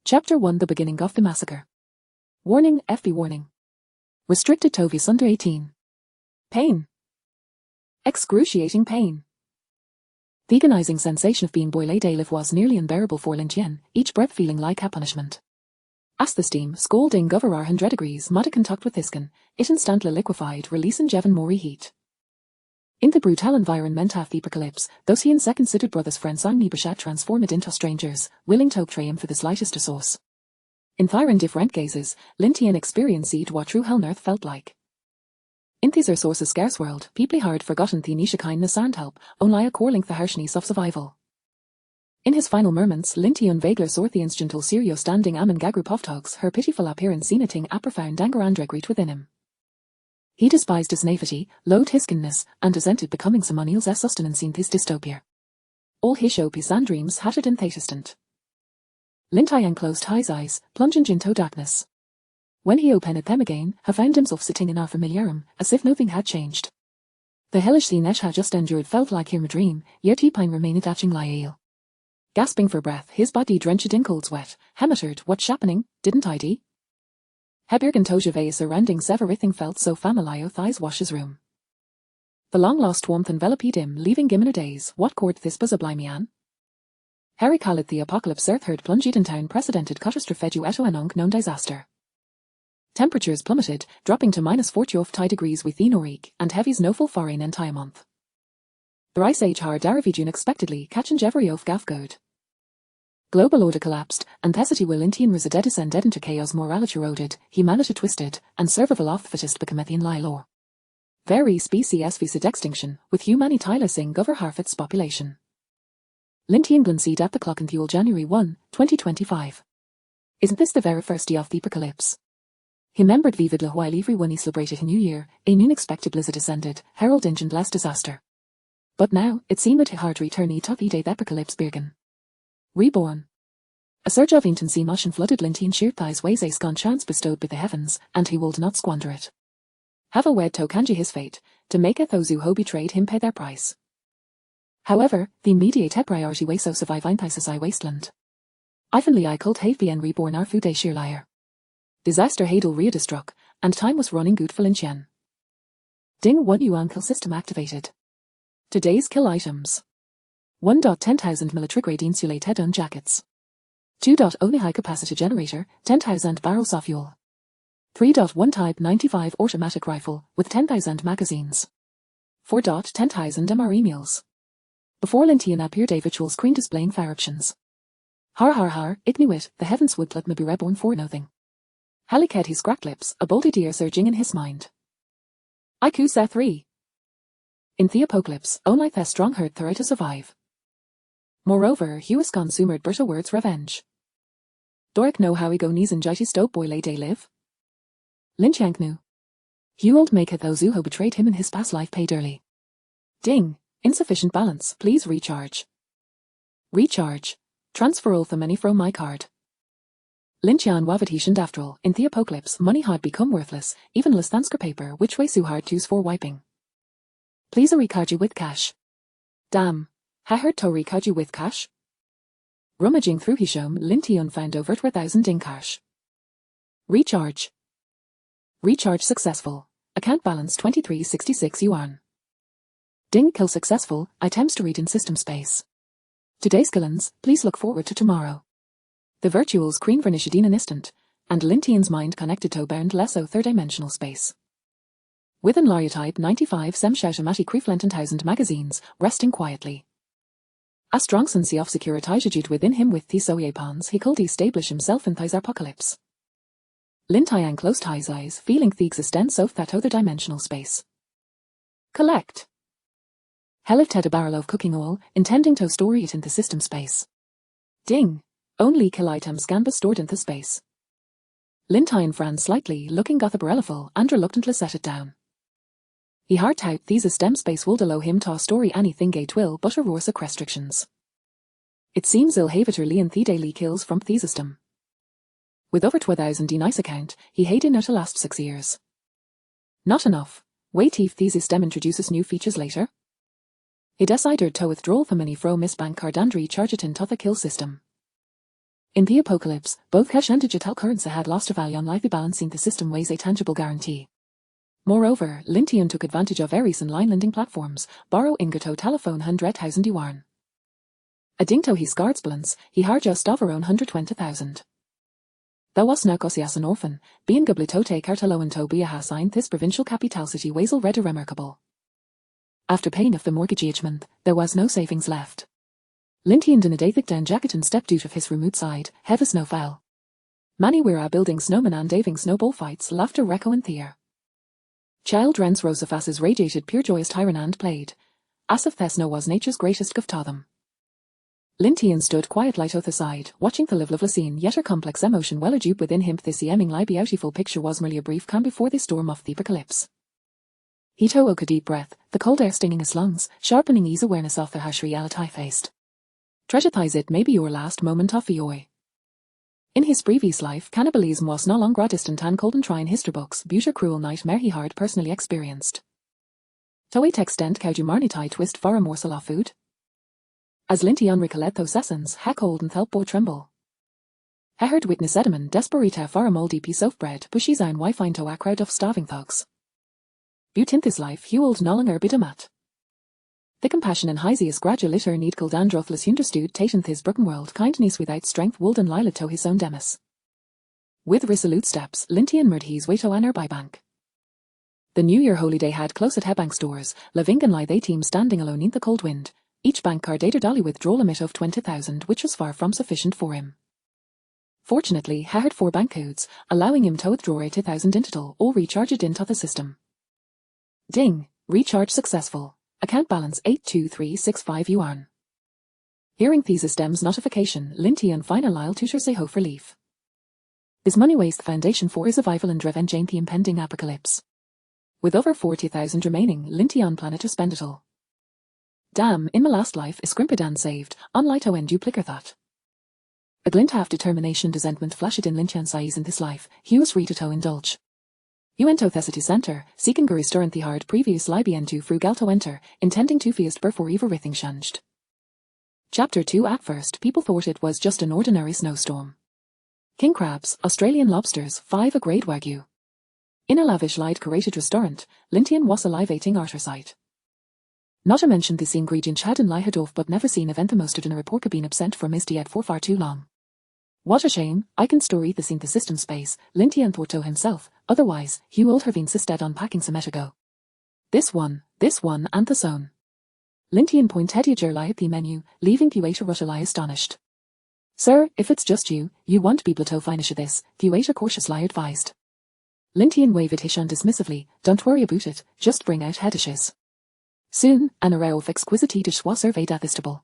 Chapter 1 The Beginning of the Massacre. Warning, FB warning. Restricted to viewers under 18. Pain. Excruciating pain. The agonizing sensation of being boiled alive was nearly unbearable for Lin Tian, each breath feeling like a punishment. As the steam, scalding over 100 degrees, made contact with his skin, it instantly liquefied, releasing even more heat. In the brutal environment of the apocalypse, those he and considered brothers friends on Nebashat transformed into strangers, willing to betray him for the slightest resource. In their indifferent gazes, Lin Tian experienced what true hell on earth felt like. In these resources scarce world, people had forgotten the niche kindness and help, only a core link the harshness of survival. In his final moments, Lin Tian vaguely saw the gentle Sirio standing among a group of dogs, her pitiful appearance seen a profound anger and regret within him. He despised his naivety, loathed his skinness, and resented becoming someone else's sustenance in this dystopia. All his hopes and dreams hatched in that instant. Lin Tian closed his eyes, plunging into darkness. When he opened them again, he found himself sitting in a familiar room, as if nothing had changed. The hellish scene he had just endured felt like a dream, yet he pine remained atching lie. Gasping for breath, his body drenched in cold sweat, he muttered, "What's happening, didn't I die?" Hebirg and Tojave surroundings everything felt so familiar thighs wash his room. The long-lost warmth enveloped him, leaving him in a daze. What court this was a blimey. Harry called the apocalypse earth heard plunged into unprecedented catastrophe due to an unknown disaster. Temperatures plummeted, dropping to -40 degrees within a week, and heavy snowfall for an entire month. The ice age hard arrived unexpectedly, catching every off gafgoed. Global order collapsed, and Thesity will Lin Tian resided descended into chaos morality eroded, humanity twisted, and survival of the fittest became the law. Very species faced extinction, with humanity losing over half its population. Lin Tian glanced at the clock in fuel January 1, 2025. Isn't this the very first day of the apocalypse? He remembered vividly while everyone celebrated a new year, an unexpected blizzard descended, heralding endless disaster. But now, it seemed a hard return to the day the apocalypse began. Reborn. A surge of intense emotion flooded Lin Tian's sheer thighs ways a scant chance bestowed by the heavens, and he would not squander it. Have a wed to kanji his fate, to make those who betrayed him pay their price. However, the immediate priority way so survive in this wasteland. Ivanly I called have been reborn our food a sheer liar. Disaster had already struck, and time was running good for Lin Tian. Ding 1 Yuan kill system activated. Today's kill items. 1.10,000 military-grade insulated on jackets. 2. Only high-capacity generator, 10,000 barrels of fuel. 3.1 Type 95 automatic rifle, with 10,000 magazines. 4.10,000 MRE meals. Before Lin Tian appeared a virtual screen displaying fire options. Har har har, it knew it, the heavens would let me be reborn for nothing. Haliked his cracked lips, a bold idea surging in his mind. IQ 3. In the apocalypse, only the strong herd through to survive. Moreover, Hughes consumed Berta words revenge. Doric know how he go knees and jitty stope boy lay day live? Lin Tian knew. Hugh old make those who betrayed him in his past life paid early. Ding, insufficient balance, please recharge. Recharge. Transfer all the money from my card. Lin Tian waved after all, in the apocalypse money had become worthless, even less than scrap paper which way so hard to use for wiping. Please recharge you with cash. Damn. I heard to recharge you with cash. Rummaging through his home, Lin Tian found over 2,000 in cash. Recharge. Recharge successful. Account balance 2366 yuan. Ding kill successful, items to read in system space. Today's killings, please look forward to tomorrow. The virtual screen vanished in an instant, and Lin Tian's mind connected to boundless third-dimensional space. Within Laria Type 95 automatic reflent and 1,000 magazines, resting quietly. A strong sense of security within him with these pawns he could establish himself in this apocalypse. Lin Tian closed his eyes, feeling the existence of that other dimensional space. Collect. He lifted a barrel of cooking oil, intending to store it in the system space. Ding. Only kill items can be stored in the space. Lin Tian frowned slightly, looking at the barrel full, and reluctantly set it down. He heart out these STEM space will allow him to store anything it will but errors restrictions. It seems he'll have it early in the daily kills from the system. With over 2,000 in his account, he had enough to last 6 years. Not enough. Wait if the system introduces new features later. He decided to withdraw the money from his bank card and recharge it into the kill system. In the apocalypse, both cash and digital currency had lost their value, unlikely balancing the system weighs a tangible guarantee. Moreover, Lin Tian took advantage of various online lending platforms, borrow ingato telephone 100,000 yuan. A dingto his guardsbalance, he har just over 120,000. There was no as an orphan, being gublitote cartaloan to be a hasign this provincial capital city wasel redder remarkable. After paying off the mortgage each month, there was no savings left. Lin Tian in a daithik down jacket and stepped out of his remote side, heavy snow fell. Many were building snowmen and daving snowball fights, laughter reco and theer. Child rents rose of asses radiated pure joyous tyrant and played. As if Thesno was nature's greatest gift to them. Lin Tian stood quiet light oath aside, watching the lovely scene, yet her complex emotion well deep within him. This emming lie beautiful picture was merely a brief calm before the storm of the apocalypse. He took a deep breath, the cold air stinging his lungs, sharpening his awareness of the harsh reality faced. Treasure thighs it may be your last moment of joy. In his previous life, cannibalism was no longer a distant and cold and trying history books, beauty cruel nightmare he hard personally experienced. To a extent could you marnity twist for a morsel of food? As Lin Tian recollect those sessions, ha cold and felt boy tremble. Ha heard witness Edmund desperita for a mouldy piece of bread, pushes own wife into a crowd of starving thugs. But in this life, he old no longer be mat. The compassion and highsiest gradual litter need cold and drothless understood tatent his broken world kindness without strength wold and lila to his own demis. With resolute steps, Lin Tian murdered his way to an by bank. The New Year holiday had close at Hebank stores, living and lie they team standing alone in the cold wind. Each bank card dated dolly withdrawal limit of 20,000, which was far from sufficient for him. Fortunately, he had 4 bank codes, allowing him to withdraw 80,000 in total, all recharged into the system. Ding! Recharge successful. Account balance 82365 yuan. Hearing the system's notification, Lin Tian final Lyle tutor say hope relief. This money weighs the foundation for his survival and revenge in the impending apocalypse. With over 40,000 remaining, Lin Tian planned to spend it all. Damn, in my last life is Scrimpidan saved, unlike to end duplicer that. A glint half determination resentment flashed in Lin Tian's eyes in this life, he was ready to indulge. You wento thecity center, seeking guri stirrant the hard previous libien to frugalto enter, intending to feast before everything changed. Chapter 2. At first, people thought it was just an ordinary snowstorm. King crabs, Australian lobsters, 5 a grade wagyu. In a lavish light curated restaurant, Lin Tian was salivating arter sight. Not to mention this ingredient had in lie off but never seen event the mustard in a report been absent from his diet for far too long. What a shame, I can store this in the system space, Lin Tian thought to himself, otherwise, he would have insisted on packing some ago. This one, and the zone. Lin Tian pointed lie at the menu, leaving the waiter utterly astonished. Sir, if it's just you won't be able to finish this, the waiter cautiously advised. Lin Tian waved his hand dismissively, don't worry about it, just bring out head dishes. Soon, an array of exquisite dish was surveyed at this table.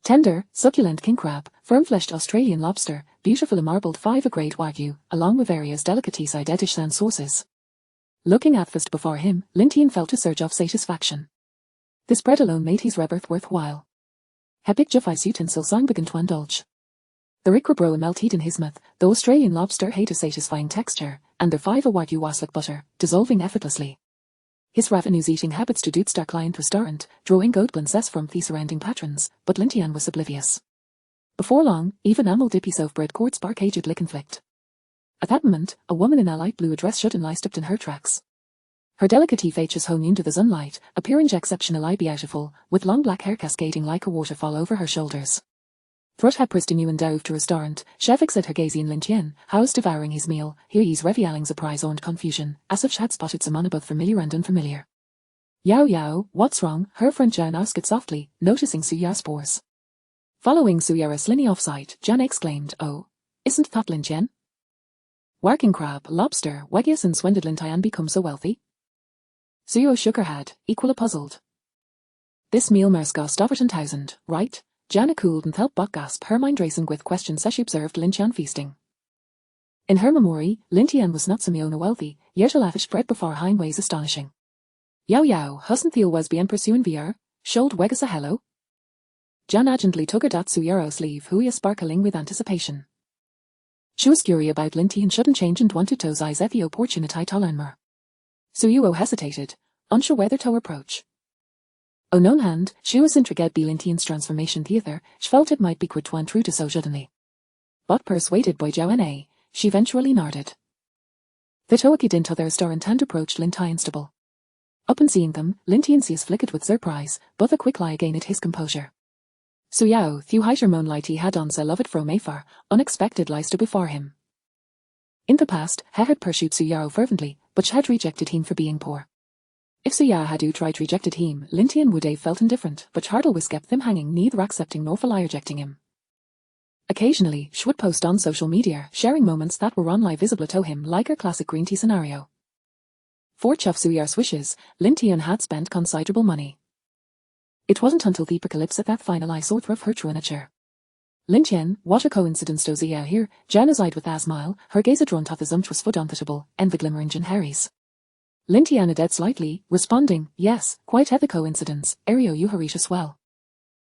Tender, succulent king crab, firm-fleshed Australian lobster, beautiful marbled 5 a grade wagyu, along with various delicacies dishes and sauces. Looking at first before him, Lin Tian felt a surge of satisfaction. This bread alone made his rebirth worthwhile. He picked up his utensil sang began to indulge. The rickrobro melted in his mouth, the Australian lobster had a satisfying texture, and the 5 a wagyu was like butter, dissolving effortlessly. His ravenous eating habits to star client restaurant, drawing goblins from the surrounding patrons, but Lin Tian was oblivious. Before long, even Amel Dippy's of bread court spark aged lick conflict. At that moment, a woman in a light blue dress suddenly stepped in her tracks. Her delicate features hung into the sunlight, appearing exceptionally beautiful, with long black hair cascading like a waterfall over her shoulders. Through had pressed new and dove to restaurant, chef said her gazing Lin Tian, house devouring his meal, here he's revealing surprise and confusion, as if she had spotted someone both familiar and unfamiliar. Yao, what's wrong? Her friend Jan asked it softly, noticing Suya's pores. Following Suya's slimy off-sight, Jan exclaimed, oh, isn't that Lin Tian? Working crab, lobster, wagyu since when did Lin Tian become so wealthy? Suya shook her head, equally puzzled. This meal must cost over 10,000, right? Jana cooled and felt buck gasp, her mind racing with questions as she observed Lin Tian feasting. In her memory, Lin Tian was not Simeona wealthy, yet a lavish bread before hind ways astonishing. Yao, husn't Theo was bien pursuing VR, showed Wegas a hello? Jan agently took her dat Suyaro's sleeve, huia sparkling with anticipation. She was curious about Lin Tian shouldn't change and wanted to's eyes at the opportunity to learn more. Suyuo hesitated, unsure whether to approach. On one hand, she was intrigued by Lin Tian's transformation theatre, she felt it might be quite one true to so suddenly. but persuaded by Zhao Na, she eventually nodded. The Toaki didn't other star and hand approached Lin Tian stable. Upon seeing them, Lin Tian's face flickered with surprise, but a quick lie gained his composure. Su Yao, thu heiter moan light he had on se loved from afar, unexpected lie stood before him. In the past, he had pursued Su Yao fervently, but she had rejected him for being poor. If Su Yao had tried rejected him, Lin Tian would have felt indifferent, but Hardle was kept them hanging, neither accepting nor for rejecting him. Occasionally, she would post on social media, sharing moments that were on live visible to him, like her classic green tea scenario. For Chuff Su Yao's wishes, Lin Tian had spent considerable money. It wasn't until the apocalypse that final I saw through her true nature. Lin Tian, what a coincidence does he here, Jana's eyed with a smile, her gaze drawn to the sumptuous foot unthitable, and the glimmering in Harry's. Lin Tian dead slightly, responding, yes, quite a coincidence, Ario you hurry as well.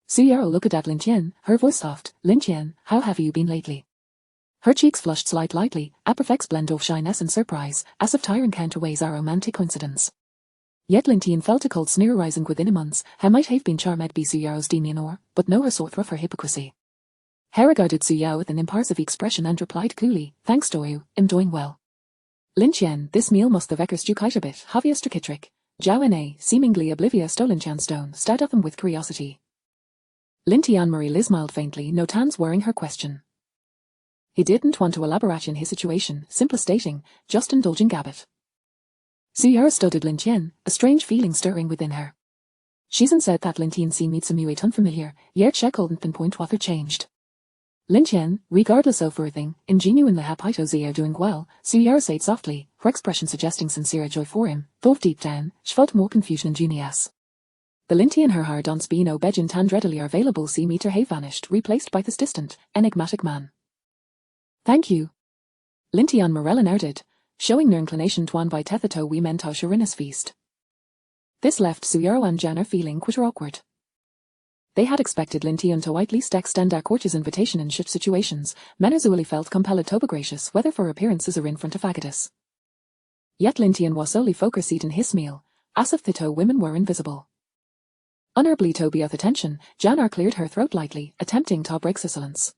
Su Yao looked at Lin Tian, her voice soft, Lin Tian, how have you been lately? Her cheeks flushed lightly, a perfect blend of shyness and surprise, as if tiring counterweighs our romantic coincidence. Yet Lin Tian felt a cold sneer rising within him. He might have been charmed by Su Yao's demeanour, but no her saw through her hypocrisy. He regarded Su Yao with an impassive expression and replied coolly, thanks to you, I'm doing well. Lin Tian, this meal must have vexed you quite a bit, have you, Mr. Kittrick? Zhao Na, seemingly oblivious to Lin Tian's tone, stared at them with curiosity. Lin Tian Marie smiled faintly, no Tan's worrying her question. He didn't want to elaborate in his situation, simply stating, just indulging Gabbit. Su Yao studied Lin Tian, a strange feeling stirring within her. She's said that Lin Tian seemed somewhat unfamiliar, yet she couldn't pinpoint what had changed. Lin Tian, regardless of everything, genuinely happy to see her doing well, Su Yao said softly, her expression suggesting sincere joy for him, though deep down, she felt more confusion and genius. The Lin Tian her hard on Spino Bejin Tan readily available see meter have vanished, replaced by this distant, enigmatic man. Thank you. Lin Tian Morella nodded, showing no inclination to by Tethato we meant Shirina's feast. This left Su Yao and Jana feeling quite awkward. They had expected Lin Tian to at least extend a courteous invitation in such situations, Menazueli felt compelled to be gracious whether for appearances or in front of Agatus. Yet Lin Tian was solely focused in his meal, as if the two women were invisible. Honourably to be of attention, Jana cleared her throat lightly, attempting to break silence.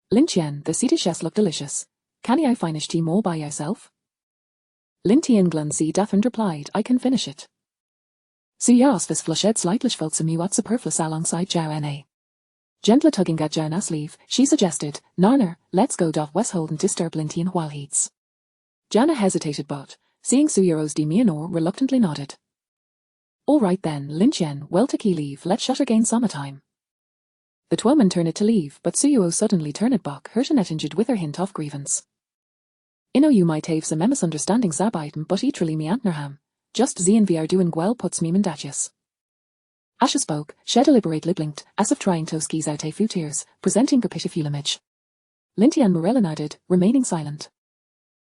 Lin Tian, the sea dishes look delicious. Can I finish tea all by yourself? Lin Tian Gluncy Dathran replied, I can finish it. Su Yao's face flushed slightly felt somewhat superfluous alongside Zhao Na. Gently tugging at Jana's sleeve, she suggested, Narner, let's go. Wes hold and disturb Lin Tian while he eats. Jana hesitated but, seeing Su Yao's demeanour, reluctantly nodded. All right then, Lin Tian, well to key leave, let's shutter gain summertime. The twelman turned to leave, but Su Yao suddenly turned back, hurt and injured with her hint of grievance. You might have some misunderstandings about but etrally me antnerham. Just ZNV are doing well puts me mandatius. Asha spoke, she deliberately blinked, as if trying to squeeze out a few tears, presenting a pitiful image. Lin Tian Morella nodded, remaining silent.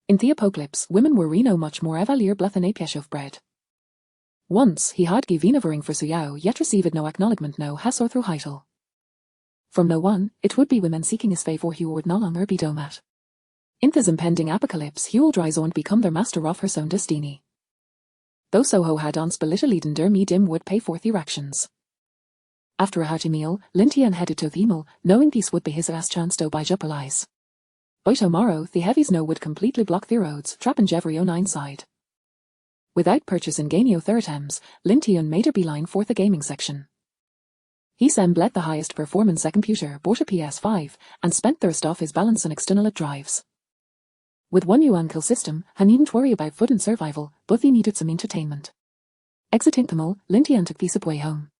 In the apocalypse, women were no much more avalier bleth than a piece of bread. Once, he had given a ring for Su Yao, yet received no acknowledgement no has or through heitel. From no one, it would be women seeking his favour who would no longer be domat. In this impending apocalypse, he will rise on become their master of her own destiny. Though Soho had ons belittled der me dim would pay forth erections. After a hearty meal, Lin Tian headed to the mill, knowing this would be his last chance to buy Juppalies. By tomorrow, the heavy snow would completely block the roads, trapping every on side. Without purchasing Ganio Thirtems, Lin Tian made a beeline for the gaming section. He assembled the highest performance computer, bought a PS5, and spent the rest of his balance on external drives. With one new uncle system, he needn't worry about food and survival, but he needed some entertainment. Exiting the mill, Lin Tian took the subway home.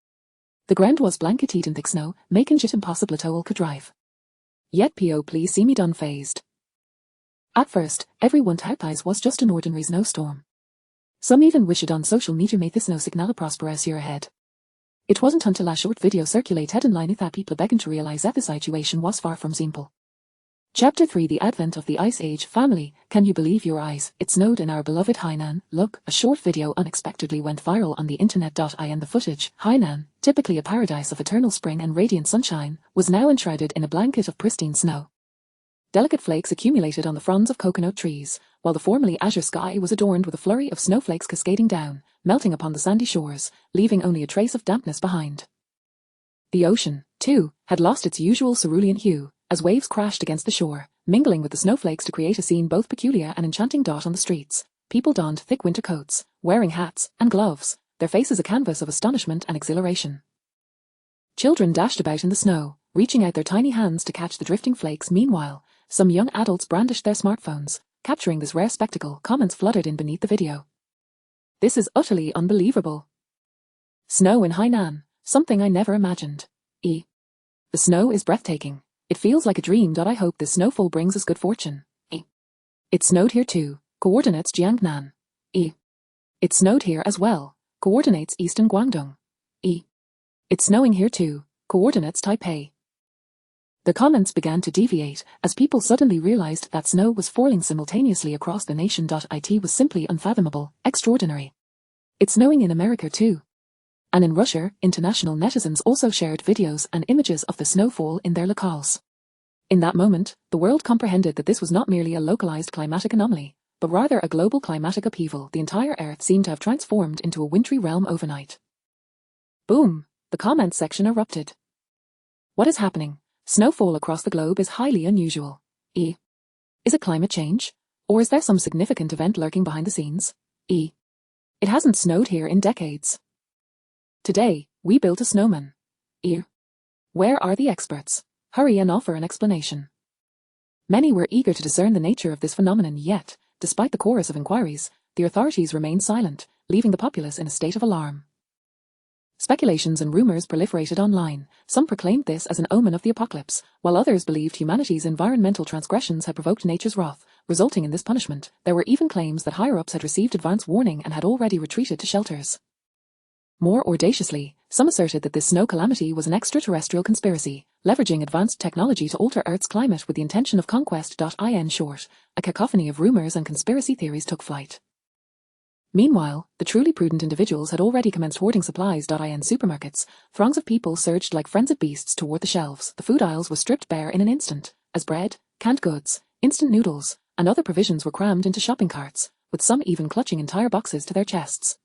The ground was blanketed in thick snow, making it impossible to all could drive. Yet P.O. please see me unfazed. At first, everyone thought this was just an ordinary snowstorm. Some even wished on social media made this no signal a prosperous year ahead. It wasn't until a short video circulated online that people began to realize that the situation was far from simple. Chapter 3 The Advent of the Ice Age Family. Can you believe your eyes? It snowed in our beloved Hainan. Look, a short video unexpectedly went viral on the internet. In the footage, Hainan, typically a paradise of eternal spring and radiant sunshine, was now enshrouded in a blanket of pristine snow. Delicate flakes accumulated on the fronds of coconut trees, while the formerly azure sky was adorned with a flurry of snowflakes cascading down, melting upon the sandy shores, leaving only a trace of dampness behind. The ocean, too, had lost its usual cerulean hue, as waves crashed against the shore, mingling with the snowflakes to create a scene both peculiar and enchanting. On the streets, people donned thick winter coats, wearing hats and gloves, their faces a canvas of astonishment and exhilaration. Children dashed about in the snow, reaching out their tiny hands to catch the drifting flakes. Meanwhile, some young adults brandished their smartphones, capturing this rare spectacle. Comments fluttered in beneath the video. "This is utterly unbelievable. Snow in Hainan, something I never imagined. The snow is breathtaking. It feels like a dream. I hope this snowfall brings us good fortune. It snowed here too. Coordinates Jiangnan. It snowed here as well. Coordinates Eastern Guangdong. It's snowing here too. Coordinates Taipei." The comments began to deviate as people suddenly realized that snow was falling simultaneously across the nation. It was simply unfathomable, extraordinary. It's snowing in America too. And in Russia, international netizens also shared videos and images of the snowfall in their locales. In that moment, the world comprehended that this was not merely a localized climatic anomaly, but rather a global climatic upheaval. The entire Earth seemed to have transformed into a wintry realm overnight. Boom! The comments section erupted. What is happening? Snowfall across the globe is highly unusual. Is it climate change? Or is there some significant event lurking behind the scenes? It hasn't snowed here in decades. Today, we built a snowman. Where are the experts? Hurry and offer an explanation. Many were eager to discern the nature of this phenomenon, yet, despite the chorus of inquiries, the authorities remained silent, leaving the populace in a state of alarm. Speculations and rumors proliferated online. Some proclaimed this as an omen of the apocalypse, while others believed humanity's environmental transgressions had provoked nature's wrath, resulting in this punishment. There were even claims that higher-ups had received advance warning and had already retreated to shelters. More audaciously, some asserted that this snow calamity was an extraterrestrial conspiracy, leveraging advanced technology to alter Earth's climate with the intention of conquest. In short, a cacophony of rumors and conspiracy theories took flight. Meanwhile, the truly prudent individuals had already commenced hoarding supplies. In supermarkets, throngs of people surged like frenzied beasts toward the shelves. The food aisles were stripped bare in an instant, as bread, canned goods, instant noodles, and other provisions were crammed into shopping carts, with some even clutching entire boxes to their chests.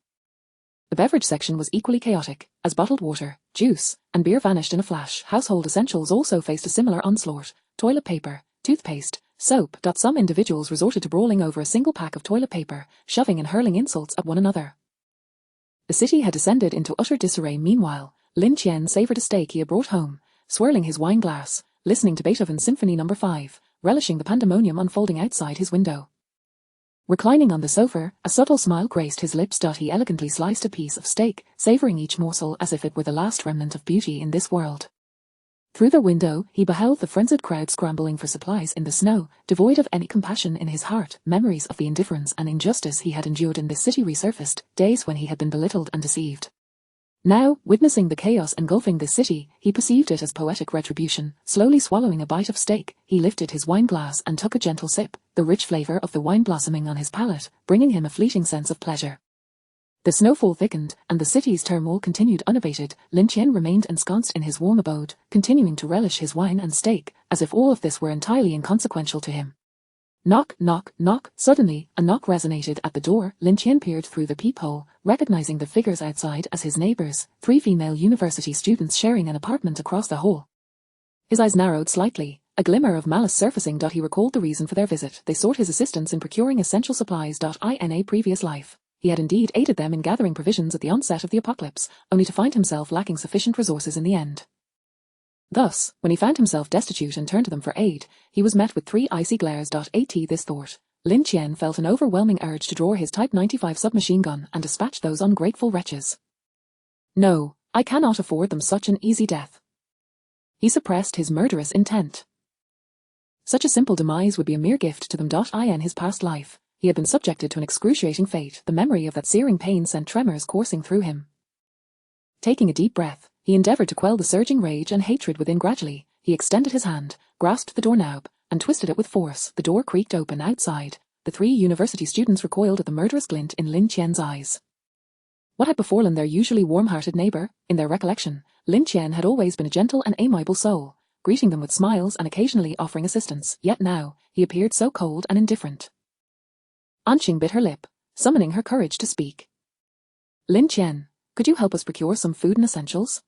The beverage section was equally chaotic, as bottled water, juice, and beer vanished in a flash. Household essentials also faced a similar onslaught: toilet paper, toothpaste, soap. Some individuals resorted to brawling over a single pack of toilet paper, shoving and hurling insults at one another. The city had descended into utter disarray. Meanwhile, Lin Tian savoured a steak he had brought home, swirling his wine glass, listening to Beethoven's Symphony No. 5, relishing the pandemonium unfolding outside his window. Reclining on the sofa, a subtle smile graced his lips. He elegantly sliced a piece of steak, savouring each morsel as if it were the last remnant of beauty in this world. Through the window, he beheld the frenzied crowd scrambling for supplies in the snow, devoid of any compassion in his heart. Memories of the indifference and injustice he had endured in this city resurfaced, days when he had been belittled and deceived. Now, witnessing the chaos engulfing this city, he perceived it as poetic retribution. Slowly swallowing a bite of steak, he lifted his wine glass and took a gentle sip, the rich flavour of the wine blossoming on his palate, bringing him a fleeting sense of pleasure. The snowfall thickened, and the city's turmoil continued unabated. Lin Tian remained ensconced in his warm abode, continuing to relish his wine and steak, as if all of this were entirely inconsequential to him. Knock, knock, knock. Suddenly, a knock resonated at the door. Lin Tian peered through the peephole, recognizing the figures outside as his neighbors, 3 female university students sharing an apartment across the hall. His eyes narrowed slightly, a glimmer of malice surfacing. He recalled the reason for their visit. They sought his assistance in procuring essential supplies. In a previous life, he had indeed aided them in gathering provisions at the onset of the apocalypse, only to find himself lacking sufficient resources in the end. Thus, when he found himself destitute and turned to them for aid, he was met with 3 icy glares. At this thought, Lin Tian felt an overwhelming urge to draw his Type 95 submachine gun and dispatch those ungrateful wretches. No, I cannot afford them such an easy death. He suppressed his murderous intent. Such a simple demise would be a mere gift to them. In his past life, he had been subjected to an excruciating fate. The memory of that searing pain sent tremors coursing through him. Taking a deep breath, he endeavoured to quell the surging rage and hatred within. Gradually, he extended his hand, grasped the doorknob, and twisted it with force. The door creaked open. Outside, the 3 university students recoiled at the murderous glint in Lin Tian's eyes. What had befallen their usually warm-hearted neighbour? In their recollection, Lin Tian had always been a gentle and amiable soul, greeting them with smiles and occasionally offering assistance. Yet now, he appeared so cold and indifferent. Anqing bit her lip, summoning her courage to speak. Lin Tian, could you help us procure some food and essentials?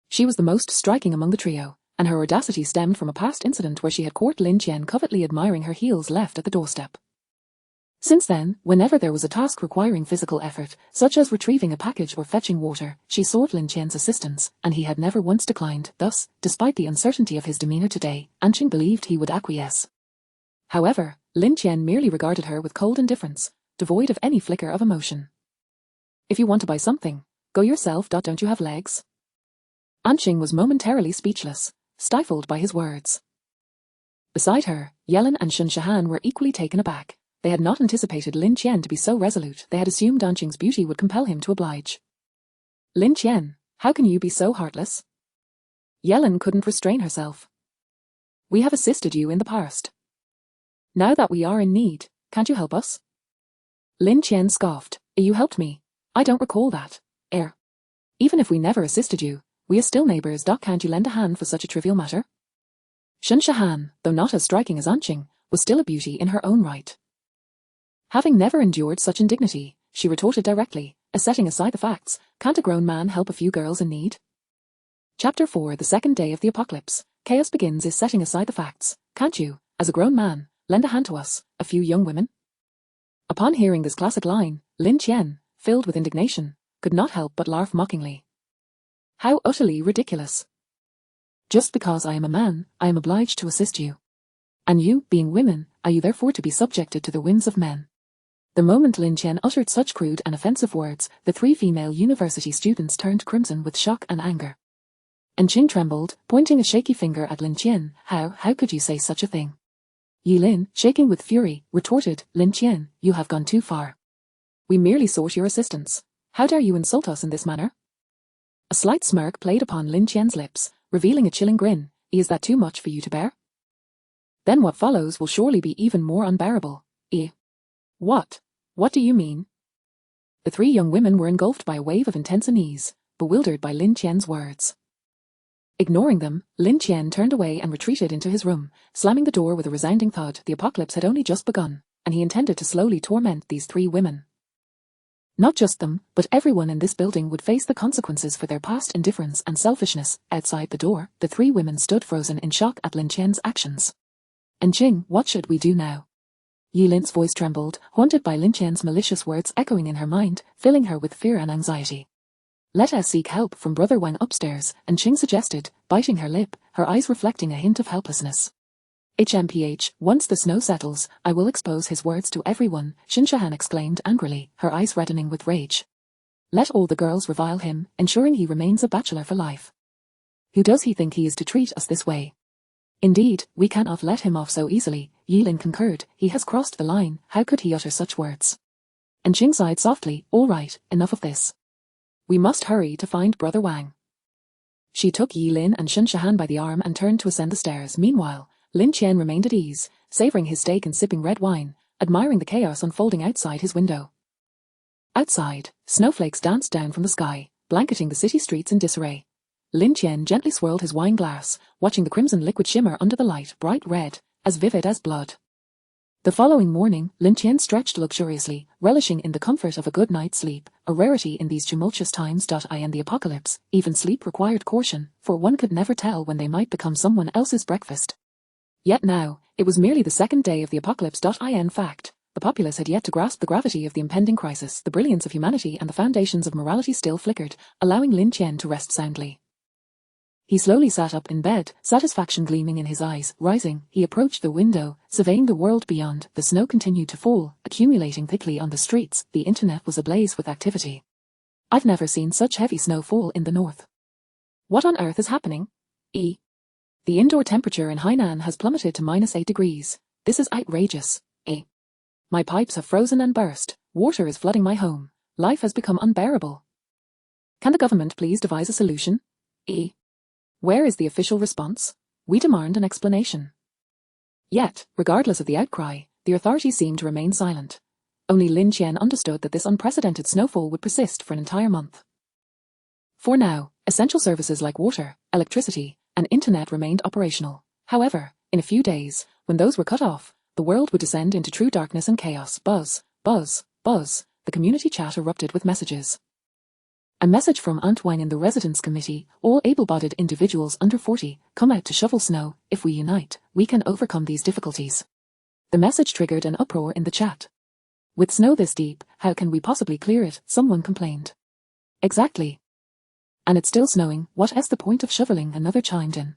She was the most striking among the trio, and her audacity stemmed from a past incident where she had caught Lin Tian covertly admiring her heels left at the doorstep. Since then, whenever there was a task requiring physical effort, such as retrieving a package or fetching water, she sought Lin Tian's assistance, and he had never once declined. Thus, despite the uncertainty of his demeanor today, Anqing believed he would acquiesce. However, Lin Tian merely regarded her with cold indifference, devoid of any flicker of emotion. If you want to buy something, go yourself. Don't you have legs? Anqing was momentarily speechless, stifled by his words. Beside her, Yelin and Shun Shahan were equally taken aback. They had not anticipated Lin Tian to be so resolute. They had assumed Anqing's beauty would compel him to oblige. Lin Tian, how can you be so heartless? Yelin couldn't restrain herself. We have assisted you in the past. Now that we are in need, can't you help us? Lin Tian scoffed. You helped me. I don't recall that. Even if we never assisted you, we are still neighbours. Can't you lend a hand for such a trivial matter? Shun Shahan, though not as striking as Anqing, was still a beauty in her own right. Having never endured such indignity, she retorted directly, setting aside the facts, can't a grown man help a few girls in need? Chapter 4 The second day of the apocalypse, chaos begins is setting aside the facts, can't you, as a grown man, lend a hand to us, a few young women? Upon hearing this classic line, Lin Tian, filled with indignation, could not help but laugh mockingly. How utterly ridiculous. Just because I am a man, I am obliged to assist you. And you, being women, are you therefore to be subjected to the whims of men? The moment Lin Tian uttered such crude and offensive words, the three female university students turned crimson with shock and anger. Anqing trembled, pointing a shaky finger at Lin Tian. How could you say such a thing? Yilin, shaking with fury, retorted, Lin Tian, you have gone too far. We merely sought your assistance. How dare you insult us in this manner? A slight smirk played upon Lin Tian's lips, revealing a chilling grin. Is that too much for you to bear? Then what follows will surely be even more unbearable. What? What do you mean? The three young women were engulfed by a wave of intense unease, bewildered by Lin Tian's words. Ignoring them, Lin Tian turned away and retreated into his room, slamming the door with a resounding thud. The apocalypse had only just begun, and he intended to slowly torment these three women. Not just them, but everyone in this building would face the consequences for their past indifference and selfishness. Outside the door, the three women stood frozen in shock at Lin Tian's actions. Anqing, what should we do now? Yilin's voice trembled, haunted by Lin Tian's malicious words echoing in her mind, filling her with fear and anxiety. Let us seek help from Brother Wang upstairs, Anqing suggested, biting her lip, her eyes reflecting a hint of helplessness. Once the snow settles, I will expose his words to everyone, Shun Shahan exclaimed angrily, her eyes reddening with rage. Let all the girls revile him, ensuring he remains a bachelor for life. Who does he think he is to treat us this way? Indeed, we cannot let him off so easily, Yilin concurred. He has crossed the line. How could he utter such words? Anqing sighed softly. All right, enough of this. We must hurry to find Brother Wang. She took Yilin and Shun Shahan by the arm and turned to ascend the stairs. Meanwhile, Lin Tian remained at ease, savouring his steak and sipping red wine, admiring the chaos unfolding outside his window. Outside, snowflakes danced down from the sky, blanketing the city streets in disarray. Lin Tian gently swirled his wine glass, watching the crimson liquid shimmer under the light, bright red, as vivid as blood. The following morning, Lin Tian stretched luxuriously, relishing in the comfort of a good night's sleep, a rarity in these tumultuous times. In the apocalypse, even sleep required caution, for one could never tell when they might become someone else's breakfast. Yet now, it was merely the second day of the apocalypse. In fact, the populace had yet to grasp the gravity of the impending crisis. The brilliance of humanity and the foundations of morality still flickered, allowing Lin Tian to rest soundly. He slowly sat up in bed, satisfaction gleaming in his eyes. Rising, he approached the window, surveying the world beyond. The snow continued to fall, accumulating thickly on the streets. The internet was ablaze with activity. I've never seen such heavy snow fall in the north. What on earth is happening? The indoor temperature in Hainan has plummeted to -8 degrees. This is outrageous. My pipes have frozen and burst. Water is flooding my home. Life has become unbearable. Can the government please devise a solution? Where is the official response? We demand an explanation. Yet, regardless of the outcry, the authorities seemed to remain silent. Only Lin Tian understood that this unprecedented snowfall would persist for an entire month. For now, essential services like water, electricity, and internet remained operational. However, in a few days, when those were cut off, the world would descend into true darkness and chaos. Buzz, buzz, buzz, the community chat erupted with messages. A message from Aunt Wang in the residence committee: all able-bodied individuals under 40, come out to shovel snow. If we unite, we can overcome these difficulties. The message triggered an uproar in the chat. With snow this deep, how can we possibly clear it? Someone complained. Exactly. And it's still snowing, what's the point of shoveling? Another chimed in.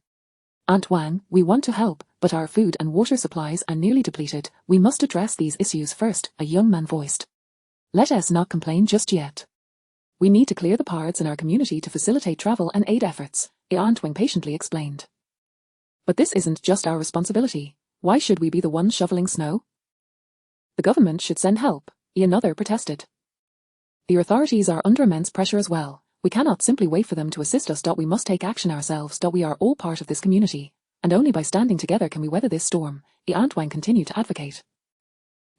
Aunt Wang, we want to help, but our food and water supplies are nearly depleted. We must address these issues first, a young man voiced. Let us not complain just yet. We need to clear the paths in our community to facilitate travel and aid efforts, Aunt Wang patiently explained. But this isn't just our responsibility. Why should we be the ones shoveling snow? The government should send help, another protested. The authorities are under immense pressure as well. We cannot simply wait for them to assist us. We must take action ourselves. We are all part of this community, and only by standing together can we weather this storm, Aunt Wang continued to advocate.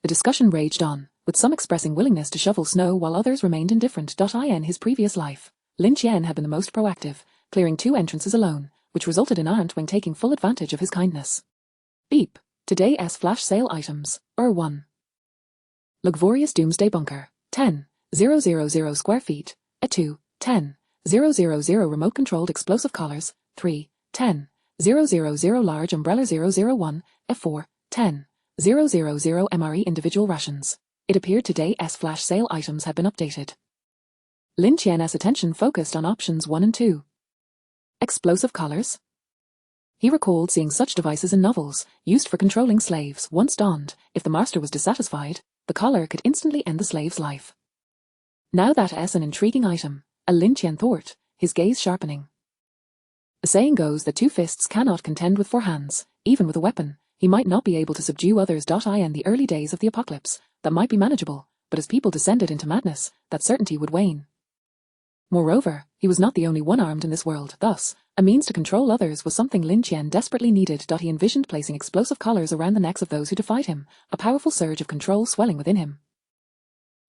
The discussion raged on, with some expressing willingness to shovel snow while others remained indifferent. In his previous life, Lin Tian had been the most proactive, clearing 2 entrances alone, which resulted in Aunt Wang taking full advantage of his kindness. Beep. Today's flash sale items. 1. Luxurious Doomsday Bunker. 10,000 square feet. 2. 10,000 remote-controlled explosive collars. 3. 10,000 large umbrella 001. 4. 10,000 MRE individual rations. It appeared today's flash sale items had been updated. Lin Tian's attention focused on options 1 and 2. Explosive collars. He recalled seeing such devices in novels, used for controlling slaves. Once donned, if the master was dissatisfied, the collar could instantly end the slave's life. Now that's an intriguing item, Lin Tian thought, his gaze sharpening. The saying goes that 2 fists cannot contend with 4 hands. Even with a weapon, he might not be able to subdue others. In the early days of the apocalypse, that might be manageable, but as people descended into madness, that certainty would wane. Moreover, he was not the only one armed in this world. Thus, a means to control others was something Lin Tian desperately needed. He envisioned placing explosive collars around the necks of those who defied him, a powerful surge of control swelling within him.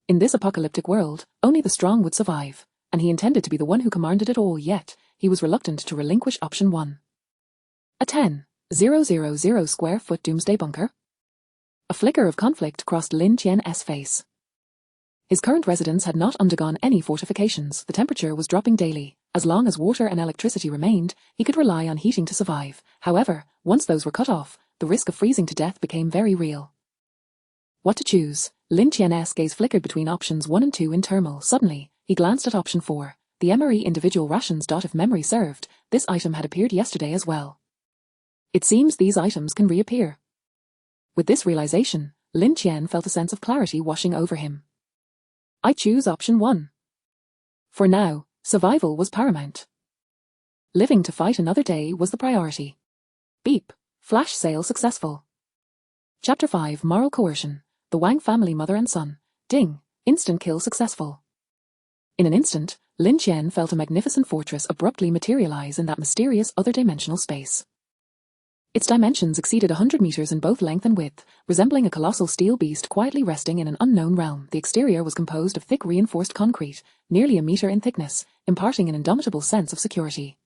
In this apocalyptic world, only the strong would survive, and he intended to be the one who commanded it all. Yet, he was reluctant to relinquish option 1. A 10,000 square foot doomsday bunker. A flicker of conflict crossed Lin Tian's face. His current residence had not undergone any fortifications. The temperature was dropping daily. As long as water and electricity remained, he could rely on heating to survive. However, once those were cut off, the risk of freezing to death became very real. What to choose? Lin Tian's gaze flickered between options 1 and 2 in turmoil. Suddenly, he glanced at option 4, the MRE individual rations. If memory served, this item had appeared yesterday as well. It seems these items can reappear. With this realization, Lin Tian felt a sense of clarity washing over him. I choose option 1. For now, survival was paramount. Living to fight another day was the priority. Beep. Flash sale successful. Chapter 5 Moral Coercion. The Wang family mother and son. Ding. Instant kill successful. In an instant, Lin Tian felt a magnificent fortress abruptly materialize in that mysterious other-dimensional space. Its dimensions exceeded 100 meters in both length and width, resembling a colossal steel beast quietly resting in an unknown realm. The exterior was composed of thick reinforced concrete, nearly a meter in thickness, imparting an indomitable sense of security.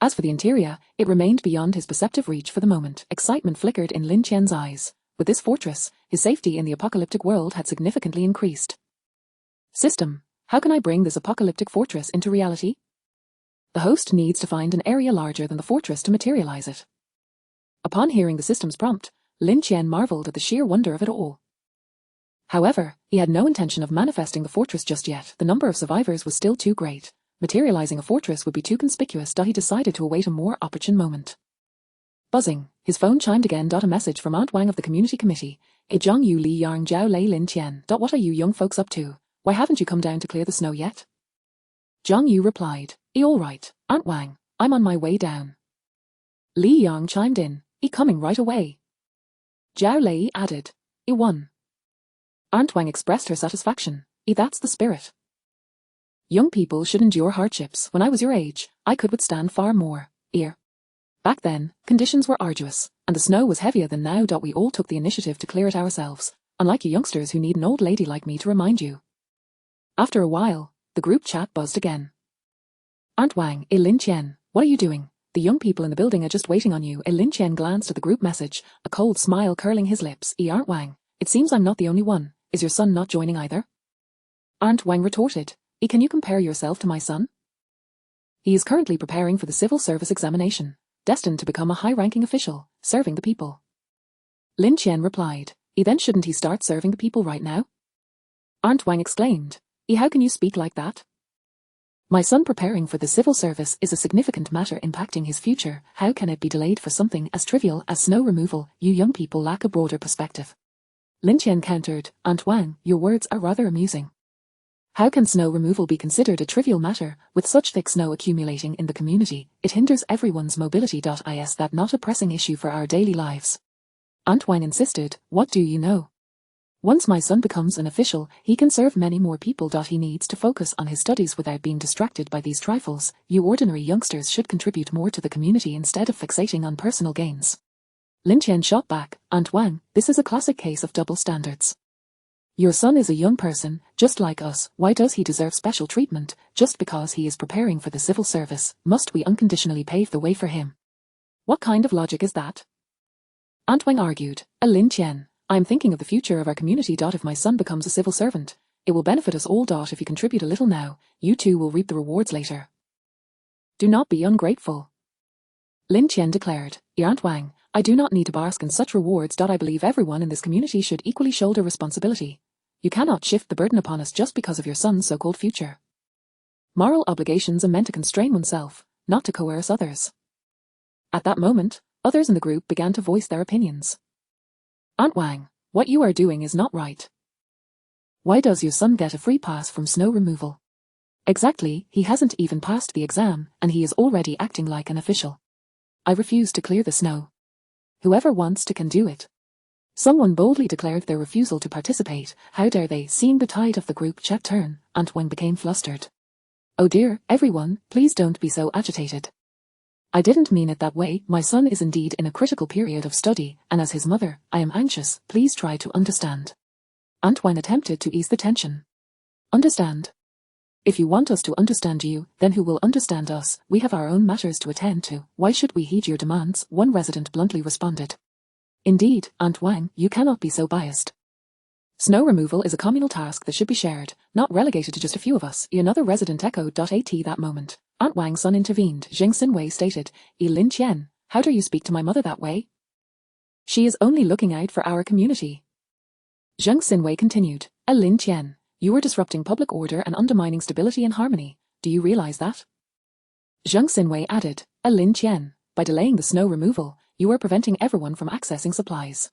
As for the interior, it remained beyond his perceptive reach for the moment. Excitement flickered in Lin Tian's eyes. With this fortress, his safety in the apocalyptic world had significantly increased. System. How can I bring this apocalyptic fortress into reality? The host needs to find an area larger than the fortress to materialize it. Upon hearing the system's prompt, Lin Tian marveled at the sheer wonder of it all. However, he had no intention of manifesting the fortress just yet. The number of survivors was still too great. Materializing a fortress would be too conspicuous. He decided to await a more opportune moment. Buzzing, his phone chimed again. A message from Aunt Wang of the community committee. Zhang Yu Li Yang Jiao Lei Lin Tian. What are you young folks up to? Why haven't you come down to clear the snow yet? Zhang Yu replied, all right, Aunt Wang, I'm on my way down. Li Yang chimed in, coming right away. Jiao Lei added, won. Aunt Wang expressed her satisfaction. That's the spirit. Young people should endure hardships. When I was your age, I could withstand far more. Back then, conditions were arduous, and the snow was heavier than now. We all took the initiative to clear it ourselves, unlike you youngsters who need an old lady like me to remind you. After a while, the group chat buzzed again. Aunt Wang, Lin Tian, what are you doing? The young people in the building are just waiting on you. Lin Tian glanced at the group message, a cold smile curling his lips. Aunt Wang, it seems I'm not the only one. Is your son not joining either? Aunt Wang retorted, Can you compare yourself to my son? He is currently preparing for the civil service examination, destined to become a high-ranking official, serving the people. Lin Tian replied, then shouldn't he start serving the people right now? Aunt Wang exclaimed, how can you speak like that? My son preparing for the civil service is a significant matter impacting his future. How can it be delayed for something as trivial as snow removal? You young people lack a broader perspective. Lin Tian countered, Aunt Wang, your words are rather amusing. How can snow removal be considered a trivial matter? With such thick snow accumulating in the community, it hinders everyone's mobility. Is that not a pressing issue for our daily lives? Aunt Wang insisted, what do you know? Once my son becomes an official, he can serve many more people. He needs to focus on his studies without being distracted by these trifles. You ordinary youngsters should contribute more to the community instead of fixating on personal gains. Lin Tian shot back, Aunt Wang, this is a classic case of double standards. Your son is a young person, just like us. Why does he deserve special treatment? Just because he is preparing for the civil service, must we unconditionally pave the way for him? What kind of logic is that? Aunt Wang argued, Lin Tian, I'm thinking of the future of our community. If my son becomes a civil servant, it will benefit us all. If you contribute a little now, you too will reap the rewards later. Do not be ungrateful. Lin Tian declared, Aunt Wang, I do not need to bask in such rewards. I believe everyone in this community should equally shoulder responsibility. You cannot shift the burden upon us just because of your son's so-called future. Moral obligations are meant to constrain oneself, not to coerce others. At that moment, others in the group began to voice their opinions. Aunt Wang, what you are doing is not right. Why does your son get a free pass from snow removal? Exactly, he hasn't even passed the exam, and he is already acting like an official. I refuse to clear the snow. Whoever wants to can do it. Someone boldly declared their refusal to participate. How dare they? Seeing the tide of the group turn, Aunt Wang became flustered. Oh dear, everyone, please don't be so agitated. I didn't mean it that way. My son is indeed in a critical period of study, and as his mother, I am anxious. Please try to understand. Aunt Wang attempted to ease the tension. Understand? If you want us to understand you, then who will understand us? We have our own matters to attend to. Why should we heed your demands? One resident bluntly responded. Indeed, Aunt Wang, you cannot be so biased. Snow removal is a communal task that should be shared, not relegated to just a few of us. Another resident echoed. At that moment, Aunt Wang's son intervened. Zheng Xinwei stated, Lin Tian, how dare you speak to my mother that way? She is only looking out for our community. Zheng Xinwei continued, Lin Tian, you are disrupting public order and undermining stability and harmony. Do you realize that? Zheng Xinwei added, Lin Tian, by delaying the snow removal, you are preventing everyone from accessing supplies.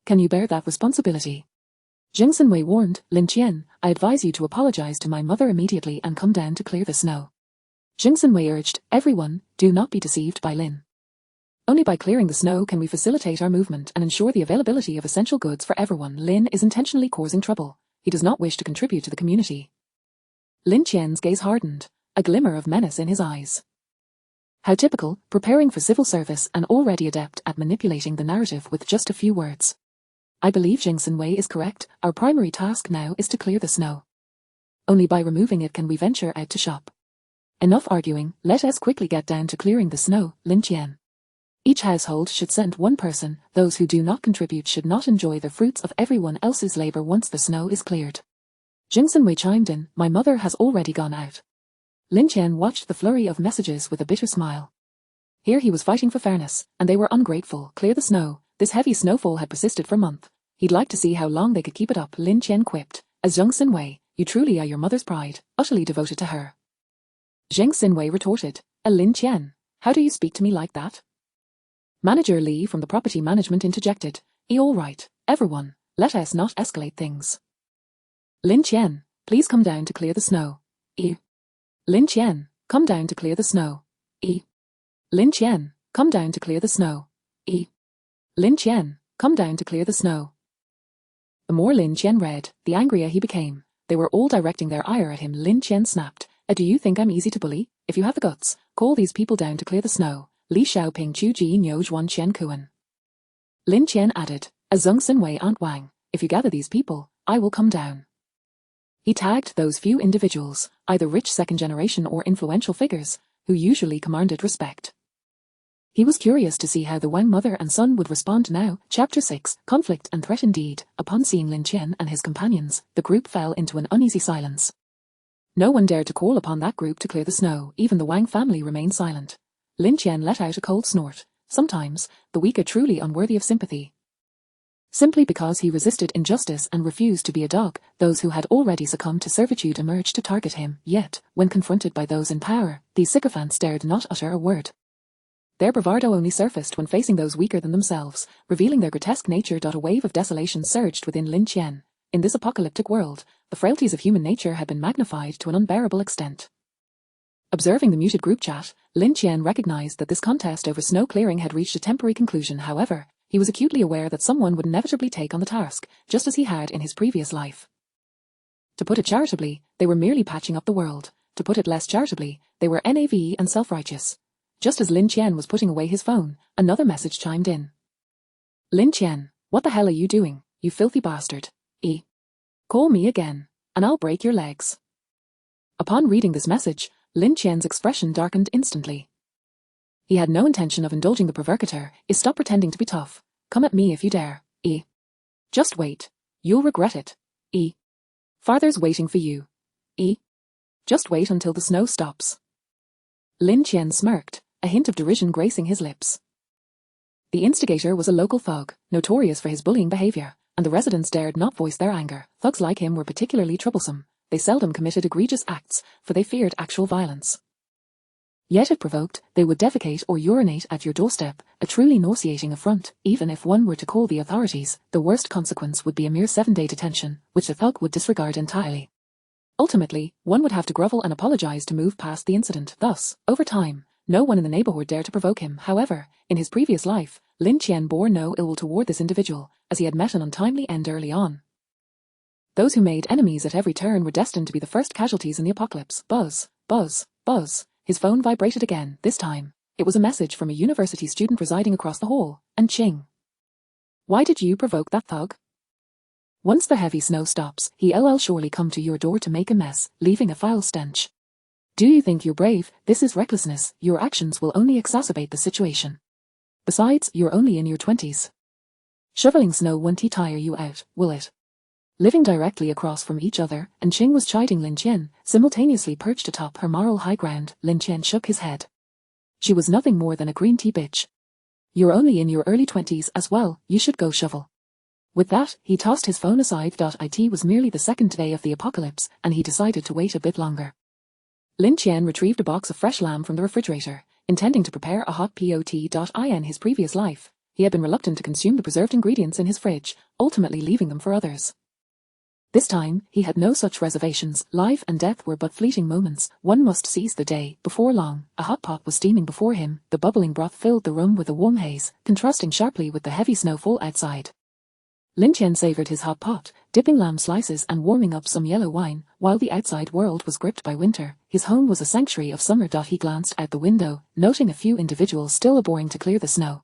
Can you bear that responsibility? Zheng Xinwei warned, Lin Tian, I advise you to apologize to my mother immediately and come down to clear the snow. Zheng Xinwei urged, everyone, do not be deceived by Lin. Only by clearing the snow can we facilitate our movement and ensure the availability of essential goods for everyone. Lin is intentionally causing trouble. He does not wish to contribute to the community. Lin Tian's gaze hardened, a glimmer of menace in his eyes. How typical, preparing for civil service and already adept at manipulating the narrative with just a few words. I believe Zheng Xinwei is correct. Our primary task now is to clear the snow. Only by removing it can we venture out to shop. Enough arguing, let us quickly get down to clearing the snow, Lin Tian. Each household should send one person. Those who do not contribute should not enjoy the fruits of everyone else's labor once the snow is cleared. Zheng Xinwei chimed in, my mother has already gone out. Lin Tian watched the flurry of messages with a bitter smile. Here he was fighting for fairness, and they were ungrateful. Clear the snow. This heavy snowfall had persisted for a month. He'd like to see how long they could keep it up. Lin Tian quipped, as Zheng Xinwei, you truly are your mother's pride, utterly devoted to her. Zheng Xinwei retorted, Lin Tian, how do you speak to me like that? Manager Li from the property management interjected, all right, everyone, let us not escalate things. Lin Tian, please come down to clear the snow. Lin Tian, come down to clear the snow. Lin Tian, come down to clear the snow. Lin Tian, come down to clear the snow. The more Lin Tian read, the angrier he became. They were all directing their ire at him. Lin Tian snapped, do you think I'm easy to bully? If you have the guts, call these people down to clear the snow. Li Xiaoping Chu Ji Niu Zhuan Qian Kuan. Lin Tian added, Zheng Xinwei Aunt Wang, if you gather these people, I will come down. He tagged those few individuals, either rich second-generation or influential figures, who usually commanded respect. He was curious to see how the Wang mother and son would respond now. Chapter 6, Conflict and Threat. Indeed, upon seeing Lin Tian and his companions, the group fell into an uneasy silence. No one dared to call upon that group to clear the snow, even the Wang family remained silent. Lin Tian let out a cold snort. Sometimes, the weak are truly unworthy of sympathy. Simply because he resisted injustice and refused to be a dog, those who had already succumbed to servitude emerged to target him. Yet, when confronted by those in power, these sycophants dared not utter a word. Their bravado only surfaced when facing those weaker than themselves, revealing their grotesque nature. A wave of desolation surged within Lin Tian. In this apocalyptic world, the frailties of human nature had been magnified to an unbearable extent. Observing the muted group chat, Lin Tian recognized that this contest over snow clearing had reached a temporary conclusion. However, he was acutely aware that someone would inevitably take on the task, just as he had in his previous life. To put it charitably, they were merely patching up the world. To put it less charitably, they were NAV and self-righteous. Just as Lin Tian was putting away his phone, another message chimed in. Lin Tian, what the hell are you doing, you filthy bastard? Call me again, and I'll break your legs. Upon reading this message, Lin Tian's expression darkened instantly. He had no intention of indulging the provocateur. Stop pretending to be tough. Come at me if you dare. Just wait. You'll regret it. Father's waiting for you. Just wait until the snow stops. Lin Tian smirked, a hint of derision gracing his lips. The instigator was a local thug, notorious for his bullying behavior, and the residents dared not voice their anger. Thugs like him were particularly troublesome. They seldom committed egregious acts, for they feared actual violence. Yet if provoked, they would defecate or urinate at your doorstep, a truly nauseating affront. Even if one were to call the authorities, the worst consequence would be a mere 7-day detention, which the thug would disregard entirely. Ultimately, one would have to grovel and apologize to move past the incident. Thus, over time, no one in the neighborhood dared to provoke him. However, in his previous life, Lin Tian bore no ill will toward this individual, as he had met an untimely end early on. Those who made enemies at every turn were destined to be the first casualties in the apocalypse. Buzz, buzz, buzz. His phone vibrated again. This time, it was a message from a university student residing across the hall, and Ching. Why did you provoke that thug? Once the heavy snow stops, he'll surely come to your door to make a mess, leaving a foul stench. Do you think you're brave? This is recklessness. Your actions will only exacerbate the situation. Besides, you're only in your 20s. Shoveling snow won't tire you out, will it? Living directly across from each other, and Ching was chiding Lin Tian, simultaneously perched atop her moral high ground. Lin Tian shook his head. She was nothing more than a green tea bitch. You're only in your early 20s as well, you should go shovel. With that, he tossed his phone aside. It was merely the second day of the apocalypse, and he decided to wait a bit longer. Lin Tian retrieved a box of fresh lamb from the refrigerator, intending to prepare a hot pot. In his previous life, he had been reluctant to consume the preserved ingredients in his fridge, ultimately leaving them for others. This time, he had no such reservations. Life and death were but fleeting moments. One must seize the day. Before long, a hot pot was steaming before him. The bubbling broth filled the room with a warm haze, contrasting sharply with the heavy snowfall outside. Lin Tian savored his hot pot, dipping lamb slices and warming up some yellow wine, while the outside world was gripped by winter. His home was a sanctuary of summer. He glanced out the window, noting a few individuals still laboring to clear the snow.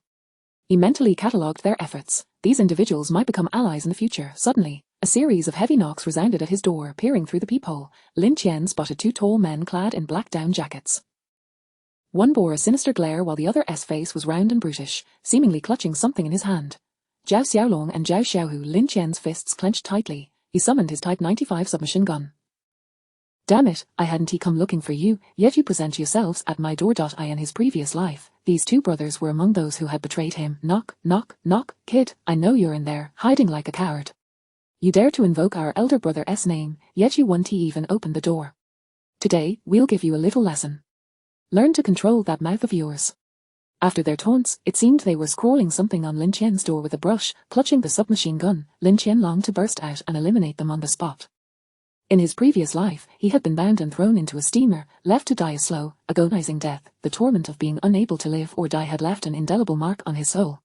He mentally catalogued their efforts. These individuals might become allies in the future. Suddenly, a series of heavy knocks resounded at his door. Peering through the peephole, Lin Tian spotted 2 tall men clad in black down jackets. One bore a sinister glare while the other's face was round and brutish, seemingly clutching something in his hand. Zhao Xiaolong and Zhao Xiaohu. Lin Tian's fists clenched tightly. He summoned his Type 95 submachine gun. Damn it, I hadn't come looking for you, yet you present yourselves at my door. In his previous life, these 2 brothers were among those who had betrayed him. Knock, knock, knock. Kid, I know you're in there, hiding like a coward. You dare to invoke our elder brother's name, yet you won't even open the door. Today, we'll give you a little lesson. Learn to control that mouth of yours. After their taunts, it seemed they were scrawling something on Lin Tian's door with a brush. Clutching the submachine gun, Lin Tian longed to burst out and eliminate them on the spot. In his previous life, he had been bound and thrown into a steamer, left to die a slow, agonizing death. The torment of being unable to live or die had left an indelible mark on his soul.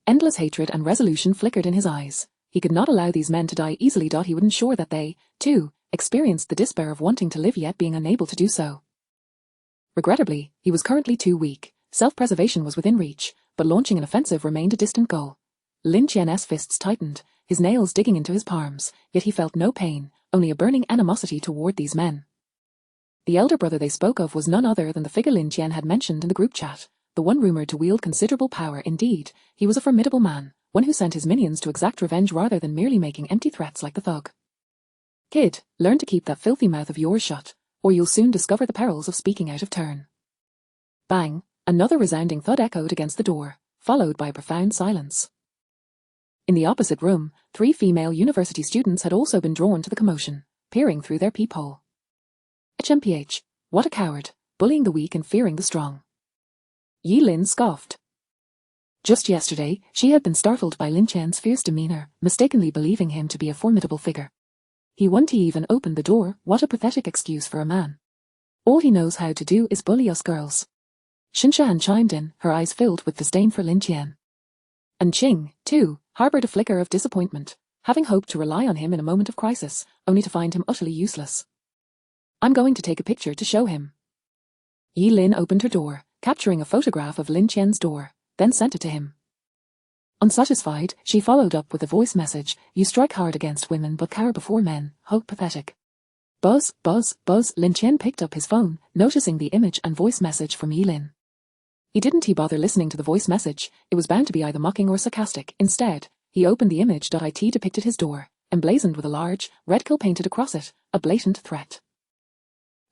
Endless hatred and resolution flickered in his eyes. He could not allow these men to die easily. He would ensure that they, too, experienced the despair of wanting to live yet being unable to do so. Regrettably, he was currently too weak. Self-preservation was within reach, but launching an offensive remained a distant goal. Lin Tian's fists tightened, his nails digging into his palms, yet he felt no pain, only a burning animosity toward these men. The elder brother they spoke of was none other than the figure Lin Tian had mentioned in the group chat, the one rumored to wield considerable power. Indeed, he was a formidable man, one who sent his minions to exact revenge rather than merely making empty threats like the thug. Kid, learn to keep that filthy mouth of yours shut, or you'll soon discover the perils of speaking out of turn. Bang, another resounding thud echoed against the door, followed by a profound silence. In the opposite room, 3 female university students had also been drawn to the commotion, peering through their peephole. HMPH, what a coward, bullying the weak and fearing the strong. Yi Lin scoffed. Just yesterday, she had been startled by Lin Tian's fierce demeanor, mistakenly believing him to be a formidable figure. He wouldn't even open the door, what a pathetic excuse for a man. All he knows how to do is bully us girls. Shinshan chimed in, her eyes filled with disdain for Lin Tian. And Qing, too, harbored a flicker of disappointment, having hoped to rely on him in a moment of crisis, only to find him utterly useless. I'm going to take a picture to show him. Yi Lin opened her door, capturing a photograph of Lin Tian's door, then sent it to him. Unsatisfied, she followed up with a voice message, you strike hard against women but cower before men, how pathetic. Buzz, buzz, buzz. Lin Tian picked up his phone, noticing the image and voice message from Yi Lin. He didn't bother listening to the voice message, it was bound to be either mocking or sarcastic. Instead, he opened the image. It depicted his door, emblazoned with a large, red kill painted across it, a blatant threat.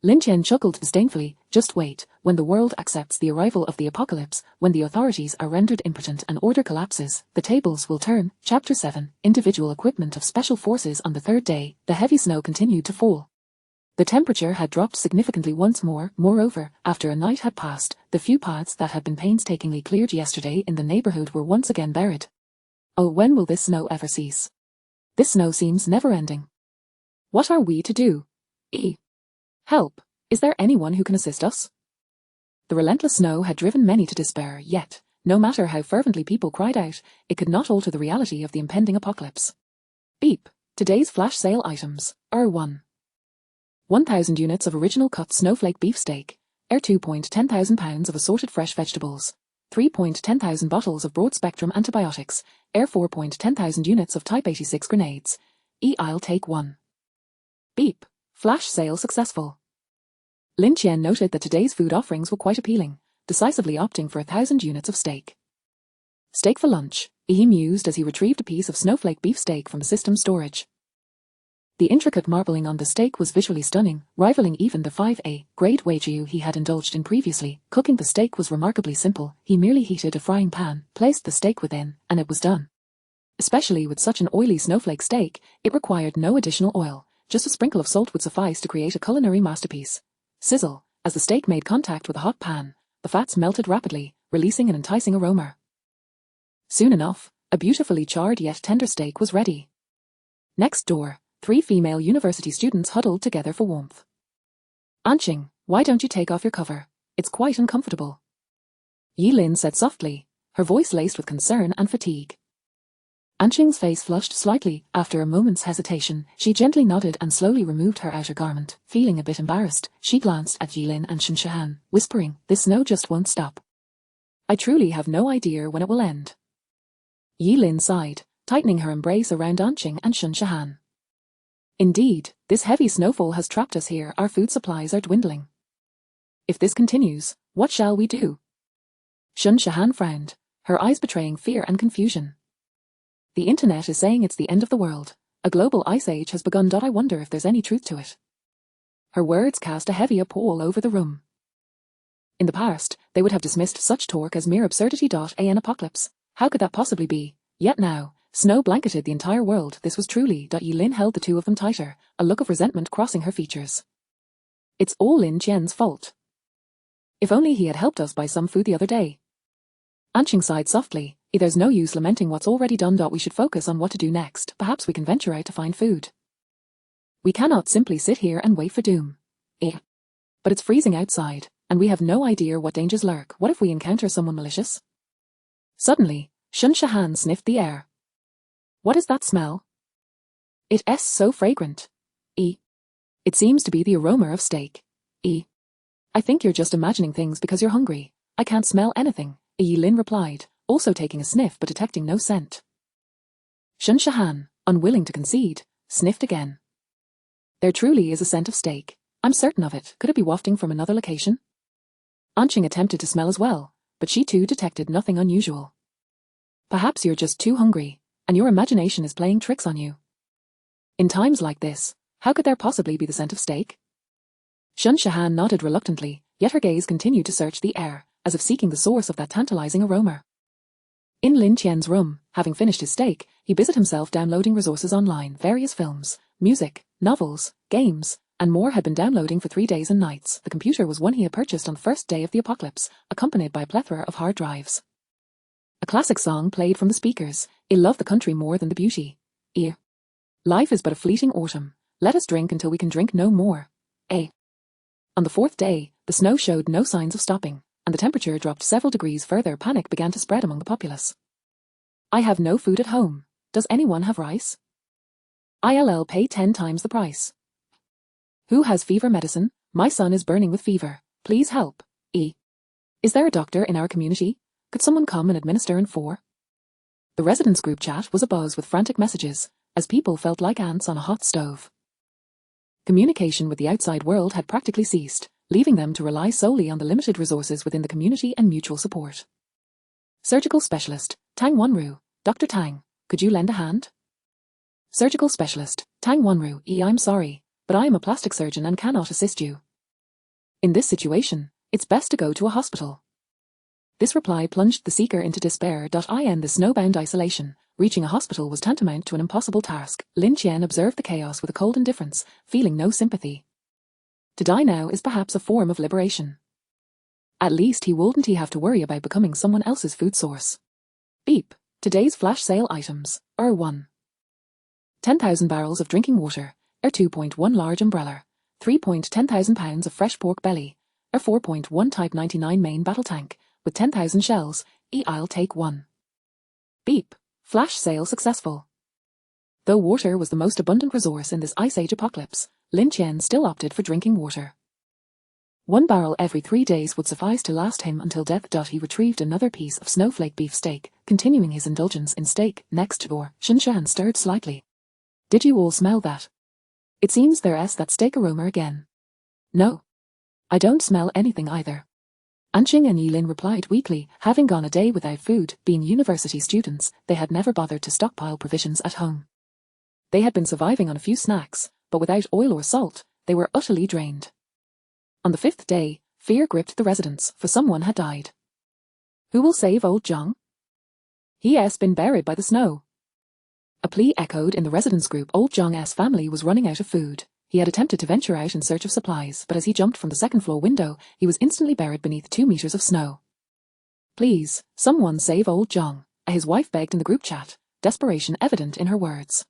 Lin Tian chuckled disdainfully, just wait, when the world accepts the arrival of the apocalypse, when the authorities are rendered impotent and order collapses, the tables will turn. Chapter 7, Individual Equipment of Special Forces. On the 3rd day, the heavy snow continued to fall. The temperature had dropped significantly once more. Moreover, after a night had passed, the few paths that had been painstakingly cleared yesterday in the neighborhood were once again buried. Oh, when will this snow ever cease? This snow seems never-ending. What are we to do? Help! Is there anyone who can assist us? The relentless snow had driven many to despair, yet, no matter how fervently people cried out, it could not alter the reality of the impending apocalypse. Beep! Today's flash sale items are 1,000 units of original cut snowflake beefsteak, 2,10,000 pounds of assorted fresh vegetables, 3,10,000 bottles of broad-spectrum antibiotics, 4,10,000 units of Type 86 grenades. I'll take 1. Beep! Flash sale successful. Lin Tian noted that today's food offerings were quite appealing, decisively opting for 1,000 units of steak. Steak for lunch, he mused as he retrieved a piece of snowflake beefsteak from the system storage. The intricate marbling on the steak was visually stunning, rivaling even the 5A grade wagyu he had indulged in previously. Cooking the steak was remarkably simple. He merely heated a frying pan, placed the steak within, and it was done. Especially with such an oily snowflake steak, it required no additional oil. Just a sprinkle of salt would suffice to create a culinary masterpiece. Sizzle, as the steak made contact with a hot pan, the fats melted rapidly, releasing an enticing aroma. Soon enough, a beautifully charred yet tender steak was ready. Next door, 3 female university students huddled together for warmth. Anqing, why don't you take off your cover? It's quite uncomfortable. Yi Lin said softly, her voice laced with concern and fatigue. Anqing's face flushed slightly. After a moment's hesitation, she gently nodded and slowly removed her outer garment. Feeling a bit embarrassed, she glanced at Yi Lin and Shinshan, whispering, this snow just won't stop. I truly have no idea when it will end. Yi Lin sighed, tightening her embrace around Anqing and Shinshan. Indeed, this heavy snowfall has trapped us here. Our food supplies are dwindling. If this continues, what shall we do? Shinshan frowned, her eyes betraying fear and confusion. The internet is saying it's the end of the world. A global ice age has begun. I wonder if there's any truth to it. Her words cast a heavy pall over the room. In the past, they would have dismissed such talk as mere absurdity. An apocalypse. How could that possibly be? Yet now, snow blanketed the entire world. This was truly. Yi Lin held the two of them tighter, a look of resentment crossing her features. It's all Lin Tian's fault. If only he had helped us buy some food the other day. Anqing sighed softly. There's no use lamenting what's already done. We should focus on what to do next. Perhaps we can venture out to find food. We cannot simply sit here and wait for doom. But it's freezing outside, and we have no idea what dangers lurk. What if we encounter someone malicious? Suddenly, Shinshan sniffed the air. What is that smell? It's so fragrant. It seems to be the aroma of steak. I think you're just imagining things because you're hungry. I can't smell anything, Yi Lin replied, also taking a sniff but detecting no scent. Shinshan, unwilling to concede, sniffed again. There truly is a scent of steak. I'm certain of it. Could it be wafting from another location? Anqing attempted to smell as well, but she too detected nothing unusual. Perhaps you're just too hungry, and your imagination is playing tricks on you. In times like this, How could there possibly be the scent of steak? Shun Shahan nodded reluctantly, yet her gaze continued to search the air, as if seeking the source of that tantalizing aroma. In Lin Tian's room, having finished his steak, he busied himself downloading resources online. Various films, music, novels, games, and more had been downloading for 3 days and nights. The computer was one he had purchased on the first day of the apocalypse, accompanied by a plethora of hard drives. A classic song played from the speakers. I love the country more than the beauty. Life is but a fleeting autumn. Let us drink until we can drink no more. On the 4th day, the snow showed no signs of stopping, and the temperature dropped several degrees further. Panic began to spread among the populace. I have no food at home. Does anyone have rice? I'll pay 10 times the price. Who has fever medicine? My son is burning with fever. Please help. Is there a doctor in our community? Could someone come and administer in 4? The residents' group chat was abuzz with frantic messages, as people felt like ants on a hot stove. Communication with the outside world had practically ceased, leaving them to rely solely on the limited resources within the community and mutual support. Surgical Specialist, Tang Wanru. Dr. Tang, could you lend a hand? Surgical Specialist, Tang Wanru. I'm sorry, but I am a plastic surgeon and cannot assist you. In this situation, it's best to go to a hospital. This reply plunged the seeker into despair. In the snowbound isolation, reaching a hospital was tantamount to an impossible task. Lin Tian observed the chaos with a cold indifference, feeling no sympathy. To die now is perhaps a form of liberation. At least he wouldn't have to worry about becoming someone else's food source. Beep. Today's flash sale items are 1. 10,000 barrels of drinking water, 2.1 large umbrella, 3.10,000 pounds of fresh pork belly, 4.1 Type 99 main battle tank, with 10,000 shells. I'll take 1. Beep. Flash sale successful. Though water was the most abundant resource in this Ice Age apocalypse, Lin Tian still opted for drinking water. 1 barrel every 3 days would suffice to last him until death. He retrieved another piece of snowflake beef steak, continuing his indulgence in steak. Next door, Shun Shan stirred slightly. Did you all smell that? It seems there's that steak aroma again. No. I don't smell anything either. Anqing and Yilin replied weakly. Having gone a day without food, being university students, they had never bothered to stockpile provisions at home. They had been surviving on a few snacks, but without oil or salt, they were utterly drained. On the 5th day, fear gripped the residents, for someone had died. Who will save old Zhang? He has been buried by the snow. A plea echoed in the residents' group. Old Zhang's family was running out of food. He had attempted to venture out in search of supplies, but as he jumped from the 2nd floor window, he was instantly buried beneath 2 meters of snow. Please, someone save old Zhang, his wife begged in the group chat, desperation evident in her words.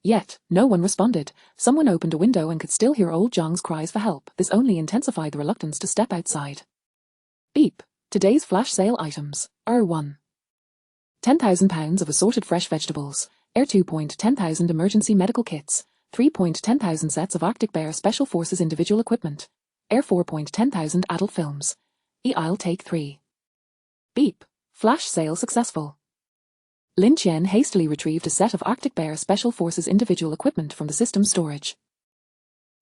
Yet, no one responded. Someone opened a window and could still hear old Zhang's cries for help. This only intensified the reluctance to step outside. Beep. Today's flash sale items are 1. 10,000 pounds of assorted fresh vegetables, 2.10,000 emergency medical kits, 3.10,000 sets of Arctic Bear Special Forces individual equipment, 4.10,000 adult films. I'll take 3. Beep. Flash sale successful. Lin Tian hastily retrieved a set of Arctic Bear Special Forces individual equipment from the system's storage.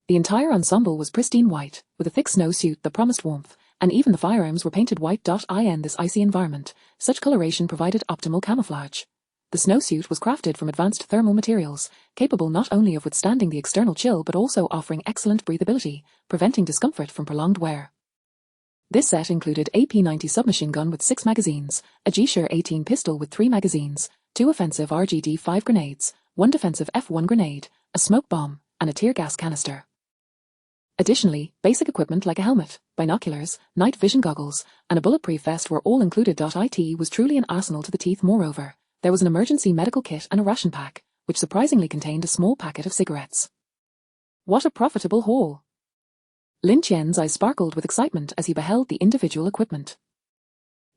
The entire ensemble was pristine white, with a thick snowsuit that promised warmth, and even the firearms were painted white. In this icy environment, such coloration provided optimal camouflage. The snowsuit was crafted from advanced thermal materials, capable not only of withstanding the external chill but also offering excellent breathability, preventing discomfort from prolonged wear. This set included a P-90 submachine gun with 6 magazines, a G-18 pistol with 3 magazines, 2 offensive RGD-5 grenades, 1 defensive F1 grenade, a smoke bomb, and a tear gas canister. Additionally, basic equipment like a helmet, binoculars, night vision goggles, and a bulletproof vest were all included. It was truly an arsenal to the teeth. Moreover, there was an emergency medical kit and a ration pack, which surprisingly contained a small packet of cigarettes. What a profitable haul! Lin Tian's eyes sparkled with excitement as he beheld the individual equipment.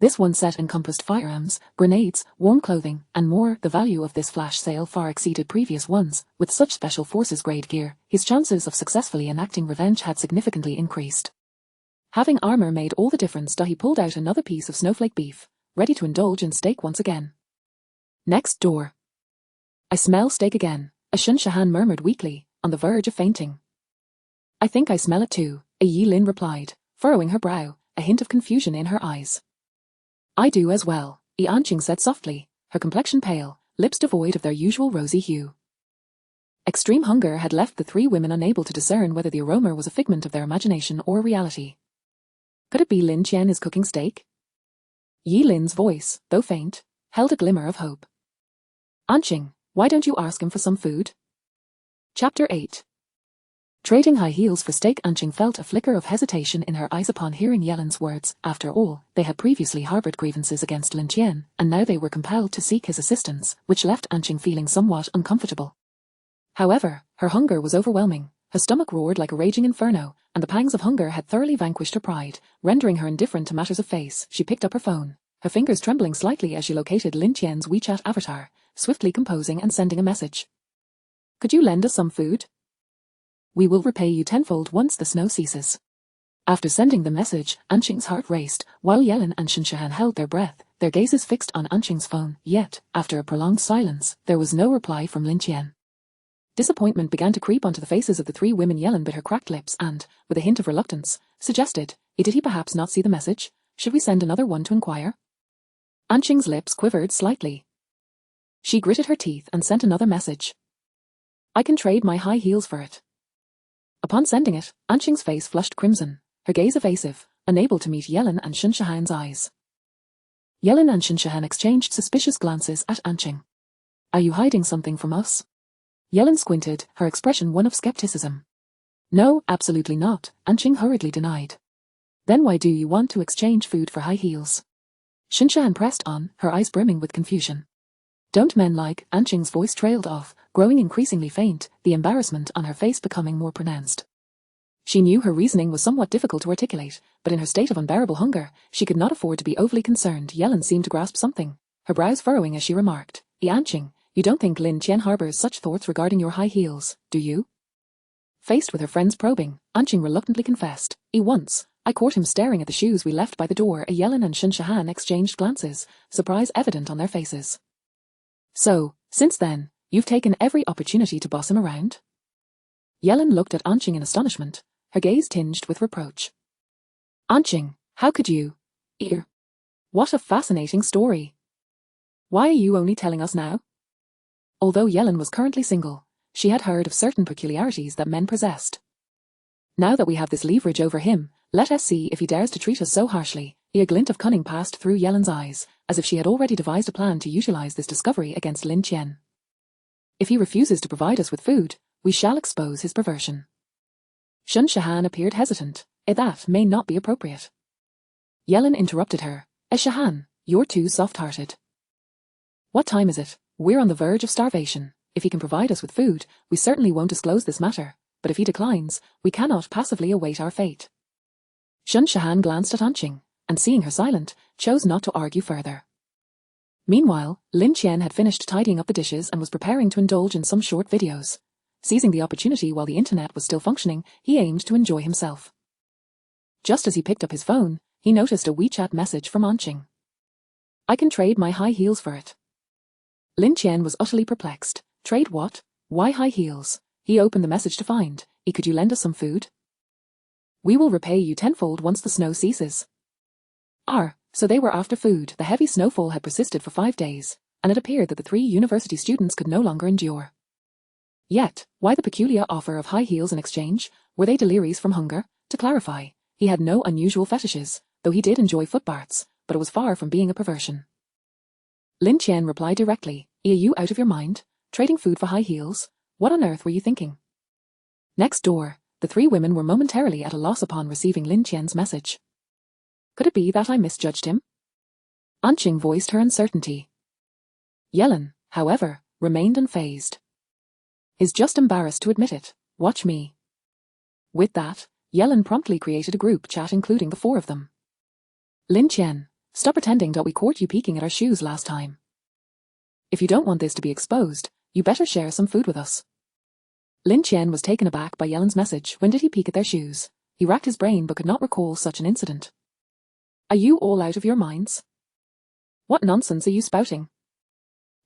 This one set encompassed firearms, grenades, warm clothing, and more. The value of this flash sale far exceeded previous ones. With such special forces grade gear, his chances of successfully enacting revenge had significantly increased. Having armor made all the difference. He pulled out another piece of snowflake beef, ready to indulge in steak once again. Next door. I smell steak again, Shun Shahan murmured weakly, on the verge of fainting. I think I smell it too, Yilin replied, furrowing her brow, a hint of confusion in her eyes. I do as well, Anqing said softly, her complexion pale, lips devoid of their usual rosy hue. Extreme hunger had left the three women unable to discern whether the aroma was a figment of their imagination or reality. Could it be Lin Tian is cooking steak? Yi Lin's voice, though faint, held a glimmer of hope. Anqing, why don't you ask him for some food? Chapter 8. Trading high heels for steak. Anqing felt a flicker of hesitation in her eyes upon hearing Yelin's words. After all, they had previously harbored grievances against Lin Tian, and now they were compelled to seek his assistance, which left Anqing feeling somewhat uncomfortable. However, her hunger was overwhelming. Her stomach roared like a raging inferno, and the pangs of hunger had thoroughly vanquished her pride, rendering her indifferent to matters of face. She picked up her phone, her fingers trembling slightly as she located Lin Tian's WeChat avatar, swiftly composing and sending a message. Could you lend us some food? We will repay you tenfold once the snow ceases. After sending the message, Anqing's heart raced, while Yelin and Shinshahan held their breath, their gazes fixed on Anqing's phone. Yet, after a prolonged silence, there was no reply from Lin Tian. Disappointment began to creep onto the faces of the three women. Yelin bit her cracked lips and, with a hint of reluctance, suggested, Did he perhaps not see the message? Should we send another one to inquire? Anqing's lips quivered slightly. She gritted her teeth and sent another message. I can trade my high heels for it. Upon sending it, Anqing's face flushed crimson, her gaze evasive, unable to meet Yelin and Shinshahan's eyes. Yelin and Shinshahan exchanged suspicious glances at Anqing. Are you hiding something from us? Yelin squinted, her expression one of skepticism. No, absolutely not, Anqing hurriedly denied. Then why do you want to exchange food for high heels? Shinshahan pressed on, her eyes brimming with confusion. Don't men like? Anqing's voice trailed off, growing increasingly faint, the embarrassment on her face becoming more pronounced. She knew her reasoning was somewhat difficult to articulate, but in her state of unbearable hunger, she could not afford to be overly concerned. Yelin seemed to grasp something, her brows furrowing as she remarked, Anqing, you don't think Lin Tian harbors such thoughts regarding your high heels, do you? Faced with her friend's probing, Anqing reluctantly confessed, once, I caught him staring at the shoes we left by the door. Yelin and Shinshahan exchanged glances, surprise evident on their faces. So, since then, you've taken every opportunity to boss him around? Yelin looked at Anqing in astonishment, her gaze tinged with reproach. Anqing, how could you? What a fascinating story. Why are you only telling us now? Although Yelin was currently single, she had heard of certain peculiarities that men possessed. Now that we have this leverage over him, let us see if he dares to treat us so harshly. A glint of cunning passed through Yelin's eyes, as if she had already devised a plan to utilize this discovery against Lin Tian. If he refuses to provide us with food, we shall expose his perversion. Shinshahan appeared hesitant. That may not be appropriate. Yelin interrupted her. Shahan, you're too soft-hearted. What time is it? We're on the verge of starvation. If he can provide us with food, we certainly won't disclose this matter, but if he declines, we cannot passively await our fate. Shinshahan glanced at Anqing, and seeing her silent, chose not to argue further. Meanwhile, Lin Tian had finished tidying up the dishes and was preparing to indulge in some short videos. Seizing the opportunity while the internet was still functioning, he aimed to enjoy himself. Just as he picked up his phone, he noticed a WeChat message from Anqing. I can trade my high heels for it. Lin Tian was utterly perplexed. Trade what? Why high heels? He opened the message to find, could you lend us some food? We will repay you tenfold once the snow ceases. So they were after food. The heavy snowfall had persisted for 5 days, and it appeared that the 3 university students could no longer endure. Yet, why the peculiar offer of high heels in exchange? Were they delirious from hunger? To clarify, he had no unusual fetishes, though he did enjoy foot baths, but it was far from being a perversion. Lin Tian replied directly, Are you out of your mind? Trading food for high heels? What on earth were you thinking? Next door, the 3 women were momentarily at a loss upon receiving Lin Tian's message. Could it be that I misjudged him? Anqing voiced her uncertainty. Yelin, however, remained unfazed. Is just embarrassed to admit it. Watch me. With that, Yelin promptly created a group chat including the 4 of them. Lin Tian, stop pretending that we caught you peeking at our shoes last time. If you don't want this to be exposed, you better share some food with us. Lin Tian was taken aback by Yelin's message. When did he peek at their shoes? He racked his brain but could not recall such an incident. Are you all out of your minds? What nonsense are you spouting?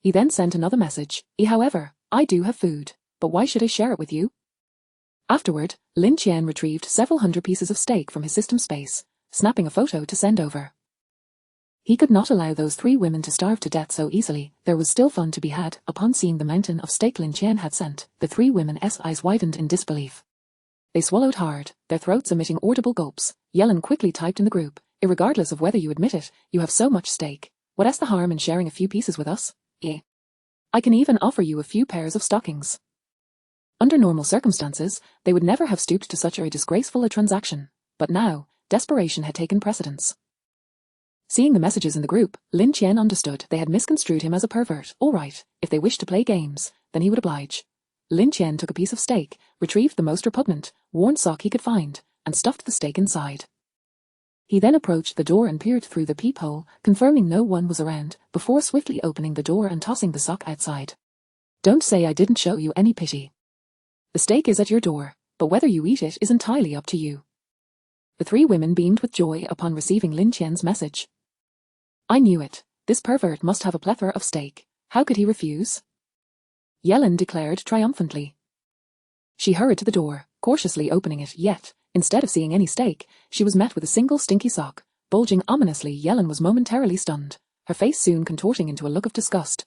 He then sent another message. However, I do have food, but why should I share it with you? Afterward, Lin Tian retrieved several hundred pieces of steak from his system space, snapping a photo to send over. He could not allow those 3 women to starve to death so easily. There was still fun to be had. Upon seeing the mountain of steak Lin Tian had sent, the 3 women's eyes widened in disbelief. They swallowed hard, their throats emitting audible gulps. Yellen quickly typed in the group, "Irregardless of whether you admit it, you have so much steak. What's the harm in sharing a few pieces with us? I can even offer you a few pairs of stockings." Under normal circumstances, they would never have stooped to such a disgraceful transaction. But now, desperation had taken precedence. Seeing the messages in the group, Lin Tian understood they had misconstrued him as a pervert. All right, if they wished to play games, then he would oblige. Lin Tian took a piece of steak, retrieved the most repugnant, worn sock he could find, and stuffed the steak inside. He then approached the door and peered through the peephole, confirming no one was around, before swiftly opening the door and tossing the sock outside. "Don't say I didn't show you any pity. The steak is at your door, but whether you eat it is entirely up to you." The 3 women beamed with joy upon receiving Lin Tian's message. "I knew it. This pervert must have a plethora of steak. How could he refuse?" Yellen declared triumphantly. She hurried to the door, cautiously opening it, yet, instead of seeing any steak, she was met with a single stinky sock, bulging ominously. Yellen was momentarily stunned, her face soon contorting into a look of disgust.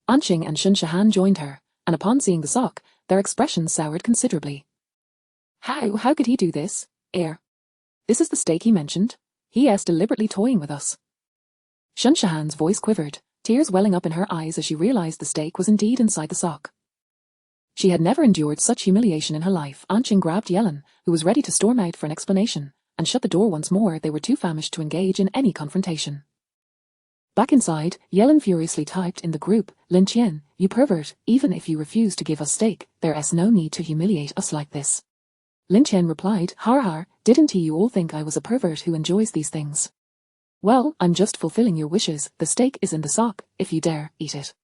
Anqing and Shun Shahan joined her, and upon seeing the sock, their expressions soured considerably. How could he do this? This is the steak he mentioned. He is deliberately toying with us." Shun Shahan's voice quivered, tears welling up in her eyes as she realized the steak was indeed inside the sock. She had never endured such humiliation in her life. Anqing grabbed Yellen, who was ready to storm out for an explanation, and shut the door once more. They were too famished to engage in any confrontation. Back inside, Yellen furiously typed in the group, "Lin Tian, you pervert, even if you refuse to give us steak, there is no need to humiliate us like this." Lin Tian replied, "Har, didn't you all think I was a pervert who enjoys these things? Well, I'm just fulfilling your wishes. The steak is in the sock. If you dare, eat it."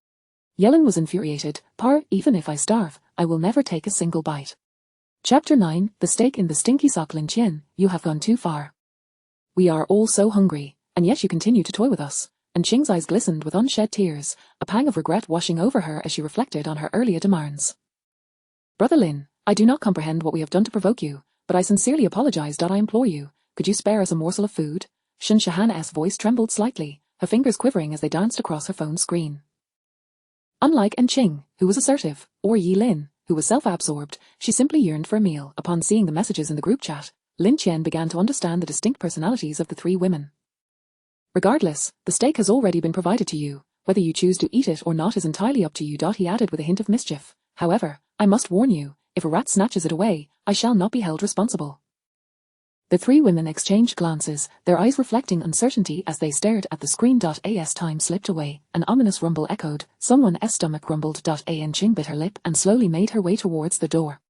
Yellen was infuriated. "Even if I starve, I will never take a single bite." Chapter 9, The Steak in the Stinky Sock. "Lin Tian, you have gone too far. We are all so hungry, and yet you continue to toy with us." And Qing's eyes glistened with unshed tears, a pang of regret washing over her as she reflected on her earlier demands. "Brother Lin, I do not comprehend what we have done to provoke you, but I sincerely apologize. I implore you, could you spare us a morsel of food?" Shun Shahan's voice trembled slightly, her fingers quivering as they danced across her phone screen. Unlike Anqing, who was assertive, or Yi Lin, who was self-absorbed, she simply yearned for a meal. Upon seeing the messages in the group chat, Lin Tian began to understand the distinct personalities of the 3 women. "Regardless, the steak has already been provided to you. Whether you choose to eat it or not is entirely up to you." He added with a hint of mischief, "However, I must warn you, if a rat snatches it away, I shall not be held responsible." The 3 women exchanged glances, their eyes reflecting uncertainty as they stared at the screen. As time slipped away, an ominous rumble echoed. Someone's stomach grumbled. Anqing bit her lip and slowly made her way towards the door.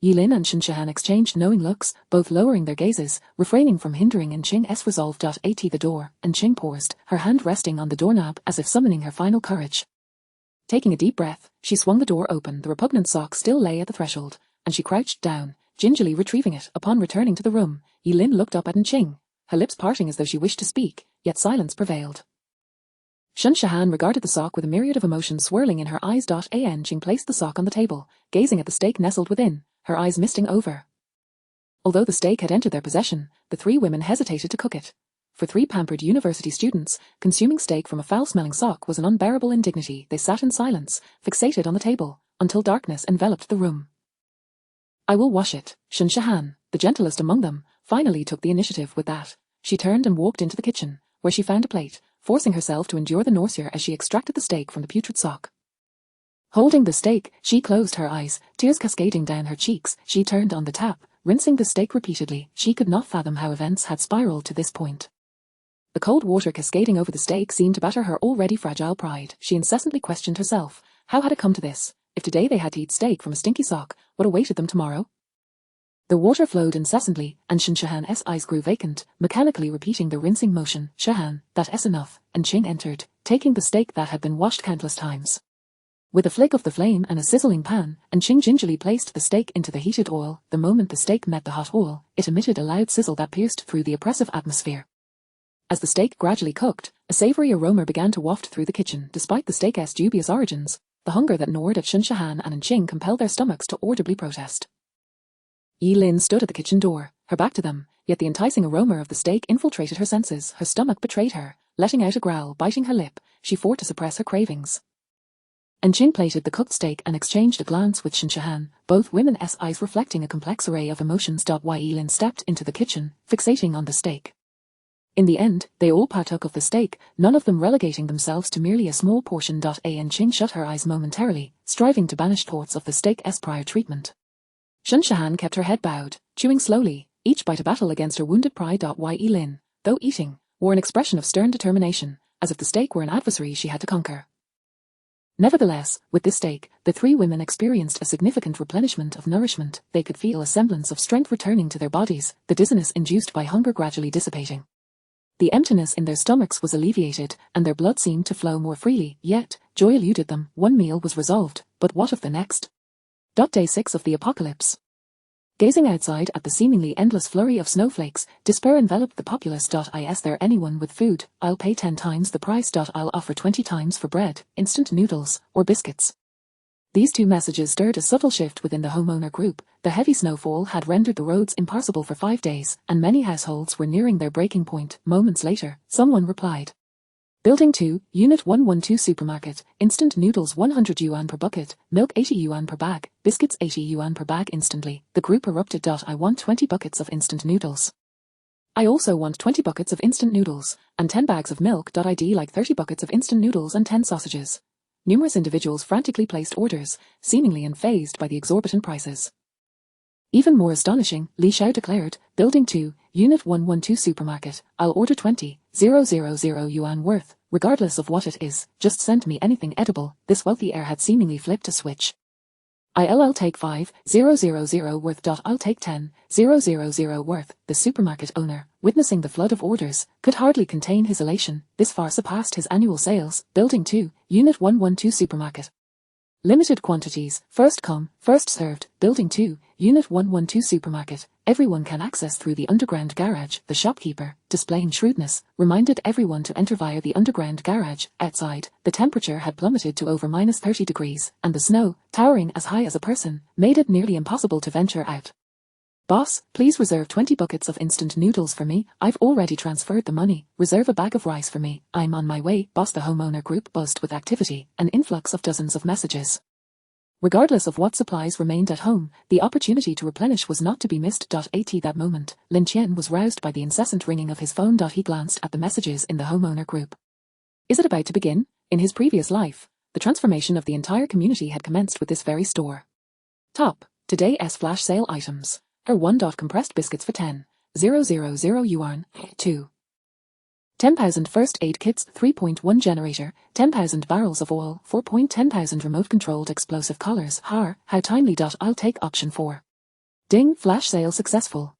Yi Lin and Shun Shahan exchanged knowing looks, both lowering their gazes, refraining from hindering Anqing's resolve. At the door, Anqing paused, her hand resting on the doorknob as if summoning her final courage. Taking a deep breath, she swung the door open. The repugnant sock still lay at the threshold, and she crouched down, gingerly retrieving it. Upon returning to the room, Yi Lin looked up at Anqing, her lips parting as though she wished to speak, yet silence prevailed. Shun Shahan regarded the sock with a myriad of emotions swirling in her eyes. Anqing placed the sock on the table, gazing at the steak nestled within, her eyes misting over. Although the steak had entered their possession, the 3 women hesitated to cook it. For 3 pampered university students, consuming steak from a foul-smelling sock was an unbearable indignity. They sat in silence, fixated on the table, until darkness enveloped the room. "I will wash it." Shun Shahan, the gentlest among them, finally took the initiative. With that, she turned and walked into the kitchen, where she found a plate, forcing herself to endure the nausea as she extracted the steak from the putrid sock. Holding the steak, she closed her eyes, tears cascading down her cheeks. She turned on the tap, rinsing the steak repeatedly. She could not fathom how events had spiraled to this point. The cold water cascading over the steak seemed to batter her already fragile pride. She incessantly questioned herself, how had it come to this? If today they had to eat steak from a stinky sock, what awaited them tomorrow? The water flowed incessantly, and Shun Shahan's eyes grew vacant, mechanically repeating the rinsing motion. "Shahan, that is enough," and Qing entered, taking the steak that had been washed countless times. With a flick of the flame and a sizzling pan, Anqing gingerly placed the steak into the heated oil. The moment the steak met the hot oil, it emitted a loud sizzle that pierced through the oppressive atmosphere. As the steak gradually cooked, a savory aroma began to waft through the kitchen. Despite the steak's dubious origins, the hunger that gnawed at Shun Shahan and Anqing compelled their stomachs to audibly protest. Yi Lin stood at the kitchen door, her back to them, yet the enticing aroma of the steak infiltrated her senses, her stomach betrayed her. Letting out a growl, biting her lip, she fought to suppress her cravings. Enqing plated the cooked steak and exchanged a glance with Shinshahan, both women's eyes reflecting a complex array of emotions. Lin stepped into the kitchen, fixating on the steak. In the end, they all partook of the steak, none of them relegating themselves to merely a small portion. Enqing shut her eyes momentarily, striving to banish thoughts of the steak's prior treatment. Shinshahan kept her head bowed, chewing slowly, each bite a battle against her wounded pride. Lin, though eating, wore an expression of stern determination, as if the steak were an adversary she had to conquer. Nevertheless, with this steak, the three women experienced a significant replenishment of nourishment. They could feel a semblance of strength returning to their bodies, the dizziness induced by hunger gradually dissipating. The emptiness in their stomachs was alleviated, and their blood seemed to flow more freely, yet, joy eluded them. One meal was resolved, but what of the next? Day 6 of the apocalypse. Gazing outside at the seemingly endless flurry of snowflakes, despair enveloped the populace. Is there anyone with food? I'll pay 10 times the price. I'll offer 20 times for bread, instant noodles, or biscuits. These two messages stirred a subtle shift within the homeowner group. The heavy snowfall had rendered the roads impassable for 5 days, and many households were nearing their breaking point. Moments later, someone replied. Building 2, Unit 112 Supermarket, instant noodles 100 yuan per bucket, milk 80 yuan per bag, biscuits 80 yuan per bag. Instantly, the group erupted. I want 20 buckets of instant noodles. I also want 20 buckets of instant noodles, and 10 bags of milk. I'd like 30 buckets of instant noodles and 10 sausages. Numerous individuals frantically placed orders, seemingly unfazed by the exorbitant prices. Even more astonishing, Li Xiao declared, Building 2, Unit 112 Supermarket, I'll order 20,000 yuan worth, regardless of what it is, just send me anything edible. This wealthy heir had seemingly flipped a switch. I'll take 5,000 worth. I'll take 10,000 worth. The supermarket owner, witnessing the flood of orders, could hardly contain his elation. This far surpassed his annual sales. Building 2, Unit 112 Supermarket. Limited quantities, first come, first served. Building 2, Unit 112 Supermarket. Everyone can access through the underground garage. The shopkeeper, displaying shrewdness, reminded everyone to enter via the underground garage. Outside, the temperature had plummeted to over -30 degrees, and the snow, towering as high as a person, made it nearly impossible to venture out. Boss, please reserve 20 buckets of instant noodles for me. I've already transferred the money. Reserve a bag of rice for me. I'm on my way. Boss, the homeowner group buzzed with activity, an influx of dozens of messages. Regardless of what supplies remained at home, the opportunity to replenish was not to be missed. At that moment, Lin Tian was roused by the incessant ringing of his phone. He glanced at the messages in the homeowner group. Is it about to begin? In his previous life, the transformation of the entire community had commenced with this very store. Top, today's flash sale items. Her 1. Compressed biscuits for 10,000 yuan. 2. 10,000 first aid kits, 3.1 generator, 10,000 barrels of oil, 4.10,000 remote-controlled explosive collars. How timely. I'll take option 4. Ding, flash sale successful.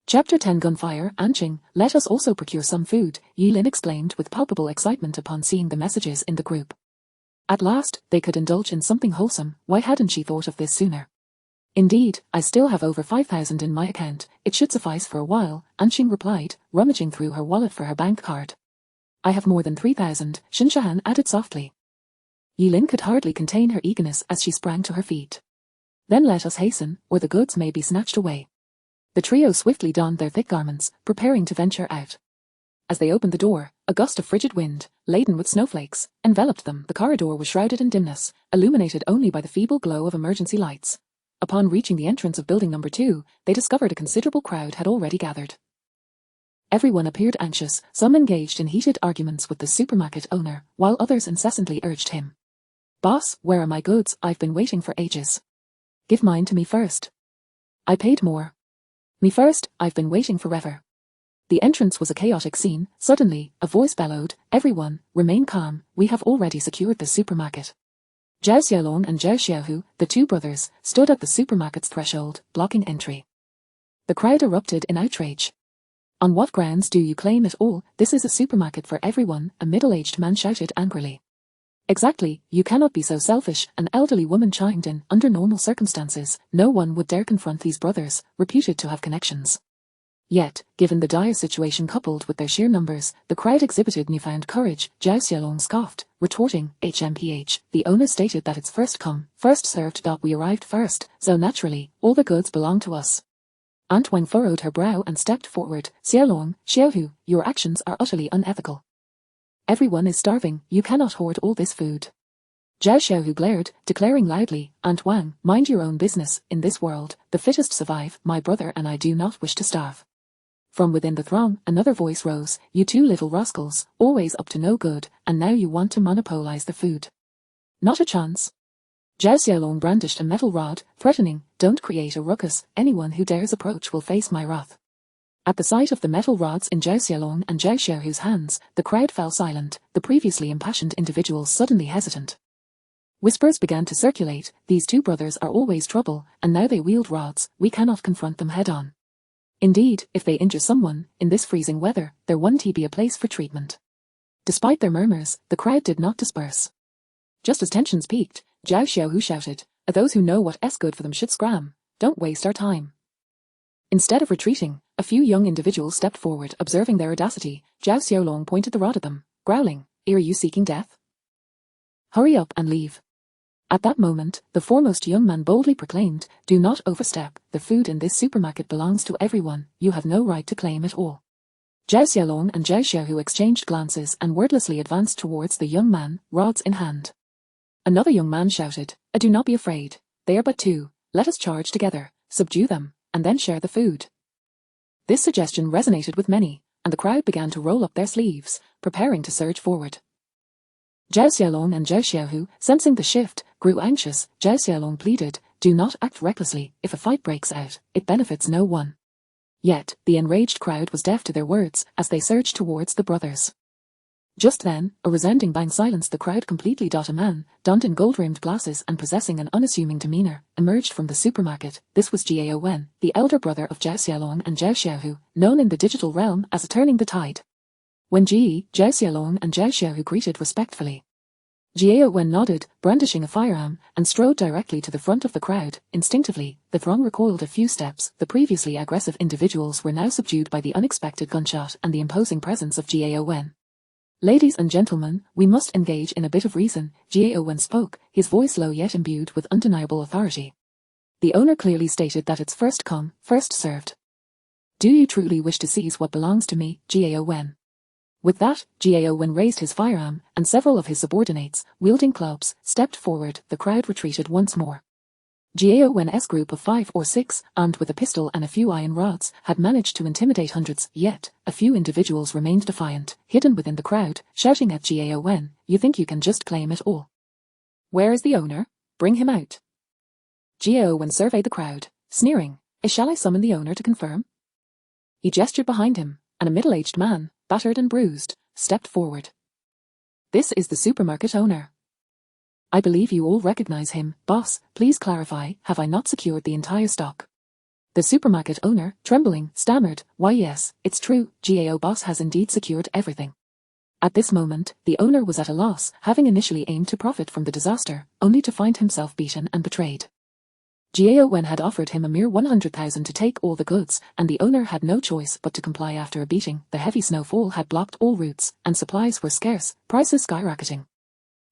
Chapter 10 Gunfire. Anqing, let us also procure some food, Lin exclaimed with palpable excitement upon seeing the messages in the group. At last, they could indulge in something wholesome. Why hadn't she thought of this sooner? Indeed, I still have over 5,000 in my account. It should suffice for a while, Anqing replied, rummaging through her wallet for her bank card. I have more than 3,000, Shinshahan added softly. Lin could hardly contain her eagerness as she sprang to her feet. Then let us hasten, or the goods may be snatched away. The trio swiftly donned their thick garments, preparing to venture out. As they opened the door, a gust of frigid wind, laden with snowflakes, enveloped them. The corridor was shrouded in dimness, illuminated only by the feeble glow of emergency lights. Upon reaching the entrance of building number 2, they discovered a considerable crowd had already gathered. Everyone appeared anxious, some engaged in heated arguments with the supermarket owner, while others incessantly urged him. Boss, where are my goods? I've been waiting for ages. Give mine to me first. I paid more. Me first, I've been waiting forever. The entrance was a chaotic scene. Suddenly, a voice bellowed, everyone, remain calm, we have already secured the supermarket. Zhao Xiaolong and Zhao Xiaohu, the two brothers, stood at the supermarket's threshold, blocking entry. The crowd erupted in outrage. On what grounds do you claim it all? This is a supermarket for everyone, a middle-aged man shouted angrily. Exactly, you cannot be so selfish, an elderly woman chimed in. Under normal circumstances, no one would dare confront these brothers, reputed to have connections. Yet, given the dire situation coupled with their sheer numbers, the crowd exhibited newfound courage. Zhao Xiaolong scoffed, retorting, HMPH, the owner stated that it's first come, first served. We arrived first, so naturally, all the goods belong to us. Aunt Wang furrowed her brow and stepped forward. Xiaolong, Xiaohu, your actions are utterly unethical. Everyone is starving, you cannot hoard all this food. Zhao Xiaohu glared, declaring loudly, Aunt Wang, mind your own business, in this world, the fittest survive, my brother and I do not wish to starve. From within the throng, another voice rose, you two little rascals, always up to no good, and now you want to monopolize the food. Not a chance. Zhao Xiaolong brandished a metal rod, threatening, don't create a ruckus, anyone who dares approach will face my wrath. At the sight of the metal rods in Zhao Xiaolong and Zhao Xiaohu's hands, the crowd fell silent, the previously impassioned individuals suddenly hesitant. Whispers began to circulate, these two brothers are always trouble, and now they wield rods, we cannot confront them head-on. Indeed, if they injure someone, in this freezing weather, there won't be a place for treatment. Despite their murmurs, the crowd did not disperse. Just as tensions peaked, Zhao Xiaohu shouted, those who know what's good for them should scram, don't waste our time. Instead of retreating, a few young individuals stepped forward, observing their audacity. Zhao Xiaolong pointed the rod at them, growling, are you seeking death? Hurry up and leave. At that moment, the foremost young man boldly proclaimed, do not overstep, the food in this supermarket belongs to everyone, you have no right to claim it all. Zhao Xiaolong and Zhao Xiaohu exchanged glances and wordlessly advanced towards the young man, rods in hand. Another young man shouted, do not be afraid, they are but two, let us charge together, subdue them, and then share the food. This suggestion resonated with many, and the crowd began to roll up their sleeves, preparing to surge forward. Zhao Xiaolong and Zhao Xiaohu, sensing the shift, grew anxious. Zhao Xiaolong pleaded, do not act recklessly, if a fight breaks out, it benefits no one. Yet, the enraged crowd was deaf to their words as they surged towards the brothers. Just then, a resounding bang silenced the crowd completely. A man, donned in gold-rimmed glasses and possessing an unassuming demeanor, emerged from the supermarket. This was Jiao Wen, the elder brother of Zhao Xiaolong and Zhao Xiaohu, known in the digital realm as a turning the tide. When Zhao Xiaolong and Zhao Xiaohu greeted respectfully, Jiao Wen nodded, brandishing a firearm, and strode directly to the front of the crowd. Instinctively, the throng recoiled a few steps. The previously aggressive individuals were now subdued by the unexpected gunshot and the imposing presence of Jiao Wen. Ladies and gentlemen, we must engage in a bit of reason, Jiao Wen spoke, his voice low yet imbued with undeniable authority. The owner clearly stated that it's first come, first served. Do you truly wish to seize what belongs to me, Jiao Wen? With that, Jiao Wen raised his firearm, and several of his subordinates, wielding clubs, stepped forward. The crowd retreated once more. Jiao Wen's group of 5 or 6, armed with a pistol and a few iron rods, had managed to intimidate hundreds, yet, a few individuals remained defiant, hidden within the crowd, shouting at Jiao Wen, you think you can just claim it all? Where is the owner? Bring him out. Jiao Wen surveyed the crowd, sneering, shall I summon the owner to confirm? He gestured behind him, and a middle-aged man, battered and bruised, stepped forward. This is the supermarket owner. I believe you all recognize him, boss, please clarify, have I not secured the entire stock? The supermarket owner, trembling, stammered, why yes, it's true, Jiao boss has indeed secured everything. At this moment, the owner was at a loss, having initially aimed to profit from the disaster, only to find himself beaten and betrayed. Jiao Wen had offered him a mere 100,000 to take all the goods, and the owner had no choice but to comply. After a beating. The heavy snowfall had blocked all routes, and supplies were scarce, prices skyrocketing.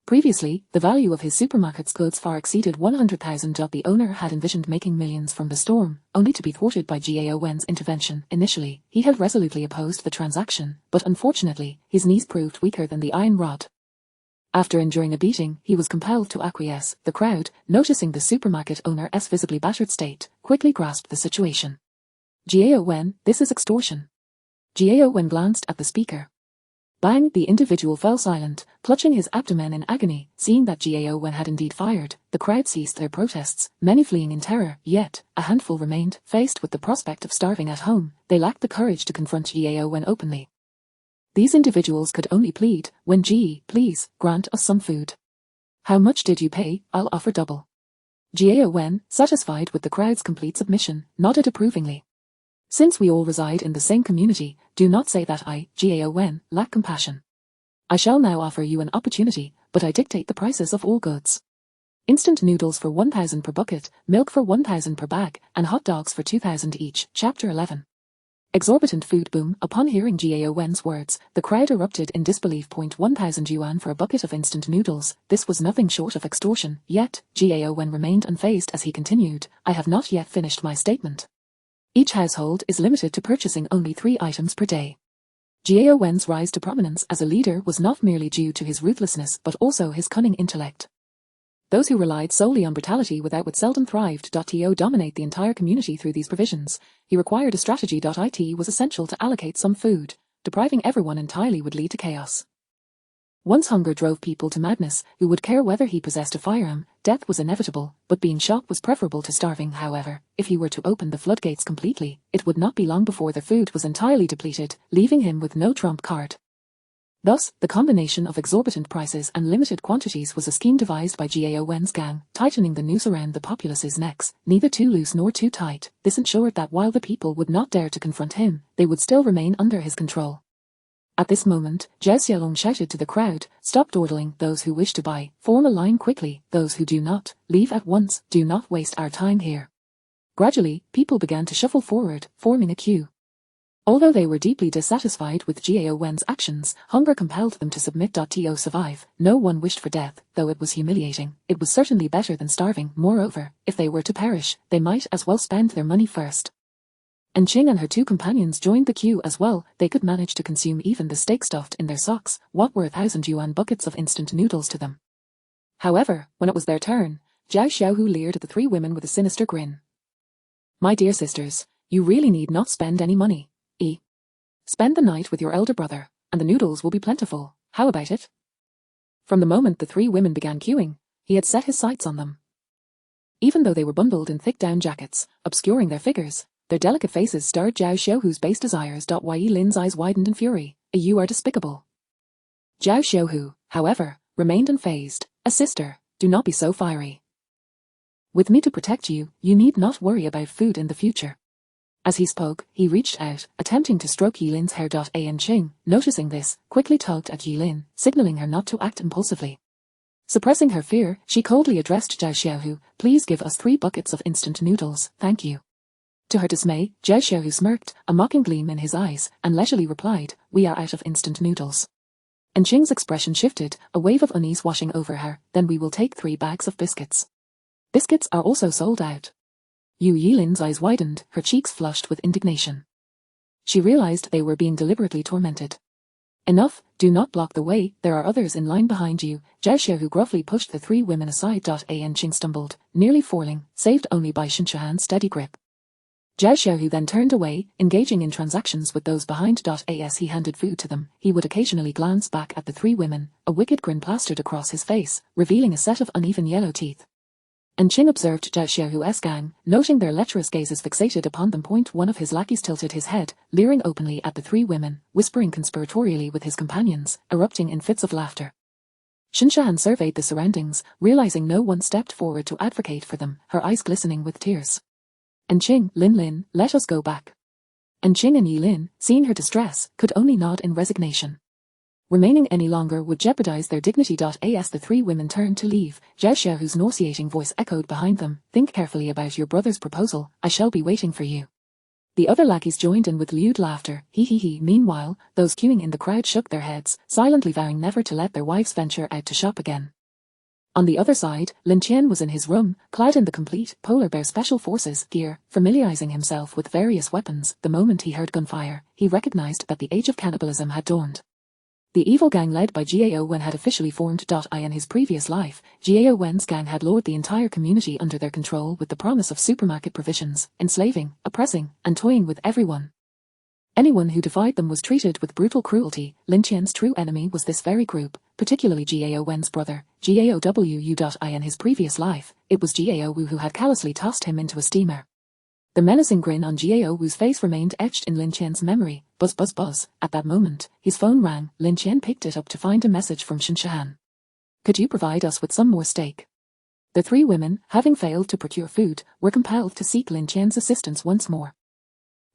Previously, the value of his supermarket's goods far exceeded 100,000. The owner had envisioned making millions from the storm, only to be thwarted by Jiao Wen's intervention. Initially, he had resolutely opposed the transaction, but unfortunately, his knees proved weaker than the iron rod. After enduring a beating, he was compelled to acquiesce. The crowd, noticing the supermarket owner's visibly battered state, quickly grasped the situation. Jiao Wen, this is extortion. Jiao Wen glanced at the speaker. Bang! The individual fell silent, clutching his abdomen in agony. Seeing that Jiao Wen had indeed fired, the crowd ceased their protests, many fleeing in terror, yet, a handful remained. Faced with the prospect of starving at home, they lacked the courage to confront Jiao Wen openly. These individuals could only plead, Wen Ji, please, grant us some food. How much did you pay? I'll offer double. Jiao Wen, satisfied with the crowd's complete submission, nodded approvingly. Since we all reside in the same community, do not say that I, Jiao Wen, lack compassion. I shall now offer you an opportunity, but I dictate the prices of all goods. Instant noodles for 1,000 per bucket, milk for 1,000 per bag, and hot dogs for 2,000 each. Chapter 11. Exorbitant food boom. Upon hearing Jiao Wen's words, the crowd erupted in disbelief. 1,000 yuan for a bucket of instant noodles. This was nothing short of extortion, yet, Jiao Wen remained unfazed as he continued, I have not yet finished my statement. Each household is limited to purchasing only 3 items per day. Jiao Wen's rise to prominence as a leader was not merely due to his ruthlessness but also his cunning intellect. Those who relied solely on brutality without what seldom thrived. To dominate the entire community through these provisions, he required a strategy. It was essential to allocate some food. Depriving everyone entirely would lead to chaos. Once hunger drove people to madness, who would care whether he possessed a firearm? Death was inevitable, but being shot was preferable to starving. However, if he were to open the floodgates completely, it would not be long before the food was entirely depleted, leaving him with no trump card. Thus, the combination of exorbitant prices and limited quantities was a scheme devised by Jiao Wen's gang, tightening the noose around the populace's necks, neither too loose nor too tight. This ensured that while the people would not dare to confront him, they would still remain under his control. At this moment, Zhao Xiaolong shouted to the crowd, "Stop dawdling, those who wish to buy, form a line quickly, those who do not, leave at once, do not waste our time here." Gradually, people began to shuffle forward, forming a queue. Although they were deeply dissatisfied with Jiao Wen's actions, hunger compelled them to submit. To survive, no one wished for death, though it was humiliating. It was certainly better than starving. Moreover, if they were to perish, they might as well spend their money first. And Qing and her 2 companions joined the queue as well. They could manage to consume even the steak stuffed in their socks, what were 1,000 yuan buckets of instant noodles to them. However, when it was their turn, Zhao Xiaohu leered at the 3 women with a sinister grin. "My dear sisters, you really need not spend any money. Spend the night with your elder brother, and the noodles will be plentiful. How about it?" From the moment the 3 women began queuing, he had set his sights on them. Even though they were bundled in thick down jackets, obscuring their figures, their delicate faces stirred Zhao Xiaohu's base desires. Yi Lin's eyes widened in fury. "You are despicable." Zhao Xiaohu, however, remained unfazed. "A sister, do not be so fiery. With me to protect you, you need not worry about food in the future." As he spoke, he reached out, attempting to stroke Yi Lin's hair. And Qing, noticing this, quickly tugged at Yi Lin, signaling her not to act impulsively. Suppressing her fear, she coldly addressed Zhao Xiaohu, "Please give us 3 buckets of instant noodles, thank you." To her dismay, Zhao Xiaohu smirked, a mocking gleam in his eyes, and leisurely replied, "We are out of instant noodles." And Qing's expression shifted, a wave of unease washing over her. "Then we will take 3 bags of biscuits." "Biscuits are also sold out." Yi Lin's eyes widened, her cheeks flushed with indignation. She realized they were being deliberately tormented. "Enough, do not block the way, there are others in line behind you." Zhao Xiaohu gruffly pushed the 3 women aside. And Qing stumbled, nearly falling, saved only by Shinshahan's steady grip. Zhao Xiaohu then turned away, engaging in transactions with those behind. As he handed food to them, he would occasionally glance back at the 3 women, a wicked grin plastered across his face, revealing a set of uneven yellow teeth. And Qing observed Zhao Xiaohu's gang, noting their lecherous gazes fixated upon them. One of his lackeys tilted his head, leering openly at the 3 women, whispering conspiratorially with his companions, erupting in fits of laughter. Shinshahan surveyed the surroundings, realizing no one stepped forward to advocate for them, her eyes glistening with tears. "And Qing, Lin, let us go back." And Qing and Yi Lin, seeing her distress, could only nod in resignation. Remaining any longer would jeopardize their dignity. As the 3 women turned to leave, Zhao Xiaohu's nauseating voice echoed behind them, "Think carefully about your brother's proposal, I shall be waiting for you." The other lackeys joined in with lewd laughter, he. Meanwhile, those queuing in the crowd shook their heads, silently vowing never to let their wives venture out to shop again. On the other side, Lin Tian was in his room, clad in the complete Polar Bear Special Forces gear, familiarizing himself with various weapons. The moment he heard gunfire, he recognized that the age of cannibalism had dawned. The evil gang led by Jiao Wen had officially formed. In his previous life, Jiao Wen's gang had lured the entire community under their control with the promise of supermarket provisions, enslaving, oppressing, and toying with everyone. Anyone who defied them was treated with brutal cruelty. Lin Tian's true enemy was this very group, particularly Jiao Wen's brother, Jiao Wu. In his previous life, it was Jiao Wu who had callously tossed him into a steamer. The menacing grin on Jiao Wu's face remained etched in Lin Tian's memory. Buzz. At that moment, his phone rang. Lin Tian picked it up to find a message from Shinshahan. "Could you provide us with some more steak?" The 3 women, having failed to procure food, were compelled to seek Lin Tian's assistance once more.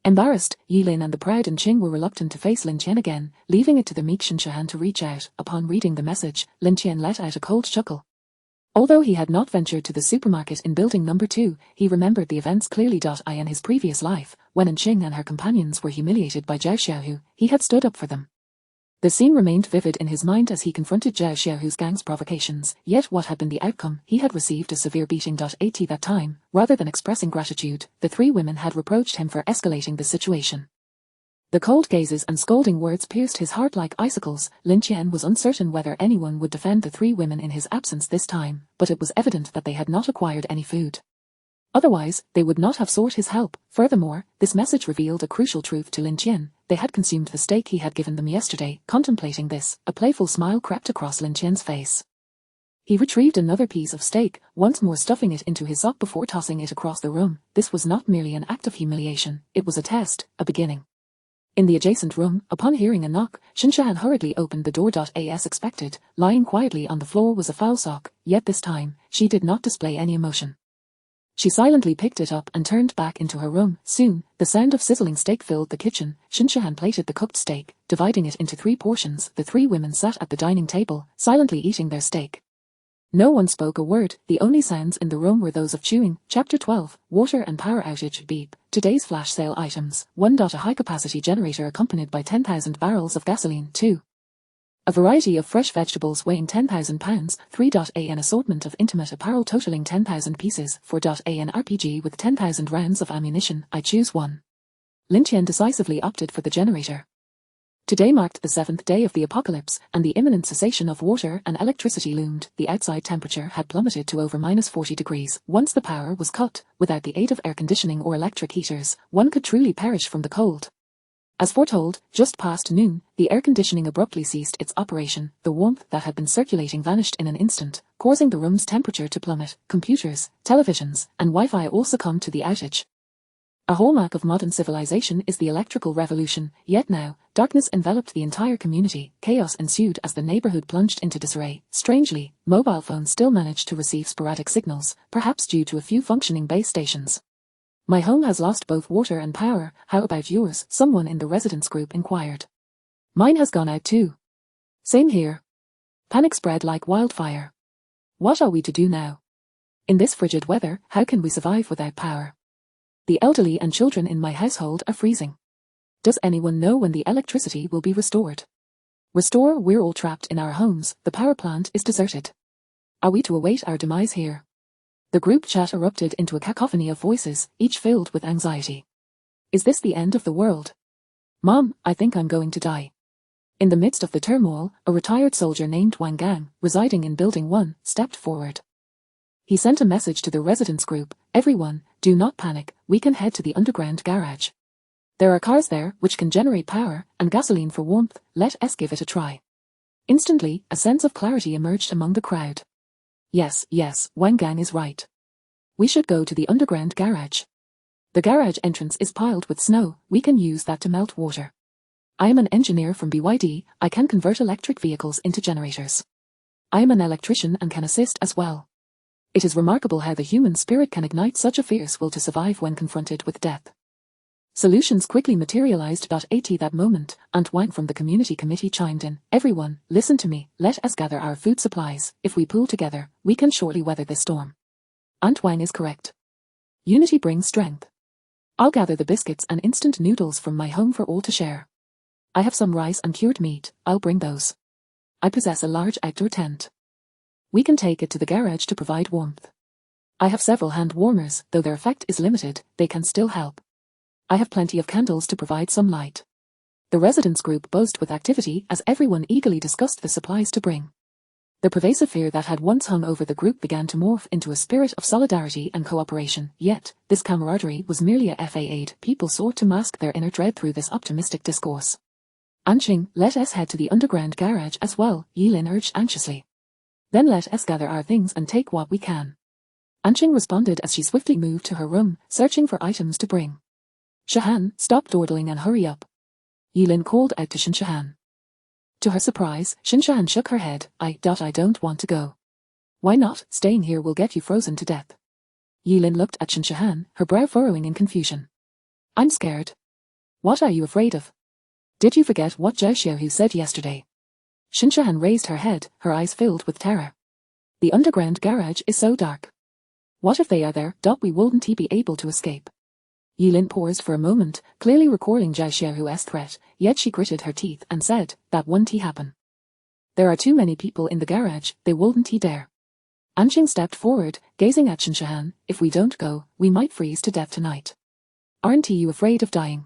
Embarrassed, Yi Lin and the proud and Qing were reluctant to face Lin Tian again, leaving it to the meek Shinshahan to reach out. Upon reading the message, Lin Tian let out a cold chuckle. Although he had not ventured to the supermarket in building number 2, he remembered the events clearly. In his previous life, when Qing and her companions were humiliated by Zhao Xiaohu, he had stood up for them. The scene remained vivid in his mind as he confronted Zhao Xiaohu's gang's provocations, yet what had been the outcome? He had received a severe beating. At that time, rather than expressing gratitude, the three women had reproached him for escalating the situation. The cold gazes and scolding words pierced his heart like icicles. Lin Tian was uncertain whether anyone would defend the three women in his absence this time, but it was evident that they had not acquired any food. Otherwise, they would not have sought his help. Furthermore, this message revealed a crucial truth to Lin Tian. They had consumed the steak he had given them yesterday. Contemplating this, a playful smile crept across Lin Tian's face. He retrieved another piece of steak, once more stuffing it into his sock before tossing it across the room. This was not merely an act of humiliation, it was a test, a beginning. In the adjacent room, upon hearing a knock, Shinshan hurriedly opened the door. As expected, lying quietly on the floor was a foul sock, yet this time, she did not display any emotion. She silently picked it up and turned back into her room. Soon, the sound of sizzling steak filled the kitchen. Shinshan plated the cooked steak, dividing it into 3 portions. The 3 women sat at the dining table, silently eating their steak. No one spoke a word, the only sounds in the room were those of chewing. Chapter 12, Water and Power Outage. Beep. Today's flash sale items. 1. A high-capacity generator accompanied by 10,000 barrels of gasoline. 2. A variety of fresh vegetables weighing 10,000 pounds. 3. An assortment of intimate apparel totaling 10,000 pieces. 4. An RPG with 10,000 rounds of ammunition. I choose 1. Lin Tian decisively opted for the generator. Today marked the 7th day of the apocalypse, and the imminent cessation of water and electricity loomed. The outside temperature had plummeted to over -40 degrees. Once the power was cut, without the aid of air conditioning or electric heaters, one could truly perish from the cold. As foretold, just past noon, the air conditioning abruptly ceased its operation. The warmth that had been circulating vanished in an instant, causing the room's temperature to plummet. Computers, televisions, and Wi-Fi all succumbed to the outage. A hallmark of modern civilization is the electrical revolution, yet now, darkness enveloped the entire community. Chaos ensued as the neighborhood plunged into disarray. Strangely, mobile phones still managed to receive sporadic signals, perhaps due to a few functioning base stations. My home has lost both water and power. How about yours? Someone in the residence group inquired. Mine has gone out too. Same here. Panic spread like wildfire. What are we to do now? In this frigid weather, how can we survive without power? The elderly and children in my household are freezing. Does anyone know when the electricity will be restored? Restore, we're all trapped in our homes, the power plant is deserted. Are we to await our demise here? The group chat erupted into a cacophony of voices, each filled with anxiety. Is this the end of the world? Mom, I think I'm going to die. In the midst of the turmoil, a retired soldier named Wang Gang, residing in Building 1, stepped forward. He sent a message to the residence group. Everyone, do not panic, we can head to the underground garage. There are cars there which can generate power and gasoline for warmth. Let us give it a try. Instantly, a sense of clarity emerged among the crowd. Yes, Wang Gang is right. We should go to the underground garage. The garage entrance is piled with snow, we can use that to melt water. I am an engineer from BYD, I can convert electric vehicles into generators. I am an electrician and can assist as well. It is remarkable how the human spirit can ignite such a fierce will to survive when confronted with death. Solutions quickly materialized. At that moment, Aunt Wang from the community committee chimed in. Everyone, listen to me, let us gather our food supplies. If we pool together, we can surely weather this storm. Aunt Wang is correct. Unity brings strength. I'll gather the biscuits and instant noodles from my home for all to share. I have some rice and cured meat, I'll bring those. I possess a large outdoor tent. We can take it to the garage to provide warmth. I have several hand warmers, though their effect is limited, they can still help. I have plenty of candles to provide some light. The residence group buzzed with activity as everyone eagerly discussed the supplies to bring. The pervasive fear that had once hung over the group began to morph into a spirit of solidarity and cooperation, yet, this camaraderie was merely a facade. People sought to mask their inner dread through this optimistic discourse. Anqing, let us head to the underground garage as well, Yilin urged anxiously. Then let us gather our things and take what we can. Anqing responded as she swiftly moved to her room, searching for items to bring. Shahan, stop dawdling and hurry up. Yilin called out to Shinshan. To her surprise, Shinshan shook her head. I don't want to go. Why not? Staying here will get you frozen to death. Yilin looked at Shinshan, her brow furrowing in confusion. I'm scared. What are you afraid of? Did you forget what Zhao Xiaohu said yesterday? Shinshan raised her head, her eyes filled with terror. The underground garage is so dark. What if they are there? We wouldn't be able to escape. Yilin paused for a moment, clearly recalling Zhao Xiaohu's threat, yet she gritted her teeth and said, "That won't happen. There are too many people in the garage, they wouldn't dare." Anqing stepped forward, gazing at Shinshahan. "If we don't go, we might freeze to death tonight. Aren't you afraid of dying?"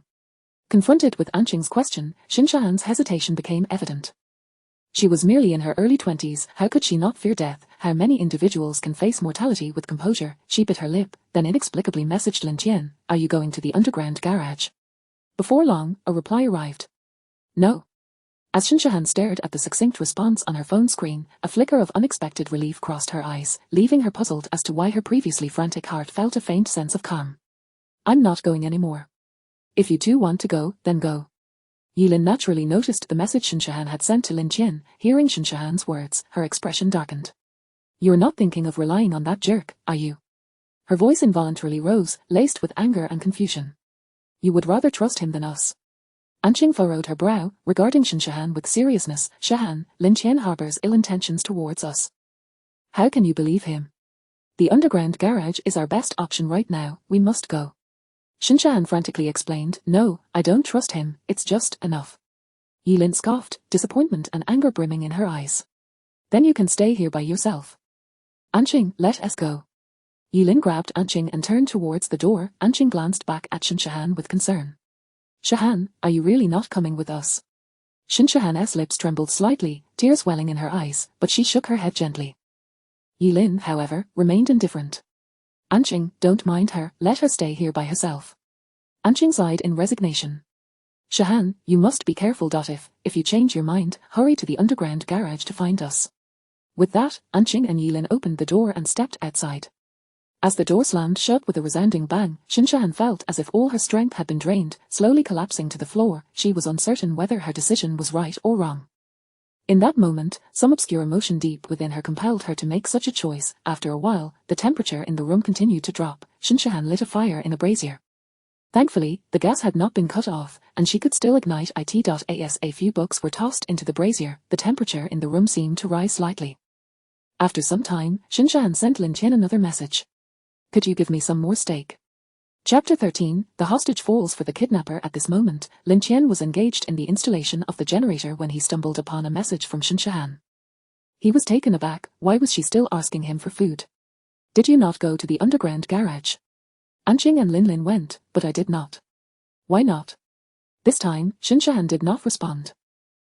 Confronted with Anqing's question, Shinshahan's hesitation became evident. She was merely in her early 20s, how could she not fear death? How many individuals can face mortality with composure? She bit her lip, then inexplicably messaged Lin Tian, "Are you going to the underground garage?" Before long, a reply arrived. "No." As Shinshahan stared at the succinct response on her phone screen, a flicker of unexpected relief crossed her eyes, leaving her puzzled as to why her previously frantic heart felt a faint sense of calm. "I'm not going anymore. If you two want to go, then go." Yilin naturally noticed the message Shinshahan had sent to Lin Tian. Hearing Shinshahan's words, her expression darkened. "You're not thinking of relying on that jerk, are you?" Her voice involuntarily rose, laced with anger and confusion. "You would rather trust him than us." Anqing furrowed her brow, regarding Shinshahan with seriousness. "Shahan, Lin Tian harbors ill intentions towards us. How can you believe him? The underground garage is our best option right now, we must go." Shinshahan frantically explained, "No, I don't trust him, it's just enough." Yilin scoffed, disappointment and anger brimming in her eyes. "Then you can stay here by yourself." "Anqing, let us go." Yilin grabbed Anqing and turned towards the door. Anqing glanced back at Shinshahan with concern. "Shahan, are you really not coming with us?" Shinshahan's lips trembled slightly, tears welling in her eyes, but she shook her head gently. Yilin, however, remained indifferent. "Anqing, don't mind her, let her stay here by herself." Anqing sighed in resignation. "Shahan, you must be careful. If you change your mind, hurry to the underground garage to find us." With that, Anqing and Yilin opened the door and stepped outside. As the door slammed shut with a resounding bang, Shinshahan felt as if all her strength had been drained, slowly collapsing to the floor. She was uncertain whether her decision was right or wrong. In that moment, some obscure emotion deep within her compelled her to make such a choice. After a while, the temperature in the room continued to drop. Shinshahan lit a fire in a brazier. Thankfully, the gas had not been cut off, and she could still ignite it. As a few books were tossed into the brazier, the temperature in the room seemed to rise slightly. After some time, Shinshahan sent Lin Tian another message. "Could you give me some more steak?" Chapter 13, The hostage falls for the kidnapper. At this moment, Lin Tian was engaged in the installation of the generator when he stumbled upon a message from Shinshahan. He was taken aback. Why was she still asking him for food? "Did you not go to the underground garage?" "Anqing and Lin went, but I did not." "Why not?" This time, Shinshahan did not respond.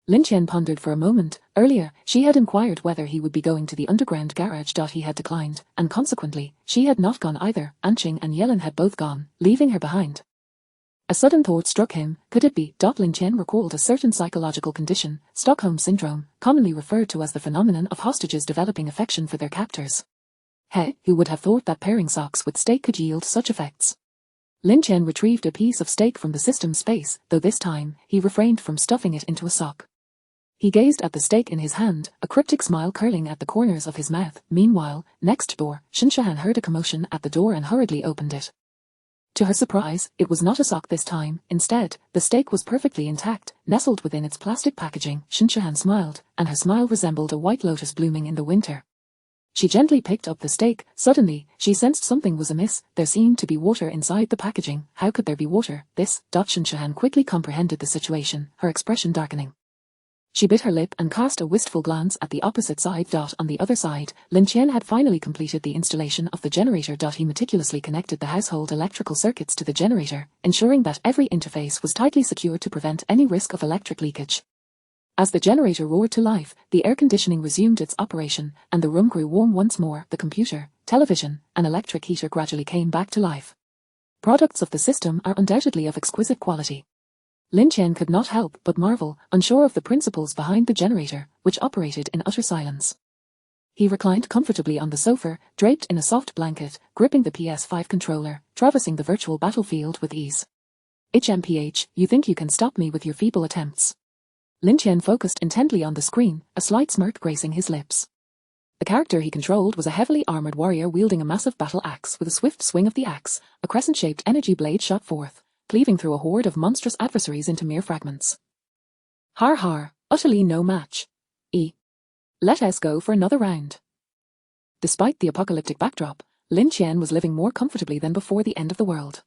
Lin Tian pondered for a moment. Earlier, she had inquired whether he would be going to the underground garage. He had declined, and consequently, she had not gone either. Anqing and Yilin had both gone, leaving her behind. A sudden thought struck him. Could it be? Lin Tian recalled a certain psychological condition, Stockholm Syndrome, commonly referred to as the phenomenon of hostages developing affection for their captors. Who would have thought that pairing socks with steak could yield such effects? Lin Tian retrieved a piece of steak from the system space, though this time, he refrained from stuffing it into a sock. He gazed at the steak in his hand, a cryptic smile curling at the corners of his mouth. Meanwhile, next door, Shinshahan heard a commotion at the door and hurriedly opened it. To her surprise, it was not a sock this time. Instead, the steak was perfectly intact, nestled within its plastic packaging. Shinshahan smiled, and her smile resembled a white lotus blooming in the winter. She gently picked up the steak. Suddenly, she sensed something was amiss. There seemed to be water inside the packaging. How could there be water? Shinshahan quickly comprehended the situation, her expression darkening. She bit her lip and cast a wistful glance at the opposite side. On the other side, Lin Tian had finally completed the installation of the generator. He meticulously connected the household electrical circuits to the generator, ensuring that every interface was tightly secured to prevent any risk of electric leakage. As the generator roared to life, the air conditioning resumed its operation, and the room grew warm once more. The computer, television, and electric heater gradually came back to life. Products of the system are undoubtedly of exquisite quality. Lin Tian could not help but marvel, unsure of the principles behind the generator, which operated in utter silence. He reclined comfortably on the sofa, draped in a soft blanket, gripping the PS5 controller, traversing the virtual battlefield with ease. "HMPH, you think you can stop me with your feeble attempts?" Lin Tian focused intently on the screen, a slight smirk gracing his lips. The character he controlled was a heavily armored warrior wielding a massive battle axe. With a swift swing of the axe, a crescent-shaped energy blade shot forth, cleaving through a horde of monstrous adversaries into mere fragments. "Har har, utterly no match. Let us go for another round." Despite the apocalyptic backdrop, Lin Tian was living more comfortably than before the end of the world.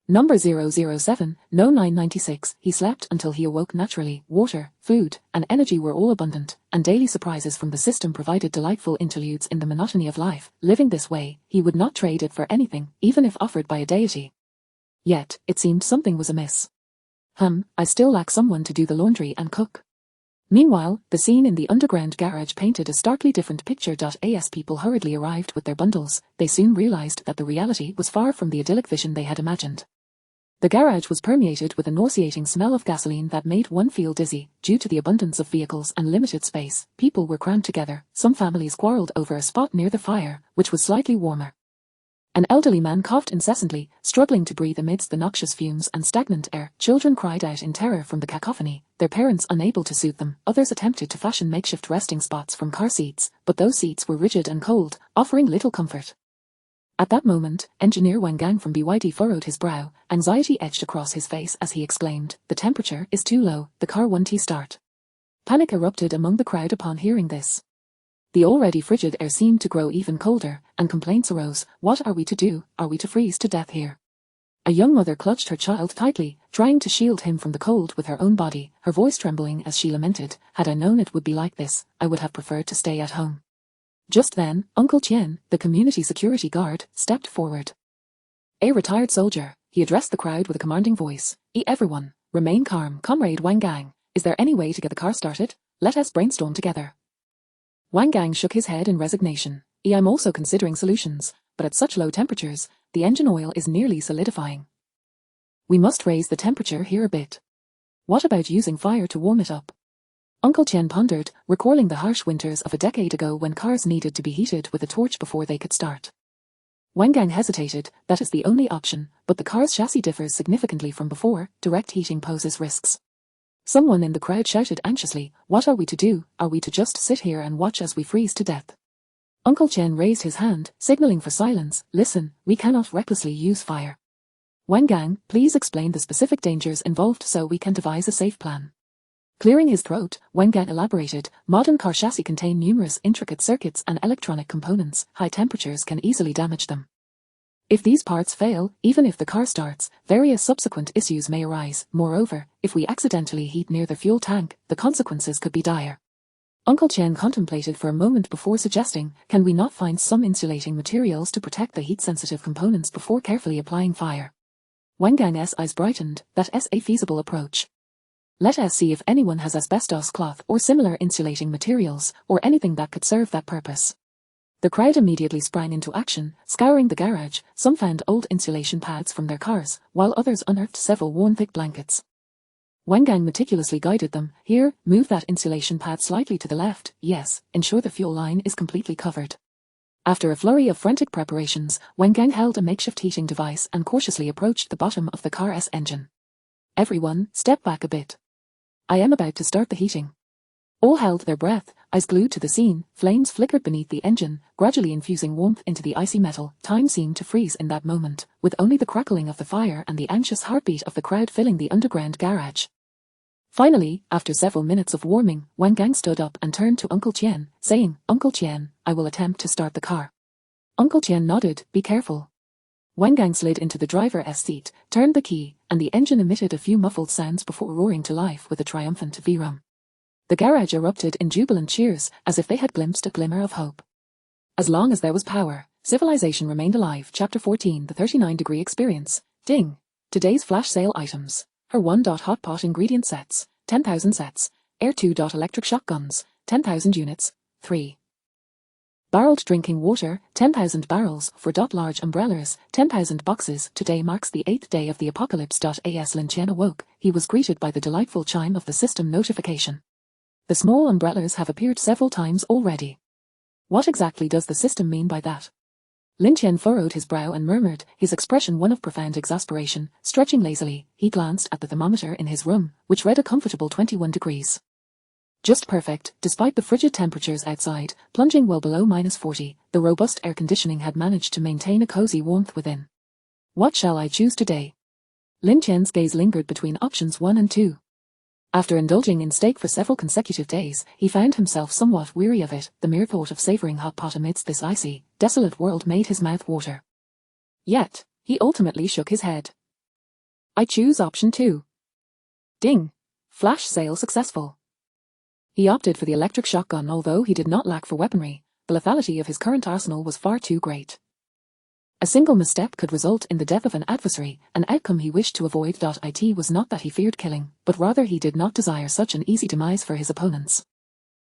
Number 007, no 996, he slept until he awoke naturally. Water, food, and energy were all abundant, and daily surprises from the system provided delightful interludes in the monotony of life. Living this way, he would not trade it for anything, even if offered by a deity. Yet, it seemed something was amiss. I still lack someone to do the laundry and cook. Meanwhile, the scene in the underground garage painted a starkly different picture. As people hurriedly arrived with their bundles, they soon realized that the reality was far from the idyllic vision they had imagined. The garage was permeated with a nauseating smell of gasoline that made one feel dizzy. Due to the abundance of vehicles and limited space, people were crammed together. Some families quarreled over a spot near the fire, which was slightly warmer. An elderly man coughed incessantly, struggling to breathe amidst the noxious fumes and stagnant air. Children cried out in terror from the cacophony, their parents unable to soothe them. Others attempted to fashion makeshift resting spots from car seats, but those seats were rigid and cold, offering little comfort. At that moment, Engineer Wang Gang from BYD furrowed his brow, anxiety etched across his face as he exclaimed, "The temperature is too low, the car won't start." Panic erupted among the crowd upon hearing this. The already frigid air seemed to grow even colder, and complaints arose. What are we to do? Are we to freeze to death here? A young mother clutched her child tightly, trying to shield him from the cold with her own body, her voice trembling as she lamented, "Had I known it would be like this, I would have preferred to stay at home." Just then, Uncle Tian, the community security guard, stepped forward. A retired soldier, he addressed the crowd with a commanding voice. Everyone, remain calm. Comrade Wang Gang, is there any way to get the car started? Let us brainstorm together. Wang Gang shook his head in resignation. I'm also considering solutions, but at such low temperatures, the engine oil is nearly solidifying. We must raise the temperature here a bit. What about using fire to warm it up? Uncle Tian pondered, recalling the harsh winters of a decade ago when cars needed to be heated with a torch before they could start. Wang Gang hesitated. That is the only option, but the car's chassis differs significantly from before. Direct heating poses risks. Someone in the crowd shouted anxiously, "What are we to do? Are we to just sit here and watch as we freeze to death?" Uncle Tian raised his hand, signaling for silence. "Listen, we cannot recklessly use fire. Wang Gang, please explain the specific dangers involved so we can devise a safe plan." Clearing his throat, Wang Gang elaborated, "Modern car chassis contain numerous intricate circuits and electronic components. High temperatures can easily damage them. If these parts fail, even if the car starts, various subsequent issues may arise. Moreover, if we accidentally heat near the fuel tank, the consequences could be dire." Uncle Tian contemplated for a moment before suggesting, "Can we not find some insulating materials to protect the heat-sensitive components before carefully applying fire?" Wang Gang's eyes brightened. That's a feasible approach. Let us see if anyone has asbestos cloth or similar insulating materials, or anything that could serve that purpose. The crowd immediately sprang into action, scouring the garage. Some found old insulation pads from their cars, while others unearthed several worn thick blankets. Wang Gang meticulously guided them. "Here, move that insulation pad slightly to the left. Yes, ensure the fuel line is completely covered." After a flurry of frantic preparations, Wang Gang held a makeshift heating device and cautiously approached the bottom of the car's engine. "Everyone, step back a bit. I am about to start the heating." All held their breath, eyes glued to the scene. Flames flickered beneath the engine, gradually infusing warmth into the icy metal. Time seemed to freeze in that moment, with only the crackling of the fire and the anxious heartbeat of the crowd filling the underground garage. Finally, after several minutes of warming, Wang Gang stood up and turned to Uncle Tian, saying, "Uncle Tian, I will attempt to start the car." Uncle Tian nodded. "Be careful." Wang Gang slid into the driver's seat, turned the key, and the engine emitted a few muffled sounds before roaring to life with a triumphant V-rum. The garage erupted in jubilant cheers, as if they had glimpsed a glimmer of hope. As long as there was power, civilization remained alive. Chapter 14, The 39-Degree Experience. Ding! Today's flash sale items. Her 1. Hot pot ingredient sets, 10,000 sets. Air 2. Electric shotguns, 10,000 units. 3. Barreled drinking water, 10,000 barrels. 4. Large umbrellas, 10,000 boxes. Today marks the 8th day of the apocalypse. As Lin Tian awoke, he was greeted by the delightful chime of the system notification. The small umbrellas have appeared several times already. What exactly does the system mean by that? Lin Tian furrowed his brow and murmured, his expression one of profound exasperation. Stretching lazily, he glanced at the thermometer in his room, which read a comfortable 21 degrees. Just perfect, despite the frigid temperatures outside, plunging well below -40, the robust air conditioning had managed to maintain a cozy warmth within. What shall I choose today? Lin Tian's gaze lingered between options 1 and 2. After indulging in steak for several consecutive days, he found himself somewhat weary of it. The mere thought of savoring hot pot amidst this icy, desolate world made his mouth water. Yet, he ultimately shook his head. I choose option 2. Ding! Flash sale successful. He opted for the electric shotgun. Although he did not lack for weaponry, the lethality of his current arsenal was far too great. A single misstep could result in the death of an adversary, an outcome he wished to avoid. It was not that he feared killing, but rather he did not desire such an easy demise for his opponents.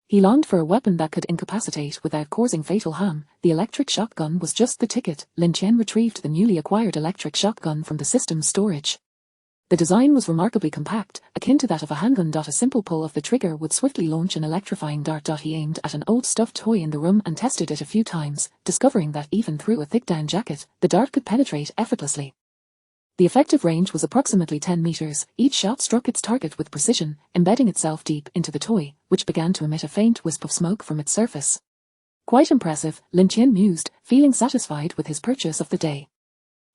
He longed for a weapon that could incapacitate without causing fatal harm. The electric shotgun was just the ticket. Lin Tian retrieved the newly acquired electric shotgun from the system's storage. The design was remarkably compact, akin to that of a handgun. A simple pull of the trigger would swiftly launch an electrifying dart. He aimed at an old stuffed toy in the room and tested it a few times, discovering that even through a thick down jacket, the dart could penetrate effortlessly. The effective range was approximately 10 meters. Each shot struck its target with precision, embedding itself deep into the toy, which began to emit a faint wisp of smoke from its surface. Quite impressive, Lin Tian mused, feeling satisfied with his purchase of the day.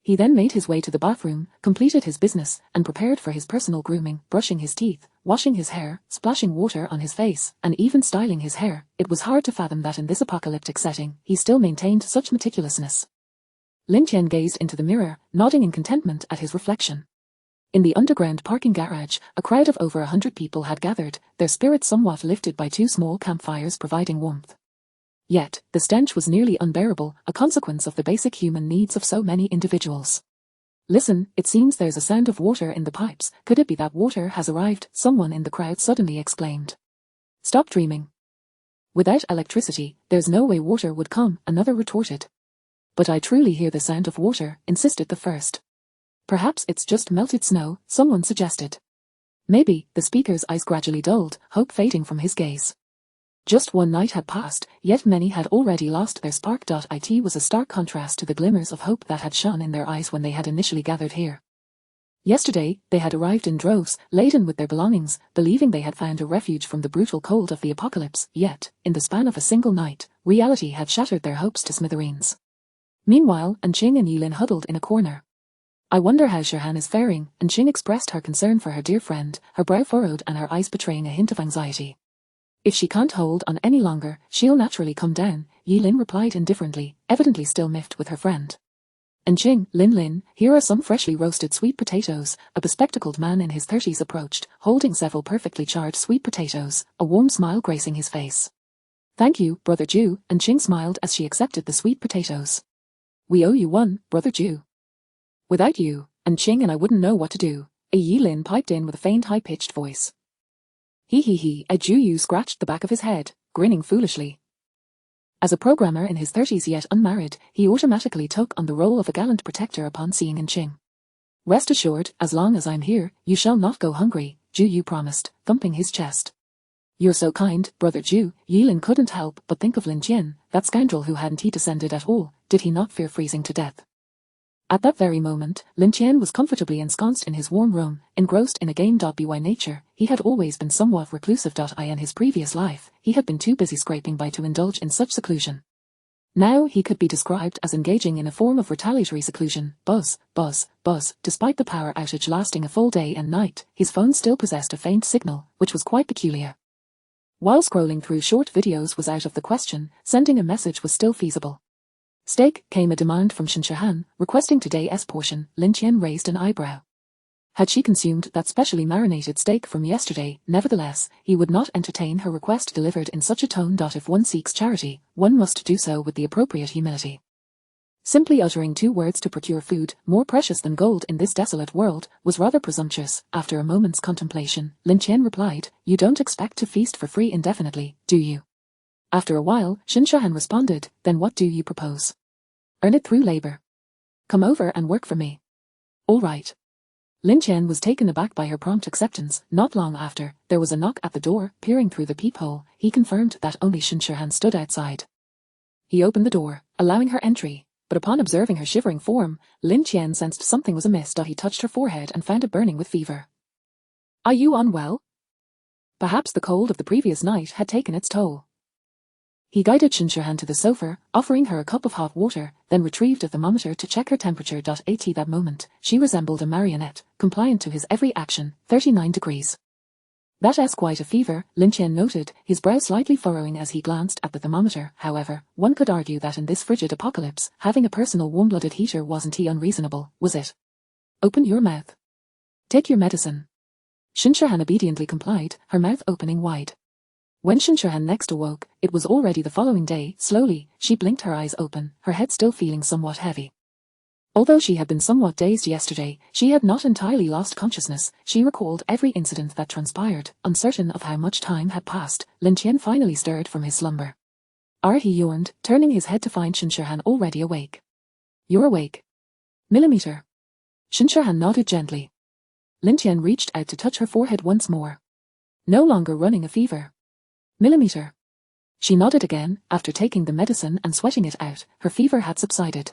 He then made his way to the bathroom, completed his business, and prepared for his personal grooming, brushing his teeth, washing his hair, splashing water on his face, and even styling his hair. It was hard to fathom that in this apocalyptic setting, he still maintained such meticulousness. Lin Tian gazed into the mirror, nodding in contentment at his reflection. In the underground parking garage, a crowd of over 100 people had gathered, their spirits somewhat lifted by 2 small campfires providing warmth. Yet, the stench was nearly unbearable, a consequence of the basic human needs of so many individuals. Listen, it seems there's a sound of water in the pipes. Could it be that water has arrived? Someone in the crowd suddenly exclaimed. Stop dreaming. Without electricity, there's no way water would come, another retorted. But I truly hear the sound of water, insisted the first. Perhaps it's just melted snow, someone suggested. Maybe. The speaker's eyes gradually dulled, hope fading from his gaze. Just one night had passed, yet many had already lost their spark. It was a stark contrast to the glimmers of hope that had shone in their eyes when they had initially gathered here. Yesterday, they had arrived in droves, laden with their belongings, believing they had found a refuge from the brutal cold of the apocalypse. Yet, in the span of a single night, reality had shattered their hopes to smithereens. Meanwhile, Anqing and Yilin huddled in a corner. I wonder how Shirhan is faring. Anqing expressed her concern for her dear friend, her brow furrowed and her eyes betraying a hint of anxiety. If she can't hold on any longer, she'll naturally come down, Yilin replied indifferently, evidently still miffed with her friend. Anqing, Lin, here are some freshly roasted sweet potatoes. A bespectacled man in his 30s approached, holding several perfectly charred sweet potatoes, a warm smile gracing his face. Thank you, Brother Jew, Anqing smiled as she accepted the sweet potatoes. We owe you one, Brother Jew. Without you, Anqing and I wouldn't know what to do, Yilin piped in with a faint high-pitched voice. He, a Jew scratched the back of his head, grinning foolishly. As a programmer in his 30s yet unmarried, he automatically took on the role of a gallant protector upon seeing Anqing. Rest assured, as long as I'm here, you shall not go hungry, Jew promised, thumping his chest. You're so kind, Brother Jew. Yilin couldn't help but think of Lin Tian, that scoundrel who hadn't he descended at all, did he not fear freezing to death? At that very moment, Lin Tian was comfortably ensconced in his warm room, engrossed in a game. By nature, he had always been somewhat reclusive. In his previous life, he had been too busy scraping by to indulge in such seclusion. Now he could be described as engaging in a form of retaliatory seclusion. Buzz. Despite the power outage lasting a full day and night, his phone still possessed a faint signal, which was quite peculiar. While scrolling through short videos was out of the question, sending a message was still feasible. Steak, came a demand from Shirhan, requesting today's portion. Lin Tian raised an eyebrow. Had she consumed that specially marinated steak from yesterday? Nevertheless, he would not entertain her request delivered in such a tone. If one seeks charity, one must do so with the appropriate humility. Simply uttering 2 words to procure food, more precious than gold in this desolate world, was rather presumptuous. After a moment's contemplation, Lin Tian replied, You don't expect to feast for free indefinitely, do you? After a while, Shirhan responded, Then what do you propose? Earn it through labor. Come over and work for me. All right. Lin Tian was taken aback by her prompt acceptance. Not long after, there was a knock at the door. Peering through the peephole, he confirmed that only Shirhan stood outside. He opened the door, allowing her entry, but upon observing her shivering form, Lin Tian sensed something was amiss. He touched her forehead and found it burning with fever. Are you unwell? Perhaps the cold of the previous night had taken its toll. He guided Shirhan to the sofa, offering her a cup of hot water, then retrieved a thermometer to check her temperature. At that moment, she resembled a marionette, compliant to his every action, 39 degrees. That's quite a fever, Lin Tian noted, his brow slightly furrowing as he glanced at the thermometer. However, one could argue that in this frigid apocalypse, having a personal warm-blooded heater wasn't unreasonable, was it? Open your mouth. Take your medicine. Shinshahan obediently complied, her mouth opening wide. When Shinshahan next awoke, it was already the following day. Slowly, she blinked her eyes open, her head still feeling somewhat heavy. Although she had been somewhat dazed yesterday, she had not entirely lost consciousness. She recalled every incident that transpired, uncertain of how much time had passed. Lin Tian finally stirred from his slumber. He yawned, turning his head to find Shinshahan already awake. You're awake. Millimeter. Shinshahan nodded gently. Lin Tian reached out to touch her forehead once more. No longer running a fever. Millimeter. She nodded again, after taking the medicine and sweating it out, her fever had subsided.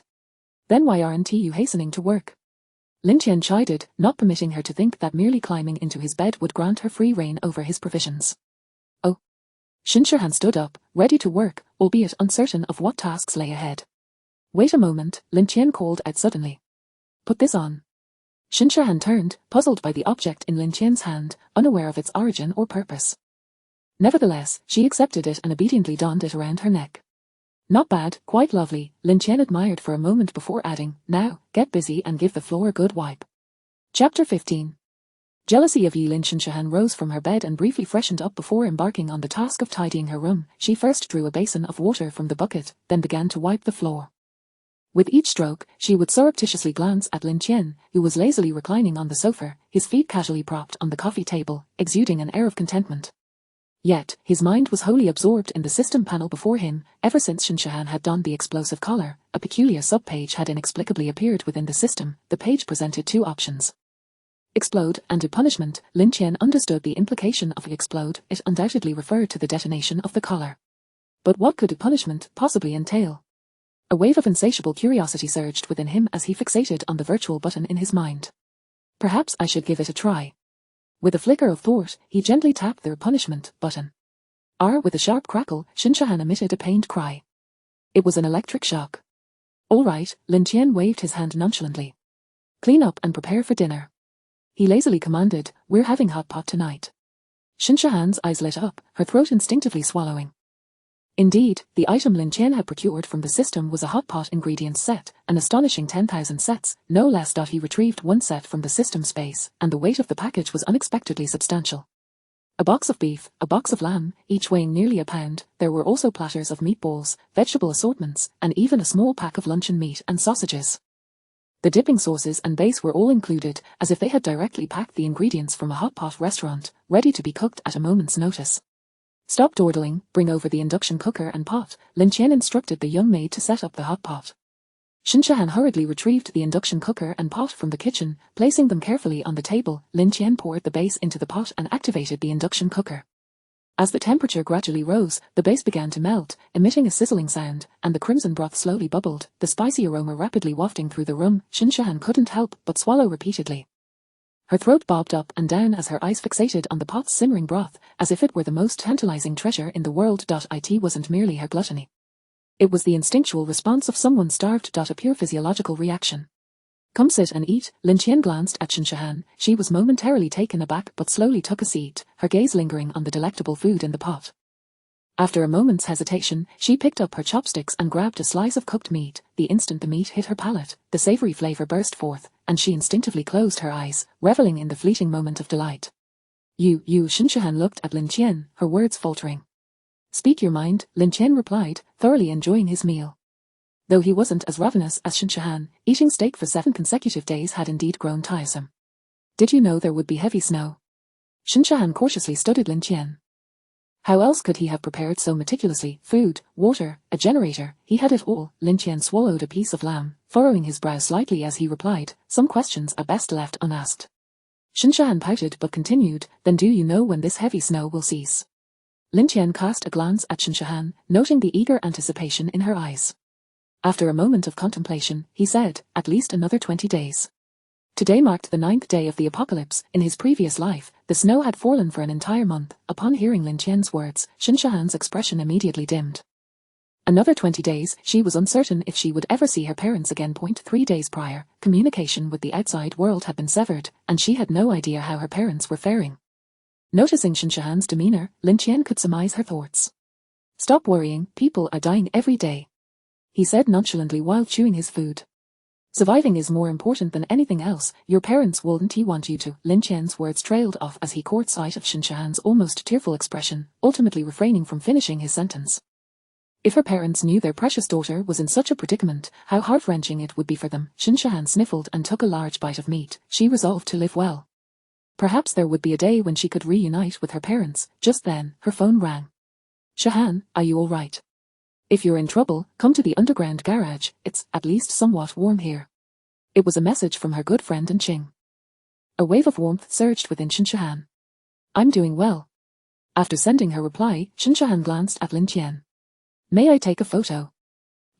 Then why aren't you hastening to work? Lin Tian chided, not permitting her to think that merely climbing into his bed would grant her free rein over his provisions. Oh. Shinshahan stood up, ready to work, albeit uncertain of what tasks lay ahead. Wait a moment, Lin Tian called out suddenly. Put this on. Shinshahan turned, puzzled by the object in Lin Tian's hand, unaware of its origin or purpose. Nevertheless, she accepted it and obediently donned it around her neck. Not bad, quite lovely, Lin Tian admired for a moment before adding, now, get busy and give the floor a good wipe. Chapter 15. Jealousy of Yi. Lin. Shinshahan rose from her bed and briefly freshened up before embarking on the task of tidying her room. She first drew a basin of water from the bucket, then began to wipe the floor. With each stroke, she would surreptitiously glance at Lin Tian, who was lazily reclining on the sofa, his feet casually propped on the coffee table, exuding an air of contentment. Yet, his mind was wholly absorbed in the system panel before him. Ever since Shinshahan had donned the explosive collar, a peculiar subpage had inexplicably appeared within the system. The page presented two options. Explode and do punishment. Lin Tian understood the implication of explode. It undoubtedly referred to the detonation of the collar. But what could a punishment possibly entail? A wave of insatiable curiosity surged within him as he fixated on the virtual button in his mind. Perhaps I should give it a try. With a flicker of thought, he gently tapped the punishment button. With a sharp crackle, Shinshahan emitted a pained cry. It was an electric shock. All right, Lin Tian waved his hand nonchalantly. Clean up and prepare for dinner. He lazily commanded, we're having hot pot tonight. Shinshahan's eyes lit up, her throat instinctively swallowing. Indeed, the item Lin Tian had procured from the system was a hot pot ingredients set, an astonishing 10,000 sets, no less. He retrieved one set from the system space, and the weight of the package was unexpectedly substantial. A box of beef, a box of lamb, each weighing nearly a pound. There were also platters of meatballs, vegetable assortments, and even a small pack of luncheon meat and sausages. The dipping sauces and base were all included, as if they had directly packed the ingredients from a hot pot restaurant, ready to be cooked at a moment's notice. Stop dawdling, bring over the induction cooker and pot. Lin Tian instructed the young maid to set up the hot pot. Shinshahan hurriedly retrieved the induction cooker and pot from the kitchen, placing them carefully on the table. Lin Tian poured the base into the pot and activated the induction cooker. As the temperature gradually rose, the base began to melt, emitting a sizzling sound, and the crimson broth slowly bubbled, the spicy aroma rapidly wafting through the room. Shinshahan couldn't help but swallow repeatedly. Her throat bobbed up and down as her eyes fixated on the pot's simmering broth, as if it were the most tantalizing treasure in the world. It wasn't merely her gluttony. It was the instinctual response of someone starved. A pure physiological reaction. Come sit and eat. Lin Tian glanced at Shinshahan. She was momentarily taken aback but slowly took a seat, her gaze lingering on the delectable food in the pot. After a moment's hesitation, she picked up her chopsticks and grabbed a slice of cooked meat. The instant the meat hit her palate, the savory flavor burst forth, and she instinctively closed her eyes, reveling in the fleeting moment of delight. You, Shinshahan looked at Lin Tian, her words faltering. Speak your mind, Lin Tian replied, thoroughly enjoying his meal. Though he wasn't as ravenous as Shinshahan, eating steak for 7 consecutive days had indeed grown tiresome. Did you know there would be heavy snow? Shinshahan cautiously studied Lin Tian. How else could he have prepared so meticulously? Food, water, a generator, he had it all. Lin Tian swallowed a piece of lamb, furrowing his brow slightly as he replied, some questions are best left unasked. Shinshahan pouted but continued, then do you know when this heavy snow will cease? Lin Tian cast a glance at Shinshahan, noting the eager anticipation in her eyes. After a moment of contemplation, he said, at least another 20 days. Today marked the 9th day of the apocalypse. In his previous life, the snow had fallen for an entire month. Upon hearing Lin Tian's words, Shinshahan's expression immediately dimmed. Another 20 days, she was uncertain if she would ever see her parents again. 3 days prior, communication with the outside world had been severed, and she had no idea how her parents were faring. Noticing Shinshahan's demeanor, Lin Tian could surmise her thoughts. Stop worrying, people are dying every day, he said nonchalantly while chewing his food. Surviving is more important than anything else. Your parents wouldn't want you to. Lin Tian's words trailed off as he caught sight of Xin Shihan's almost tearful expression, ultimately refraining from finishing his sentence. If her parents knew their precious daughter was in such a predicament, how heart-wrenching it would be for them. Xin Shihan sniffled and took a large bite of meat. She resolved to live well. Perhaps there would be a day when she could reunite with her parents. Just then, her phone rang. Shihan, are you all right? If you're in trouble, come to the underground garage. It's at least somewhat warm here. It was a message from her good friend Anqing. A wave of warmth surged within Xin Shihan. I'm doing well. After sending her reply, Xin Shihan glanced at Lin Tian. May I take a photo?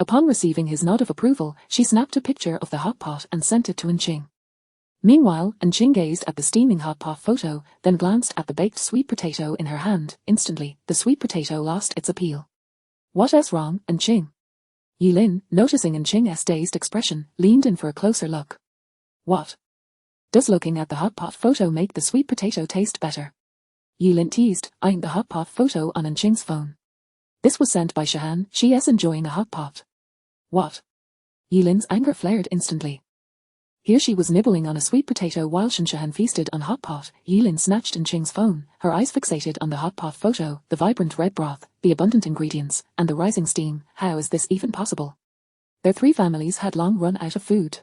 Upon receiving his nod of approval, she snapped a picture of the hot pot and sent it to Anqing. Meanwhile, Anqing gazed at the steaming hot pot photo, then glanced at the baked sweet potato in her hand. Instantly, the sweet potato lost its appeal. What's wrong, Anqing? Yilin, noticing Anqing's dazed expression, leaned in for a closer look. What? Does looking at the hot pot photo make the sweet potato taste better? Yilin teased, eyeing the hot pot photo on Anqing's phone. This was sent by Shihan. She is enjoying a hot pot. What? Yilin's anger flared instantly. Here she was nibbling on a sweet potato while Xin Shihan feasted on hot pot. Yilin snatched Anqing's phone, her eyes fixated on the hot pot photo, the vibrant red broth, the abundant ingredients, and the rising steam. How is this even possible? Their three families had long run out of food.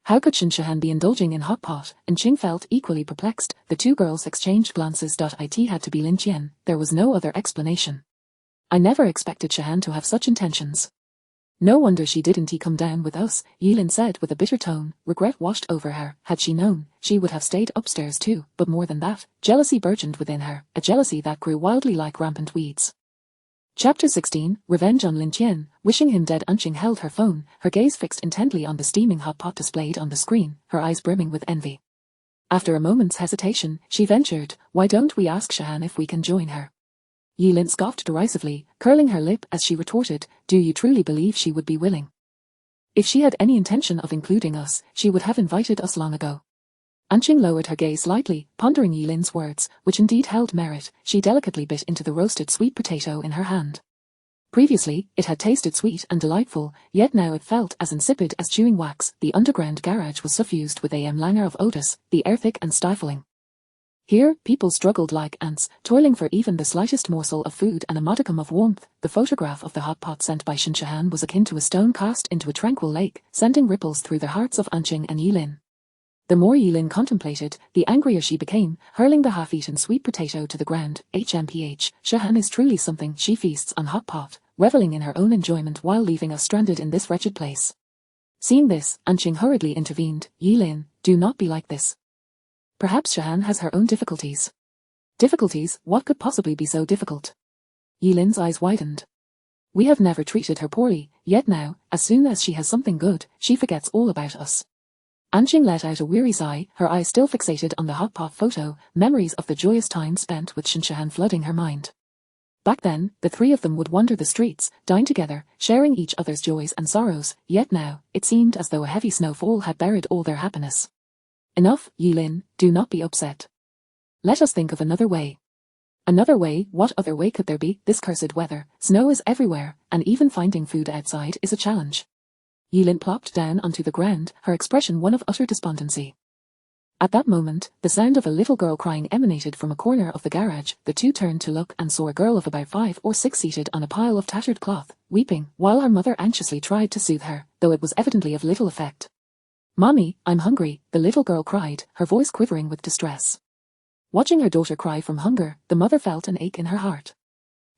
How could Xin Shihan be indulging in hot pot? Anqing felt equally perplexed. The two girls exchanged glances. It had to be Lin Tian. There was no other explanation. I never expected Shihan to have such intentions. No wonder she didn't come down with us, Yilin said with a bitter tone. Regret washed over her. Had she known, she would have stayed upstairs too, but more than that, jealousy burgeoned within her, a jealousy that grew wildly like rampant weeds. Chapter 16, Revenge on Lin Tian. Wishing him dead. Anqing held her phone, her gaze fixed intently on the steaming hot pot displayed on the screen, her eyes brimming with envy. After a moment's hesitation, she ventured, why don't we ask Shihan if we can join her? Yilin scoffed derisively, curling her lip as she retorted, do you truly believe she would be willing? If she had any intention of including us, she would have invited us long ago. Anqing lowered her gaze slightly, pondering Yilin's words, which indeed held merit. She delicately bit into the roasted sweet potato in her hand. Previously, it had tasted sweet and delightful, yet now it felt as insipid as chewing wax. The underground garage was suffused with a languor of odors, the air thick and stifling. Here, people struggled like ants, toiling for even the slightest morsel of food and a modicum of warmth. The photograph of the hot pot sent by Xin Shihan was akin to a stone cast into a tranquil lake, sending ripples through the hearts of Anqing and Yilin. The more Yilin contemplated, the angrier she became, hurling the half-eaten sweet potato to the ground. HMPH, Shihan is truly something. She feasts on hot pot, reveling in her own enjoyment while leaving us stranded in this wretched place. Seeing this, Anqing hurriedly intervened. Yilin, do not be like this. Perhaps Shihan has her own difficulties. Difficulties? What could possibly be so difficult? Yilin's eyes widened. We have never treated her poorly, yet now, as soon as she has something good, she forgets all about us. Anqing let out a weary sigh, her eyes still fixated on the hot pot photo, memories of the joyous time spent with Xin Shihan flooding her mind. Back then, the three of them would wander the streets, dine together, sharing each other's joys and sorrows, yet now, it seemed as though a heavy snowfall had buried all their happiness. Enough, Yilin, do not be upset. Let us think of another way. Another way? What other way could there be? This cursed weather, snow is everywhere, and even finding food outside is a challenge. Yilin plopped down onto the ground, her expression one of utter despondency. At that moment, the sound of a little girl crying emanated from a corner of the garage. The two turned to look and saw a girl of about 5 or 6 seated on a pile of tattered cloth, weeping, while her mother anxiously tried to soothe her, though it was evidently of little effect. Mommy, I'm hungry, the little girl cried, her voice quivering with distress. Watching her daughter cry from hunger, the mother felt an ache in her heart.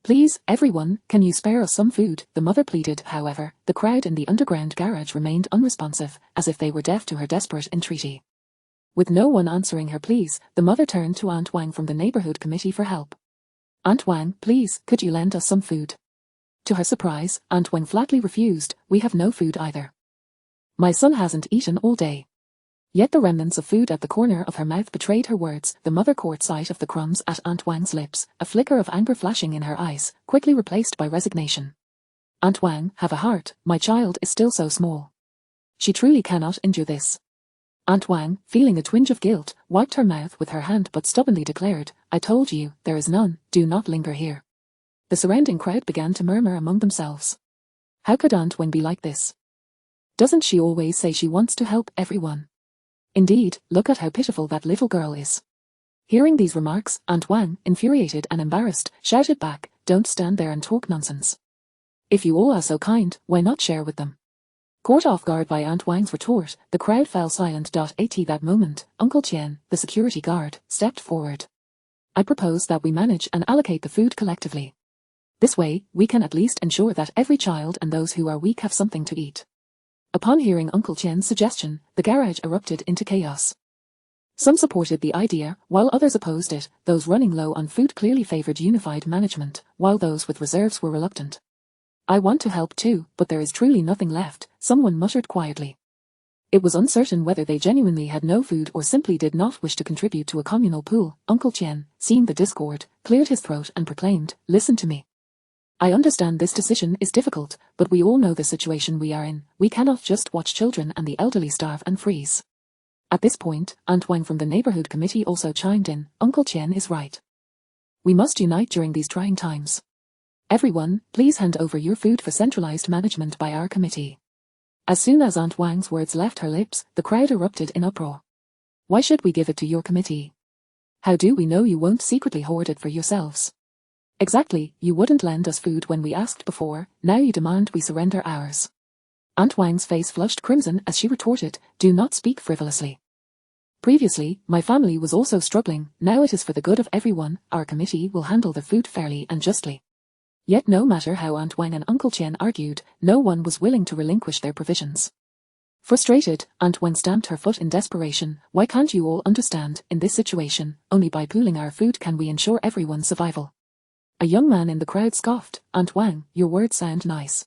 Please, everyone, can you spare us some food? The mother pleaded. However, the crowd in the underground garage remained unresponsive, as if they were deaf to her desperate entreaty. With no one answering her pleas, the mother turned to Aunt Wang from the neighborhood committee for help. Aunt Wang, please, could you lend us some food? To her surprise, Aunt Wang flatly refused. We have no food either. My son hasn't eaten all day. Yet the remnants of food at the corner of her mouth betrayed her words. The mother caught sight of the crumbs at Aunt Wang's lips, a flicker of anger flashing in her eyes, quickly replaced by resignation. Aunt Wang, have a heart, my child is still so small. She truly cannot endure this. Aunt Wang, feeling a twinge of guilt, wiped her mouth with her hand but stubbornly declared, I told you, there is none, do not linger here. The surrounding crowd began to murmur among themselves. How could Aunt Wang be like this? Doesn't she always say she wants to help everyone? Indeed, look at how pitiful that little girl is. Hearing these remarks, Aunt Wang, infuriated and embarrassed, shouted back, "Don't stand there and talk nonsense. If you all are so kind, why not share with them?" Caught off guard by Aunt Wang's retort, the crowd fell silent. At that moment, Uncle Tian, the security guard, stepped forward. "I propose that we manage and allocate the food collectively. This way, we can at least ensure that every child and those who are weak have something to eat." Upon hearing Uncle Tian's suggestion, the garage erupted into chaos. Some supported the idea, while others opposed it. Those running low on food clearly favored unified management, while those with reserves were reluctant. "I want to help too, but there is truly nothing left," someone muttered quietly. It was uncertain whether they genuinely had no food or simply did not wish to contribute to a communal pool. Uncle Tian, seeing the discord, cleared his throat and proclaimed, "Listen to me. I understand this decision is difficult, but we all know the situation we are in. We cannot just watch children and the elderly starve and freeze." At this point, Aunt Wang from the neighborhood committee also chimed in, "Uncle Tian is right. We must unite during these trying times. Everyone, please hand over your food for centralized management by our committee." As soon as Aunt Wang's words left her lips, the crowd erupted in uproar. "Why should we give it to your committee? How do we know you won't secretly hoard it for yourselves? Exactly, you wouldn't lend us food when we asked before, now you demand we surrender ours." Aunt Wang's face flushed crimson as she retorted, "Do not speak frivolously. Previously, my family was also struggling, now it is for the good of everyone. Our committee will handle the food fairly and justly." Yet no matter how Aunt Wang and Uncle Tian argued, no one was willing to relinquish their provisions. Frustrated, Aunt Wang stamped her foot in desperation. "Why can't you all understand, in this situation, only by pooling our food can we ensure everyone's survival?" A young man in the crowd scoffed, "Aunt Wang, your words sound nice.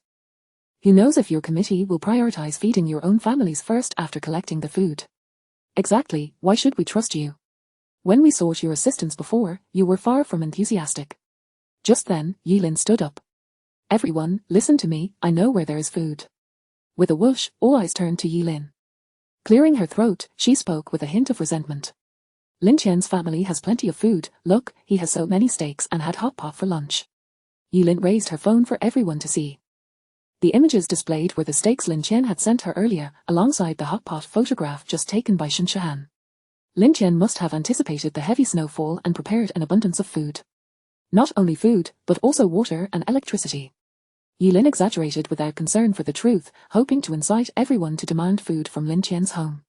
Who knows if your committee will prioritize feeding your own families first after collecting the food? Exactly, why should we trust you? When we sought your assistance before, you were far from enthusiastic." Just then, Lin stood up. "Everyone, listen to me, I know where there is food." With a whoosh, all eyes turned to Lin. Clearing her throat, she spoke with a hint of resentment. "Lin Tian's family has plenty of food. Look, he has so many steaks and had hot pot for lunch." Lin raised her phone for everyone to see. The images displayed were the steaks Lin Tian had sent her earlier, alongside the hot pot photograph just taken by Shinshahan. Lin Tian must have anticipated the heavy snowfall and prepared an abundance of food. Not only food, but also water and electricity. Lin exaggerated without concern for the truth, hoping to incite everyone to demand food from Lin Tian's home.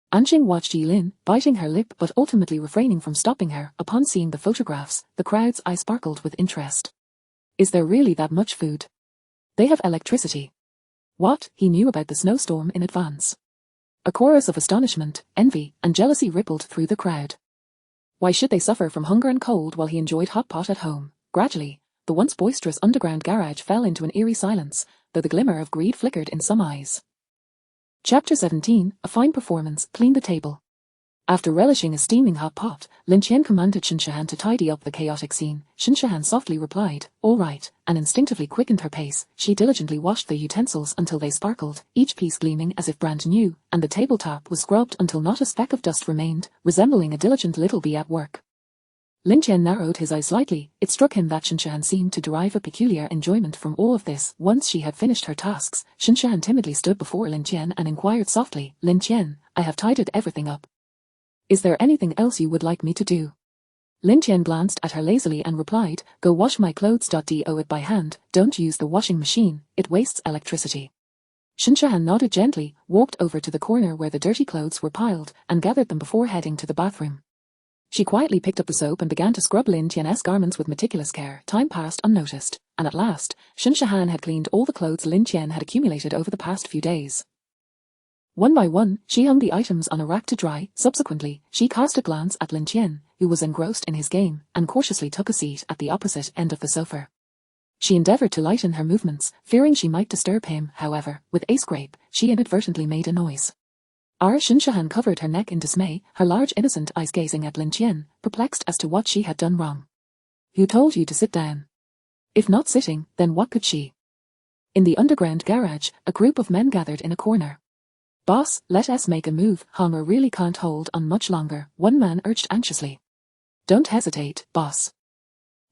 Anjing watched Lin, biting her lip but ultimately refraining from stopping her. Upon seeing the photographs, the crowd's eyes sparkled with interest. Is there really that much food? They have electricity. What? He knew about the snowstorm in advance. A chorus of astonishment, envy, and jealousy rippled through the crowd. Why should they suffer from hunger and cold while he enjoyed hot pot at home? Gradually, the once boisterous underground garage fell into an eerie silence, though the glimmer of greed flickered in some eyes. Chapter 17, A Fine Performance. Clean the table. After relishing a steaming hot pot, Lin Tian commanded Shinshahan to tidy up the chaotic scene. Shinshahan softly replied, "All right," and instinctively quickened her pace. She diligently washed the utensils until they sparkled, each piece gleaming as if brand new, and the tabletop was scrubbed until not a speck of dust remained, resembling a diligent little bee at work. Lin Tian narrowed his eyes slightly. It struck him that Shinshahan seemed to derive a peculiar enjoyment from all of this. Once she had finished her tasks, Shinshahan timidly stood before Lin Tian and inquired softly, "Lin Tian, I have tidied everything up. Is there anything else you would like me to do?" Lin Tian glanced at her lazily and replied, "Go wash my clothes. Do it by hand, don't use the washing machine, it wastes electricity." Shinshahan nodded gently, walked over to the corner where the dirty clothes were piled, and gathered them before heading to the bathroom. She quietly picked up the soap and began to scrub Lin Tian's garments with meticulous care. Time passed unnoticed, and at last, Shinshahan had cleaned all the clothes Lin Tian had accumulated over the past few days. One by one, she hung the items on a rack to dry. Subsequently, she cast a glance at Lin Tian, who was engrossed in his game, and cautiously took a seat at the opposite end of the sofa. She endeavored to lighten her movements, fearing she might disturb him. However, with a scrape, she inadvertently made a noise. Shinshahan covered her neck in dismay, her large innocent eyes gazing at Lin Tian, perplexed as to what she had done wrong. "Who told you to sit down? If not sitting, then what could she?" In the underground garage, a group of men gathered in a corner. "Boss, let us make a move, hunger really can't hold on much longer," one man urged anxiously. "Don't hesitate, boss.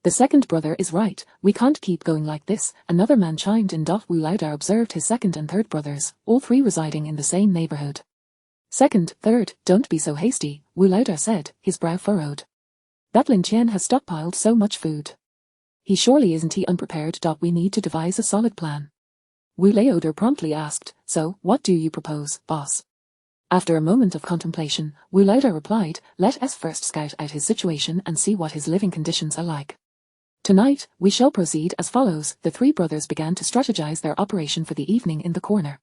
The second brother is right, we can't keep going like this, another man chimed in. Wu Laodar observed his second and third brothers, all three residing in the same neighborhood. Second, third, don't be so hasty, Wu Laodar said, his brow furrowed. That Lin Tian has stockpiled so much food. He surely isn't unprepared. We need to devise a solid plan. Wu Laodar promptly asked, so, what do you propose, boss? After a moment of contemplation, Wu Laodar replied, let us first scout out his situation and see what his living conditions are like. Tonight, we shall proceed as follows. The three brothers began to strategize their operation for the evening in the corner.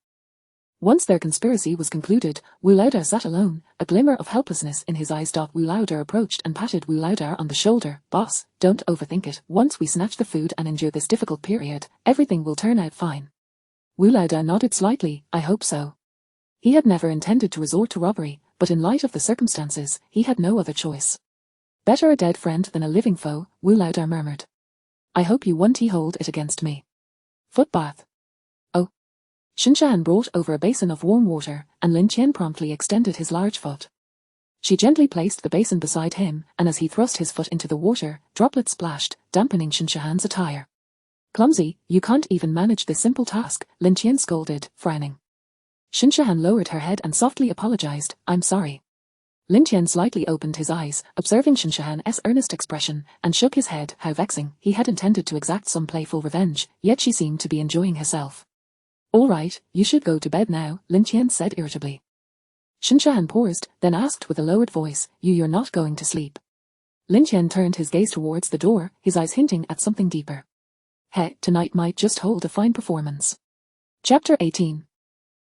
Once their conspiracy was concluded, Wu Laodar sat alone, a glimmer of helplessness in his eyes. Wu Laodar approached and patted Wu Laodar on the shoulder. Boss, don't overthink it. Once we snatch the food and endure this difficult period, everything will turn out fine. Wu Laodar nodded slightly. I hope so. He had never intended to resort to robbery, but in light of the circumstances, he had no other choice. Better a dead friend than a living foe, Wu Laodar murmured. I hope you won't hold it against me. Footbath. Oh. Shinshan brought over a basin of warm water, and Lin Tian promptly extended his large foot. She gently placed the basin beside him, and as he thrust his foot into the water, droplets splashed, dampening Shinshan's attire. Clumsy, you can't even manage this simple task, Lin Tian scolded, frowning. Shinshan lowered her head and softly apologized, I'm sorry. Lin Tian slightly opened his eyes, observing Shinshan's earnest expression, and shook his head. How vexing. He had intended to exact some playful revenge, yet she seemed to be enjoying herself. All right, you should go to bed now, Lin Tian said irritably. Shinshan paused, then asked with a lowered voice, you're not going to sleep. Lin Tian turned his gaze towards the door, his eyes hinting at something deeper. Hey, tonight might just hold a fine performance. Chapter 18.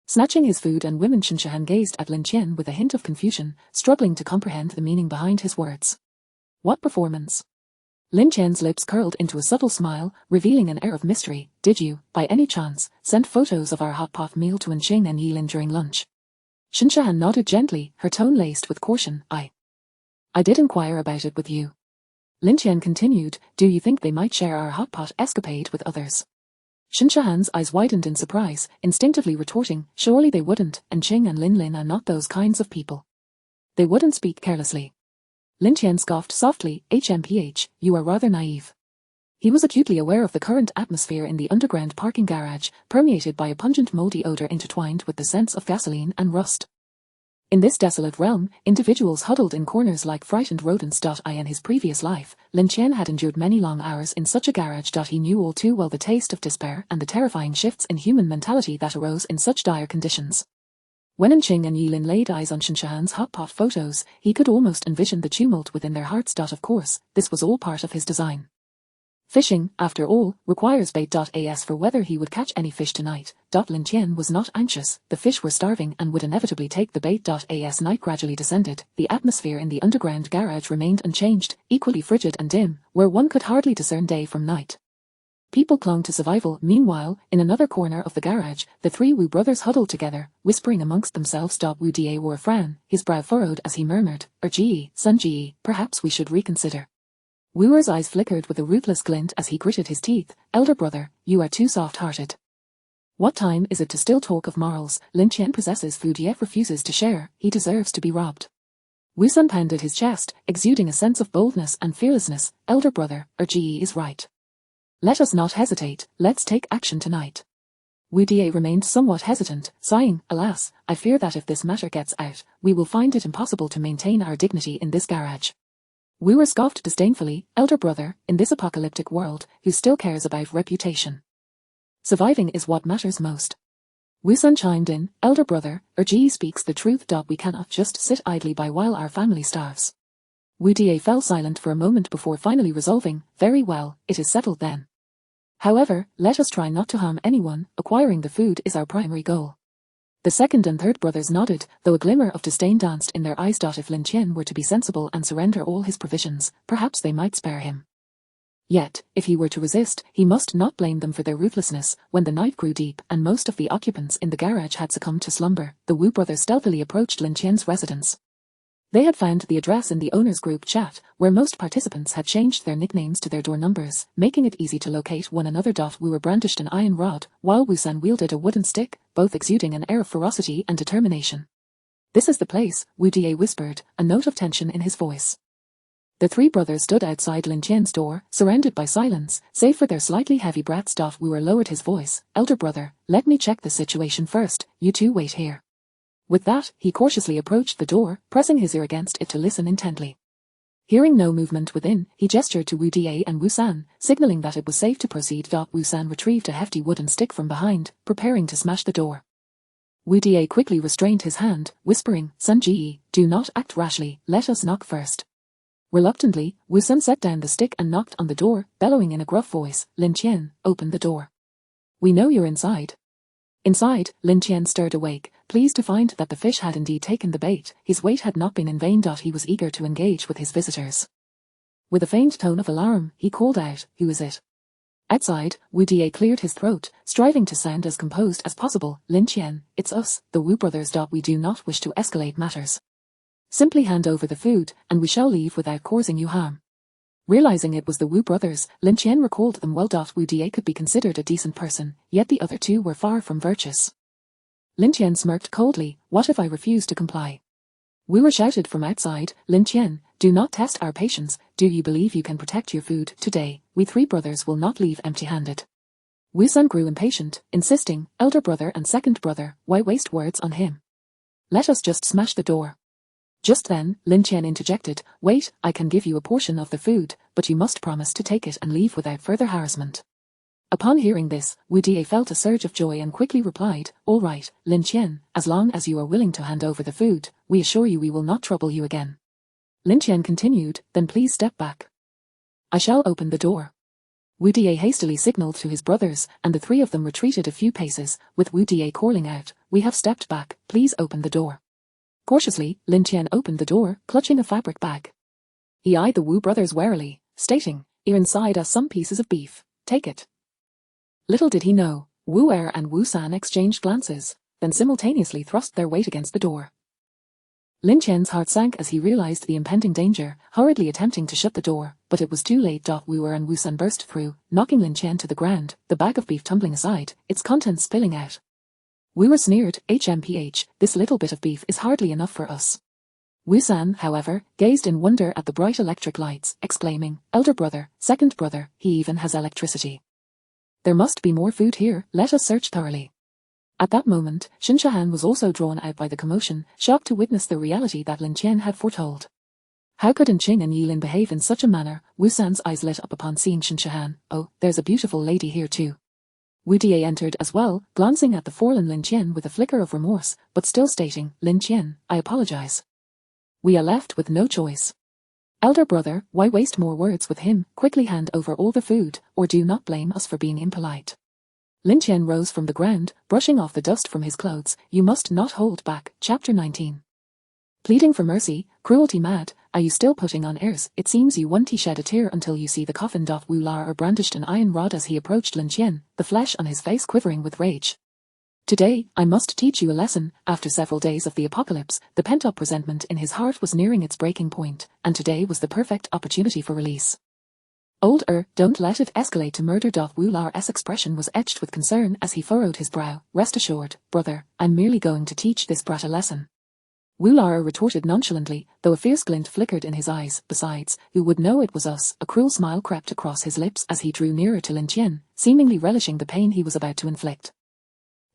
Snatching his food and women, Shinshan gazed at Lin Tian with a hint of confusion, struggling to comprehend the meaning behind his words. What performance? Lin Tian's lips curled into a subtle smile, revealing an air of mystery. Did you, by any chance, send photos of our hot pot meal to Enqing and Yilin during lunch? Shinshan nodded gently, her tone laced with caution. I did inquire about it with you. Lin Tian continued, do you think they might share our hot pot escapade with others? Shinshan's eyes widened in surprise, instinctively retorting, surely they wouldn't, Enqing and Lin are not those kinds of people. They wouldn't speak carelessly. Lin Tian scoffed softly, HMPH, you are rather naive. He was acutely aware of the current atmosphere in the underground parking garage, permeated by a pungent moldy odor intertwined with the scents of gasoline and rust. In this desolate realm, individuals huddled in corners like frightened rodents. In his previous life, Lin Tian had endured many long hours in such a garage. He knew all too well the taste of despair and the terrifying shifts in human mentality that arose in such dire conditions. When Enqing and Yilin laid eyes on Shinshan's hot pot photos, he could almost envision the tumult within their hearts. Of course, this was all part of his design. Fishing, after all, requires bait. As for whether he would catch any fish tonight, Lin Tian was not anxious. The fish were starving and would inevitably take the bait. As night gradually descended, the atmosphere in the underground garage remained unchanged, equally frigid and dim, where one could hardly discern day from night. People clung to survival. Meanwhile, in another corner of the garage, the three Wu brothers huddled together, whispering amongst themselves. Wu Da wore a frown, his brow furrowed as he murmured, Ji, Sun Ji, perhaps we should reconsider. Wu Er's eyes flickered with a ruthless glint as he gritted his teeth. Elder brother, you are too soft-hearted. What time is it to still talk of morals? Lin Tian possesses food yet refuses to share. He deserves to be robbed. Wu Sun pounded his chest, exuding a sense of boldness and fearlessness. Elder brother, Ji is right. Let us not hesitate, let's take action tonight. Wu Da remained somewhat hesitant, sighing, alas, I fear that if this matter gets out, we will find it impossible to maintain our dignity in this garage. Wu Er scoffed disdainfully, elder brother, in this apocalyptic world, who still cares about reputation? Surviving is what matters most. Wu Sun chimed in, elder brother, Ji speaks the truth. We cannot just sit idly by while our family starves. Wu Da fell silent for a moment before finally resolving, very well, it is settled then. However, let us try not to harm anyone, acquiring the food is our primary goal. The second and third brothers nodded, though a glimmer of disdain danced in their eyes. If Lin Tian were to be sensible and surrender all his provisions, perhaps they might spare him. Yet, if he were to resist, he must not blame them for their ruthlessness. When the night grew deep and most of the occupants in the garage had succumbed to slumber, the Wu brothers stealthily approached Lin Tian's residence. They had found the address in the owner's group chat, where most participants had changed their nicknames to their door numbers, making it easy to locate one another. Wu brandished an iron rod, while Wu San wielded a wooden stick, both exuding an air of ferocity and determination. This is the place, Wu Da whispered, a note of tension in his voice. The three brothers stood outside Lin Tian's door, surrounded by silence, save for their slightly heavy breaths. Wu Er lowered his voice. Elder brother, let me check the situation first, you two wait here. With that, he cautiously approached the door, pressing his ear against it to listen intently. Hearing no movement within, he gestured to Wu Die and Wu San, signaling that it was safe to proceed. Wu San retrieved a hefty wooden stick from behind, preparing to smash the door. Wu Die quickly restrained his hand, whispering, Sun Ji, do not act rashly, let us knock first. Reluctantly, Wu San set down the stick and knocked on the door, bellowing in a gruff voice, Lin Tian, open the door. We know you're inside. Inside, Lin Tian stirred awake, pleased to find that the fish had indeed taken the bait. His wait had not been in vain. He was eager to engage with his visitors. With a faint tone of alarm, he called out, who is it? Outside, Wu Die cleared his throat, striving to sound as composed as possible. Lin Tian, it's us, the Wu brothers. We do not wish to escalate matters. Simply hand over the food, and we shall leave without causing you harm. Realizing it was the Wu brothers, Lin Tian recalled them well. Wu Die could be considered a decent person, yet the other two were far from virtuous. Lin Tian smirked coldly, what if I refuse to comply? Wu Er shouted from outside, Lin Tian, do not test our patience, do you believe you can protect your food? Today, we three brothers will not leave empty-handed. Wu San grew impatient, insisting, elder brother and second brother, why waste words on him? Let us just smash the door. Just then, Lin Tian interjected, wait, I can give you a portion of the food, but you must promise to take it and leave without further harassment. Upon hearing this, Wu Die felt a surge of joy and quickly replied, all right, Lin Tian, as long as you are willing to hand over the food, we assure you we will not trouble you again. Lin Tian continued, then please step back. I shall open the door. Wu Die hastily signaled to his brothers, and the three of them retreated a few paces, with Wu Die calling out, we have stepped back, please open the door. Cautiously, Lin Tian opened the door, clutching a fabric bag. He eyed the Wu brothers warily, stating, here inside are some pieces of beef, take it. Little did he know, Wu Er and Wu San exchanged glances, then simultaneously thrust their weight against the door. Lin Tian's heart sank as he realized the impending danger, hurriedly attempting to shut the door, but it was too late. Wu Er and Wu San burst through, knocking Lin Tian to the ground, the bag of beef tumbling aside, its contents spilling out. Wu Er sneered, HMPH, this little bit of beef is hardly enough for us. Wu San, however, gazed in wonder at the bright electric lights, exclaiming, elder brother, second brother, he even has electricity. There must be more food here, let us search thoroughly. At that moment, Shinshahan was also drawn out by the commotion, shocked to witness the reality that Lin Tian had foretold. How could Ching and Yilin behave in such a manner? Wu San's eyes lit up upon seeing Shinshahan. Oh, there's a beautiful lady here too. Wu Die entered as well, glancing at the forlorn Lin Tian with a flicker of remorse, but still stating, Lin Tian, I apologize. We are left with no choice. Elder brother, why waste more words with him? Quickly hand over all the food, or do not blame us for being impolite. Lin Tian rose from the ground, brushing off the dust from his clothes. You must not hold back. Chapter 19. Pleading for mercy, cruelty mad, are you still putting on airs? It seems you won't shed a tear until you see the coffin. Wu Lar brandished an iron rod as he approached Lin Tian, the flesh on his face quivering with rage. Today, I must teach you a lesson. After several days of the apocalypse, the pent-up resentment in his heart was nearing its breaking point, and today was the perfect opportunity for release. Don't let it escalate to murder. Wu Lar's expression was etched with concern as he furrowed his brow. Rest assured, brother, I'm merely going to teach this brat a lesson. Wu Lar retorted nonchalantly, though a fierce glint flickered in his eyes. Besides, who would know it was us? A cruel smile crept across his lips as he drew nearer to Lin Tian, seemingly relishing the pain he was about to inflict.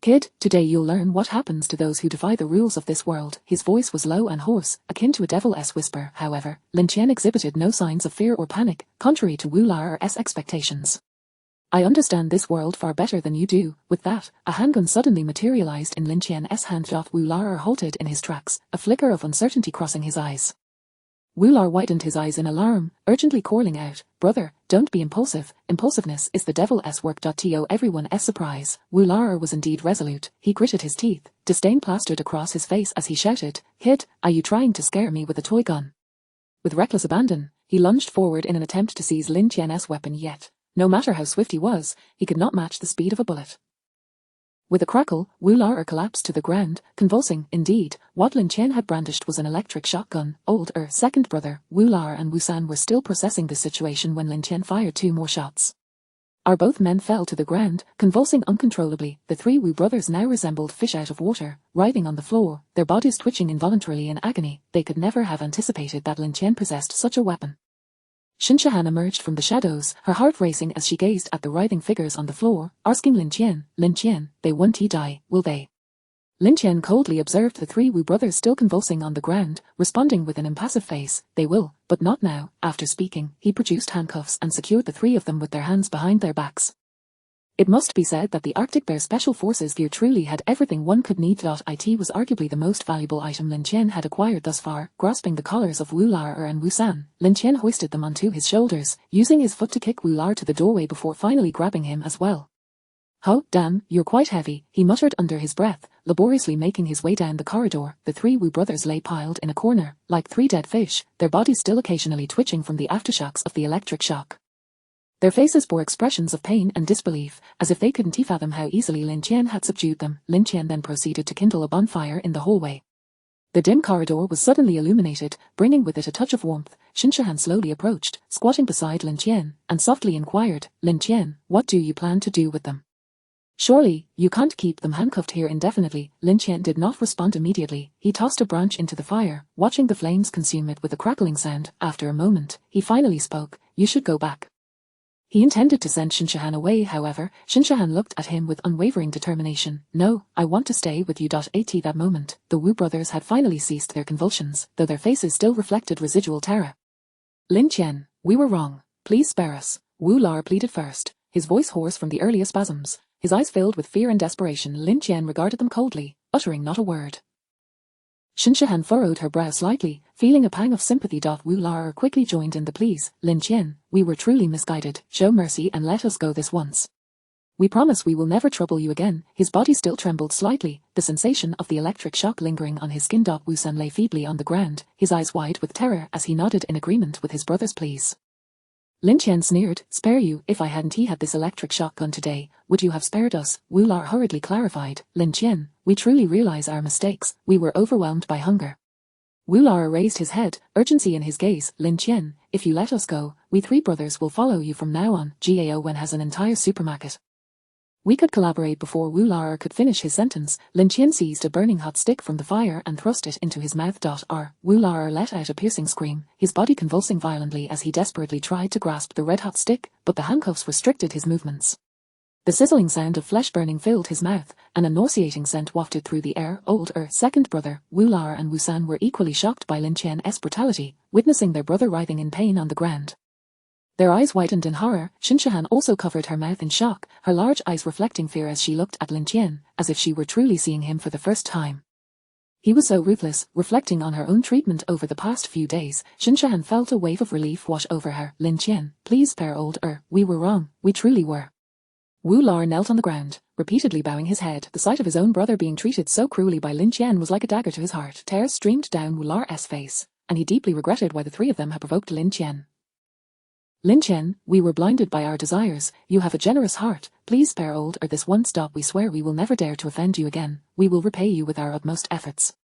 Kid, today you'll learn what happens to those who defy the rules of this world. His voice was low and hoarse, akin to a devil's whisper. However, Lin Tian exhibited no signs of fear or panic, contrary to Wu Lar's expectations. I understand this world far better than you do. With that, a handgun suddenly materialized in Lin Tian's hand. Wu Lar halted in his tracks, a flicker of uncertainty crossing his eyes. Wu Lar widened his eyes in alarm, urgently calling out, brother, don't be impulsive. Impulsiveness is the devil's work. To everyone's surprise, Wu Lar was indeed resolute. He gritted his teeth, disdain plastered across his face as he shouted, Kid, are you trying to scare me with a toy gun? With reckless abandon, he lunged forward in an attempt to seize Lin Tian's weapon, yet, no matter how swift he was, he could not match the speed of a bullet. With a crackle, Wu Lar collapsed to the ground, convulsing. Indeed, what Lin Tian had brandished was an electric shotgun. Second brother, Wu Lar and Wu San were still processing the situation when Lin Tian fired 2 more shots. Both men fell to the ground, convulsing uncontrollably. The 3 Wu brothers now resembled fish out of water, writhing on the floor, their bodies twitching involuntarily in agony. They could never have anticipated that Lin Tian possessed such a weapon. Shinshahan emerged from the shadows, her heart racing as she gazed at the writhing figures on the floor, asking Lin Tian, they won't die, will they? Lin Tian coldly observed the three Wu brothers still convulsing on the ground, responding with an impassive face, they will, but not now. After speaking, he produced handcuffs and secured the three of them with their hands behind their backs. It must be said that the Arctic Bear Special Forces gear truly had everything one could need. It was arguably the most valuable item Lin Tian had acquired thus far. Grasping the collars of Wu Lar and Wu San, Lin Tian hoisted them onto his shoulders, using his foot to kick Wu Lar to the doorway before finally grabbing him as well. "Oh, damn, you're quite heavy," he muttered under his breath, laboriously making his way down the corridor. The three Wu brothers lay piled in a corner, like three dead fish, their bodies still occasionally twitching from the aftershocks of the electric shock. Their faces bore expressions of pain and disbelief, as if they couldn't fathom how easily Lin Tian had subdued them. Lin Tian then proceeded to kindle a bonfire in the hallway. The dim corridor was suddenly illuminated, bringing with it a touch of warmth. Shinshahan slowly approached, squatting beside Lin Tian, and softly inquired, "Lin Tian, what do you plan to do with them? Surely, you can't keep them handcuffed here indefinitely." Lin Tian did not respond immediately. He tossed a branch into the fire, watching the flames consume it with a crackling sound. After a moment, he finally spoke, "You should go back." He intended to send Shinshahan away, however. Shinshahan looked at him with unwavering determination. "No, I want to stay with you." At that moment, the Wu brothers had finally ceased their convulsions, though their faces still reflected residual terror. "Lin Tian, we were wrong. Please spare us," Wu Lar pleaded first, his voice hoarse from the earlier spasms, his eyes filled with fear and desperation. Lin Tian regarded them coldly, uttering not a word. Shinshahan furrowed her brow slightly, feeling a pang of sympathy. Wu Lar quickly joined in the pleas. "Lin Tian, we were truly misguided. Show mercy and let us go this once. We promise we will never trouble you again." His body still trembled slightly, the sensation of the electric shock lingering on his skin. Wu San lay feebly on the ground, his eyes wide with terror as he nodded in agreement with his brother's pleas. Lin Tian sneered, "Spare you? If I hadn't had this electric shock gun today, would you have spared us?" Wu Lar hurriedly clarified, "Lin Tian, we truly realize our mistakes. We were overwhelmed by hunger." Wu Lar raised his head, urgency in his gaze. "Lin Tian, if you let us go, we three brothers will follow you from now on. Gao Wen has an entire supermarket. We could collaborate." Before Wu Lar could finish his sentence, Lin Tian seized a burning hot stick from the fire and thrust it into his mouth. Wu Lar let out a piercing scream, his body convulsing violently as he desperately tried to grasp the red-hot stick, but the handcuffs restricted his movements. The sizzling sound of flesh burning filled his mouth, and a nauseating scent wafted through the air. Second brother, Wu Lar and Wu San were equally shocked by Lin Tian's brutality, witnessing their brother writhing in pain on the ground. Their eyes widened in horror. Shinshahan also covered her mouth in shock, her large eyes reflecting fear as she looked at Lin Tian, as if she were truly seeing him for the first time. He was so ruthless. Reflecting on her own treatment over the past few days, Shinshahan felt a wave of relief wash over her. "Lin Tian, please spare we were wrong, we truly were." Wu Lar knelt on the ground, repeatedly bowing his head. The sight of his own brother being treated so cruelly by Lin Tian was like a dagger to his heart. Tears streamed down Wu Lar's face, and he deeply regretted why the three of them had provoked Lin Tian. "Lin Tian, we were blinded by our desires. You have a generous heart. Please spare this one. We swear we will never dare to offend you again. We will repay you with our utmost efforts."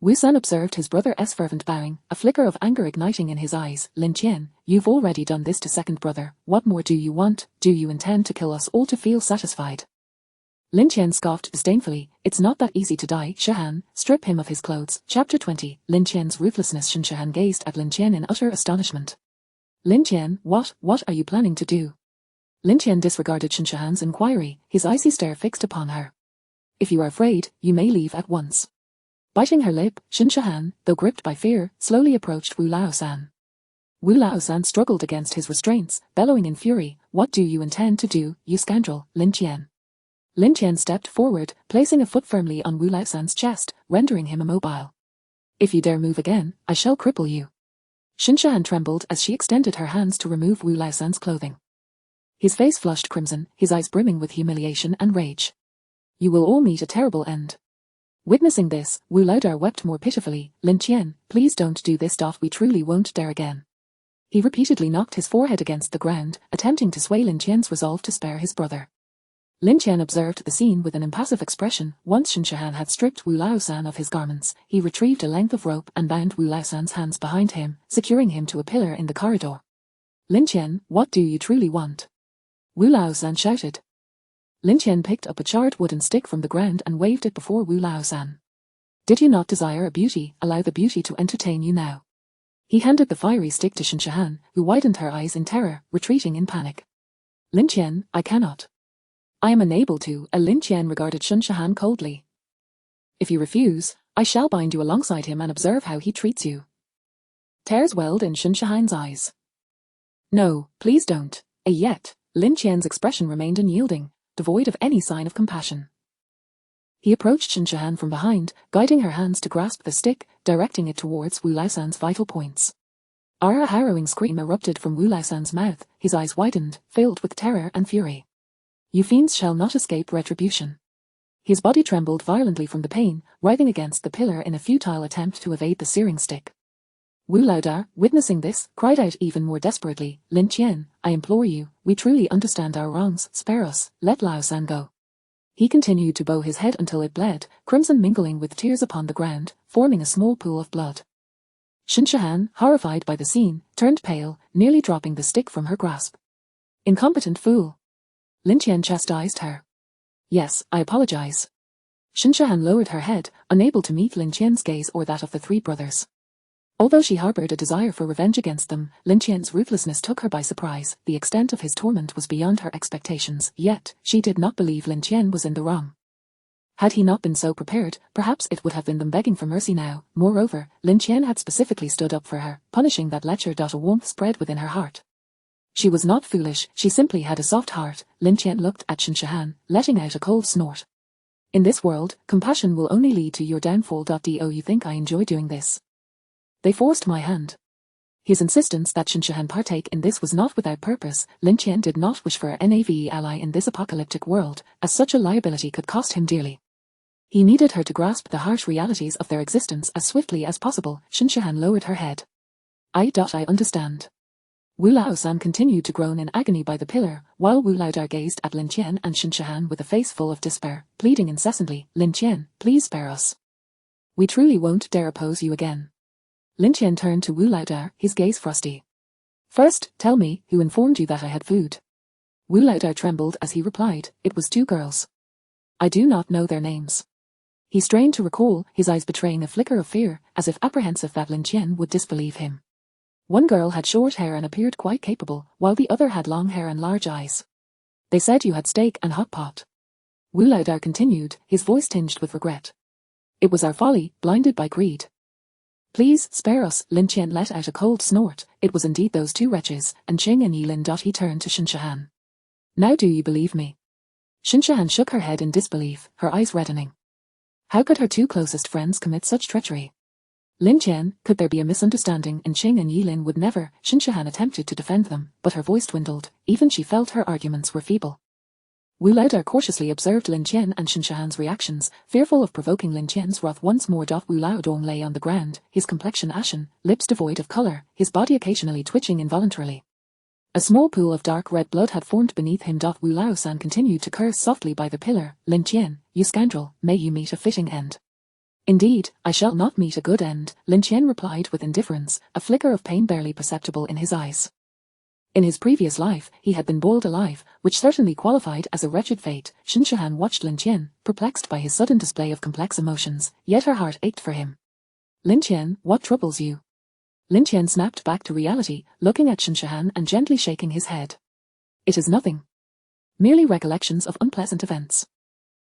Wu San observed his brother's fervent bowing, a flicker of anger igniting in his eyes. "Lin Tian, you've already done this to second brother. What more do you want? Do you intend to kill us all to feel satisfied?" Lin Tian scoffed disdainfully. "It's not that easy to die, Shahan. Strip him of his clothes." Chapter 20. Lin Tian's ruthlessness. Shinshahan gazed at Lin Tian in utter astonishment. "Lin Tian, what are you planning to do?" Lin Tian disregarded Shinshahan's inquiry, his icy stare fixed upon her. "If you are afraid, you may leave at once." Biting her lip, Shinshahan, though gripped by fear, slowly approached Wu Lao-san. Wu Lao-san struggled against his restraints, bellowing in fury, "What do you intend to do, you scoundrel, Lin Tian?" Lin Tian stepped forward, placing a foot firmly on Wu Lao-san's chest, rendering him immobile. "If you dare move again, I shall cripple you." Shinshahan trembled as she extended her hands to remove Wu Lao-san's clothing. His face flushed crimson, his eyes brimming with humiliation and rage. "You will all meet a terrible end." Witnessing this, Wu Laodar wept more pitifully. "Lin Tian, please don't do this. We truly won't dare again." He repeatedly knocked his forehead against the ground, attempting to sway Lin Tian's resolve to spare his brother. Lin Tian observed the scene with an impassive expression. Once Shinshahan had stripped Wu Lao-san of his garments, he retrieved a length of rope and bound Wu Lao-san's hands behind him, securing him to a pillar in the corridor. "Lin Tian, what do you truly want?" Wu Lao-san shouted. Lin Tian picked up a charred wooden stick from the ground and waved it before Wu Lao-san. "Did you not desire a beauty? Allow the beauty to entertain you now." He handed the fiery stick to Shinshahan, who widened her eyes in terror, retreating in panic. Lin Tian, I cannot. I am unable to. Lin Tian regarded Shinshahan coldly. If you refuse, I shall bind you alongside him and observe how he treats you. Tears welled in Shinshahan's eyes. No, please don't. Yet, Lin Tian's expression remained unyielding, devoid of any sign of compassion. He approached Shinshahan from behind, guiding her hands to grasp the stick, directing it towards Wu Laosan's vital points. A harrowing scream erupted from Wu Laosan's mouth, his eyes widened, filled with terror and fury. You fiends shall not escape retribution. His body trembled violently from the pain, writhing against the pillar in a futile attempt to evade the searing stick. Wu Laodar, witnessing this, cried out even more desperately, Lin Tian, I implore you, we truly understand our wrongs, spare us, let Laosan go. He continued to bow his head until it bled, crimson mingling with tears upon the ground, forming a small pool of blood. Shinshahan, horrified by the scene, turned pale, nearly dropping the stick from her grasp. Incompetent fool. Lin Tian chastised her. Yes, I apologize. Shinshahan lowered her head, unable to meet Lin Tian's gaze or that of the three brothers. Although she harbored a desire for revenge against them, Lin Tian's ruthlessness took her by surprise. The extent of his torment was beyond her expectations, yet she did not believe Lin Tian was in the wrong. Had he not been so prepared, perhaps it would have been them begging for mercy now. Moreover, Lin Tian had specifically stood up for her, punishing that lecher. A warmth spread within her heart. She was not foolish, she simply had a soft heart. Lin Tian looked at Shinshahan, letting out a cold snort. In this world, compassion will only lead to your downfall. Do you think I enjoy doing this? They forced my hand. His insistence that Shinshahan partake in this was not without purpose. Lin Tian did not wish for an NAVE ally in this apocalyptic world, as such a liability could cost him dearly. He needed her to grasp the harsh realities of their existence as swiftly as possible. Shinshahan lowered her head. I understand. Wu Laosan continued to groan in agony by the pillar, while Wu Laodar gazed at Lin Tian and Shinshahan with a face full of despair, pleading incessantly, Lin Tian, please spare us. We truly won't dare oppose you again. Lin Tian turned to Wu Laodar, his gaze frosty. First, tell me, who informed you that I had food? Wu Laodar trembled as he replied, it was two girls. I do not know their names. He strained to recall, his eyes betraying a flicker of fear, as if apprehensive that Lin Tian would disbelieve him. One girl had short hair and appeared quite capable, while the other had long hair and large eyes. They said you had steak and hot pot. Wu Laodar continued, his voice tinged with regret. It was our folly, blinded by greed. Please, spare us. Lin Tian let out a cold snort. It was indeed those two wretches, and Qing and Yilin. He turned to Shinshahan. Now do you believe me? Shinshahan shook her head in disbelief, her eyes reddening. How could her two closest friends commit such treachery? Lin Tian, could there be a misunderstanding? And Qing and Yilin would never. Shinshahan attempted to defend them, but her voice dwindled, even she felt her arguments were feeble. Wu Laodar cautiously observed Lin Tian and Shinshahan's reactions, fearful of provoking Lin Tian's wrath once more. Wu Laodong lay on the ground, his complexion ashen, lips devoid of colour, his body occasionally twitching involuntarily. A small pool of dark red blood had formed beneath him. Wu Laosan continued to curse softly by the pillar, Lin Tian, you scoundrel, may you meet a fitting end. Indeed, I shall not meet a good end, Lin Tian replied with indifference, a flicker of pain barely perceptible in his eyes. In his previous life, he had been boiled alive, which certainly qualified as a wretched fate. Shinshahan watched Lin Tian, perplexed by his sudden display of complex emotions, yet her heart ached for him. Lin Tian, what troubles you? Lin Tian snapped back to reality, looking at Shinshahan and gently shaking his head. It is nothing. Merely recollections of unpleasant events.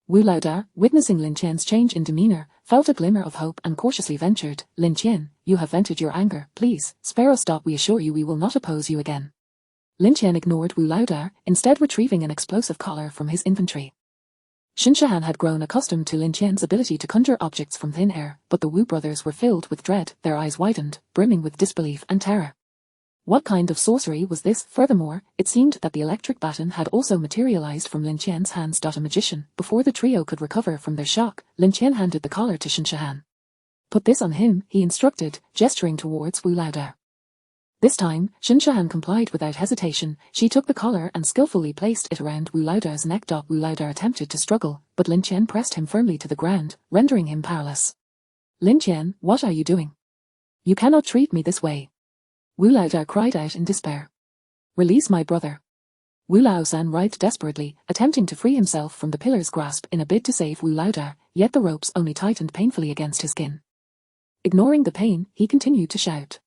Wu Laodar, witnessing Lin Tian's change in demeanour, felt a glimmer of hope and cautiously ventured, Lin Tian, you have vented your anger, please, spare us. We assure you we will not oppose you again. Lin Tian ignored Wu Laodar, instead retrieving an explosive collar from his inventory. Shinshahan had grown accustomed to Lin Tian's ability to conjure objects from thin air, but the Wu brothers were filled with dread, their eyes widened, brimming with disbelief and terror. What kind of sorcery was this? Furthermore, it seemed that the electric baton had also materialized from Lin Tian's hands. A magician. Before the trio could recover from their shock, Lin Tian handed the collar to Shinshahan. Put this on him, he instructed, gesturing towards Wu Laodar. This time, Shinshahan complied without hesitation. She took the collar and skillfully placed it around Wu Laodar's neck. Wu Laodar attempted to struggle, but Lin Tian pressed him firmly to the ground, rendering him powerless. Lin Tian, what are you doing? You cannot treat me this way. Wu Laodar cried out in despair. Release my brother. Wu Laosan writhed desperately, attempting to free himself from the pillar's grasp in a bid to save Wu Laodar, yet the ropes only tightened painfully against his skin. Ignoring the pain, he continued to shout.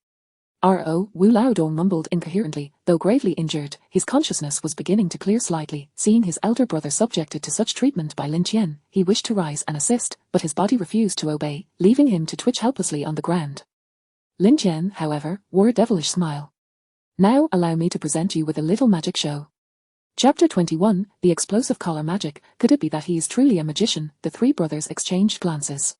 Wu Laodong mumbled incoherently, though gravely injured. His consciousness was beginning to clear slightly. Seeing his elder brother subjected to such treatment by Lin Tian, he wished to rise and assist, but his body refused to obey, leaving him to twitch helplessly on the ground. Lin Tian, however, wore a devilish smile. Now allow me to present you with a little magic show. Chapter 21, The Explosive Collar Magic. Could it be that he is truly a magician? The three brothers exchanged glances.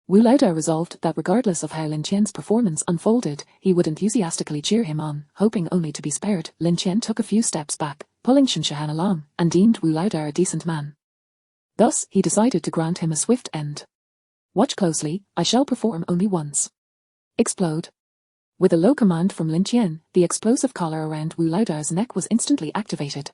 Wu Laodong resolved that regardless of how Lin Tian's performance unfolded, he would enthusiastically cheer him on, hoping only to be spared. Lin Tian took a few steps back, pulling Shinshahan along, and deemed Wu Laodong a decent man. Thus, he decided to grant him a swift end. Watch closely, I shall perform only once. Explode. With a low command from Lin Tian, the explosive collar around Wu Laodong's neck was instantly activated.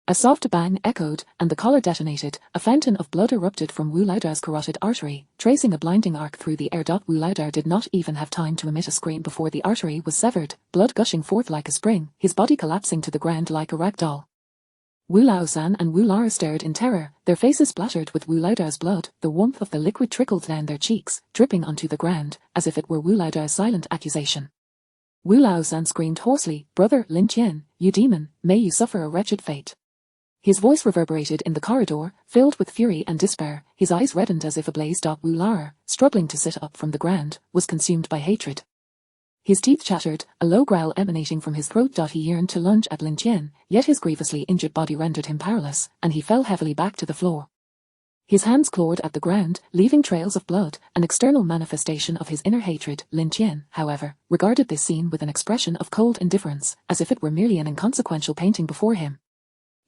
A soft bang echoed, and the collar detonated. A fountain of blood erupted from Wu Laodong's carotid artery, tracing a blinding arc through the air. Wu Laodong did not even have time to emit a scream before the artery was severed, blood gushing forth like a spring, his body collapsing to the ground like a rag doll. Wu Laosan and Wu Lara stared in terror, their faces splattered with Wu Laodong's blood. The warmth of the liquid trickled down their cheeks, dripping onto the ground, as if it were Wu Laodong's silent accusation. Wu Laosan screamed hoarsely, "Brother Lin Tian, you demon, may you suffer a wretched fate." His voice reverberated in the corridor, filled with fury and despair. His eyes reddened as if ablaze. Wu Lara, struggling to sit up from the ground, was consumed by hatred. His teeth chattered, a low growl emanating from his throat. He yearned to lunge at Lin Tian, yet his grievously injured body rendered him powerless, and he fell heavily back to the floor. His hands clawed at the ground, leaving trails of blood, an external manifestation of his inner hatred. Lin Tian, however, regarded this scene with an expression of cold indifference, as if it were merely an inconsequential painting before him.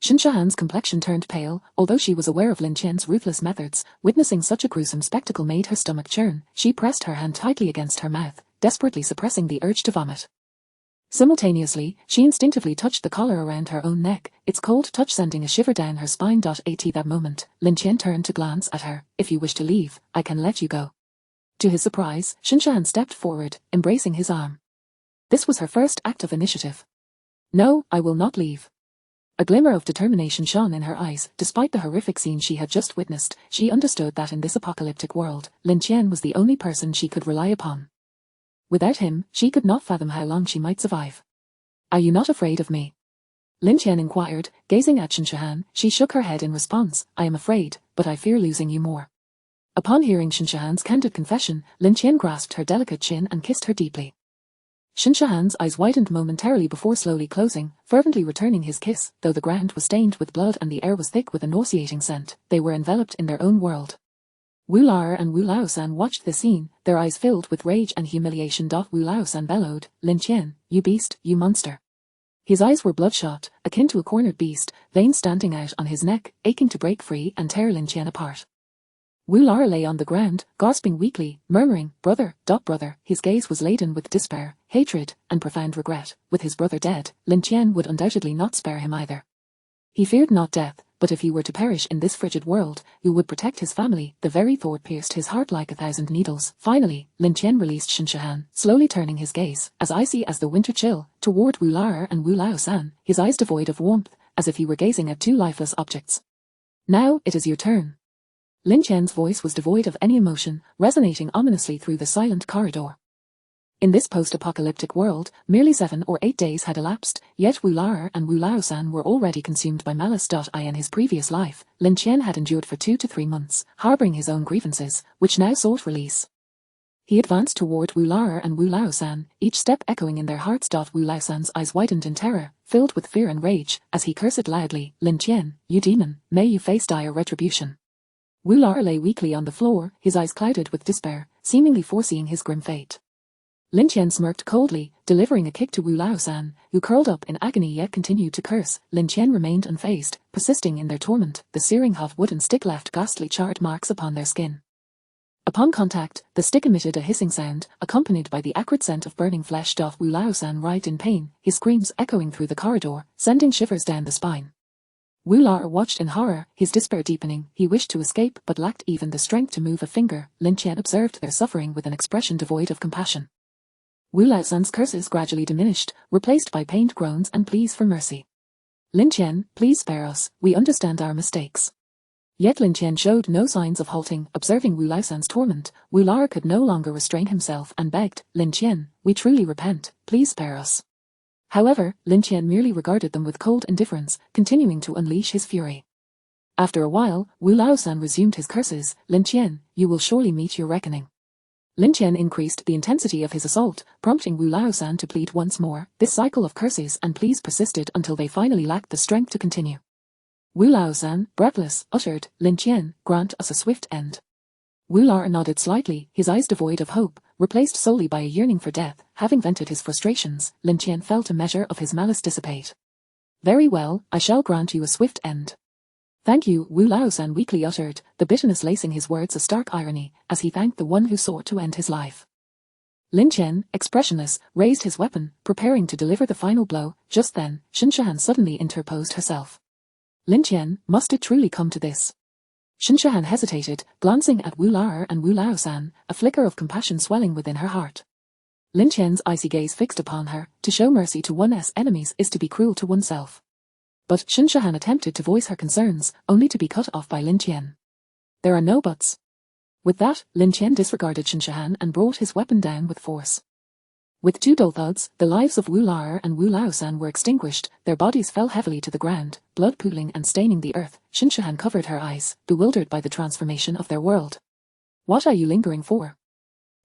Shinshahan's complexion turned pale, although she was aware of Lin Tian's ruthless methods. Witnessing such a gruesome spectacle made her stomach churn. She pressed her hand tightly against her mouth, desperately suppressing the urge to vomit. Simultaneously, she instinctively touched the collar around her own neck, its cold touch sending a shiver down her spine. At that moment, Lin Tian turned to glance at her. "If you wish to leave, I can let you go." To his surprise, Shinshahan stepped forward, embracing his arm. This was her first act of initiative. "No, I will not leave." A glimmer of determination shone in her eyes. Despite the horrific scene she had just witnessed, she understood that in this apocalyptic world, Lin Tian was the only person she could rely upon. Without him, she could not fathom how long she might survive. "Are you not afraid of me?" Lin Tian inquired, gazing at Shinshahan. She shook her head in response. "I am afraid, but I fear losing you more." Upon hearing Shinshahan's candid confession, Lin Tian grasped her delicate chin and kissed her deeply. Shinshahan's eyes widened momentarily before slowly closing, fervently returning his kiss. Though the ground was stained with blood and the air was thick with a nauseating scent, they were enveloped in their own world. Wu Lara and Wu Laosan watched the scene, their eyes filled with rage and humiliation. Wu Laosan bellowed, "Lin Tian, you beast, you monster." His eyes were bloodshot, akin to a cornered beast, veins standing out on his neck, aching to break free and tear Lin Tian apart. Wu Lara lay on the ground, gasping weakly, murmuring, "Brother, brother." His gaze was laden with despair, hatred, and profound regret. With his brother dead, Lin Tian would undoubtedly not spare him either. He feared not death, but if he were to perish in this frigid world, who would protect his family? The very thought pierced his heart like 1,000 needles. Finally, Lin Tian released Shinshahan, slowly turning his gaze, as icy as the winter chill, toward Wu Lara and Wu Laosan, his eyes devoid of warmth, as if he were gazing at two lifeless objects. "Now it is your turn." Lin Tian's voice was devoid of any emotion, resonating ominously through the silent corridor. In this post-apocalyptic world, merely 7 or 8 days had elapsed, yet Wu Lara and Wu Laosan were already consumed by malice. In his previous life, Lin Tian had endured for 2 to 3 months, harboring his own grievances, which now sought release. He advanced toward Wu Lara and Wu Laosan, each step echoing in their hearts. Wu Laosan's eyes widened in terror, filled with fear and rage, as he cursed loudly, "Lin Tian, you demon, may you face dire retribution." Wu Lara lay weakly on the floor, his eyes clouded with despair, seemingly foreseeing his grim fate. Lin Tian smirked coldly, delivering a kick to Wu Laosan, who curled up in agony yet continued to curse. Lin Tian remained unfazed, persisting in their torment. The searing hot wooden stick left ghastly charred marks upon their skin. Upon contact, the stick emitted a hissing sound, accompanied by the acrid scent of burning flesh. Wu Laosan writhed in pain, his screams echoing through the corridor, sending shivers down the spine. Wu Lara watched in horror, his despair deepening. He wished to escape but lacked even the strength to move a finger. Lin Tian observed their suffering with an expression devoid of compassion. Wu Laosan's curses gradually diminished, replaced by pained groans and pleas for mercy. "Lin Tian, please spare us, we understand our mistakes." Yet Lin Tian showed no signs of halting. Observing Wu Laosan's torment, Wu Lao could no longer restrain himself and begged, "Lin Tian, we truly repent, please spare us." However, Lin Tian merely regarded them with cold indifference, continuing to unleash his fury. After a while, Wu Laosan resumed his curses. "Lin Tian, you will surely meet your reckoning." Lin Tian increased the intensity of his assault, prompting Wu Laosan to plead once more. This cycle of curses and pleas persisted until they finally lacked the strength to continue. Wu Laosan, breathless, uttered, "Lin Tian, grant us a swift end." Wu Lao nodded slightly, his eyes devoid of hope, replaced solely by a yearning for death. Having vented his frustrations, Lin Tian felt a measure of his malice dissipate. "Very well, I shall grant you a swift end." "Thank you," Wu Laosan weakly uttered, the bitterness lacing his words a stark irony, as he thanked the one who sought to end his life. Lin Tian, expressionless, raised his weapon, preparing to deliver the final blow. Just then, Shen Shahan suddenly interposed herself. "Lin Tian, must it truly come to this?" Shen Shahan hesitated, glancing at Wu Lao and Wu Laosan, a flicker of compassion swelling within her heart. Lin Tian's icy gaze fixed upon her. To show mercy to one's enemies is to be cruel to oneself. But Shen Shahan attempted to voice her concerns, only to be cut off by Lin Tian. "There are no buts." With that, Lin Tian disregarded Shen Shahan and brought his weapon down with force. With two dull thuds, the lives of Wu Lao and Wu Laosan were extinguished, their bodies fell heavily to the ground, blood pooling and staining the earth. Shen Shahan covered her eyes, bewildered by the transformation of their world. "What are you lingering for?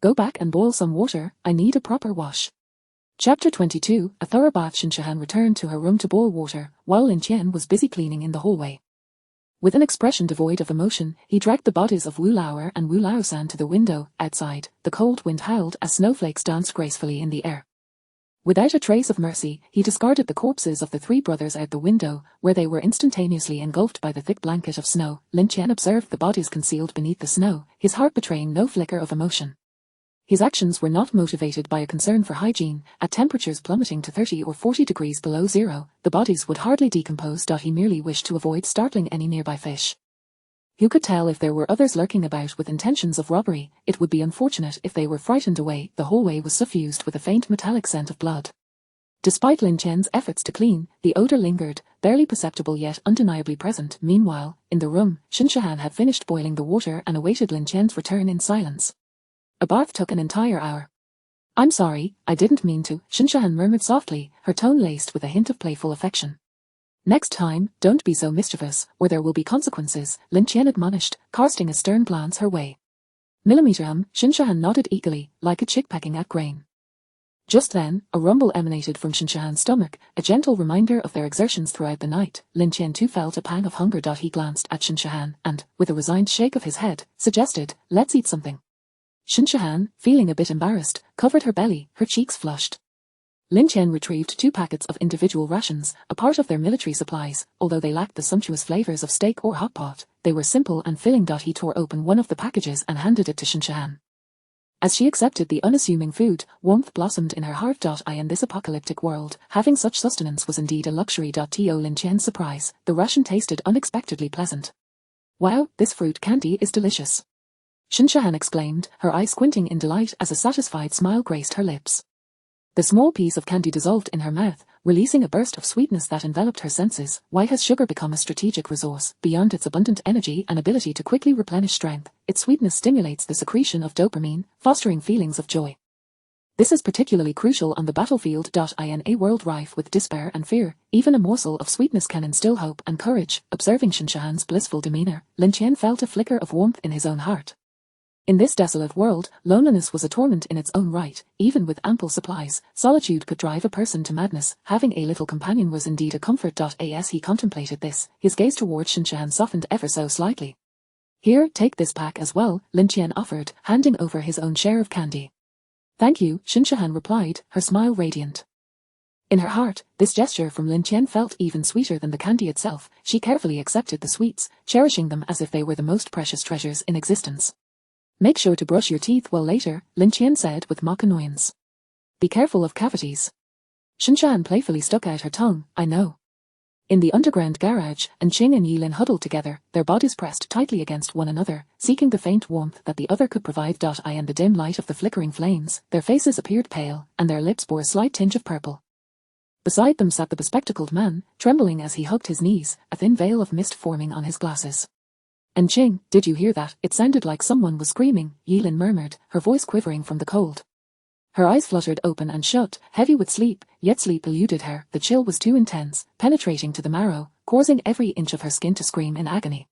Go back and boil some water, I need a proper wash." Chapter 22, a thorough bath. Shen Shahan returned to her room to boil water, while Lin Tian was busy cleaning in the hallway. With an expression devoid of emotion, he dragged the bodies of Wu Lao and Wu Laosan to the window. Outside, the cold wind howled as snowflakes danced gracefully in the air. Without a trace of mercy, he discarded the corpses of the three brothers out the window, where they were instantaneously engulfed by the thick blanket of snow. Lin Tian observed the bodies concealed beneath the snow, his heart betraying no flicker of emotion. His actions were not motivated by a concern for hygiene. At temperatures plummeting to 30 or 40 degrees below zero, the bodies would hardly decompose. He merely wished to avoid startling any nearby fish. Who could tell if there were others lurking about with intentions of robbery? It would be unfortunate if they were frightened away. The hallway was suffused with a faint metallic scent of blood. Despite Lin Tian's efforts to clean, the odor lingered, barely perceptible yet undeniably present. Meanwhile, in the room, Shen Shahan had finished boiling the water and awaited Lin Tian's return in silence. A bath took an entire hour. "I'm sorry, I didn't mean to," Shen Shahan murmured softly, her tone laced with a hint of playful affection. "Next time, don't be so mischievous, or there will be consequences," Lin Tian admonished, casting a stern glance her way. "Millimeter." Shen Shahan nodded eagerly, like a chick pecking at grain. Just then, a rumble emanated from Shen Shahan's stomach, a gentle reminder of their exertions throughout the night. Lin Tian too felt a pang of hunger. He glanced at Shen Shahan and, with a resigned shake of his head, suggested, "Let's eat something." Shen Shahan, feeling a bit embarrassed, covered her belly, her cheeks flushed. Lin Tian retrieved 2 packets of individual rations, a part of their military supplies. Although they lacked the sumptuous flavors of steak or hot pot, they were simple and filling. He tore open one of the packages and handed it to Shen Shahan. As she accepted the unassuming food, warmth blossomed in her heart. In this apocalyptic world, having such sustenance was indeed a luxury. To Lin Tian's surprise, the ration tasted unexpectedly pleasant. "Wow, this fruit candy is delicious," Shen Shahan exclaimed, her eyes squinting in delight as a satisfied smile graced her lips. The small piece of candy dissolved in her mouth, releasing a burst of sweetness that enveloped her senses. Why has sugar become a strategic resource? Beyond its abundant energy and ability to quickly replenish strength, its sweetness stimulates the secretion of dopamine, fostering feelings of joy. This is particularly crucial on the battlefield. In a world rife with despair and fear, even a morsel of sweetness can instill hope and courage. Observing Shen Shahan's blissful demeanor, Lin Tian felt a flicker of warmth in his own heart. In this desolate world, loneliness was a torment in its own right. Even with ample supplies, solitude could drive a person to madness. Having a little companion was indeed a comfort. As he contemplated this, his gaze towards Shen Shahan softened ever so slightly. "Here, take this pack as well," Lin Tian offered, handing over his own share of candy. "Thank you," Shen Shahan replied, her smile radiant. In her heart, this gesture from Lin Tian felt even sweeter than the candy itself. She carefully accepted the sweets, cherishing them as if they were the most precious treasures in existence. "Make sure to brush your teeth well later," Lin Tian said with mock annoyance. "Be careful of cavities." Shen Shahan playfully stuck out her tongue. "I know." In the underground garage, Ching and Yilin huddled together, their bodies pressed tightly against one another, seeking the faint warmth that the other could provide. In the dim light of the flickering flames, their faces appeared pale, and their lips bore a slight tinge of purple. Beside them sat the bespectacled man, trembling as he hugged his knees, a thin veil of mist forming on his glasses. And Ching, did you hear that? It sounded like someone was screaming, Yilin murmured, her voice quivering from the cold. Her eyes fluttered open and shut, heavy with sleep, yet sleep eluded her. The chill was too intense, penetrating to the marrow, causing every inch of her skin to scream in agony.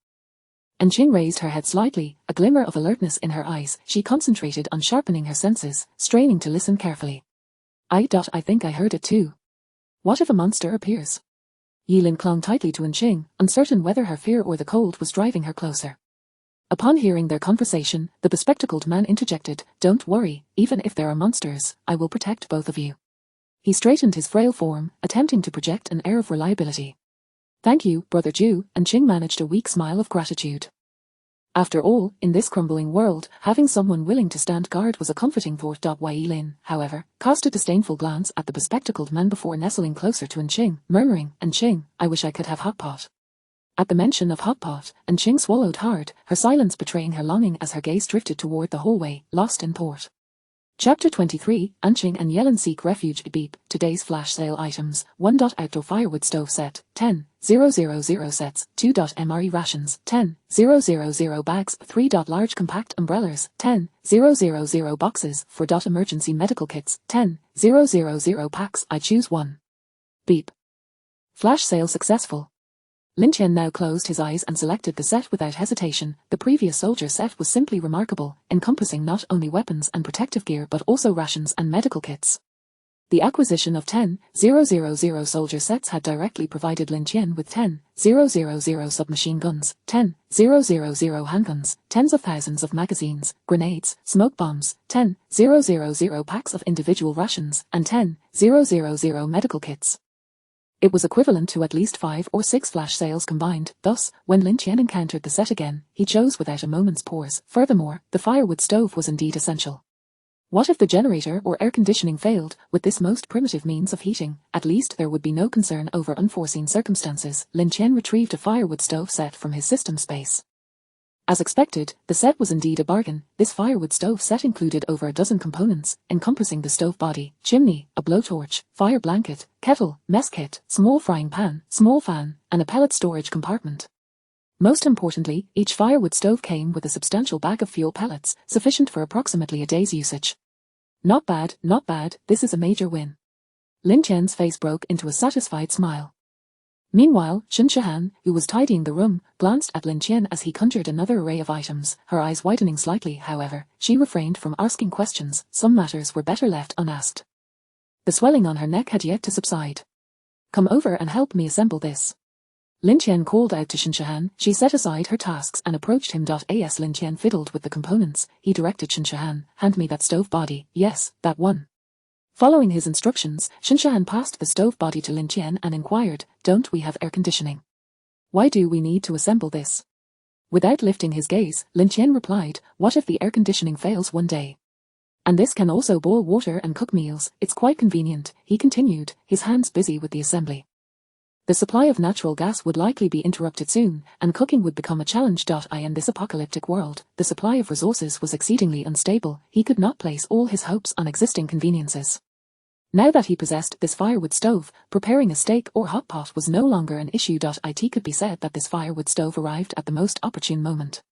And Ching raised her head slightly, a glimmer of alertness in her eyes. She concentrated on sharpening her senses, straining to listen carefully. I think I heard it too. What if a monster appears? Yilin clung tightly to Ching, uncertain whether her fear or the cold was driving her closer. Upon hearing their conversation, the bespectacled man interjected, "Don't worry, even if there are monsters, I will protect both of you." He straightened his frail form, attempting to project an air of reliability. "Thank you, Brother Ju," and Ching managed a weak smile of gratitude. After all, in this crumbling world, having someone willing to stand guard was a comforting thought. Yilin, however, cast a disdainful glance at the bespectacled man before nestling closer to Ching, murmuring, "Ching, I wish I could have hot pot." At the mention of hot pot, Ching swallowed hard, her silence betraying her longing as her gaze drifted toward the hallway, lost in thought. Chapter 23, Ching and Yelin seek refuge. Beep, today's flash sale items, 1. Outdoor firewood stove set, 10,000 sets, 2. MRE rations, 10,000 bags, 3. Large compact umbrellas, 10,000 boxes, 4. Emergency medical kits, 10,000 packs, I choose one. Beep. Flash sale successful. Lin Tian now closed his eyes and selected the set without hesitation. The previous soldier set was simply remarkable, encompassing not only weapons and protective gear but also rations and medical kits. The acquisition of 10,000 soldier sets had directly provided Lin Tian with 10,000 submachine guns, 10,000 handguns, tens of thousands of magazines, grenades, smoke bombs, 10,000 packs of individual rations, and 10,000 medical kits. It was equivalent to at least 5 or 6 flash sales combined. Thus, when Lin Tian encountered the set again, he chose without a moment's pause. Furthermore, the firewood stove was indeed essential. What if the generator or air conditioning failed? With this most primitive means of heating, at least there would be no concern over unforeseen circumstances. Lin Tian retrieved a firewood stove set from his system space. As expected, the set was indeed a bargain. This firewood stove set included over a dozen components, encompassing the stove body, chimney, a blowtorch, fire blanket, kettle, mess kit, small frying pan, small fan, and a pellet storage compartment. Most importantly, each firewood stove came with a substantial bag of fuel pellets, sufficient for approximately a day's usage. Not bad, this is a major win. Lin Tian's face broke into a satisfied smile. Meanwhile, Shinshahan, who was tidying the room, glanced at Lin Tian as he conjured another array of items, her eyes widening slightly. However, she refrained from asking questions. Some matters were better left unasked. The swelling on her neck had yet to subside. "Come over and help me assemble this." Lin Tian called out to Shinshahan. She set aside her tasks and approached him. As Lin Tian fiddled with the components, he directed Shinshahan, "Hand me that stove body." "Yes, that one." Following his instructions, Shinshahan passed the stove body to Lin Tian and inquired, "Don't we have air conditioning? Why do we need to assemble this?" Without lifting his gaze, Lin Tian replied, "What if the air conditioning fails one day? And this can also boil water and cook meals. It's quite convenient," he continued, his hands busy with the assembly. The supply of natural gas would likely be interrupted soon, and cooking would become a challenge. In this apocalyptic world, the supply of resources was exceedingly unstable. He could not place all his hopes on existing conveniences. Now that he possessed this firewood stove, preparing a steak or hot pot was no longer an issue. It could be said that this firewood stove arrived at the most opportune moment.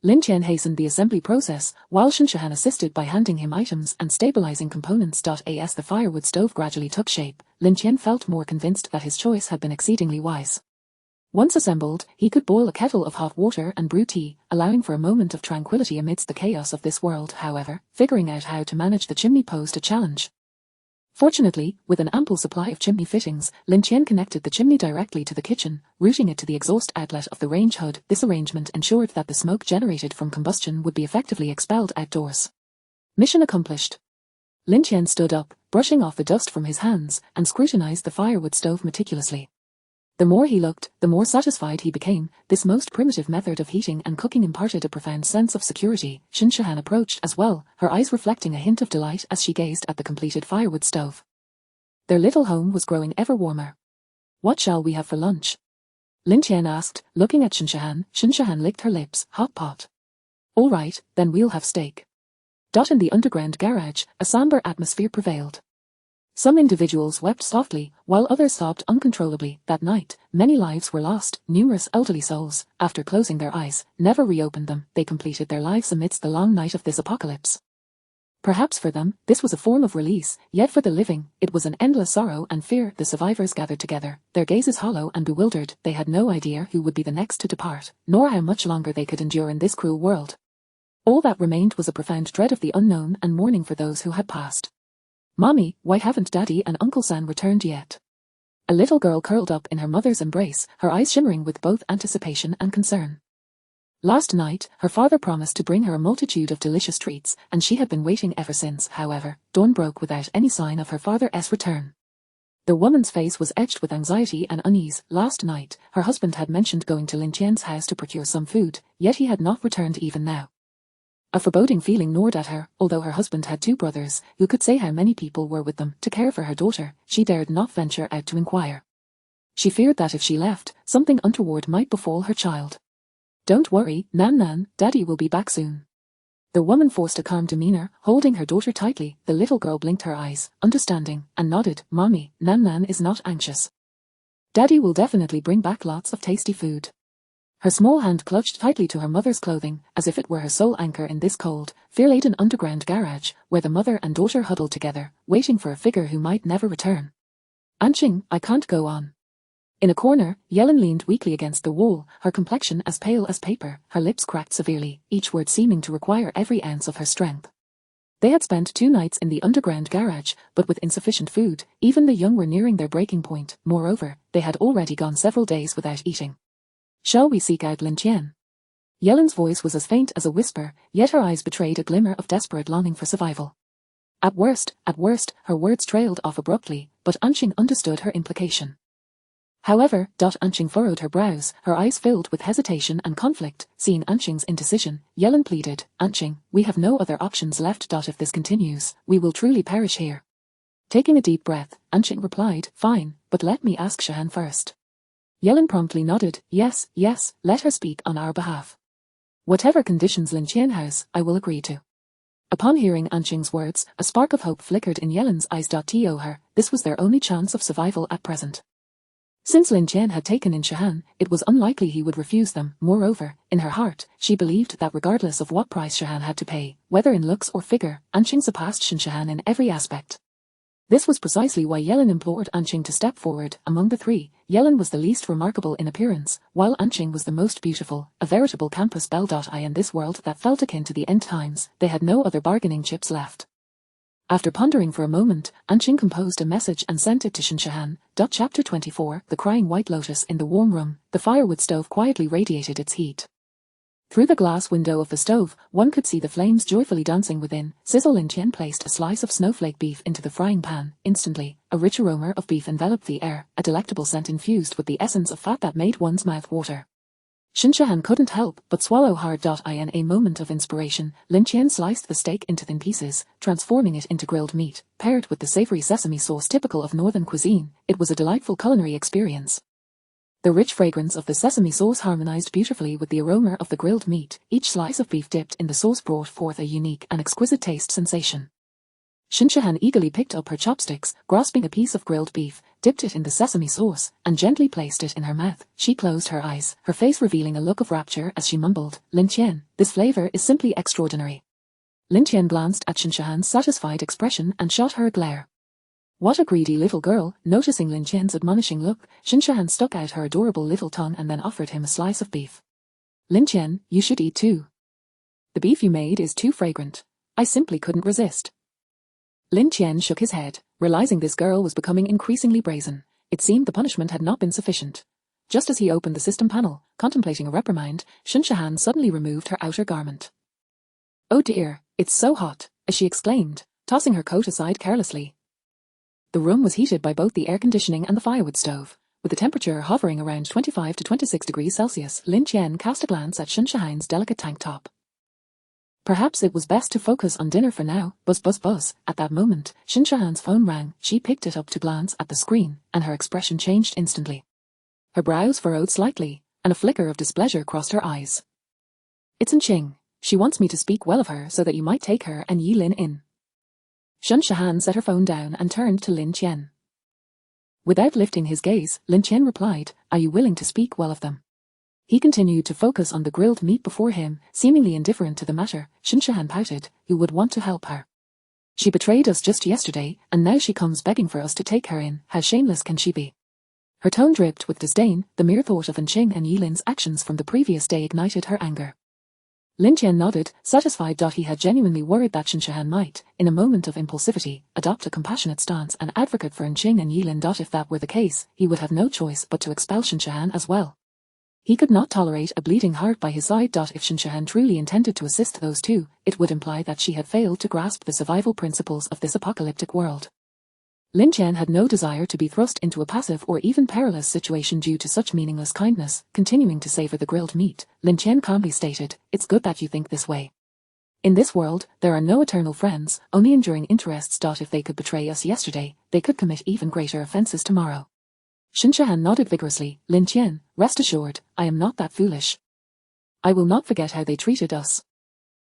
Lin Tian hastened the assembly process, while Shinshahan assisted by handing him items and stabilizing components. As the firewood stove gradually took shape, Lin Tian felt more convinced that his choice had been exceedingly wise. Once assembled, he could boil a kettle of hot water and brew tea, allowing for a moment of tranquility amidst the chaos of this world. However, figuring out how to manage the chimney posed a challenge. Fortunately, with an ample supply of chimney fittings, Lin Tian connected the chimney directly to the kitchen, routing it to the exhaust outlet of the range hood. This arrangement ensured that the smoke generated from combustion would be effectively expelled outdoors. Mission accomplished. Lin Tian stood up, brushing off the dust from his hands, and scrutinized the firewood stove meticulously. The more he looked, the more satisfied he became. This most primitive method of heating and cooking imparted a profound sense of security. Shinshahan approached as well, her eyes reflecting a hint of delight as she gazed at the completed firewood stove. Their little home was growing ever warmer. "What shall we have for lunch?" Lin Tian asked, looking at Shinshahan. Shinshahan licked her lips. "Hot pot." "All right, then we'll have steak." In the underground garage, a somber atmosphere prevailed. Some individuals wept softly, while others sobbed uncontrollably. That night, many lives were lost. Numerous elderly souls, after closing their eyes, never reopened them. They completed their lives amidst the long night of this apocalypse. Perhaps for them, this was a form of release, yet for the living, it was an endless sorrow and fear. The survivors gathered together, their gazes hollow and bewildered. They had no idea who would be the next to depart, nor how much longer they could endure in this cruel world. All that remained was a profound dread of the unknown and mourning for those who had passed. "Mommy, why haven't Daddy and Uncle San returned yet?" A little girl curled up in her mother's embrace, her eyes shimmering with both anticipation and concern. Last night, her father promised to bring her a multitude of delicious treats, and she had been waiting ever since. However, dawn broke without any sign of her father's return. The woman's face was etched with anxiety and unease. Last night, her husband had mentioned going to Lin Tian's house to procure some food, yet he had not returned even now. A foreboding feeling gnawed at her. Although her husband had 2 brothers, who could say how many people were with them to care for her daughter, she dared not venture out to inquire. She feared that if she left, something untoward might befall her child. "Don't worry, Nan, Daddy will be back soon." The woman forced a calm demeanor, holding her daughter tightly. The little girl blinked her eyes, understanding, and nodded. "Mommy, Nan is not anxious. Daddy will definitely bring back lots of tasty food." Her small hand clutched tightly to her mother's clothing, as if it were her sole anchor in this cold, fear-laden underground garage, where the mother and daughter huddled together, waiting for a figure who might never return. "Anqing, I can't go on." In a corner, Yellen leaned weakly against the wall, her complexion as pale as paper, her lips cracked severely, each word seeming to require every ounce of her strength. They had spent 2 nights in the underground garage, but with insufficient food. Even the young were nearing their breaking point. Moreover, they had already gone several days without eating. "Shall we seek out Lin Tian?" Yellen's voice was as faint as a whisper, yet her eyes betrayed a glimmer of desperate longing for survival. At worst, her words trailed off abruptly, but Anqing understood her implication. However, Anqing furrowed her brows, her eyes filled with hesitation and conflict. Seeing Anqing's indecision, Yellen pleaded, "Anqing, we have no other options left. If this continues, we will truly perish here." Taking a deep breath, Anqing replied, "Fine, but let me ask Shahan first." Yellen promptly nodded, yes, let her speak on our behalf. "Whatever conditions Lin Tian has, I will agree to." Upon hearing Anqing's words, a spark of hope flickered in Yellen's eyes. To her, this was their only chance of survival at present. Since Lin Tian had taken in Shahan, it was unlikely he would refuse them. Moreover, in her heart, she believed that regardless of what price Shahan had to pay, whether in looks or figure, Anqing surpassed Shahan in every aspect. This was precisely why Yellen implored Anqing to step forward. Among the 3, Yellen was the least remarkable in appearance, while Anqing was the most beautiful, a veritable campus belle. In this world that felt akin to the end times, they had no other bargaining chips left. After pondering for a moment, Anqing composed a message and sent it to Shahan. Chapter 24, The Crying White Lotus. In the warm room, the firewood stove quietly radiated its heat. Through the glass window of the stove, one could see the flames joyfully dancing within. Lin Tian placed a slice of snowflake beef into the frying pan. Instantly, a rich aroma of beef enveloped the air, a delectable scent infused with the essence of fat that made one's mouth water. Shahan couldn't help but swallow hard. In a moment of inspiration, Lin Tian sliced the steak into thin pieces, transforming it into grilled meat, paired with the savory sesame sauce typical of northern cuisine. It was a delightful culinary experience. The rich fragrance of the sesame sauce harmonized beautifully with the aroma of the grilled meat. Each slice of beef dipped in the sauce brought forth a unique and exquisite taste sensation. Shahan eagerly picked up her chopsticks, grasping a piece of grilled beef, dipped it in the sesame sauce, and gently placed it in her mouth. She closed her eyes, her face revealing a look of rapture as she mumbled, "Lin Tian, this flavor is simply extraordinary." Lin Tian glanced at Shahan's satisfied expression and shot her a glare. What a greedy little girl. Noticing Lin Tian's admonishing look, Shahan stuck out her adorable little tongue and then offered him a slice of beef. "Lin Tian, you should eat too. The beef you made is too fragrant. I simply couldn't resist." Lin Tian shook his head, realizing this girl was becoming increasingly brazen. It seemed the punishment had not been sufficient. Just as he opened the system panel, contemplating a reprimand, Shahan suddenly removed her outer garment. "Oh dear, it's so hot," as she exclaimed, tossing her coat aside carelessly. The room was heated by both the air conditioning and the firewood stove. With the temperature hovering around 25 to 26 degrees Celsius, Lin Tian cast a glance at Shahan's delicate tank top. Perhaps it was best to focus on dinner for now. Buzz. At that moment, Shahan's phone rang. She picked it up to glance at the screen, and her expression changed instantly. Her brows furrowed slightly, and a flicker of displeasure crossed her eyes. "It's Anqing. She wants me to speak well of her so that you might take her and Yi Lin in." Shun Shahan set her phone down and turned to Lin Tian. Without lifting his gaze, Lin Tian replied, "Are you willing to speak well of them?" He continued to focus on the grilled meat before him, seemingly indifferent to the matter. Shun Shahan pouted. "You would want to help her. She betrayed us just yesterday, and now she comes begging for us to take her in. How shameless can she be?" Her tone dripped with disdain. The mere thought of Anqing and Yilin's actions from the previous day ignited her anger. Lin Tian nodded, satisfied. He had genuinely worried that Shun Shahan might, in a moment of impulsivity, adopt a compassionate stance and advocate for Anqing and Yilin. If that were the case, he would have no choice but to expel Shun Shahan as well. He could not tolerate a bleeding heart by his side. If Shun Shahan truly intended to assist those two, it would imply that she had failed to grasp the survival principles of this apocalyptic world. Lin Tian had no desire to be thrust into a passive or even perilous situation due to such meaningless kindness. Continuing to savor the grilled meat, Lin Tian calmly stated, "It's good that you think this way. In this world, there are no eternal friends, only enduring interests. If they could betray us yesterday, they could commit even greater offenses tomorrow." Shun Shahan nodded vigorously. "Lin Tian, rest assured, I am not that foolish. I will not forget how they treated us."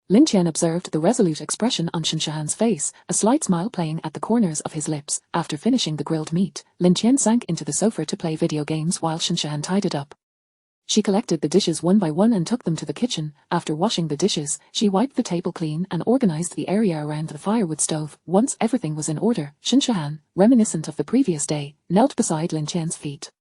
Lin Tian observed the resolute expression on Shun Shahan's face, a slight smile playing at the corners of his lips. After finishing the grilled meat, Lin Tian sank into the sofa to play video games while Shun Shahan tidied up. She collected the dishes one by one and took them to the kitchen. After washing the dishes, she wiped the table clean and organized the area around the firewood stove. Once everything was in order, Shun Shahan, reminiscent of the previous day, knelt beside Lin Tian's feet.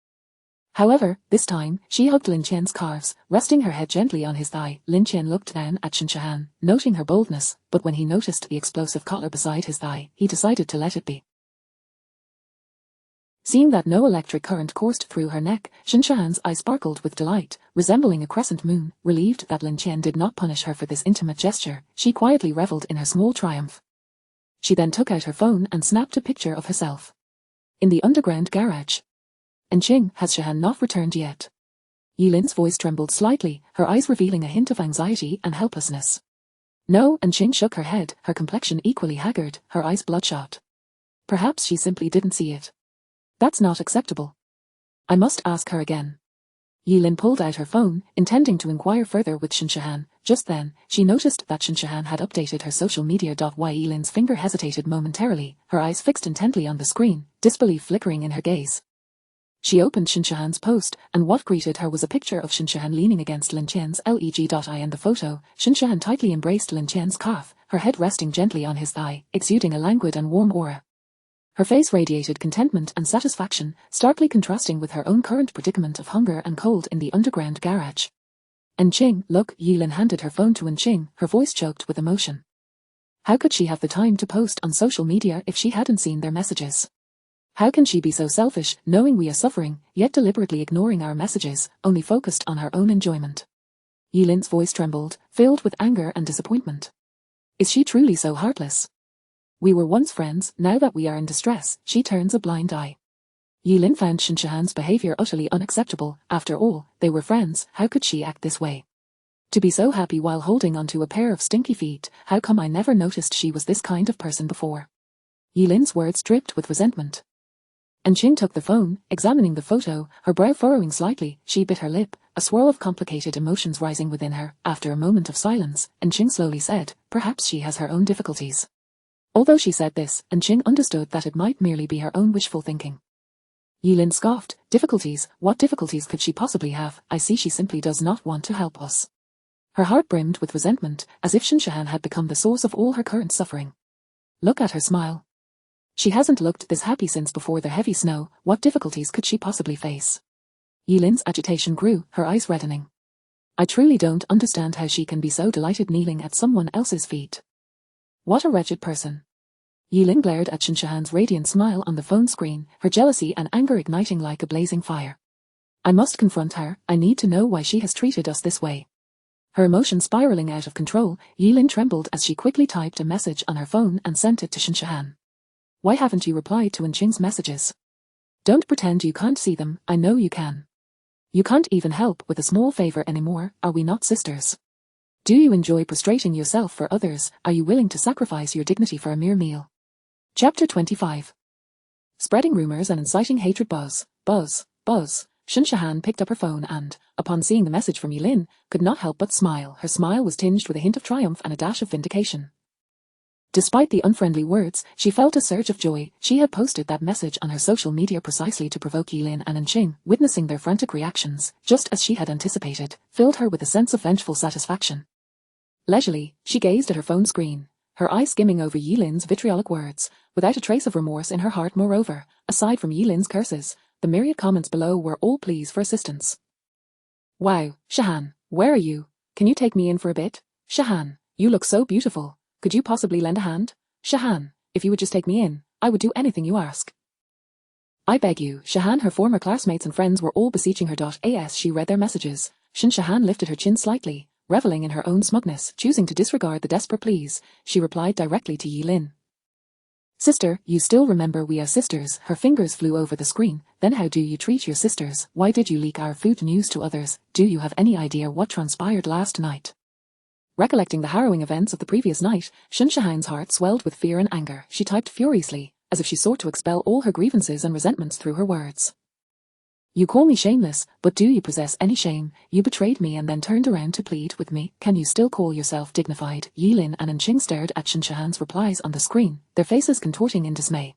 However, this time, she hugged Lin Tian's calves, resting her head gently on his thigh. Lin Tian looked down at Shun Shahan, noting her boldness, but when he noticed the explosive collar beside his thigh, he decided to let it be. Seeing that no electric current coursed through her neck, Shun Shahan's eyes sparkled with delight, resembling a crescent moon. Relieved that Lin Tian did not punish her for this intimate gesture, she quietly reveled in her small triumph. She then took out her phone and snapped a picture of herself in the underground garage. "Anqing, has Shahan not returned yet?" Yilin's voice trembled slightly, her eyes revealing a hint of anxiety and helplessness. "No," Anqing shook her head, her complexion equally haggard, her eyes bloodshot. "Perhaps she simply didn't see it. That's not acceptable. I must ask her again." Yilin pulled out her phone, intending to inquire further with Shun Shahan. Just then, she noticed that Shun Shahan had updated her social media. Why Yilin's finger hesitated momentarily, her eyes fixed intently on the screen, disbelief flickering in her gaze. She opened Shun Shahan's post, and what greeted her was a picture of Shun Shahan leaning against Lin Tian's leg. In the photo, Shun Shahan tightly embraced Lin Tian's calf, her head resting gently on his thigh, exuding a languid and warm aura. Her face radiated contentment and satisfaction, starkly contrasting with her own current predicament of hunger and cold in the underground garage. "Anqing, look," Yilin handed her phone to Anqing, her voice choked with emotion. How could she have the time to post on social media if she hadn't seen their messages? How can she be so selfish, knowing we are suffering, yet deliberately ignoring our messages, only focused on her own enjoyment? Yilin's voice trembled, filled with anger and disappointment. Is she truly so heartless? We were once friends, now that we are in distress, she turns a blind eye. Yilin found Shun Shahan's behavior utterly unacceptable. After all, they were friends, how could she act this way? To be so happy while holding onto a pair of stinky feet, how come I never noticed she was this kind of person before? Yilin's words dripped with resentment. Anqing took the phone, examining the photo, her brow furrowing slightly. She bit her lip, a swirl of complicated emotions rising within her. After a moment of silence, Anqing slowly said, "Perhaps she has her own difficulties." Although she said this, Anqing understood that it might merely be her own wishful thinking. Yilin scoffed. "Difficulties? What difficulties could she possibly have? I see she simply does not want to help us." Her heart brimmed with resentment, as if Shun Shahan had become the source of all her current suffering. Look at her smile. She hasn't looked this happy since before the heavy snow. What difficulties could she possibly face? Yilin's agitation grew, her eyes reddening. I truly don't understand how she can be so delighted kneeling at someone else's feet. What a wretched person. Yilin glared at Shun Shahan's radiant smile on the phone screen, her jealousy and anger igniting like a blazing fire. I must confront her. I need to know why she has treated us this way. Her emotions spiraling out of control, Yilin trembled as she quickly typed a message on her phone and sent it to Shun Shahan. Why haven't you replied to Anqing's messages? Don't pretend you can't see them, I know you can. You can't even help with a small favor anymore, are we not sisters? Do you enjoy prostrating yourself for others? Are you willing to sacrifice your dignity for a mere meal? Chapter 25. Spreading rumors and inciting hatred. Buzz, buzz, buzz. Shun Shahan picked up her phone and, upon seeing the message from Yilin, could not help but smile. Her smile was tinged with a hint of triumph and a dash of vindication. Despite the unfriendly words, she felt a surge of joy. She had posted that message on her social media precisely to provoke Yilin and Anqing. Witnessing their frantic reactions, just as she had anticipated, filled her with a sense of vengeful satisfaction. Leisurely, she gazed at her phone screen, her eyes skimming over Yilin's vitriolic words, without a trace of remorse in her heart. Moreover, aside from Yilin's curses, the myriad comments below were all pleas for assistance. Wow, Shahan, where are you? Can you take me in for a bit? Shahan, you look so beautiful. Could you possibly lend a hand? Shahan, if you would just take me in, I would do anything you ask. I beg you, Shahan. Her former classmates and friends were all beseeching her. As she read their messages, Shahan lifted her chin slightly, reveling in her own smugness. Choosing to disregard the desperate pleas, she replied directly to Yilin. Sister, you still remember we are sisters. Her fingers flew over the screen. Then how do you treat your sisters? Why did you leak our food news to others? Do you have any idea what transpired last night? Recollecting the harrowing events of the previous night, Shahan's heart swelled with fear and anger. She typed furiously, as if she sought to expel all her grievances and resentments through her words. You call me shameless, but do you possess any shame? You betrayed me and then turned around to plead with me. Can you still call yourself dignified? Yilin and Anqing stared at Shahan's replies on the screen, their faces contorting in dismay.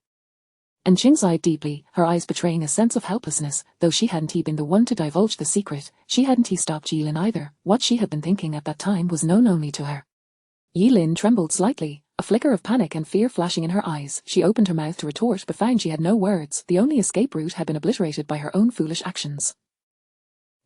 Anqing sighed deeply, her eyes betraying a sense of helplessness. Though she hadn't been the one to divulge the secret, she hadn't stopped Yilin either. What she had been thinking at that time was known only to her. Yilin trembled slightly, a flicker of panic and fear flashing in her eyes. She opened her mouth to retort but found she had no words. The only escape route had been obliterated by her own foolish actions.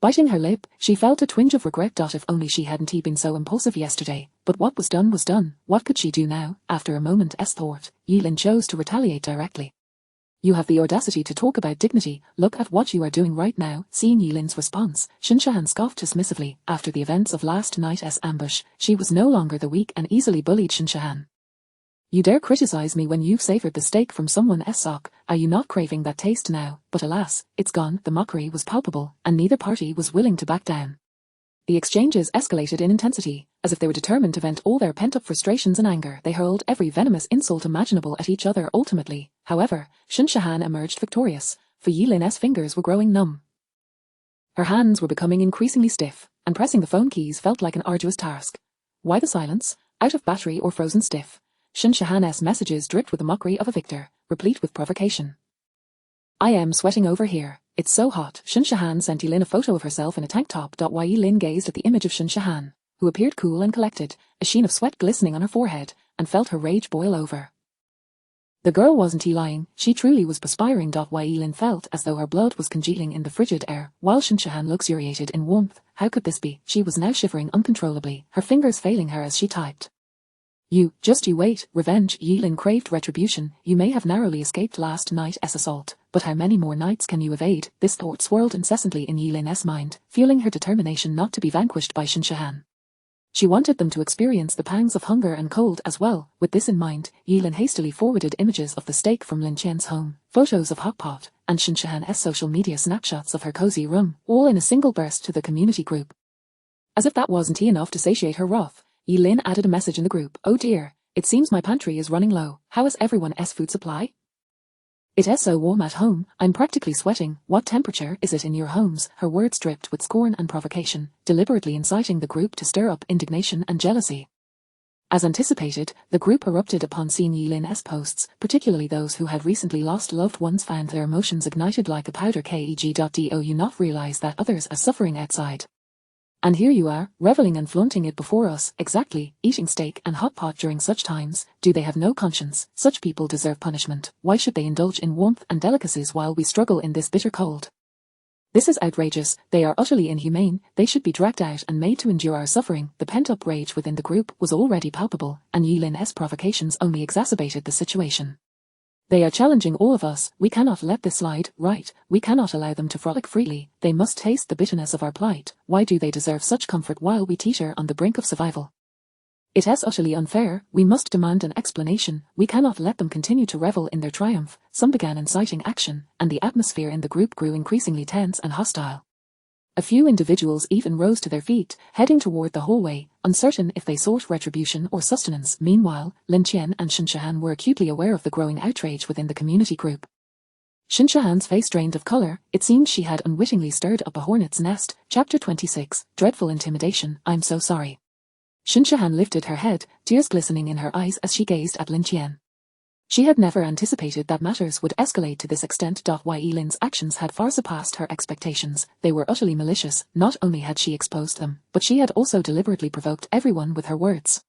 Biting her lip, she felt a twinge of regret. If only she hadn't been so impulsive yesterday. But what was done was done. What could she do now? After a moment's thought, Yilin chose to retaliate directly. You have the audacity to talk about dignity. Look at what you are doing right now. Seeing Yilin's response, Shahan scoffed dismissively. After the events of last night's ambush, she was no longer the weak and easily bullied Shahan. You dare criticize me when you've savored the steak from someone else's sock. Are you not craving that taste now? But alas, it's gone. The mockery was palpable, and neither party was willing to back down. The exchanges escalated in intensity. As if they were determined to vent all their pent-up frustrations and anger, they hurled every venomous insult imaginable at each other. Ultimately, however, Shahan emerged victorious, for Yilin's fingers were growing numb. Her hands were becoming increasingly stiff, and pressing the phone keys felt like an arduous task. Why the silence? Out of battery or frozen stiff? Shahan's messages dripped with the mockery of a victor, replete with provocation. I am sweating over here. It's so hot. Shahan sent Yilin a photo of herself in a tank top. Yilin gazed at the image of Shahan, who appeared cool and collected, a sheen of sweat glistening on her forehead, and felt her rage boil over. The girl wasn't lying, she truly was perspiring. Yilin felt as though her blood was congealing in the frigid air, while Shahan luxuriated in warmth. How could this be? She was now shivering uncontrollably, her fingers failing her as she typed. You wait, revenge. Yilin craved retribution. You may have narrowly escaped last night's assault, but how many more nights can you evade? This thought swirled incessantly in Yilin's mind, fueling her determination not to be vanquished by Shahan. She wanted them to experience the pangs of hunger and cold as well. With this in mind, Yilin hastily forwarded images of the steak from Lin Tian's home, photos of hot pot, and Shahan's social media snapshots of her cozy room, all in a single burst to the community group. As if that wasn't enough to satiate her wrath, Yilin added a message in the group. Oh dear, it seems my pantry is running low. How is everyone's food supply? It is so warm at home, I'm practically sweating. What temperature is it in your homes? Her words dripped with scorn and provocation, deliberately inciting the group to stir up indignation and jealousy. As anticipated, the group erupted upon seeing Yilin's posts, particularly those who had recently lost loved ones found their emotions ignited like a powder. Do you not realize that others are suffering outside? And here you are, reveling and flaunting it before us. Exactly, eating steak and hot pot during such times. Do they have no conscience? Such people deserve punishment. Why should they indulge in warmth and delicacies while we struggle in this bitter cold? This is outrageous. They are utterly inhumane. They should be dragged out and made to endure our suffering. The pent-up rage within the group was already palpable, and Yilin's provocations only exacerbated the situation. They are challenging all of us. We cannot let this slide, right? We cannot allow them to frolic freely. They must taste the bitterness of our plight. Why do they deserve such comfort while we teeter on the brink of survival? It is utterly unfair. We must demand an explanation. We cannot let them continue to revel in their triumph. Some began inciting action, and the atmosphere in the group grew increasingly tense and hostile. A few individuals even rose to their feet, heading toward the hallway, uncertain if they sought retribution or sustenance. Meanwhile, Lin Tian and Shahan were acutely aware of the growing outrage within the community group. Shahan's face drained of color. It seemed she had unwittingly stirred up a hornet's nest. Chapter 26, Dreadful Intimidation. I'm so sorry. Shinshahan lifted her head, tears glistening in her eyes as she gazed at Lin Tian. She had never anticipated that matters would escalate to this extent. Ye Lin's actions had far surpassed her expectations. They were utterly malicious. Not only had she exposed them, but she had also deliberately provoked everyone with her words.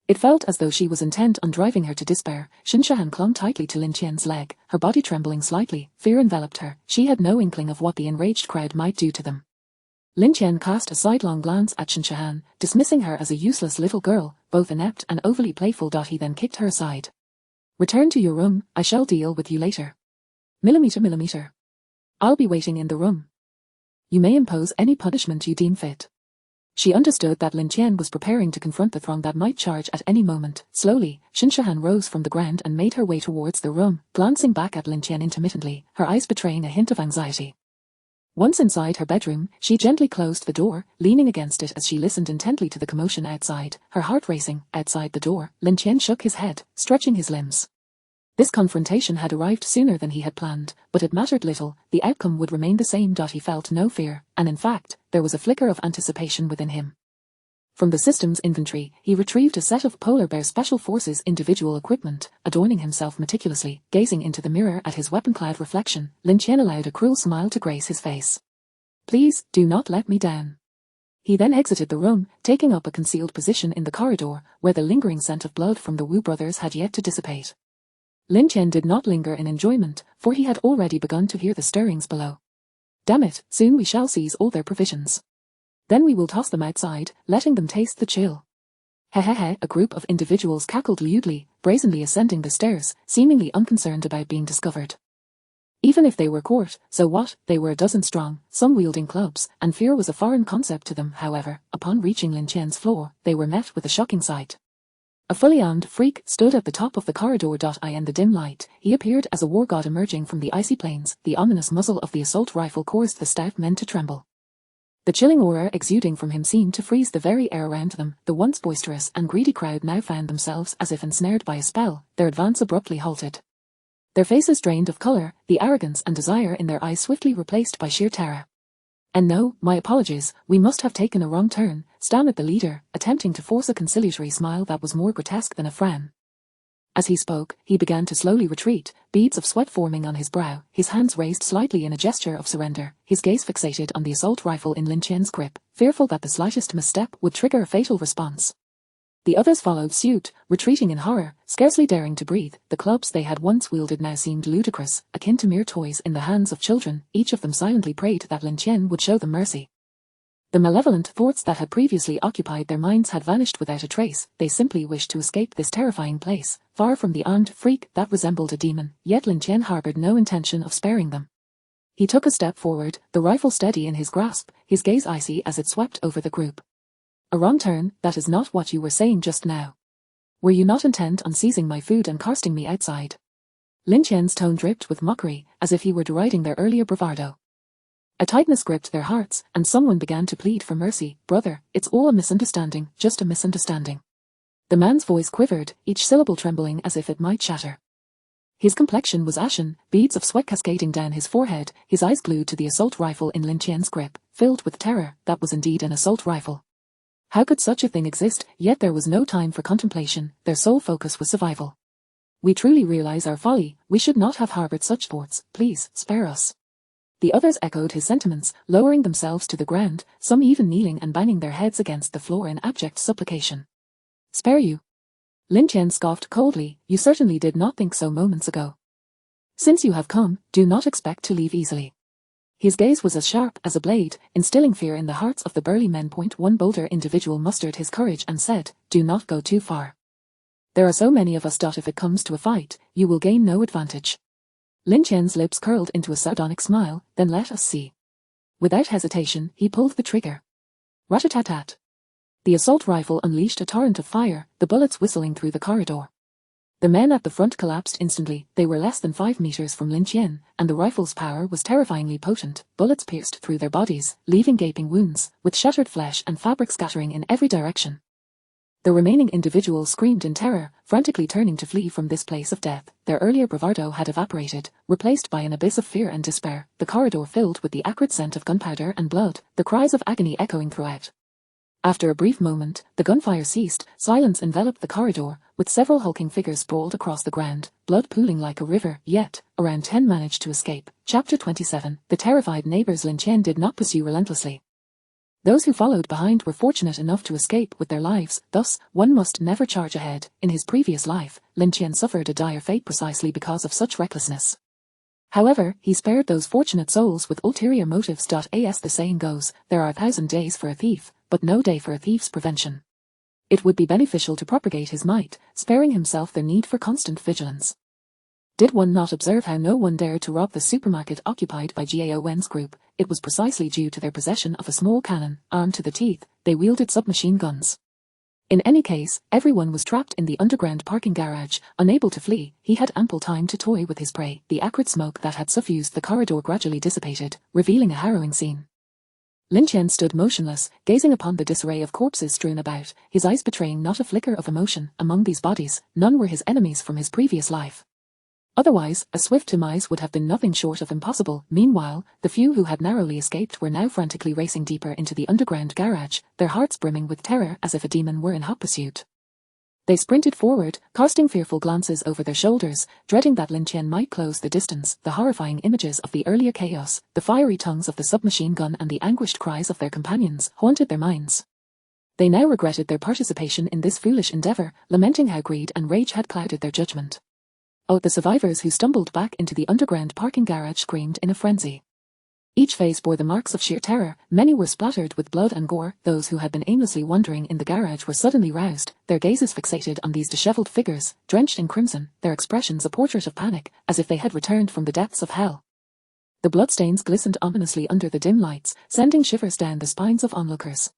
It felt as though she was intent on driving her to despair. Shinshahan clung tightly to Lin Tian's leg, her body trembling slightly. Fear enveloped her. She had no inkling of what the enraged crowd might do to them. Lin Tian cast a sidelong glance at Shinshahan, dismissing her as a useless little girl, both inept and overly playful. He then kicked her aside. Return to your room, I shall deal with you later. Millimeter. I'll be waiting in the room. You may impose any punishment you deem fit. She understood that Lin Tian was preparing to confront the throng that might charge at any moment. Slowly, Shinshahan rose from the ground and made her way towards the room, glancing back at Lin Tian intermittently, her eyes betraying a hint of anxiety. Once inside her bedroom, she gently closed the door, leaning against it as she listened intently to the commotion outside, her heart racing. Outside the door, Lin Tian shook his head, stretching his limbs. This confrontation had arrived sooner than he had planned, but it mattered little. The outcome would remain the same. He felt no fear, and in fact, there was a flicker of anticipation within him. From the system's inventory, he retrieved a set of Polar Bear Special Forces individual equipment, adorning himself meticulously. Gazing into the mirror at his weapon-clad reflection, Lin Tian allowed a cruel smile to grace his face. Please, do not let me down. He then exited the room, taking up a concealed position in the corridor, where the lingering scent of blood from the Wu brothers had yet to dissipate. Lin Tian did not linger in enjoyment, for he had already begun to hear the stirrings below. Damn it, soon we shall seize all their provisions. Then we will toss them outside, letting them taste the chill. Hehehe, a group of individuals cackled lewdly, brazenly ascending the stairs, seemingly unconcerned about being discovered. Even if they were caught, so what? They were a dozen strong, some wielding clubs, and fear was a foreign concept to them. However, upon reaching Lin Tian's floor, they were met with a shocking sight. A fully armed freak stood at the top of the corridor. In the dim light, he appeared as a war god emerging from the icy plains. The ominous muzzle of the assault rifle caused the stout men to tremble. The chilling aura exuding from him seemed to freeze the very air around them. The once boisterous and greedy crowd now found themselves as if ensnared by a spell. Their advance abruptly halted. Their faces drained of colour, the arrogance and desire in their eyes swiftly replaced by sheer terror. And no, my apologies, we must have taken a wrong turn, stammered the leader, attempting to force a conciliatory smile that was more grotesque than a frown. As he spoke, he began to slowly retreat, beads of sweat forming on his brow, his hands raised slightly in a gesture of surrender, his gaze fixated on the assault rifle in Lin Tian's grip, fearful that the slightest misstep would trigger a fatal response. The others followed suit, retreating in horror, scarcely daring to breathe. The clubs they had once wielded now seemed ludicrous, akin to mere toys in the hands of children. Each of them silently prayed that Lin Tian would show them mercy. The malevolent thoughts that had previously occupied their minds had vanished without a trace. They simply wished to escape this terrifying place, far from the armed freak that resembled a demon. Yet Lin Tian harbored no intention of sparing them. He took a step forward, the rifle steady in his grasp, his gaze icy as it swept over the group. A wrong turn, that is not what you were saying just now. Were you not intent on seizing my food and casting me outside? Lin Tian's tone dripped with mockery, as if he were deriding their earlier bravado. A tightness gripped their hearts, and someone began to plead for mercy. Brother, it's all a misunderstanding, just a misunderstanding. The man's voice quivered, each syllable trembling as if it might shatter. His complexion was ashen, beads of sweat cascading down his forehead, his eyes glued to the assault rifle in Lin Tian's grip, filled with terror. That was indeed an assault rifle. How could such a thing exist? Yet there was no time for contemplation, their sole focus was survival. We truly realize our folly, we should not have harbored such thoughts, please, spare us. The others echoed his sentiments, lowering themselves to the ground, some even kneeling and banging their heads against the floor in abject supplication. Spare you? Lin Tian scoffed coldly, you certainly did not think so moments ago. Since you have come, do not expect to leave easily. His gaze was as sharp as a blade, instilling fear in the hearts of the burly men. One bolder individual mustered his courage and said, do not go too far. There are so many of us. If it comes to a fight, you will gain no advantage. Lin Tian's lips curled into a sardonic smile, then let us see. Without hesitation, he pulled the trigger. Rat-a-tat-tat. The assault rifle unleashed a torrent of fire, the bullets whistling through the corridor. The men at the front collapsed instantly. They were less than 5 meters from Lin Tian, and the rifle's power was terrifyingly potent. Bullets pierced through their bodies, leaving gaping wounds, with shattered flesh and fabric scattering in every direction. The remaining individuals screamed in terror, frantically turning to flee from this place of death. Their earlier bravado had evaporated, replaced by an abyss of fear and despair, the corridor filled with the acrid scent of gunpowder and blood, the cries of agony echoing throughout. After a brief moment, the gunfire ceased, silence enveloped the corridor, with several hulking figures sprawled across the ground, blood pooling like a river, yet, around 10 managed to escape. Chapter 27. The terrified neighbors. Lin Tian did not pursue relentlessly. Those who followed behind were fortunate enough to escape with their lives, thus, one must never charge ahead. In his previous life, Lin Tian suffered a dire fate precisely because of such recklessness. However, he spared those fortunate souls with ulterior motives. As the saying goes, there are 1,000 days for a thief, but no day for a thief's prevention. It would be beneficial to propagate his might, sparing himself the need for constant vigilance. Did one not observe how no one dared to rob the supermarket occupied by Gao Wen's group? It was precisely due to their possession of a small cannon. Armed to the teeth, they wielded submachine guns. In any case, everyone was trapped in the underground parking garage, unable to flee. He had ample time to toy with his prey. The acrid smoke that had suffused the corridor gradually dissipated, revealing a harrowing scene. Lin Tian stood motionless, gazing upon the disarray of corpses strewn about, his eyes betraying not a flicker of emotion. Among these bodies, none were his enemies from his previous life. Otherwise, a swift demise would have been nothing short of impossible. Meanwhile, the few who had narrowly escaped were now frantically racing deeper into the underground garage, their hearts brimming with terror as if a demon were in hot pursuit. They sprinted forward, casting fearful glances over their shoulders, dreading that Lin Tian might close the distance. The horrifying images of the earlier chaos, the fiery tongues of the submachine gun and the anguished cries of their companions, haunted their minds. They now regretted their participation in this foolish endeavor, lamenting how greed and rage had clouded their judgment. Oh, the survivors who stumbled back into the underground parking garage screamed in a frenzy. Each face bore the marks of sheer terror. Many were splattered with blood and gore. Those who had been aimlessly wandering in the garage were suddenly roused, their gazes fixated on these disheveled figures, drenched in crimson, their expressions a portrait of panic, as if they had returned from the depths of hell. The bloodstains glistened ominously under the dim lights, sending shivers down the spines of onlookers.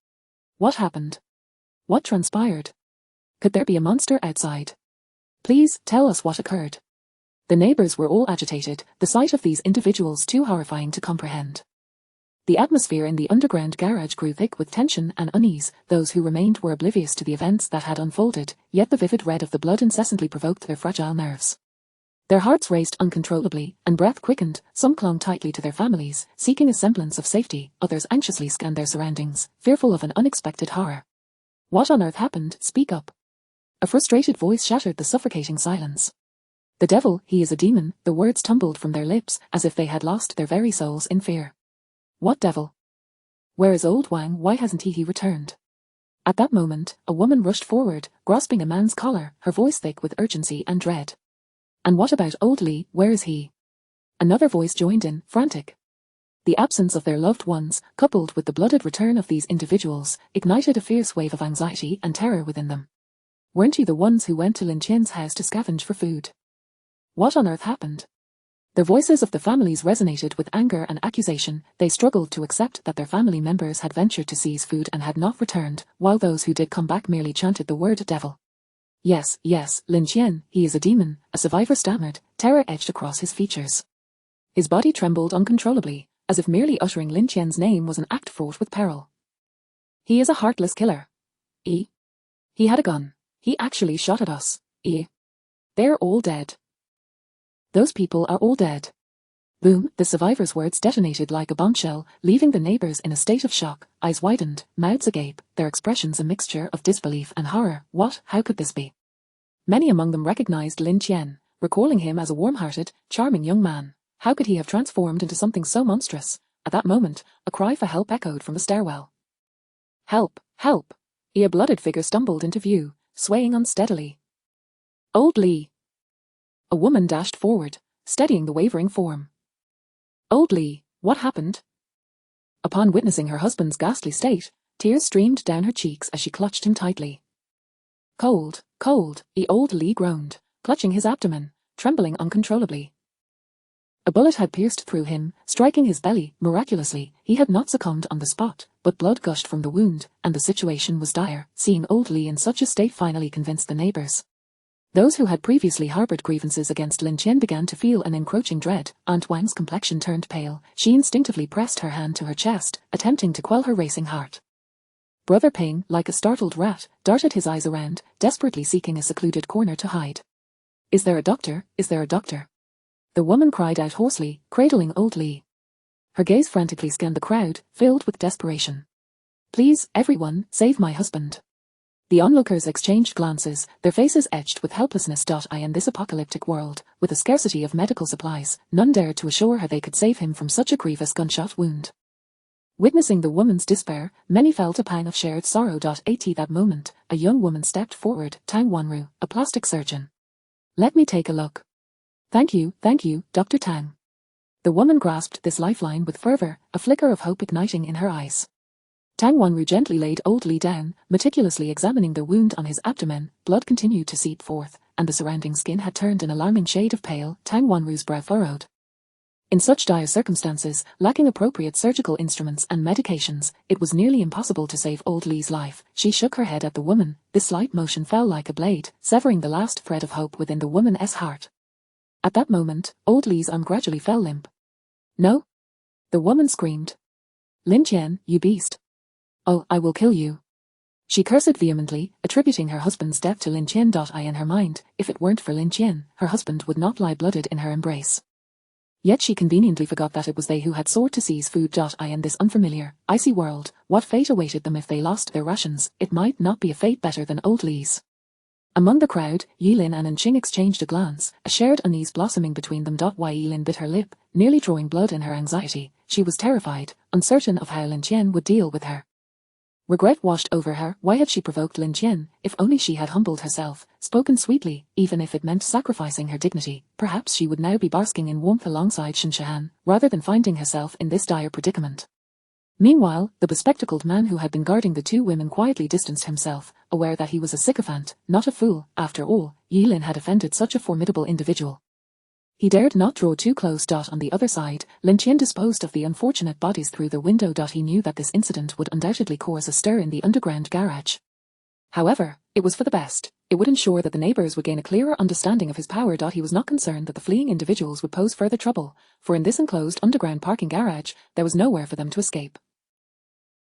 What happened? What transpired? Could there be a monster outside? Please, tell us what occurred. The neighbors were all agitated, the sight of these individuals too horrifying to comprehend. The atmosphere in the underground garage grew thick with tension and unease. Those who remained were oblivious to the events that had unfolded, yet the vivid red of the blood incessantly provoked their fragile nerves. Their hearts raced uncontrollably, and breath quickened. Some clung tightly to their families, seeking a semblance of safety. Others anxiously scanned their surroundings, fearful of an unexpected horror. What on earth happened? Speak up. A frustrated voice shattered the suffocating silence. The devil, he is a demon. The words tumbled from their lips, as if they had lost their very souls in fear. What devil? Where is old Wang? Why hasn't he returned? At that moment, a woman rushed forward, grasping a man's collar, her voice thick with urgency and dread. And what about old Li? Where is he? Another voice joined in, frantic. The absence of their loved ones, coupled with the blooded return of these individuals, ignited a fierce wave of anxiety and terror within them. Weren't you the ones who went to Lin Tian's house to scavenge for food? What on earth happened? The voices of the families resonated with anger and accusation. They struggled to accept that their family members had ventured to seize food and had not returned, while those who did come back merely chanted the word devil. Yes, Lin Tian, he is a demon, a survivor stammered, terror etched across his features. His body trembled uncontrollably, as if merely uttering Lin Tian's name was an act fraught with peril. He is a heartless killer. He had a gun. He actually shot at us. They're all dead. Those people are all dead. Boom, the survivors' words detonated like a bombshell, leaving the neighbors in a state of shock, eyes widened, mouths agape, their expressions a mixture of disbelief and horror. What? How could this be? Many among them recognized Lin Tian, recalling him as a warm-hearted, charming young man. How could he have transformed into something so monstrous? At that moment, a cry for help echoed from the stairwell. Help! Help! A blooded figure stumbled into view, swaying unsteadily. Old Li! A woman dashed forward, steadying the wavering form. Old Li, what happened? Upon witnessing her husband's ghastly state, tears streamed down her cheeks as she clutched him tightly. Cold, old Li groaned, clutching his abdomen, trembling uncontrollably. A bullet had pierced through him, striking his belly. Miraculously, he had not succumbed on the spot, but blood gushed from the wound, and the situation was dire. Seeing old Li in such a state finally convinced the neighbors. Those who had previously harbored grievances against Lin Tian began to feel an encroaching dread. Aunt Wang's complexion turned pale. She instinctively pressed her hand to her chest, attempting to quell her racing heart. Brother Ping, like a startled rat, darted his eyes around, desperately seeking a secluded corner to hide. Is there a doctor? Is there a doctor? The woman cried out hoarsely, cradling old Li. Her gaze frantically scanned the crowd, filled with desperation. Please, everyone, save my husband. The onlookers exchanged glances, their faces etched with helplessness. In this apocalyptic world, with a scarcity of medical supplies, none dared to assure her they could save him from such a grievous gunshot wound. Witnessing the woman's despair, many felt a pang of shared sorrow. At that moment, a young woman stepped forward, Tang Wanru, a plastic surgeon. Let me take a look. Thank you, Dr. Tang. The woman grasped this lifeline with fervor, a flicker of hope igniting in her eyes. Tang Wanru gently laid old Li down, meticulously examining the wound on his abdomen. Blood continued to seep forth, and the surrounding skin had turned an alarming shade of pale. Tang Wanru's brow furrowed. In such dire circumstances, lacking appropriate surgical instruments and medications, it was nearly impossible to save old Li's life. She shook her head at the woman. This slight motion fell like a blade, severing the last thread of hope within the woman's heart. At that moment, old Li's arm gradually fell limp. No! The woman screamed. Lin Tian, you beast! Oh, I will kill you. She cursed vehemently, attributing her husband's death to Lin Tian. In her mind, if it weren't for Lin Tian, her husband would not lie blooded in her embrace. Yet she conveniently forgot that it was they who had sought to seize food. In this unfamiliar, icy world, what fate awaited them if they lost their rations? It might not be a fate better than old Li's. Among the crowd, Yilin and Anqing exchanged a glance, a shared unease blossoming between them. Yilin bit her lip, nearly drawing blood in her anxiety. She was terrified, uncertain of how Lin Tian would deal with her. Regret washed over her. Why had she provoked Lin Tian? If only she had humbled herself, spoken sweetly, even if it meant sacrificing her dignity, perhaps she would now be basking in warmth alongside Shinshahan, rather than finding herself in this dire predicament. Meanwhile, the bespectacled man who had been guarding the two women quietly distanced himself, aware that he was a sycophant, not a fool. After all, Yilin had offended such a formidable individual. He dared not draw too close. On the other side, Lin Tian disposed of the unfortunate bodies through the window. He knew that this incident would undoubtedly cause a stir in the underground garage. However, it was for the best. It would ensure that the neighbors would gain a clearer understanding of his power. He was not concerned that the fleeing individuals would pose further trouble, for in this enclosed underground parking garage, there was nowhere for them to escape.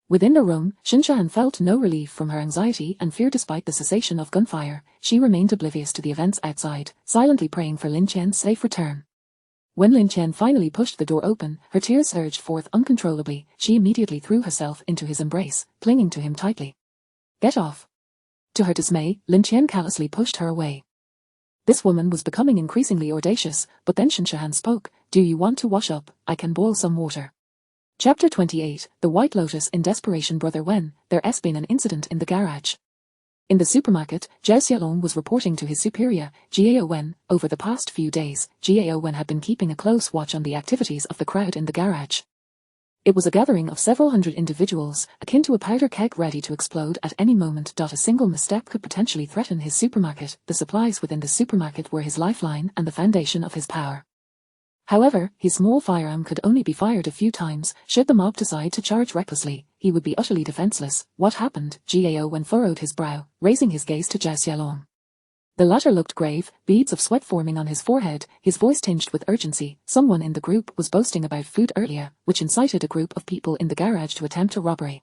Within the room, Shinshahan felt no relief from her anxiety and fear. Despite the cessation of gunfire, she remained oblivious to the events outside, silently praying for Lin Tian's safe return. When Lin Tian finally pushed the door open, her tears surged forth uncontrollably. She immediately threw herself into his embrace, clinging to him tightly. Get off! To her dismay, Lin Tian callously pushed her away. This woman was becoming increasingly audacious, but then Shinshahan spoke. Do you want to wash up? I can boil some water. Chapter 28, The White Lotus. In desperation. Brother Wen, there's been an incident in the garage. In the supermarket, Zhao Xiaolong was reporting to his superior, Jiao Wen. Over the past few days, Jiao Wen had been keeping a close watch on the activities of the crowd in the garage. It was a gathering of several hundred individuals, akin to a powder keg ready to explode at any moment. A single misstep could potentially threaten his supermarket. The supplies within the supermarket were his lifeline and the foundation of his power. However, his small firearm could only be fired a few times. Should the mob decide to charge recklessly, he would be utterly defenseless. What happened? Jiao Wen furrowed his brow, raising his gaze to Zhao Xiaolong. The latter looked grave, beads of sweat forming on his forehead, his voice tinged with urgency. Someone in the group was boasting about food earlier, which incited a group of people in the garage to attempt a robbery.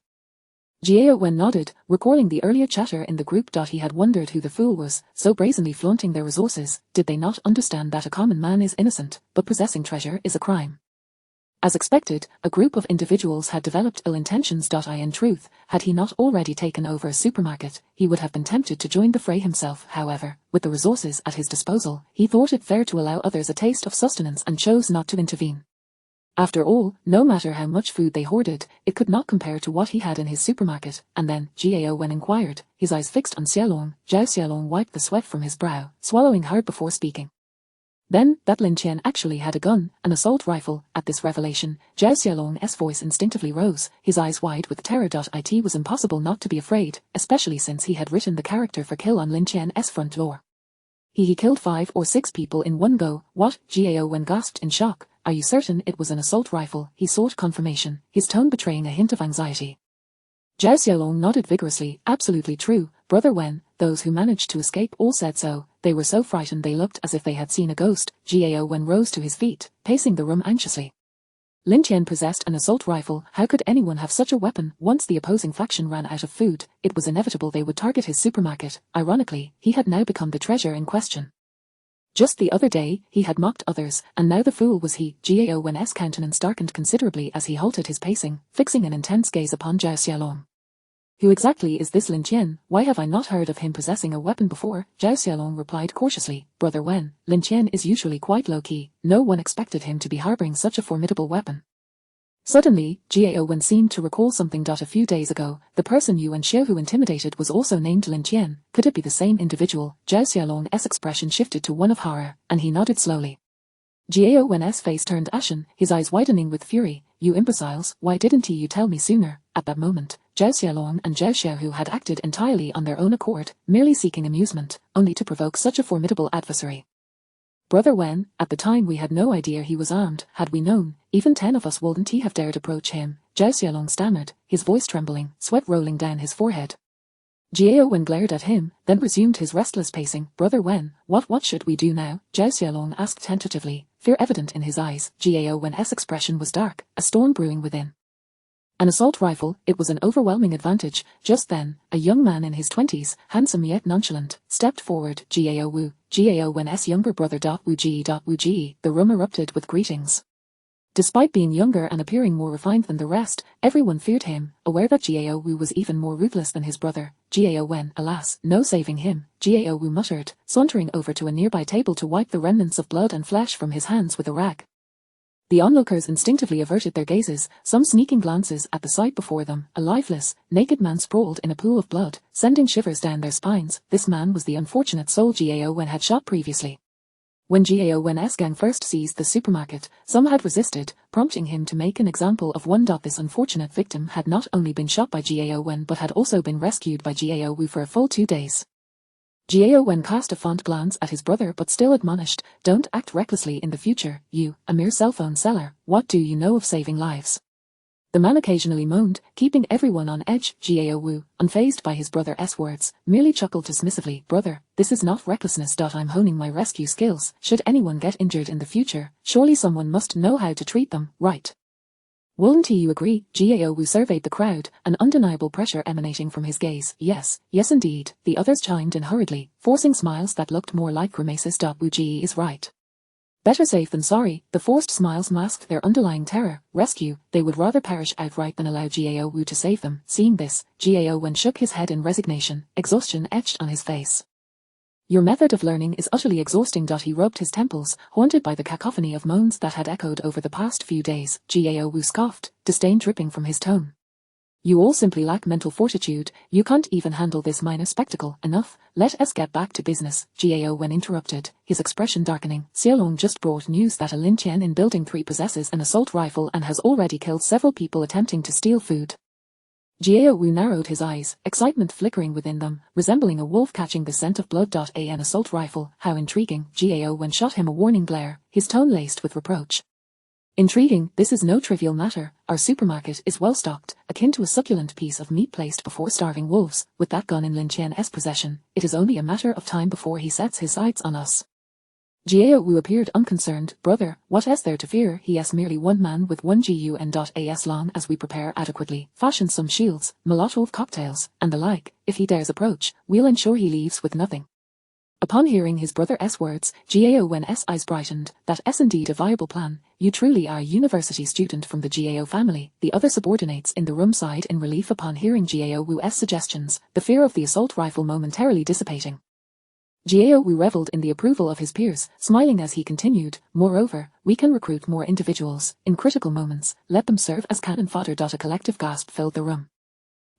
Jiao Wen nodded, recalling the earlier chatter in the group. He had wondered who the fool was, so brazenly flaunting their resources. Did they not understand that a common man is innocent, but possessing treasure is a crime? As expected, a group of individuals had developed ill intentions. In truth, had he not already taken over a supermarket, he would have been tempted to join the fray himself. However, with the resources at his disposal, he thought it fair to allow others a taste of sustenance and chose not to intervene. After all, no matter how much food they hoarded, it could not compare to what he had in his supermarket. And then, Jiao Wen inquired, his eyes fixed on Xiaolong. Zhao Xiaolong wiped the sweat from his brow, swallowing hard before speaking. Then, that Lin Tian actually had a gun, an assault rifle. At this revelation, Zhao Xiaolong's voice instinctively rose, his eyes wide with terror. It was impossible not to be afraid, especially since he had written the character for kill on Lin Tian's front door. He killed 5 or 6 people in one go. What? Jiao Wen gasped in shock. Are you certain it was an assault rifle? He sought confirmation, his tone betraying a hint of anxiety. Zhao Xiaolong nodded vigorously. Absolutely true, Brother Wen. Those who managed to escape all said so. They were so frightened they looked as if they had seen a ghost. Jiao Wen rose to his feet, pacing the room anxiously. Lin Tian possessed an assault rifle. How could anyone have such a weapon? Once the opposing faction ran out of food, it was inevitable they would target his supermarket. Ironically, he had now become the treasure in question. Just the other day, he had mocked others, and now the fool was he. Jiao Wen's countenance darkened considerably as he halted his pacing, fixing an intense gaze upon Zhao Xiaolong. Who exactly is this Lin Tian? Why have I not heard of him possessing a weapon before? Zhao Xiaolong replied cautiously. Brother Wen, Lin Tian is usually quite low-key. No one expected him to be harboring such a formidable weapon. Suddenly, Jiao Wen seemed to recall something. A few days ago, the person Yuan Xiao who intimidated was also named Lin Tian. Could it be the same individual? Zhao Xiaolong's expression shifted to one of horror, and he nodded slowly. Jiao Wen's face turned ashen, his eyes widening with fury. You imbeciles, why didn't you tell me sooner? At that moment, Zhao Xiaolong and Zhao Xiaohu had acted entirely on their own accord, merely seeking amusement, only to provoke such a formidable adversary. Brother Wen, at the time we had no idea he was armed. Had we known, even 10 of us wouldn't have dared approach him. Zhao Xiaolong stammered, his voice trembling, sweat rolling down his forehead. Jiao Wen glared at him, then resumed his restless pacing. Brother Wen, what should we do now? Zhao Xiaolong asked tentatively, fear evident in his eyes. Jiao Wen's expression was dark, a storm brewing within. An assault rifle, it was an overwhelming advantage. Just then, a young man in his 20s, handsome yet nonchalant, stepped forward. Jiao Wen's younger brother. Wu Ji. The room erupted with greetings. Despite being younger and appearing more refined than the rest, everyone feared him, aware that Jiao Wu was even more ruthless than his brother. Jiao Wen, alas, no saving him, Jiao Wu muttered, sauntering over to a nearby table to wipe the remnants of blood and flesh from his hands with a rag. The onlookers instinctively averted their gazes, some sneaking glances at the sight before them. A lifeless, naked man sprawled in a pool of blood, sending shivers down their spines. This man was the unfortunate soul Jiao Wen had shot previously. When Jiao Wen's gang first seized the supermarket, some had resisted, prompting him to make an example of one. This unfortunate victim had not only been shot by Jiao Wen but had also been rescued by Jiao Wu for a full 2 days. Jiao Wen cast a fond glance at his brother but still admonished, don't act recklessly in the future, you, a mere cell phone seller, what do you know of saving lives? The man occasionally moaned, keeping everyone on edge. Jiao Wu, unfazed by his brother's words, merely chuckled dismissively. Brother, this is not recklessness. I'm honing my rescue skills. Should anyone get injured in the future, surely someone must know how to treat them, right? Wouldn't you agree? Jiao Wu surveyed the crowd, an undeniable pressure emanating from his gaze. Yes indeed, the others chimed in hurriedly, forcing smiles that looked more like grimaces. Wu Ji is right. Better safe than sorry. The forced smiles masked their underlying terror. Rescue, they would rather perish outright than allow Jiao Wu to save them. Seeing this, Jiao Wen shook his head in resignation, exhaustion etched on his face. Your method of learning is utterly exhausting. He rubbed his temples, haunted by the cacophony of moans that had echoed over the past few days. Jiao Wu scoffed, disdain dripping from his tone. You all simply lack mental fortitude, you can't even handle this minor spectacle. Enough, let us get back to business. Jiao Wen interrupted, his expression darkening. Xiaolong just brought news that a Lin Tian in Building 3 possesses an assault rifle and has already killed several people attempting to steal food. Jiao Wu narrowed his eyes, excitement flickering within them, resembling a wolf catching the scent of blood. An assault rifle, how intriguing. Jiao Wen shot him a warning glare, his tone laced with reproach. Intriguing, this is no trivial matter. Our supermarket is well stocked, akin to a succulent piece of meat placed before starving wolves. With that gun in Lin Tian's possession, it is only a matter of time before he sets his sights on us. Jiao Wu appeared unconcerned. Brother, what is there to fear? He is merely one man with one gun. As long as we prepare adequately, fashion some shields, Molotov cocktails, and the like, if he dares approach, we'll ensure he leaves with nothing. Upon hearing his brother's words, Jiao Wen's eyes brightened. That's indeed a viable plan. You truly are a university student from the Jiao family. The other subordinates in the room sighed in relief upon hearing Jiao Wu's suggestions, the fear of the assault rifle momentarily dissipating. Jiao Wu reveled in the approval of his peers, smiling as he continued, moreover, we can recruit more individuals. In critical moments, let them serve as cannon fodder. A collective gasp filled the room.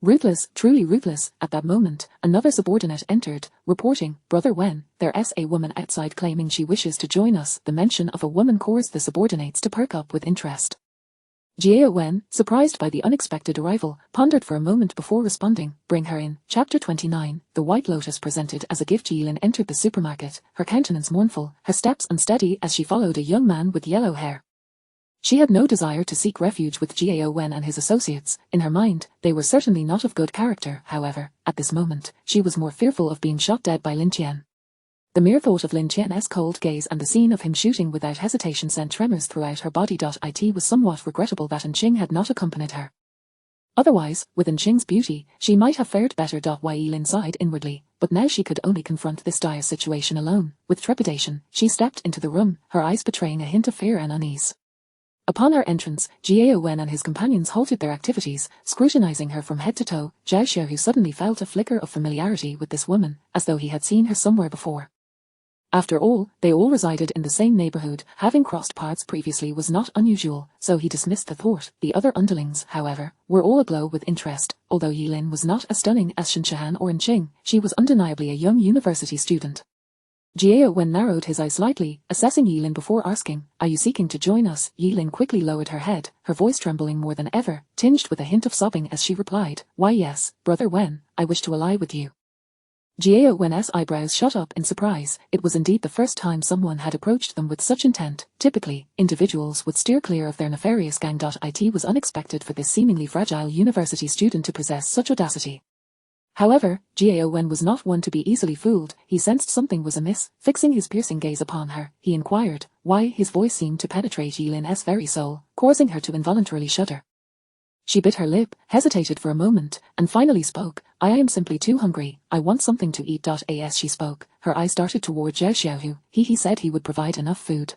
Ruthless, truly ruthless. At that moment, another subordinate entered, reporting, Brother Wen, there's a woman outside claiming she wishes to join us. The mention of a woman caused the subordinates to perk up with interest. Jiao Wen, surprised by the unexpected arrival, pondered for a moment before responding, bring her in. Chapter 29, the White Lotus presented as a gift. Jilin entered the supermarket, her countenance mournful, her steps unsteady as she followed a young man with yellow hair. She had no desire to seek refuge with Jiao Wen and his associates. In her mind, they were certainly not of good character. However, at this moment, she was more fearful of being shot dead by Lin Tian. The mere thought of Lin Tian's cold gaze and the scene of him shooting without hesitation sent tremors throughout her body. It was somewhat regrettable that Enqing had not accompanied her. Otherwise, with Enqing's beauty, she might have fared better. Lin sighed inwardly, but now she could only confront this dire situation alone. With trepidation, she stepped into the room, her eyes betraying a hint of fear and unease. Upon her entrance, Jiao Wen and his companions halted their activities, scrutinizing her from head to toe. Zhao Xiaohu suddenly felt a flicker of familiarity with this woman, as though he had seen her somewhere before. After all, they all resided in the same neighborhood. Having crossed paths previously was not unusual, so he dismissed the thought. The other underlings, however, were all aglow with interest. Although Yilin was not as stunning as Shinshahan or Enqing, she was undeniably a young university student. Jiao Wen narrowed his eyes slightly, assessing Yilin before asking, "Are you seeking to join us?" Yilin quickly lowered her head, her voice trembling more than ever, tinged with a hint of sobbing as she replied, "Why yes, Brother Wen, I wish to ally with you." Jiao Wen's eyebrows shot up in surprise. It was indeed the first time someone had approached them with such intent. Typically, individuals would steer clear of their nefarious gang. It was unexpected for this seemingly fragile university student to possess such audacity. However, Jiao Wen was not one to be easily fooled. He sensed something was amiss. Fixing his piercing gaze upon her, he inquired, why. His voice seemed to penetrate Yilin's very soul, causing her to involuntarily shudder. She bit her lip, hesitated for a moment, and finally spoke, "I am simply too hungry. I want something to eat." As she spoke, her eyes darted toward Zhao Xiaohu. He said he would provide enough food.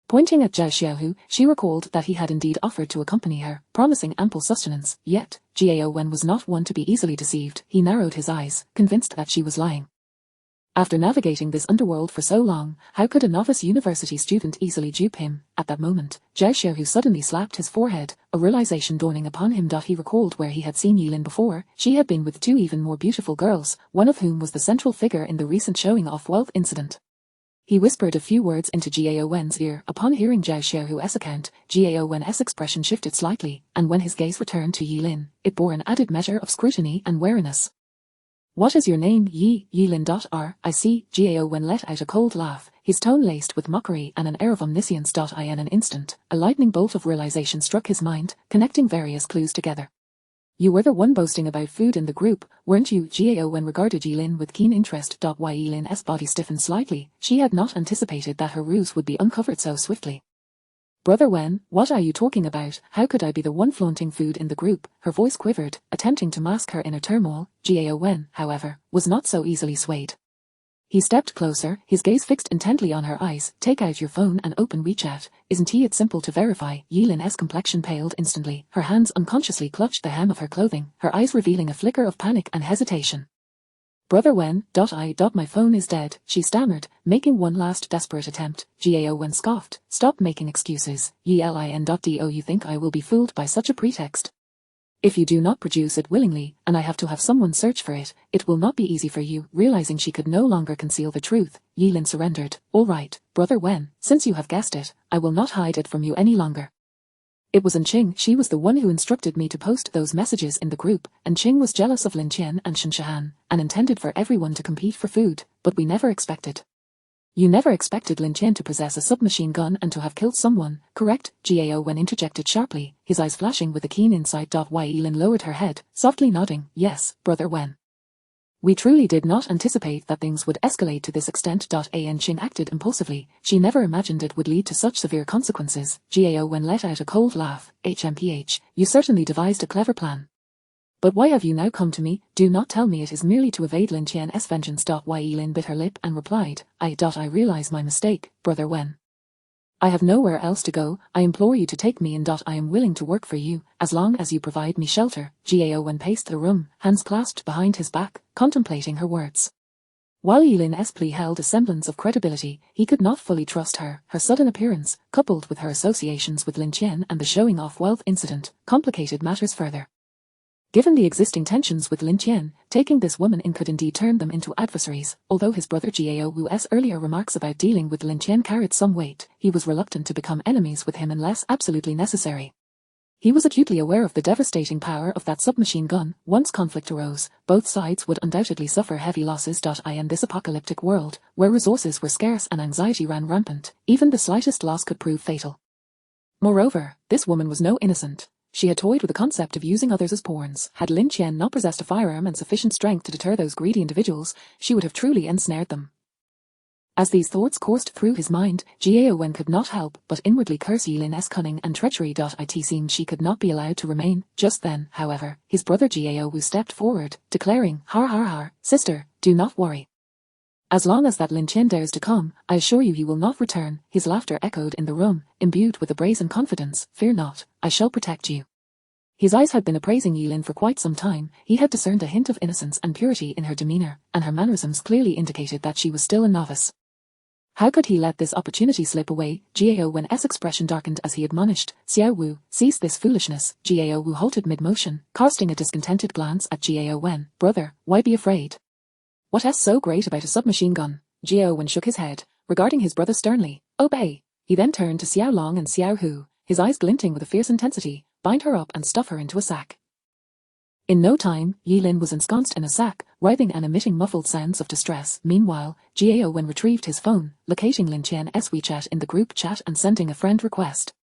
Pointing at Zhao Xiaohu, she recalled that he had indeed offered to accompany her, promising ample sustenance. Yet, Jiao Wen was not one to be easily deceived. He narrowed his eyes, convinced that she was lying. After navigating this underworld for so long, how could a novice university student easily dupe him? At that moment, Zhao Xiaohu suddenly slapped his forehead, a realization dawning upon him. He recalled where he had seen Yilin before. She had been with two even more beautiful girls, one of whom was the central figure in the recent showing off wealth incident. He whispered a few words into Jiao Wen's ear. Upon hearing Zhao Xiaohu's account, Jiao Wen's expression shifted slightly, and when his gaze returned to Yilin, it bore an added measure of scrutiny and wariness. "What is your name?" Yilin. I see. Jiao Wen let out a cold laugh, his tone laced with mockery and an air of omniscience. In an instant, a lightning bolt of realization struck his mind, connecting various clues together. "You were the one boasting about food in the group, weren't you?" Jiao Wen regarded Yilin with keen interest. Yilin's body stiffened slightly. She had not anticipated that her ruse would be uncovered so swiftly. "Brother Wen, what are you talking about? How could I be the one flaunting food in the group?" Her voice quivered, attempting to mask her inner turmoil. Jiao Wen, however, was not so easily swayed. He stepped closer, his gaze fixed intently on her eyes. "Take out your phone and open WeChat. Isn't it simple to verify?" Yilin's complexion paled instantly. Her hands unconsciously clutched the hem of her clothing, her eyes revealing a flicker of panic and hesitation. "Brother Wen, my phone is dead," she stammered, making one last desperate attempt. Jiao Wen scoffed, "Stop making excuses. Lin. You think I will be fooled by such a pretext? If you do not produce it willingly, and I have to have someone search for it, it will not be easy for you." Realizing she could no longer conceal the truth, Yilin surrendered. "All right, Brother Wen, since you have guessed it, I will not hide it from you any longer. It was Enqing. She was the one who instructed me to post those messages in the group. Enqing was jealous of Lin Tian and Shinshahan, and intended for everyone to compete for food, but we never expected." "You never expected Lin Tian to possess a submachine gun and to have killed someone, correct?" Jiao Wen interjected sharply, his eyes flashing with a keen insight. Yilin lowered her head, softly nodding, "Yes, Brother Wen. We truly did not anticipate that things would escalate to this extent." Enqing acted impulsively. She never imagined it would lead to such severe consequences. Jiao Wen let out a cold laugh. "HMPH, you certainly devised a clever plan. But why have you now come to me? Do not tell me it is merely to evade Lin Tian's vengeance." Yilin bit her lip and replied, I realize my mistake, Brother Wen. I have nowhere else to go. I implore you to take me in. I am willing to work for you, as long as you provide me shelter." Jiao Wen paced the room, hands clasped behind his back, contemplating her words. While Yilin's plea held a semblance of credibility, he could not fully trust her. Her sudden appearance, coupled with her associations with Lin Tian and the showing off wealth incident, complicated matters further. Given the existing tensions with Lin Tian, taking this woman in could indeed turn them into adversaries. Although his brother Jiao Wu's earlier remarks about dealing with Lin Tian carried some weight, he was reluctant to become enemies with him unless absolutely necessary. He was acutely aware of the devastating power of that submachine gun. Once conflict arose, both sides would undoubtedly suffer heavy losses. In this apocalyptic world, where resources were scarce and anxiety ran rampant, even the slightest loss could prove fatal. Moreover, this woman was no innocent. She had toyed with the concept of using others as pawns. Had Lin Tian not possessed a firearm and sufficient strength to deter those greedy individuals, she would have truly ensnared them. As these thoughts coursed through his mind, Jiao Wen could not help but inwardly curse Yilin's cunning and treachery. It seemed she could not be allowed to remain. Just then, however, his brother Jiao Wu stepped forward, declaring, Har, sister, do not worry. As long as that Lin Tian dares to come, I assure you he will not return. His laughter echoed in the room, imbued with a brazen confidence. Fear not, I shall protect you. His eyes had been appraising Yi Lin for quite some time. He had discerned a hint of innocence and purity in her demeanor, and her mannerisms clearly indicated that she was still a novice. How could he let this opportunity slip away? Gao Wen's expression darkened as he admonished, Xiao Wu, cease this foolishness. Gao Wu halted mid-motion, casting a discontented glance at Gao Wen. Brother, why be afraid? What's so great about a submachine gun? Gao Wen shook his head, regarding his brother sternly. Obey. He then turned to Xiao Long and Xiao Hu, his eyes glinting with a fierce intensity. Bind her up and stuff her into a sack. In no time, Yi Lin was ensconced in a sack, writhing and emitting muffled sounds of distress. Meanwhile, Gao Wen retrieved his phone, locating Lin Tian's WeChat in the group chat and sending a friend request.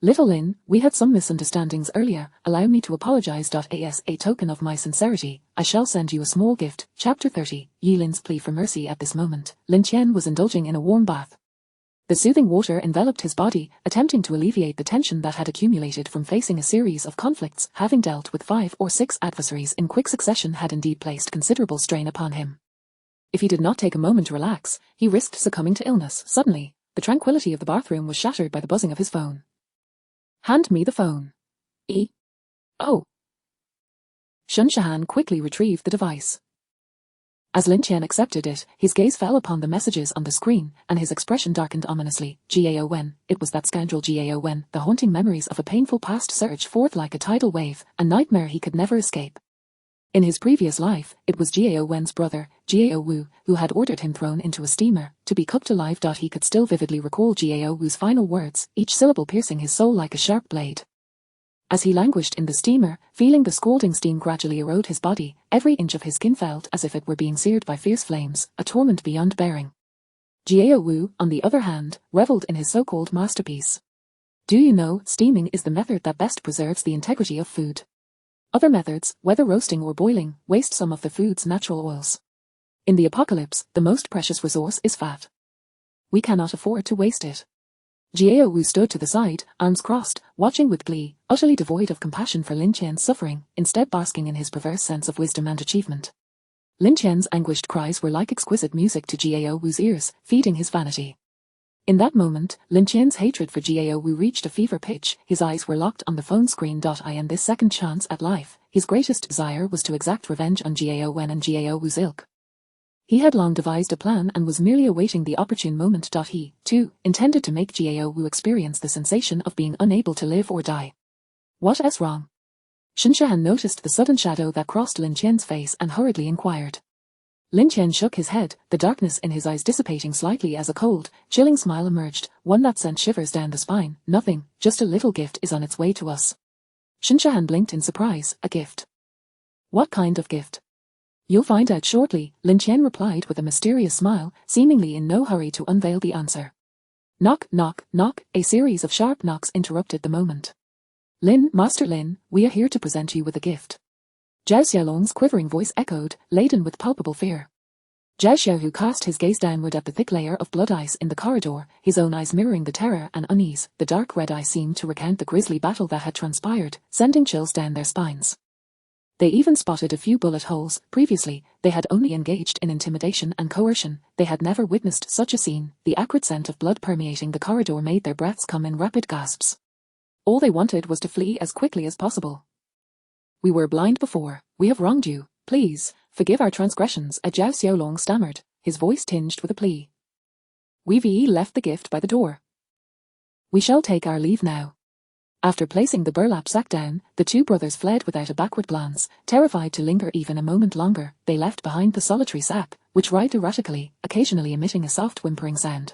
Little Lin, we had some misunderstandings earlier. Allow me to apologize. As a token of my sincerity, I shall send you a small gift. Chapter 30. Yi Lin's plea for mercy. At this moment, Lin Tian was indulging in a warm bath. The soothing water enveloped his body, attempting to alleviate the tension that had accumulated from facing a series of conflicts. Having dealt with 5 or 6 adversaries in quick succession had indeed placed considerable strain upon him. If he did not take a moment to relax, he risked succumbing to illness. Suddenly, the tranquility of the bathroom was shattered by the buzzing of his phone. Hand me the phone. Oh. Shun Shahan quickly retrieved the device. As Lin Tian accepted it, his gaze fell upon the messages on the screen, and his expression darkened ominously. Gao Wen, it was that scoundrel Gao Wen. The haunting memories of a painful past surged forth like a tidal wave, a nightmare he could never escape. In his previous life, it was Gao Wen's brother, Gao Wu, who had ordered him thrown into a steamer, to be cooked alive. He could still vividly recall Gao Wu's final words, each syllable piercing his soul like a sharp blade. As he languished in the steamer, feeling the scalding steam gradually erode his body, every inch of his skin felt as if it were being seared by fierce flames, a torment beyond bearing. Gao Wu, on the other hand, revelled in his so-called masterpiece. Do you know, steaming is the method that best preserves the integrity of food. Other methods, whether roasting or boiling, waste some of the food's natural oils. In the apocalypse, the most precious resource is fat. We cannot afford to waste it. Gao Wu stood to the side, arms crossed, watching with glee, utterly devoid of compassion for Lin Tian's suffering, instead basking in his perverse sense of wisdom and achievement. Lin Tian's anguished cries were like exquisite music to Gao Wu's ears, feeding his vanity. In that moment, Lin Tian's hatred for Gao Wu reached a fever pitch. His eyes were locked on the phone screen. In this second chance at life, his greatest desire was to exact revenge on Gao Wen and Gao Wu's ilk. He had long devised a plan and was merely awaiting the opportune moment. He, too, intended to make Gao Wu experience the sensation of being unable to live or die. What's wrong? Shun Shahan noticed the sudden shadow that crossed Lin Tian's face and hurriedly inquired. Lin Tian shook his head, the darkness in his eyes dissipating slightly as a cold, chilling smile emerged, one that sent shivers down the spine. Nothing, just a little gift is on its way to us. Shun Shahan blinked in surprise. A gift? What kind of gift? You'll find out shortly, Lin Tian replied with a mysterious smile, seemingly in no hurry to unveil the answer. Knock, knock, knock, a series of sharp knocks interrupted the moment. Lin, Master Lin, we are here to present you with a gift. Zhao Xiaolong's quivering voice echoed, laden with palpable fear. Zhao Xiaohu cast his gaze downward at the thick layer of blood ice in the corridor, his own eyes mirroring the terror and unease. The dark red eye seemed to recount the grisly battle that had transpired, sending chills down their spines. They even spotted a few bullet holes. Previously, they had only engaged in intimidation and coercion. They had never witnessed such a scene. The acrid scent of blood permeating the corridor made their breaths come in rapid gasps. All they wanted was to flee as quickly as possible. We were blind before. We have wronged you. Please, forgive our transgressions. Zhao Xiaolong stammered, his voice tinged with a plea. We've left the gift by the door. We shall take our leave now. After placing the burlap sack down, the two brothers fled without a backward glance. Terrified to linger even a moment longer, they left behind the solitary sack, which writhed erratically, occasionally emitting a soft whimpering sound.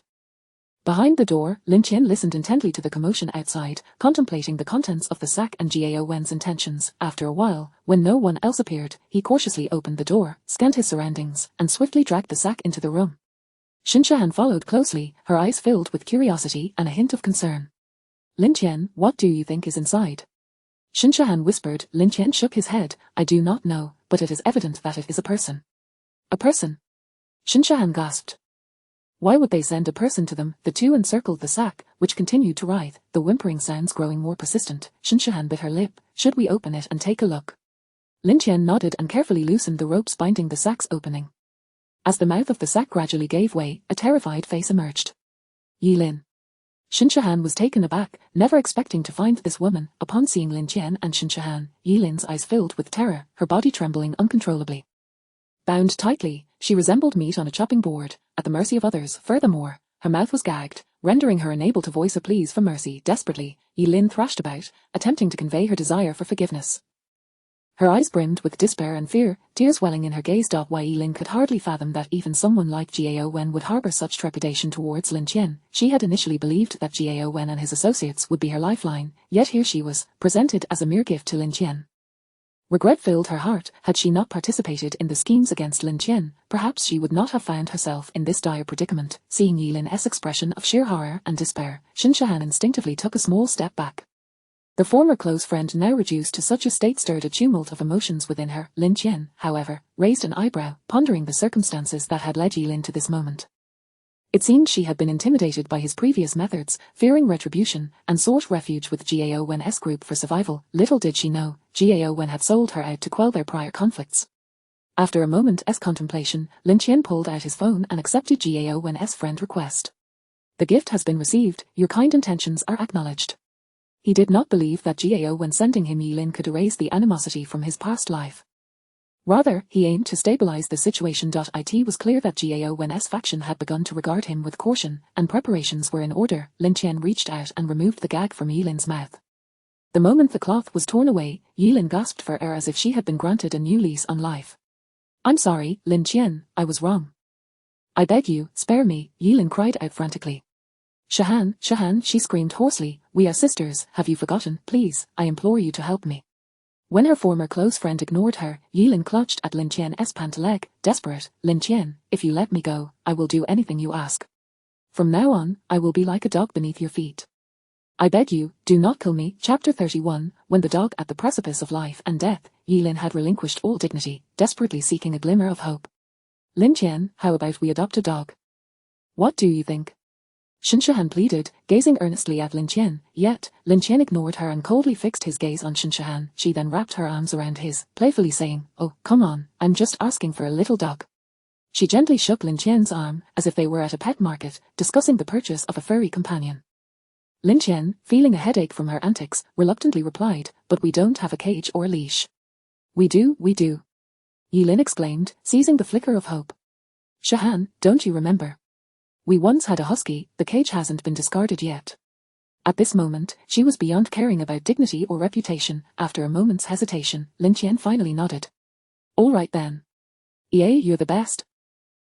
Behind the door, Lin Tian listened intently to the commotion outside, contemplating the contents of the sack and Gao Wen's intentions. After a while, when no one else appeared, he cautiously opened the door, scanned his surroundings, and swiftly dragged the sack into the room. Shun Shahan followed closely, her eyes filled with curiosity and a hint of concern. Lin Tian, what do you think is inside? Shun Shahan whispered. Lin Tian shook his head. I do not know, but it is evident that it is a person. A person? Shun Shahan gasped. Why would they send a person to them? The two encircled the sack, which continued to writhe, the whimpering sounds growing more persistent. Shun Shahan bit her lip. Should we open it and take a look? Lin Tian nodded and carefully loosened the ropes binding the sack's opening. As the mouth of the sack gradually gave way, a terrified face emerged. Lin. Shinshahan was taken aback, never expecting to find this woman. Upon seeing Lin Tian and Shinshahan, Lin's eyes filled with terror, her body trembling uncontrollably. Bound tightly, she resembled meat on a chopping board, at the mercy of others. Furthermore, her mouth was gagged, rendering her unable to voice a plea for mercy. Desperately, Lin thrashed about, attempting to convey her desire for forgiveness. Her eyes brimmed with despair and fear, tears welling in her gaze. Lin could hardly fathom that even someone like Gao Wen would harbor such trepidation towards Lin Tian. She had initially believed that Gao Wen and his associates would be her lifeline, yet here she was, presented as a mere gift to Lin Tian. Regret filled her heart. Had she not participated in the schemes against Lin Tian, perhaps she would not have found herself in this dire predicament. Seeing Lin's expression of sheer horror and despair, Shinshahan instinctively took a small step back. The former close friend now reduced to such a state stirred a tumult of emotions within her. Lin Tian, however, raised an eyebrow, pondering the circumstances that had led Lin to this moment. It seemed she had been intimidated by his previous methods, fearing retribution, and sought refuge with Gao Wen's group for survival. Little did she know, Gao Wen had sold her out to quell their prior conflicts. After a moment's contemplation, Lin Tian pulled out his phone and accepted Gao Wen's friend request. The gift has been received, your kind intentions are acknowledged. He did not believe that Gao Wen sending him Lin could erase the animosity from his past life. Rather, he aimed to stabilize the situation. It was clear that Gao Wen's faction had begun to regard him with caution, and preparations were in order. Lin Tian reached out and removed the gag from Lin's mouth. The moment the cloth was torn away, Lin gasped for air as if she had been granted a new lease on life. I'm sorry, Lin Tian, I was wrong. I beg you, spare me, Lin cried out frantically. Shahan, she screamed hoarsely, we are sisters, have you forgotten? Please, I implore you to help me. When her former close friend ignored her, Lin clutched at Lin Tian's pant leg, desperate. Lin Tian, if you let me go, I will do anything you ask. From now on, I will be like a dog beneath your feet. I beg you, do not kill me. Chapter 31, when the dog at the precipice of life and death, Lin had relinquished all dignity, desperately seeking a glimmer of hope. Lin Tian, how about we adopt a dog? What do you think? Shinshahan pleaded, gazing earnestly at Lin Tian, yet, Lin Tian ignored her and coldly fixed his gaze on Shinshahan. She then wrapped her arms around his, playfully saying, oh, come on, I'm just asking for a little dog. She gently shook Lin Tian's arm, as if they were at a pet market, discussing the purchase of a furry companion. Lin Tian, feeling a headache from her antics, reluctantly replied, but we don't have a cage or a leash. We do. Lin exclaimed, seizing the flicker of hope. Shahan, don't you remember? We once had a husky, the cage hasn't been discarded yet. At this moment, she was beyond caring about dignity or reputation. After a moment's hesitation, Lin Tian finally nodded. All right then. You're the best.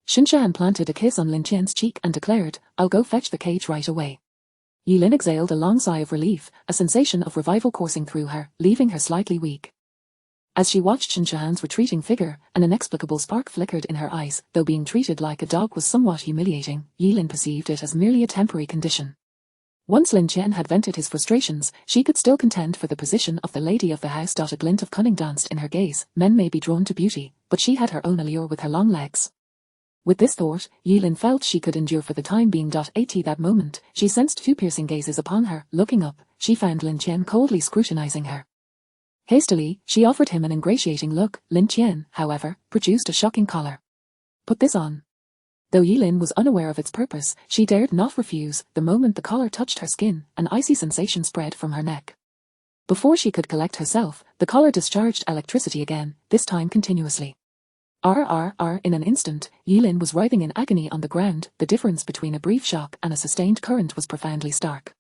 Shinshahan planted a kiss on Lin Tian's cheek and declared, I'll go fetch the cage right away. Lin exhaled a long sigh of relief, a sensation of revival coursing through her, leaving her slightly weak. As she watched Shinshahan's retreating figure, an inexplicable spark flickered in her eyes. Though being treated like a dog was somewhat humiliating, Lin perceived it as merely a temporary condition. Once Lin Tian had vented his frustrations, she could still contend for the position of the lady of the house. A glint of cunning danced in her gaze. Men may be drawn to beauty, but she had her own allure with her long legs. With this thought, Lin felt she could endure for the time being. At that moment, she sensed two piercing gazes upon her. Looking up, she found Lin Tian coldly scrutinizing her. Hastily, she offered him an ingratiating look. Lin Tian, however, produced a shocking collar. Put this on. Though Lin was unaware of its purpose, she dared not refuse. The moment the collar touched her skin, an icy sensation spread from her neck. Before she could collect herself, the collar discharged electricity again, this time continuously. In an instant, Lin was writhing in agony on the ground. The difference between a brief shock and a sustained current was profoundly stark.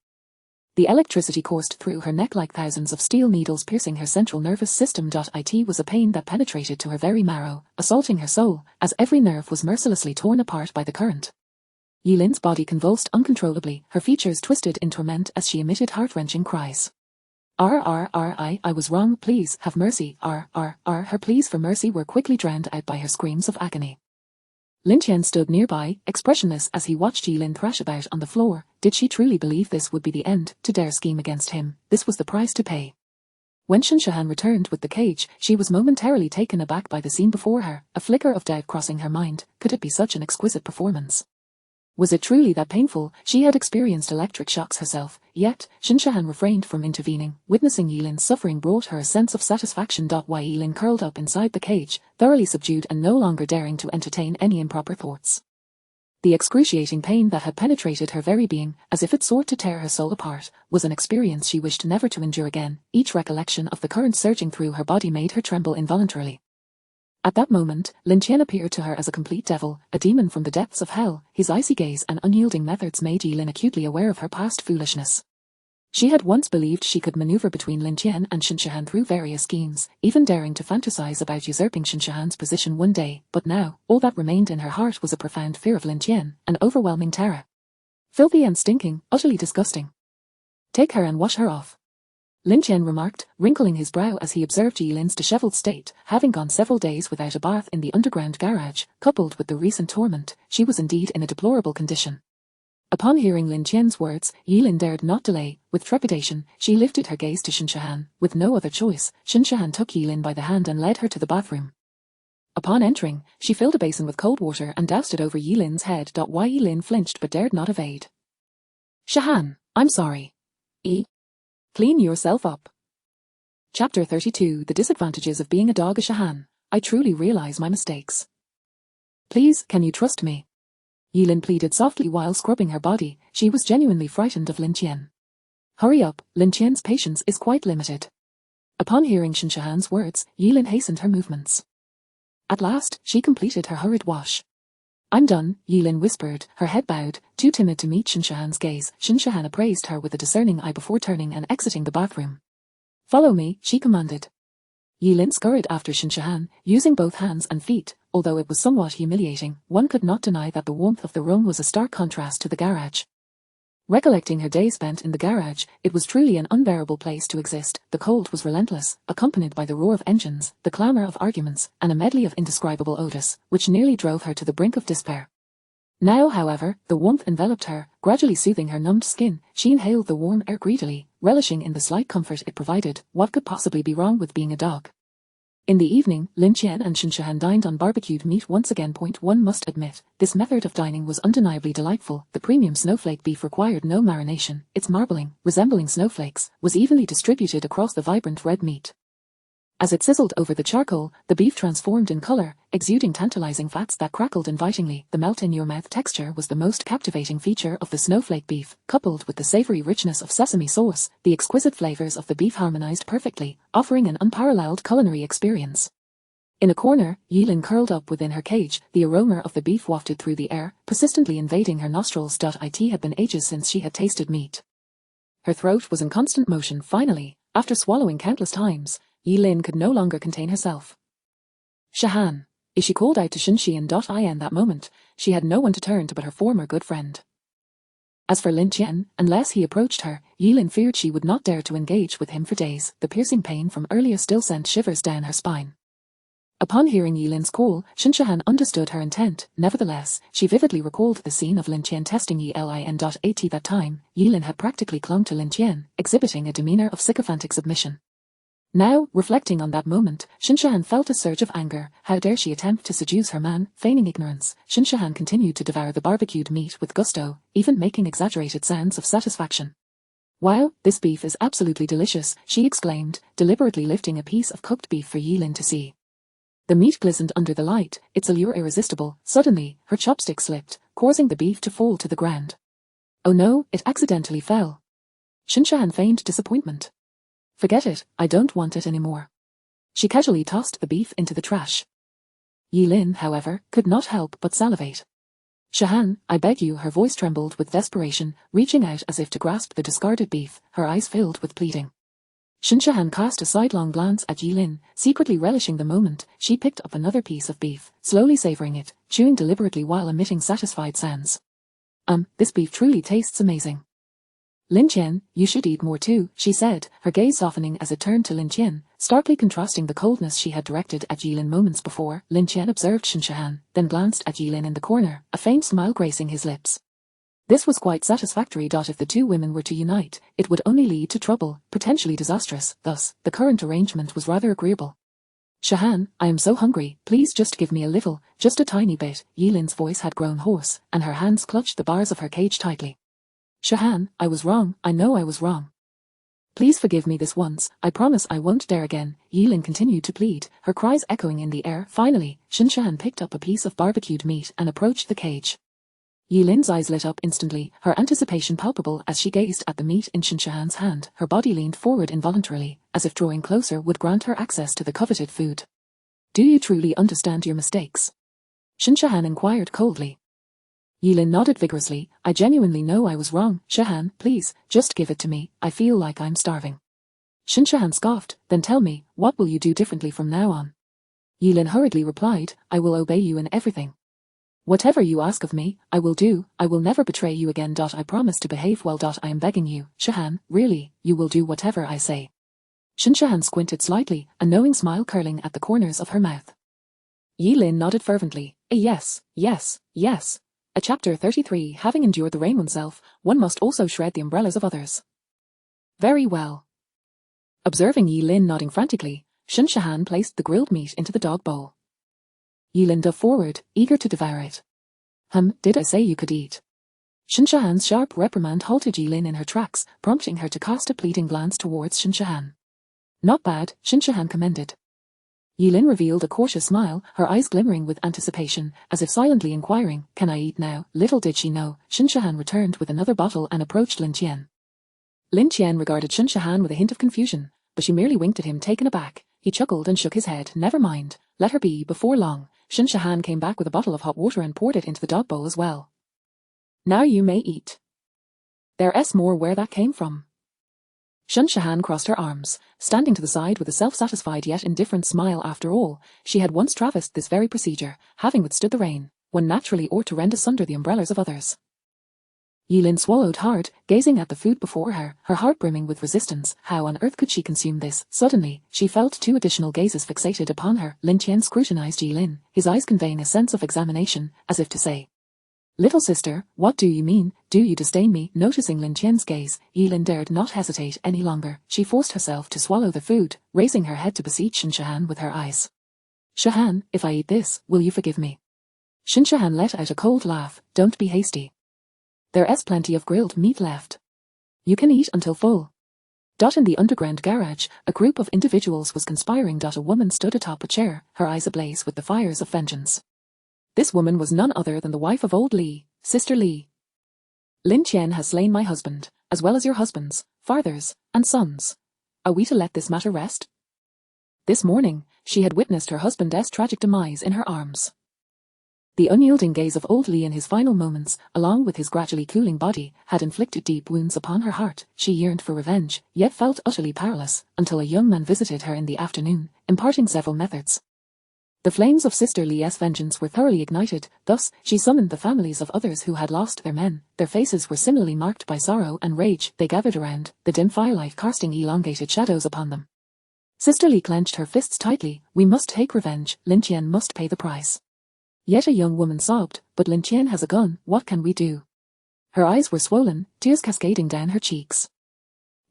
The electricity coursed through her neck like thousands of steel needles piercing her central nervous system. It was a pain that penetrated to her very marrow, assaulting her soul, as every nerve was mercilessly torn apart by the current. Lin's body convulsed uncontrollably, her features twisted in torment as she emitted heart-wrenching cries. I was wrong, please, have mercy, Her pleas for mercy were quickly drowned out by her screams of agony. Lin Tian stood nearby, expressionless as he watched Lin thrash about on the floor. Did she truly believe this would be the end? To dare scheme against him, this was the price to pay. When Shinshahan returned with the cage, she was momentarily taken aback by the scene before her, a flicker of doubt crossing her mind. Could it be such an exquisite performance? Was it truly that painful? She had experienced electric shocks herself, yet Shinshahan refrained from intervening. Witnessing Yilin's suffering brought her a sense of satisfaction. Why Yilin curled up inside the cage, thoroughly subdued and no longer daring to entertain any improper thoughts. The excruciating pain that had penetrated her very being, as if it sought to tear her soul apart, was an experience she wished never to endure again. Each recollection of the current surging through her body made her tremble involuntarily. At that moment, Lin Tian appeared to her as a complete devil, a demon from the depths of hell. His icy gaze and unyielding methods made Yilin acutely aware of her past foolishness. She had once believed she could maneuver between Lin Tian and Shinshahan through various schemes, even daring to fantasize about usurping Shinshahan's position one day, but now, all that remained in her heart was a profound fear of Lin Tian, an overwhelming terror. Filthy and stinking, utterly disgusting. Take her and wash her off, Lin Tian remarked, wrinkling his brow as he observed Yilin's dishevelled state. Having gone several days without a bath in the underground garage, coupled with the recent torment, she was indeed in a deplorable condition. Upon hearing Lin Tian's words, Yilin dared not delay. With trepidation, she lifted her gaze to Shinshahan. With no other choice, Shinshahan took Yilin by the hand and led her to the bathroom. Upon entering, she filled a basin with cold water and doused it over Yilin's head. Why Yilin flinched but dared not evade. Shahan, I'm sorry. Clean yourself up. Chapter 32 The Disadvantages of Being a Dog. Shahan, I truly realize my mistakes. Please, can you trust me? Yilin pleaded softly while scrubbing her body. She was genuinely frightened of Lin Tian. Hurry up, Lin Tian's patience is quite limited. Upon hearing Shinshahan's words, Yilin hastened her movements. At last, she completed her hurried wash. I'm done, Yilin whispered, her head bowed, too timid to meet Shinshahan's gaze. Shinshahan appraised her with a discerning eye before turning and exiting the bathroom. Follow me, she commanded. Yilin scurried after Shinshahan, using both hands and feet. Although it was somewhat humiliating, one could not deny that the warmth of the room was a stark contrast to the garage. Recollecting her day spent in the garage, it was truly an unbearable place to exist. The cold was relentless, accompanied by the roar of engines, the clamour of arguments, and a medley of indescribable odors, which nearly drove her to the brink of despair. Now, however, the warmth enveloped her, gradually soothing her numbed skin. She inhaled the warm air greedily, relishing in the slight comfort it provided. What could possibly be wrong with being a dog? In the evening, Lin Tian and Shinshahan dined on barbecued meat once again. One must admit, this method of dining was undeniably delightful. The premium snowflake beef required no marination. Its marbling, resembling snowflakes, was evenly distributed across the vibrant red meat. As it sizzled over the charcoal, the beef transformed in color, exuding tantalizing fats that crackled invitingly. The melt-in-your-mouth texture was the most captivating feature of the snowflake beef, coupled with the savory richness of sesame sauce. The exquisite flavors of the beef harmonized perfectly, offering an unparalleled culinary experience. In a corner, Yilin curled up within her cage. The aroma of the beef wafted through the air, persistently invading her nostrils. It had been ages since she had tasted meat. Her throat was in constant motion. Finally, after swallowing countless times, Yilin could no longer contain herself. Shahan, she called out to Shinshahan. In that moment, she had no one to turn to but her former good friend. As for Lin Tian, unless he approached her, Yilin feared she would not dare to engage with him for days. The piercing pain from earlier still sent shivers down her spine. Upon hearing Yilin's call, Shinshahan understood her intent. Nevertheless, she vividly recalled the scene of Lin Tian testing Yilin. At that time, Yilin had practically clung to Lin Tian, exhibiting a demeanor of sycophantic submission. Now, reflecting on that moment, Shinshahan felt a surge of anger. How dare she attempt to seduce her man? Feigning ignorance, Shinshahan continued to devour the barbecued meat with gusto, even making exaggerated sounds of satisfaction. Wow, this beef is absolutely delicious, she exclaimed, deliberately lifting a piece of cooked beef for Yilin to see. The meat glistened under the light, its allure irresistible. Suddenly, her chopstick slipped, causing the beef to fall to the ground. Oh no, it accidentally fell. Shinshahan feigned disappointment. Forget it, I don't want it anymore. She casually tossed the beef into the trash. Yilin, however, could not help but salivate. Shahan, I beg you. Her voice trembled with desperation, reaching out as if to grasp the discarded beef, her eyes filled with pleading. Shinshahan cast a sidelong glance at Yilin, secretly relishing the moment. She picked up another piece of beef, slowly savoring it, chewing deliberately while emitting satisfied sounds. This beef truly tastes amazing. Lin Tian, you should eat more too, she said, her gaze softening as it turned to Lin Tian, starkly contrasting the coldness she had directed at Yilin moments before. Lin Tian observed Shinshahan, then glanced at Yilin in the corner, a faint smile gracing his lips. This was quite satisfactory. If the two women were to unite, it would only lead to trouble, potentially disastrous. Thus, the current arrangement was rather agreeable. Shahan, I am so hungry, please just give me a little, just a tiny bit. Yilin's voice had grown hoarse, and her hands clutched the bars of her cage tightly. Shahan, I was wrong, I know I was wrong. Please forgive me this once, I promise I won't dare again. Yilin continued to plead, her cries echoing in the air. Finally, Shahan picked up a piece of barbecued meat and approached the cage. Yilin's eyes lit up instantly, her anticipation palpable as she gazed at the meat in Shahan's hand. Her body leaned forward involuntarily, as if drawing closer would grant her access to the coveted food. Do you truly understand your mistakes? Shahan inquired coldly. Yilin nodded vigorously. I genuinely know I was wrong. Shahan, please, just give it to me, I feel like I'm starving. Shahan scoffed, then tell me, what will you do differently from now on? Yilin hurriedly replied, I will obey you in everything. Whatever you ask of me, I will do, I will never betray you again. I promise to behave well. I am begging you, Shahan, really, you will do whatever I say. Shahan squinted slightly, a knowing smile curling at the corners of her mouth. Yilin nodded fervently, yes, yes, yes. A chapter 33. Having endured the rain oneself, one must also shred the umbrellas of others. Very well. Observing Yilin nodding frantically, Shahan placed the grilled meat into the dog bowl. Yilin dove forward, eager to devour it. Did I say you could eat? Shahan's sharp reprimand halted Yilin in her tracks, prompting her to cast a pleading glance towards Shahan. Not bad, Shahan commended. Yilin revealed a cautious smile, her eyes glimmering with anticipation, as if silently inquiring, can I eat now? Little did she know, Shahan returned with another bottle and approached Lin Tian. Lin Tian regarded Shahan with a hint of confusion, but she merely winked at him taken aback. He chuckled and shook his head. Never mind, let her be. Before long, Shahan came back with a bottle of hot water and poured it into the dog bowl as well. Now you may eat. There's more where that came from. Shahan crossed her arms, standing to the side with a self-satisfied yet indifferent smile. After all, she had once traversed this very procedure, having withstood the rain, one naturally ought to rend asunder the umbrellas of others. Yilin swallowed hard, gazing at the food before her, her heart brimming with resistance. How on earth could she consume this? Suddenly, she felt two additional gazes fixated upon her. Lin Tian scrutinized Yilin, his eyes conveying a sense of examination, as if to say, Little sister, what do you mean? Do you disdain me? Noticing Lin Tian's gaze, Yilin dared not hesitate any longer. She forced herself to swallow the food, raising her head to beseech Shahan with her eyes. Shahan, if I eat this, will you forgive me? Shahan let out a cold laugh. Don't be hasty. There's plenty of grilled meat left. You can eat until full. In the underground garage, a group of individuals was conspiring. A woman stood atop a chair, her eyes ablaze with the fires of vengeance. This woman was none other than the wife of old Li, Sister Li. Lin Tian has slain my husband, as well as your husbands, fathers, and sons. Are we to let this matter rest? This morning, she had witnessed her husband's tragic demise in her arms. The unyielding gaze of old Li in his final moments, along with his gradually cooling body, had inflicted deep wounds upon her heart. She yearned for revenge, yet felt utterly powerless, until a young man visited her in the afternoon, imparting several methods. The flames of Sister Li's vengeance were thoroughly ignited, thus, she summoned the families of others who had lost their men. Their faces were similarly marked by sorrow and rage. They gathered around, the dim firelight casting elongated shadows upon them. Sister Li clenched her fists tightly. We must take revenge, Lin Tian must pay the price. Yet a young woman sobbed, but Lin Tian has a gun, what can we do? Her eyes were swollen, tears cascading down her cheeks.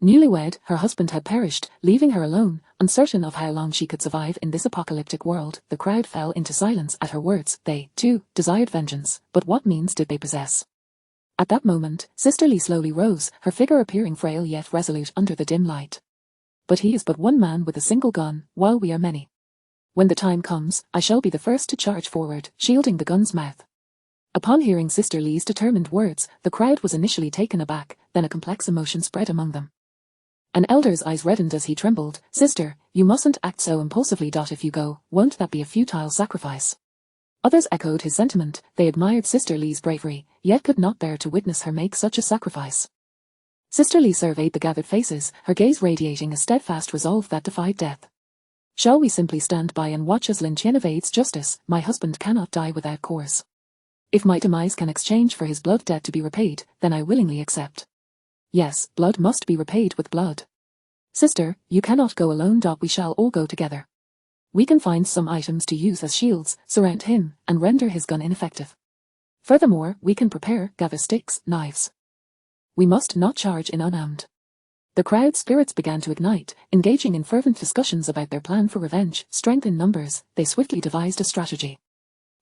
Newlywed, her husband had perished, leaving her alone, uncertain of how long she could survive in this apocalyptic world. The crowd fell into silence at her words. They, too, desired vengeance, but what means did they possess? At that moment, Sister Li slowly rose, her figure appearing frail yet resolute under the dim light. But he is but one man with a single gun, while we are many. When the time comes, I shall be the first to charge forward, shielding the gun's mouth. Upon hearing Sister Li's determined words, the crowd was initially taken aback, then a complex emotion spread among them. An elder's eyes reddened as he trembled. Sister, you mustn't act so impulsively. If you go, won't that be a futile sacrifice? Others echoed his sentiment. They admired Sister Li's bravery, yet could not bear to witness her make such a sacrifice. Sister Li surveyed the gathered faces, her gaze radiating a steadfast resolve that defied death. Shall we simply stand by and watch as Lin Tian evades justice? My husband cannot die without cause. If my demise can exchange for his blood debt to be repaid, then I willingly accept. Yes, blood must be repaid with blood. Sister, you cannot go alone. We shall all go together. We can find some items to use as shields, surround him, and render his gun ineffective. Furthermore, we can prepare gather sticks, knives. We must not charge in unarmed. The crowd's spirits began to ignite, engaging in fervent discussions about their plan for revenge. Strength in numbers, they swiftly devised a strategy.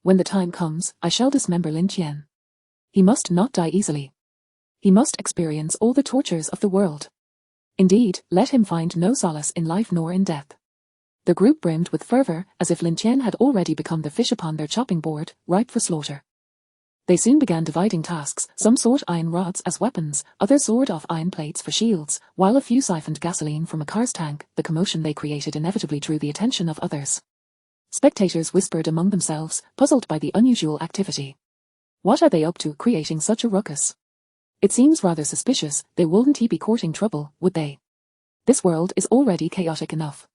When the time comes, I shall dismember Lin Tian. He must not die easily. He must experience all the tortures of the world. Indeed, let him find no solace in life nor in death. The group brimmed with fervor, as if Lin Tian had already become the fish upon their chopping board, ripe for slaughter. They soon began dividing tasks. Some sawed iron rods as weapons, others sawed off iron plates for shields, while a few siphoned gasoline from a car's tank. The commotion they created inevitably drew the attention of others. Spectators whispered among themselves, puzzled by the unusual activity. What are they up to, creating such a ruckus? It seems rather suspicious. They wouldn't be courting trouble, would they? This world is already chaotic enough.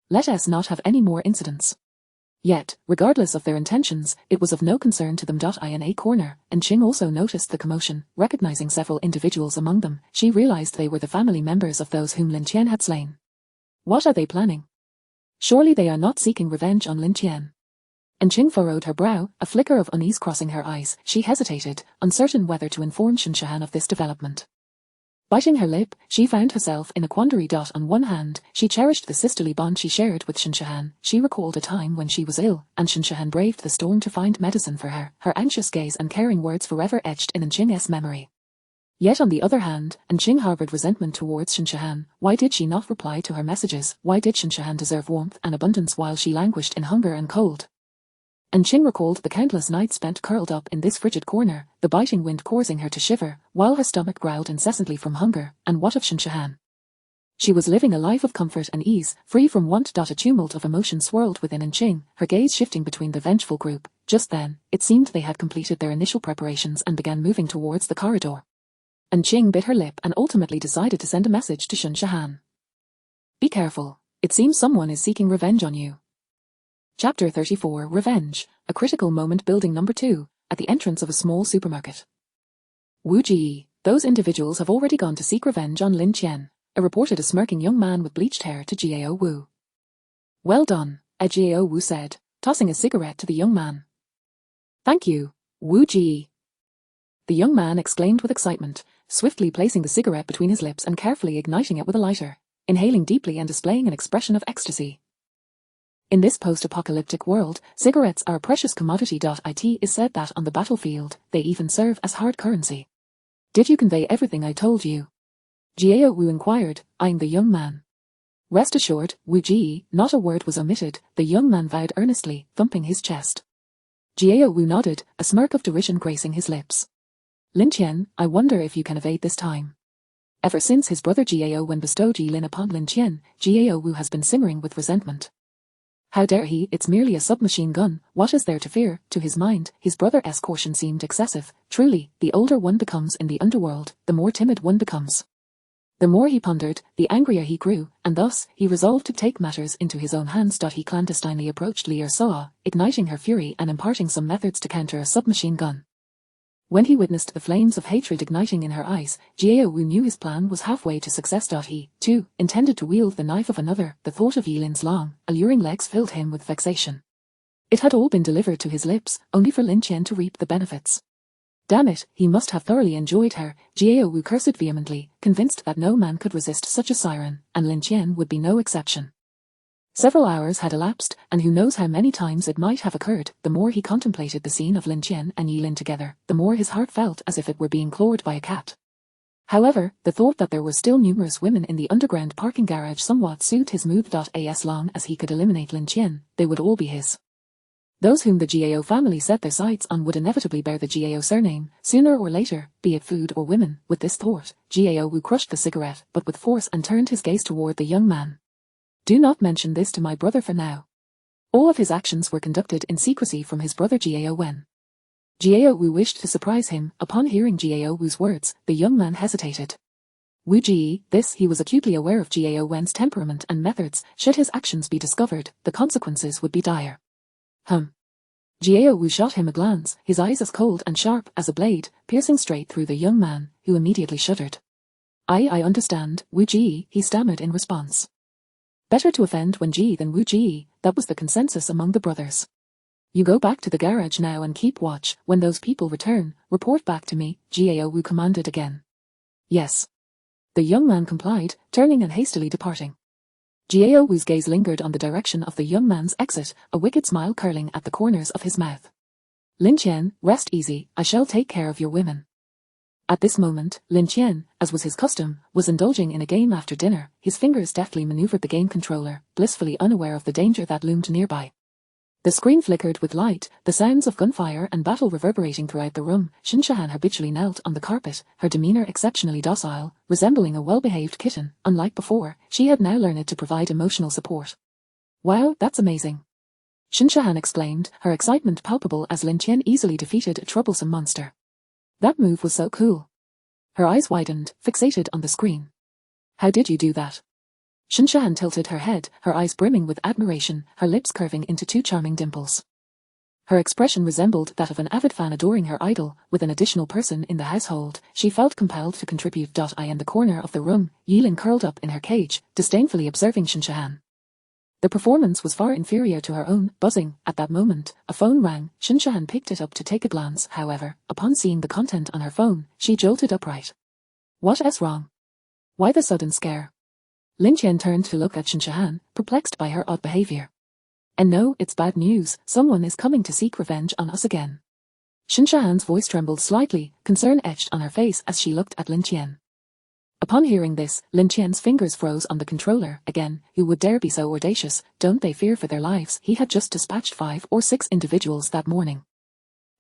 Let us not have any more incidents. Yet, regardless of their intentions, it was of no concern to them. In a corner, and Qing also noticed the commotion. Recognizing several individuals among them, she realized they were the family members of those whom Lin Tian had slain. What are they planning? Surely they are not seeking revenge on Lin Tian. And Qing furrowed her brow, a flicker of unease crossing her eyes. She hesitated, uncertain whether to inform Shinshahan of this development. Biting her lip, she found herself in a quandary. On one hand, she cherished the sisterly bond she shared with Shinshahan. She recalled a time when she was ill, and Shinshahan braved the storm to find medicine for her. Her anxious gaze and caring words forever etched in Qing's memory. Yet on the other hand, Qing harbored resentment towards Shinshahan. Why did she not reply to her messages? Why did Shinshahan deserve warmth and abundance while she languished in hunger and cold? Qing recalled the countless nights spent curled up in this frigid corner, the biting wind causing her to shiver, while her stomach growled incessantly from hunger. And what of Shinshahan? She was living a life of comfort and ease, free from want. A tumult of emotion swirled within Qing, her gaze shifting between the vengeful group. Just then, it seemed they had completed their initial preparations and began moving towards the corridor. Qing bit her lip and ultimately decided to send a message to Shinshahan. Be careful. It seems someone is seeking revenge on you. Chapter 34 Revenge, a critical moment. Building number 2, at the entrance of a small supermarket. Wu Ji, those individuals have already gone to seek revenge on Lin Tian, reported a smirking young man with bleached hair to Jiao Wu. Well done, Jiao Wu said, tossing a cigarette to the young man. Thank you, Wu Ji. The young man exclaimed with excitement, swiftly placing the cigarette between his lips and carefully igniting it with a lighter, inhaling deeply and displaying an expression of ecstasy. In this post-apocalyptic world, cigarettes are a precious commodity. It is said that on the battlefield, they even serve as hard currency. Did you convey everything I told you? Jiao Wu inquired, eyeing the young man. Rest assured, Wu Ji, not a word was omitted, the young man vowed earnestly, thumping his chest. Jiao Wu nodded, a smirk of derision gracing his lips. Lin Tian, I wonder if you can evade this time. Ever since his brother Jiao Wen bestowed Jilin upon Lin Tian, Jiao Wu has been simmering with resentment. How dare he? It's merely a submachine gun, what is there to fear? To his mind, his brother's caution seemed excessive. Truly, the older one becomes in the underworld, the more timid one becomes. The more he pondered, the angrier he grew, and thus, he resolved to take matters into his own hands. He clandestinely approached Lier Soa, igniting her fury and imparting some methods to counter a submachine gun. When he witnessed the flames of hatred igniting in her eyes, Jiao Wu knew his plan was halfway to success. He, too, intended to wield the knife of another. The thought of Yilin's long, alluring legs filled him with vexation. It had all been delivered to his lips, only for Lin Tian to reap the benefits. Damn it, he must have thoroughly enjoyed her. Jiao Wu cursed vehemently, convinced that no man could resist such a siren, and Lin Tian would be no exception. Several hours had elapsed, and who knows how many times it might have occurred. The more he contemplated the scene of Lin Tian and Yilin together, the more his heart felt as if it were being clawed by a cat. However, the thought that there were still numerous women in the underground parking garage somewhat soothed his mood. As long as he could eliminate Lin Tian, they would all be his. Those whom the Jiao family set their sights on would inevitably bear the Jiao surname, sooner or later, be it food or women. With this thought, Jiao Wu crushed the cigarette, but with force, and turned his gaze toward the young man. Do not mention this to my brother for now. All of his actions were conducted in secrecy from his brother Jiao Wen. Jiao Wu wished to surprise him. Upon hearing Jiao Wu's words, the young man hesitated. Wu Ji, he was acutely aware of Jiao Wen's temperament and methods. Should his actions be discovered, the consequences would be dire. Jiao Wu shot him a glance, his eyes as cold and sharp as a blade, piercing straight through the young man, who immediately shuddered. I understand, Wu Ji, he stammered in response. Better to offend Wen Ji than Wu Ji, that was the consensus among the brothers. You go back to the garage now and keep watch. When those people return, report back to me, Jiao Wu commanded again. Yes. The young man complied, turning and hastily departing. Jiao Wu's gaze lingered on the direction of the young man's exit, a wicked smile curling at the corners of his mouth. Lin Tian, rest easy, I shall take care of your women. At this moment, Lin Tian, as was his custom, was indulging in a game after dinner. His fingers deftly maneuvered the game controller, blissfully unaware of the danger that loomed nearby. The screen flickered with light, the sounds of gunfire and battle reverberating throughout the room. Shinshahan habitually knelt on the carpet, her demeanor exceptionally docile, resembling a well-behaved kitten. Unlike before, she had now learned to provide emotional support. Wow, that's amazing! Shinshahan exclaimed, her excitement palpable as Lin Tian easily defeated a troublesome monster. That move was so cool. Her eyes widened, fixated on the screen. How did you do that? Shinshahan tilted her head, her eyes brimming with admiration, her lips curving into two charming dimples. Her expression resembled that of an avid fan adoring her idol. With an additional person in the household, she felt compelled to contribute. In the corner of the room, Yilin curled up in her cage, disdainfully observing Shinshahan. The performance was far inferior to her own. Buzzing. At that moment, a phone rang. Shinshahan picked it up to take a glance. However, upon seeing the content on her phone, she jolted upright. What's wrong? Why the sudden scare? Lin Tian turned to look at Shinshahan, perplexed by her odd behavior. And no, it's bad news. Someone is coming to seek revenge on us again. Shinshahan's voice trembled slightly, concern etched on her face as she looked at Lin Tian. Upon hearing this, Lin Tian's fingers froze on the controller. Again, who would dare be so audacious? Don't they fear for their lives? He had just dispatched 5 or 6 individuals that morning.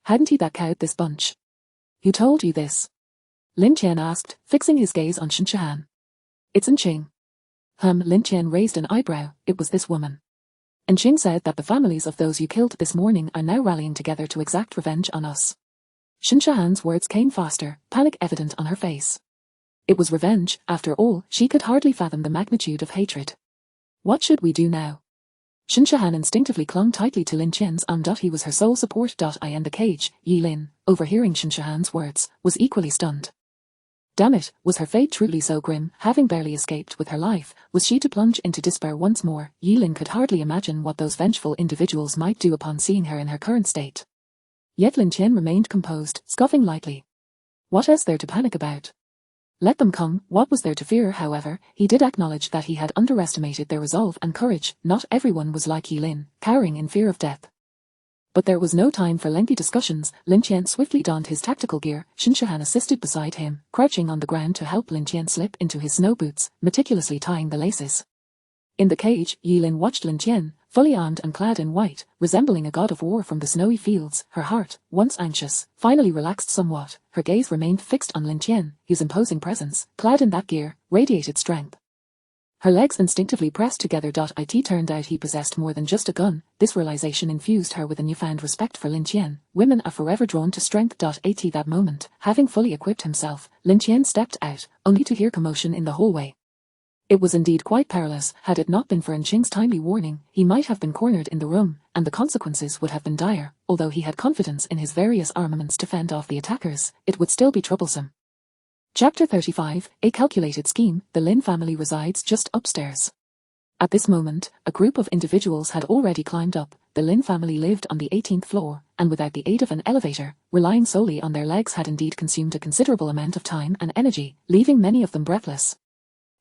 Hadn't he that cowed this bunch? Who told you this? Lin Tian asked, fixing his gaze on Shinshahan. It's Enqing. Lin Tian raised an eyebrow. It was this woman. Enqing said that the families of those you killed this morning are now rallying together to exact revenge on us. Shinshahan's words came faster, panic evident on her face. It was revenge. After all, she could hardly fathom the magnitude of hatred. What should we do now? Shinshahan instinctively clung tightly to Lin Tian's arm. He was her sole support. In the cage, Yilin, overhearing Shinshahan's words, was equally stunned. Damn it, was her fate truly so grim? Having barely escaped with her life, was she to plunge into despair once more? Yilin could hardly imagine what those vengeful individuals might do upon seeing her in her current state. Yet Lin Tian remained composed, scoffing lightly. What is there to panic about? Let them come. What was there to fear? However, he did acknowledge that he had underestimated their resolve and courage. Not everyone was like Yilin, cowering in fear of death. But there was no time for lengthy discussions. Lin Tian swiftly donned his tactical gear. Shinshahan assisted beside him, crouching on the ground to help Lin Tian slip into his snow boots, meticulously tying the laces. In the cage, Yilin watched Lin Tian, fully armed and clad in white, resembling a god of war from the snowy fields. Her heart, once anxious, finally relaxed somewhat. Her gaze remained fixed on Lin Tian, whose imposing presence, clad in that gear, radiated strength. Her legs instinctively pressed together. It turned out he possessed more than just a gun. This realization infused her with a newfound respect for Lin Tian. Women are forever drawn to strength. At that moment, having fully equipped himself, Lin Tian stepped out, only to hear commotion in the hallway. It was indeed quite perilous. Had it not been for Enqing's timely warning, he might have been cornered in the room, and the consequences would have been dire. Although he had confidence in his various armaments to fend off the attackers, it would still be troublesome. Chapter 35, A Calculated Scheme. The Lin family resides just upstairs. At this moment, a group of individuals had already climbed up. The Lin family lived on the 18th floor, and without the aid of an elevator, relying solely on their legs had indeed consumed a considerable amount of time and energy, leaving many of them breathless.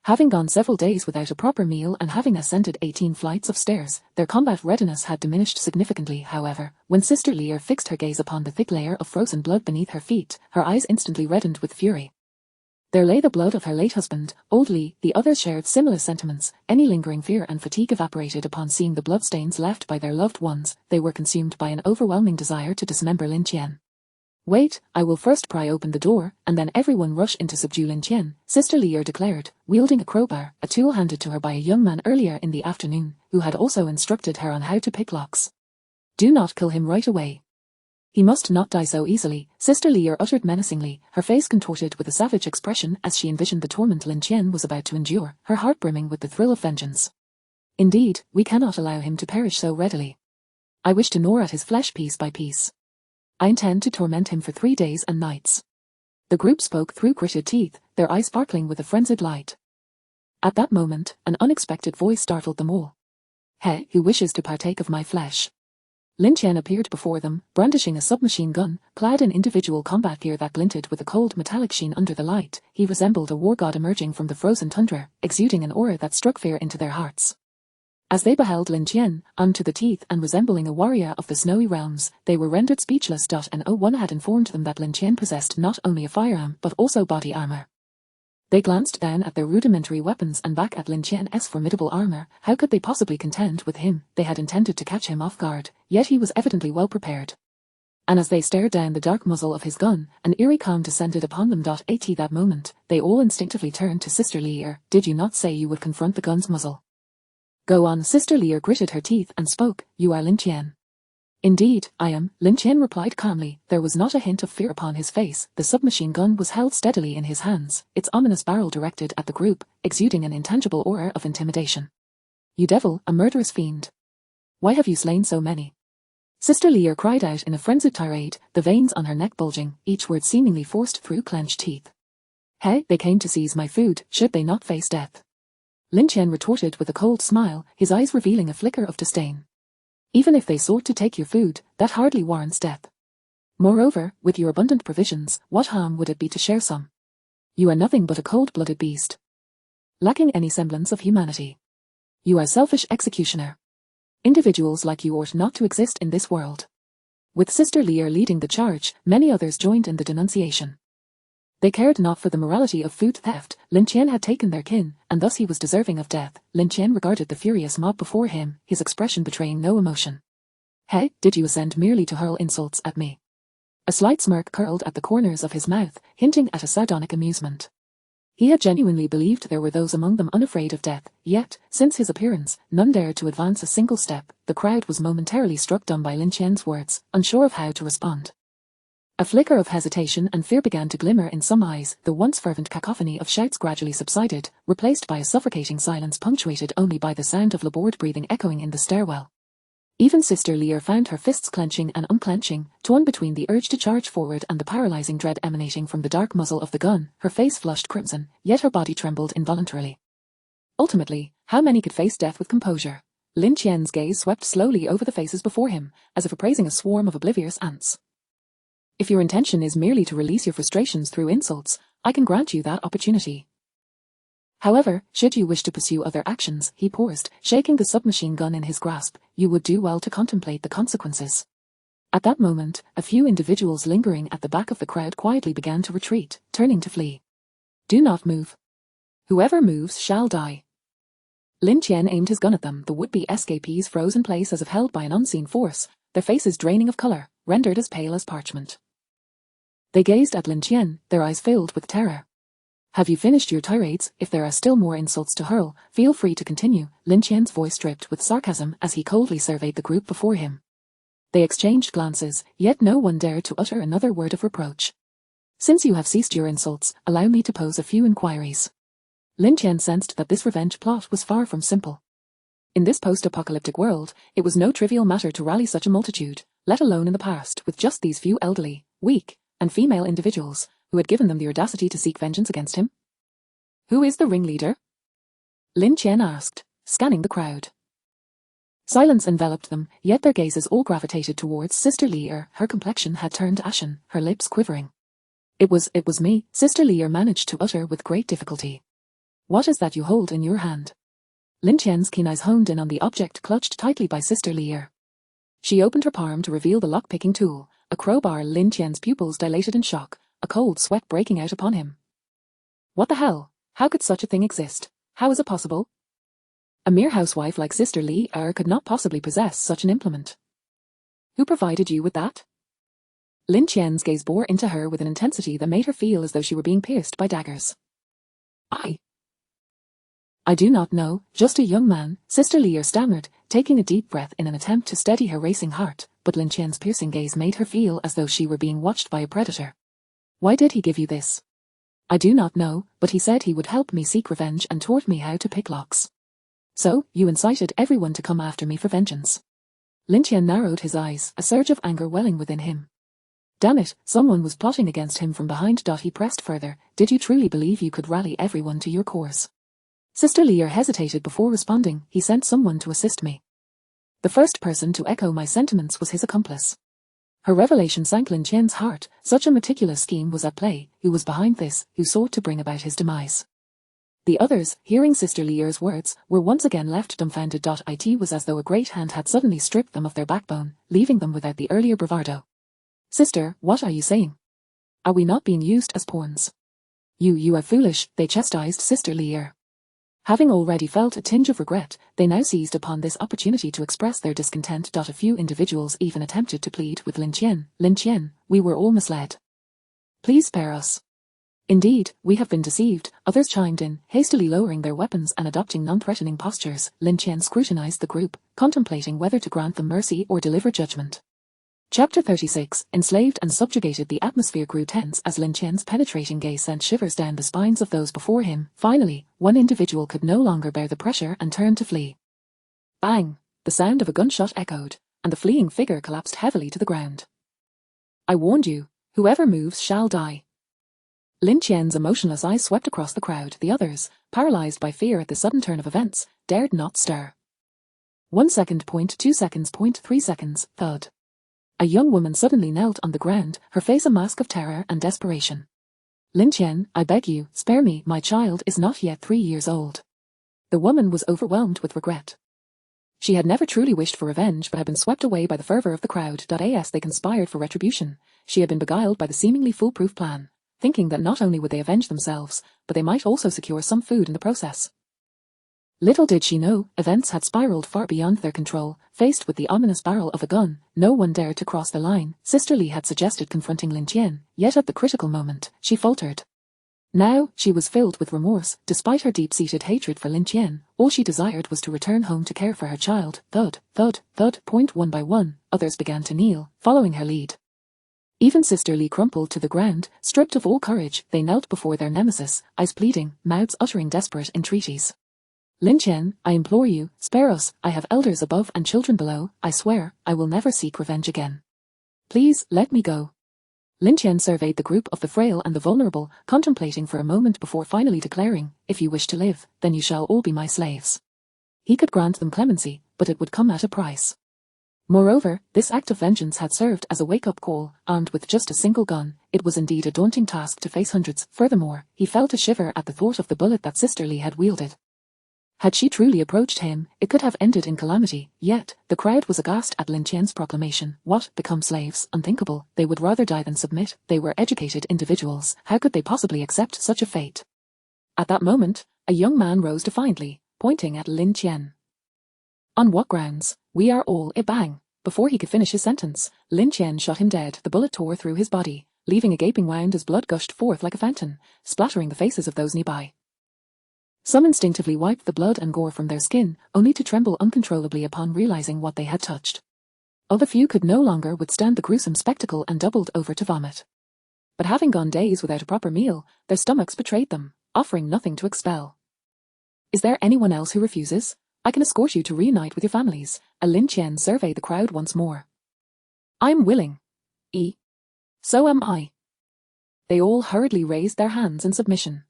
Having gone several days without a proper meal and having ascended 18 flights of stairs, their combat readiness had diminished significantly. However, when Sister Lear fixed her gaze upon the thick layer of frozen blood beneath her feet, her eyes instantly reddened with fury. There lay the blood of her late husband, old Li. The others shared similar sentiments. Any lingering fear and fatigue evaporated upon seeing the bloodstains left by their loved ones. They were consumed by an overwhelming desire to dismember Lin Tian. Wait, I will first pry open the door, and then everyone rush in to subdue Lin Tian, Sister Lear declared, wielding a crowbar, a tool handed to her by a young man earlier in the afternoon, who had also instructed her on how to pick locks. Do not kill him right away. He must not die so easily, Sister Lear uttered menacingly, her face contorted with a savage expression as she envisioned the torment Lin Tian was about to endure, her heart brimming with the thrill of vengeance. Indeed, we cannot allow him to perish so readily. I wish to gnaw at his flesh piece by piece. I intend to torment him for 3 days and nights. The group spoke through gritted teeth, their eyes sparkling with a frenzied light. At that moment, an unexpected voice startled them all. He who wishes to partake of my flesh. Lin Tian appeared before them, brandishing a submachine gun, clad in individual combat gear that glinted with a cold metallic sheen under the light. He resembled a war god emerging from the frozen tundra, exuding an aura that struck fear into their hearts. As they beheld Lin Tian, armed to the teeth and resembling a warrior of the snowy realms, they were rendered speechless. No one had informed them that Lin Tian possessed not only a firearm but also body armor. They glanced down at their rudimentary weapons and back at Lin Tian's formidable armor. How could they possibly contend with him? They had intended to catch him off guard, yet he was evidently well prepared. And as they stared down the dark muzzle of his gun, an eerie calm descended upon them. At that moment, they all instinctively turned to Sister Lear. Did you not say you would confront the gun's muzzle? Go on. Sister Lear gritted her teeth and spoke. You are Lin Tian. Indeed, I am, Lin Tian replied calmly. There was not a hint of fear upon his face. The submachine gun was held steadily in his hands, its ominous barrel directed at the group, exuding an intangible aura of intimidation. You devil, a murderous fiend. Why have you slain so many? Sister Lear cried out in a frenzied tirade, the veins on her neck bulging, each word seemingly forced through clenched teeth. Hey, they came to seize my food, should they not face death? Lin Tian retorted with a cold smile, his eyes revealing a flicker of disdain. Even if they sought to take your food, that hardly warrants death. Moreover, with your abundant provisions, what harm would it be to share some? You are nothing but a cold-blooded beast, lacking any semblance of humanity. You are selfish executioner. Individuals like you ought not to exist in this world. With Sister Lear leading the charge, many others joined in the denunciation. They cared not for the morality of food theft. Lin Tian had taken their kin, and thus he was deserving of death. Lin Tian regarded the furious mob before him, his expression betraying no emotion. Hey, did you ascend merely to hurl insults at me? A slight smirk curled at the corners of his mouth, hinting at a sardonic amusement. He had genuinely believed there were those among them unafraid of death, yet, since his appearance, none dared to advance a single step. The crowd was momentarily struck dumb by Lin Tian's words, unsure of how to respond. A flicker of hesitation and fear began to glimmer in some eyes. The once fervent cacophony of shouts gradually subsided, replaced by a suffocating silence punctuated only by the sound of labored breathing echoing in the stairwell. Even Sister Lear found her fists clenching and unclenching, torn between the urge to charge forward and the paralyzing dread emanating from the dark muzzle of the gun. Her face flushed crimson, yet her body trembled involuntarily. Ultimately, how many could face death with composure? Lin Tian's gaze swept slowly over the faces before him, as if appraising a swarm of oblivious ants. If your intention is merely to release your frustrations through insults, I can grant you that opportunity. However, should you wish to pursue other actions, he paused, shaking the submachine gun in his grasp, you would do well to contemplate the consequences. At that moment, a few individuals lingering at the back of the crowd quietly began to retreat, turning to flee. Do not move. Whoever moves shall die. Lin Tian aimed his gun at them. The would-be escapees froze in place as if held by an unseen force, their faces draining of colour, rendered as pale as parchment. They gazed at Lin Tian, their eyes filled with terror. Have you finished your tirades? If there are still more insults to hurl, feel free to continue. Lin Tian's voice dripped with sarcasm as he coldly surveyed the group before him. They exchanged glances, yet no one dared to utter another word of reproach. Since you have ceased your insults, allow me to pose a few inquiries. Lin Tian sensed that this revenge plot was far from simple. In this post-apocalyptic world, it was no trivial matter to rally such a multitude, let alone in the past, with just these few elderly, weak, and female individuals, who had given them the audacity to seek vengeance against him. Who is the ringleader? Lin Tian asked, scanning the crowd. Silence enveloped them, yet their gazes all gravitated towards Sister Lear. Her complexion had turned ashen, her lips quivering. It was me, Sister Lear managed to utter with great difficulty. What is that you hold in your hand? Lin Tian's keen eyes honed in on the object clutched tightly by Sister Lear. She opened her palm to reveal the lock-picking tool, a crowbar. Lin Tian's pupils dilated in shock, a cold sweat breaking out upon him. What the hell? How could such a thing exist? How is it possible? A mere housewife like Sister Lear could not possibly possess such an implement. Who provided you with that? Lin Tian's gaze bore into her with an intensity that made her feel as though she were being pierced by daggers. I do not know, just a young man, Sister Lear stammered, taking a deep breath in an attempt to steady her racing heart, but Lin Tian's piercing gaze made her feel as though she were being watched by a predator. Why did he give you this? I do not know, but he said he would help me seek revenge and taught me how to pick locks. So, you incited everyone to come after me for vengeance. Lin Tian narrowed his eyes, a surge of anger welling within him. Damn it, someone was plotting against him from behind. He pressed further, did you truly believe you could rally everyone to your cause? Sister Lear hesitated before responding, he sent someone to assist me. The first person to echo my sentiments was his accomplice. Her revelation sank Lin Tian's heart. Such a meticulous scheme was at play. Who was behind this? Who sought to bring about his demise? The others, hearing Sister Lier's words, were once again left dumbfounded. It was as though a great hand had suddenly stripped them of their backbone, leaving them without the earlier bravado. Sister, what are you saying? Are we not being used as pawns? You are foolish, they chastised Sister Lier. Having already felt a tinge of regret, they now seized upon this opportunity to express their discontent. A few individuals even attempted to plead with Lin Tian. Lin Tian, we were all misled. Please spare us. Indeed, we have been deceived, others chimed in, hastily lowering their weapons and adopting non-threatening postures. Lin Tian scrutinized the group, contemplating whether to grant them mercy or deliver judgment. Chapter 36, enslaved and subjugated. The atmosphere grew tense as Lin Tian's penetrating gaze sent shivers down the spines of those before him. Finally, one individual could no longer bear the pressure and turned to flee. Bang! The sound of a gunshot echoed, and the fleeing figure collapsed heavily to the ground. I warned you, whoever moves shall die. Lin Tian's emotionless eyes swept across the crowd. The others, paralyzed by fear at the sudden turn of events, dared not stir. 1 second, 2 seconds, 3 seconds, thud. A young woman suddenly knelt on the ground, her face a mask of terror and desperation. Lin Tian, I beg you, spare me, my child is not yet 3 years old. The woman was overwhelmed with regret. She had never truly wished for revenge but had been swept away by the fervor of the crowd. As they conspired for retribution, she had been beguiled by the seemingly foolproof plan, thinking that not only would they avenge themselves, but they might also secure some food in the process. Little did she know, events had spiraled far beyond their control. Faced with the ominous barrel of a gun, no one dared to cross the line. Sister Li had suggested confronting Lin Tian, yet at the critical moment, she faltered. Now, she was filled with remorse. Despite her deep-seated hatred for Lin Tian, all she desired was to return home to care for her child. Thud, thud, thud. One by one, others began to kneel, following her lead. Even Sister Li crumpled to the ground, stripped of all courage. They knelt before their nemesis, eyes pleading, mouths uttering desperate entreaties. Lin Tian, I implore you, spare us. I have elders above and children below. I swear, I will never seek revenge again. Please, let me go. Lin Tian surveyed the group of the frail and the vulnerable, contemplating for a moment before finally declaring, if you wish to live, then you shall all be my slaves. He could grant them clemency, but it would come at a price. Moreover, this act of vengeance had served as a wake-up call. Armed with just a single gun, it was indeed a daunting task to face hundreds. Furthermore, he felt a shiver at the thought of the bullet that Sister Li had wielded. Had she truly approached him, it could have ended in calamity. Yet, the crowd was aghast at Lin Tian's proclamation. What, become slaves? Unthinkable. They would rather die than submit. They were educated individuals. How could they possibly accept such a fate? At that moment, a young man rose defiantly, pointing at Lin Tian. On what grounds? We are all a bang. Before he could finish his sentence, Lin Tian shot him dead. The bullet tore through his body, leaving a gaping wound as blood gushed forth like a fountain, splattering the faces of those nearby. Some instinctively wiped the blood and gore from their skin, only to tremble uncontrollably upon realizing what they had touched. Other few could no longer withstand the gruesome spectacle and doubled over to vomit. But having gone days without a proper meal, their stomachs betrayed them, offering nothing to expel. Is there anyone else who refuses? I can escort you to reunite with your families. Lin Tian surveyed the crowd once more. I'm willing. So am I. They all hurriedly raised their hands in submission.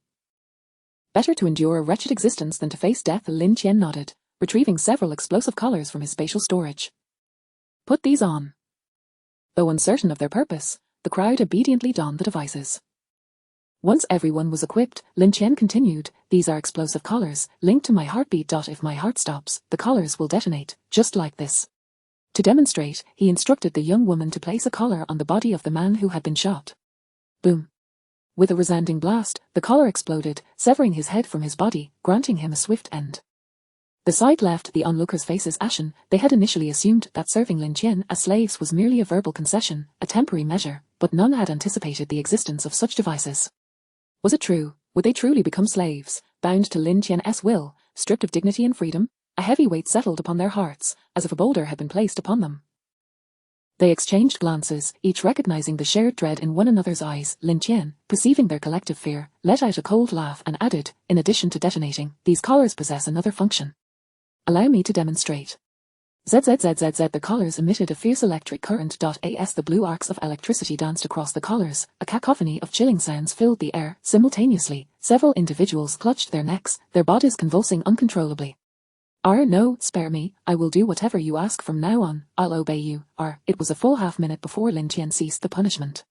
Better to endure a wretched existence than to face death. Lin Tian nodded, retrieving several explosive collars from his spatial storage. Put these on. Though uncertain of their purpose, the crowd obediently donned the devices. Once everyone was equipped, Lin Tian continued, these are explosive collars, linked to my heartbeat. If my heart stops, the collars will detonate, just like this. To demonstrate, he instructed the young woman to place a collar on the body of the man who had been shot. Boom. With a resounding blast, the collar exploded, severing his head from his body, granting him a swift end. The sight left the onlookers' faces ashen. They had initially assumed that serving Lin Tian as slaves was merely a verbal concession, a temporary measure, but none had anticipated the existence of such devices. Was it true? Would they truly become slaves, bound to Lin Tian's will, stripped of dignity and freedom? A heavy weight settled upon their hearts, as if a boulder had been placed upon them. They exchanged glances, each recognizing the shared dread in one another's eyes. Lin Tian, perceiving their collective fear, let out a cold laugh and added, in addition to detonating, these collars possess another function. Allow me to demonstrate. Zzzzz. The collars emitted a fierce electric current. As the blue arcs of electricity danced across the collars, a cacophony of chilling sounds filled the air. Simultaneously, several individuals clutched their necks, their bodies convulsing uncontrollably. No, spare me, I will do whatever you ask from now on, I'll obey you. It was a full half-minute before Lin Tian ceased the punishment.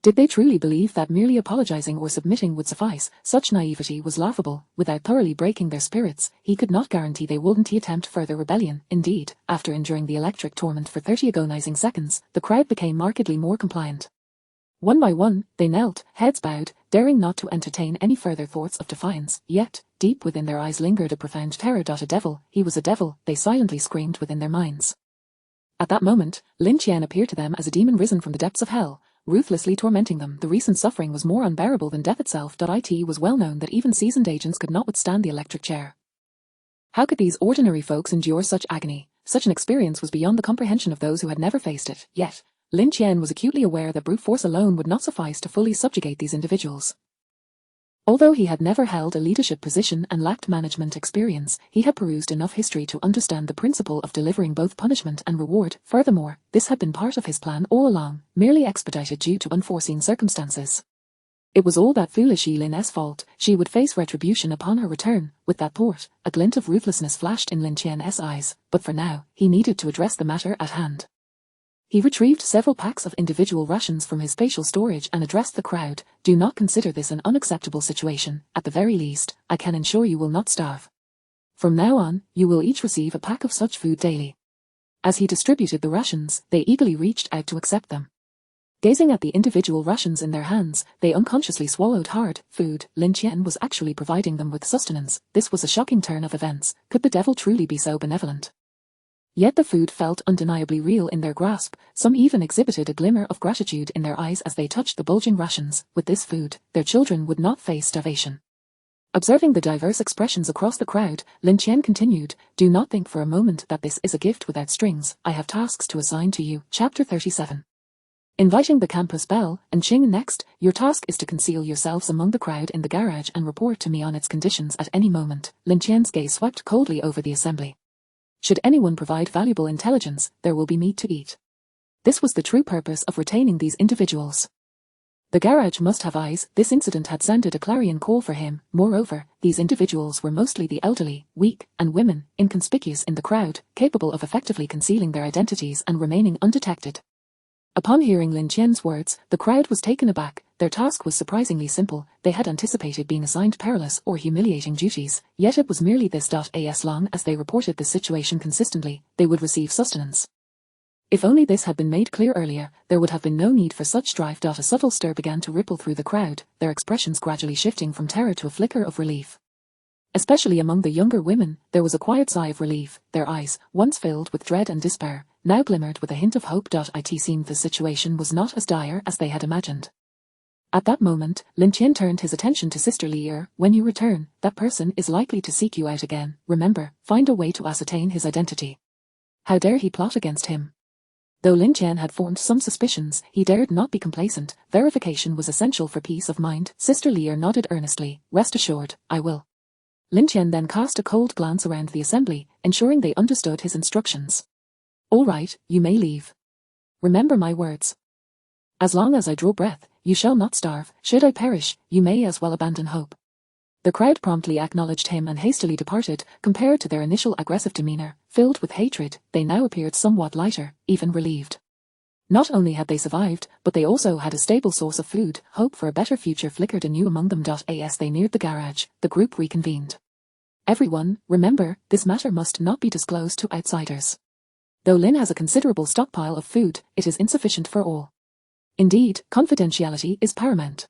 Did they truly believe that merely apologizing or submitting would suffice? Such naivety was laughable. Without thoroughly breaking their spirits, he could not guarantee they wouldn't attempt further rebellion. Indeed, after enduring the electric torment for 30 agonizing seconds, the crowd became markedly more compliant. One by one, they knelt, heads bowed, daring not to entertain any further thoughts of defiance. Yet, deep within their eyes lingered a profound terror. A devil, he was a devil, they silently screamed within their minds. At that moment, Lin Tian appeared to them as a demon risen from the depths of hell, ruthlessly tormenting them. The recent suffering was more unbearable than death itself. It was well known that even seasoned agents could not withstand the electric chair. How could these ordinary folks endure such agony? Such an experience was beyond the comprehension of those who had never faced it. Yet, Lin Tian was acutely aware that brute force alone would not suffice to fully subjugate these individuals. Although he had never held a leadership position and lacked management experience, he had perused enough history to understand the principle of delivering both punishment and reward. Furthermore, this had been part of his plan all along, merely expedited due to unforeseen circumstances. It was all that foolish Lin's fault. She would face retribution upon her return. With that thought, a glint of ruthlessness flashed in Lin Tian's eyes, but for now, he needed to address the matter at hand. He retrieved several packs of individual rations from his spatial storage and addressed the crowd. Do not consider this an unacceptable situation. At the very least, I can ensure you will not starve. From now on, you will each receive a pack of such food daily. As he distributed the rations, they eagerly reached out to accept them. Gazing at the individual rations in their hands, they unconsciously swallowed hard food. Lin Tian was actually providing them with sustenance. This was a shocking turn of events. Could the devil truly be so benevolent? Yet the food felt undeniably real in their grasp. Some even exhibited a glimmer of gratitude in their eyes as they touched the bulging rations. With this food, their children would not face starvation. Observing the diverse expressions across the crowd, Lin Tian continued, do not think for a moment that this is a gift without strings. I have tasks to assign to you. Chapter 37. Inviting the campus bell, and Qing next, your task is to conceal yourselves among the crowd in the garage and report to me on its conditions at any moment. Lin Tian's gaze swept coldly over the assembly. Should anyone provide valuable intelligence, there will be meat to eat. This was the true purpose of retaining these individuals. The garage must have eyes. This incident had sounded a clarion call for him. Moreover, these individuals were mostly the elderly, weak, and women, inconspicuous in the crowd, capable of effectively concealing their identities and remaining undetected. Upon hearing Lin Tian's words, the crowd was taken aback. Their task was surprisingly simple. They had anticipated being assigned perilous or humiliating duties, yet it was merely this. As long as they reported the situation consistently, they would receive sustenance. If only this had been made clear earlier, there would have been no need for such strife. A subtle stir began to ripple through the crowd, their expressions gradually shifting from terror to a flicker of relief. Especially among the younger women, there was a quiet sigh of relief. Their eyes, once filled with dread and despair, now glimmered with a hint of hope. It seemed the situation was not as dire as they had imagined. At that moment, Lin Tian turned his attention to Sister Li. When you return, that person is likely to seek you out again. Remember, find a way to ascertain his identity. How dare he plot against him? Though Lin Tian had formed some suspicions, he dared not be complacent. Verification was essential for peace of mind. Sister Li nodded earnestly. Rest assured, I will. Lin Tian then cast a cold glance around the assembly, ensuring they understood his instructions. All right, you may leave. Remember my words. As long as I draw breath, you shall not starve. Should I perish, you may as well abandon hope. The crowd promptly acknowledged him and hastily departed. Compared to their initial aggressive demeanor, filled with hatred, they now appeared somewhat lighter, even relieved. Not only had they survived, but they also had a stable source of food. Hope for a better future flickered anew among them. As they neared the garage, the group reconvened. Everyone, remember, this matter must not be disclosed to outsiders. Though Lin has a considerable stockpile of food, it is insufficient for all. Indeed, confidentiality is paramount.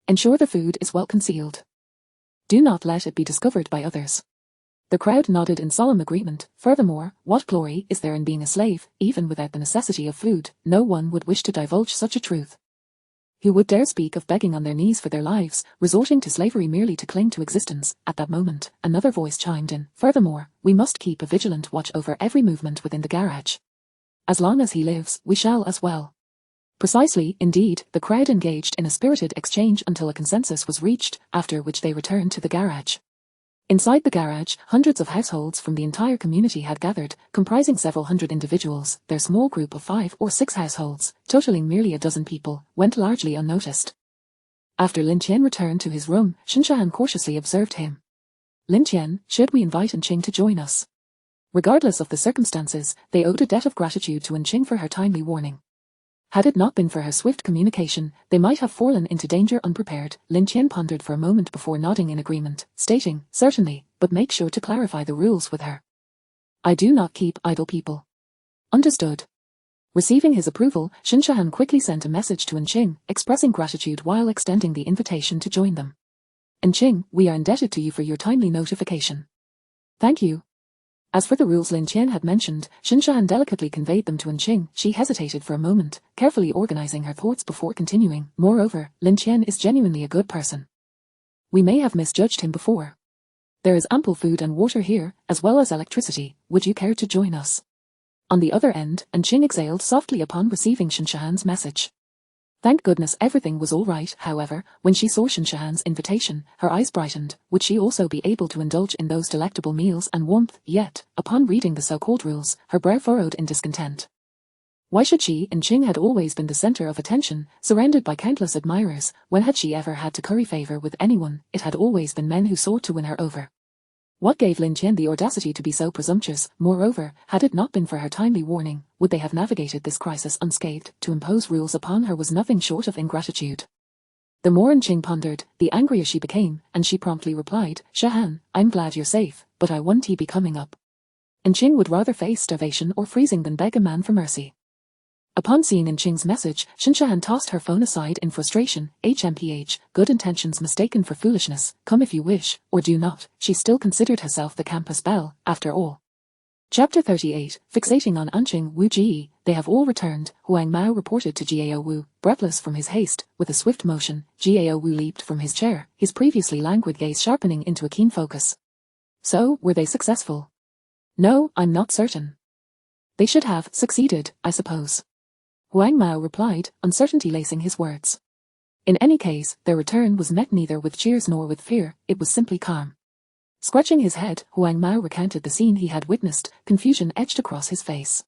Ensure the food is well concealed. Do not let it be discovered by others. The crowd nodded in solemn agreement. Furthermore, what glory is there in being a slave? Even without the necessity of food, no one would wish to divulge such a truth. Who would dare speak of begging on their knees for their lives, resorting to slavery merely to cling to existence? At that moment, another voice chimed in. Furthermore, we must keep a vigilant watch over every movement within the garage. As long as he lives, we shall as well. Precisely, indeed, the crowd engaged in a spirited exchange until a consensus was reached, after which they returned to the garage. Inside the garage, hundreds of households from the entire community had gathered, comprising several hundred individuals. Their small group of 5 or 6 households, totaling merely a dozen people, went largely unnoticed. After Lin Tian returned to his room, Shinshan cautiously observed him. Lin Tian, should we invite Enqing to join us? Regardless of the circumstances, they owed a debt of gratitude to Enqing for her timely warning. Had it not been for her swift communication, they might have fallen into danger unprepared. Lin Tian pondered for a moment before nodding in agreement, stating, certainly, but make sure to clarify the rules with her. I do not keep idle people. Understood. Receiving his approval, Shinshahan quickly sent a message to Enqing, expressing gratitude while extending the invitation to join them. Enqing, we are indebted to you for your timely notification. Thank you. As for the rules Lin Tian had mentioned, Shinshahan delicately conveyed them to Enqing. She hesitated for a moment, carefully organizing her thoughts before continuing. Moreover, Lin Tian is genuinely a good person. We may have misjudged him before. There is ample food and water here, as well as electricity. Would you care to join us? On the other end, Enqing exhaled softly upon receiving Shinshahan's message. Thank goodness everything was all right. However, when she saw Shinshahan's invitation, her eyes brightened. Would she also be able to indulge in those delectable meals and warmth? Yet, upon reading the so-called rules, her brow furrowed in discontent. Why should she? Enqing had always been the center of attention, surrounded by countless admirers. When had she ever had to curry favor with anyone? It had always been men who sought to win her over. What gave Lin Tian the audacity to be so presumptuous? Moreover, had it not been for her timely warning, would they have navigated this crisis unscathed? To impose rules upon her was nothing short of ingratitude. The more Enqing pondered, the angrier she became, and she promptly replied, Shahan, I'm glad you're safe, but I want tea be coming up. Enqing would rather face starvation or freezing than beg a man for mercy. Upon seeing Enqing's message, Shinshahan tossed her phone aside in frustration. HMPH, good intentions mistaken for foolishness. Come if you wish, or do not. She still considered herself the campus belle, after all. Chapter 38, Fixating on Anqing Wu Ji. They have all returned, Huang Mao reported to Jiao Wu, breathless from his haste. With a swift motion, Jiao Wu leaped from his chair, his previously languid gaze sharpening into a keen focus. So, were they successful? No, I'm not certain. They should have succeeded, I suppose. Huang Mao replied, uncertainty lacing his words. In any case, their return was met neither with cheers nor with fear, it was simply calm. Scratching his head, Huang Mao recounted the scene he had witnessed, confusion etched across his face.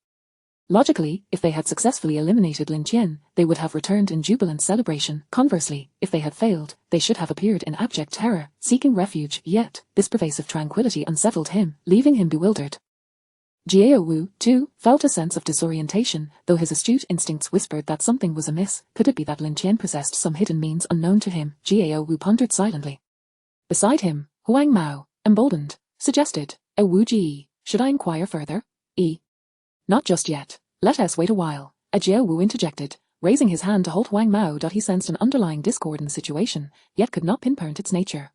Logically, if they had successfully eliminated Lin Tian, they would have returned in jubilant celebration. Conversely, if they had failed, they should have appeared in abject terror, seeking refuge. Yet, this pervasive tranquility unsettled him, leaving him bewildered. Jiao Wu, too, felt a sense of disorientation, though his astute instincts whispered that something was amiss. Could it be that Lin Tian possessed some hidden means unknown to him? Jiao Wu pondered silently. Beside him, Huang Mao, emboldened, suggested, Wu Ji, should I inquire further? Not just yet. Let us wait a while. Jiao Wu interjected, raising his hand to hold Huang Mao. He sensed an underlying discord in the situation, yet could not pinpoint its nature.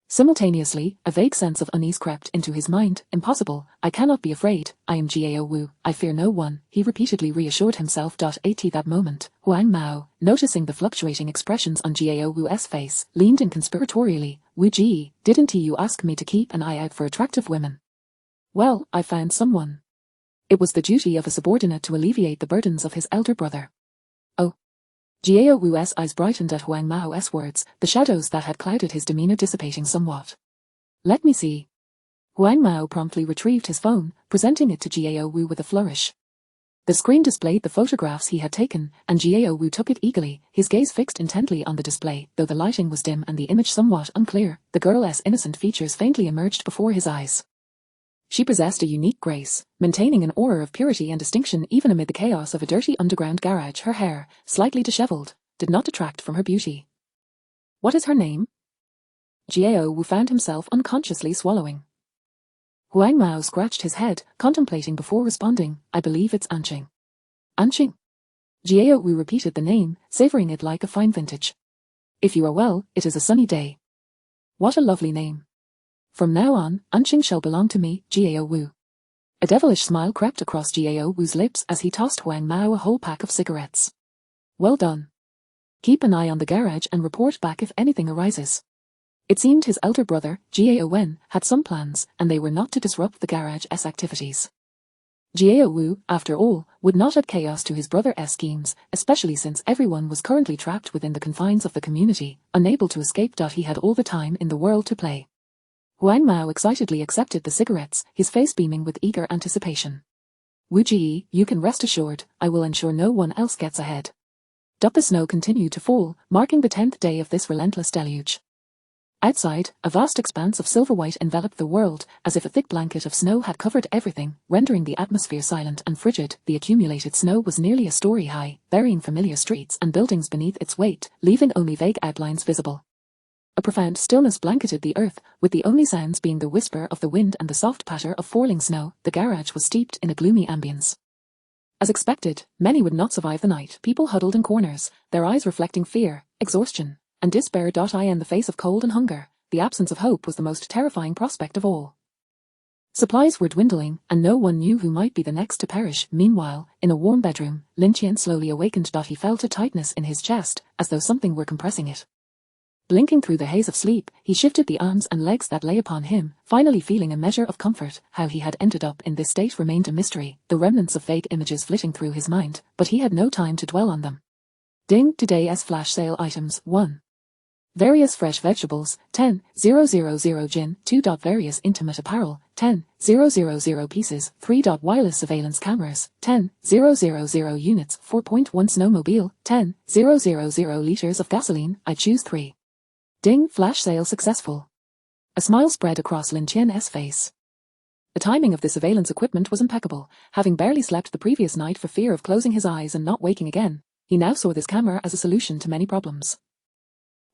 Simultaneously, a vague sense of unease crept into his mind. Impossible, I cannot be afraid, I am Jiao Wu, I fear no one, he repeatedly reassured himself. At that moment, Huang Mao, noticing the fluctuating expressions on Jiao Wu's face, leaned in conspiratorially. Wu Ji, didn't you ask me to keep an eye out for attractive women? Well, I found someone. It was the duty of a subordinate to alleviate the burdens of his elder brother. Oh. Jiao Wu's eyes brightened at Huang Mao's words, the shadows that had clouded his demeanor dissipating somewhat. Let me see. Huang Mao promptly retrieved his phone, presenting it to Jiao Wu with a flourish. The screen displayed the photographs he had taken, and Jiao Wu took it eagerly, his gaze fixed intently on the display. Though the lighting was dim and the image somewhat unclear, the girl's innocent features faintly emerged before his eyes. She possessed a unique grace, maintaining an aura of purity and distinction even amid the chaos of a dirty underground garage. Her hair, slightly disheveled, did not detract from her beauty. What is her name? Jiao Wu found himself unconsciously swallowing. Huang Mao scratched his head, contemplating before responding, I believe it's Anqing. Anqing? Jiao Wu repeated the name, savoring it like a fine vintage. If you are well, it is a sunny day. What a lovely name. From now on, Anqing shall belong to me, Jiao Wu. A devilish smile crept across Jiao Wu's lips as he tossed Huang Mao a whole pack of cigarettes. Well done. Keep an eye on the garage and report back if anything arises. It seemed his elder brother, Jiao Wen, had some plans, and they were not to disrupt the garage's activities. Jiao Wu, after all, would not add chaos to his brother's schemes, especially since everyone was currently trapped within the confines of the community, unable to escape. He had all the time in the world to play. Huang Mao excitedly accepted the cigarettes, his face beaming with eager anticipation. Wu Ji, you can rest assured, I will ensure no one else gets ahead. The snow continued to fall, marking the 10th day of this relentless deluge. Outside, a vast expanse of silver-white enveloped the world, as if a thick blanket of snow had covered everything, rendering the atmosphere silent and frigid. The accumulated snow was nearly a story high, burying familiar streets and buildings beneath its weight, leaving only vague outlines visible. A profound stillness blanketed the earth, with the only sounds being the whisper of the wind and the soft patter of falling snow. The garage was steeped in a gloomy ambience. As expected, many would not survive the night. People huddled in corners, their eyes reflecting fear, exhaustion, and despair. In the face of cold and hunger, the absence of hope was the most terrifying prospect of all. Supplies were dwindling, and no one knew who might be the next to perish. Meanwhile, in a warm bedroom, Lin Tian slowly awakened. He felt a tightness in his chest, as though something were compressing it. Blinking through the haze of sleep, he shifted the arms and legs that lay upon him, finally feeling a measure of comfort. How he had ended up in this state remained a mystery, the remnants of vague images flitting through his mind, but he had no time to dwell on them. Ding! Today's flash sale items. 1. Various fresh vegetables, 10,000 gin, 2. Various intimate apparel, 10,000 pieces, 3. Wireless surveillance cameras, 10,000 units, 4.1 snowmobile, 10,000 liters of gasoline. I choose 3. Ding! Flash sale successful. A smile spread across Lin Tian's face. The timing of the surveillance equipment was impeccable. Having barely slept the previous night for fear of closing his eyes and not waking again, he now saw this camera as a solution to many problems.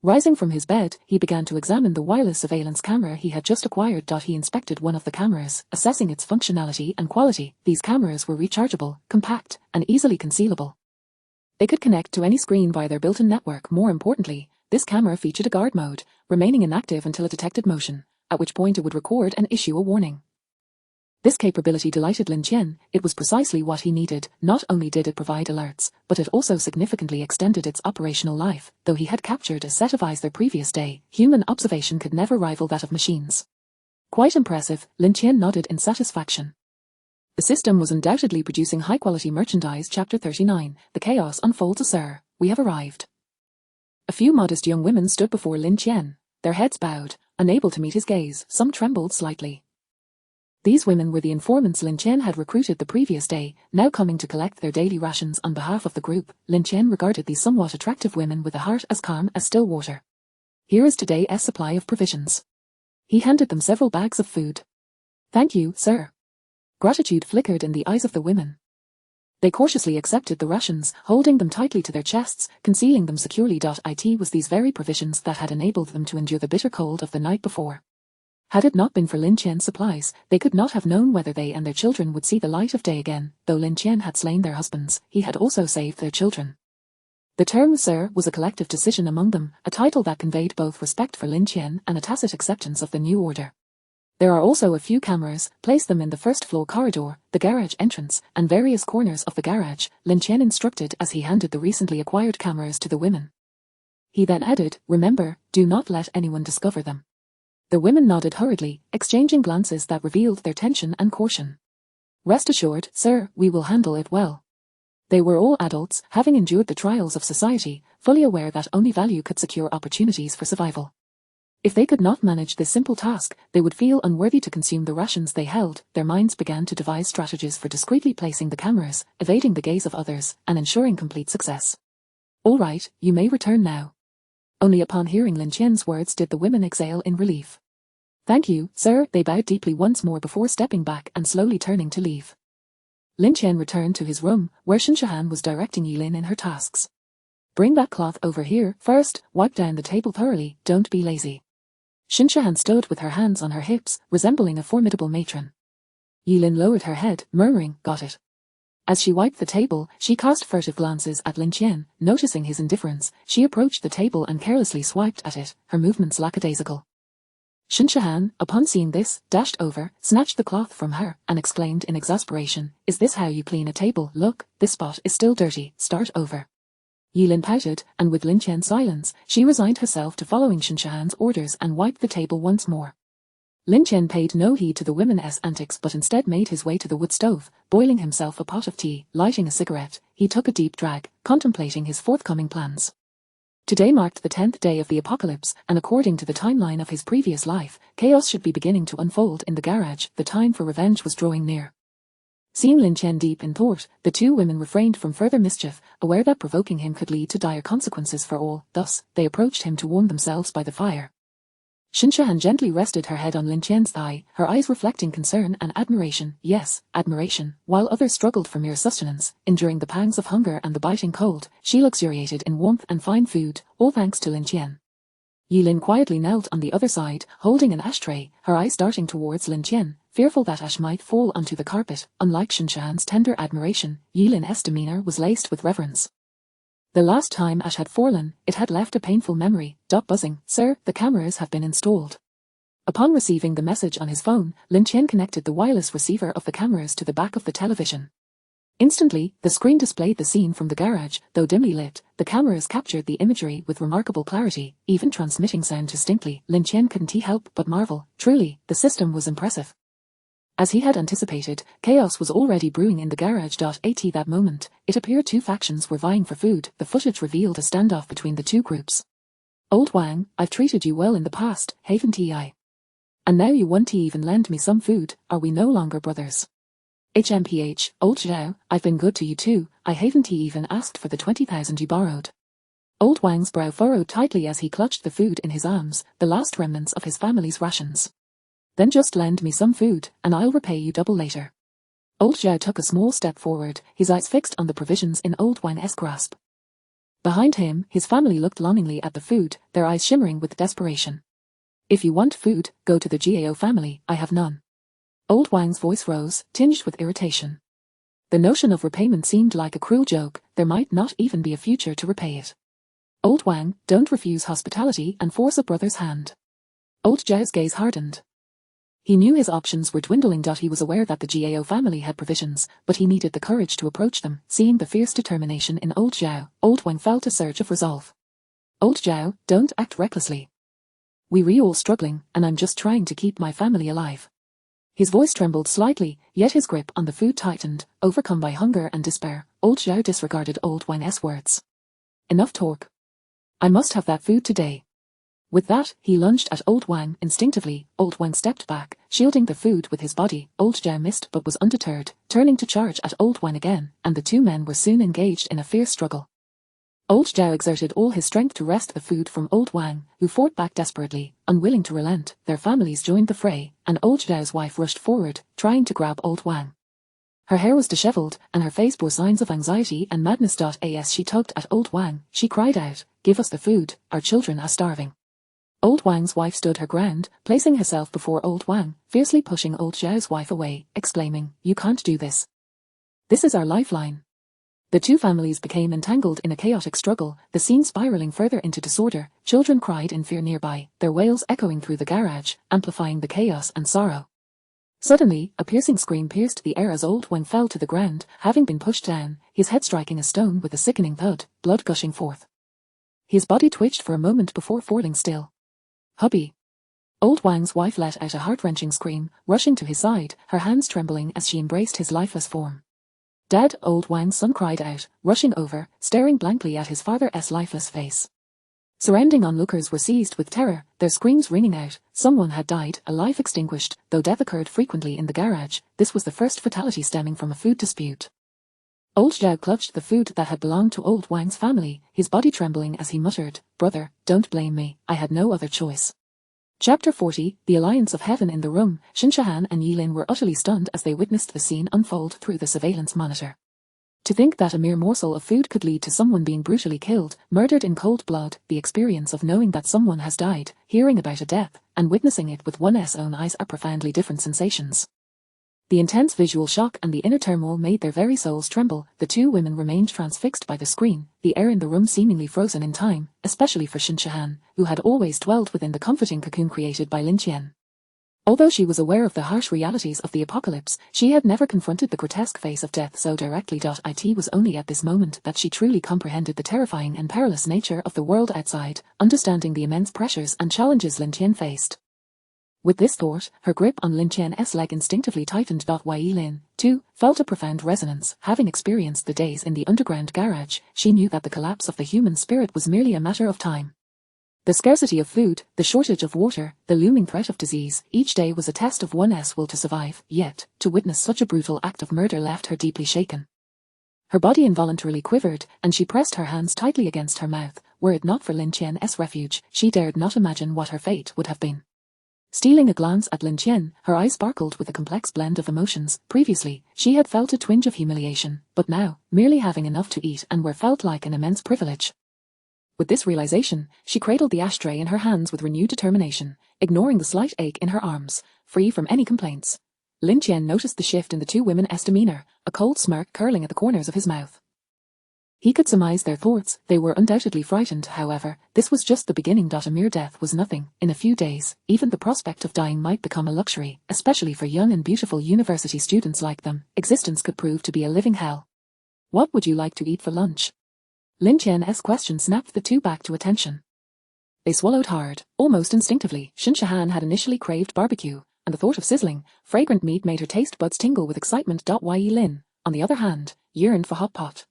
Rising from his bed, he began to examine the wireless surveillance camera he had just acquired. He inspected one of the cameras, assessing its functionality and quality. These cameras were rechargeable, compact, and easily concealable. They could connect to any screen via their built-in network. More importantly, this camera featured a guard mode, remaining inactive until it detected motion, at which point it would record and issue a warning. This capability delighted Lin Tian. It was precisely what he needed. Not only did it provide alerts, but it also significantly extended its operational life. Though he had captured a set of eyes the previous day, human observation could never rival that of machines. Quite impressive, Lin Tian nodded in satisfaction. The system was undoubtedly producing high-quality merchandise. Chapter 39. The chaos unfolds. Sir, we have arrived. A few modest young women stood before Lin Tian, their heads bowed, unable to meet his gaze. Some trembled slightly. These women were the informants Lin Tian had recruited the previous day, now coming to collect their daily rations on behalf of the group. Lin Tian regarded these somewhat attractive women with a heart as calm as still water. Here is today's supply of provisions. He handed them several bags of food. Thank you, sir. Gratitude flickered in the eyes of the women. They cautiously accepted the rations, holding them tightly to their chests, concealing them securely. It was these very provisions that had enabled them to endure the bitter cold of the night before. Had it not been for Lin Tian's supplies, they could not have known whether they and their children would see the light of day again. Though Lin Tian had slain their husbands, he had also saved their children. The term Sir was a collective decision among them, a title that conveyed both respect for Lin Tian and a tacit acceptance of the new order. There are also a few cameras. Place them in the first-floor corridor, the garage entrance, and various corners of the garage, Lin Tian instructed as he handed the recently acquired cameras to the women. He then added, remember, do not let anyone discover them. The women nodded hurriedly, exchanging glances that revealed their tension and caution. Rest assured, sir, we will handle it well. They were all adults, having endured the trials of society, fully aware that only value could secure opportunities for survival. If they could not manage this simple task, they would feel unworthy to consume the rations they held. Their minds began to devise strategies for discreetly placing the cameras, evading the gaze of others, and ensuring complete success. All right, you may return now. Only upon hearing Lin Tian's words did the women exhale in relief. Thank you, sir. They bowed deeply once more before stepping back and slowly turning to leave. Lin Tian returned to his room, where Shinshahan was directing Yilin in her tasks. Bring that cloth over here. First, wipe down the table thoroughly, don't be lazy. Shinshahan stood with her hands on her hips, resembling a formidable matron. Yilin lowered her head, murmuring, got it. As she wiped the table, she cast furtive glances at Lin Tian. Noticing his indifference, she approached the table and carelessly swiped at it, her movements lackadaisical. Shinshahan, upon seeing this, dashed over, snatched the cloth from her, and exclaimed in exasperation, is this how you clean a table? Look, this spot is still dirty, start over. Yilin pouted, and with Lin Tian's silence, she resigned herself to following Shinshahan's orders and wiped the table once more. Lin Tian paid no heed to the women's antics but instead made his way to the wood stove, boiling himself a pot of tea. Lighting a cigarette, he took a deep drag, contemplating his forthcoming plans. Today marked the 10th day of the apocalypse, and according to the timeline of his previous life, chaos should be beginning to unfold in the garage. The time for revenge was drawing near. Seeing Lin Tian deep in thought, the two women refrained from further mischief, aware that provoking him could lead to dire consequences for all. Thus, they approached him to warm themselves by the fire. Shinshahan gently rested her head on Lin Tian's thigh, her eyes reflecting concern and admiration. Yes, admiration. While others struggled for mere sustenance, enduring the pangs of hunger and the biting cold, she luxuriated in warmth and fine food, all thanks to Lin Tian. Yilin quietly knelt on the other side, holding an ashtray, her eyes darting towards Lin Tian, fearful that ash might fall onto the carpet. Unlike Shinshahan's tender admiration, Yilin's demeanor was laced with reverence. The last time ash had fallen, it had left a painful memory. Buzzing. Sir, the cameras have been installed. Upon receiving the message on his phone, Lin Tian connected the wireless receiver of the cameras to the back of the television. Instantly, the screen displayed the scene from the garage. Though dimly lit, the cameras captured the imagery with remarkable clarity, even transmitting sound distinctly. Lin Tian couldn't help but marvel. Truly, the system was impressive. As he had anticipated, chaos was already brewing in the garage. At that moment, it appeared two factions were vying for food. The footage revealed a standoff between the two groups. Old Wang, I've treated you well in the past, haven't I? And now you want to even lend me some food. Are we no longer brothers? HMPH, Old Zhao, I've been good to you too. I haven't even asked for the 20,000 you borrowed. Old Wang's brow furrowed tightly as he clutched the food in his arms, the last remnants of his family's rations. Then just lend me some food, and I'll repay you double later. Old Zhao took a small step forward, his eyes fixed on the provisions in Old Wang's grasp. Behind him, his family looked longingly at the food, their eyes shimmering with desperation. If you want food, go to the Gao family, I have none. Old Wang's voice rose, tinged with irritation. The notion of repayment seemed like a cruel joke, there might not even be a future to repay it. Old Wang, don't refuse hospitality and force a brother's hand. Old Zhao's gaze hardened. He knew his options were dwindling. He was aware that the Gao family had provisions, but he needed the courage to approach them. Seeing the fierce determination in Old Zhao, Old Wang felt a surge of resolve. Old Zhao, don't act recklessly. We're all struggling, and I'm just trying to keep my family alive. His voice trembled slightly, yet his grip on the food tightened. Overcome by hunger and despair, Old Zhao disregarded Old Wang's words. Enough talk. I must have that food today. With that, he lunged at Old Wang. Instinctively, Old Wang stepped back, shielding the food with his body. Old Zhao missed but was undeterred, turning to charge at Old Wang again, and the two men were soon engaged in a fierce struggle. Old Zhao exerted all his strength to wrest the food from Old Wang, who fought back desperately, unwilling to relent. Their families joined the fray, and Old Zhao's wife rushed forward, trying to grab Old Wang. Her hair was disheveled, and her face bore signs of anxiety and madness. As she tugged at Old Wang, she cried out, "Give us the food, our children are starving." Old Wang's wife stood her ground, placing herself before Old Wang, fiercely pushing Old Zhao's wife away, exclaiming, "You can't do this. This is our lifeline." The two families became entangled in a chaotic struggle, the scene spiraling further into disorder. Children cried in fear nearby, their wails echoing through the garage, amplifying the chaos and sorrow. Suddenly, a piercing scream pierced the air as Old Wang fell to the ground, having been pushed down, his head striking a stone with a sickening thud, blood gushing forth. His body twitched for a moment before falling still. "Hubby." Old Wang's wife let out a heart-wrenching scream, rushing to his side, her hands trembling as she embraced his lifeless form. "Dad," Old Wang's son cried out, rushing over, staring blankly at his father's lifeless face. Surrounding onlookers were seized with terror, their screams ringing out. Someone had died, a life extinguished. Though death occurred frequently in the garage, this was the first fatality stemming from a food dispute. Old Zhao clutched the food that had belonged to Old Wang's family, his body trembling as he muttered, "Brother, don't blame me, I had no other choice." Chapter 40, The Alliance of Heaven. In the room, Shinshahan and Yilin were utterly stunned as they witnessed the scene unfold through the surveillance monitor. To think that a mere morsel of food could lead to someone being brutally killed, murdered in cold blood, the experience of knowing that someone has died, hearing about a death, and witnessing it with one's own eyes are profoundly different sensations. The intense visual shock and the inner turmoil made their very souls tremble. The two women remained transfixed by the screen, the air in the room seemingly frozen in time, especially for Shinshahan, who had always dwelled within the comforting cocoon created by Lin Tian. Although she was aware of the harsh realities of the apocalypse, she had never confronted the grotesque face of death so directly. It was only at this moment that she truly comprehended the terrifying and perilous nature of the world outside, understanding the immense pressures and challenges Lin Tian faced. With this thought, her grip on Lin Tian's leg instinctively tightened. Yilin, too, felt a profound resonance. Having experienced the days in the underground garage, she knew that the collapse of the human spirit was merely a matter of time. The scarcity of food, the shortage of water, the looming threat of disease, each day was a test of one's will to survive, yet, to witness such a brutal act of murder left her deeply shaken. Her body involuntarily quivered, and she pressed her hands tightly against her mouth, were it not for Lin Tian's refuge, she dared not imagine what her fate would have been. Stealing a glance at Lin Tian, her eyes sparkled with a complex blend of emotions. Previously, she had felt a twinge of humiliation, but now, merely having enough to eat and wear felt like an immense privilege. With this realization, she cradled the ashtray in her hands with renewed determination, ignoring the slight ache in her arms, free from any complaints. Lin Tian noticed the shift in the two women's demeanor, a cold smirk curling at the corners of his mouth. He could surmise their thoughts. They were undoubtedly frightened, however. This was just the beginning. A mere death was nothing. In a few days, even the prospect of dying might become a luxury, especially for young and beautiful university students like them. Existence could prove to be a living hell. What would you like to eat for lunch? Lin Tian's question snapped the two back to attention. They swallowed hard, almost instinctively. Shen Shahan had initially craved barbecue, and the thought of sizzling, fragrant meat made her taste buds tingle with excitement. Yi Lin, on the other hand, yearned for hot pot.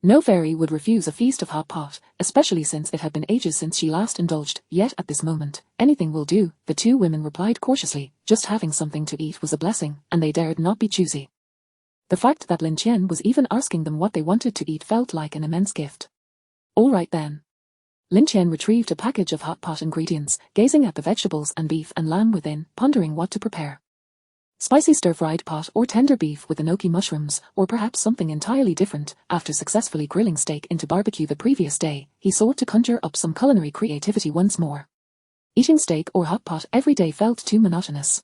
No fairy would refuse a feast of hot pot, especially since it had been ages since she last indulged, yet at this moment, anything will do, the two women replied cautiously. Just having something to eat was a blessing, and they dared not be choosy. The fact that Lin Tian was even asking them what they wanted to eat felt like an immense gift. All right then. Lin Tian retrieved a package of hot pot ingredients, gazing at the vegetables and beef and lamb within, pondering what to prepare. Spicy stir-fried pot or tender beef with enoki mushrooms, or perhaps something entirely different. After successfully grilling steak into barbecue the previous day, he sought to conjure up some culinary creativity once more. Eating steak or hot pot every day felt too monotonous.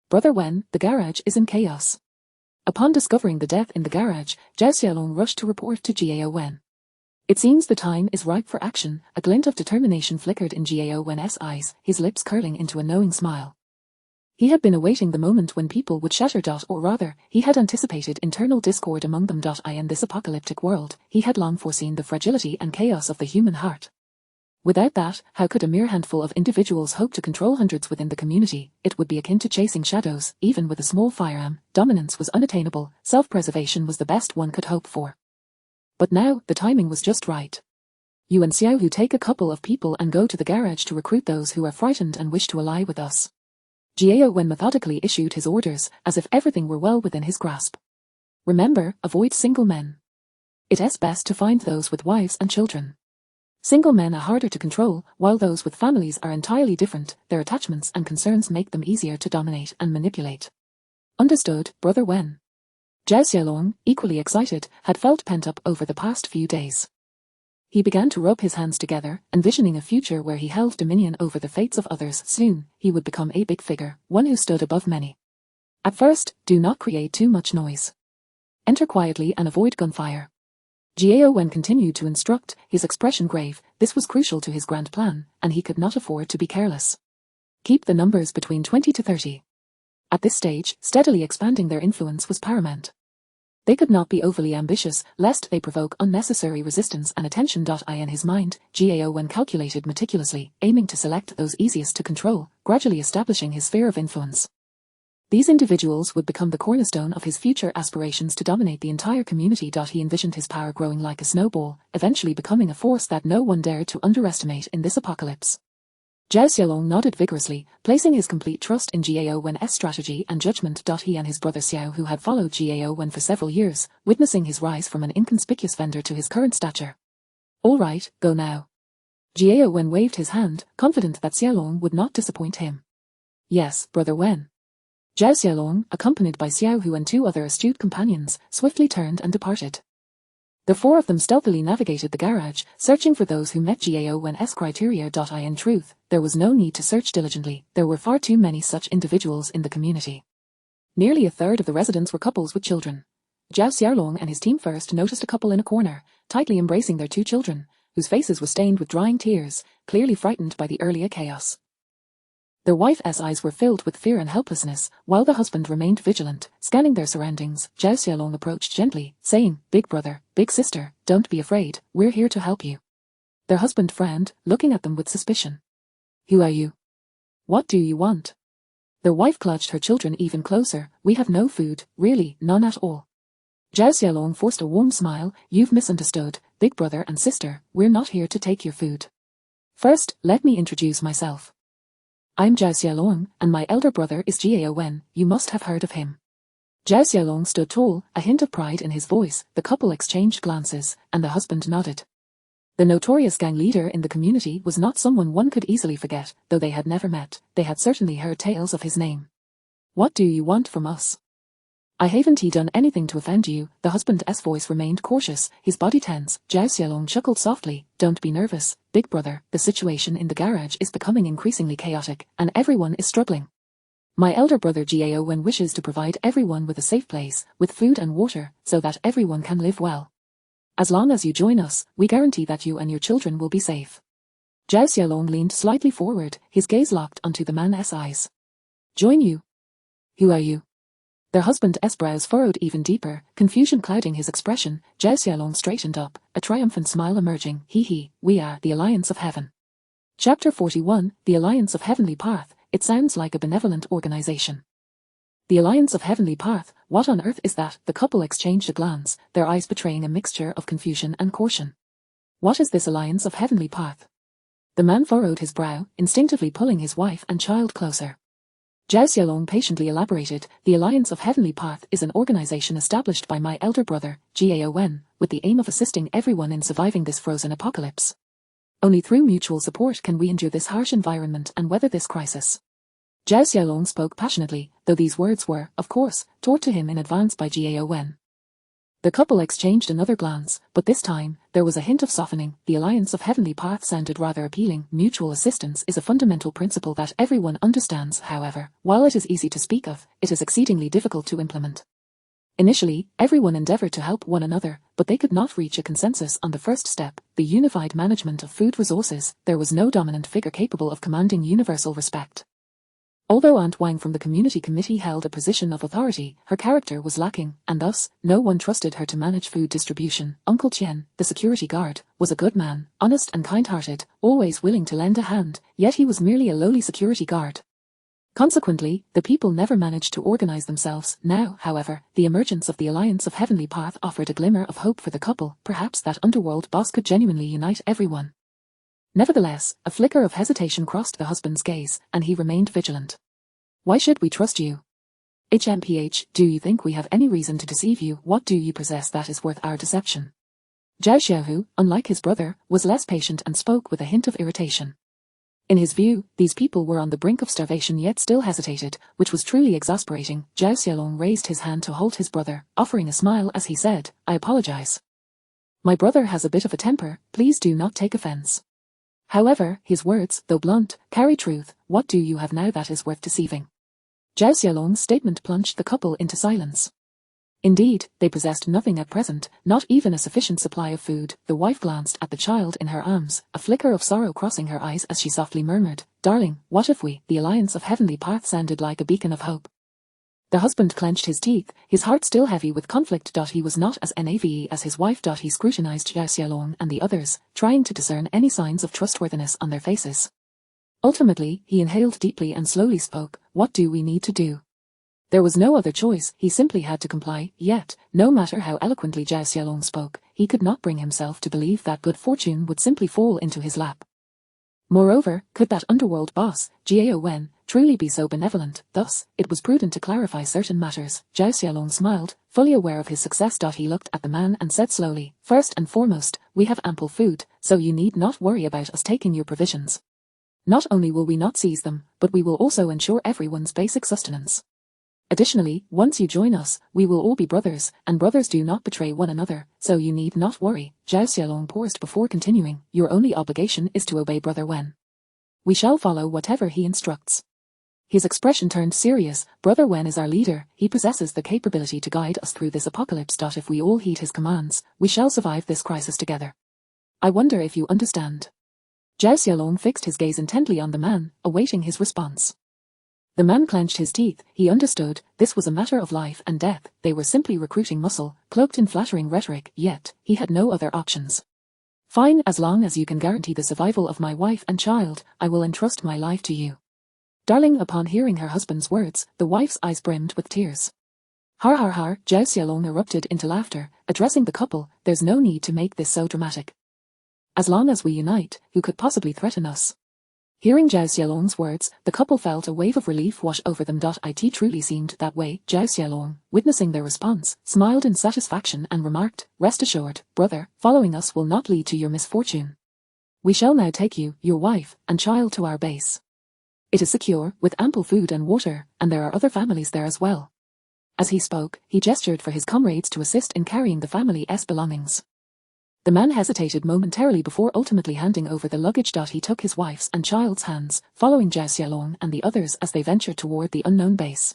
Brother Wen, the garage is in chaos. Upon discovering the death in the garage, Zhao Xiaolong rushed to report to Jiao Wen. It seems the time is ripe for action. A glint of determination flickered in Jiao Wen's eyes, his lips curling into a knowing smile. He had been awaiting the moment when people would shatter. Or rather, he had anticipated internal discord among them. In this apocalyptic world, he had long foreseen the fragility and chaos of the human heart. Without that, how could a mere handful of individuals hope to control hundreds within the community? It would be akin to chasing shadows. Even with a small firearm, dominance was unattainable. Self-preservation was the best one could hope for. But now, the timing was just right. You and Xiao Hu take a couple of people and go to the garage to recruit those who are frightened and wish to ally with us. Jiao Wen methodically issued his orders, as if everything were well within his grasp. Remember, avoid single men. It's best to find those with wives and children. Single men are harder to control, while those with families are entirely different. Their attachments and concerns make them easier to dominate and manipulate. Understood, Brother Wen. Zhao Xiaolong, equally excited, had felt pent up over the past few days. He began to rub his hands together, envisioning a future where he held dominion over the fates of others. Soon, he would become a big figure, one who stood above many. At first, do not create too much noise. Enter quietly and avoid gunfire. Jiao Wen continued to instruct, his expression grave. This was crucial to his grand plan, and he could not afford to be careless. Keep the numbers between 20 to 30. At this stage, steadily expanding their influence was paramount. They could not be overly ambitious, lest they provoke unnecessary resistance and attention. In his mind, Jiao Wen calculated meticulously, aiming to select those easiest to control, gradually establishing his sphere of influence. These individuals would become the cornerstone of his future aspirations to dominate the entire community. He envisioned his power growing like a snowball, eventually becoming a force that no one dared to underestimate in this apocalypse. Zhao Xiaolong nodded vigorously, placing his complete trust in Jiao Wen's strategy and judgment. He and his brother Xiao, who had followed Jiao Wen for several years, witnessing his rise from an inconspicuous vendor to his current stature. All right, go now. Jiao Wen waved his hand, confident that Xiaolong would not disappoint him. Yes, Brother Wen. Zhao Xiaolong, accompanied by Xiao Hu and two other astute companions, swiftly turned and departed. The four of them stealthily navigated the garage, searching for those who met Jiao Wen's criteria. In truth, there was no need to search diligently. There were far too many such individuals in the community. Nearly a third of the residents were couples with children. Zhao Xiaolong and his team first noticed a couple in a corner, tightly embracing their two children, whose faces were stained with drying tears, clearly frightened by the earlier chaos. Their wife's eyes were filled with fear and helplessness, while the husband remained vigilant, scanning their surroundings. Zhao Xiaolong approached gently, saying, "Big brother, big sister, don't be afraid, we're here to help you." Their husband frowned, looking at them with suspicion. "Who are you? What do you want?" Their wife clutched her children even closer. "We have no food, really, none at all." Zhao Xiaolong forced a warm smile. "You've misunderstood, big brother and sister, we're not here to take your food. First, let me introduce myself. I'm Zhao Xiaolong, and my elder brother is Jiao Wen. You must have heard of him." Zhao Xiaolong stood tall, a hint of pride in his voice. The couple exchanged glances, and the husband nodded. The notorious gang leader in the community was not someone one could easily forget, though they had never met, they had certainly heard tales of his name. What do you want from us? I haven't done anything to offend you, the husband's voice remained cautious, his body tense. Zhao Xiaolong chuckled softly, don't be nervous, big brother, the situation in the garage is becoming increasingly chaotic, and everyone is struggling. My elder brother Gao Wen wishes to provide everyone with a safe place, with food and water, so that everyone can live well. As long as you join us, we guarantee that you and your children will be safe. Zhao Xiaolong leaned slightly forward, his gaze locked onto the man's eyes. Join you? Who are you? Their husband's brows furrowed even deeper, confusion clouding his expression. Zhao Xiaolong straightened up, a triumphant smile emerging. We are the Alliance of Heaven. Chapter 41, The Alliance of Heavenly Path. It sounds like a benevolent organization. The Alliance of Heavenly Path, what on earth is that? The couple exchanged a glance, their eyes betraying a mixture of confusion and caution. What is this Alliance of Heavenly Path? The man furrowed his brow, instinctively pulling his wife and child closer. Zhao Xiaolong patiently elaborated, the Alliance of Heavenly Path is an organization established by my elder brother, Gao Wen, with the aim of assisting everyone in surviving this frozen apocalypse. Only through mutual support can we endure this harsh environment and weather this crisis. Zhao Xiaolong spoke passionately, though these words were, of course, taught to him in advance by Gao Wen. The couple exchanged another glance, but this time, there was a hint of softening. The Alliance of Heavenly Path sounded rather appealing. Mutual assistance is a fundamental principle that everyone understands, however, while it is easy to speak of, it is exceedingly difficult to implement. Initially, everyone endeavored to help one another, but they could not reach a consensus on the first step, the unified management of food resources. There was no dominant figure capable of commanding universal respect. Although Aunt Wang from the community committee held a position of authority, her character was lacking, and thus, no one trusted her to manage food distribution. Uncle Qian, the security guard, was a good man, honest and kind-hearted, always willing to lend a hand, yet he was merely a lowly security guard. Consequently, the people never managed to organize themselves. Now, however, the emergence of the Alliance of Heavenly Path offered a glimmer of hope for the couple. Perhaps that underworld boss could genuinely unite everyone. Nevertheless, a flicker of hesitation crossed the husband's gaze, and he remained vigilant. Why should we trust you? HMPH, do you think we have any reason to deceive you? What do you possess that is worth our deception? Zhao Xiaohu, unlike his brother, was less patient and spoke with a hint of irritation. In his view, these people were on the brink of starvation yet still hesitated, which was truly exasperating. Zhao Xiaolong raised his hand to hold his brother, offering a smile as he said, I apologize. My brother has a bit of a temper, please do not take offense. However, his words, though blunt, carry truth. What do you have now that is worth deceiving? Zhao Xiaolong's statement plunged the couple into silence. Indeed, they possessed nothing at present, not even a sufficient supply of food. The wife glanced at the child in her arms, a flicker of sorrow crossing her eyes as she softly murmured, Darling, what if we? The Alliance of Heavenly Path sounded like a beacon of hope. The husband clenched his teeth, his heart still heavy with conflict. He was not as naive as his wife. He scrutinized Zhao Xiaolong and the others, trying to discern any signs of trustworthiness on their faces. Ultimately, he inhaled deeply and slowly spoke, What do we need to do? There was no other choice, he simply had to comply, yet, no matter how eloquently Zhao Xiaolong spoke, he could not bring himself to believe that good fortune would simply fall into his lap. Moreover, could that underworld boss, Gao Wen, truly be so benevolent? Thus, it was prudent to clarify certain matters. Zhao Xiaolong smiled, fully aware of his success. He looked at the man and said slowly, First and foremost, we have ample food, so you need not worry about us taking your provisions. Not only will we not seize them, but we will also ensure everyone's basic sustenance. Additionally, once you join us, we will all be brothers, and brothers do not betray one another, so you need not worry. Zhao Xiaolong paused before continuing, Your only obligation is to obey Brother Wen. We shall follow whatever he instructs. His expression turned serious. Brother Wen is our leader, he possesses the capability to guide us through this apocalypse. If we all heed his commands, we shall survive this crisis together. I wonder if you understand. Zhao Xiaolong fixed his gaze intently on the man, awaiting his response. The man clenched his teeth. He understood, this was a matter of life and death. They were simply recruiting muscle, cloaked in flattering rhetoric, yet, he had no other options. Fine, as long as you can guarantee the survival of my wife and child, I will entrust my life to you. Darling, upon hearing her husband's words, the wife's eyes brimmed with tears. Har har har, Zhao Xiaolong erupted into laughter, addressing the couple, there's no need to make this so dramatic. As long as we unite, who could possibly threaten us? Hearing Zhao Xialong's words, the couple felt a wave of relief wash over them. It truly seemed that way. Zhao Xialong, witnessing their response, smiled in satisfaction and remarked, "Rest assured, brother, following us will not lead to your misfortune. We shall now take you, your wife, and child to our base. It is secure, with ample food and water, and there are other families there as well." As he spoke, he gestured for his comrades to assist in carrying the family's belongings. The man hesitated momentarily before ultimately handing over the luggage. He took his wife's and child's hands, following Zhao Xialong and the others as they ventured toward the unknown base.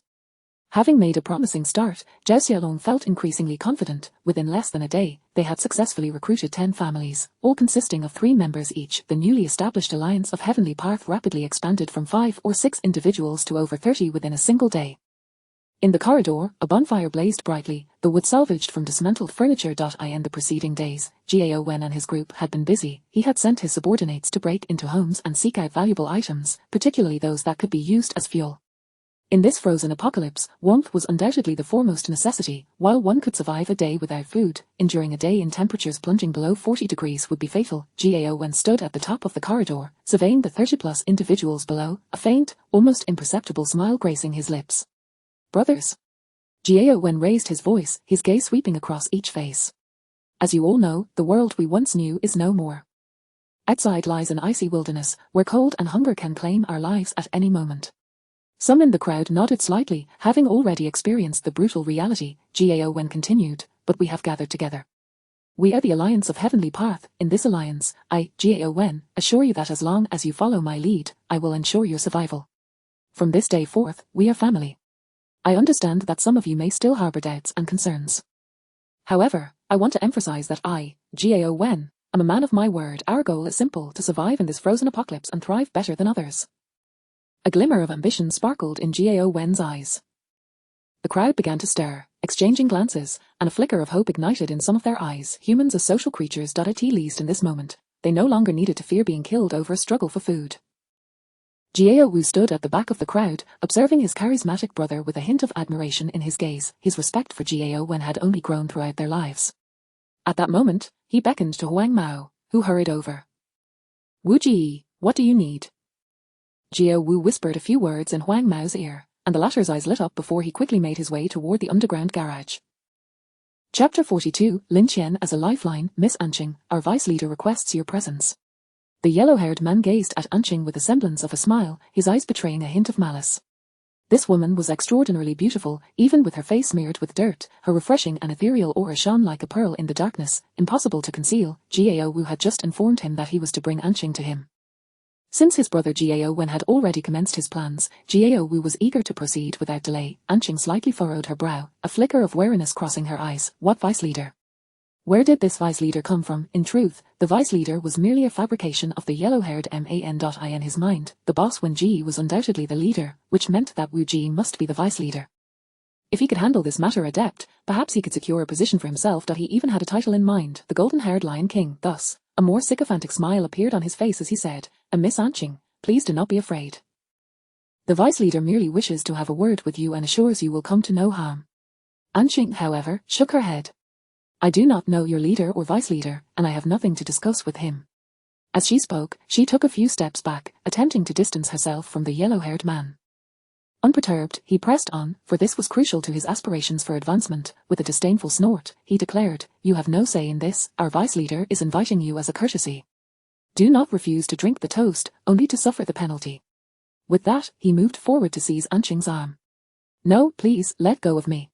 Having made a promising start, Zhao Xialong felt increasingly confident. Within less than a day, they had successfully recruited 10 families, all consisting of 3 members each. The newly established alliance of Heavenly Path rapidly expanded from 5 or 6 individuals to over 30 within a single day. In the corridor, a bonfire blazed brightly, the wood salvaged from dismantled furniture. In the preceding days, Gao Wen and his group had been busy. He had sent his subordinates to break into homes and seek out valuable items, particularly those that could be used as fuel. In this frozen apocalypse, warmth was undoubtedly the foremost necessity. While one could survive a day without food, enduring a day in temperatures plunging below 40 degrees would be fatal. Gao Wen stood at the top of the corridor, surveying the 30-plus individuals below, a faint, almost imperceptible smile gracing his lips. "Brothers." Gao Wen raised his voice, his gaze sweeping across each face. "As you all know, the world we once knew is no more. Outside lies an icy wilderness, where cold and hunger can claim our lives at any moment." Some in the crowd nodded slightly, having already experienced the brutal reality. Gao Wen continued, "But we have gathered together. We are the Alliance of Heavenly Path. In this alliance, I, Gao Wen, assure you that as long as you follow my lead, I will ensure your survival. From this day forth, we are family. I understand that some of you may still harbor doubts and concerns. However, I want to emphasize that I, Gao Wen, am a man of my word. Our goal is simple: to survive in this frozen apocalypse and thrive better than others." A glimmer of ambition sparkled in Gao Wen's eyes. The crowd began to stir, exchanging glances, and a flicker of hope ignited in some of their eyes. Humans are social creatures. At least in this moment, they no longer needed to fear being killed over a struggle for food. Jiao Wu stood at the back of the crowd, observing his charismatic brother with a hint of admiration in his gaze. His respect for Jiao Wen had only grown throughout their lives. At that moment, he beckoned to Huang Mao, who hurried over. "Wu Ji, what do you need?" Jiao Wu whispered a few words in Huang Mao's ear, and the latter's eyes lit up before he quickly made his way toward the underground garage. Chapter 42, Lin Tian as a lifeline. "Miss Anqing, our vice leader requests your presence." The yellow-haired man gazed at Anqing with a semblance of a smile, his eyes betraying a hint of malice. This woman was extraordinarily beautiful, even with her face smeared with dirt. Her refreshing and ethereal aura shone like a pearl in the darkness, impossible to conceal. Jiao Wu had just informed him that he was to bring Anqing to him. Since his brother Jiao Wen had already commenced his plans, Jiao Wu was eager to proceed without delay. Anqing slightly furrowed her brow, a flicker of wariness crossing her eyes. What vice leader? Where did this vice leader come from? In truth, the vice leader was merely a fabrication of the yellow-haired man. In his mind, the boss Wen Ji was undoubtedly the leader, which meant that Wu Ji must be the vice leader. If he could handle this matter adept, perhaps he could secure a position for himself. He even had a title in mind, the Golden-Haired Lion King. Thus, a more sycophantic smile appeared on his face as he said, "Miss Anqing, please do not be afraid. The vice leader merely wishes to have a word with you and assures you will come to no harm." Anqing, however, shook her head. "I do not know your leader or vice leader, and I have nothing to discuss with him." As she spoke, she took a few steps back, attempting to distance herself from the yellow-haired man. Unperturbed, he pressed on, for this was crucial to his aspirations for advancement. With a disdainful snort, he declared, "You have no say in this. Our vice leader is inviting you as a courtesy. Do not refuse to drink the toast, only to suffer the penalty." With that, he moved forward to seize Anqing's arm. "No, please, let go of me."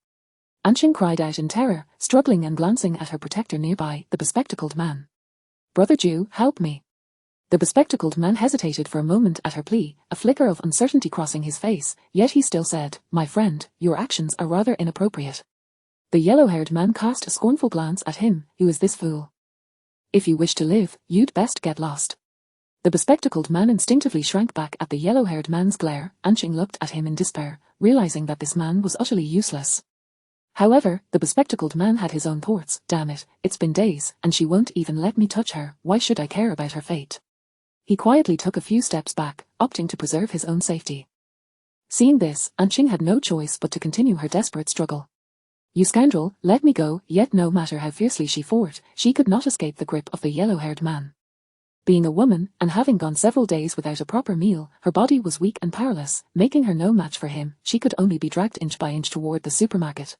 Anqing cried out in terror, struggling and glancing at her protector nearby, the bespectacled man. "Brother Ju, help me." The bespectacled man hesitated for a moment at her plea, a flicker of uncertainty crossing his face, yet he still said, "My friend, your actions are rather inappropriate." The yellow-haired man cast a scornful glance at him. "Who is this fool? If you wish to live, you'd best get lost." The bespectacled man instinctively shrank back at the yellow-haired man's glare. Anqing looked at him in despair, realizing that this man was utterly useless. However, the bespectacled man had his own thoughts. "Damn it, it's been days, and she won't even let me touch her. Why should I care about her fate?" He quietly took a few steps back, opting to preserve his own safety. Seeing this, Anqing had no choice but to continue her desperate struggle. "You scoundrel, let me go." Yet no matter how fiercely she fought, she could not escape the grip of the yellow-haired man. Being a woman, and having gone several days without a proper meal, her body was weak and powerless, making her no match for him. She could only be dragged inch by inch toward the supermarket.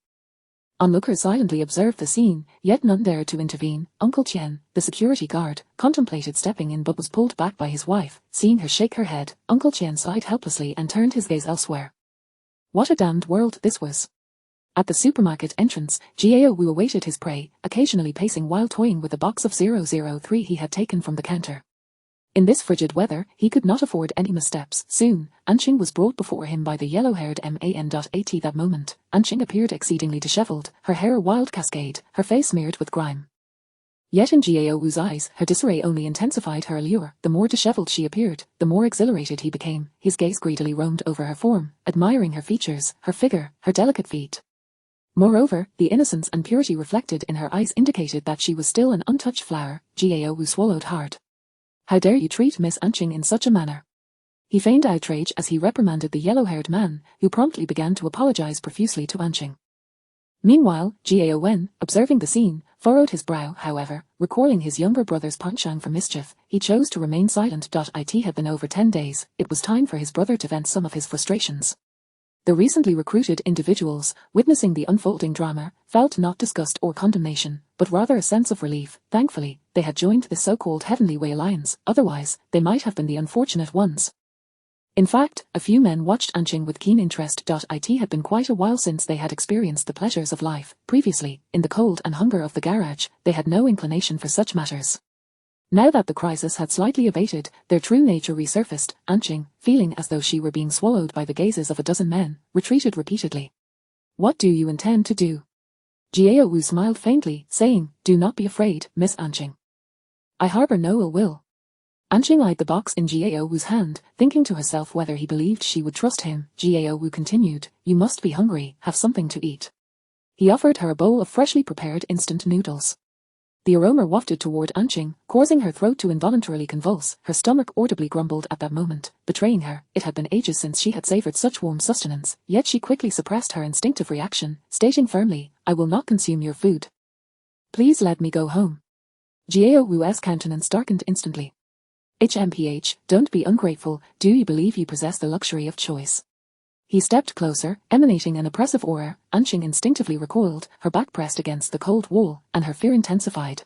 Onlookers silently observed the scene, yet none dared to intervene. Uncle Tian, the security guard, contemplated stepping in but was pulled back by his wife. Seeing her shake her head, Uncle Tian sighed helplessly and turned his gaze elsewhere. What a damned world this was. At the supermarket entrance, Jiao Wu awaited his prey, occasionally pacing while toying with a box of 003 he had taken from the counter. In this frigid weather, he could not afford any missteps. Soon, Anqing was brought before him by the yellow-haired man. At that moment, Anqing appeared exceedingly disheveled, her hair a wild cascade, her face smeared with grime. Yet in Jiao Wu's eyes, her disarray only intensified her allure. The more disheveled she appeared, the more exhilarated he became. His gaze greedily roamed over her form, admiring her features, her figure, her delicate feet. Moreover, the innocence and purity reflected in her eyes indicated that she was still an untouched flower. Jiao Wu swallowed hard. How dare you treat Miss Anqing in such a manner? He feigned outrage as he reprimanded the yellow-haired man, who promptly began to apologize profusely to Anqing. Meanwhile, Jiao Wen, observing the scene, furrowed his brow. However, recalling his younger brother's penchant for mischief, he chose to remain silent. It had been over 10 days, it was time for his brother to vent some of his frustrations. The recently recruited individuals, witnessing the unfolding drama, felt not disgust or condemnation, but rather a sense of relief. Thankfully, they had joined the so-called Heavenly Way Alliance, otherwise, they might have been the unfortunate ones. In fact, a few men watched Anqing with keen interest. It had been quite a while since they had experienced the pleasures of life. Previously, in the cold and hunger of the garage, they had no inclination for such matters. Now that the crisis had slightly abated, their true nature resurfaced. Anqing, feeling as though she were being swallowed by the gazes of a dozen men, retreated repeatedly. What do you intend to do? Jiao Wu smiled faintly, saying, Do not be afraid, Miss Anqing. I harbor no ill will. Anqing eyed the box in Jiao Wu's hand, thinking to herself whether he believed she would trust him. Jiao Wu continued, You must be hungry, have something to eat. He offered her a bowl of freshly prepared instant noodles. The aroma wafted toward Anqing, causing her throat to involuntarily convulse. Her stomach audibly grumbled at that moment, betraying her. It had been ages since she had savored such warm sustenance, yet she quickly suppressed her instinctive reaction, stating firmly, I will not consume your food. Please let me go home. Jiao Wu's countenance darkened instantly. HMPH, don't be ungrateful, do you believe you possess the luxury of choice? He stepped closer, emanating an oppressive aura. Anqing instinctively recoiled, her back pressed against the cold wall, and her fear intensified.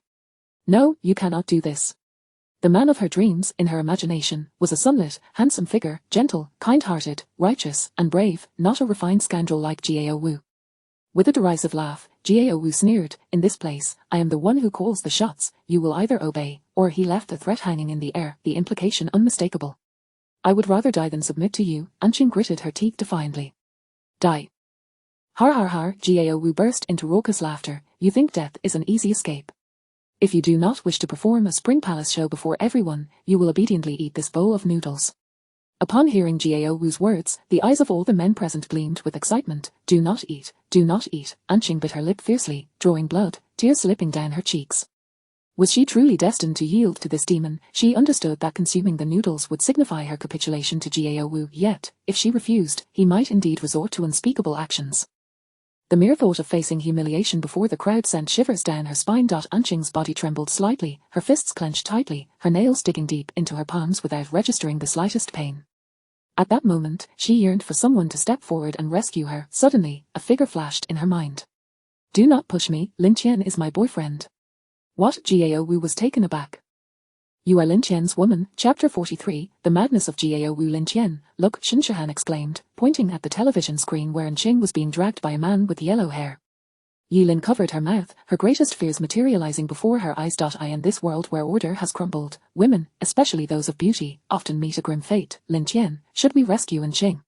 No, you cannot do this. The man of her dreams, in her imagination, was a sunlit, handsome figure, gentle, kind-hearted, righteous, and brave, not a refined scoundrel like Jiao Wu. With a derisive laugh, Jiao Wu sneered, In this place, I am the one who calls the shots, you will either obey, or he left the threat hanging in the air, the implication unmistakable. I would rather die than submit to you. Anqing gritted her teeth defiantly. Die. Har har har, Jiao Wu burst into raucous laughter. You think death is an easy escape. If you do not wish to perform a Spring Palace show before everyone, you will obediently eat this bowl of noodles. Upon hearing Jiao Wu's words, the eyes of all the men present gleamed with excitement. Do not eat, do not eat. Anqing bit her lip fiercely, drawing blood, tears slipping down her cheeks. Was she truly destined to yield to this demon? She understood that consuming the noodles would signify her capitulation to Jiao Wu, yet, if she refused, he might indeed resort to unspeakable actions. The mere thought of facing humiliation before the crowd sent shivers down her spine. Anqing's body trembled slightly, her fists clenched tightly, her nails digging deep into her palms without registering the slightest pain. At that moment, she yearned for someone to step forward and rescue her. Suddenly, a figure flashed in her mind. Do not push me, Lin Tian is my boyfriend. What? Jiao Wu was taken aback. You are Lin Tian's woman. Chapter 43, The Madness of Jiao Wu. Lin Tian, look, Shinshahan exclaimed, pointing at the television screen where Anqing was being dragged by a man with yellow hair. Yilin covered her mouth, her greatest fears materializing before her eyes. In this world where order has crumbled, women, especially those of beauty, often meet a grim fate. Lin Tian, should we rescue Anqing?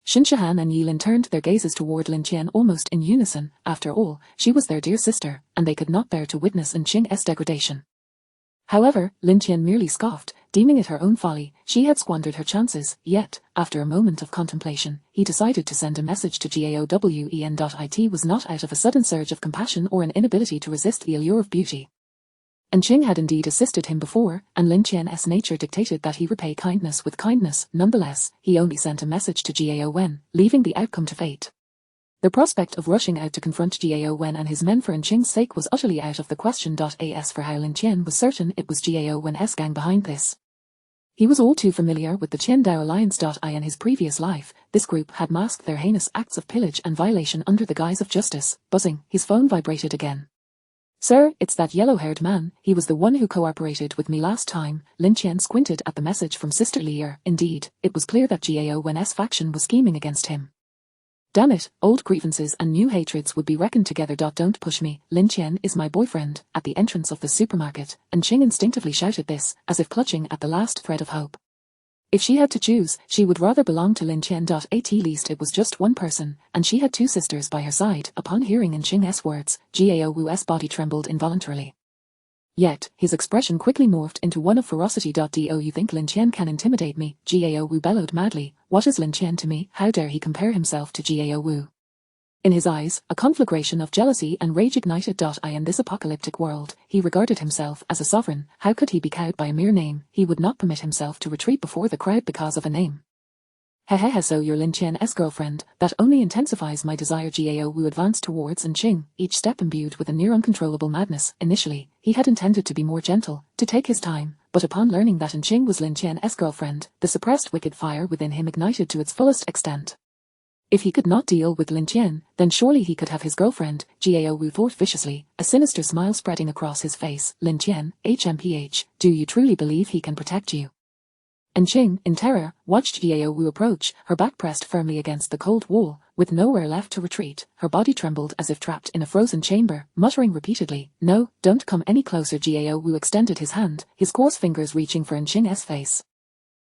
Shinshahan and Yilin turned their gazes toward Lin Tian almost in unison. After all, she was their dear sister, and they could not bear to witness Anqing's degradation. However, Lin Tian merely scoffed, deeming it her own folly. She had squandered her chances, yet, after a moment of contemplation, he decided to send a message to Gawen. It was not out of a sudden surge of compassion or an inability to resist the allure of beauty. Anqing had indeed assisted him before, and Lin Tian's nature dictated that he repay kindness with kindness. Nonetheless, he only sent a message to Gawen, leaving the outcome to fate. The prospect of rushing out to confront Gao Wen and his men for Ching's sake was utterly out of the question. As for how Lin Tian was certain it was Gao Wen's gang behind this. He was all too familiar with the Qiandao Alliance. In his previous life, this group had masked their heinous acts of pillage and violation under the guise of justice. Buzzing, his phone vibrated again. Sir, it's that yellow-haired man. He was the one who cooperated with me last time. Lin Tian squinted at the message from Sister Lear. Indeed, it was clear that Gao Wen's faction was scheming against him. Damn it, old grievances and new hatreds would be reckoned together. Don't push me, Lin Tian is my boyfriend. At the entrance of the supermarket, Ching instinctively shouted this, as if clutching at the last thread of hope. If she had to choose, she would rather belong to Lin Tian. At least it was just one person, and she had two sisters by her side. Upon hearing Ching's words, Gao Wu's body trembled involuntarily. Yet, his expression quickly morphed into one of ferocity. Do you think Lin Tian can intimidate me? Gao Wu bellowed madly. What is Lin Tian to me? How dare he compare himself to Gao Wu? In his eyes, a conflagration of jealousy and rage ignited. In this apocalyptic world, he regarded himself as a sovereign. How could he be cowed by a mere name? He would not permit himself to retreat before the crowd because of a name. So you're Lin Tian's girlfriend. That only intensifies my desire. Gao Wu advanced towards Ching, each step imbued with a near uncontrollable madness. Initially, he had intended to be more gentle, to take his time, but upon learning that Ching was Lin Tian's girlfriend, the suppressed wicked fire within him ignited to its fullest extent. If he could not deal with Lin Tian, then surely he could have his girlfriend, Gao Wu thought viciously, a sinister smile spreading across his face. Lin Tian, HMPH, do you truly believe he can protect you? Ching, in terror, watched Gao Wu approach, her back pressed firmly against the cold wall, with nowhere left to retreat. Her body trembled as if trapped in a frozen chamber, muttering repeatedly, "No, don't come any closer." Gao Wu extended his hand, his coarse fingers reaching for Ching's face.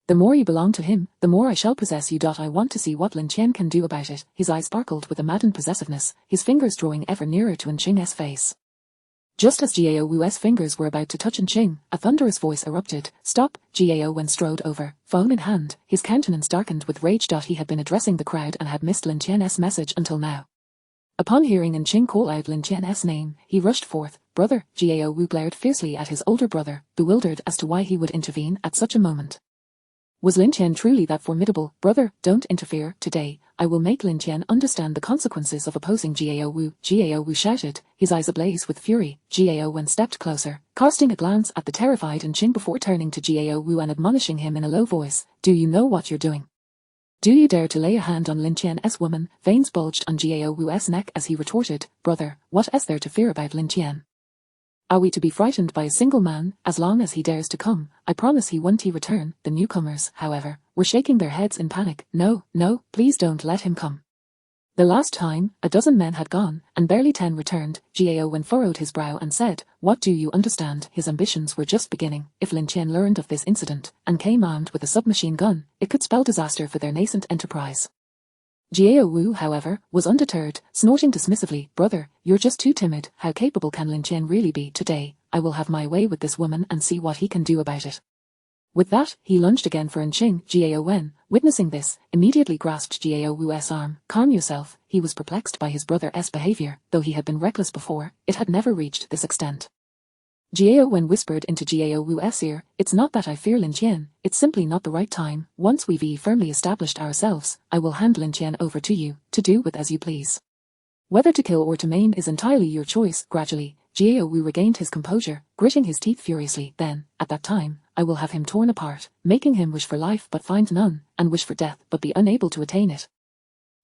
The more you belong to him, the more I shall possess you. I want to see what Lin Tian can do about it. His eyes sparkled with a maddened possessiveness, his fingers drawing ever nearer to Ching's face. Just as Gao Wu's fingers were about to touch Ching, a thunderous voice erupted. Stop! Gao Wen strode over, phone in hand, his countenance darkened with rage. He had been addressing the crowd and had missed Lin Tian's message until now. Upon hearing Ching call out Lin Tian's name, he rushed forth. Brother! Gao Wu glared fiercely at his older brother, bewildered as to why he would intervene at such a moment. Was Lin Tian truly that formidable? Brother, don't interfere. Today, I will make Lin Tian understand the consequences of opposing Gao Wu. Gao Wu shouted, his eyes ablaze with fury. Gao Wen stepped closer, casting a glance at the terrified Ching before turning to Gao Wu and admonishing him in a low voice. Do you know what you're doing? Do you dare to lay a hand on Lin Tian's woman? Veins bulged on Gao Wu's neck as he retorted, Brother, what is there to fear about Lin Tian? Are we to be frightened by a single man? As long as he dares to come, I promise he won't return. The newcomers, however, were shaking their heads in panic. No, no, please don't let him come. The last time, a dozen men had gone, and barely 10 returned. Gao Wen furrowed his brow and said, What do you understand? His ambitions were just beginning. If Lin Tian learned of this incident, and came armed with a submachine gun, it could spell disaster for their nascent enterprise. Gao Wu, however, was undeterred, snorting dismissively, Brother, you're just too timid. How capable can Lin Tian really be? Today, I will have my way with this woman and see what he can do about it. With that, he lunged again for Ching. Gao Wen, witnessing this, immediately grasped Gao Wu's arm. Calm yourself. He was perplexed by his brother's behavior. Though he had been reckless before, it had never reached this extent. Gao Wen whispered into Gao Wu's ear, It's not that I fear Lin Tian, it's simply not the right time. Once we've firmly established ourselves, I will hand Lin Tian over to you, to do with as you please. Whether to kill or to maim is entirely your choice. Gradually, Gao Wu regained his composure, gritting his teeth furiously. Then, at that time, I will have him torn apart, making him wish for life but find none, and wish for death but be unable to attain it.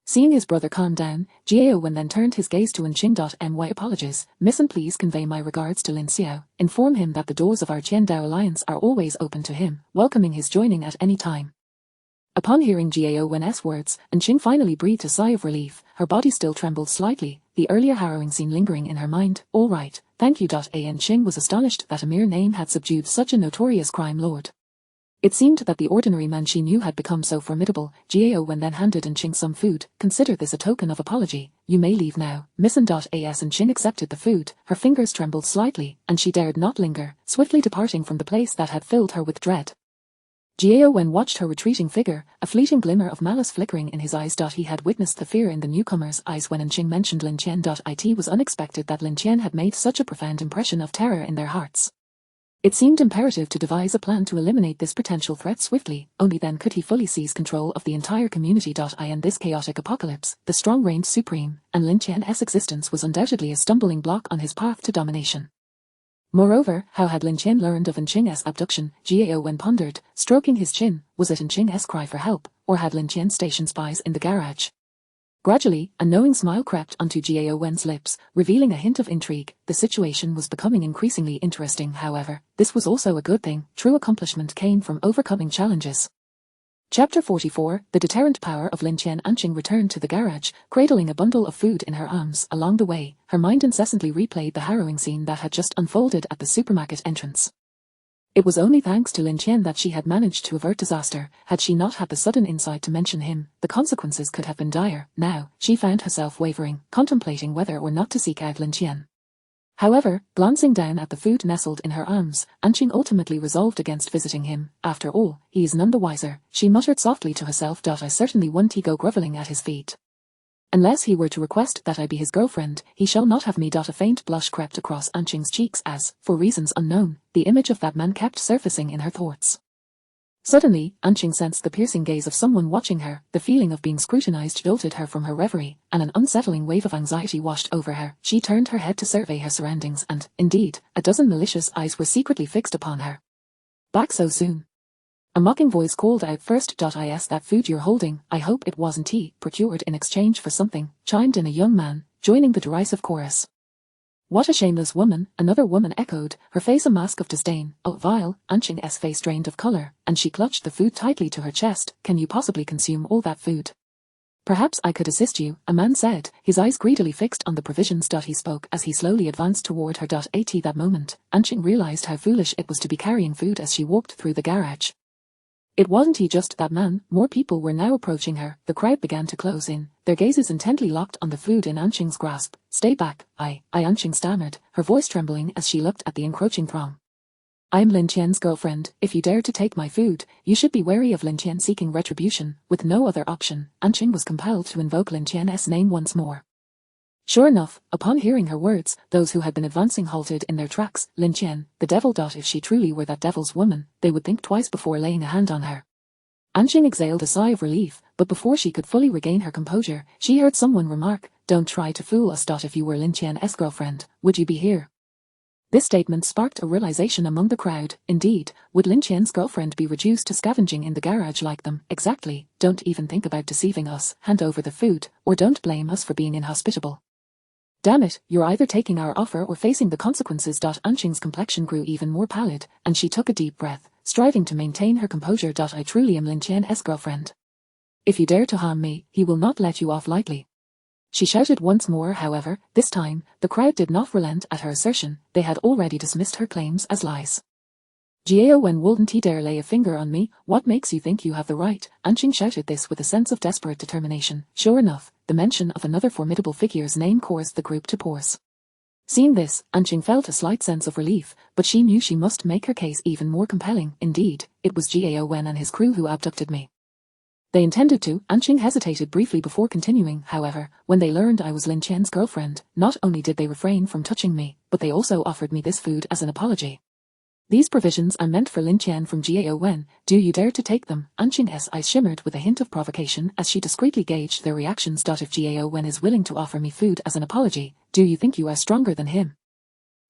Seeing his brother calm down, Gao Wen then turned his gaze to Ching. My apologies, Miss, and please convey my regards to Lin Xiao. Inform him that the doors of our Qiandao Alliance are always open to him, welcoming his joining at any time. Upon hearing Gao Wen's words, Ching finally breathed a sigh of relief. Her body still trembled slightly, the earlier harrowing scene lingering in her mind. All right, thank you. Ching was astonished that a mere name had subdued such a notorious crime lord. It seemed that the ordinary man she knew had become so formidable. Gao Wen then handed Ching some food. Consider this a token of apology. You may leave now, Miss. Ching accepted the food. Her fingers trembled slightly, and she dared not linger, swiftly departing from the place that had filled her with dread. Gao Wen watched her retreating figure, a fleeting glimmer of malice flickering in his eyes. He had witnessed the fear in the newcomer's eyes when Ching mentioned Lin Tian. It was unexpected that Lin Tian had made such a profound impression of terror in their hearts. It seemed imperative to devise a plan to eliminate this potential threat swiftly, only then could he fully seize control of the entire community. In this chaotic apocalypse, the strong reigned supreme, and Lin Tian's existence was undoubtedly a stumbling block on his path to domination. Moreover, how had Lin Tian learned of Anqing's abduction? Gao Wen pondered, stroking his chin. Was it Anqing's cry for help, or had Lin Tian stationed spies in the garage? Gradually, a knowing smile crept onto Gao Wen's lips, revealing a hint of intrigue. The situation was becoming increasingly interesting. However, this was also a good thing. True accomplishment came from overcoming challenges. Chapter 44, The Deterrent Power of Lin Tian. Anqing returned to the garage, cradling a bundle of food in her arms. Along the way, her mind incessantly replayed the harrowing scene that had just unfolded at the supermarket entrance. It was only thanks to Lin Tian that she had managed to avert disaster. Had she not had the sudden insight to mention him, the consequences could have been dire. Now, she found herself wavering, contemplating whether or not to seek out Lin Tian. However, glancing down at the food nestled in her arms, Anqing ultimately resolved against visiting him. After all, he is none the wiser, she muttered softly to herself. I certainly won't go grovelling at his feet. Unless he were to request that I be his girlfriend, he shall not have me. A faint blush crept across Anqing's cheeks as, for reasons unknown, the image of that man kept surfacing in her thoughts. Suddenly, Anqing sensed the piercing gaze of someone watching her. The feeling of being scrutinized jolted her from her reverie, and an unsettling wave of anxiety washed over her. She turned her head to survey her surroundings and, indeed, a dozen malicious eyes were secretly fixed upon her. Back so soon? A mocking voice called out first. Is that food you're holding? I hope it wasn't tea, procured in exchange for something, chimed in a young man, joining the derisive chorus. What a shameless woman, another woman echoed, her face a mask of disdain. Oh, vile. Anqing's face drained of colour, and she clutched the food tightly to her chest. Can you possibly consume all that food? Perhaps I could assist you, a man said, his eyes greedily fixed on the provisions. He spoke as he slowly advanced toward her. At that moment, Anqing realised how foolish it was to be carrying food as she walked through the garage. It wasn't he just that man, more people were now approaching her. The crowd began to close in, their gazes intently locked on the food in Anqing's grasp. Stay back, I Anqing stammered, her voice trembling as she looked at the encroaching throng. I'm Lin Tian's girlfriend. If you dare to take my food, you should be wary of Lin Tian seeking retribution. With no other option, Anqing was compelled to invoke Lin Tian's name once more. Sure enough, upon hearing her words, those who had been advancing halted in their tracks. Lin Tian, the devil. If she truly were that devil's woman, they would think twice before laying a hand on her. Anqing exhaled a sigh of relief, but before she could fully regain her composure, she heard someone remark, "Don't try to fool us. If you were Lin Tian's girlfriend, would you be here?" This statement sparked a realization among the crowd. Indeed, would Lin Tian's girlfriend be reduced to scavenging in the garage like them? Exactly. Don't even think about deceiving us. Hand over the food, or don't blame us for being inhospitable. Damn it, you're either taking our offer or facing the consequences. Anqing's complexion grew even more pallid, and she took a deep breath, striving to maintain her composure. I truly am Lin Tian's girlfriend. If you dare to harm me, he will not let you off lightly. She shouted once more. However, this time, the crowd did not relent at her assertion. They had already dismissed her claims as lies. Gao Wen, wouldn't he dare lay a finger on me? What makes you think you have the right? Anqing shouted this with a sense of desperate determination. Sure enough, the mention of another formidable figure's name caused the group to pause. Seeing this, Anqing felt a slight sense of relief, but she knew she must make her case even more compelling. Indeed, it was Gao Wen and his crew who abducted me. They intended to. Anqing hesitated briefly before continuing. However, when they learned I was Lin Tian's girlfriend, not only did they refrain from touching me, but they also offered me this food as an apology. These provisions are meant for Lin Tian from Gao Wen. Do you dare to take them? Anqing's eyes shimmered with a hint of provocation as she discreetly gauged their reactions. If Gao Wen is willing to offer me food as an apology, do you think you are stronger than him?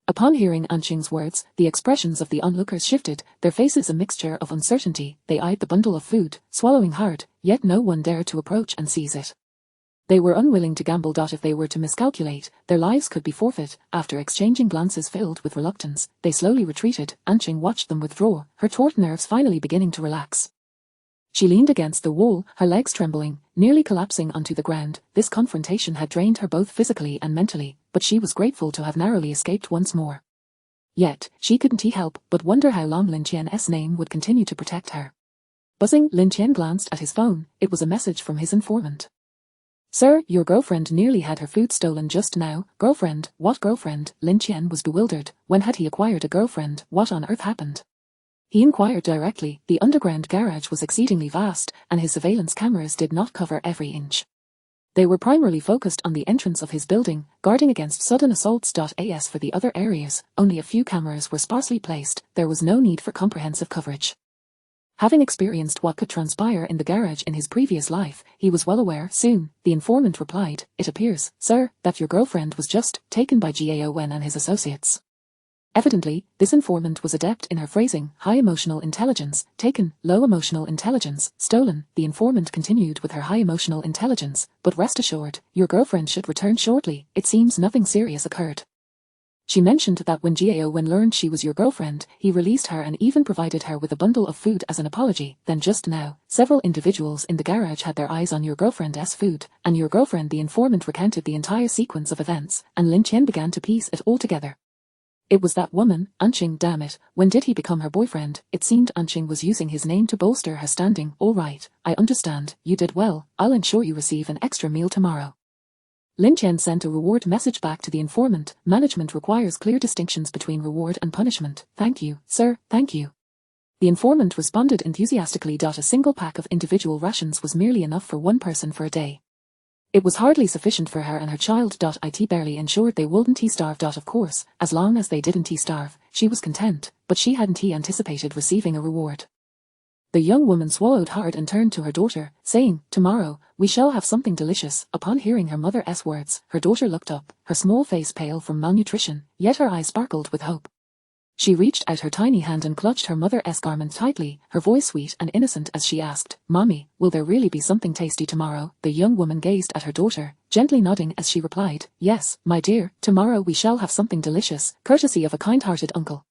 Upon hearing Anqing's words, the expressions of the onlookers shifted, their faces a mixture of uncertainty. They eyed the bundle of food, swallowing hard, yet no one dared to approach and seize it. They were unwilling to gamble. If they were to miscalculate, their lives could be forfeit. After exchanging glances filled with reluctance, they slowly retreated. Anqing watched them withdraw, her taut nerves finally beginning to relax. She leaned against the wall, her legs trembling, nearly collapsing onto the ground. This confrontation had drained her both physically and mentally, but she was grateful to have narrowly escaped once more. Yet, she couldn't help but wonder how long Lin Tian's name would continue to protect her. Buzzing, Lin Tian glanced at his phone. It was a message from his informant. Sir, your girlfriend nearly had her food stolen just now. Girlfriend? What girlfriend? Lin Tian was bewildered. When had he acquired a girlfriend? What on earth happened? He inquired directly. The underground garage was exceedingly vast, and his surveillance cameras did not cover every inch. They were primarily focused on the entrance of his building, guarding against sudden assaults. As for the other areas, only a few cameras were sparsely placed. There was no need for comprehensive coverage. Having experienced what could transpire in the garage in his previous life, he was well aware. Soon, the informant replied, "It appears, sir, that your girlfriend was just taken by Gao Wen and his associates." Evidently, this informant was adept in her phrasing: high emotional intelligence, taken; low emotional intelligence, stolen. The informant continued with her high emotional intelligence, "But rest assured, your girlfriend should return shortly. It seems nothing serious occurred. She mentioned that when Gao Wen learned she was your girlfriend, he released her and even provided her with a bundle of food as an apology. Then just now, several individuals in the garage had their eyes on your girlfriend's food, and your girlfriend." The informant recounted the entire sequence of events, and Lin Tian began to piece it all together. It was that woman, Anqing. Damn it, when did he become her boyfriend? It seemed Anqing was using his name to bolster her standing. All right, I understand, you did well. I'll ensure you receive an extra meal tomorrow. Lin Tian sent a reward message back to the informant. Management requires clear distinctions between reward and punishment. Thank you, sir, thank you. The informant responded enthusiastically. A single pack of individual rations was merely enough for one person for a day. It was hardly sufficient for her and her child. It barely ensured they wouldn't starve. Of course, as long as they didn't starve, she was content, but she hadn't anticipated receiving a reward. The young woman swallowed hard and turned to her daughter, saying, "Tomorrow, we shall have something delicious." Upon hearing her mother's words, her daughter looked up, her small face pale from malnutrition, yet her eyes sparkled with hope. She reached out her tiny hand and clutched her mother's garment tightly, her voice sweet and innocent as she asked, "Mommy, will there really be something tasty tomorrow?" The young woman gazed at her daughter, gently nodding as she replied, "Yes, my dear, tomorrow we shall have something delicious, courtesy of a kind-hearted uncle."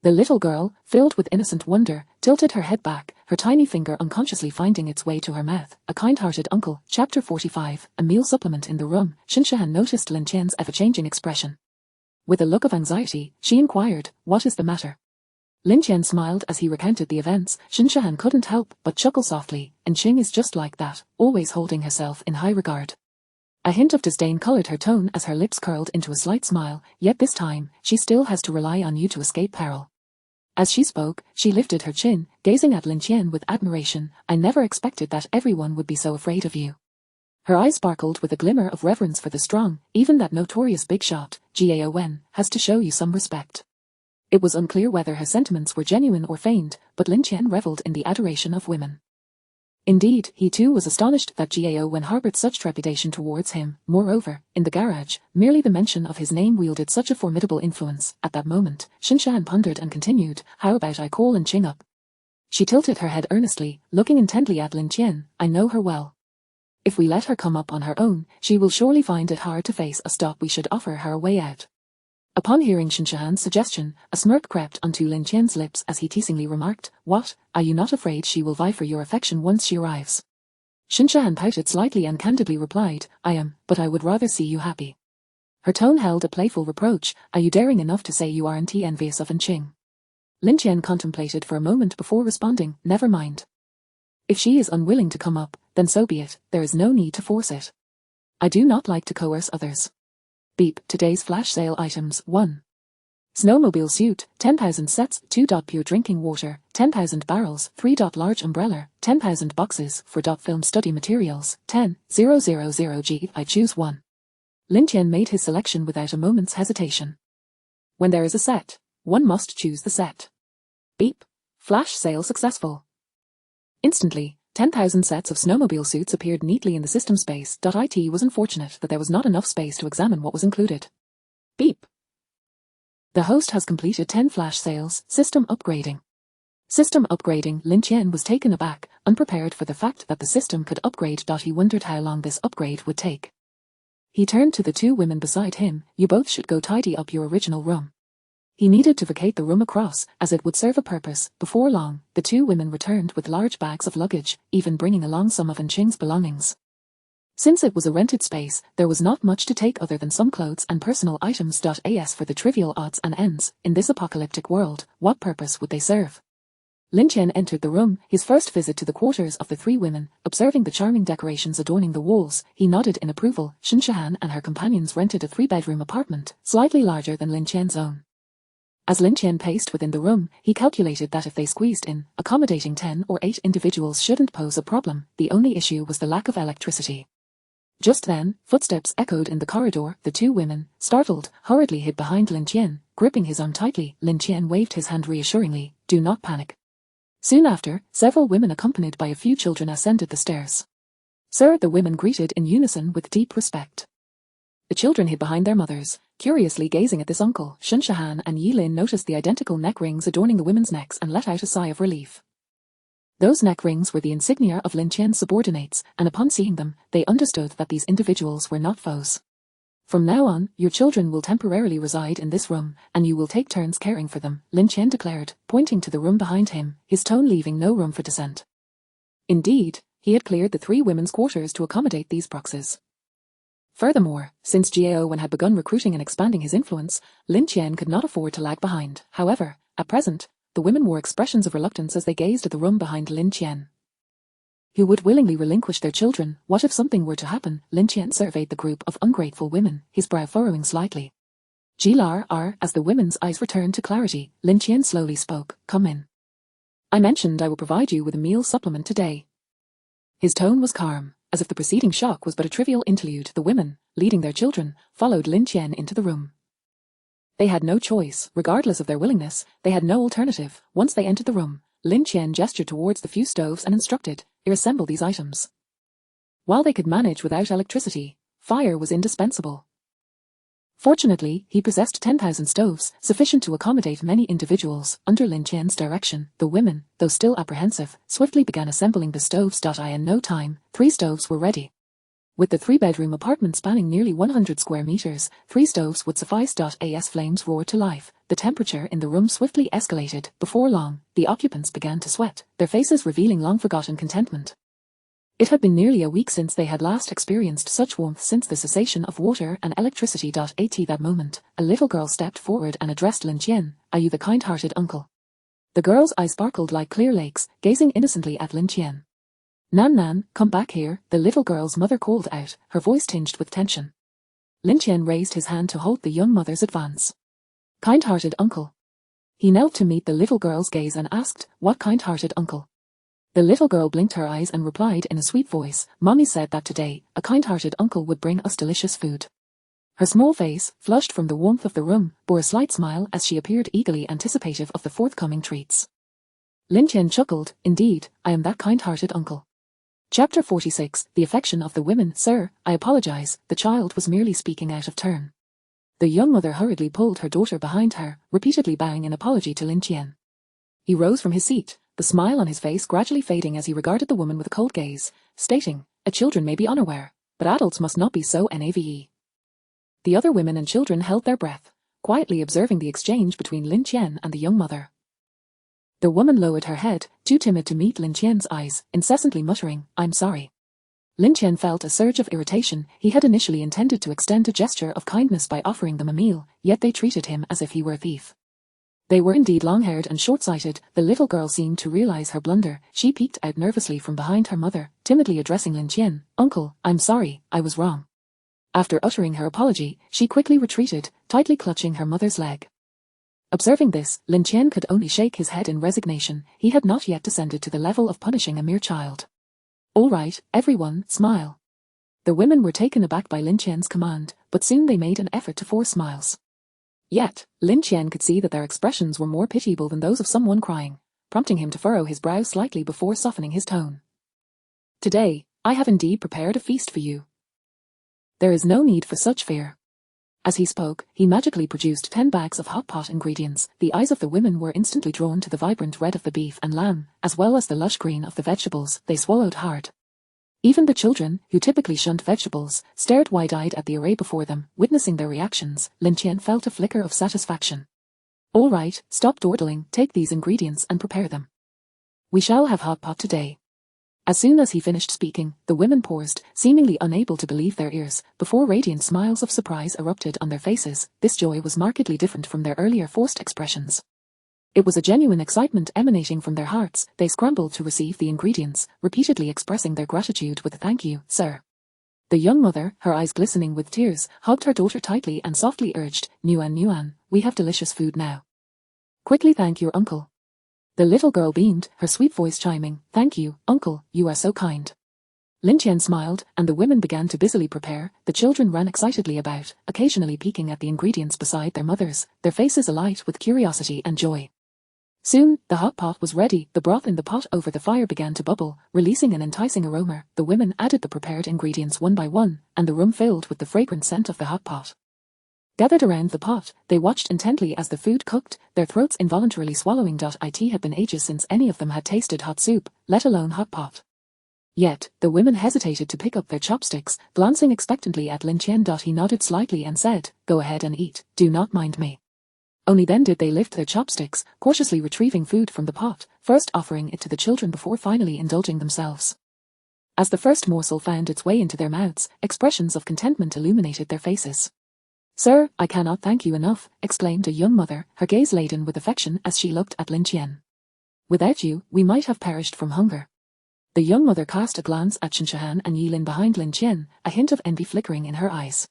The little girl, filled with innocent wonder, tilted her head back, her tiny finger unconsciously finding its way to her mouth. A kind-hearted uncle. Chapter 45, a meal supplement. In the room, Xinshan noticed Lin Tian's ever-changing expression. With a look of anxiety, she inquired, "What is the matter?" Lin Tian smiled as he recounted the events. Xinshan couldn't help but chuckle softly. "Anqing is just like that, always holding herself in high regard." A hint of disdain colored her tone as her lips curled into a slight smile, "Yet this time, she still has to rely on you to escape peril." As she spoke, she lifted her chin, gazing at Lin Tian with admiration. "I never expected that everyone would be so afraid of you." Her eyes sparkled with a glimmer of reverence for the strong. "Even that notorious big shot, Gao Wen, has to show you some respect." It was unclear whether her sentiments were genuine or feigned, but Lin Tian reveled in the adoration of women. Indeed, he too was astonished that Gao Wen harbored such trepidation towards him. Moreover, in the garage, merely the mention of his name wielded such a formidable influence. At that moment, Xinshan pondered and continued, "How about I call Anqing up?" She tilted her head earnestly, looking intently at Lin Tian. "I know her well. If we let her come up on her own, she will surely find it hard to face us. We should offer her a way out." Upon hearing Xinshan's suggestion, a smirk crept onto Lin Tian's lips as he teasingly remarked, "What, are you not afraid she will vie for your affection once she arrives?" Xinshan pouted slightly and candidly replied, "I am, but I would rather see you happy." Her tone held a playful reproach. "Are you daring enough to say you aren't envious of Anqing?" Lin Tian contemplated for a moment before responding, "Never mind. If she is unwilling to come up, then so be it. There is no need to force it. I do not like to coerce others." Beep. Today's flash sale items. 1. Snowmobile suit, 10,000 sets. 2. Pure drinking water, 10,000 barrels. 3. Large umbrella, 10,000 boxes. 4. Film study materials, 10,000 G. I choose 1. Lin Tian made his selection without a moment's hesitation. When there is a set, one must choose the set. Beep. Flash sale successful. Instantly, 10,000 sets of snowmobile suits appeared neatly in the system space. It was unfortunate that there was not enough space to examine what was included. Beep. The host has completed 10 flash sales. System upgrading. System upgrading. Lin Tian was taken aback, unprepared for the fact that the system could upgrade. He wondered how long this upgrade would take. He turned to the two women beside him. "You both should go tidy up your original room." He needed to vacate the room across, as it would serve a purpose. Before long, the two women returned with large bags of luggage, even bringing along some of Anqing's belongings. Since it was a rented space, there was not much to take other than some clothes and personal items. As for the trivial odds and ends, in this apocalyptic world, what purpose would they serve? Lin Tian entered the room, his first visit to the quarters of the three women. Observing the charming decorations adorning the walls, he nodded in approval. Xinshan and her companions rented a 3-bedroom apartment, slightly larger than Lin Tian's own. As Lin Tian paced within the room, he calculated that if they squeezed in, accommodating 10 or 8 individuals shouldn't pose a problem. The only issue was the lack of electricity. Just then, footsteps echoed in the corridor. The two women, startled, hurriedly hid behind Lin Tian, gripping his arm tightly. Lin Tian waved his hand reassuringly. Do not panic. Soon after, several women accompanied by a few children ascended the stairs. Sir, the women greeted in unison with deep respect. The children hid behind their mothers, curiously gazing at this uncle. Shun Shahan and Yi Lin noticed the identical neck rings adorning the women's necks and let out a sigh of relief. Those neck rings were the insignia of Lin Tian's subordinates, and upon seeing them, they understood that these individuals were not foes. From now on, your children will temporarily reside in this room, and you will take turns caring for them, Lin Tian declared, pointing to the room behind him, his tone leaving no room for dissent. Indeed, he had cleared the three women's quarters to accommodate these proxies. Furthermore, since Jiao Wen had begun recruiting and expanding his influence, Lin Tian could not afford to lag behind. However, at present, the women wore expressions of reluctance as they gazed at the room behind Lin Tian. Who would willingly relinquish their children? What if something were to happen? Lin Tian surveyed the group of ungrateful women, his brow furrowing slightly. As the women's eyes returned to clarity, Lin Tian slowly spoke. Come in. I mentioned I will provide you with a meal supplement today. His tone was calm, as if the preceding shock was but a trivial interlude. The women, leading their children, followed Lin Tian into the room. They had no choice. Regardless of their willingness, they had no alternative. Once they entered the room, Lin Tian gestured towards the few stoves and instructed, assemble these items. While they could manage without electricity, fire was indispensable. Fortunately, he possessed 10,000 stoves, sufficient to accommodate many individuals. Under Lin Tian's direction, the women, though still apprehensive, swiftly began assembling the stoves. In no time, 3 stoves were ready. With the 3-bedroom apartment spanning nearly 100 square meters, 3 stoves would suffice. As flames roared to life, the temperature in the room swiftly escalated. Before long, the occupants began to sweat, their faces revealing long-forgotten contentment. It had been nearly a week since they had last experienced such warmth since the cessation of water and electricity. At that moment, a little girl stepped forward and addressed Lin Tian. Are you the kind-hearted uncle? The girl's eyes sparkled like clear lakes, gazing innocently at Lin Tian. Nan, come back here, the little girl's mother called out, her voice tinged with tension. Lin Tian raised his hand to halt the young mother's advance. Kind-hearted uncle. He knelt to meet the little girl's gaze and asked, what kind-hearted uncle? The little girl blinked her eyes and replied in a sweet voice, Mommy said that today, a kind-hearted uncle would bring us delicious food. Her small face, flushed from the warmth of the room, bore a slight smile as she appeared eagerly anticipative of the forthcoming treats. Lin Tian chuckled, indeed, I am that kind-hearted uncle. Chapter 46, The Affection of the Women. Sir, I apologize, the child was merely speaking out of turn. The young mother hurriedly pulled her daughter behind her, repeatedly bowing in apology to Lin Tian. He rose from his seat, the smile on his face gradually fading as he regarded the woman with a cold gaze, stating, children may be unaware, but adults must not be so. Nave. The other women and children held their breath, quietly observing the exchange between Lin Tian and the young mother. The woman lowered her head, too timid to meet Lin Tian's eyes, incessantly muttering, I'm sorry. Lin Tian felt a surge of irritation. He had initially intended to extend a gesture of kindness by offering them a meal, yet they treated him as if he were a thief. They were indeed long-haired and short-sighted. The little girl seemed to realize her blunder. She peeked out nervously from behind her mother, timidly addressing Lin Tian, Uncle, I'm sorry, I was wrong. After uttering her apology, she quickly retreated, tightly clutching her mother's leg. Observing this, Lin Tian could only shake his head in resignation. He had not yet descended to the level of punishing a mere child. All right, everyone, smile. The women were taken aback by Lin Tian's command, but soon they made an effort to force smiles. Yet, Lin Tian could see that their expressions were more pitiable than those of someone crying, prompting him to furrow his brow slightly before softening his tone. Today, I have indeed prepared a feast for you. There is no need for such fear. As he spoke, he magically produced 10 bags of hot pot ingredients. The eyes of the women were instantly drawn to the vibrant red of the beef and lamb, as well as the lush green of the vegetables. They swallowed hard. Even the children, who typically shunned vegetables, stared wide-eyed at the array before them. Witnessing their reactions, Lin Tian felt a flicker of satisfaction. All right, stop dawdling, take these ingredients and prepare them. We shall have hot pot today. As soon as he finished speaking, the women paused, seemingly unable to believe their ears, before radiant smiles of surprise erupted on their faces. This joy was markedly different from their earlier forced expressions. It was a genuine excitement emanating from their hearts. They scrambled to receive the ingredients, repeatedly expressing their gratitude with "Thank you, sir." The young mother, her eyes glistening with tears, hugged her daughter tightly and softly urged, Nuan, we have delicious food now. Quickly thank your uncle. The little girl beamed, her sweet voice chiming, Thank you, uncle, you are so kind. Lin Tian smiled, and the women began to busily prepare. The children ran excitedly about, occasionally peeking at the ingredients beside their mothers, their faces alight with curiosity and joy. Soon, the hot pot was ready. The broth in the pot over the fire began to bubble, releasing an enticing aroma. The women added the prepared ingredients one by one, and the room filled with the fragrant scent of the hot pot. Gathered around the pot, they watched intently as the food cooked, their throats involuntarily swallowing. It had been ages since any of them had tasted hot soup, let alone hot pot. Yet, the women hesitated to pick up their chopsticks, glancing expectantly at Lin Tian. He nodded slightly and said, "Go ahead and eat, do not mind me." Only then did they lift their chopsticks, cautiously retrieving food from the pot, first offering it to the children before finally indulging themselves. As the first morsel found its way into their mouths, expressions of contentment illuminated their faces. "Sir, I cannot thank you enough," exclaimed a young mother, her gaze laden with affection as she looked at Lin Tian. "Without you, we might have perished from hunger." The young mother cast a glance at Shinshahan and Yilin behind Lin Tian, a hint of envy flickering in her eyes.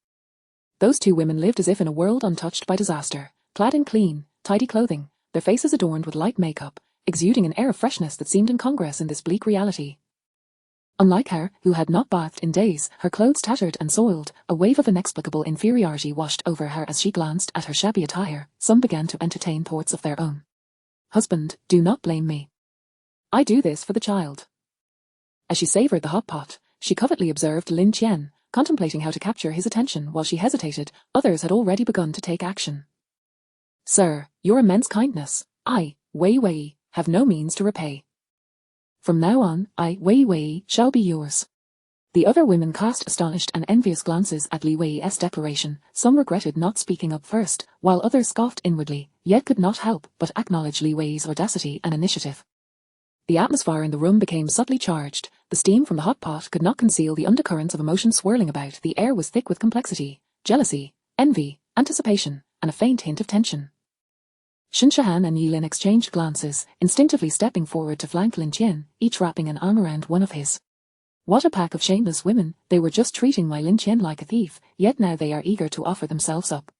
Those two women lived as if in a world untouched by disaster, clad in clean, tidy clothing, their faces adorned with light makeup, exuding an air of freshness that seemed incongruous in this bleak reality. Unlike her, who had not bathed in days, her clothes tattered and soiled, a wave of inexplicable inferiority washed over her as she glanced at her shabby attire. Some began to entertain thoughts of their own. "Husband, do not blame me. I do this for the child." As she savoured the hot pot, she covertly observed Lin Tian, contemplating how to capture his attention. While she hesitated, others had already begun to take action. "Sir, your immense kindness, I, Wei Wei, have no means to repay. From now on, I, Wei Wei, shall be yours." The other women cast astonished and envious glances at Li Wei's declaration. Some regretted not speaking up first, while others scoffed inwardly, yet could not help but acknowledge Li Wei's audacity and initiative. The atmosphere in the room became subtly charged. The steam from the hot pot could not conceal the undercurrents of emotion swirling about. The air was thick with complexity, jealousy, envy, anticipation, and a faint hint of tension. Shinshahan and Yilin exchanged glances, instinctively stepping forward to flank Lin Tian, each wrapping an arm around one of his. What a pack of shameless women! They were just treating my Lin Tian like a thief, yet now they are eager to offer themselves up.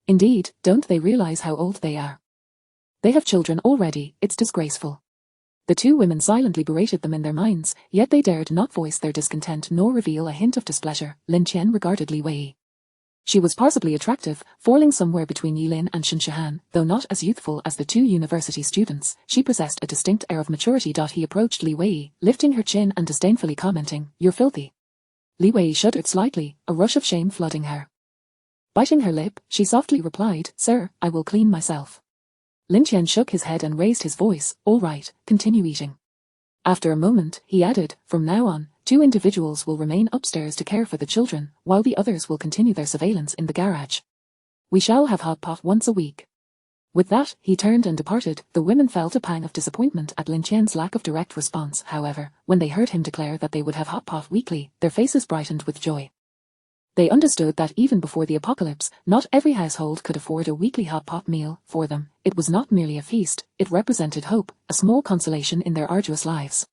Indeed, don't they realize how old they are? They have children already. It's disgraceful. The two women silently berated them in their minds, yet they dared not voice their discontent nor reveal a hint of displeasure. Lin Tian regarded Li Wei. She was possibly attractive, falling somewhere between Yilin and Shinshahan, though not as youthful as the two university students. She possessed a distinct air of maturity. He approached Li Wei, lifting her chin and disdainfully commenting, "You're filthy." Li Wei shuddered slightly, a rush of shame flooding her. Biting her lip, she softly replied, "Sir, I will clean myself." Lin Tian shook his head and raised his voice, "All right, continue eating." After a moment, he added, "From now on, 2 individuals will remain upstairs to care for the children, while the others will continue their surveillance in the garage. We shall have hot pot once a week." With that, he turned and departed. The women felt a pang of disappointment at Lin Tian's lack of direct response. However, when they heard him declare that they would have hot pot weekly, their faces brightened with joy. They understood that even before the apocalypse, not every household could afford a weekly hot pot meal. For them, it was not merely a feast, it represented hope, a small consolation in their arduous lives.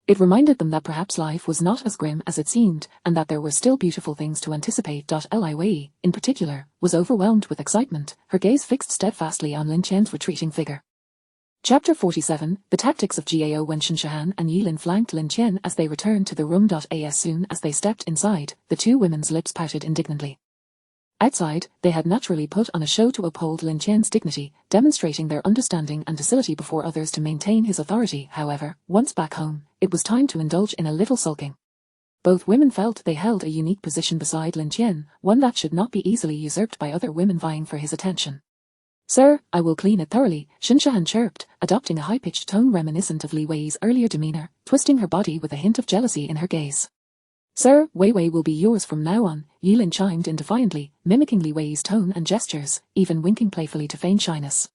It reminded them that perhaps life was not as grim as it seemed, and that there were still beautiful things to anticipate. Li Wei, in particular, was overwhelmed with excitement, her gaze fixed steadfastly on Lin Tian's retreating figure. Chapter 47, The Tactics of Gao. When Shinshahan and Yilin flanked Lin Tian as they returned to the room. As soon as they stepped inside, the two women's lips pouted indignantly. Outside, they had naturally put on a show to uphold Lin Tian's dignity, demonstrating their understanding and docility before others to maintain his authority. However, once back home, it was time to indulge in a little sulking. Both women felt they held a unique position beside Lin Tian, one that should not be easily usurped by other women vying for his attention. "Sir, I will clean it thoroughly," Shinshahan chirped, adopting a high-pitched tone reminiscent of Li Wei's earlier demeanor, twisting her body with a hint of jealousy in her gaze. "Sir, Wei Wei will be yours from now on," Yilin chimed in defiantly, mimicking Li Wei's tone and gestures, even winking playfully to feign shyness.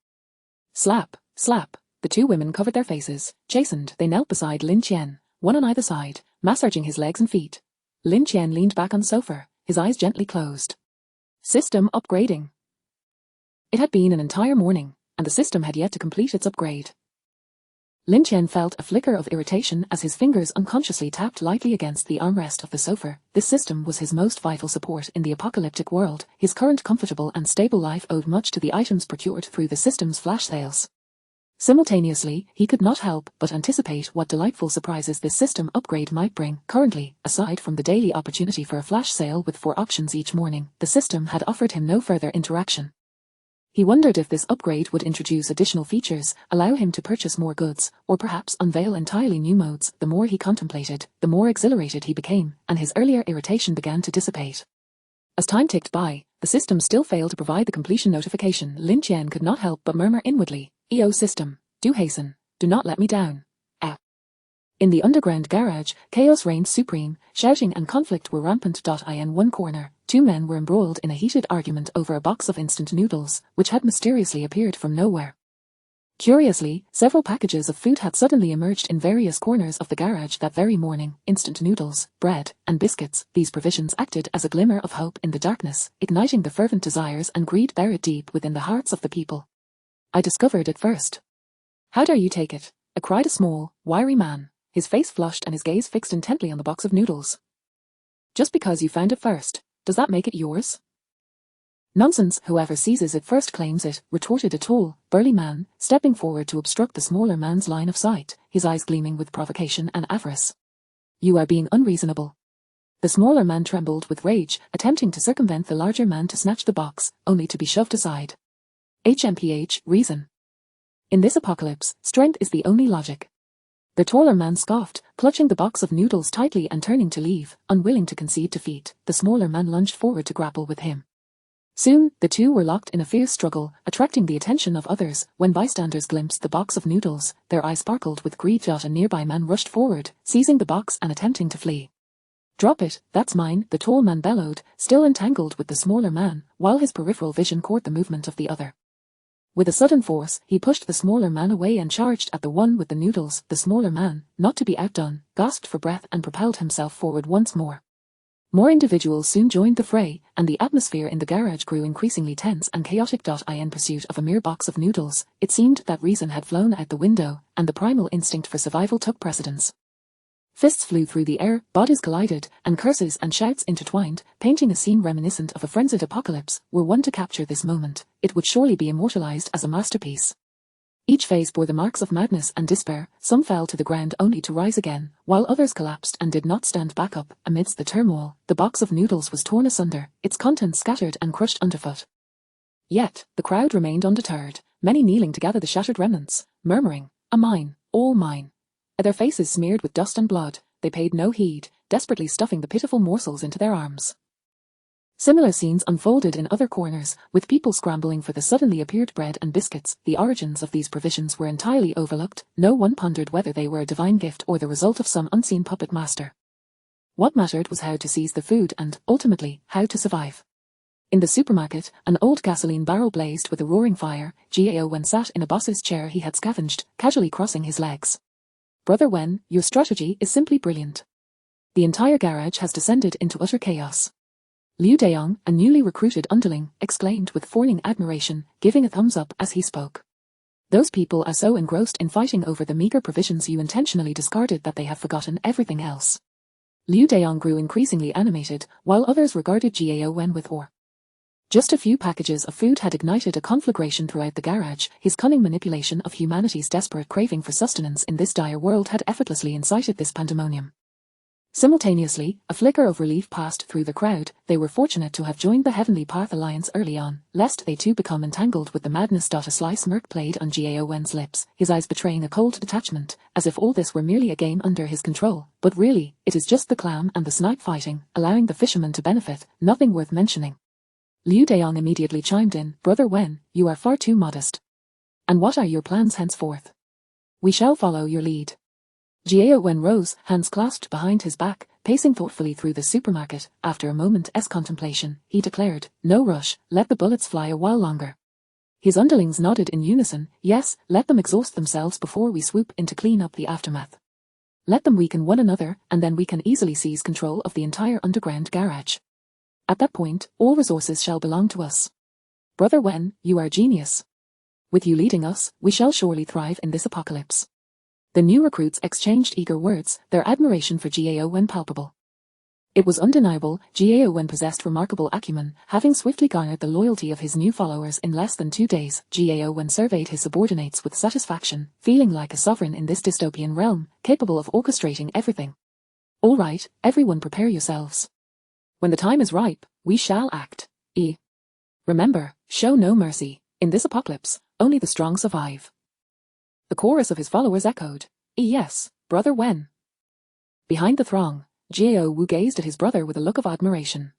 Slap, slap. The two women covered their faces. Chastened, they knelt beside Lin Tian, one on either side, massaging his legs and feet. Lin Tian leaned back on the sofa, his eyes gently closed. System upgrading. It had been an entire morning, and the system had yet to complete its upgrade. Lin Tian felt a flicker of irritation as his fingers unconsciously tapped lightly against the armrest of the sofa. This system was his most vital support in the apocalyptic world. His current comfortable and stable life owed much to the items procured through the system's flash sales. Simultaneously, he could not help but anticipate what delightful surprises this system upgrade might bring. Currently, aside from the daily opportunity for a flash sale with 4 options each morning, the system had offered him no further interaction. He wondered if this upgrade would introduce additional features, allow him to purchase more goods, or perhaps unveil entirely new modes. The more he contemplated, the more exhilarated he became, and his earlier irritation began to dissipate. As time ticked by, the system still failed to provide the completion notification. Lin Tian could not help but murmur inwardly, "EO system, do hasten, do not let me down." In the underground garage, chaos reigned supreme, shouting and conflict were rampant. In one corner, 2 men were embroiled in a heated argument over a box of instant noodles, which had mysteriously appeared from nowhere. Curiously, several packages of food had suddenly emerged in various corners of the garage that very morning: instant noodles, bread, and biscuits. These provisions acted as a glimmer of hope in the darkness, igniting the fervent desires and greed buried deep within the hearts of the people. "I discovered it first." "How dare you take it?" cried a small, wiry man, his face flushed and his gaze fixed intently on the box of noodles. "Just because you found it first, does that make it yours?" "Nonsense, whoever seizes it first claims it," retorted a tall, burly man, stepping forward to obstruct the smaller man's line of sight, his eyes gleaming with provocation and avarice. "You are being unreasonable." The smaller man trembled with rage, attempting to circumvent the larger man to snatch the box, only to be shoved aside. HMPH, reason. In this apocalypse, strength is the only logic. The taller man scoffed, clutching the box of noodles tightly and turning to leave. Unwilling to concede defeat, the smaller man lunged forward to grapple with him. Soon, the two were locked in a fierce struggle, attracting the attention of others. When bystanders glimpsed the box of noodles, their eyes sparkled with greed. A nearby man rushed forward, seizing the box and attempting to flee. "Drop it, that's mine," the tall man bellowed, still entangled with the smaller man, while his peripheral vision caught the movement of the other. With a sudden force, he pushed the smaller man away and charged at the one with the noodles. The smaller man, not to be outdone, gasped for breath and propelled himself forward once more. More individuals soon joined the fray, and the atmosphere in the garage grew increasingly tense and chaotic. In pursuit of a mere box of noodles, it seemed that reason had flown out the window, and the primal instinct for survival took precedence. Fists flew through the air, bodies collided, and curses and shouts intertwined, painting a scene reminiscent of a frenzied apocalypse. Were one to capture this moment, it would surely be immortalized as a masterpiece. Each phase bore the marks of madness and despair. Some fell to the ground only to rise again, while others collapsed and did not stand back up. Amidst the turmoil, the box of noodles was torn asunder, its contents scattered and crushed underfoot. Yet, the crowd remained undeterred, many kneeling to gather the shattered remnants, murmuring, "A mine, all mine." Their faces smeared with dust and blood, they paid no heed, desperately stuffing the pitiful morsels into their arms. Similar scenes unfolded in other corners, with people scrambling for the suddenly appeared bread and biscuits. The origins of these provisions were entirely overlooked. No one pondered whether they were a divine gift or the result of some unseen puppet master. What mattered was how to seize the food and, ultimately, how to survive. In the supermarket, an old gasoline barrel blazed with a roaring fire. Gao Wen sat in a boss's chair he had scavenged, casually crossing his legs. "Brother Wen, your strategy is simply brilliant. The entire garage has descended into utter chaos." Liu Dayong, a newly recruited underling, exclaimed with fawning admiration, giving a thumbs up as he spoke. "Those people are so engrossed in fighting over the meager provisions you intentionally discarded that they have forgotten everything else." Liu Dayong grew increasingly animated, while others regarded Gao Wen with awe. Just a few packages of food had ignited a conflagration throughout the garage. His cunning manipulation of humanity's desperate craving for sustenance in this dire world had effortlessly incited this pandemonium. Simultaneously, a flicker of relief passed through the crowd. They were fortunate to have joined the Heavenly Path Alliance early on, lest they too become entangled with the madness. A sly smirk played on Gao Wen's lips, his eyes betraying a cold detachment, as if all this were merely a game under his control. But really, it is just the clam and the snipe fighting, allowing the fishermen to benefit, nothing worth mentioning. Liu Dayong immediately chimed in, "Brother Wen, you are far too modest. And what are your plans henceforth?" "We shall follow your lead." Gao Wen rose, hands clasped behind his back, pacing thoughtfully through the supermarket. After a moment's contemplation, he declared, "No rush, let the bullets fly a while longer." His underlings nodded in unison, "Yes, let them exhaust themselves before we swoop in to clean up the aftermath. Let them weaken one another, and then we can easily seize control of the entire underground garage. At that point, all resources shall belong to us. Brother Wen, you are genius. With you leading us, we shall surely thrive in this apocalypse." The new recruits exchanged eager words, their admiration for Gao Wen palpable. It was undeniable, Gao Wen possessed remarkable acumen, having swiftly garnered the loyalty of his new followers in less than 2 days. Gao Wen surveyed his subordinates with satisfaction, feeling like a sovereign in this dystopian realm, capable of orchestrating everything. All right, everyone prepare yourselves. When the time is ripe, we shall act. Remember, show no mercy. In this apocalypse, only the strong survive. The chorus of his followers echoed, Yes, Brother Wen. Behind the throng, Jiao Wu gazed at his brother with a look of admiration.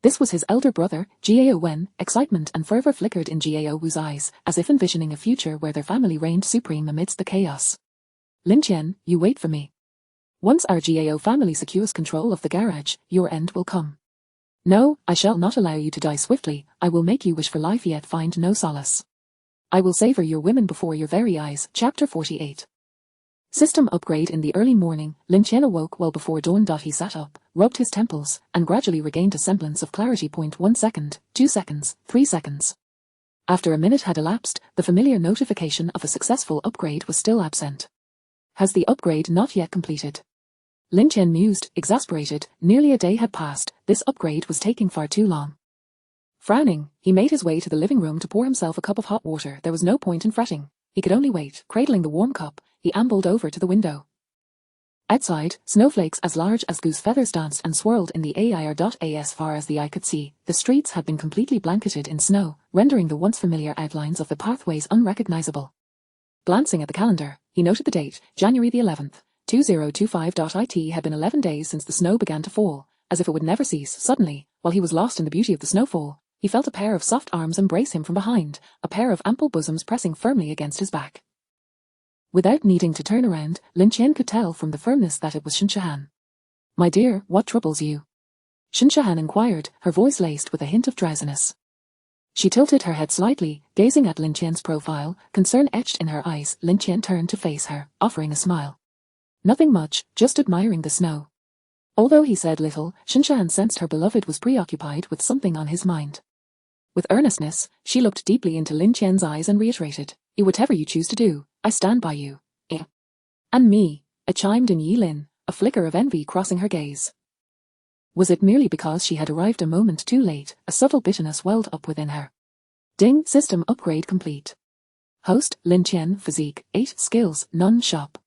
This was his elder brother, Jiao Wen. Excitement and fervor flickered in Jiao Wu's eyes, as if envisioning a future where their family reigned supreme amidst the chaos. Lin Tian, you wait for me. Once our Jiao family secures control of the garage, your end will come. No, I shall not allow you to die swiftly. I will make you wish for life yet find no solace. I will savor your women before your very eyes. Chapter 48. System upgrade. In the early morning, Lin Tian awoke well before dawn. He sat up, rubbed his temples, and gradually regained a semblance of clarity. 1 second, 2 seconds, 3 seconds. After a minute had elapsed, the familiar notification of a successful upgrade was still absent. Has the upgrade not yet completed? Lin Tian mused, exasperated. Nearly a day had passed. This upgrade was taking far too long. Frowning, he made his way to the living room to pour himself a cup of hot water. There was no point in fretting. He could only wait. Cradling the warm cup, he ambled over to the window. Outside, snowflakes as large as goose feathers danced and swirled in the air. As far as the eye could see, the streets had been completely blanketed in snow, rendering the once familiar outlines of the pathways unrecognizable. Glancing at the calendar, he noted the date, January the 11th. 2025. It had been 11 days since the snow began to fall, as if it would never cease. Suddenly, while he was lost in the beauty of the snowfall, he felt a pair of soft arms embrace him from behind, a pair of ample bosoms pressing firmly against his back. Without needing to turn around, Lin Tian could tell from the firmness that it was Shinshahan. My dear, what troubles you? Shinshahan inquired, her voice laced with a hint of drowsiness. She tilted her head slightly, gazing at Lin Tian's profile, concern etched in her eyes. Lin Tian turned to face her, offering a smile. Nothing much, just admiring the snow. Although he said little, Shinshahan sensed her beloved was preoccupied with something on his mind. With earnestness, she looked deeply into Lin Tian's eyes and reiterated, whatever you choose to do, I stand by you. And me, chimed in Yi Lin, a flicker of envy crossing her gaze. Was it merely because she had arrived a moment too late? A subtle bitterness welled up within her. Ding, system upgrade complete. Host, Lin Tian, physique, 8, skills, none, shop.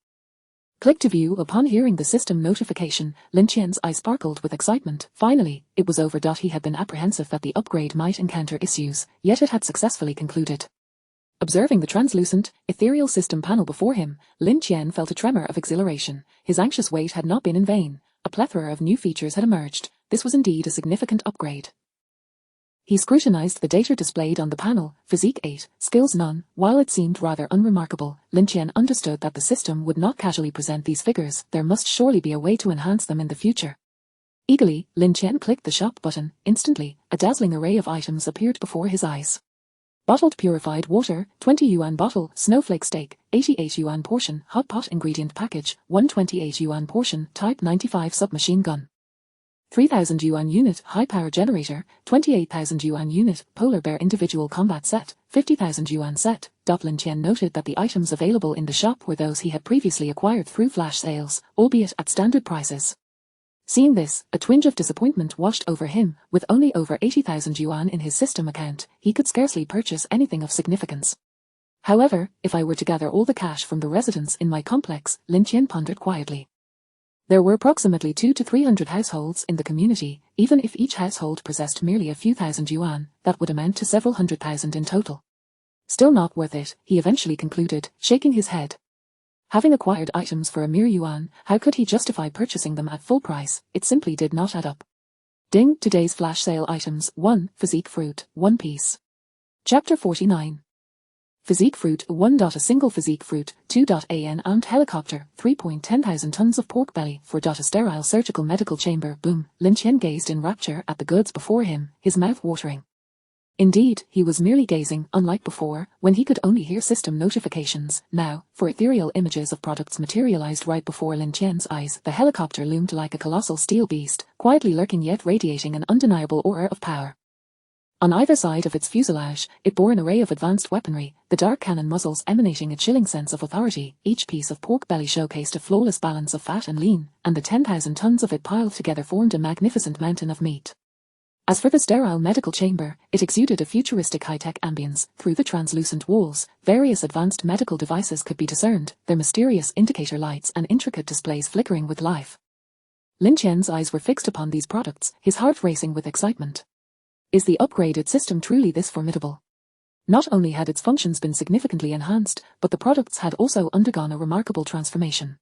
Click to view. Upon hearing the system notification, Lin Tian's eyes sparkled with excitement. Finally, it was over. He had been apprehensive that the upgrade might encounter issues, yet it had successfully concluded. Observing the translucent, ethereal system panel before him, Lin Tian felt a tremor of exhilaration. His anxious wait had not been in vain. A plethora of new features had emerged. This was indeed a significant upgrade. He scrutinized the data displayed on the panel, physique 8, skills none. While it seemed rather unremarkable, Lin Tian understood that the system would not casually present these figures. There must surely be a way to enhance them in the future. Eagerly, Lin Tian clicked the shop button. Instantly, a dazzling array of items appeared before his eyes. Bottled purified water, 20 yuan bottle, snowflake steak, 88 yuan portion, hot pot ingredient package, 128 yuan portion, type 95 submachine gun. 3,000 yuan unit, high power generator, 28,000 yuan unit, polar bear individual combat set, 50,000 yuan set. Lin Tian noted that the items available in the shop were those he had previously acquired through flash sales, albeit at standard prices. Seeing this, a twinge of disappointment washed over him. With only over 80,000 yuan in his system account, he could scarcely purchase anything of significance. However, if I were to gather all the cash from the residents in my complex, Lin Tian pondered quietly. There were approximately 200 to 300 households in the community. Even if each household possessed merely a few thousand yuan, that would amount to several 100,000 in total. Still not worth it, he eventually concluded, shaking his head. Having acquired items for a mere yuan, how could he justify purchasing them at full price? It simply did not add up. Ding, today's flash sale items. 1. Physique fruit, 1 piece. Chapter 49. Physique fruit 1. A single physique fruit, 2. An armed helicopter, 3.10,000 tons of pork belly, 4. A sterile surgical medical chamber. Boom. Lin Tian gazed in rapture at the goods before him, his mouth watering. Indeed, he was merely gazing, unlike before, when he could only hear system notifications. Now, for ethereal images of products materialized right before Lin Tian's eyes, the helicopter loomed like a colossal steel beast, quietly lurking yet radiating an undeniable aura of power. On either side of its fuselage, it bore an array of advanced weaponry, the dark cannon muzzles emanating a chilling sense of authority. Each piece of pork belly showcased a flawless balance of fat and lean, and the 10,000 tons of it piled together formed a magnificent mountain of meat. As for the sterile medical chamber, it exuded a futuristic high-tech ambience. Through the translucent walls, various advanced medical devices could be discerned, their mysterious indicator lights and intricate displays flickering with life. Lin Tian's eyes were fixed upon these products, his heart racing with excitement. Is the upgraded system truly this formidable? Not only had its functions been significantly enhanced, but the products had also undergone a remarkable transformation.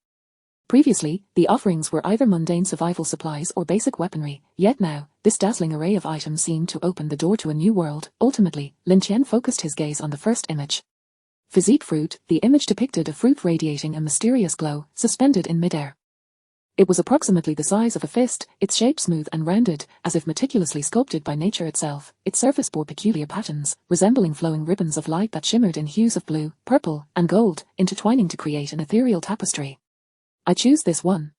Previously, the offerings were either mundane survival supplies or basic weaponry, yet now, this dazzling array of items seemed to open the door to a new world. Ultimately, Lin Tian focused his gaze on the first image. Physique fruit, the image depicted a fruit radiating a mysterious glow, suspended in midair. It was approximately the size of a fist, its shape smooth and rounded, as if meticulously sculpted by nature itself. Its surface bore peculiar patterns, resembling flowing ribbons of light that shimmered in hues of blue, purple, and gold, intertwining to create an ethereal tapestry. I choose this one.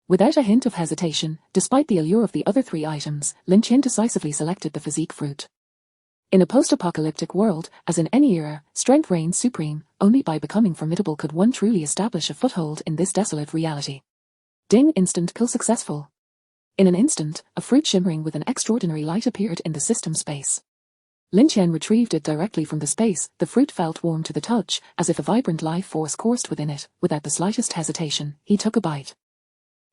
Without a hint of hesitation, despite the allure of the other three items, Lin Tian decisively selected the physique fruit. In a post-apocalyptic world, as in any era, strength reigns supreme. Only by becoming formidable could one truly establish a foothold in this desolate reality. Ding! Instant kill successful. In an instant, a fruit shimmering with an extraordinary light appeared in the system space. Lin Tian retrieved it directly from the space. The fruit felt warm to the touch, as if a vibrant life force coursed within it. Without the slightest hesitation, he took a bite.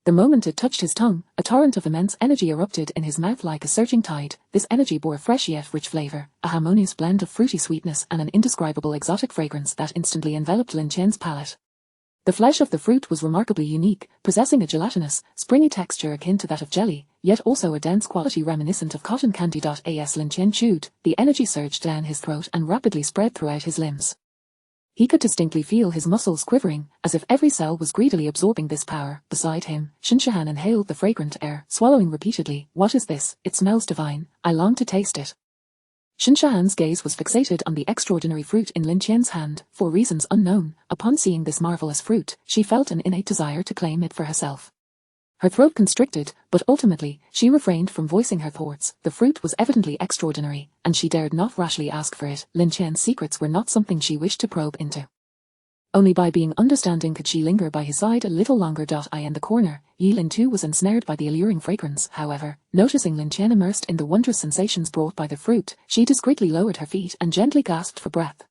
The moment it touched his tongue, a torrent of immense energy erupted in his mouth like a surging tide. This energy bore a fresh yet rich flavor, a harmonious blend of fruity sweetness and an indescribable exotic fragrance that instantly enveloped Lin Tian's palate. The flesh of the fruit was remarkably unique, possessing a gelatinous, springy texture akin to that of jelly, yet also a dense quality reminiscent of cotton candy. As Lin Tian chewed, the energy surged down his throat and rapidly spread throughout his limbs. He could distinctly feel his muscles quivering, as if every cell was greedily absorbing this power. Beside him, Shinshahan inhaled the fragrant air, swallowing repeatedly. What is this? It smells divine. I long to taste it. Shinshahan's gaze was fixated on the extraordinary fruit in Lin Tian's hand. For reasons unknown, upon seeing this marvelous fruit, she felt an innate desire to claim it for herself. Her throat constricted, but ultimately, she refrained from voicing her thoughts. The fruit was evidently extraordinary, and she dared not rashly ask for it. Lin Tian's secrets were not something she wished to probe into. Only by being understanding could she linger by his side a little longer. In the corner, Yi Lin too was ensnared by the alluring fragrance. However, noticing Lin Tian immersed in the wondrous sensations brought by the fruit, she discreetly lowered her feet and gently gasped for breath.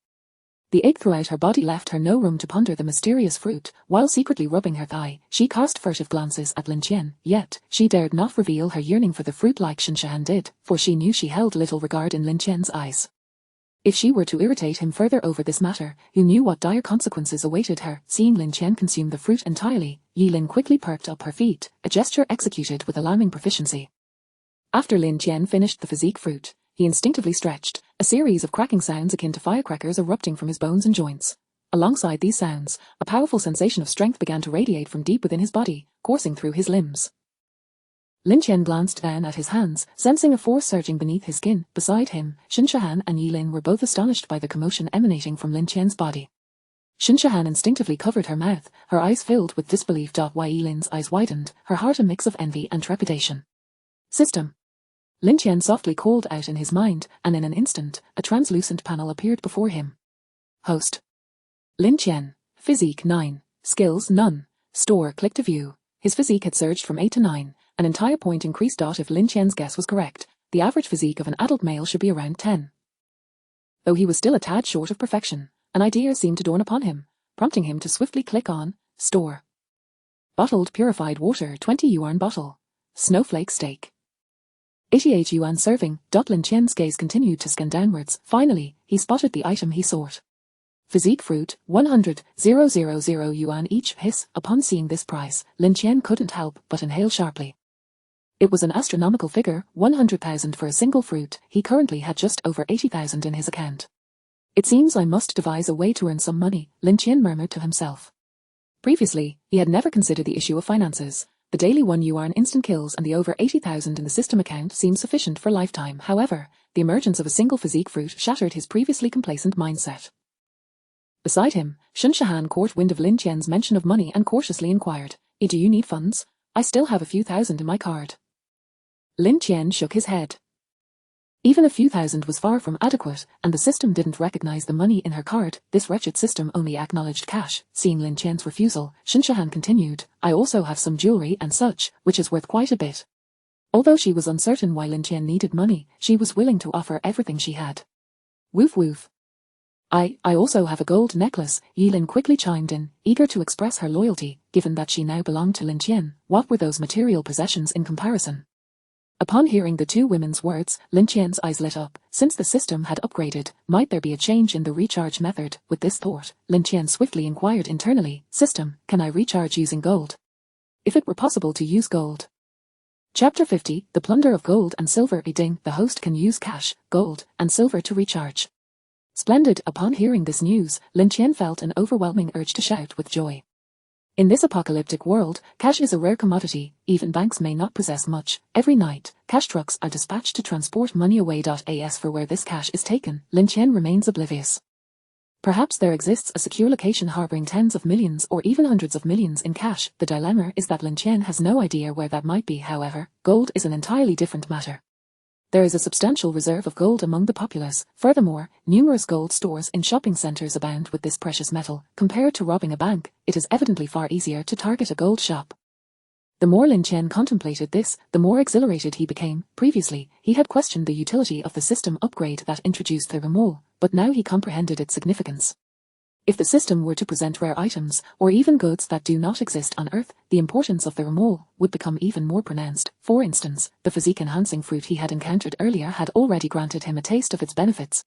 The ache throughout her body left her no room to ponder the mysterious fruit. While secretly rubbing her thigh, she cast furtive glances at Lin Tian, yet she dared not reveal her yearning for the fruit like Shinshahan did, for she knew she held little regard in Lin Tian's eyes. If she were to irritate him further over this matter, who knew what dire consequences awaited her? Seeing Lin Tian consume the fruit entirely, Yi Lin quickly perked up her feet, a gesture executed with alarming proficiency. After Lin Tian finished the physique fruit, he instinctively stretched, a series of cracking sounds akin to firecrackers erupting from his bones and joints. Alongside these sounds, a powerful sensation of strength began to radiate from deep within his body, coursing through his limbs. Lin Tian glanced down at his hands, sensing a force surging beneath his skin. Beside him, Shinshahan and Yi Lin were both astonished by the commotion emanating from Lin Tian's body. Shinshahan instinctively covered her mouth, her eyes filled with disbelief. While Yi Lin's eyes widened, her heart a mix of envy and trepidation. System. Lin Tian softly called out in his mind, and in an instant, a translucent panel appeared before him. Host. Lin Tian. Physique 9. Skills none. Store. Click to view. His physique had surged from 8 to 9. An entire point increased. If Lin Tian's guess was correct, the average physique of an adult male should be around 10. Though he was still a tad short of perfection, an idea seemed to dawn upon him, prompting him to swiftly click on Store. Bottled purified water 20 yuan bottle. Snowflake steak. 88 yuan serving. Lin Tian's gaze continued to scan downwards. Finally, he spotted the item he sought. Physique fruit, 100,000 yuan each. Hiss. Upon seeing this price, Lin Tian couldn't help but inhale sharply. It was an astronomical figure, 100,000 for a single fruit. He currently had just over 80,000 in his account. It seems I must devise a way to earn some money, Lin Tian murmured to himself. Previously, he had never considered the issue of finances. The daily 1 yuan instant kills and the over 80,000 in the system account seemed sufficient for a lifetime. However, the emergence of a single physique fruit shattered his previously complacent mindset. Beside him, Shinshahan caught wind of Lin Tian's mention of money and cautiously inquired, Do you need funds? I still have a few thousand in my card. Lin Tian shook his head. Even a few thousand was far from adequate, and the system didn't recognize the money in her card. This wretched system only acknowledged cash. Seeing Lin Tian's refusal, Shinshahan continued, I also have some jewelry and such, which is worth quite a bit. Although she was uncertain why Lin Tian needed money, she was willing to offer everything she had. Woof woof. I also have a gold necklace, Yilin quickly chimed in, eager to express her loyalty, given that she now belonged to Lin Tian. What were those material possessions in comparison? Upon hearing the two women's words, Lin Tian's eyes lit up. Since the system had upgraded, might there be a change in the recharge method? With this thought, Lin Tian swiftly inquired internally, System, can I recharge using gold? If it were possible to use gold. Chapter 50, The Plunder of Gold and Silver. The host can use cash, gold, and silver to recharge. Splendid. Upon hearing this news, Lin Tian felt an overwhelming urge to shout with joy. In this apocalyptic world, cash is a rare commodity. Even banks may not possess much. Every night, cash trucks are dispatched to transport money away. As for where this cash is taken, Lin Tian remains oblivious. Perhaps there exists a secure location harboring tens of millions or even hundreds of millions in cash. The dilemma is that Lin Tian has no idea where that might be. However, gold is an entirely different matter. There is a substantial reserve of gold among the populace. Furthermore, numerous gold stores in shopping centers abound with this precious metal. Compared to robbing a bank, it is evidently far easier to target a gold shop. The more Lin Tian contemplated this, the more exhilarated he became. Previously, he had questioned the utility of the system upgrade that introduced the remole, but now he comprehended its significance. If the system were to present rare items, or even goods that do not exist on Earth, the importance of the remole would become even more pronounced. For instance, the physique-enhancing fruit he had encountered earlier had already granted him a taste of its benefits.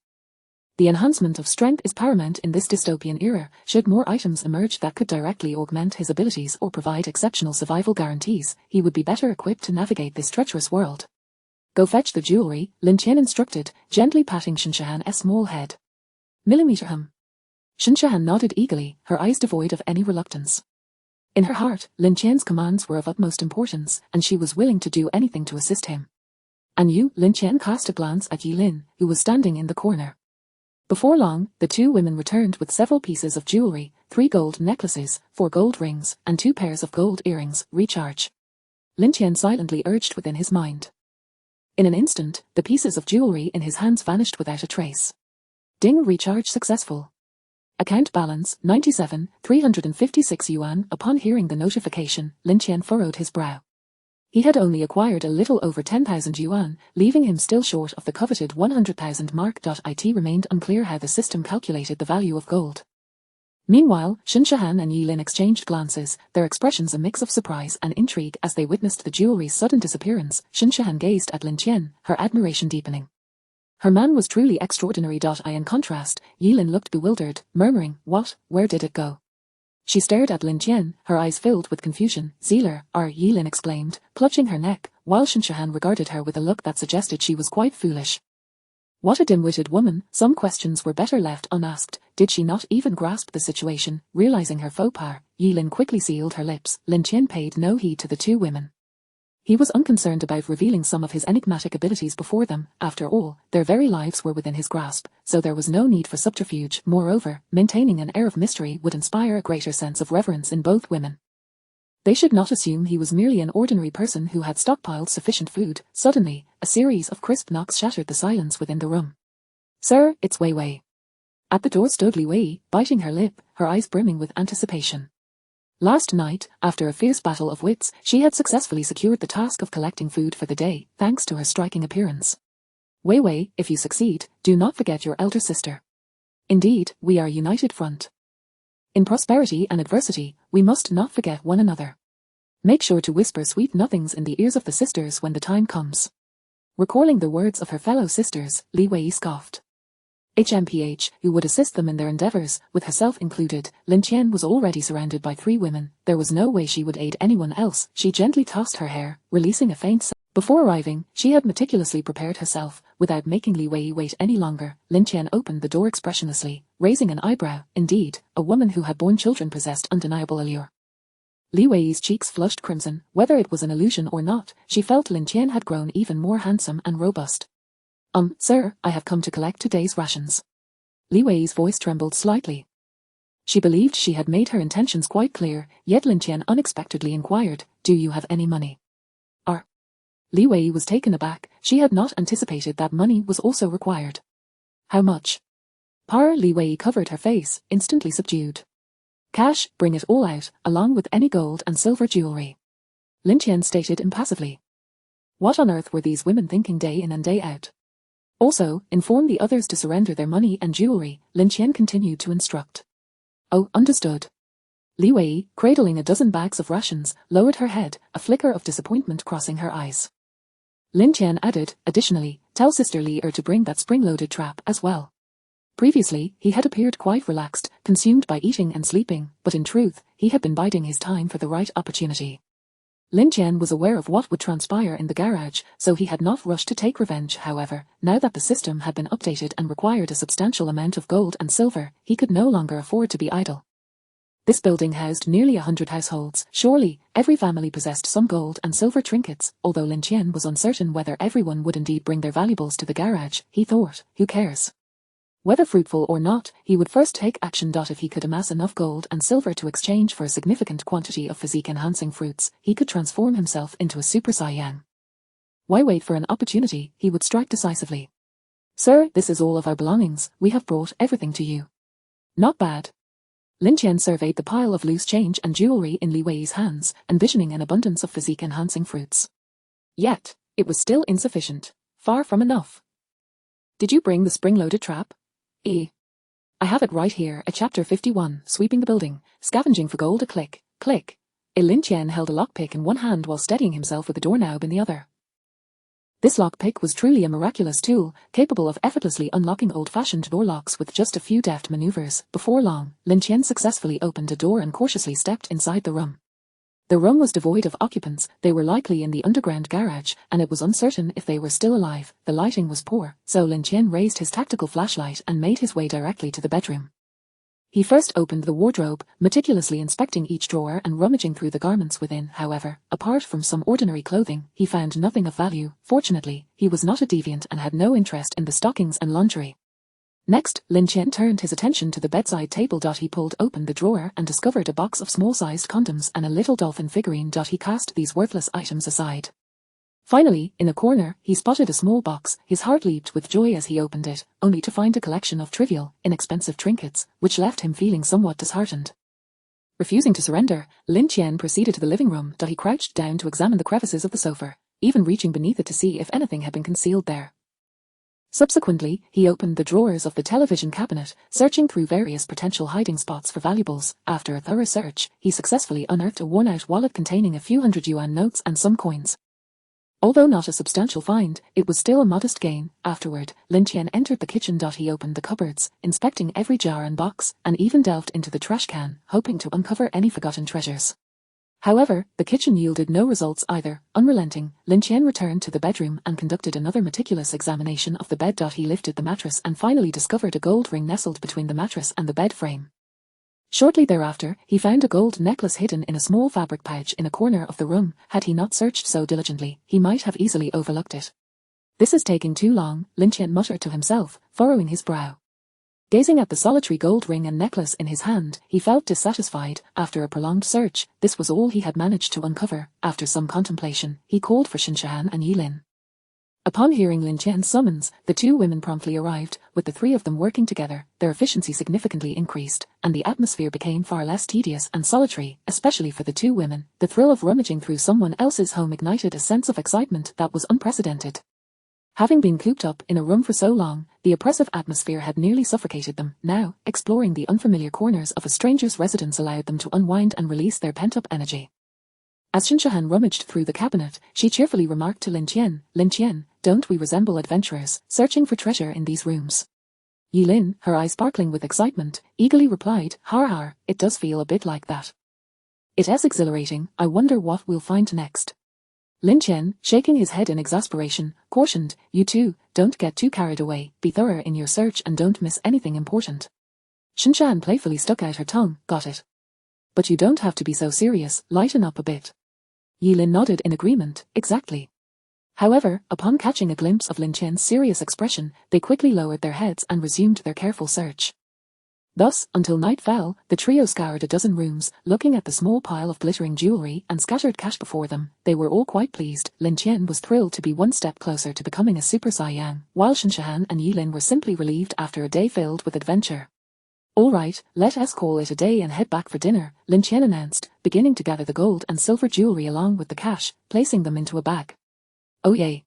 The enhancement of strength is paramount in this dystopian era. Should more items emerge that could directly augment his abilities or provide exceptional survival guarantees, he would be better equipped to navigate this treacherous world. Go fetch the jewelry, Lin Tian instructed, gently patting Shinshahan's small head. Millimeter. Shinshahan nodded eagerly, her eyes devoid of any reluctance. In her heart, Lin Tian's commands were of utmost importance, and she was willing to do anything to assist him. And you? Lin Tian cast a glance at Yilin, who was standing in the corner. Before long, the two women returned with several pieces of jewelry, 3 gold necklaces, 4 gold rings, and 2 pairs of gold earrings. Recharge. Lin Tian silently urged within his mind. In an instant, the pieces of jewelry in his hands vanished without a trace. Ding. Recharge successful. Account balance, 97,356 yuan. Upon hearing the notification, Lin Tian furrowed his brow. He had only acquired a little over 10,000 yuan, leaving him still short of the coveted 100,000 mark. It remained unclear how the system calculated the value of gold. Meanwhile, Shinshahan and Yilin exchanged glances, their expressions a mix of surprise and intrigue as they witnessed the jewelry's sudden disappearance. Shinshahan gazed at Lin Tian, her admiration deepening. Her man was truly extraordinary. In contrast, Yilin looked bewildered, murmuring, What? Where did it go? She stared at Lin Tian, her eyes filled with confusion. Zealer, Yilin exclaimed, clutching her neck, while Shinshahan regarded her with a look that suggested she was quite foolish. What a dim-witted woman. Some questions were better left unasked. Did she not even grasp the situation? Realizing her faux pas, Yilin quickly sealed her lips. Lin Tian paid no heed to the two women. He was unconcerned about revealing some of his enigmatic abilities before them. After all, their very lives were within his grasp, so there was no need for subterfuge. Moreover, maintaining an air of mystery would inspire a greater sense of reverence in both women. They should not assume he was merely an ordinary person who had stockpiled sufficient food. Suddenly, a series of crisp knocks shattered the silence within the room. Sir, it's Wei Wei. At the door stood Li Wei, biting her lip, her eyes brimming with anticipation. Last night, after a fierce battle of wits, she had successfully secured the task of collecting food for the day, thanks to her striking appearance. Wei Wei, if you succeed, do not forget your elder sister. Indeed, we are a united front. In prosperity and adversity, we must not forget one another. Make sure to whisper sweet nothings in the ears of the sisters when the time comes. Recalling the words of her fellow sisters, Li Wei scoffed. HMPH, who would assist them in their endeavors, with herself included. Lin Tian was already surrounded by 3 women. There was no way she would aid anyone else. She gently tossed her hair, releasing a faint sigh. Before arriving, she had meticulously prepared herself. Without making Li Wei wait any longer, Lin Tian opened the door expressionlessly, raising an eyebrow. Indeed, a woman who had borne children possessed undeniable allure. Li Wei's cheeks flushed crimson. Whether it was an illusion or not, she felt Lin Tian had grown even more handsome and robust. Sir, I have come to collect today's rations. Li Wei's voice trembled slightly. She believed she had made her intentions quite clear, yet Lin Tian unexpectedly inquired, Do you have any money? Li Wei was taken aback. She had not anticipated that money was also required. How much? Li Wei covered her face, instantly subdued. Cash, bring it all out, along with any gold and silver jewelry. Lin Tian stated impassively. What on earth were these women thinking day in and day out? Also, inform the others to surrender their money and jewelry, Lin Tian continued to instruct. Oh, understood. Li Wei, cradling a dozen bags of rations, lowered her head, a flicker of disappointment crossing her eyes. Lin Tian added, additionally, tell Sister Li to bring that spring-loaded trap as well. Previously, he had appeared quite relaxed, consumed by eating and sleeping, but in truth, he had been biding his time for the right opportunity. Lin Tian was aware of what would transpire in the garage, so he had not rushed to take revenge. However, now that the system had been updated and required a substantial amount of gold and silver, he could no longer afford to be idle. This building housed nearly 100 households. Surely, every family possessed some gold and silver trinkets. Although Lin Tian was uncertain whether everyone would indeed bring their valuables to the garage, he thought, who cares? Whether fruitful or not, he would first take action. If he could amass enough gold and silver to exchange for a significant quantity of physique-enhancing fruits, he could transform himself into a Super Saiyan. Why wait for an opportunity? He would strike decisively. Sir, this is all of our belongings. We have brought everything to you. Not bad. Lin Tian surveyed the pile of loose change and jewelry in Li Wei's hands, envisioning an abundance of physique-enhancing fruits. Yet, it was still insufficient. Far from enough. Did you bring the spring-loaded trap? I have it right here. A chapter 51, sweeping the building, scavenging for gold. A click, click. Lin Tian held a lockpick in one hand while steadying himself with a doorknob in the other. This lockpick was truly a miraculous tool, capable of effortlessly unlocking old-fashioned door locks with just a few deft maneuvers. Before long, Lin Tian successfully opened a door and cautiously stepped inside the room. The room was devoid of occupants. They were likely in the underground garage, and it was uncertain if they were still alive. The lighting was poor, so Lin Tian raised his tactical flashlight and made his way directly to the bedroom. He first opened the wardrobe, meticulously inspecting each drawer and rummaging through the garments within. However, apart from some ordinary clothing, he found nothing of value. Fortunately, he was not a deviant and had no interest in the stockings and lingerie. Next, Lin Tian turned his attention to the bedside table. He pulled open the drawer and discovered a box of small-sized condoms and a little dolphin figurine. He cast these worthless items aside. Finally, in a corner, he spotted a small box. His heart leaped with joy as he opened it, only to find a collection of trivial, inexpensive trinkets, which left him feeling somewhat disheartened. Refusing to surrender, Lin Tian proceeded to the living room. He crouched down to examine the crevices of the sofa, even reaching beneath it to see if anything had been concealed there. Subsequently, he opened the drawers of the television cabinet, searching through various potential hiding spots for valuables. After a thorough search, he successfully unearthed a worn-out wallet containing a few hundred yuan notes and some coins. Although not a substantial find, it was still a modest gain. Afterward, Lin Tian entered the kitchen. He opened the cupboards, inspecting every jar and box, and even delved into the trash can, hoping to uncover any forgotten treasures. However, the kitchen yielded no results either. Unrelenting, Lin Tian returned to the bedroom and conducted another meticulous examination of the bed. He lifted the mattress and finally discovered a gold ring nestled between the mattress and the bed frame. Shortly thereafter, he found a gold necklace hidden in a small fabric pouch in a corner of the room. Had he not searched so diligently, he might have easily overlooked it. This is taking too long, Lin Tian muttered to himself, furrowing his brow. Gazing at the solitary gold ring and necklace in his hand, he felt dissatisfied. After a prolonged search, this was all he had managed to uncover. After some contemplation, he called for Shinshahan and Yilin. Upon hearing Lin Tian's summons, the two women promptly arrived. With the three of them working together, their efficiency significantly increased, and the atmosphere became far less tedious and solitary, especially for the two women. The thrill of rummaging through someone else's home ignited a sense of excitement that was unprecedented. Having been cooped up in a room for so long, the oppressive atmosphere had nearly suffocated them. Now, exploring the unfamiliar corners of a stranger's residence allowed them to unwind and release their pent-up energy. As Shinshahan rummaged through the cabinet, she cheerfully remarked to Lin Tian, don't we resemble adventurers, searching for treasure in these rooms? Yilin, her eyes sparkling with excitement, eagerly replied, har, it does feel a bit like that. It is exhilarating. I wonder what we'll find next. Lin Tian, shaking his head in exasperation, cautioned, you two, don't get too carried away, be thorough in your search and don't miss anything important. Shinshan playfully stuck out her tongue, got it. But you don't have to be so serious, lighten up a bit. Yilin nodded in agreement, exactly. However, upon catching a glimpse of Lin Tian's serious expression, they quickly lowered their heads and resumed their careful search. Thus, until night fell, the trio scoured a dozen rooms, looking at the small pile of glittering jewelry and scattered cash before them. They were all quite pleased. Lin Tian was thrilled to be one step closer to becoming a Super Saiyang, while Shinshahan and Yilin were simply relieved after a day filled with adventure. "All right, let us call it a day and head back for dinner," Lin Tian announced, beginning to gather the gold and silver jewelry along with the cash, placing them into a bag. "Oh yay.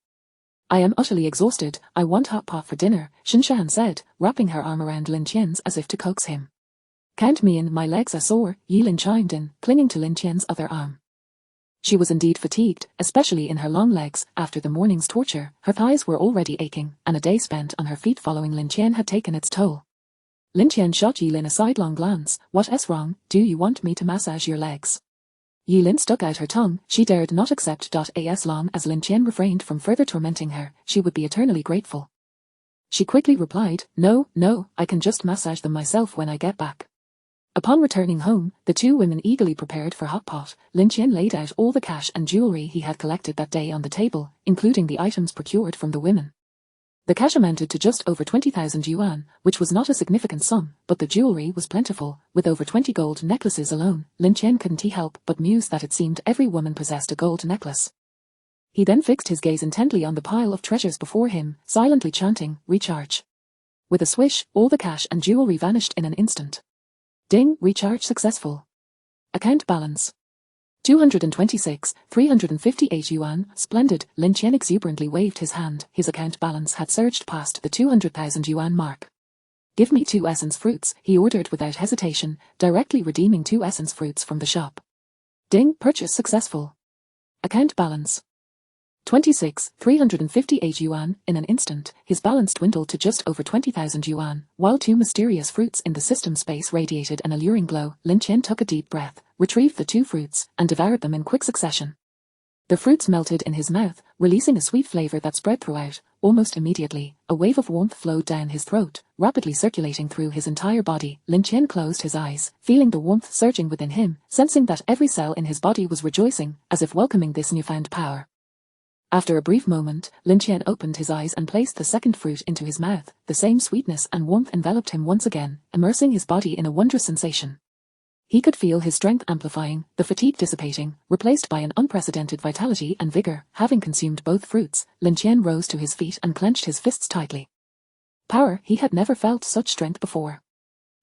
I am utterly exhausted. I want hot pot for dinner," Shinshahan said, wrapping her arm around Lin Tian's as if to coax him. "Count me in, my legs are sore," Yilin chimed in, clinging to Lin Tian's other arm. She was indeed fatigued, especially in her long legs, after the morning's torture. Her thighs were already aching, and a day spent on her feet following Lin Tian had taken its toll. Lin Tian shot Yilin a sidelong glance. "What's wrong? Do you want me to massage your legs?" Yilin stuck out her tongue. She dared not accept. As long as Lin Tian refrained from further tormenting her, she would be eternally grateful. She quickly replied, No, I can just massage them myself when I get back." Upon returning home, the two women eagerly prepared for hot pot. Lin Tian laid out all the cash and jewelry he had collected that day on the table, including the items procured from the women. The cash amounted to just over 20,000 yuan, which was not a significant sum, but the jewelry was plentiful. With over 20 gold necklaces alone, Lin Tian couldn't help but muse that it seemed every woman possessed a gold necklace. He then fixed his gaze intently on the pile of treasures before him, silently chanting, "Recharge." With a swish, all the cash and jewelry vanished in an instant. Ding, recharge successful. Account balance. 226, 358 yuan, splendid. Lin Tian exuberantly waved his hand. His account balance had surged past the 200,000 yuan mark. "Give me 2 essence fruits," he ordered without hesitation, directly redeeming 2 essence fruits from the shop. Ding, purchase successful. Account balance. 26, 358 yuan. In an instant, his balance dwindled to just over 20,000 yuan, while 2 mysterious fruits in the system space radiated an alluring glow. Lin Tian took a deep breath, retrieved the 2 fruits, and devoured them in quick succession. The fruits melted in his mouth, releasing a sweet flavor that spread throughout. Almost immediately, a wave of warmth flowed down his throat, rapidly circulating through his entire body. Lin Tian closed his eyes, feeling the warmth surging within him, sensing that every cell in his body was rejoicing, as if welcoming this newfound power. After a brief moment, Lin Tian opened his eyes and placed the second fruit into his mouth. The same sweetness and warmth enveloped him once again, immersing his body in a wondrous sensation. He could feel his strength amplifying, the fatigue dissipating, replaced by an unprecedented vitality and vigor. Having consumed both fruits, Lin Tian rose to his feet and clenched his fists tightly. Power, he had never felt such strength before.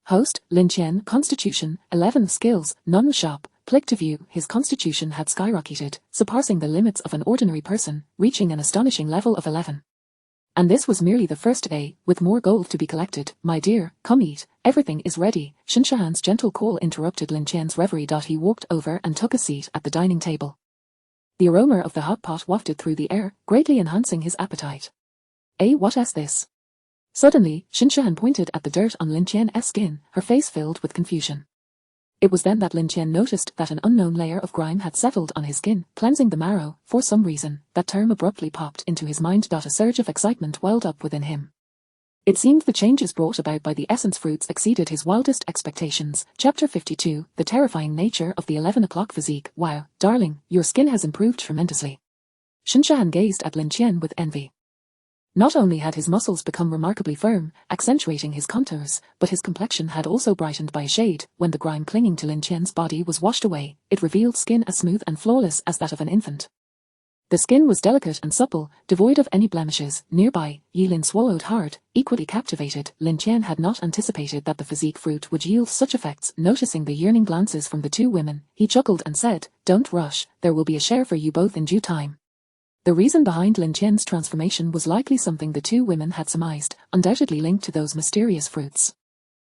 Host, Lin Tian, Constitution, 11 skills, none shop. Click to view. His constitution had skyrocketed, surpassing the limits of an ordinary person, reaching an astonishing level of 11. And this was merely the first day, with more gold to be collected. "My dear, come eat, everything is ready." Shinshahan's gentle call interrupted Lin Tian's reverie. He walked over and took a seat at the dining table. The aroma of the hot pot wafted through the air, greatly enhancing his appetite. What is this?" Suddenly, Shinshahan pointed at the dirt on Lin Tian's skin, her face filled with confusion. It was then that Lin Tian noticed that an unknown layer of grime had settled on his skin, cleansing the marrow. For some reason, that term abruptly popped into his mind. A surge of excitement welled up within him. It seemed the changes brought about by the essence fruits exceeded his wildest expectations. Chapter 52, The Terrifying Nature of the 11 o'clock Physique. "Wow, darling, your skin has improved tremendously." Shinshahan gazed at Lin Tian with envy. Not only had his muscles become remarkably firm, accentuating his contours, but his complexion had also brightened by a shade. When the grime clinging to Lin Tian's body was washed away, it revealed skin as smooth and flawless as that of an infant. The skin was delicate and supple, devoid of any blemishes. Nearby, Yilin swallowed hard, equally captivated. Lin Tian had not anticipated that the physique fruit would yield such effects. Noticing the yearning glances from the two women, he chuckled and said, "Don't rush, there will be a share for you both in due time." The reason behind Lin Tian's transformation was likely something the two women had surmised, undoubtedly linked to those mysterious fruits.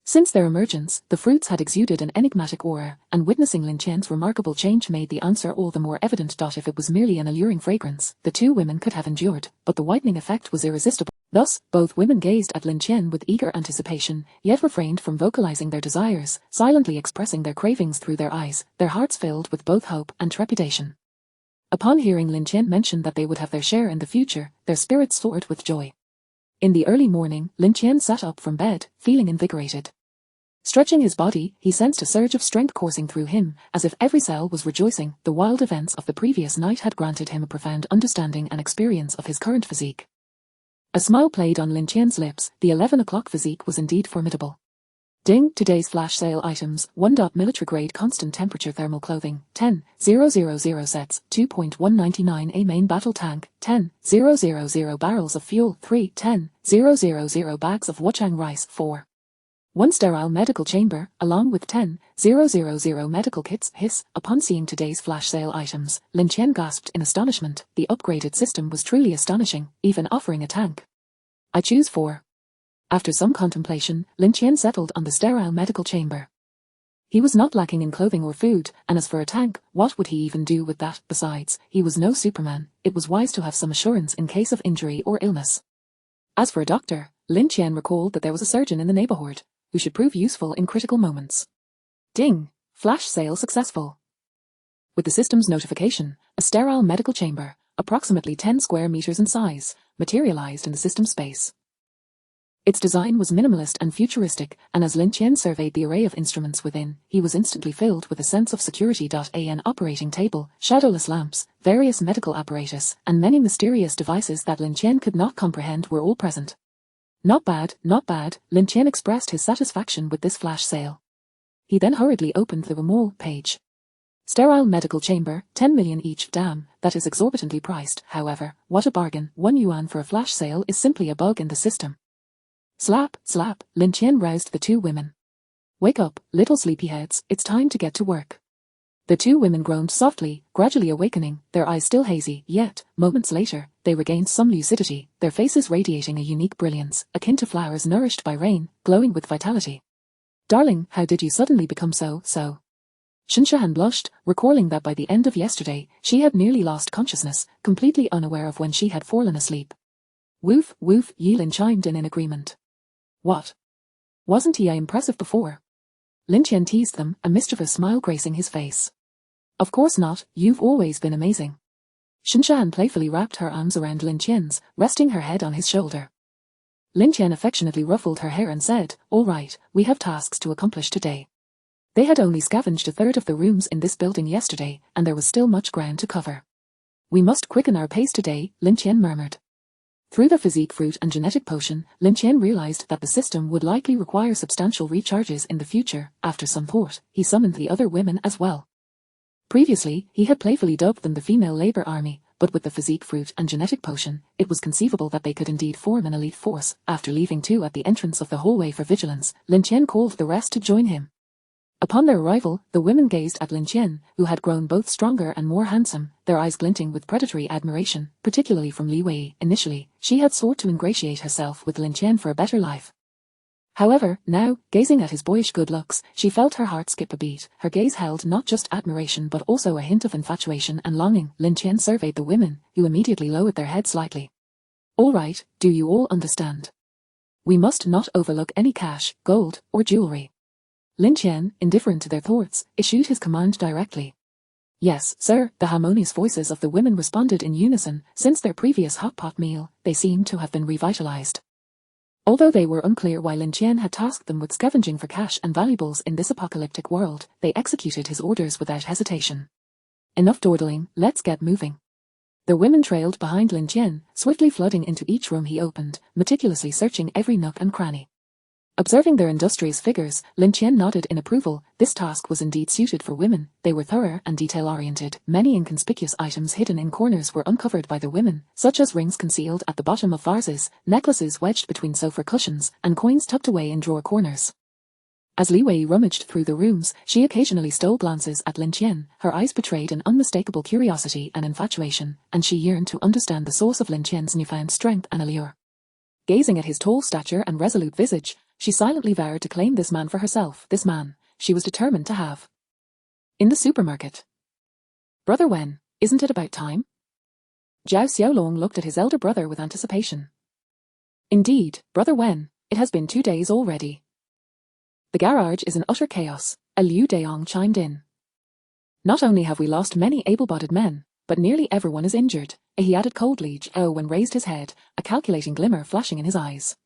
Since their emergence, the fruits had exuded an enigmatic aura, and witnessing Lin Tian's remarkable change made the answer all the more evident. If it was merely an alluring fragrance, the two women could have endured, but the whitening effect was irresistible. Thus, both women gazed at Lin Tian with eager anticipation, yet refrained from vocalizing their desires, silently expressing their cravings through their eyes, their hearts filled with both hope and trepidation. Upon hearing Lin Tian mention that they would have their share in the future, their spirits soared with joy. In the early morning, Lin Tian sat up from bed, feeling invigorated. Stretching his body, he sensed a surge of strength coursing through him, as if every cell was rejoicing. The wild events of the previous night had granted him a profound understanding and experience of his current physique. A smile played on Lin Tian's lips. The 11 o'clock physique was indeed formidable. Ding, today's flash sale items, 1. Military grade constant temperature thermal clothing, 10,000 sets, 2.199 a main battle tank, 10,000 barrels of fuel, 3, 10,000 bags of wuchang rice, 4. 1 sterile medical chamber, along with 10,000 medical kits. Hiss, upon seeing today's flash sale items, Lin Tian gasped in astonishment. The upgraded system was truly astonishing, even offering a tank. I choose 4. After some contemplation, Lin Tian settled on the sterile medical chamber. He was not lacking in clothing or food, and as for a tank, what would he even do with that? Besides, he was no Superman. It was wise to have some assurance in case of injury or illness. As for a doctor, Lin Tian recalled that there was a surgeon in the neighborhood who should prove useful in critical moments. Ding! Flash sale successful. With the system's notification, a sterile medical chamber, approximately 10 square meters in size, materialized in the system space. Its design was minimalist and futuristic, and as Lin Tian surveyed the array of instruments within, he was instantly filled with a sense of security. An operating table, shadowless lamps, various medical apparatus, and many mysterious devices that Lin Tian could not comprehend were all present. Not bad, not bad, Lin Tian expressed his satisfaction with this flash sale. He then hurriedly opened the Remol page. Sterile medical chamber, 10 million each. Damn, that is exorbitantly priced. However, what a bargain. 1 yuan for a flash sale is simply a bug in the system. Slap, slap, Lin Tian roused the 2 women. Wake up, little sleepyheads, it's time to get to work. The 2 women groaned softly, gradually awakening, their eyes still hazy, yet, moments later, they regained some lucidity, their faces radiating a unique brilliance, akin to flowers nourished by rain, glowing with vitality. Darling, how did you suddenly become so? Shinshahan blushed, recalling that by the end of yesterday, she had nearly lost consciousness, completely unaware of when she had fallen asleep. Woof, woof, Yilin chimed in agreement. What? Wasn't he impressive before? Lin Tian teased them, a mischievous smile gracing his face. Of course not, you've always been amazing. Shinshan playfully wrapped her arms around Lin Tian's, resting her head on his shoulder. Lin Tian affectionately ruffled her hair and said, all right, we have tasks to accomplish today. They had only scavenged a third of the rooms in this building yesterday, and there was still much ground to cover. We must quicken our pace today, Lin Tian murmured. Through the physique fruit and genetic potion, Lin Tian realized that the system would likely require substantial recharges in the future. After some thought, he summoned the other women as well. Previously, he had playfully dubbed them the female labor army, but with the physique fruit and genetic potion, it was conceivable that they could indeed form an elite force. After leaving 2 at the entrance of the hallway for vigilance, Lin Tian called the rest to join him. Upon their arrival, the women gazed at Lin Tian, who had grown both stronger and more handsome, their eyes glinting with predatory admiration, particularly from Li Wei. Initially, she had sought to ingratiate herself with Lin Tian for a better life. However, now, gazing at his boyish good looks, she felt her heart skip a beat. Her gaze held not just admiration but also a hint of infatuation and longing. Lin Tian surveyed the women, who immediately lowered their heads slightly. All right, do you all understand? We must not overlook any cash, gold, or jewelry. Lin Tian, indifferent to their thoughts, issued his command directly. Yes, sir, the harmonious voices of the women responded in unison. Since their previous hot pot meal, they seemed to have been revitalized. Although they were unclear why Lin Tian had tasked them with scavenging for cash and valuables in this apocalyptic world, they executed his orders without hesitation. Enough dawdling, let's get moving. The women trailed behind Lin Tian, swiftly flooding into each room he opened, meticulously searching every nook and cranny. Observing their industrious figures, Lin Tian nodded in approval. This task was indeed suited for women. They were thorough and detail-oriented. Many inconspicuous items hidden in corners were uncovered by the women, such as rings concealed at the bottom of vases, necklaces wedged between sofa cushions, and coins tucked away in drawer corners. As Li Wei rummaged through the rooms, she occasionally stole glances at Lin Tian. Her eyes betrayed an unmistakable curiosity and infatuation, and she yearned to understand the source of Lin Tian's newfound strength and allure. Gazing at his tall stature and resolute visage, she silently vowed to claim this man for herself. This man, she was determined to have. In the supermarket. Brother Wen, isn't it about time? Zhao Xiaolong looked at his elder brother with anticipation. Indeed, Brother Wen, it has been 2 days already. The garage is in utter chaos, a Liu Deong chimed in. Not only have we lost many able-bodied men, but nearly everyone is injured, he added coldly. Zhao Wen raised his head, a calculating glimmer flashing in his eyes.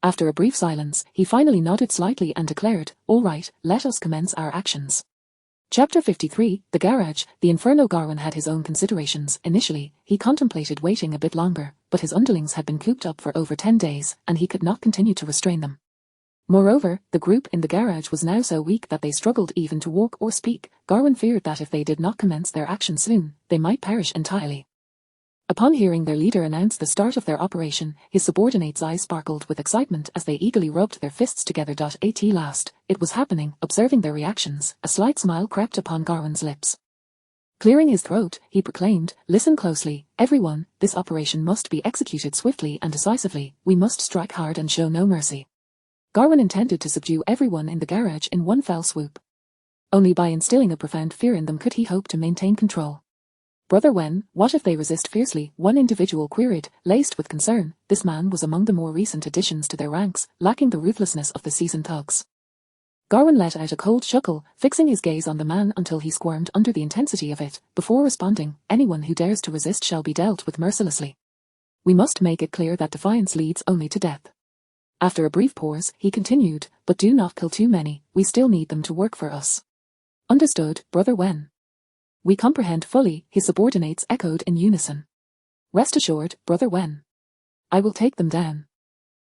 After a brief silence, he finally nodded slightly and declared, all right, let us commence our actions. Chapter 53, The Garage. The Inferno Garwan had his own considerations. Initially, he contemplated waiting a bit longer, but his underlings had been cooped up for over 10 days, and he could not continue to restrain them. Moreover, the group in the garage was now so weak that they struggled even to walk or speak. Garwin feared that if they did not commence their action soon, they might perish entirely. Upon hearing their leader announce the start of their operation, his subordinates' eyes sparkled with excitement as they eagerly rubbed their fists together. At last, it was happening. Observing their reactions, a slight smile crept upon Garwin's lips. Clearing his throat, he proclaimed, "Listen closely, everyone, this operation must be executed swiftly and decisively. We must strike hard and show no mercy." Garwin intended to subdue everyone in the garage in one fell swoop. Only by instilling a profound fear in them could he hope to maintain control. "Brother Wen, what if they resist fiercely?" one individual queried, laced with concern. This man was among the more recent additions to their ranks, lacking the ruthlessness of the seasoned thugs. Garwin let out a cold chuckle, fixing his gaze on the man until he squirmed under the intensity of it, before responding, "Anyone who dares to resist shall be dealt with mercilessly. We must make it clear that defiance leads only to death." After a brief pause, he continued, "But do not kill too many, we still need them to work for us." "Understood, Brother Wen." "We comprehend fully," his subordinates echoed in unison. "Rest assured, Brother Wen. I will take them down."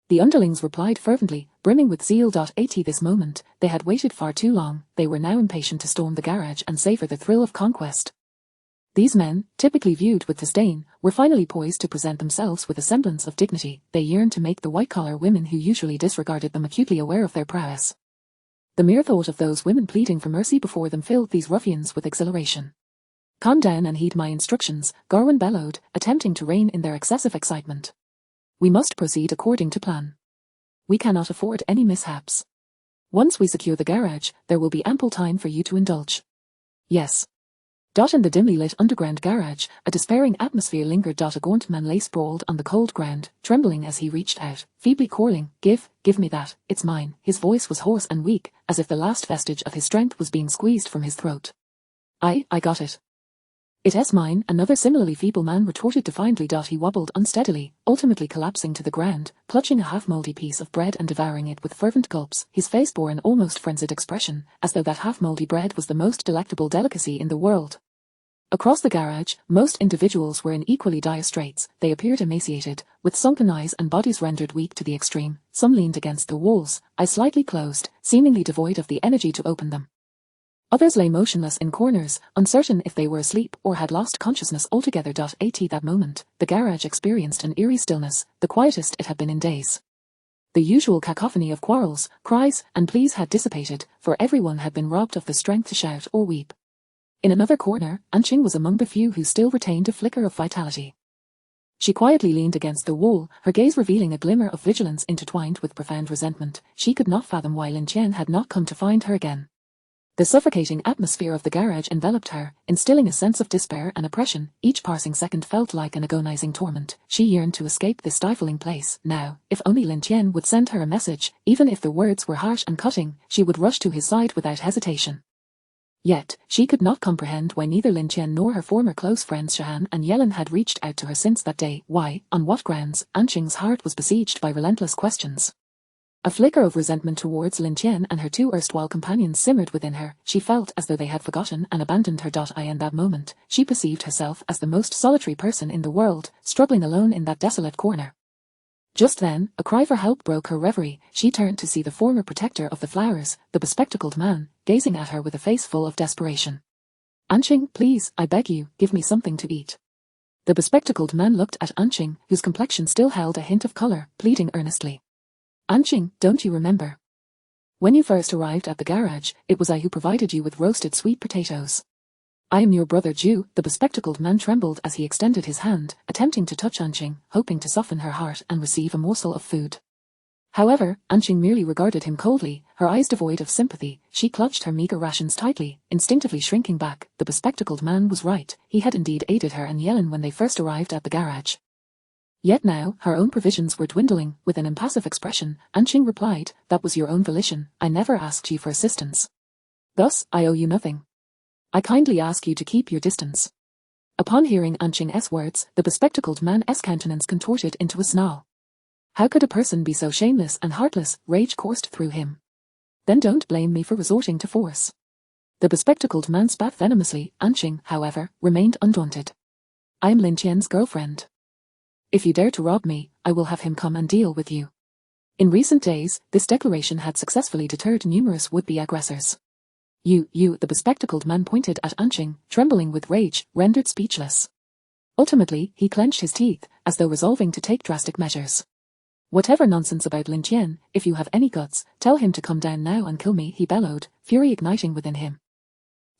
The underlings replied fervently, brimming with zeal. At this moment, they had waited far too long. They were now impatient to storm the garage and savor the thrill of conquest. These men, typically viewed with disdain, were finally poised to present themselves with a semblance of dignity. They yearned to make the white-collar women who usually disregarded them acutely aware of their prowess. The mere thought of those women pleading for mercy before them filled these ruffians with exhilaration. "Calm down and heed my instructions," Garwin bellowed, attempting to rein in their excessive excitement. "We must proceed according to plan. We cannot afford any mishaps. Once we secure the garage, there will be ample time for you to indulge." "Yes." In the dimly lit underground garage, a despairing atmosphere lingered. A gaunt man lay sprawled on the cold ground, trembling as he reached out, feebly calling, give me that, it's mine." His voice was hoarse and weak, as if the last vestige of his strength was being squeezed from his throat. I got it." "It's mine," another similarly feeble man retorted defiantly. He wobbled unsteadily, ultimately collapsing to the ground, clutching a half-mouldy piece of bread and devouring it with fervent gulps. His face bore an almost frenzied expression, as though that half-mouldy bread was the most delectable delicacy in the world. Across the garage, most individuals were in equally dire straits. They appeared emaciated, with sunken eyes and bodies rendered weak to the extreme. Some leaned against the walls, eyes slightly closed, seemingly devoid of the energy to open them. Others lay motionless in corners, uncertain if they were asleep or had lost consciousness altogether. At that moment, the garage experienced an eerie stillness, the quietest it had been in days. The usual cacophony of quarrels, cries, and pleas had dissipated, for everyone had been robbed of the strength to shout or weep. In another corner, Anqing was among the few who still retained a flicker of vitality. She quietly leaned against the wall, her gaze revealing a glimmer of vigilance intertwined with profound resentment. She could not fathom why Lin Tian had not come to find her again. The suffocating atmosphere of the garage enveloped her, instilling a sense of despair and oppression. Each passing second felt like an agonizing torment. She yearned to escape this stifling place. Now, if only Lin Tian would send her a message, even if the words were harsh and cutting, she would rush to his side without hesitation. Yet, she could not comprehend why neither Lin Tian nor her former close friends Shahan and Yelin had reached out to her since that day. Why, on what grounds? Anqing's heart was besieged by relentless questions. A flicker of resentment towards Lin Tian and her two erstwhile companions simmered within her. She felt as though they had forgotten and abandoned her. In that moment, she perceived herself as the most solitary person in the world, struggling alone in that desolate corner. Just then, a cry for help broke her reverie. She turned to see the former protector of the flowers, the bespectacled man, gazing at her with a face full of desperation. "Anqing, please, I beg you, give me something to eat." The bespectacled man looked at Anqing, whose complexion still held a hint of color, pleading earnestly. "Anqing, don't you remember? When you first arrived at the garage, it was I who provided you with roasted sweet potatoes. I am your brother Ju." The bespectacled man trembled as he extended his hand, attempting to touch Anqing, hoping to soften her heart and receive a morsel of food. However, Anqing merely regarded him coldly, her eyes devoid of sympathy. She clutched her meager rations tightly, instinctively shrinking back. The bespectacled man was right. He had indeed aided her and Yelin when they first arrived at the garage. Yet now, her own provisions were dwindling. With an impassive expression, Anqing replied, "That was your own volition. I never asked you for assistance. Thus, I owe you nothing. I kindly ask you to keep your distance." Upon hearing Anqing's words, the bespectacled man's countenance contorted into a snarl. How could a person be so shameless and heartless? Rage coursed through him. "Then don't blame me for resorting to force." The bespectacled man spat venomously. Anqing, however, remained undaunted. "I am Lin Tian's girlfriend. If you dare to rob me, I will have him come and deal with you." In recent days, this declaration had successfully deterred numerous would-be aggressors. You, the bespectacled man pointed at Anqing, trembling with rage, rendered speechless. Ultimately, he clenched his teeth, as though resolving to take drastic measures. Whatever nonsense about Lin Tian, if you have any guts, tell him to come down now and kill me, he bellowed, fury igniting within him.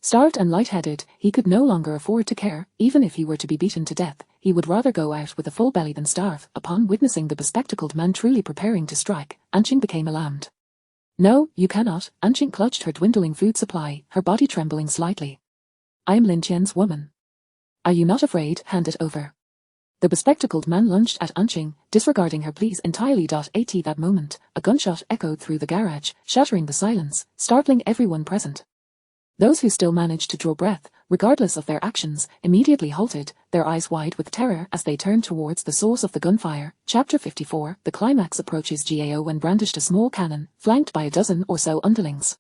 Starved and light-headed, he could no longer afford to care. Even if he were to be beaten to death, he would rather go out with a full belly than starve. Upon witnessing the bespectacled man truly preparing to strike, Anqing became alarmed. No, you cannot. Anqing clutched her dwindling food supply, her body trembling slightly. I am Lin Tian's woman. Are you not afraid? Hand it over. The bespectacled man lunged at Anqing, disregarding her pleas entirely. At that moment, a gunshot echoed through the garage, shattering the silence, startling everyone present. Those who still managed to draw breath, regardless of their actions, immediately halted, their eyes wide with terror as they turned towards the source of the gunfire. Chapter 54. The climax approaches. Gao Wen brandished a small cannon, flanked by a dozen or so underlings.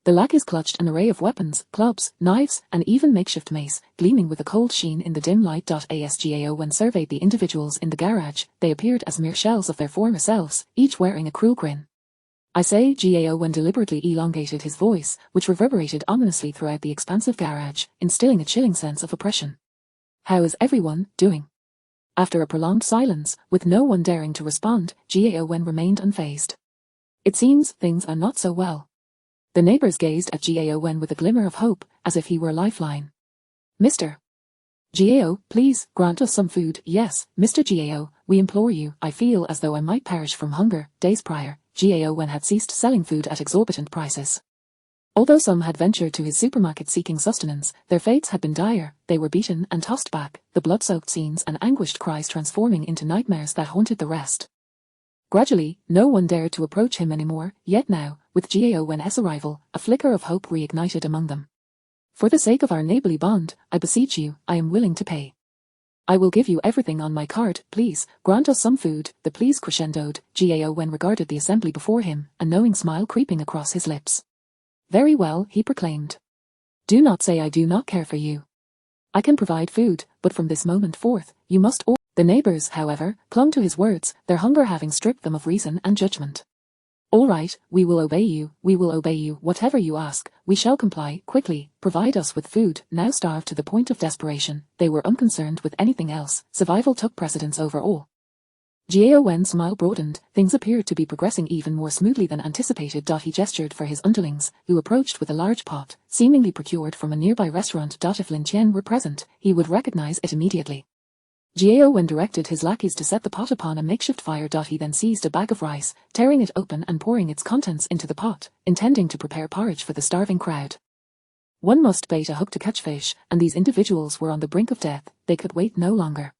The lackeys clutched an array of weapons, clubs, knives, and even makeshift mace, gleaming with a cold sheen in the dim light. As Gao Wen surveyed the individuals in the garage, they appeared as mere shells of their former selves, each wearing a cruel grin. I say, Gao Wen deliberately elongated his voice, which reverberated ominously throughout the expansive garage, instilling a chilling sense of oppression. How is everyone doing? After a prolonged silence, with no one daring to respond, Gao Wen remained unfazed. It seems things are not so well. The neighbors gazed at Gao Wen with a glimmer of hope, as if he were a lifeline. Mr. Gao, please, grant us some food. Yes, Mr. Gao, we implore you. I feel as though I might perish from hunger. Days prior, Gao Wen had ceased selling food at exorbitant prices. Although some had ventured to his supermarket seeking sustenance, their fates had been dire. They were beaten and tossed back, the blood-soaked scenes and anguished cries transforming into nightmares that haunted the rest. Gradually, no one dared to approach him anymore, yet now, with Gao Wen's arrival, a flicker of hope reignited among them. For the sake of our neighborly bond, I beseech you, I am willing to pay. I will give you everything on my card. Please, grant us some food. The pleas crescendoed. Gao Wen regarded the assembly before him, a knowing smile creeping across his lips. Very well, he proclaimed. Do not say I do not care for you. I can provide food, but from this moment forth, you must order. The neighbors, however, clung to his words, their hunger having stripped them of reason and judgment. All right, we will obey you, whatever you ask, we shall comply. Quickly, provide us with food. Now starved to the point of desperation, they were unconcerned with anything else. Survival took precedence over all. Gao Wen's smile broadened, things appeared to be progressing even more smoothly than anticipated. He gestured for his underlings, who approached with a large pot, seemingly procured from a nearby restaurant. If Lin Tian were present, he would recognize it immediately. Gao Wen directed his lackeys to set the pot upon a makeshift fire. He then seized a bag of rice, tearing it open and pouring its contents into the pot, intending to prepare porridge for the starving crowd. One must bait a hook to catch fish, and these individuals were on the brink of death. They could wait no longer.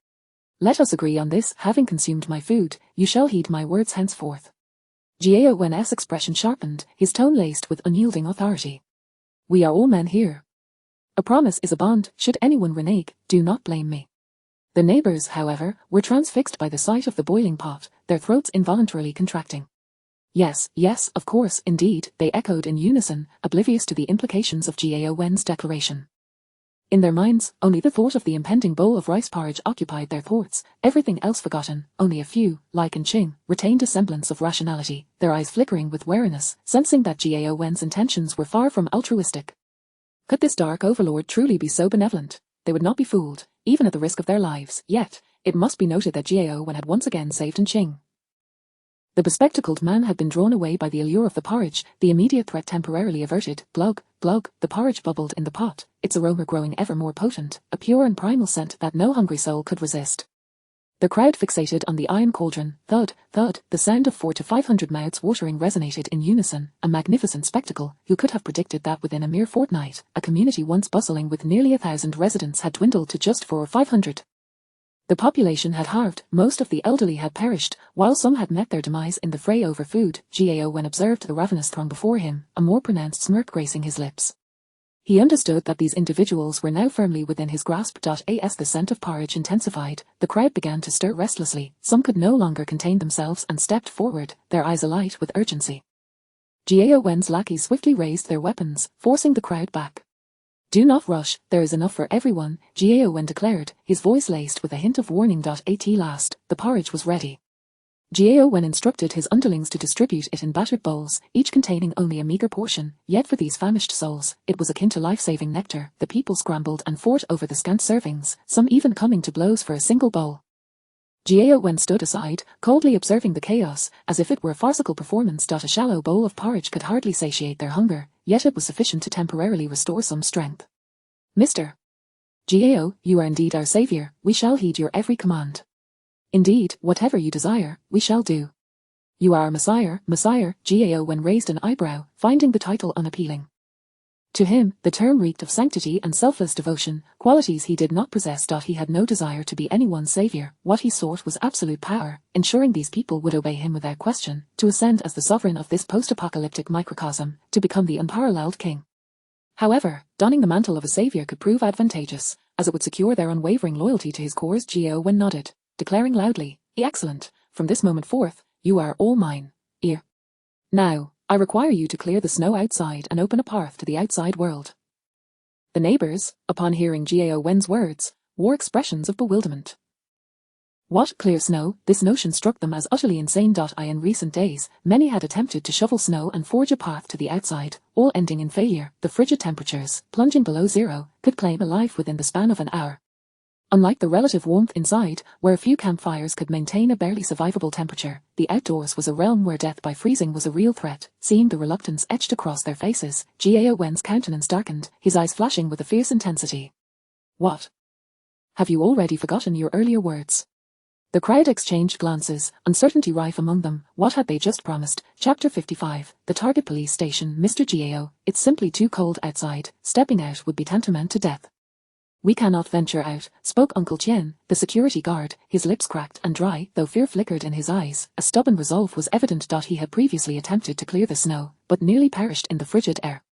Let us agree on this. Having consumed my food, you shall heed my words henceforth. Gao Wen's expression sharpened, his tone laced with unyielding authority. We are all men here. A promise is a bond. Should anyone renege, do not blame me. The neighbors, however, were transfixed by the sight of the boiling pot, their throats involuntarily contracting. Yes, yes, of course, indeed, they echoed in unison, oblivious to the implications of Gao Wen's declaration. In their minds, only the thought of the impending bowl of rice porridge occupied their thoughts, everything else forgotten. Only a few, like Anqing, retained a semblance of rationality, their eyes flickering with wariness, sensing that Gao Wen's intentions were far from altruistic. Could this dark overlord truly be so benevolent? They would not be fooled, even at the risk of their lives. Yet, it must be noted that Gao Wen had once again saved Anqing. The bespectacled man had been drawn away by the allure of the porridge, the immediate threat temporarily averted. Glug, glug, the porridge bubbled in the pot, its aroma growing ever more potent, a pure and primal scent that no hungry soul could resist. The crowd fixated on the iron cauldron. Thud, thud, the sound of 400 to 500 mouths watering resonated in unison, a magnificent spectacle. Who could have predicted that within a mere fortnight, a community once bustling with nearly 1,000 residents had dwindled to just 400 or 500? The population had halved, most of the elderly had perished, while some had met their demise in the fray over food. Gao Wen observed the ravenous throng before him, a more pronounced smirk gracing his lips. He understood that these individuals were now firmly within his grasp. As the scent of porridge intensified, the crowd began to stir restlessly. Some could no longer contain themselves and stepped forward, their eyes alight with urgency. Gao Wen's lackeys swiftly raised their weapons, forcing the crowd back. Do not rush, there is enough for everyone, Gao Wen declared, his voice laced with a hint of warning. At last, the porridge was ready. Gao Wen instructed his underlings to distribute it in battered bowls, each containing only a meager portion, yet for these famished souls, it was akin to life-saving nectar. The people scrambled and fought over the scant servings, some even coming to blows for a single bowl. Gao Wen stood aside, coldly observing the chaos, as if it were a farcical performance. A shallow bowl of porridge could hardly satiate their hunger, yet it was sufficient to temporarily restore some strength. Mr. Gao, you are indeed our savior, we shall heed your every command. Indeed, whatever you desire, we shall do. You are our Messiah. Gao Wen raised an eyebrow, finding the title unappealing. To him, the term reeked of sanctity and selfless devotion, qualities he did not possess. He had no desire to be anyone's savior. What he sought was absolute power, ensuring these people would obey him without question, to ascend as the sovereign of this post-apocalyptic microcosm, to become the unparalleled king. However, donning the mantle of a savior could prove advantageous, as it would secure their unwavering loyalty to his cause. Gao Wen nodded, declaring loudly, "Excellent, from this moment forth, you are all mine. Now, I require you to clear the snow outside and open a path to the outside world." The neighbors, upon hearing Gao Wen's words, wore expressions of bewilderment. What, clear snow? This notion struck them as utterly insane. In recent days, many had attempted to shovel snow and forge a path to the outside, all ending in failure. The frigid temperatures, plunging below zero, could claim a life within the span of an hour. Unlike the relative warmth inside, where a few campfires could maintain a barely survivable temperature, the outdoors was a realm where death by freezing was a real threat. Seeing the reluctance etched across their faces, Gao Wen's countenance darkened, his eyes flashing with a fierce intensity. "What? Have you already forgotten your earlier words?" The crowd exchanged glances, uncertainty rife among them. What had they just promised? Chapter 55, the target police station. "Mr. Gao, it's simply too cold outside. Stepping out would be tantamount to death." "We cannot venture out," spoke Uncle Tian, the security guard, his lips cracked and dry, though fear flickered in his eyes. A stubborn resolve was evident. He had previously attempted to clear the snow, but nearly perished in the frigid air.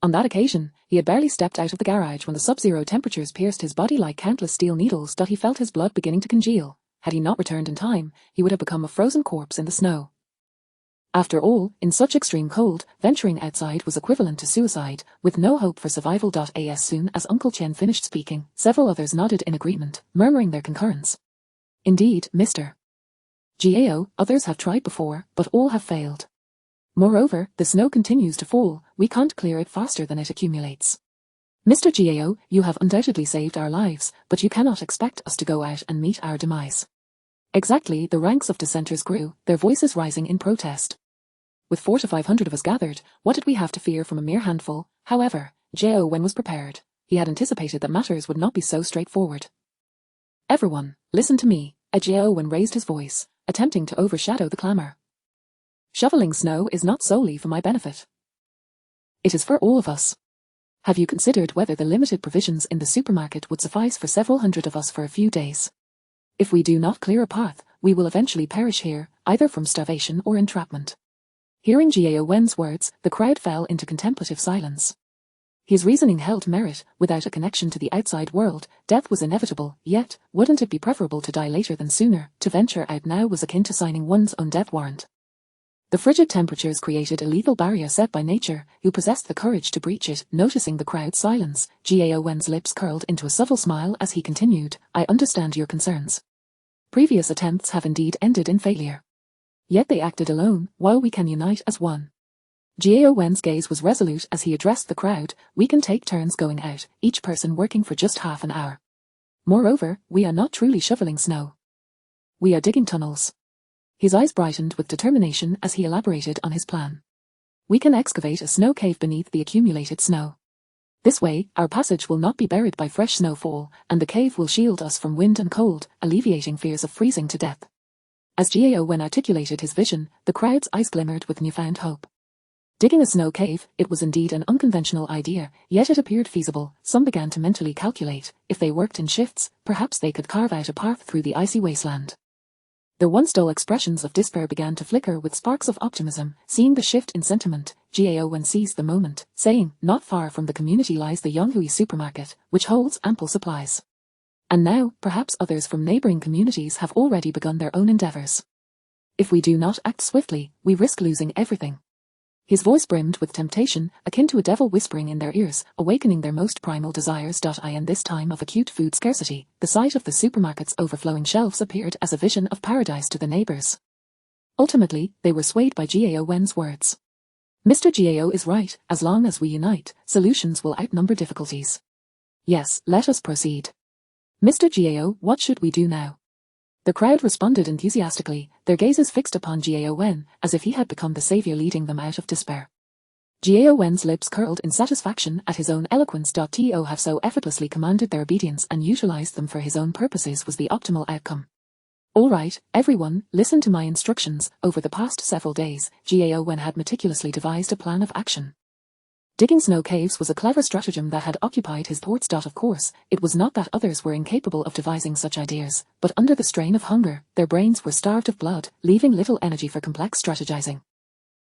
On that occasion, he had barely stepped out of the garage when the sub-zero temperatures pierced his body like countless steel needles. He felt his blood beginning to congeal. Had he not returned in time, he would have become a frozen corpse in the snow. After all, in such extreme cold, venturing outside was equivalent to suicide, with no hope for survival. As soon as Uncle Tian finished speaking, several others nodded in agreement, murmuring their concurrence. "Indeed, Mr. Gao, others have tried before, but all have failed. Moreover, the snow continues to fall, we can't clear it faster than it accumulates. Mr. Gao, you have undoubtedly saved our lives, but you cannot expect us to go out and meet our demise." Exactly, the ranks of dissenters grew, their voices rising in protest. With 400 to 500 of us gathered, what did we have to fear from a mere handful? However, Gao Wen was prepared. He had anticipated that matters would not be so straightforward. "Everyone, listen to me," Gao Wen raised his voice, attempting to overshadow the clamor. "Shoveling snow is not solely for my benefit. It is for all of us. Have you considered whether the limited provisions in the supermarket would suffice for several hundred of us for a few days? If we do not clear a path, we will eventually perish here, either from starvation or entrapment." Hearing Gao Wen's words, the crowd fell into contemplative silence. His reasoning held merit. Without a connection to the outside world, death was inevitable, yet, wouldn't it be preferable to die later than sooner? To venture out now was akin to signing one's own death warrant. The frigid temperatures created a lethal barrier set by nature. Who possessed the courage to breach it? Noticing the crowd's silence, Gao Wen's lips curled into a subtle smile as he continued, "I understand your concerns. Previous attempts have indeed ended in failure. Yet they acted alone, while we can unite as one." Gao Wen's gaze was resolute as he addressed the crowd. "We can take turns going out, each person working for just half an hour. Moreover, we are not truly shoveling snow. We are digging tunnels." His eyes brightened with determination as he elaborated on his plan. "We can excavate a snow cave beneath the accumulated snow. This way, our passage will not be buried by fresh snowfall, and the cave will shield us from wind and cold, alleviating fears of freezing to death." As Gao Wen articulated his vision, the crowd's eyes glimmered with newfound hope. Digging a snow cave, it was indeed an unconventional idea, yet it appeared feasible. Some began to mentally calculate, if they worked in shifts, perhaps they could carve out a path through the icy wasteland. Their once dull expressions of despair began to flicker with sparks of optimism. Seeing the shift in sentiment, Gao Wen seized the moment, saying, "Not far from the community lies the Yonghui supermarket, which holds ample supplies. And now, perhaps others from neighboring communities have already begun their own endeavors. If we do not act swiftly, we risk losing everything." His voice brimmed with temptation, akin to a devil whispering in their ears, awakening their most primal desires. In this time of acute food scarcity, the sight of the supermarket's overflowing shelves appeared as a vision of paradise to the neighbors. Ultimately, they were swayed by Gao Wen's words. Mr. Gao is right, as long as we unite, solutions will outnumber difficulties. Yes, let us proceed. Mr. Gao, what should we do now? The crowd responded enthusiastically, their gazes fixed upon Gao Wen, as if he had become the savior leading them out of despair. Gao Wen's lips curled in satisfaction at his own eloquence. To have so effortlessly commanded their obedience and utilized them for his own purposes was the optimal outcome. All right, everyone, listen to my instructions. Over the past several days, Gao Wen had meticulously devised a plan of action. Digging snow caves was a clever stratagem that had occupied his thoughts. Of course, it was not that others were incapable of devising such ideas, but under the strain of hunger, their brains were starved of blood, leaving little energy for complex strategizing.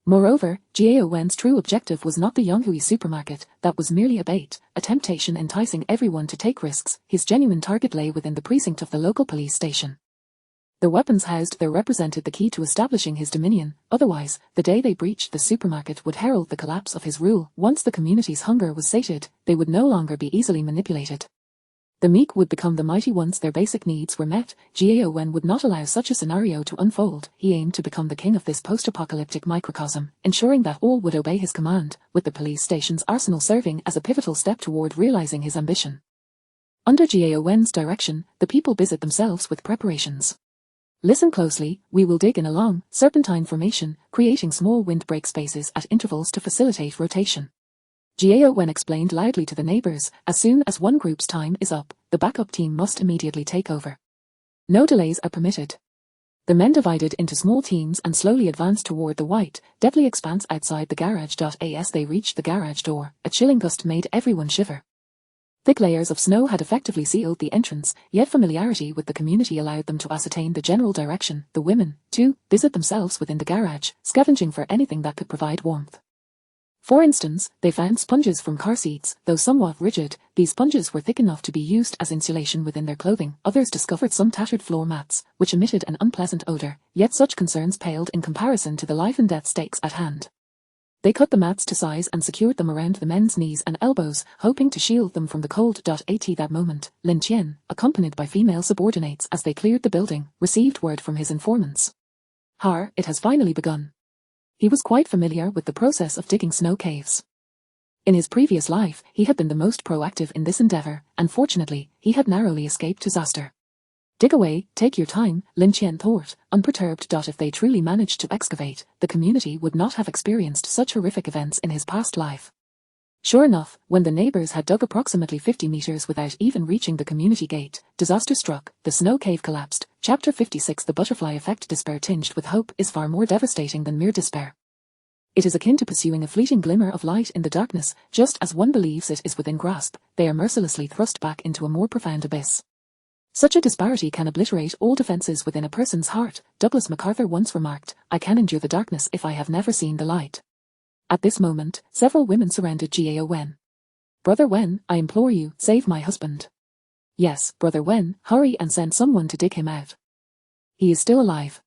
Moreover, Gao Wen's true objective was not the Yonghui supermarket, that was merely a bait, a temptation enticing everyone to take risks. His genuine target lay within the precinct of the local police station. The weapons housed there represented the key to establishing his dominion, otherwise, the day they breached the supermarket would herald the collapse of his rule. Once the community's hunger was sated, they would no longer be easily manipulated. The meek would become the mighty once their basic needs were met. Gao Wen would not allow such a scenario to unfold. He aimed to become the king of this post-apocalyptic microcosm, ensuring that all would obey his command, with the police station's arsenal serving as a pivotal step toward realizing his ambition. Under Gao Wen's direction, the people busied themselves with preparations. Listen closely, we will dig in a long, serpentine formation, creating small windbreak spaces at intervals to facilitate rotation. Gao Wen explained loudly to the neighbors, as soon as one group's time is up, the backup team must immediately take over. No delays are permitted. The men divided into small teams and slowly advanced toward the white, deadly expanse outside the garage. As they reached the garage door, a chilling gust made everyone shiver. Thick layers of snow had effectively sealed the entrance, yet familiarity with the community allowed them to ascertain the general direction. The women, too, busied themselves within the garage, scavenging for anything that could provide warmth. For instance, they found sponges from car seats. Though somewhat rigid, these sponges were thick enough to be used as insulation within their clothing. Others discovered some tattered floor mats, which emitted an unpleasant odor, yet such concerns paled in comparison to the life and death stakes at hand. They cut the mats to size and secured them around the men's knees and elbows, hoping to shield them from the cold. At that moment, Lin Tian, accompanied by female subordinates as they cleared the building, received word from his informants. It has finally begun. He was quite familiar with the process of digging snow caves. In his previous life, he had been the most proactive in this endeavor, and fortunately, he had narrowly escaped disaster. Dig away, take your time, Lin Tian thought, unperturbed. If they truly managed to excavate, the community would not have experienced such horrific events in his past life. Sure enough, when the neighbors had dug approximately 50 meters without even reaching the community gate, disaster struck, the snow cave collapsed. Chapter 56 The Butterfly Effect. Despair tinged with hope is far more devastating than mere despair. It is akin to pursuing a fleeting glimmer of light in the darkness. Just as one believes it is within grasp, they are mercilessly thrust back into a more profound abyss. Such a disparity can obliterate all defenses within a person's heart. Douglas MacArthur once remarked, "I can endure the darkness if I have never seen the light." At this moment, several women surrounded Gao Wen. "Brother Wen, I implore you, save my husband." "Yes, Brother Wen, hurry and send someone to dig him out. He is still alive."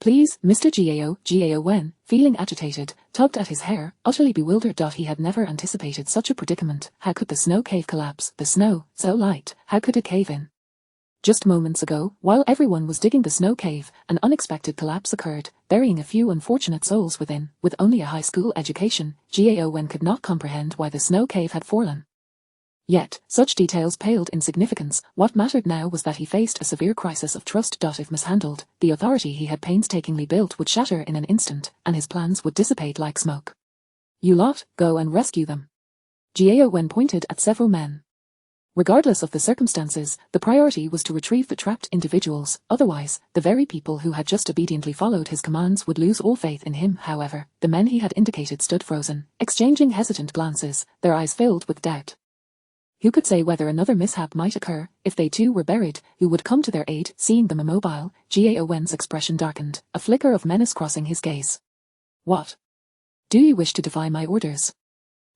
"Please, Mr. Gao Wen, feeling agitated, tugged at his hair, utterly bewildered. He had never anticipated such a predicament. How could the snow cave collapse? The snow, so light, how could it cave in? Just moments ago, while everyone was digging the snow cave, an unexpected collapse occurred, burying a few unfortunate souls within. With only a high school education, Gao Wen could not comprehend why the snow cave had fallen. Yet, such details paled in significance. What mattered now was that he faced a severe crisis of trust. If mishandled, the authority he had painstakingly built would shatter in an instant, and his plans would dissipate like smoke. "You lot, go and rescue them." Gao Wen pointed at several men. Regardless of the circumstances, the priority was to retrieve the trapped individuals. Otherwise, the very people who had just obediently followed his commands would lose all faith in him. However, the men he had indicated stood frozen, exchanging hesitant glances, their eyes filled with doubt. Who could say whether another mishap might occur? If they too were buried, who would come to their aid? Seeing them immobile, Gao Wen's expression darkened, a flicker of menace crossing his gaze. "What? Do you wish to defy my orders?"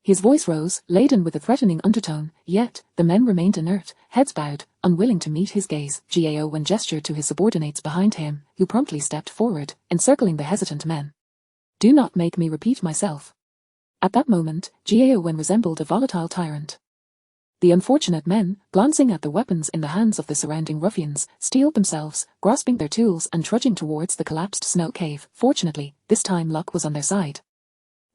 His voice rose, laden with a threatening undertone, yet the men remained inert, heads bowed, unwilling to meet his gaze. Gao Wen gestured to his subordinates behind him, who promptly stepped forward, encircling the hesitant men. "Do not make me repeat myself." At that moment, Gao Wen resembled a volatile tyrant. The unfortunate men, glancing at the weapons in the hands of the surrounding ruffians, steeled themselves, grasping their tools and trudging towards the collapsed snow cave. Fortunately, this time luck was on their side.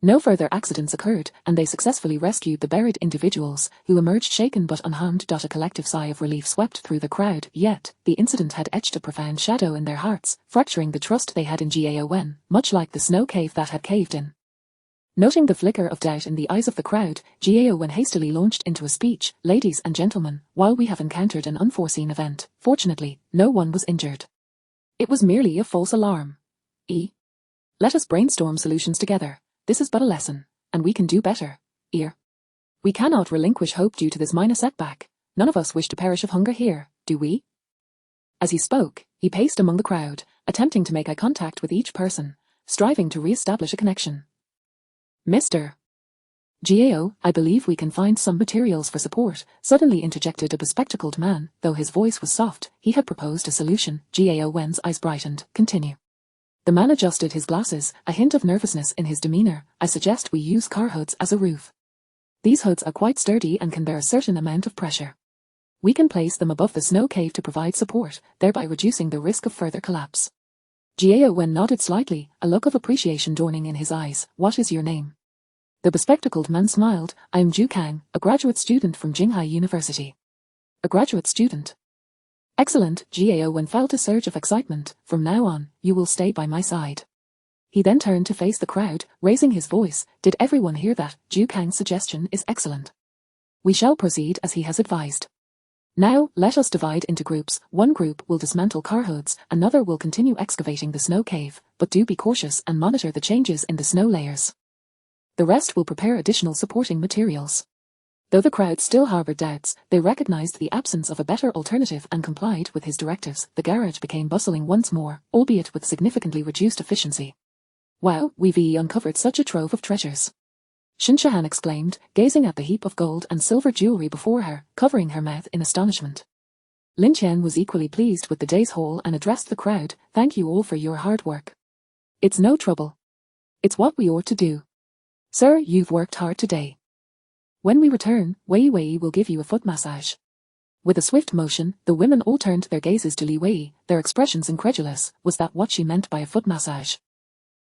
No further accidents occurred, and they successfully rescued the buried individuals, who emerged shaken but unharmed. A collective sigh of relief swept through the crowd, yet the incident had etched a profound shadow in their hearts, fracturing the trust they had in Gaon, much like the snow cave that had caved in. Noting the flicker of doubt in the eyes of the crowd, Gaon hastily launched into a speech. Ladies and gentlemen, while we have encountered an unforeseen event, fortunately, no one was injured. It was merely a false alarm. Let us brainstorm solutions together. This is but a lesson, and we can do better. We cannot relinquish hope due to this minor setback. None of us wish to perish of hunger here, do we? As he spoke, he paced among the crowd, attempting to make eye contact with each person, striving to re-establish a connection. Mr. Gao, I believe we can find some materials for support, suddenly interjected a bespectacled man. Though his voice was soft, he had proposed a solution. Gao's eyes brightened. Continue. The man adjusted his glasses, a hint of nervousness in his demeanor. I suggest we use car hoods as a roof. These hoods are quite sturdy and can bear a certain amount of pressure. We can place them above the snow cave to provide support, thereby reducing the risk of further collapse. Gaon nodded slightly, a look of appreciation dawning in his eyes. What is your name? The bespectacled man smiled. I am Zhu Kang, a graduate student from Jinghai University. A graduate student? Excellent. Gaon felt a surge of excitement. From now on, you will stay by my side. He then turned to face the crowd, raising his voice. Did everyone hear that? Zhu Kang's suggestion is excellent. We shall proceed as he has advised. Now, let us divide into groups. One group will dismantle car hoods, another will continue excavating the snow cave, but do be cautious and monitor the changes in the snow layers. The rest will prepare additional supporting materials. Though the crowd still harbored doubts, they recognized the absence of a better alternative and complied with his directives. The garage became bustling once more, albeit with significantly reduced efficiency. Wow, we've uncovered such a trove of treasures. Shinshahan exclaimed, gazing at the heap of gold and silver jewelry before her, covering her mouth in astonishment. Lin Tian was equally pleased with the day's haul and addressed the crowd. Thank you all for your hard work. It's no trouble. It's what we ought to do. Sir, you've worked hard today. When we return, Wei Wei will give you a foot massage. With a swift motion, the women all turned their gazes to Li Wei, their expressions incredulous. Was that what she meant by a foot massage?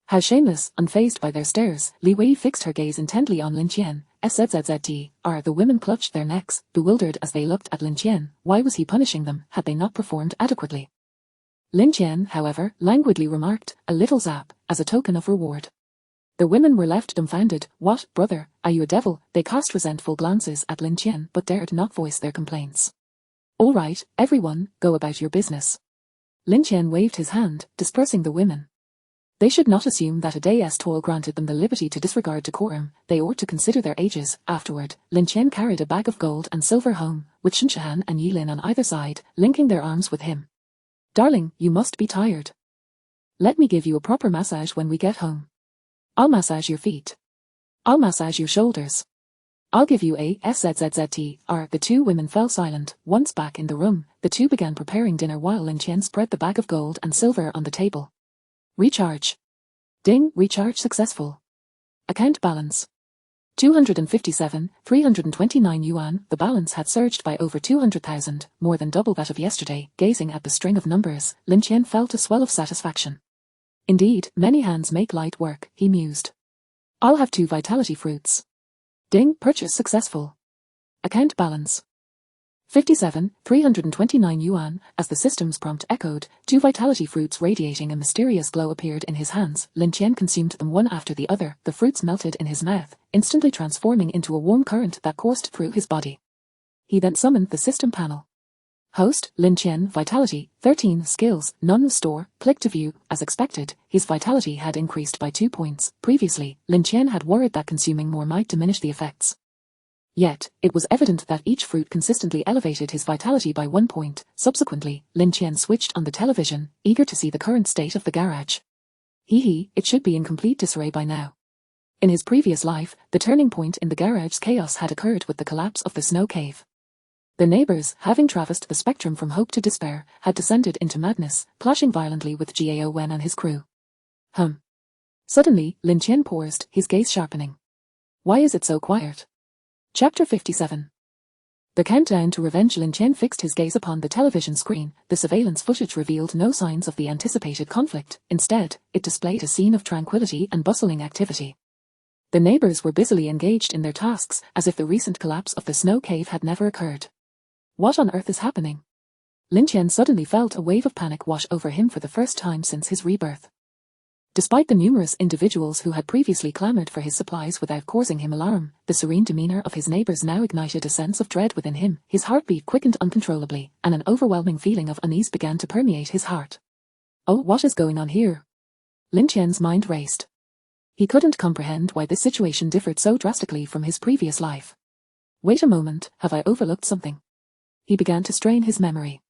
How shameless, unfazed by their stares, Li Wei fixed her gaze intently on Lin Tian. The women clutched their necks, bewildered as they looked at Lin Tian. Why was he punishing them? Had they not performed adequately? Lin Tian, however, languidly remarked, a little zap, as a token of reward. The women were left dumbfounded. What, brother, are you a devil? They cast resentful glances at Lin Tian but dared not voice their complaints. All right, everyone, go about your business. Lin Tian waved his hand, dispersing the women. They should not assume that a day's toil granted them the liberty to disregard decorum. They ought to consider their ages. Afterward, Lin Tian carried a bag of gold and silver home, with Shinshahan and Yilin on either side, linking their arms with him. Darling, you must be tired. Let me give you a proper massage when we get home. I'll massage your feet. I'll massage your shoulders. I'll give you a SZZZT. The two women fell silent. Once back in the room, the two began preparing dinner while Lin Tian spread the bag of gold and silver on the table. Recharge. Ding, recharge successful. Account balance. 257,329 yuan. The balance had surged by over 200,000, more than double that of yesterday. Gazing at the string of numbers, Lin Tian felt a swell of satisfaction. Indeed, many hands make light work, he mused. I'll have 2 vitality fruits. Ding, purchase successful. Account balance. 57,329 yuan. As the system's prompt echoed, 2 vitality fruits radiating a mysterious glow appeared in his hands. Lin Tian consumed them one after the other. The fruits melted in his mouth, instantly transforming into a warm current that coursed through his body. He then summoned the system panel. Host, Lin Tian, Vitality, 13 skills, none store, click to view. As expected, his vitality had increased by 2 points. Previously, Lin Tian had worried that consuming more might diminish the effects. Yet, it was evident that each fruit consistently elevated his vitality by 1 point. Subsequently, Lin Tian switched on the television, eager to see the current state of the garage. It should be in complete disarray by now. In his previous life, the turning point in the garage's chaos had occurred with the collapse of the snow cave. The neighbors, having traversed the spectrum from hope to despair, had descended into madness, clashing violently with Gaon and his crew. Suddenly, Lin Tian paused, his gaze sharpening. Why is it so quiet? Chapter 57. The countdown to revenge. Lin Tian fixed his gaze upon the television screen. The surveillance footage revealed no signs of the anticipated conflict. Instead, it displayed a scene of tranquility and bustling activity. The neighbors were busily engaged in their tasks, as if the recent collapse of the snow cave had never occurred. What on earth is happening? Lin Tian suddenly felt a wave of panic wash over him for the first time since his rebirth. Despite the numerous individuals who had previously clamored for his supplies without causing him alarm, the serene demeanor of his neighbors now ignited a sense of dread within him. His heartbeat quickened uncontrollably, and an overwhelming feeling of unease began to permeate his heart. Oh, what is going on here? Lin Tian's mind raced. He couldn't comprehend why this situation differed so drastically from his previous life. Wait a moment, have I overlooked something? He began to strain his memory.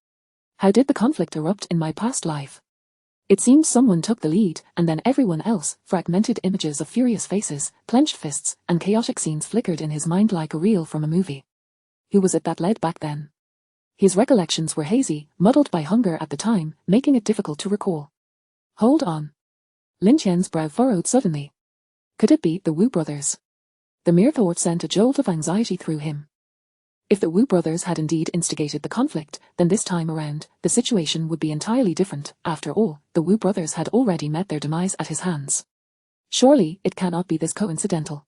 How did the conflict erupt in my past life? It seemed someone took the lead, and then everyone else. Fragmented images of furious faces, clenched fists, and chaotic scenes flickered in his mind like a reel from a movie. Who was it that led back then? His recollections were hazy, muddled by hunger at the time, making it difficult to recall. Hold on. Lin Tian's brow furrowed suddenly. Could it be the Wu brothers? The mere thought sent a jolt of anxiety through him. If the Wu brothers had indeed instigated the conflict, then this time around, the situation would be entirely different. After all, the Wu brothers had already met their demise at his hands. Surely, it cannot be this coincidental.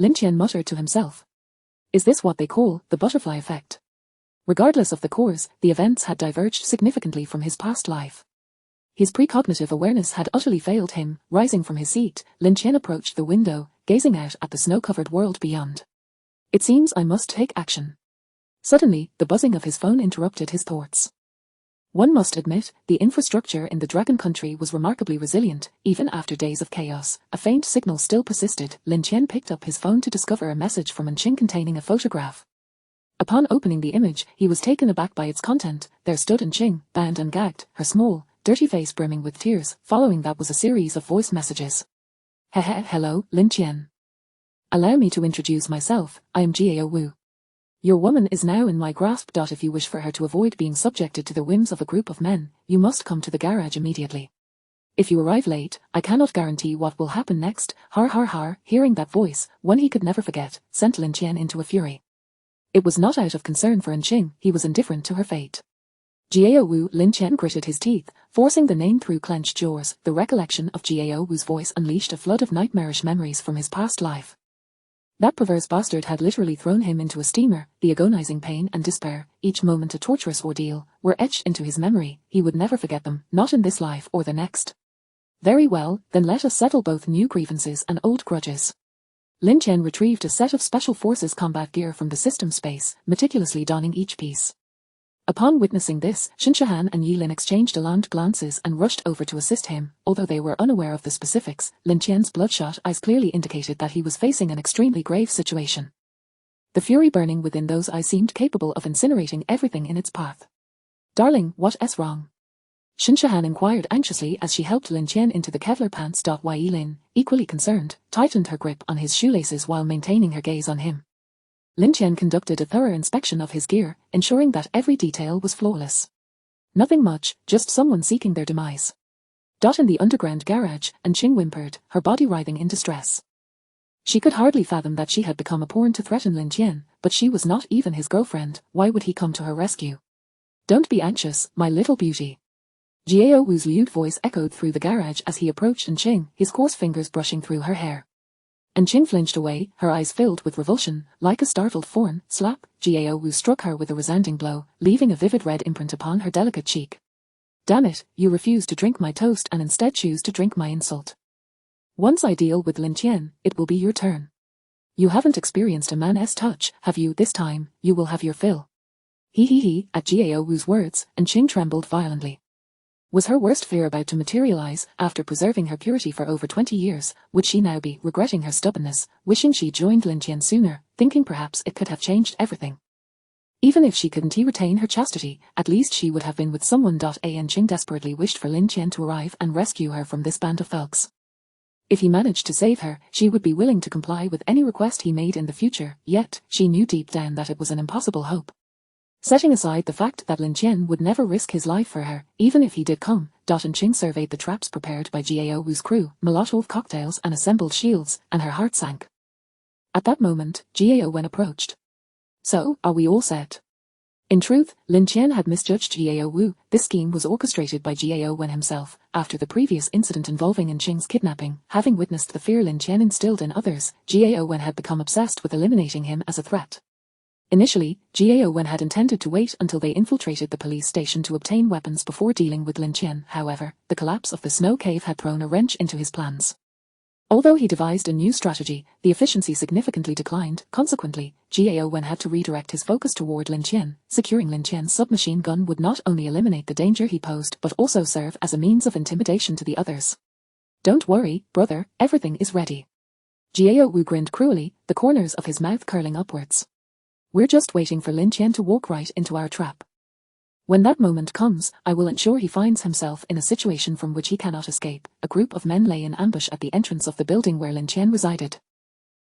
Lin Tian muttered to himself. Is this what they call the butterfly effect? Regardless of the cause, the events had diverged significantly from his past life. His precognitive awareness had utterly failed him. Rising from his seat, Lin Tian approached the window, gazing out at the snow-covered world beyond. It seems I must take action. Suddenly, the buzzing of his phone interrupted his thoughts. One must admit, the infrastructure in the Dragon Country was remarkably resilient, even after days of chaos. A faint signal still persisted. Lin Tian picked up his phone to discover a message from Anqing containing a photograph. Upon opening the image, he was taken aback by its content. There stood Anqing, bound and gagged, her small, dirty face brimming with tears. Following that was a series of voice messages. Hello, Lin Tian. Allow me to introduce myself. I am Jiao Wu. Your woman is now in my grasp. If you wish for her to avoid being subjected to the whims of a group of men, you must come to the garage immediately. If you arrive late, I cannot guarantee what will happen next. Har har har. Hearing that voice, one he could never forget, sent Lin Tian into a fury. It was not out of concern for Anqing, he was indifferent to her fate. Jiao Wu. Lin Tian gritted his teeth, forcing the name through clenched jaws. The recollection of Jiao Wu's voice unleashed a flood of nightmarish memories from his past life. That perverse bastard had literally thrown him into a steamer. The agonizing pain and despair, each moment a torturous ordeal, were etched into his memory. He would never forget them, not in this life or the next. Very well, then let us settle both new grievances and old grudges. Lin Tian retrieved a set of Special Forces combat gear from the system space, meticulously donning each piece. Upon witnessing this, Shinshahan and Yi Lin exchanged alarmed glances and rushed over to assist him. Although they were unaware of the specifics, Lin Tian's bloodshot eyes clearly indicated that he was facing an extremely grave situation. The fury burning within those eyes seemed capable of incinerating everything in its path. Darling, what's wrong? Shinshahan inquired anxiously as she helped Lin Tian into the Kevlar pants. Yi Lin, equally concerned, tightened her grip on his shoelaces while maintaining her gaze on him. Lin Tian conducted a thorough inspection of his gear, ensuring that every detail was flawless. Nothing much, just someone seeking their demise. In the underground garage, Anqing whimpered, her body writhing in distress. She could hardly fathom that she had become a pawn to threaten Lin Tian, but she was not even his girlfriend. Why would he come to her rescue? Don't be anxious, my little beauty. Jiao Wu's lewd voice echoed through the garage as he approached Anqing, his coarse fingers brushing through her hair. Anqing flinched away, her eyes filled with revulsion. Like a startled fawn, slap, Jiao Wu struck her with a resounding blow, leaving a vivid red imprint upon her delicate cheek. Damn it, you refuse to drink my toast and instead choose to drink my insult. Once I deal with Lin Tian, it will be your turn. You haven't experienced a man's touch, have you? This time, you will have your fill. He. At Jiao Wu's words, Anqing trembled violently. Was her worst fear about to materialize? After preserving her purity for over 20 years, would she now be regretting her stubbornness, wishing she'd joined Lin Tian sooner, thinking perhaps it could have changed everything? Even if she couldn't retain her chastity, at least she would have been with someone. Anqing desperately wished for Lin Tian to arrive and rescue her from this band of thugs. If he managed to save her, she would be willing to comply with any request he made in the future, yet, she knew deep down that it was an impossible hope. Setting aside the fact that Lin Tian would never risk his life for her, even if he did come, Anqing surveyed the traps prepared by Jiao Wu's crew, Molotov cocktails and assembled shields, and her heart sank. At that moment, Jiao Wen approached. So, are we all set? In truth, Lin Tian had misjudged Jiao Wu. This scheme was orchestrated by Jiao Wen himself. After the previous incident involving Qing's kidnapping, having witnessed the fear Lin Tian instilled in others, Jiao Wen had become obsessed with eliminating him as a threat. Initially, Jiao Wen had intended to wait until they infiltrated the police station to obtain weapons before dealing with Lin Tian. However, the collapse of the snow cave had thrown a wrench into his plans. Although he devised a new strategy, the efficiency significantly declined. Consequently, Jiao Wen had to redirect his focus toward Lin Tian. Securing Lin Tian's submachine gun would not only eliminate the danger he posed but also serve as a means of intimidation to the others. Don't worry, brother, everything is ready. Jiao Wu grinned cruelly, the corners of his mouth curling upwards. We're just waiting for Lin Tian to walk right into our trap. When that moment comes, I will ensure he finds himself in a situation from which he cannot escape. A group of men lay in ambush at the entrance of the building where Lin Tian resided.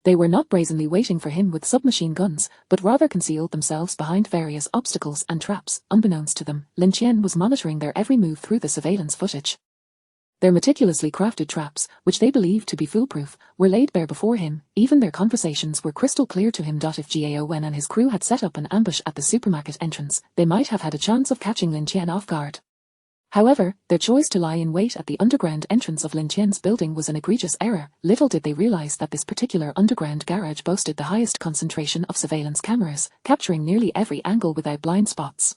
They were not brazenly waiting for him with submachine guns, but rather concealed themselves behind various obstacles and traps. Unbeknownst to them, Lin Tian was monitoring their every move through the surveillance footage. Their meticulously crafted traps, which they believed to be foolproof, were laid bare before him. Even their conversations were crystal clear to him. If Jiao Wen and his crew had set up an ambush at the supermarket entrance, they might have had a chance of catching Lin Tian off guard. However, their choice to lie in wait at the underground entrance of Lin Tian's building was an egregious error. Little did they realize that this particular underground garage boasted the highest concentration of surveillance cameras, capturing nearly every angle without blind spots.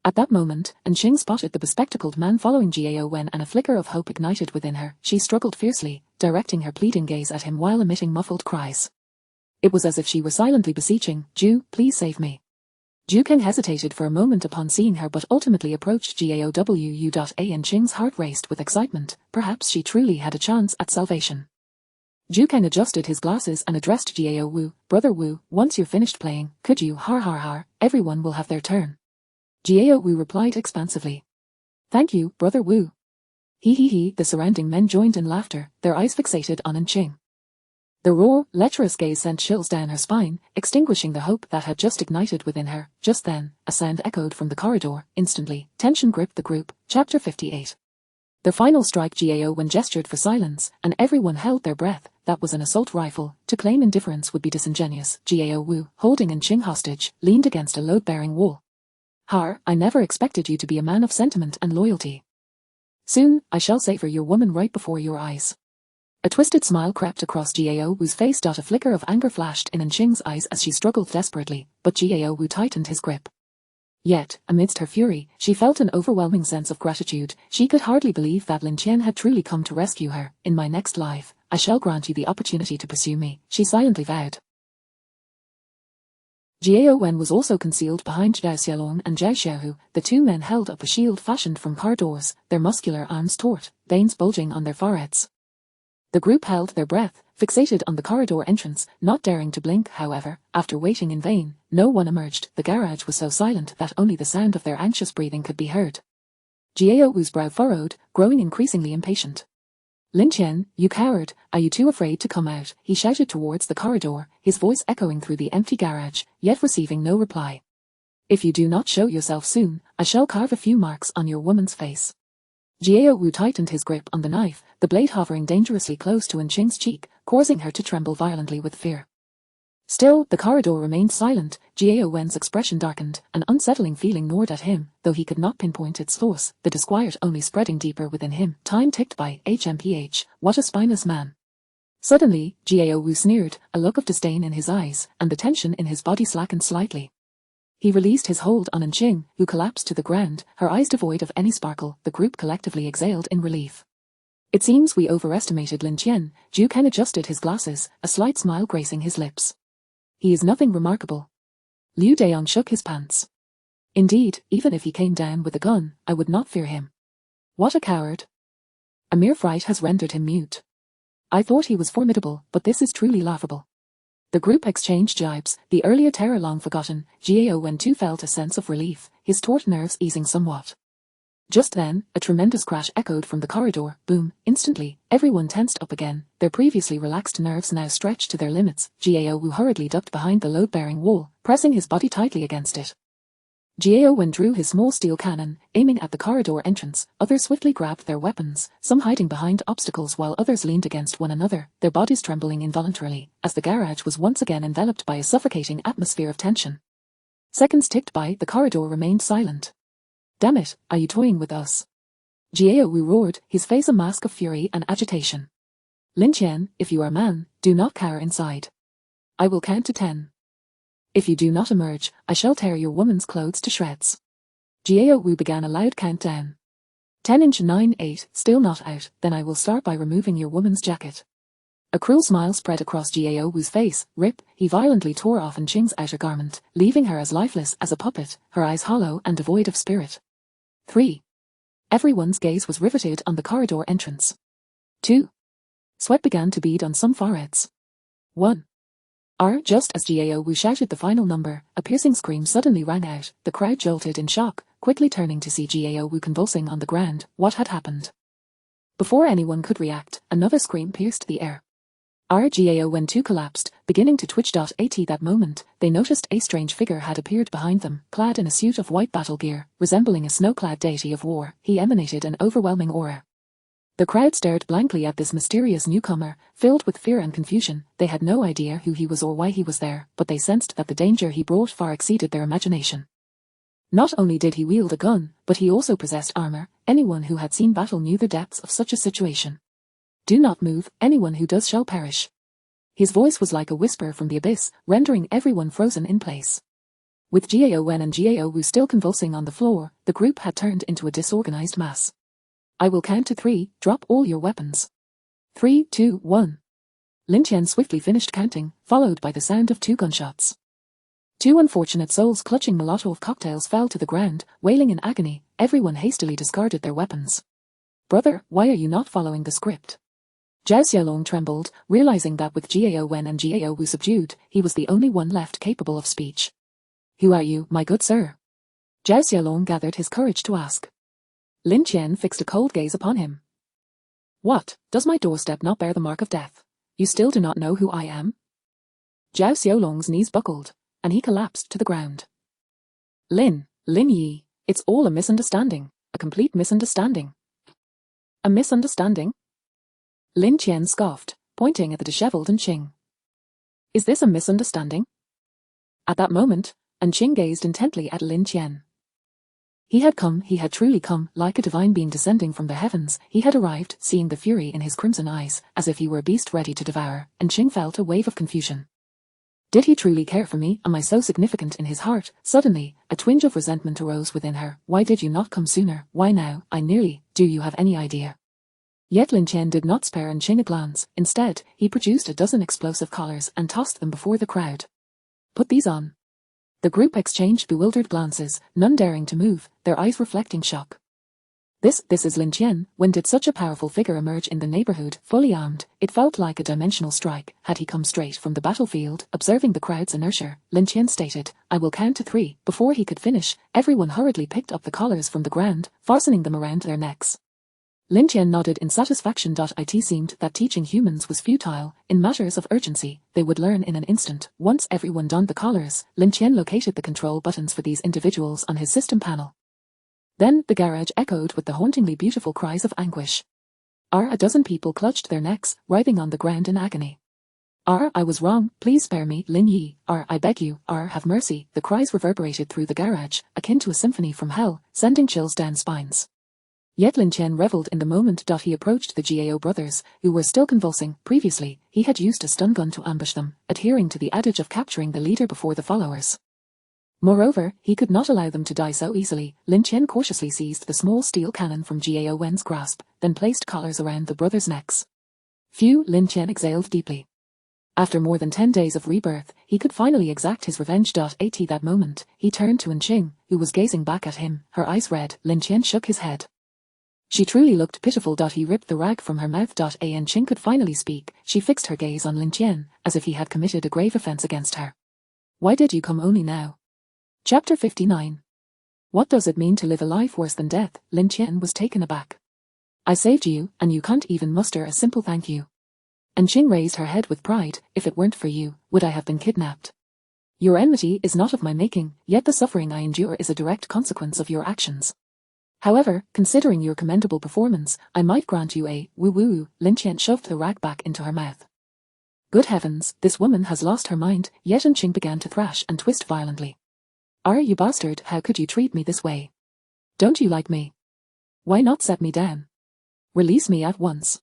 At that moment, Qing spotted the bespectacled man following Jiao Wen, and a flicker of hope ignited within her. She struggled fiercely, directing her pleading gaze at him while emitting muffled cries. It was as if she were silently beseeching, Ju, please save me. Ju Kang hesitated for a moment upon seeing her but ultimately approached Jiao Wu. Qing's heart raced with excitement. Perhaps she truly had a chance at salvation. Ju Kang adjusted his glasses and addressed Jiao Wu. Brother Wu, once you're finished playing, could you har, everyone will have their turn. Jiao Wu replied expansively. Thank you, Brother Wu. He. The surrounding men joined in laughter, their eyes fixated on Qing. The raw, lecherous gaze sent chills down her spine, extinguishing the hope that had just ignited within her. Just then, a sound echoed from the corridor. Instantly, tension gripped the group. Chapter 58. The final strike. Jiao Wen gestured for silence, and everyone held their breath. That was an assault rifle. To claim indifference would be disingenuous. Jiao Wu, holding Qing hostage, leaned against a load-bearing wall. I never expected you to be a man of sentiment and loyalty. Soon, I shall savor your woman right before your eyes. A twisted smile crept across Jiao Wu's face. A flicker of anger flashed in Qing's eyes as she struggled desperately, but Jiao Wu tightened his grip. Yet, amidst her fury, she felt an overwhelming sense of gratitude. She could hardly believe that Lin Tian had truly come to rescue her. In my next life, I shall grant you the opportunity to pursue me, she silently vowed. Jiao Wen was also concealed behind Zhao Xiaolong and Zhao Xiaohu. The two men held up a shield fashioned from car doors, their muscular arms taut, veins bulging on their foreheads. The group held their breath, fixated on the corridor entrance, not daring to blink. However, after waiting in vain, no one emerged. The garage was so silent that only the sound of their anxious breathing could be heard. Jiao Wu's brow furrowed, growing increasingly impatient. Lin Tian, you coward, are you too afraid to come out? He shouted towards the corridor, his voice echoing through the empty garage, yet receiving no reply. If you do not show yourself soon, I shall carve a few marks on your woman's face. Jiao Wu tightened his grip on the knife, the blade hovering dangerously close to Qing's cheek, causing her to tremble violently with fear. Still, the corridor remained silent. Jiao Wen's expression darkened, an unsettling feeling gnawed at him, though he could not pinpoint its source, the disquiet only spreading deeper within him. Time ticked by. HMPH, what a spineless man. Suddenly, Jiao Wu sneered, a look of disdain in his eyes, and the tension in his body slackened slightly. He released his hold on Qing, who collapsed to the ground, her eyes devoid of any sparkle. The group collectively exhaled in relief. It seems we overestimated Lin Tian. Ju Ken adjusted his glasses, a slight smile gracing his lips. He is nothing remarkable. Liu Dayong shook his pants. Indeed, even if he came down with a gun, I would not fear him. What a coward. A mere fright has rendered him mute. I thought he was formidable, but this is truly laughable. The group exchanged jibes, the earlier terror long forgotten. Jiao Wen too felt a sense of relief, his taut nerves easing somewhat. Just then, a tremendous crash echoed from the corridor. Boom! Instantly, everyone tensed up again, their previously relaxed nerves now stretched to their limits. Jiao Wu hurriedly ducked behind the load-bearing wall, pressing his body tightly against it. Jiao Wen drew his small steel cannon, aiming at the corridor entrance. Others swiftly grabbed their weapons, some hiding behind obstacles while others leaned against one another, their bodies trembling involuntarily, as the garage was once again enveloped by a suffocating atmosphere of tension. Seconds ticked by, the corridor remained silent. Damn it, are you toying with us? Jiao Wu roared, his face a mask of fury and agitation. Lin Tian, if you are a man, do not cower inside. I will count to 10. If you do not emerge, I shall tear your woman's clothes to shreds. Jiao Wu began a loud countdown. 10 inch 9 8, still not out, then I will start by removing your woman's jacket. A cruel smile spread across Jiao Wu's face. Rip, he violently tore off Ching's outer garment, leaving her as lifeless as a puppet, her eyes hollow and devoid of spirit. 3. Everyone's gaze was riveted on the corridor entrance. 2. Sweat began to bead on some foreheads. 1. Just as Jiao Wu shouted the final number, a piercing scream suddenly rang out. The crowd jolted in shock, quickly turning to see Jiao Wu convulsing on the ground. What had happened? Before anyone could react, another scream pierced the air. Jiao Wen too collapsed, beginning to twitch. At that moment, they noticed a strange figure had appeared behind them, clad in a suit of white battle gear, resembling a snow-clad deity of war. He emanated an overwhelming aura. The crowd stared blankly at this mysterious newcomer, filled with fear and confusion. They had no idea who he was or why he was there, but they sensed that the danger he brought far exceeded their imagination. Not only did he wield a gun, but he also possessed armor. Anyone who had seen battle knew the depths of such a situation. Do not move, anyone who does shall perish. His voice was like a whisper from the abyss, rendering everyone frozen in place. With Jiao Wen and Jiao Wu still convulsing on the floor, the group had turned into a disorganized mass. I will count to 3, drop all your weapons. 3, 2, 1. Lin Tian swiftly finished counting, followed by the sound of 2 gunshots. 2 unfortunate souls clutching Molotov cocktails fell to the ground, wailing in agony. Everyone hastily discarded their weapons. Brother, why are you not following the script? Zhao Xiaolong trembled, realizing that with Jiao Wen and Jiao Wu subdued, he was the only one left capable of speech. Who are you, my good sir? Zhao Xiaolong gathered his courage to ask. Lin Tian fixed a cold gaze upon him. What, does my doorstep not bear the mark of death? You still do not know who I am? Zhao Xiaolong's knees buckled, and he collapsed to the ground. Lin Yi, it's all a misunderstanding, a complete misunderstanding. A misunderstanding? Lin Tian scoffed, pointing at the disheveled Ching. Is this a misunderstanding? At that moment, Ching gazed intently at Lin Tian. He had truly come, like a divine being descending from the heavens. He had arrived, seeing the fury in his crimson eyes, as if he were a beast ready to devour, and Ching felt a wave of confusion. Did he truly care for me? Am I so significant in his heart? Suddenly, a twinge of resentment arose within her. Why did you not come sooner? Why now? Do you have any idea? Yet Lin Tian did not spare Ching a glance. Instead, he produced a dozen explosive collars and tossed them before the crowd. Put these on. The group exchanged bewildered glances, none daring to move, their eyes reflecting shock. This is Lin Tian. When did such a powerful figure emerge in the neighborhood, fully armed? It felt like a dimensional strike. Had he come straight from the battlefield? Observing the crowd's inertia, Lin Tian stated, I will count to 3. Before he could finish, everyone hurriedly picked up the collars from the ground, fastening them around their necks. Lin Tian nodded in satisfaction. It seemed that teaching humans was futile. In matters of urgency, they would learn in an instant. Once everyone donned the collars, Lin Tian located the control buttons for these individuals on his system panel. Then, the garage echoed with the hauntingly beautiful cries of anguish. A dozen people clutched their necks, writhing on the ground in agony. I was wrong, please spare me, Lin Yi. I beg you, have mercy. The cries reverberated through the garage, akin to a symphony from hell, sending chills down spines. Yet Lin Tian reveled in the moment. He approached the Jiao brothers, who were still convulsing. Previously, he had used a stun gun to ambush them, adhering to the adage of capturing the leader before the followers. Moreover, he could not allow them to die so easily. Lin Tian cautiously seized the small steel cannon from Jiao Wen's grasp, then placed collars around the brothers' necks. Phew, Lin Tian exhaled deeply. After more than 10 days of rebirth, he could finally exact his revenge. At that moment, he turned to Ching, who was gazing back at him, her eyes red. Lin Tian shook his head. She truly looked pitiful. He ripped the rag from her mouth. Ching could finally speak. She fixed her gaze on Lin Tian, as if he had committed a grave offense against her. Why did you come only now? Chapter 59. What does it mean to live a life worse than death? Lin Tian was taken aback. I saved you, and you can't even muster a simple thank you. Ching raised her head with pride. If it weren't for you, would I have been kidnapped? Your enmity is not of my making, yet the suffering I endure is a direct consequence of your actions. However, considering your commendable performance, I might grant you a woo-woo. Lin Tian shoved the rag back into her mouth. Good heavens, this woman has lost her mind, yet Ching began to thrash and twist violently. You bastard, how could you treat me this way? Don't you like me? Why not set me down? Release me at once.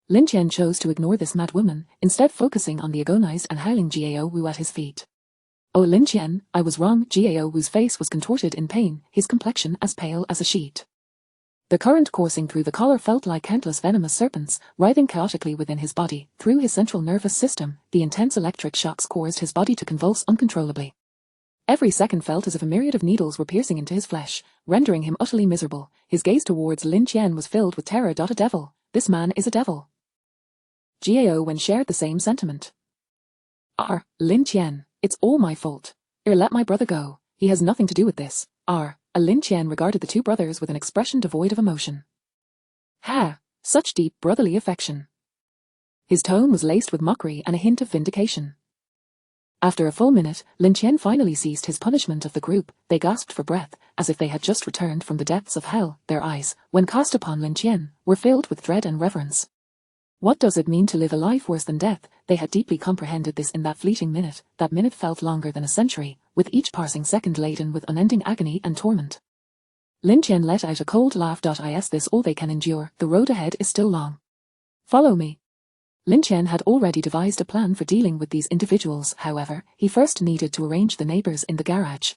Lin Tian chose to ignore this mad woman, instead focusing on the agonized and howling Gao Wu at his feet. Oh Lin Tian, I was wrong. Gao Wu's face was contorted in pain, his complexion as pale as a sheet. The current coursing through the collar felt like countless venomous serpents, writhing chaotically within his body. Through his central nervous system, the intense electric shocks caused his body to convulse uncontrollably. Every second felt as if a myriad of needles were piercing into his flesh, rendering him utterly miserable. His gaze towards Lin Tian was filled with terror. A devil. This man is a devil. Gao Wen shared the same sentiment. Lin Tian, it's all my fault. Let my brother go. He has nothing to do with this. Lin Tian regarded the two brothers with an expression devoid of emotion. Such deep brotherly affection. His tone was laced with mockery and a hint of vindication. After a full minute, Lin Tian finally ceased his punishment of the group. They gasped for breath, as if they had just returned from the depths of hell. Their eyes, when cast upon Lin Tian, were filled with dread and reverence. What does it mean to live a life worse than death? They had deeply comprehended this in that fleeting minute. That minute felt longer than a century, with each passing second laden with unending agony and torment. Lin Tian let out a cold laugh. Is this all they can endure? The road ahead is still long. Follow me. Lin Tian had already devised a plan for dealing with these individuals. However, he first needed to arrange the neighbors in the garage.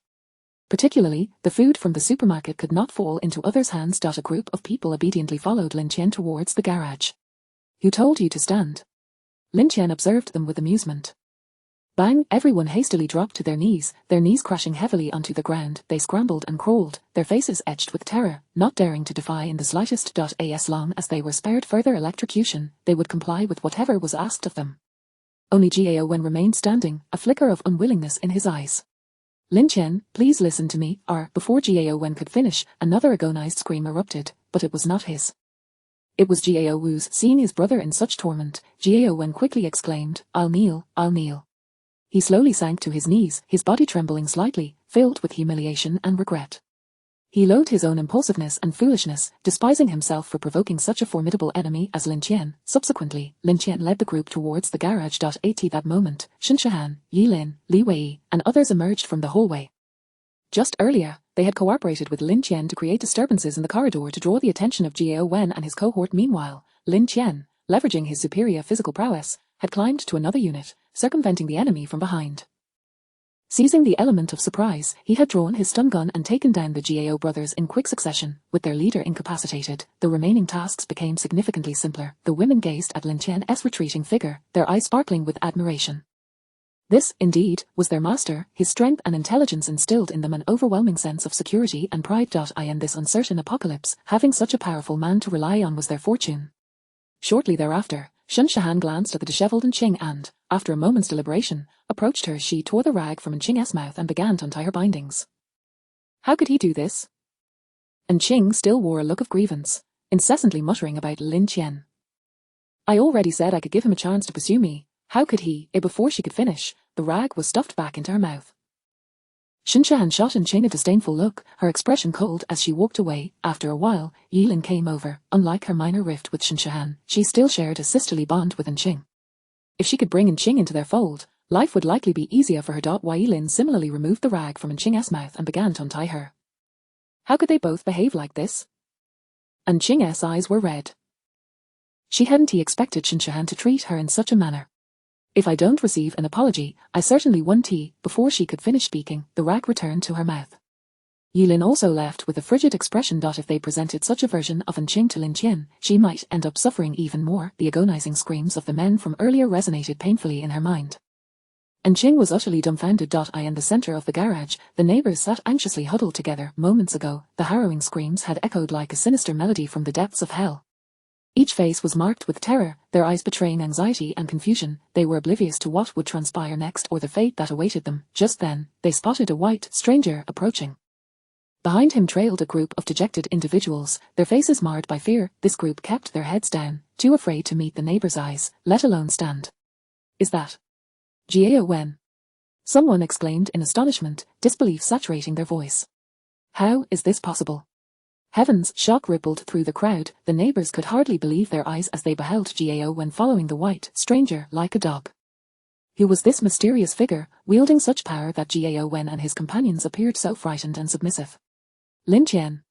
Particularly, the food from the supermarket could not fall into others' hands. A group of people obediently followed Lin Tian towards the garage. Who told you to stand? Lin Tian observed them with amusement. Bang! Everyone hastily dropped to their knees crashing heavily onto the ground. They scrambled and crawled, their faces etched with terror, not daring to defy in the slightest. As long as they were spared further electrocution, they would comply with whatever was asked of them. Only Gao Wen remained standing, a flicker of unwillingness in his eyes. Lin Tian, please listen to me. Before Gao Wen could finish, another agonized scream erupted, but it was not his. It was Gao Wu's. Seeing his brother in such torment, Gao Wen quickly exclaimed, I'll kneel. He slowly sank to his knees, his body trembling slightly, filled with humiliation and regret. He loathed his own impulsiveness and foolishness, despising himself for provoking such a formidable enemy as Lin Tian. Subsequently, Lin Tian led the group towards the garage. At that moment, Shinshahan, Yilin, Li Wei, and others emerged from the hallway. Just earlier, they had cooperated with Lin Tian to create disturbances in the corridor to draw the attention of Gao Wen and his cohort. Meanwhile, Lin Tian, leveraging his superior physical prowess, had climbed to another unit, circumventing the enemy from behind. Seizing the element of surprise, he had drawn his stun gun and taken down the Gao brothers in quick succession. With their leader incapacitated, the remaining tasks became significantly simpler. The women gazed at Lin Tian's retreating figure, their eyes sparkling with admiration. This, indeed, was their master. His strength and intelligence instilled in them an overwhelming sense of security and pride. In this uncertain apocalypse, having such a powerful man to rely on was their fortune. Shortly thereafter, Shinshahan glanced at the disheveled Ching and, after a moment's deliberation, approached her. She tore the rag from Ching's mouth and began to untie her bindings. How could he do this? Ching still wore a look of grievance, incessantly muttering about Lin Tian. I already said I could give him a chance to pursue me. How could he? Before she could finish, the rag was stuffed back into her mouth. Shinshahan shot Ching a disdainful look, her expression cold as she walked away. After a while, Yilin came over. Unlike her minor rift with Shinshahan, she still shared a sisterly bond with Ching. If she could bring Ching into their fold, life would likely be easier for her. Yilin similarly removed the rag from Ching's mouth and began to untie her. How could they both behave like this? Ching's eyes were red. She hadn't expected Shinshahan to treat her in such a manner. If I don't receive an apology, I certainly won't. Before she could finish speaking, the rag returned to her mouth. Yilin also left with a frigid expression. If they presented such a version of Ching to Lin Tian, she might end up suffering even more. The agonizing screams of the men from earlier resonated painfully in her mind. Ching was utterly dumbfounded. In the center of the garage, the neighbors sat anxiously huddled together. Moments ago, the harrowing screams had echoed like a sinister melody from the depths of hell. Each face was marked with terror, their eyes betraying anxiety and confusion. They were oblivious to what would transpire next or the fate that awaited them. Just then, they spotted a white stranger approaching. Behind him trailed a group of dejected individuals, their faces marred by fear. This group kept their heads down, too afraid to meet the neighbors' eyes, let alone stand. Is that Gao Wen? Someone exclaimed in astonishment, disbelief saturating their voice. How is this possible? Heavens! Shock rippled through the crowd. The neighbors could hardly believe their eyes as they beheld Gao Wen following the white stranger like a dog. Who was this mysterious figure, wielding such power that Gao Wen and his companions appeared so frightened and submissive? Lin Tian.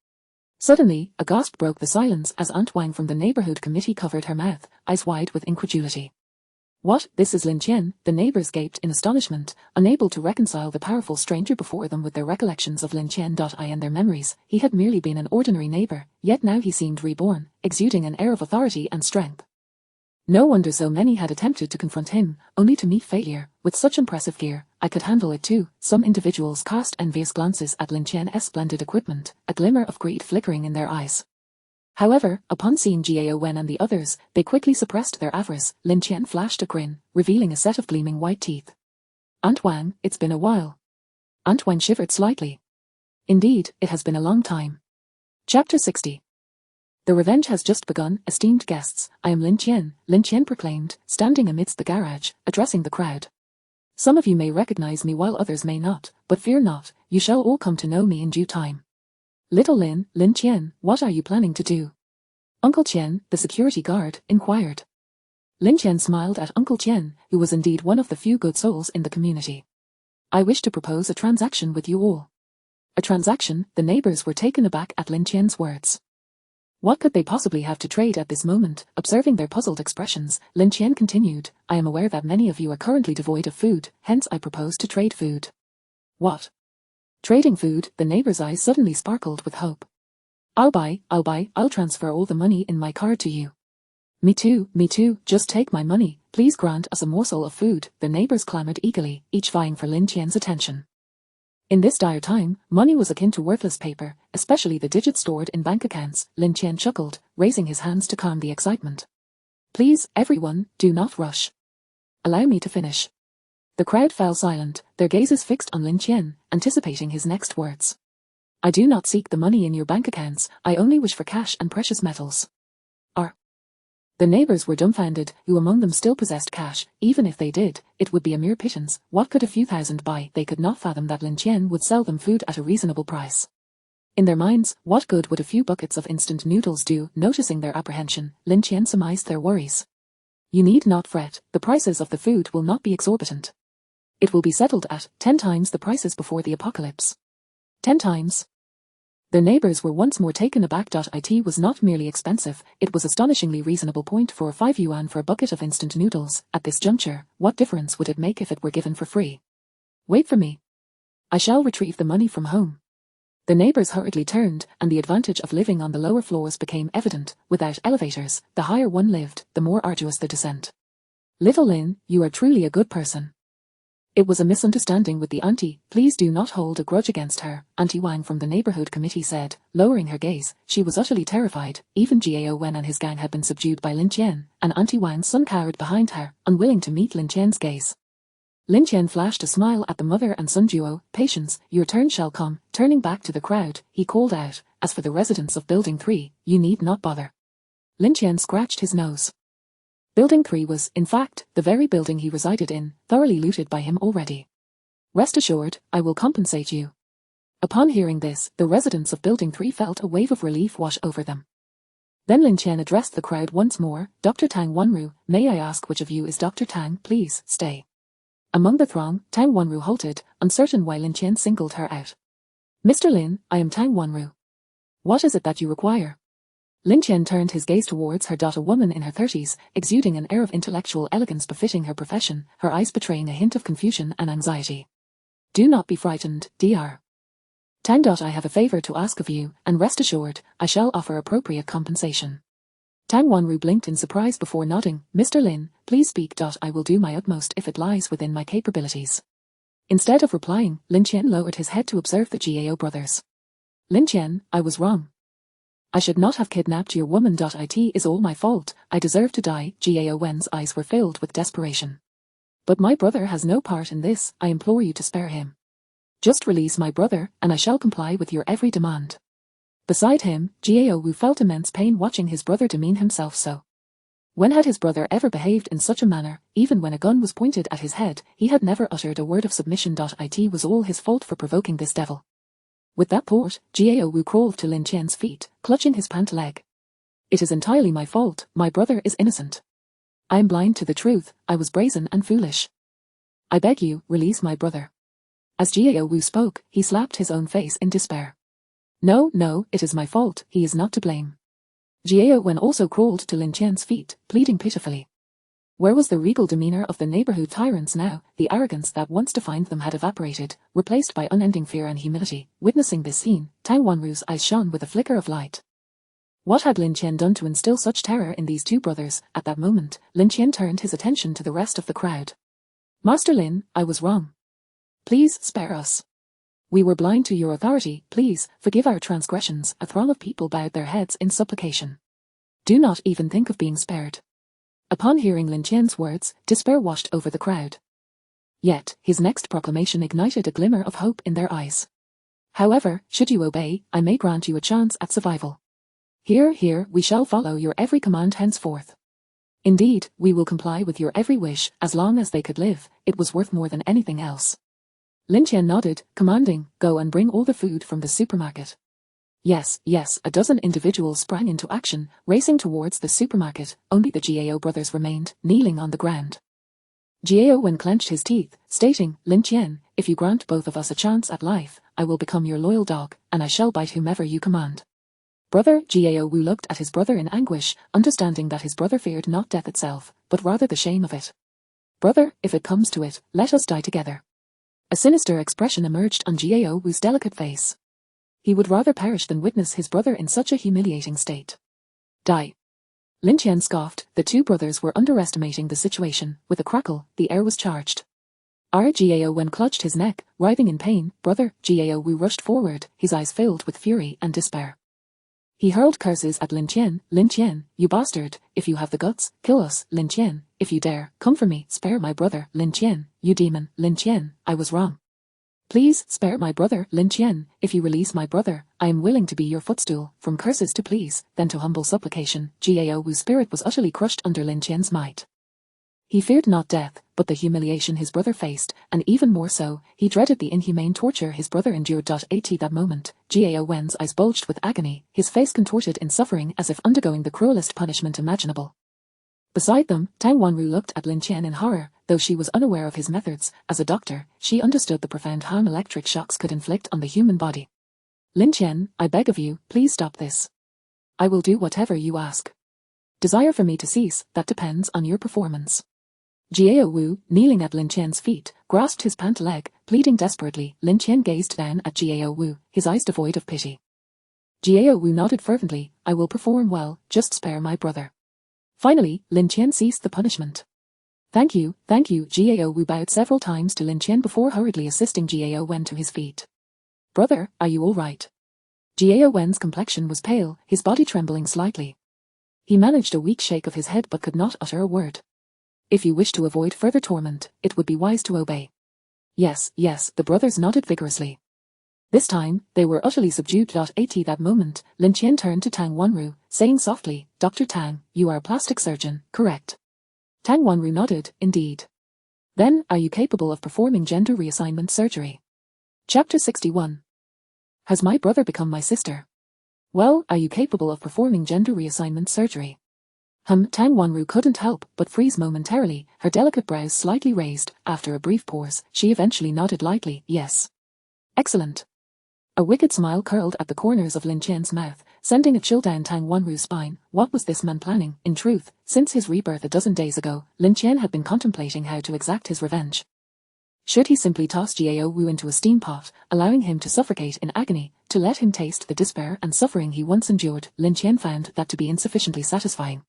Suddenly, a gasp broke the silence as Aunt Wang from the neighborhood committee covered her mouth, eyes wide with incredulity. What? This is Lin Tian? The neighbors gaped in astonishment, unable to reconcile the powerful stranger before them with their recollections of Lin Tian. And their memories. He had merely been an ordinary neighbor, yet now he seemed reborn, exuding an air of authority and strength. No wonder so many had attempted to confront him, only to meet failure. With such impressive gear, I could handle it too. Some individuals cast envious glances at Lin Tian's splendid equipment, a glimmer of greed flickering in their eyes. However, upon seeing Gao Wen and the others, they quickly suppressed their avarice. Lin Tian flashed a grin, revealing a set of gleaming white teeth. Aunt Wang, it's been a while. Aunt Wang shivered slightly. Indeed, it has been a long time. Chapter 60. The revenge has just begun, esteemed guests. I am Lin Tian proclaimed, standing amidst the garage, addressing the crowd. Some of you may recognize me while others may not, but fear not, you shall all come to know me in due time. Little Lin Tian, what are you planning to do? Uncle Tian, the security guard, inquired. Lin Tian smiled at Uncle Tian, who was indeed one of the few good souls in the community. I wish to propose a transaction with you all. A transaction? The neighbors were taken aback at Lin Tian's words. What could they possibly have to trade at this moment? Observing their puzzled expressions, Lin Tian continued, I am aware that many of you are currently devoid of food, hence I propose to trade food. What? Trading food? The neighbor's eyes suddenly sparkled with hope. I'll transfer all the money in my card to you. Me too, just take my money, please grant us a morsel of food, the neighbors clamored eagerly, each vying for Lin Tian's attention. In this dire time, money was akin to worthless paper, especially the digits stored in bank accounts. Lin Tian chuckled, raising his hands to calm the excitement. Please, everyone, do not rush. Allow me to finish. The crowd fell silent, their gazes fixed on Lin Tian, anticipating his next words. I do not seek the money in your bank accounts, I only wish for cash and precious metals. The neighbors were dumbfounded. Who among them still possessed cash? Even if they did, it would be a mere pittance. What could a few thousand buy? They could not fathom that Lin Tian would sell them food at a reasonable price. In their minds, what good would a few buckets of instant noodles do? Noticing their apprehension, Lin Tian surmised their worries. You need not fret, the prices of the food will not be exorbitant. It will be settled at 10 times the prices before the apocalypse. 10 times? Their neighbors were once more taken aback. It was not merely expensive, it was astonishingly reasonable. For a 5 yuan for a bucket of instant noodles. At this juncture, what difference would it make if it were given for free? Wait for me. I shall retrieve the money from home. The neighbors hurriedly turned, and the advantage of living on the lower floors became evident. Without elevators, the higher one lived, the more arduous the descent. Little Lin, you are truly a good person. It was a misunderstanding with the auntie. Please do not hold a grudge against her, Auntie Wang from the neighborhood committee said, lowering her gaze. She was utterly terrified. Even Gao Wen and his gang had been subdued by Lin Tian, and Auntie Wang's son cowered behind her, unwilling to meet Lin Tian's gaze. Lin Tian flashed a smile at the mother and son duo. Patience, your turn shall come. Turning back to the crowd, he called out, as for the residents of Building 3, you need not bother. Lin Tian scratched his nose. Building 3 was, in fact, the very building he resided in, thoroughly looted by him already. Rest assured, I will compensate you. Upon hearing this, the residents of Building 3 felt a wave of relief wash over them. Then Lin Tian addressed the crowd once more. Dr. Tang Wanru, may I ask which of you is Dr. Tang? Please, stay. Among the throng, Tang Wanru halted, uncertain why Lin Tian singled her out. Mr. Lin, I am Tang Wanru. What is it that you require? Lin Tian turned his gaze towards her. A woman in her 30s, exuding an air of intellectual elegance befitting her profession, her eyes betraying a hint of confusion and anxiety. Do not be frightened, Dr. Tang. I have a favor to ask of you, and rest assured, I shall offer appropriate compensation. Tang Wanru blinked in surprise before nodding. Mr. Lin, please speak. I will do my utmost if it lies within my capabilities. Instead of replying, Lin Tian lowered his head to observe the Gao brothers. Lin Tian, I was wrong. I should not have kidnapped your woman. It is all my fault, I deserve to die. Gao Wen's eyes were filled with desperation. But my brother has no part in this, I implore you to spare him. Just release my brother, and I shall comply with your every demand. Beside him, Gao Wu felt immense pain watching his brother demean himself so. When had his brother ever behaved in such a manner? Even when a gun was pointed at his head, he had never uttered a word of submission. It was all his fault for provoking this devil. With that thought, Jiao Wu crawled to Lin Tian's feet, clutching his pant leg. It is entirely my fault, my brother is innocent. I am blind to the truth, I was brazen and foolish. I beg you, release my brother. As Jiao Wu spoke, he slapped his own face in despair. No, no, it is my fault, he is not to blame. Jiao Wen also crawled to Lin Tian's feet, pleading pitifully. Where was the regal demeanor of the neighborhood tyrants now? The arrogance that once defined them had evaporated, replaced by unending fear and humility. Witnessing this scene, Tang Wanru's eyes shone with a flicker of light. What had Lin Tian done to instill such terror in these two brothers? At that moment, Lin Tian turned his attention to the rest of the crowd. Master Lin, I was wrong. Please spare us. We were blind to your authority, please, forgive our transgressions. A throng of people bowed their heads in supplication. Do not even think of being spared. Upon hearing Lin Tian's words, despair washed over the crowd. Yet, his next proclamation ignited a glimmer of hope in their eyes. However, should you obey, I may grant you a chance at survival. Here, we shall follow your every command henceforth. Indeed, we will comply with your every wish, as long as they could live, it was worth more than anything else. Lin Tian nodded, commanding, go and bring all the food from the supermarket. Yes, a dozen individuals sprang into action, racing towards the supermarket. Only the Jiao brothers remained, kneeling on the ground. Jiao Wen clenched his teeth, stating, Lin Tian, if you grant both of us a chance at life, I will become your loyal dog, and I shall bite whomever you command. Brother, Jiao Wu looked at his brother in anguish, understanding that his brother feared not death itself, but rather the shame of it. Brother, if it comes to it, let us die together. A sinister expression emerged on Jiao Wu's delicate face. He would rather perish than witness his brother in such a humiliating state. Die. Lin Tian scoffed. The two brothers were underestimating the situation. With a crackle, the air was charged. Jiao Wen clutched his neck, writhing in pain. Brother, Jiao Wu rushed forward, his eyes filled with fury and despair. He hurled curses at Lin Tian. Lin Tian, you bastard, if you have the guts, kill us. Lin Tian, if you dare, come for me, spare my brother. Lin Tian, you demon. Lin Tian, I was wrong. Please, spare my brother. Lin Tian, if you release my brother, I am willing to be your footstool. From curses to pleas, then to humble supplication, Jiao Wu's spirit was utterly crushed under Lin Tian's might. He feared not death, but the humiliation his brother faced, and even more so, he dreaded the inhumane torture his brother endured. At that moment, Jiao Wen's eyes bulged with agony, his face contorted in suffering as if undergoing the cruelest punishment imaginable. Beside them, Tang Wanru looked at Lin Tian in horror. Though she was unaware of his methods, as a doctor, she understood the profound harm electric shocks could inflict on the human body. Lin Tian, I beg of you, please stop this. I will do whatever you ask. Desire for me to cease, that depends on your performance. Jiao Wu, kneeling at Lin Tian's feet, grasped his pant leg, pleading desperately. Lin Tian gazed down at Jiao Wu, his eyes devoid of pity. Jiao Wu nodded fervently, I will perform well, just spare my brother. Finally, Lin Tian ceased the punishment. Thank you, Jiao Wu bowed several times to Lin Tian before hurriedly assisting Jiao Wen to his feet. Brother, are you all right? Jiao Wen's complexion was pale, his body trembling slightly. He managed a weak shake of his head but could not utter a word. If you wish to avoid further torment, it would be wise to obey. Yes, the brothers nodded vigorously. This time, they were utterly subdued. At that moment, Lin Tian turned to Tang Wanru, saying softly, Dr. Tang, you are a plastic surgeon, correct? Tang Wanru nodded, indeed. Then, are you capable of performing gender reassignment surgery? Chapter 61. Has my brother become my sister? Well, are you capable of performing gender reassignment surgery? Tang Wanru couldn't help but freeze momentarily, her delicate brows slightly raised. After a brief pause, she eventually nodded lightly, yes. Excellent. A wicked smile curled at the corners of Lin Tian's mouth, sending a chill down Tang Wanru's spine. What was this man planning? In truth, since his rebirth a dozen days ago, Lin Tian had been contemplating how to exact his revenge. Should he simply toss Jiao Wu into a steam pot, allowing him to suffocate in agony, to let him taste the despair and suffering he once endured? Lin Tian found that to be insufficiently satisfying.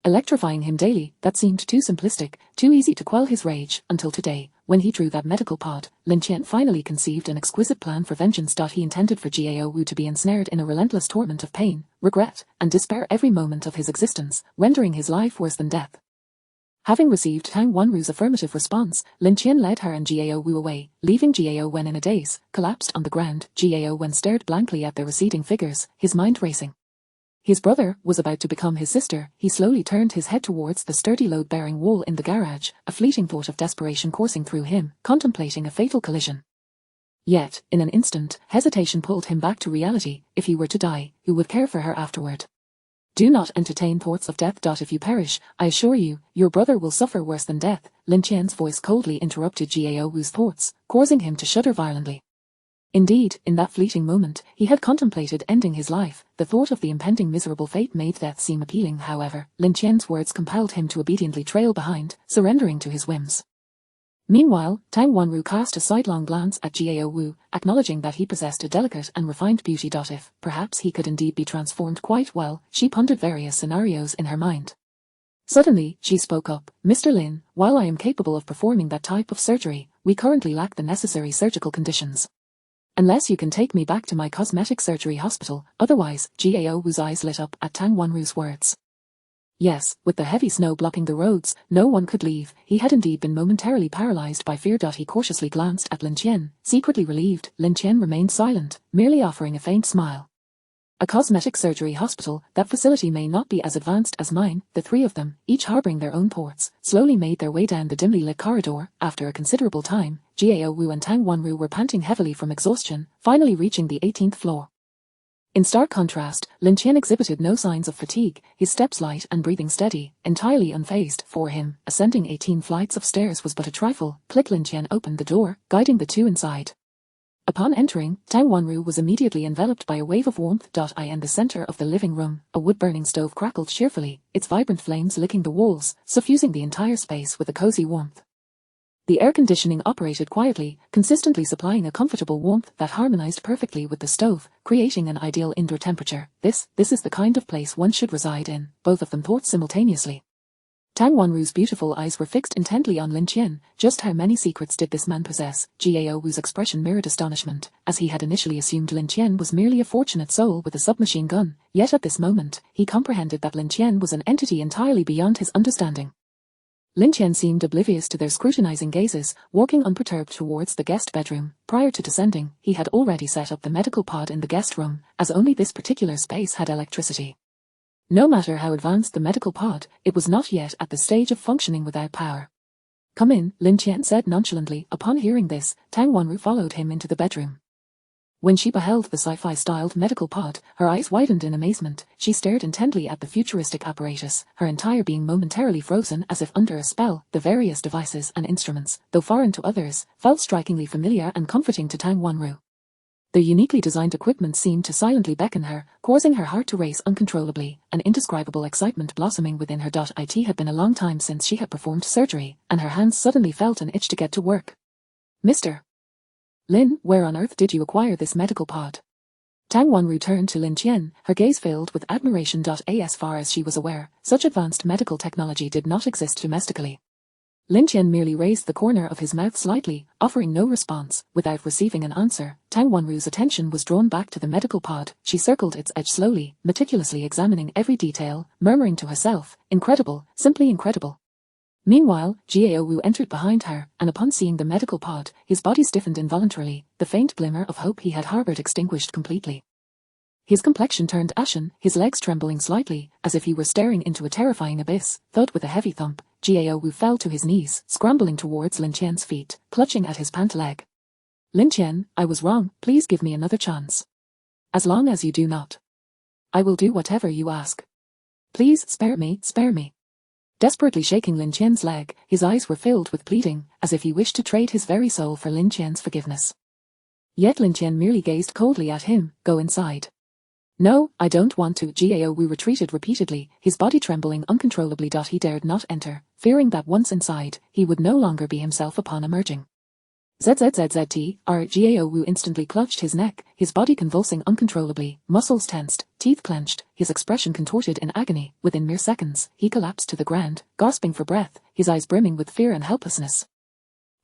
Electrifying him daily, that seemed too simplistic, too easy to quell his rage, until today, when he drew that medical pod, Lin Tian finally conceived an exquisite plan for vengeance. He intended for Jiao Wu to be ensnared in a relentless torment of pain, regret, and despair every moment of his existence, rendering his life worse than death. Having received Tang Wanru's affirmative response, Lin Tian led her and Jiao Wu away, leaving Jiao Wen in a daze, collapsed on the ground. Jiao Wen stared blankly at their receding figures, his mind racing. His brother was about to become his sister. He slowly turned his head towards the sturdy load-bearing wall in the garage, a fleeting thought of desperation coursing through him, contemplating a fatal collision. Yet, in an instant, hesitation pulled him back to reality. If he were to die, who would care for her afterward? Do not entertain thoughts of death. If you perish, I assure you, your brother will suffer worse than death. Lin Tian's voice coldly interrupted Gao Wu's thoughts, causing him to shudder violently. Indeed, in that fleeting moment, he had contemplated ending his life. The thought of the impending miserable fate made death seem appealing. However, Lin Tian's words compelled him to obediently trail behind, surrendering to his whims. Meanwhile, Tang Wanru cast a sidelong glance at Gao Wu, acknowledging that he possessed a delicate and refined beauty. If, perhaps he could indeed be transformed quite well, she pondered various scenarios in her mind. Suddenly, she spoke up. Mr. Lin, while I am capable of performing that type of surgery, we currently lack the necessary surgical conditions. Unless you can take me back to my cosmetic surgery hospital, otherwise, Gao Wu's eyes lit up at Tang Wanru's words. Yes, with the heavy snow blocking the roads, no one could leave. He had indeed been momentarily paralyzed by fear. He cautiously glanced at Lin Tian, secretly relieved. Lin Tian remained silent, merely offering a faint smile. A cosmetic surgery hospital, that facility may not be as advanced as mine. The three of them, each harboring their own thoughts, slowly made their way down the dimly lit corridor. After a considerable time, Gao Wu and Tang Wanru were panting heavily from exhaustion, finally reaching the 18th floor. In stark contrast, Lin Tian exhibited no signs of fatigue, his steps light and breathing steady, entirely unfazed. For him, ascending 18 flights of stairs was but a trifle. Click. Lin Tian opened the door, guiding the two inside. Upon entering, Tang Wanru was immediately enveloped by a wave of warmth. In the center of the living room, a wood-burning stove crackled cheerfully, its vibrant flames licking the walls, suffusing the entire space with a cozy warmth. The air conditioning operated quietly, consistently supplying a comfortable warmth that harmonized perfectly with the stove, creating an ideal indoor temperature. This is the kind of place one should reside in, both of them thought simultaneously. Tang Wanru's beautiful eyes were fixed intently on Lin Tian. Just how many secrets did this man possess? Gao Wu's expression mirrored astonishment, as he had initially assumed Lin Tian was merely a fortunate soul with a submachine gun, yet at this moment, he comprehended that Lin Tian was an entity entirely beyond his understanding. Lin Tian seemed oblivious to their scrutinizing gazes, walking unperturbed towards the guest bedroom. Prior to descending, he had already set up the medical pod in the guest room, as only this particular space had electricity. No matter how advanced the medical pod, it was not yet at the stage of functioning without power. Come in, Lin Tian said nonchalantly. Upon hearing this, Tang Wanru followed him into the bedroom. When she beheld the sci-fi styled medical pod, her eyes widened in amazement. She stared intently at the futuristic apparatus, her entire being momentarily frozen as if under a spell. The various devices and instruments, though foreign to others, felt strikingly familiar and comforting to Tang Wanru. The uniquely designed equipment seemed to silently beckon her, causing her heart to race uncontrollably, an indescribable excitement blossoming within her. It had been a long time since she had performed surgery, and her hands suddenly felt an itch to get to work. Mr. Lin, where on earth did you acquire this medical pod? Tang Wanru turned to Lin Tian, her gaze filled with admiration. As far as she was aware, such advanced medical technology did not exist domestically. Lin Tian merely raised the corner of his mouth slightly, offering no response. Without receiving an answer, Tang Wanru's attention was drawn back to the medical pod. She circled its edge slowly, meticulously examining every detail, murmuring to herself, incredible, simply incredible. Meanwhile, Gao Wu entered behind her, and upon seeing the medical pod, his body stiffened involuntarily, the faint glimmer of hope he had harbored extinguished completely. His complexion turned ashen, his legs trembling slightly, as if he were staring into a terrifying abyss. Thud with a heavy thump, Gao Wu fell to his knees, scrambling towards Lin Tian's feet, clutching at his pant leg. Lin Tian, I was wrong, please give me another chance. As long as you do not, I will do whatever you ask. Please spare me, spare me. Desperately shaking Lin Tian's leg, his eyes were filled with pleading, as if he wished to trade his very soul for Lin Tian's forgiveness. Yet Lin Tian merely gazed coldly at him. Go inside. No, I don't want to. Gao Wu retreated repeatedly, his body trembling uncontrollably. He dared not enter, fearing that once inside, he would no longer be himself upon emerging. ZZZZT, Gao Wu instantly clutched his neck, his body convulsing uncontrollably, muscles tensed, teeth clenched, his expression contorted in agony. Within mere seconds, he collapsed to the ground, gasping for breath, his eyes brimming with fear and helplessness.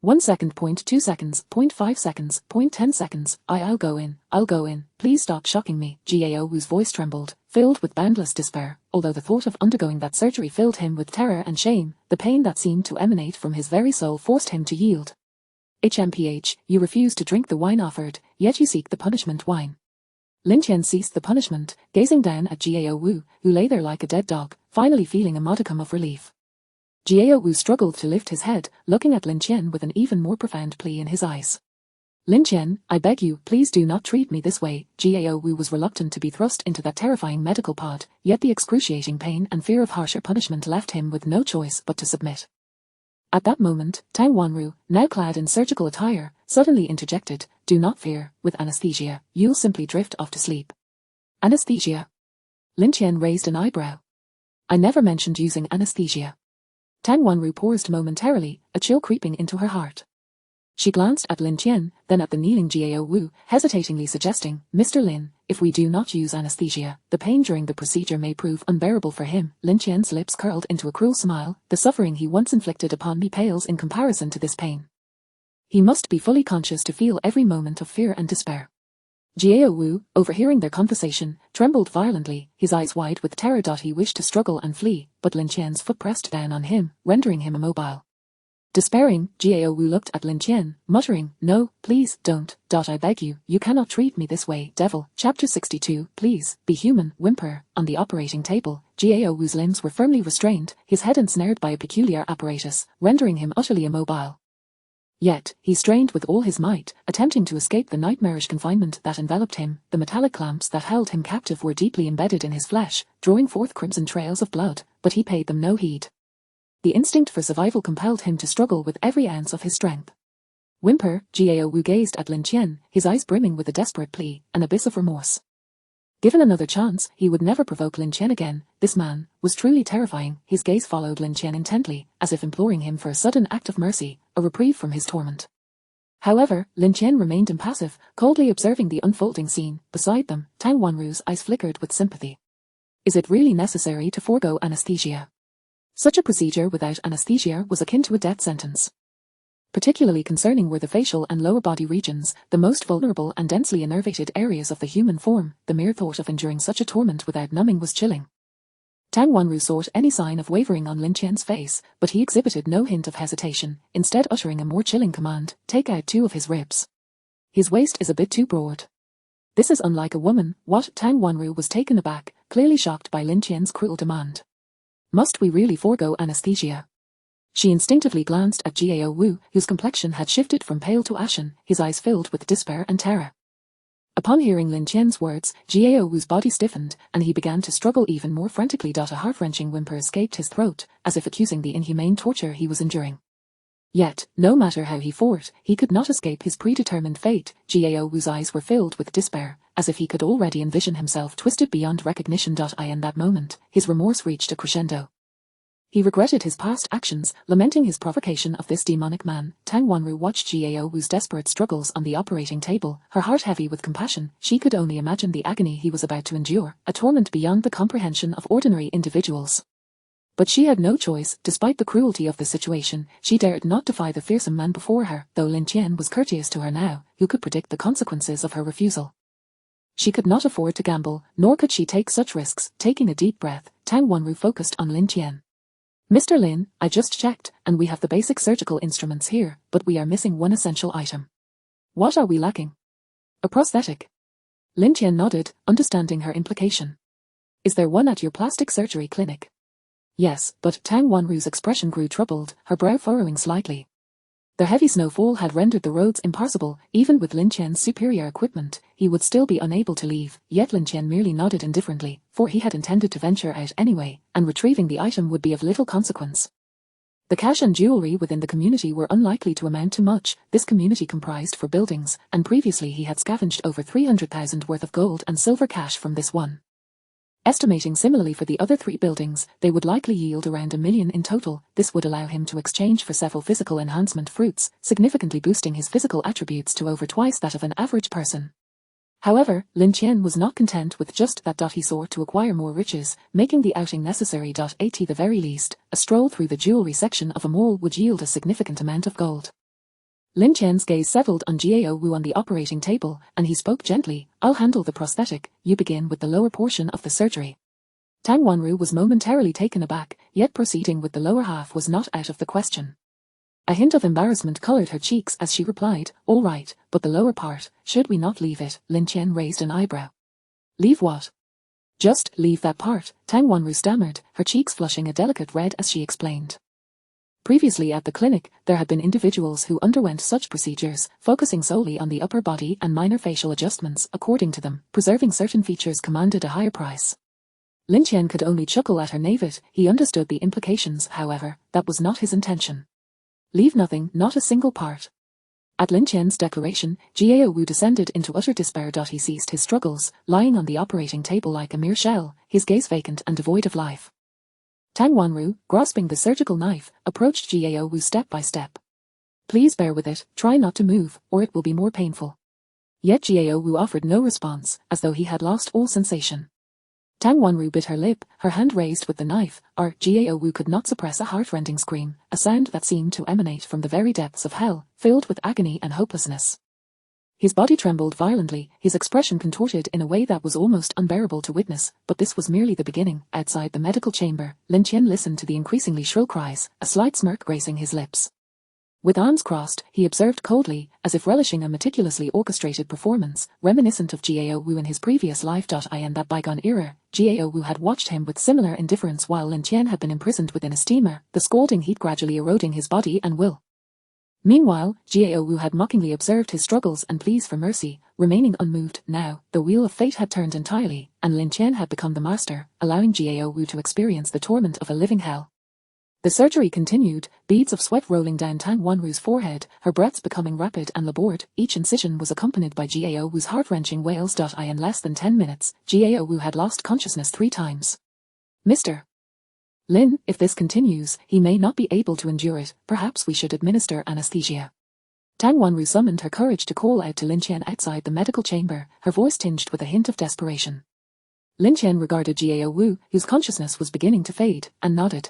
1 second, 0.2 seconds, 0.5 seconds, 0.10 seconds, I'll go in, please stop shocking me. Gao Wu's voice trembled, filled with boundless despair, although the thought of undergoing that surgery filled him with terror and shame, the pain that seemed to emanate from his very soul forced him to yield. HMPH, you refuse to drink the wine offered, yet you seek the punishment wine. Lin Tian ceased the punishment, gazing down at Jiao Wu, who lay there like a dead dog, finally feeling a modicum of relief. Jiao Wu struggled to lift his head, looking at Lin Tian with an even more profound plea in his eyes. Lin Tian, I beg you, please do not treat me this way. Jiao Wu was reluctant to be thrust into that terrifying medical pod, yet the excruciating pain and fear of harsher punishment left him with no choice but to submit. At that moment, Tang Wanru, now clad in surgical attire, suddenly interjected, do not fear, with anesthesia, you'll simply drift off to sleep. Anesthesia? Lin Tian raised an eyebrow. I never mentioned using anesthesia. Tang Wanru paused momentarily, a chill creeping into her heart. She glanced at Lin Tian, then at the kneeling Jiao Wu, hesitatingly suggesting, Mr. Lin, if we do not use anesthesia, the pain during the procedure may prove unbearable for him. Lin Tian's lips curled into a cruel smile, the suffering he once inflicted upon me pales in comparison to this pain. He must be fully conscious to feel every moment of fear and despair. Jiao Wu, overhearing their conversation, trembled violently, his eyes wide with terror. He wished to struggle and flee, but Lin Tian's foot pressed down on him, rendering him immobile. Despairing, Jiao Wu looked at Lin Tian, muttering, no, please, don't, I beg you, you cannot treat me this way, devil. Chapter 62, please, be human, whimper. On the operating table, Jiao Wu's limbs were firmly restrained, his head ensnared by a peculiar apparatus, rendering him utterly immobile. Yet, he strained with all his might, attempting to escape the nightmarish confinement that enveloped him. The metallic clamps that held him captive were deeply embedded in his flesh, drawing forth crimson trails of blood, but he paid them no heed. The instinct for survival compelled him to struggle with every ounce of his strength. Whimper, Jiao Wu gazed at Lin Tian, his eyes brimming with a desperate plea, an abyss of remorse. Given another chance, he would never provoke Lin Tian again. This man was truly terrifying. His gaze followed Lin Tian intently, as if imploring him for a sudden act of mercy, a reprieve from his torment. However, Lin Tian remained impassive, coldly observing the unfolding scene. Beside them, Tang Wanru's eyes flickered with sympathy. Is it really necessary to forego anesthesia? Such a procedure without anesthesia was akin to a death sentence. Particularly concerning were the facial and lower body regions, the most vulnerable and densely innervated areas of the human form. The mere thought of enduring such a torment without numbing was chilling. Tang Wanru sought any sign of wavering on Lin Tian's face, but he exhibited no hint of hesitation, instead uttering a more chilling command, take out 2 of his ribs. His waist is a bit too broad. This is unlike a woman. What? Tang Wanru was taken aback, clearly shocked by Lin Tian's cruel demand. Must we really forego anesthesia? She instinctively glanced at Jiao Wu, whose complexion had shifted from pale to ashen, his eyes filled with despair and terror. Upon hearing Lin Tian's words, Jiao Wu's body stiffened, and he began to struggle even more frantically. A heart-wrenching whimper escaped his throat, as if accusing the inhumane torture he was enduring. Yet, no matter how he fought, he could not escape his predetermined fate. Jiao Wu's eyes were filled with despair, as if he could already envision himself twisted beyond recognition. In that moment, his remorse reached a crescendo. He regretted his past actions, lamenting his provocation of this demonic man. Tang Wanru watched Jiao Wu's desperate struggles on the operating table, her heart heavy with compassion. She could only imagine the agony he was about to endure, a torment beyond the comprehension of ordinary individuals. But she had no choice. Despite the cruelty of the situation, she dared not defy the fearsome man before her, though Lin Tian was courteous to her now, who could predict the consequences of her refusal. She could not afford to gamble, nor could she take such risks. Taking a deep breath, Tang Wanru focused on Lin Tian. Mr. Lin, I just checked, and we have the basic surgical instruments here, but we are missing one essential item. What are we lacking? A prosthetic. Lin Tian nodded, understanding her implication. Is there one at your plastic surgery clinic? Yes, but Tang Wanru's expression grew troubled, her brow furrowing slightly. The heavy snowfall had rendered the roads impassable. Even with Lin Tian's superior equipment, he would still be unable to leave, yet Lin Tian merely nodded indifferently, for he had intended to venture out anyway, and retrieving the item would be of little consequence. The cash and jewelry within the community were unlikely to amount to much. This community comprised 4 buildings, and previously he had scavenged over 300,000 worth of gold and silver cash from this one. Estimating similarly for the other 3 buildings, they would likely yield around 1 million in total. This would allow him to exchange for several physical enhancement fruits, significantly boosting his physical attributes to over twice that of an average person. However, Lin Tian was not content with just that. He sought to acquire more riches, making the outing necessary. At the very least, a stroll through the jewelry section of a mall would yield a significant amount of gold. Lin Tian's gaze settled on Jiao Wu on the operating table, and he spoke gently, I'll handle the prosthetic, you begin with the lower portion of the surgery. Tang Wanru was momentarily taken aback, yet proceeding with the lower half was not out of the question. A hint of embarrassment colored her cheeks as she replied, all right, but the lower part, should we not leave it? Lin Tian raised an eyebrow. Leave what? Just leave that part, Tang Wanru stammered, her cheeks flushing a delicate red as she explained. Previously at the clinic, there had been individuals who underwent such procedures, focusing solely on the upper body and minor facial adjustments. According to them, preserving certain features commanded a higher price. Lin Tian could only chuckle at her naivete. He understood the implications, however. That was not his intention. Leave nothing, not a single part. At Lin Tian's declaration, Jiao Wu descended into utter despair. He ceased his struggles, lying on the operating table like a mere shell, his gaze vacant and devoid of life. Tang Wanru, grasping the surgical knife, approached Jiao Wu step by step. Please bear with it, try not to move, or it will be more painful. Yet Jiao Wu offered no response, as though he had lost all sensation. Tang Wanru bit her lip, her hand raised with the knife. Jiao Wu could not suppress a heart-rending scream, a sound that seemed to emanate from the very depths of hell, filled with agony and hopelessness. His body trembled violently, his expression contorted in a way that was almost unbearable to witness, but this was merely the beginning. Outside the medical chamber, Lin Tian listened to the increasingly shrill cries, a slight smirk gracing his lips. With arms crossed, he observed coldly, as if relishing a meticulously orchestrated performance, reminiscent of Jiao Wu in his previous life. In that bygone era, Jiao Wu had watched him with similar indifference while Lin Tian had been imprisoned within a steamer, the scalding heat gradually eroding his body and will. Meanwhile, Jiao Wu had mockingly observed his struggles and pleas for mercy, remaining unmoved. Now, the wheel of fate had turned entirely, and Lin Tian had become the master, allowing Jiao Wu to experience the torment of a living hell. The surgery continued, beads of sweat rolling down Tang Wanru's forehead, her breaths becoming rapid and laboured. Each incision was accompanied by Jiao Wu's heart-wrenching wails. In less than 10 minutes, Jiao Wu had lost consciousness 3 times. Mr. Lin, if this continues, he may not be able to endure it. Perhaps we should administer anesthesia. Tang Wanru summoned her courage to call out to Lin Tian outside the medical chamber, her voice tinged with a hint of desperation. Lin Tian regarded Jiao Wu, whose consciousness was beginning to fade, and nodded.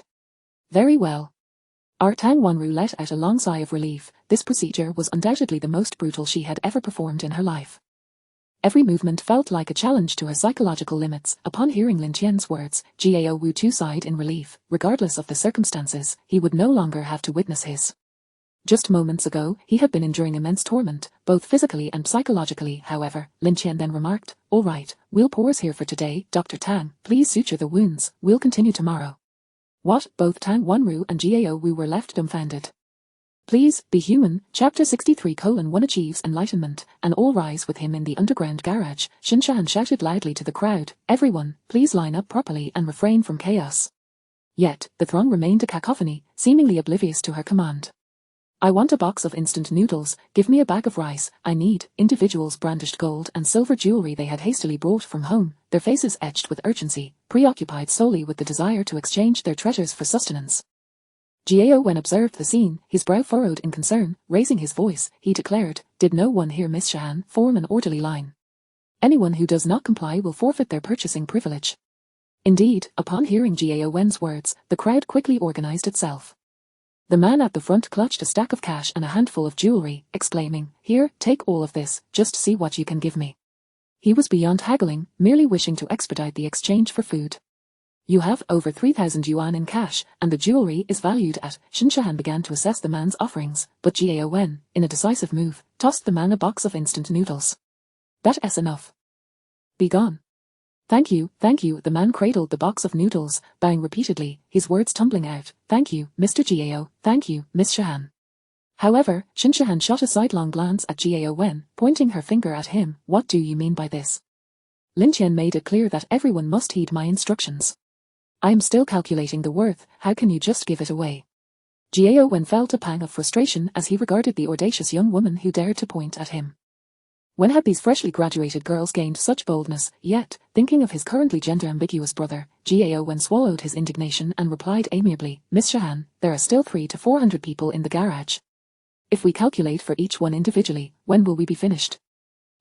Very well. Tang Wanru let out a long sigh of relief. This procedure was undoubtedly the most brutal she had ever performed in her life. Every movement felt like a challenge to her psychological limits. Upon hearing Lin Tian's words, Jiao Wu too sighed in relief. Regardless of the circumstances, he would no longer have to witness his. Just moments ago, he had been enduring immense torment, both physically and psychologically. However, Lin Tian then remarked, "All right, we'll pause here for today. Dr. Tang, please suture the wounds. We'll continue tomorrow." What? Both Tang Wanru and Jiao Wu were left dumbfounded. Please, be human. Chapter 63:1 achieves enlightenment, and all rise with him in the underground garage. Shinshan shouted loudly to the crowd, "Everyone, please line up properly and refrain from chaos." Yet, the throng remained a cacophony, seemingly oblivious to her command. I want a box of instant noodles, give me a bag of rice, I need. Individuals brandished gold and silver jewelry they had hastily brought from home, their faces etched with urgency, preoccupied solely with the desire to exchange their treasures for sustenance. Jiao Wen observed the scene, his brow furrowed in concern. Raising his voice, he declared, "Did no one hear Miss Shahan? Form an orderly line. Anyone who does not comply will forfeit their purchasing privilege." Indeed, upon hearing Jiao Wen's words, the crowd quickly organized itself. The man at the front clutched a stack of cash and a handful of jewelry, exclaiming, "Here, take all of this, just see what you can give me." He was beyond haggling, merely wishing to expedite the exchange for food. "You have over 3,000 yuan in cash, and the jewelry is valued at..." Shinshan began to assess the man's offerings, but Jiao Wen, in a decisive move, tossed the man a box of instant noodles. "That's enough. Be gone." Thank you, the man cradled the box of noodles, bowing repeatedly, his words tumbling out, "Thank you, Mr. Jiao, thank you, Miss Shahan." However, Shinshan shot a sidelong glance at Jiao Wen, pointing her finger at him. "What do you mean by this?" Lin Tian made it clear that everyone must heed my instructions. "I am still calculating the worth, how can you just give it away?" Jiao Wen felt a pang of frustration as he regarded the audacious young woman who dared to point at him. When had these freshly graduated girls gained such boldness? Yet, thinking of his currently gender-ambiguous brother, Jiao Wen swallowed his indignation and replied amiably, "Miss Shahan, there are still 300 to 400 people in the garage. If we calculate for each one individually, when will we be finished?"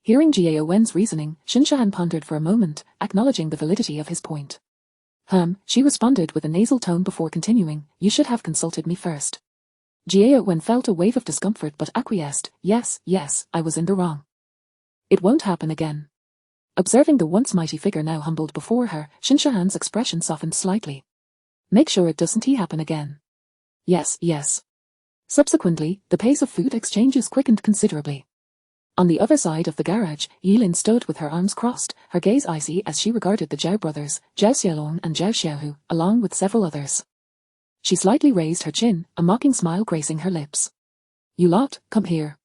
Hearing Jiao Wen's reasoning, Shinshan pondered for a moment, acknowledging the validity of his point. She responded with a nasal tone before continuing, "You should have consulted me first." Jiao Wen felt a wave of discomfort but acquiesced, yes, I was in the wrong. It won't happen again." Observing the once mighty figure now humbled before her, Shinshan's expression softened slightly. "Make sure it doesn't happen again." Yes. Subsequently, the pace of food exchanges quickened considerably. On the other side of the garage, Yilin stood with her arms crossed, her gaze icy as she regarded the Zhao brothers, Zhao Xiaolong and Zhao Xiaohu, along with several others. She slightly raised her chin, a mocking smile gracing her lips. "You lot, come here."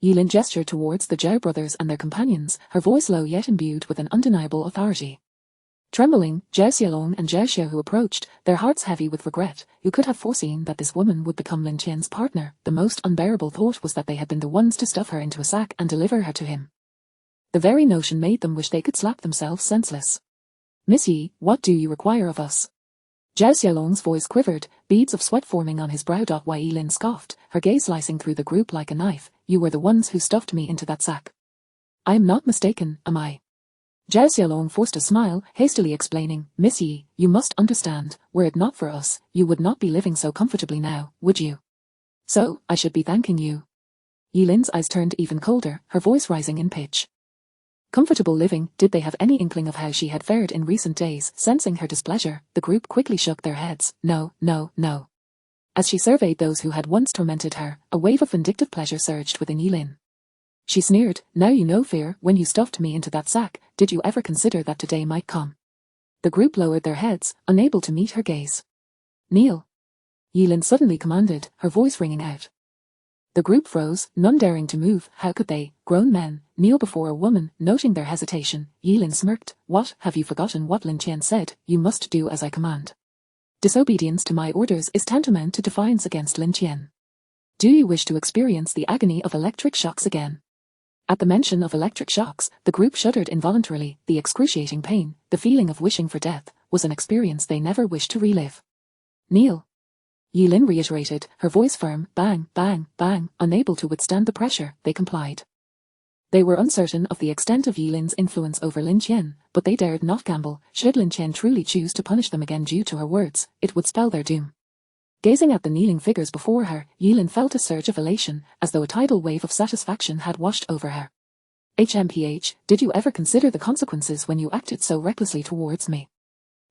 Yilin gestured towards the Zhao brothers and their companions, her voice low yet imbued with an undeniable authority. Trembling, Zhao Xiaolong and Zhao Xiaohu approached, their hearts heavy with regret. Who could have foreseen that this woman would become Lin Tian's partner? The most unbearable thought was that they had been the ones to stuff her into a sack and deliver her to him. The very notion made them wish they could slap themselves senseless. "Miss Yi, what do you require of us?" Zhao Xiaolong's voice quivered, beads of sweat forming on his brow. Yilin scoffed, her gaze slicing through the group like a knife. "You were the ones who stuffed me into that sack. I am not mistaken, am I?" Zhao Xiaolong forced a smile, hastily explaining, "Miss Yi, you must understand, were it not for us, you would not be living so comfortably now, would you? So, I should be thanking you." Yilin's eyes turned even colder, her voice rising in pitch. Comfortable living, did they have any inkling of how she had fared in recent days? Sensing her displeasure, the group quickly shook their heads. No, no, no. As she surveyed those who had once tormented her, a wave of vindictive pleasure surged within Yilin. She sneered, "Now you know fear. When you stuffed me into that sack, did you ever consider that today might come?" The group lowered their heads, unable to meet her gaze. "Kneel," Yilin suddenly commanded, her voice ringing out. The group froze, none daring to move. How could they, grown men, kneel before a woman? Noting their hesitation, Yilin smirked. "What, have you forgotten what Lin Tian said? You must do as I command. Disobedience to my orders is tantamount to defiance against Lin Tian. Do you wish to experience the agony of electric shocks again?" At the mention of electric shocks, the group shuddered involuntarily. The excruciating pain, the feeling of wishing for death, was an experience they never wished to relive. "Kneel," Yilin reiterated, her voice firm. Bang, bang, bang. Unable to withstand the pressure, they complied. They were uncertain of the extent of Yilin's influence over Lin Tian, but they dared not gamble. Should Lin Tian truly choose to punish them again due to her words, it would spell their doom. Gazing at the kneeling figures before her, Yilin felt a surge of elation, as though a tidal wave of satisfaction had washed over her. "HMPH, did you ever consider the consequences when you acted so recklessly towards me?"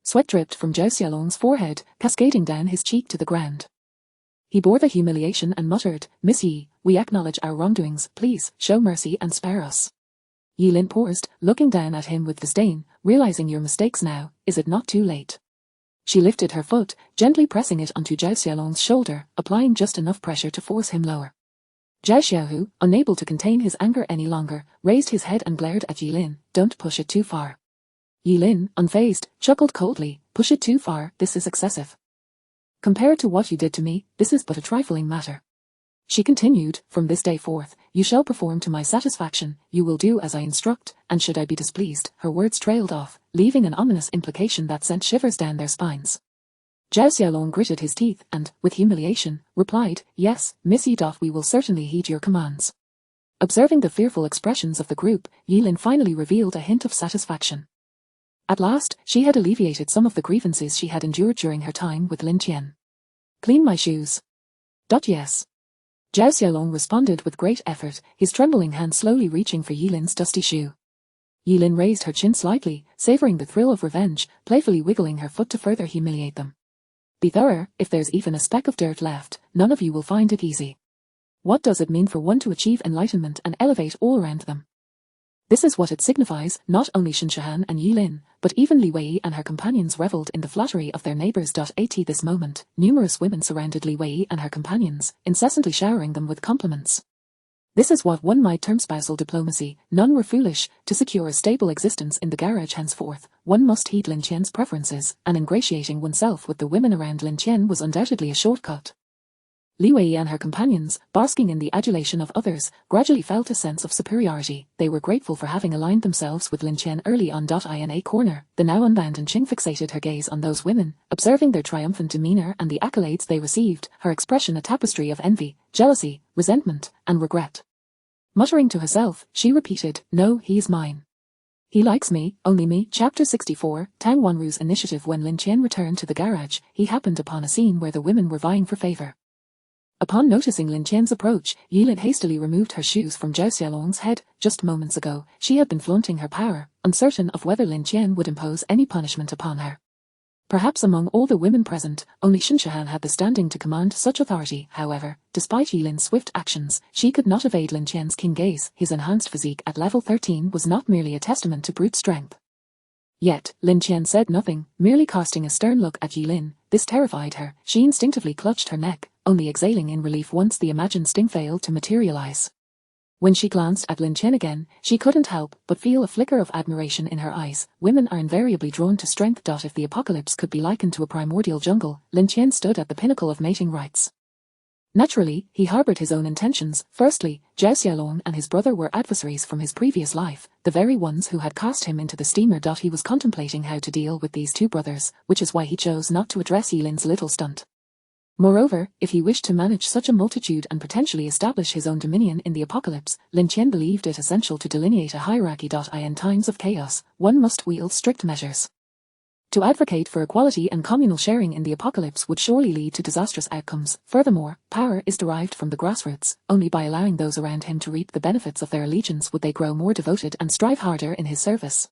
Sweat dripped from Zhao Xiaolong's forehead, cascading down his cheek to the ground. He bore the humiliation and muttered, "Miss Yi, we acknowledge our wrongdoings. Please, show mercy and spare us." Yilin paused, looking down at him with disdain. "Realizing your mistakes now, is it not too late?" She lifted her foot, gently pressing it onto Zhao Xiaolong's shoulder, applying just enough pressure to force him lower. Zhao Xiaohu, unable to contain his anger any longer, raised his head and glared at Yilin. "Don't push it too far." Yilin, unfazed, chuckled coldly. "Push it too far, this is excessive. Compared to what you did to me, this is but a trifling matter." She continued, "From this day forth, you shall perform to my satisfaction, you will do as I instruct, and should I be displeased." Her words trailed off, leaving an ominous implication that sent shivers down their spines. Zhao Xiaolong gritted his teeth and, with humiliation, replied, "Yes, Miss Yi. We will certainly heed your commands." Observing the fearful expressions of the group, Yilin finally revealed a hint of satisfaction. At last, she had alleviated some of the grievances she had endured during her time with Lin Tian. "Clean my shoes." Yes. Zhao Xiaolong responded with great effort, his trembling hand slowly reaching for Yilin's dusty shoe. Yilin raised her chin slightly, savoring the thrill of revenge, playfully wiggling her foot to further humiliate them. "Be thorough, if there's even a speck of dirt left, none of you will find it easy. What does it mean for one to achieve enlightenment and elevate all around them? This is what it signifies." Not only Shinshahan and Yilin, but even Li Wei and her companions revelled in the flattery of their neighbours. At this moment, numerous women surrounded Li Wei and her companions, incessantly showering them with compliments. This is what one might term spousal diplomacy. None were foolish. To secure a stable existence in the garage henceforth, one must heed Lin Tian's preferences, and ingratiating oneself with the women around Lin Tian was undoubtedly a shortcut. Li Wei and her companions, basking in the adulation of others, gradually felt a sense of superiority. They were grateful for having aligned themselves with Lin Tian early on. In a corner, the now unbound Qing fixated her gaze on those women, observing their triumphant demeanour and the accolades they received, her expression a tapestry of envy, jealousy, resentment, and regret. Muttering to herself, she repeated, "No, he's mine. He likes me, only me." Chapter 64, Tang Wanru's initiative. When Lin Tian returned to the garage, he happened upon a scene where the women were vying for favour. Upon noticing Lin Tian's approach, Yilin hastily removed her shoes from Zhao Xiaolong's head. Just moments ago, she had been flaunting her power, uncertain of whether Lin Tian would impose any punishment upon her. Perhaps among all the women present, only Shinshahan had the standing to command such authority. However, despite Yilin's swift actions, she could not evade Lin Tian's keen gaze. His enhanced physique at level 13 was not merely a testament to brute strength. Yet, Lin Tian said nothing, merely casting a stern look at Yilin. This terrified her. She instinctively clutched her neck, only exhaling in relief once the imagined sting failed to materialize. When she glanced at Lin Tian again, she couldn't help but feel a flicker of admiration in her eyes. Women are invariably drawn to strength. If the apocalypse could be likened to a primordial jungle, Lin Tian stood at the pinnacle of mating rights. Naturally, he harbored his own intentions. Firstly, Zhao Xiaolong and his brother were adversaries from his previous life, the very ones who had cast him into the steamer. He was contemplating how to deal with these two brothers, which is why he chose not to address Yilin's little stunt. Moreover, if he wished to manage such a multitude and potentially establish his own dominion in the apocalypse, Lin Tian believed it essential to delineate a hierarchy. In times of chaos, one must wield strict measures. To advocate for equality and communal sharing in the apocalypse would surely lead to disastrous outcomes. Furthermore, power is derived from the grassroots. Only by allowing those around him to reap the benefits of their allegiance would they grow more devoted and strive harder in his service.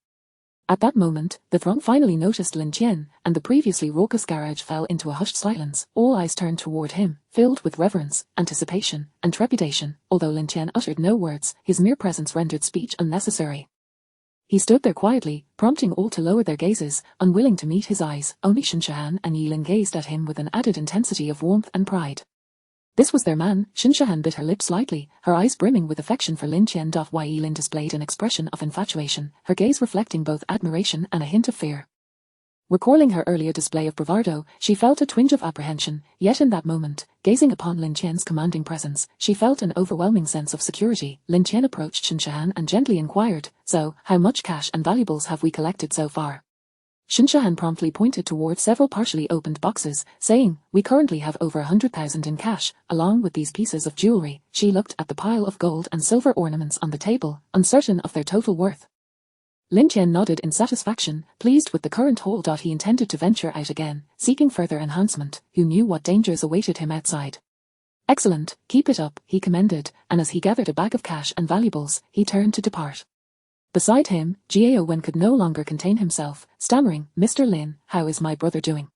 At that moment, the throng finally noticed Lin Tian, and the previously raucous garage fell into a hushed silence. All eyes turned toward him, filled with reverence, anticipation, and trepidation. Although Lin Tian uttered no words, his mere presence rendered speech unnecessary. He stood there quietly, prompting all to lower their gazes, unwilling to meet his eyes. Only Shinshahan and Yilin gazed at him with an added intensity of warmth and pride. This was their man. Shinshahan bit her lip slightly, her eyes brimming with affection for Lin Tian. While Yilin displayed an expression of infatuation, her gaze reflecting both admiration and a hint of fear. Recalling her earlier display of bravado, she felt a twinge of apprehension, yet in that moment, gazing upon Lin Tian's commanding presence, she felt an overwhelming sense of security. Lin Tian approached Shinshahan and gently inquired, "So, how much cash and valuables have we collected so far?" Shinshahan promptly pointed toward several partially opened boxes, saying, "We currently have over 100,000 in cash, along with these pieces of jewelry." She looked at the pile of gold and silver ornaments on the table, uncertain of their total worth. Lin Tian nodded in satisfaction, pleased with the current haul. He intended to venture out again, seeking further enhancement. Who knew what dangers awaited him outside? "Excellent, keep it up," he commended, and as he gathered a bag of cash and valuables, he turned to depart. Beside him, Jiao Wen could no longer contain himself, stammering, "Mr. Lin, how is my brother doing?"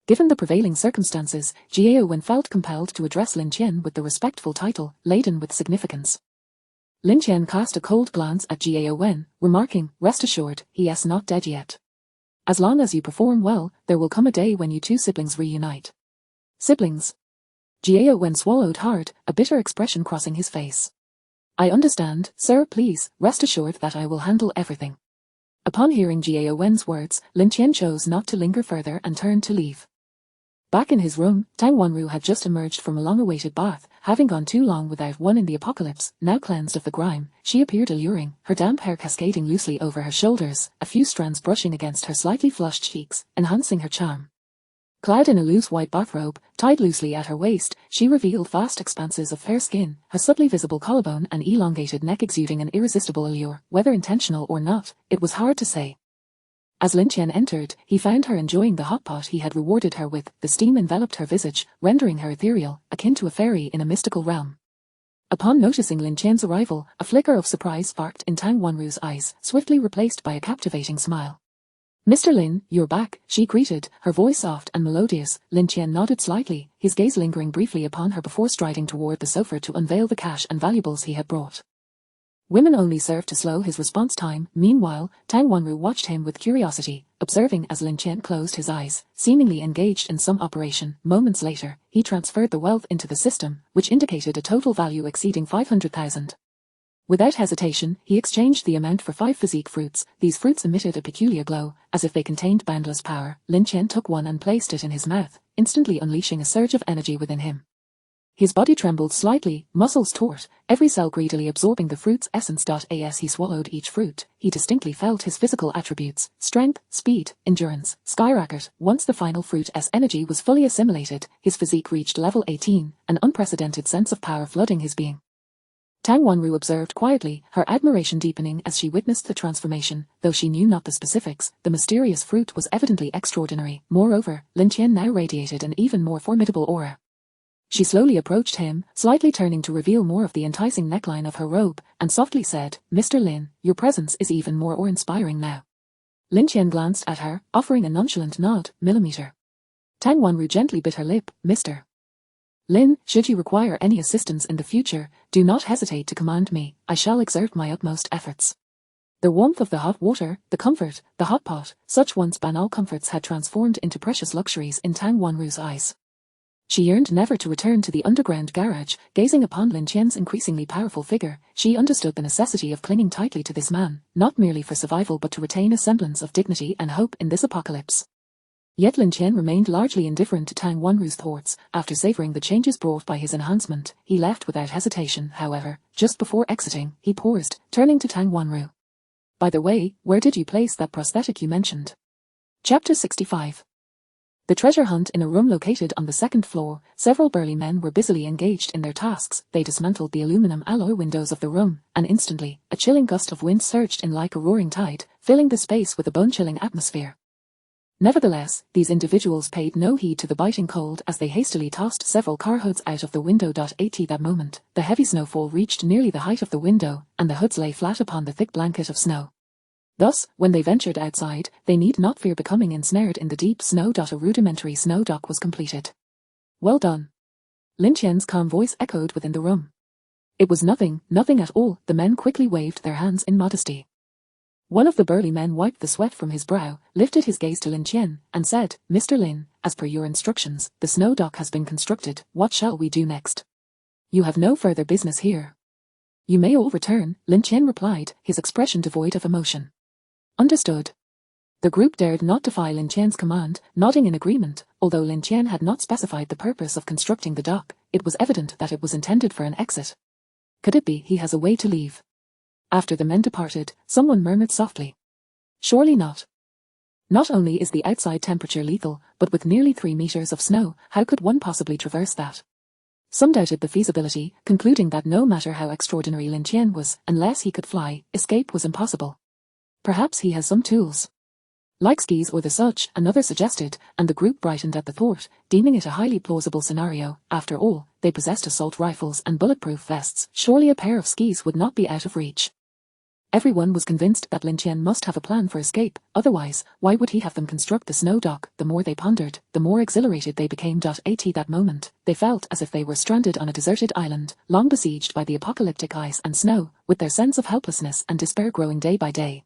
Given the prevailing circumstances, Jiao Wen felt compelled to address Lin Tian with the respectful title, laden with significance. Lin Tian cast a cold glance at Jiao Wen, remarking, "Rest assured, he is not dead yet. As long as you perform well, there will come a day when you two siblings reunite." Siblings? Jiao Wen swallowed hard, a bitter expression crossing his face. "I understand, sir. Please, rest assured that I will handle everything." Upon hearing Jiao Wen's words, Lin Tian chose not to linger further and turned to leave. Back in his room, Tang Wanru had just emerged from a long-awaited bath, having gone too long without one in the apocalypse. Now cleansed of the grime, she appeared alluring, her damp hair cascading loosely over her shoulders, a few strands brushing against her slightly flushed cheeks, enhancing her charm. Clad in a loose white bathrobe, tied loosely at her waist, she revealed vast expanses of fair skin, her subtly visible collarbone and elongated neck exuding an irresistible allure. Whether intentional or not, it was hard to say. As Lin Tian entered, he found her enjoying the hot pot he had rewarded her with. The steam enveloped her visage, rendering her ethereal, akin to a fairy in a mystical realm. Upon noticing Lin Tian's arrival, a flicker of surprise sparked in Tang Wanru's eyes, swiftly replaced by a captivating smile. "Mr. Lin, you're back," she greeted, her voice soft and melodious. Lin Tian nodded slightly, his gaze lingering briefly upon her before striding toward the sofa to unveil the cash and valuables he had brought. Women only served to slow his response time. Meanwhile, Tang Wanru watched him with curiosity, observing as Lin Tian closed his eyes, seemingly engaged in some operation. Moments later, he transferred the wealth into the system, which indicated a total value exceeding 500,000. Without hesitation, he exchanged the amount for 5 physique fruits. These fruits emitted a peculiar glow, as if they contained boundless power. Lin Tian took one and placed it in his mouth, instantly unleashing a surge of energy within him. His body trembled slightly, muscles taut, every cell greedily absorbing the fruit's essence. As he swallowed each fruit, he distinctly felt his physical attributes, strength, speed, endurance, skyrocket. Once the final fruit's energy was fully assimilated, his physique reached level 18, an unprecedented sense of power flooding his being. Tang Wanru observed quietly, her admiration deepening as she witnessed the transformation. Though she knew not the specifics, the mysterious fruit was evidently extraordinary. Moreover, Lin Tian now radiated an even more formidable aura. She slowly approached him, slightly turning to reveal more of the enticing neckline of her robe, and softly said, "Mr. Lin, your presence is even more awe-inspiring now." Lin Tian glanced at her, offering a nonchalant nod. Millimeter. Tang Wanru gently bit her lip. Mr. Lin, should you require any assistance in the future, do not hesitate to command me. I shall exert my utmost efforts. The warmth of the hot water, the comfort, the hot pot, such once banal comforts had transformed into precious luxuries in Tang Wanru's eyes. She yearned never to return to the underground garage. Gazing upon Lin Tian's increasingly powerful figure, she understood the necessity of clinging tightly to this man, not merely for survival but to retain a semblance of dignity and hope in this apocalypse. Yet Lin Tian remained largely indifferent to Tang Wanru's thoughts. After savouring the changes brought by his enhancement, he left without hesitation. However, just before exiting, he paused, turning to Tang Wanru. By the way, where did you place that prosthetic you mentioned? Chapter 65. The treasure hunt. In a room located on the second floor, several burly men were busily engaged in their tasks. They dismantled the aluminum alloy windows of the room, and instantly, a chilling gust of wind surged in like a roaring tide, filling the space with a bone-chilling atmosphere. Nevertheless, these individuals paid no heed to the biting cold as they hastily tossed several car hoods out of the window. At that moment, the heavy snowfall reached nearly the height of the window, and the hoods lay flat upon the thick blanket of snow. Thus, when they ventured outside, they need not fear becoming ensnared in the deep snow. A rudimentary snow dock was completed. Well done. Lin Tian's calm voice echoed within the room. It was nothing at all. The men quickly waved their hands in modesty. One of the burly men wiped the sweat from his brow, lifted his gaze to Lin Tian, and said, Mr. Lin, as per your instructions, the snow dock has been constructed. What shall we do next? You have no further business here. You may all return, Lin Tian replied, his expression devoid of emotion. Understood. The group dared not defy Lin Tian's command, nodding in agreement. Although Lin Tian had not specified the purpose of constructing the dock, it was evident that it was intended for an exit. Could it be he has a way to leave? After the men departed, someone murmured softly. Surely not. Not only is the outside temperature lethal, but with nearly 3 meters of snow, how could one possibly traverse that? Some doubted the feasibility, concluding that no matter how extraordinary Lin Tian was, unless he could fly, escape was impossible. Perhaps he has some tools. Like skis or the such, another suggested, and the group brightened at the thought, deeming it a highly plausible scenario. After all, they possessed assault rifles and bulletproof vests. Surely a pair of skis would not be out of reach. Everyone was convinced that Lin Tian must have a plan for escape, otherwise, why would he have them construct the snow dock? The more they pondered, the more exhilarated they became. At that moment, they felt as if they were stranded on a deserted island, long besieged by the apocalyptic ice and snow, with their sense of helplessness and despair growing day by day.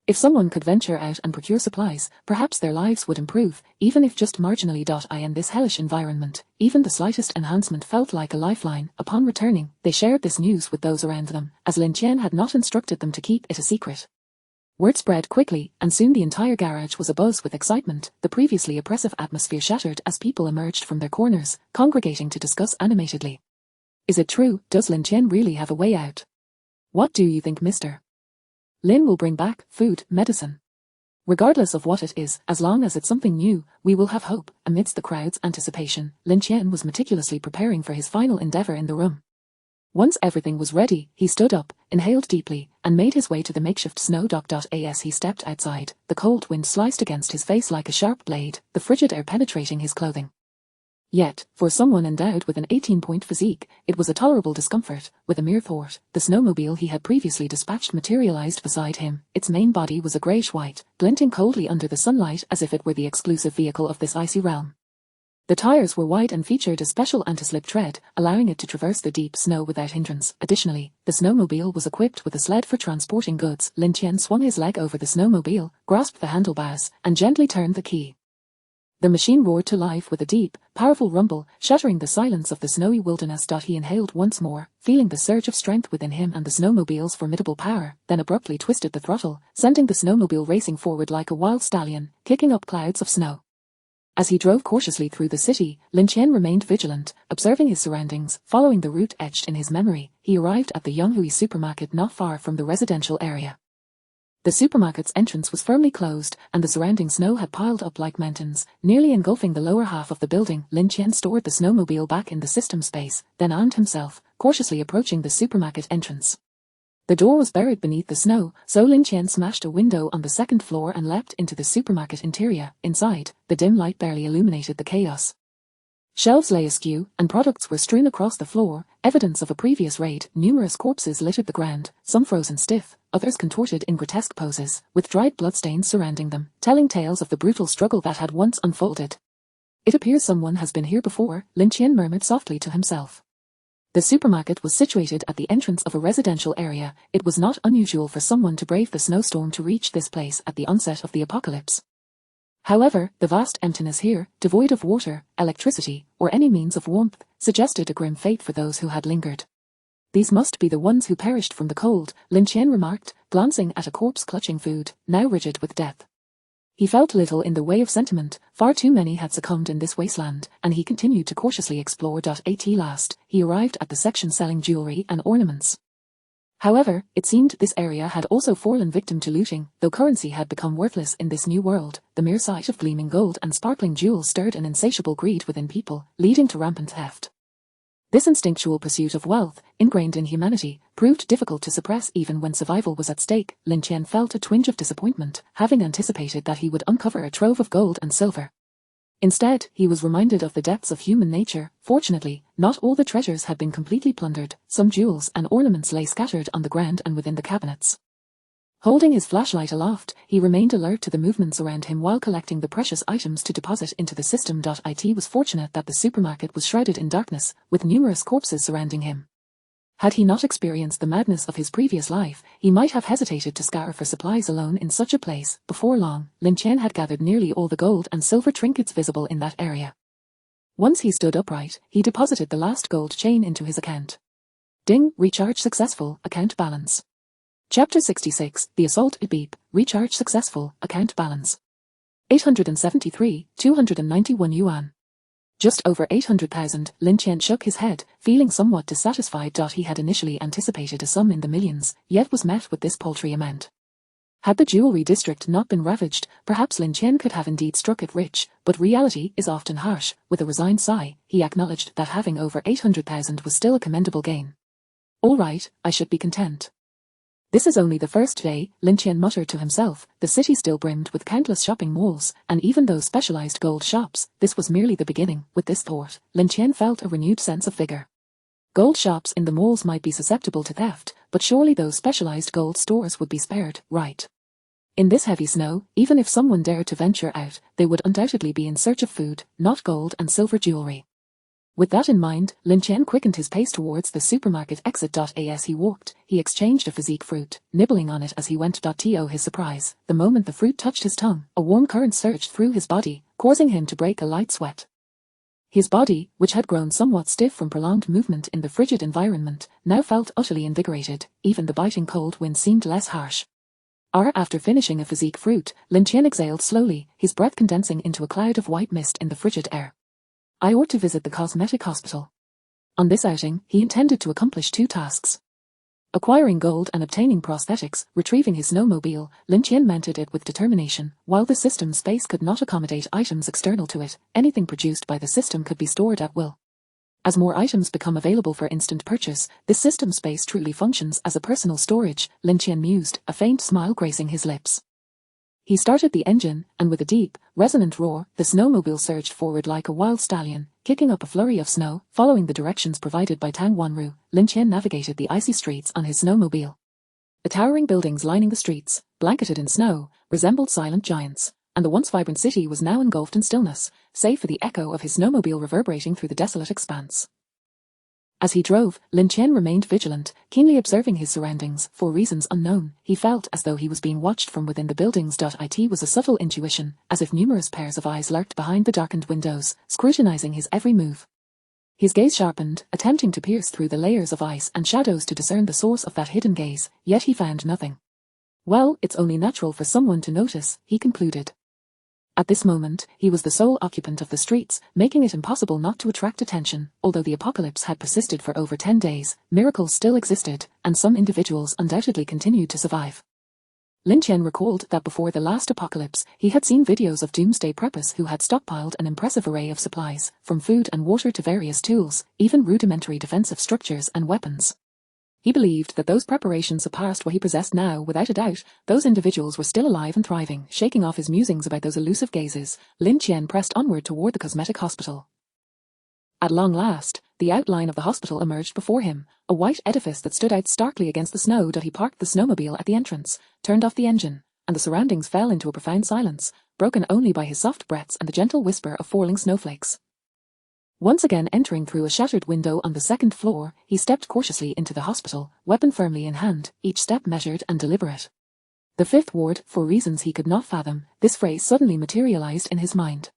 If someone could venture out and procure supplies, perhaps their lives would improve, even if just marginally. In this hellish environment, even the slightest enhancement felt like a lifeline. Upon returning, they shared this news with those around them, as Lin Tian had not instructed them to keep it a secret. Word spread quickly, and soon the entire garage was abuzz with excitement. The previously oppressive atmosphere shattered as people emerged from their corners, congregating to discuss animatedly. Is it true? Does Lin Tian really have a way out? What do you think, Mr. Lin will bring back food, medicine. Regardless of what it is, as long as it's something new, we will have hope. Amidst the crowd's anticipation, Lin Tian was meticulously preparing for his final endeavor in the room. Once everything was ready, he stood up, inhaled deeply, and made his way to the makeshift snow dock. As he stepped outside, the cold wind sliced against his face like a sharp blade, the frigid air penetrating his clothing. Yet, for someone endowed with an 18-point physique, it was a tolerable discomfort. With a mere thought, the snowmobile he had previously dispatched materialized beside him. Its main body was a greyish-white, glinting coldly under the sunlight as if it were the exclusive vehicle of this icy realm. The tires were wide and featured a special anti-slip tread, allowing it to traverse the deep snow without hindrance. Additionally, the snowmobile was equipped with a sled for transporting goods. Lin Tian swung his leg over the snowmobile, grasped the handlebars, and gently turned the key. The machine roared to life with a deep, powerful rumble, shattering the silence of the snowy wilderness. He inhaled once more, feeling the surge of strength within him and the snowmobile's formidable power, then abruptly twisted the throttle, sending the snowmobile racing forward like a wild stallion, kicking up clouds of snow. As he drove cautiously through the city, Lin Tian remained vigilant, observing his surroundings. Following the route etched in his memory, he arrived at the Yonghui supermarket not far from the residential area. The supermarket's entrance was firmly closed, and the surrounding snow had piled up like mountains, nearly engulfing the lower half of the building. Lin Tian stored the snowmobile back in the system space, then armed himself, cautiously approaching the supermarket entrance. The door was buried beneath the snow, so Lin Tian smashed a window on the second floor and leapt into the supermarket interior. Inside, the dim light barely illuminated the chaos. Shelves lay askew, and products were strewn across the floor, evidence of a previous raid. Numerous corpses littered the ground, some frozen stiff, others contorted in grotesque poses, with dried bloodstains surrounding them, telling tales of the brutal struggle that had once unfolded. It appears someone has been here before, Lin Tian murmured softly to himself. The supermarket was situated at the entrance of a residential area. It was not unusual for someone to brave the snowstorm to reach this place at the onset of the apocalypse. However, the vast emptiness here, devoid of water, electricity, or any means of warmth, suggested a grim fate for those who had lingered. These must be the ones who perished from the cold, Lin Tian remarked, glancing at a corpse clutching food, now rigid with death. He felt little in the way of sentiment, far too many had succumbed in this wasteland, and he continued to cautiously explore. At last, he arrived at the section selling jewelry and ornaments. However, it seemed this area had also fallen victim to looting, though currency had become worthless in this new world. The mere sight of gleaming gold and sparkling jewels stirred an insatiable greed within people, leading to rampant theft. This instinctual pursuit of wealth, ingrained in humanity, proved difficult to suppress even when survival was at stake. Lin Tian felt a twinge of disappointment, having anticipated that he would uncover a trove of gold and silver. Instead, he was reminded of the depths of human nature. Fortunately, not all the treasures had been completely plundered. Some jewels and ornaments lay scattered on the ground and within the cabinets. Holding his flashlight aloft, he remained alert to the movements around him while collecting the precious items to deposit into the system. It was fortunate that the supermarket was shrouded in darkness, with numerous corpses surrounding him. Had he not experienced the madness of his previous life, he might have hesitated to scour for supplies alone in such a place. Before long, Lin Tian had gathered nearly all the gold and silver trinkets visible in that area. Once he stood upright, he deposited the last gold chain into his account. Ding, recharge successful, account balance. Chapter 66, The Assault. Beep, recharge successful, account balance. 873, 291 yuan. Just over 800,000, Lin Tian shook his head, feeling somewhat dissatisfied. He had initially anticipated a sum in the millions, yet was met with this paltry amount. Had the jewelry district not been ravaged, perhaps Lin Tian could have indeed struck it rich, but reality is often harsh. With a resigned sigh, he acknowledged that having over 800,000 was still a commendable gain. All right, I should be content. This is only the first day, Lin Tian muttered to himself. The city still brimmed with countless shopping malls, and even those specialized gold shops. This was merely the beginning. With this thought, Lin Tian felt a renewed sense of vigor. Gold shops in the malls might be susceptible to theft, but surely those specialized gold stores would be spared, right? In this heavy snow, even if someone dared to venture out, they would undoubtedly be in search of food, not gold and silver jewelry. With that in mind, Lin Tian quickened his pace towards the supermarket exit. As he walked, he exchanged a physique fruit, nibbling on it as he went. To his surprise, the moment the fruit touched his tongue, a warm current surged through his body, causing him to break a light sweat. His body, which had grown somewhat stiff from prolonged movement in the frigid environment, now felt utterly invigorated. Even the biting cold wind seemed less harsh. After finishing a physique fruit, Lin Tian exhaled slowly, his breath condensing into a cloud of white mist in the frigid air. I ought to visit the cosmetic hospital. On this outing, he intended to accomplish two tasks. Acquiring gold and obtaining prosthetics. Retrieving his snowmobile, Lin Tian mounted it with determination. While the system space could not accommodate items external to it, anything produced by the system could be stored at will. As more items become available for instant purchase, this system space truly functions as a personal storage, Lin Tian mused, a faint smile gracing his lips. He started the engine, and with a deep, resonant roar, the snowmobile surged forward like a wild stallion, kicking up a flurry of snow. Following the directions provided by Tang Wanru, Lin Tian navigated the icy streets on his snowmobile. The towering buildings lining the streets, blanketed in snow, resembled silent giants, and the once vibrant city was now engulfed in stillness, save for the echo of his snowmobile reverberating through the desolate expanse. As he drove, Lin Tian remained vigilant, keenly observing his surroundings. For reasons unknown, he felt as though he was being watched from within the buildings. It was a subtle intuition, as if numerous pairs of eyes lurked behind the darkened windows, scrutinizing his every move. His gaze sharpened, attempting to pierce through the layers of ice and shadows to discern the source of that hidden gaze, yet he found nothing. Well, it's only natural for someone to notice, he concluded. At this moment, he was the sole occupant of the streets, making it impossible not to attract attention. Although the apocalypse had persisted for over 10 days, miracles still existed, and some individuals undoubtedly continued to survive. Lin Tian recalled that before the last apocalypse, he had seen videos of doomsday preppers who had stockpiled an impressive array of supplies, from food and water to various tools, even rudimentary defensive structures and weapons. He believed that those preparations surpassed what he possessed now. Without a doubt, those individuals were still alive and thriving. Shaking off his musings about those elusive gazes, Lin Tian pressed onward toward the cosmetic hospital. At long last, the outline of the hospital emerged before him, a white edifice that stood out starkly against the snow. He parked the snowmobile at the entrance, turned off the engine, and the surroundings fell into a profound silence, broken only by his soft breaths and the gentle whisper of falling snowflakes. Once again entering through a shattered window on the second floor, he stepped cautiously into the hospital, weapon firmly in hand, each step measured and deliberate. The fifth ward, for reasons he could not fathom, this phrase suddenly materialized in his mind.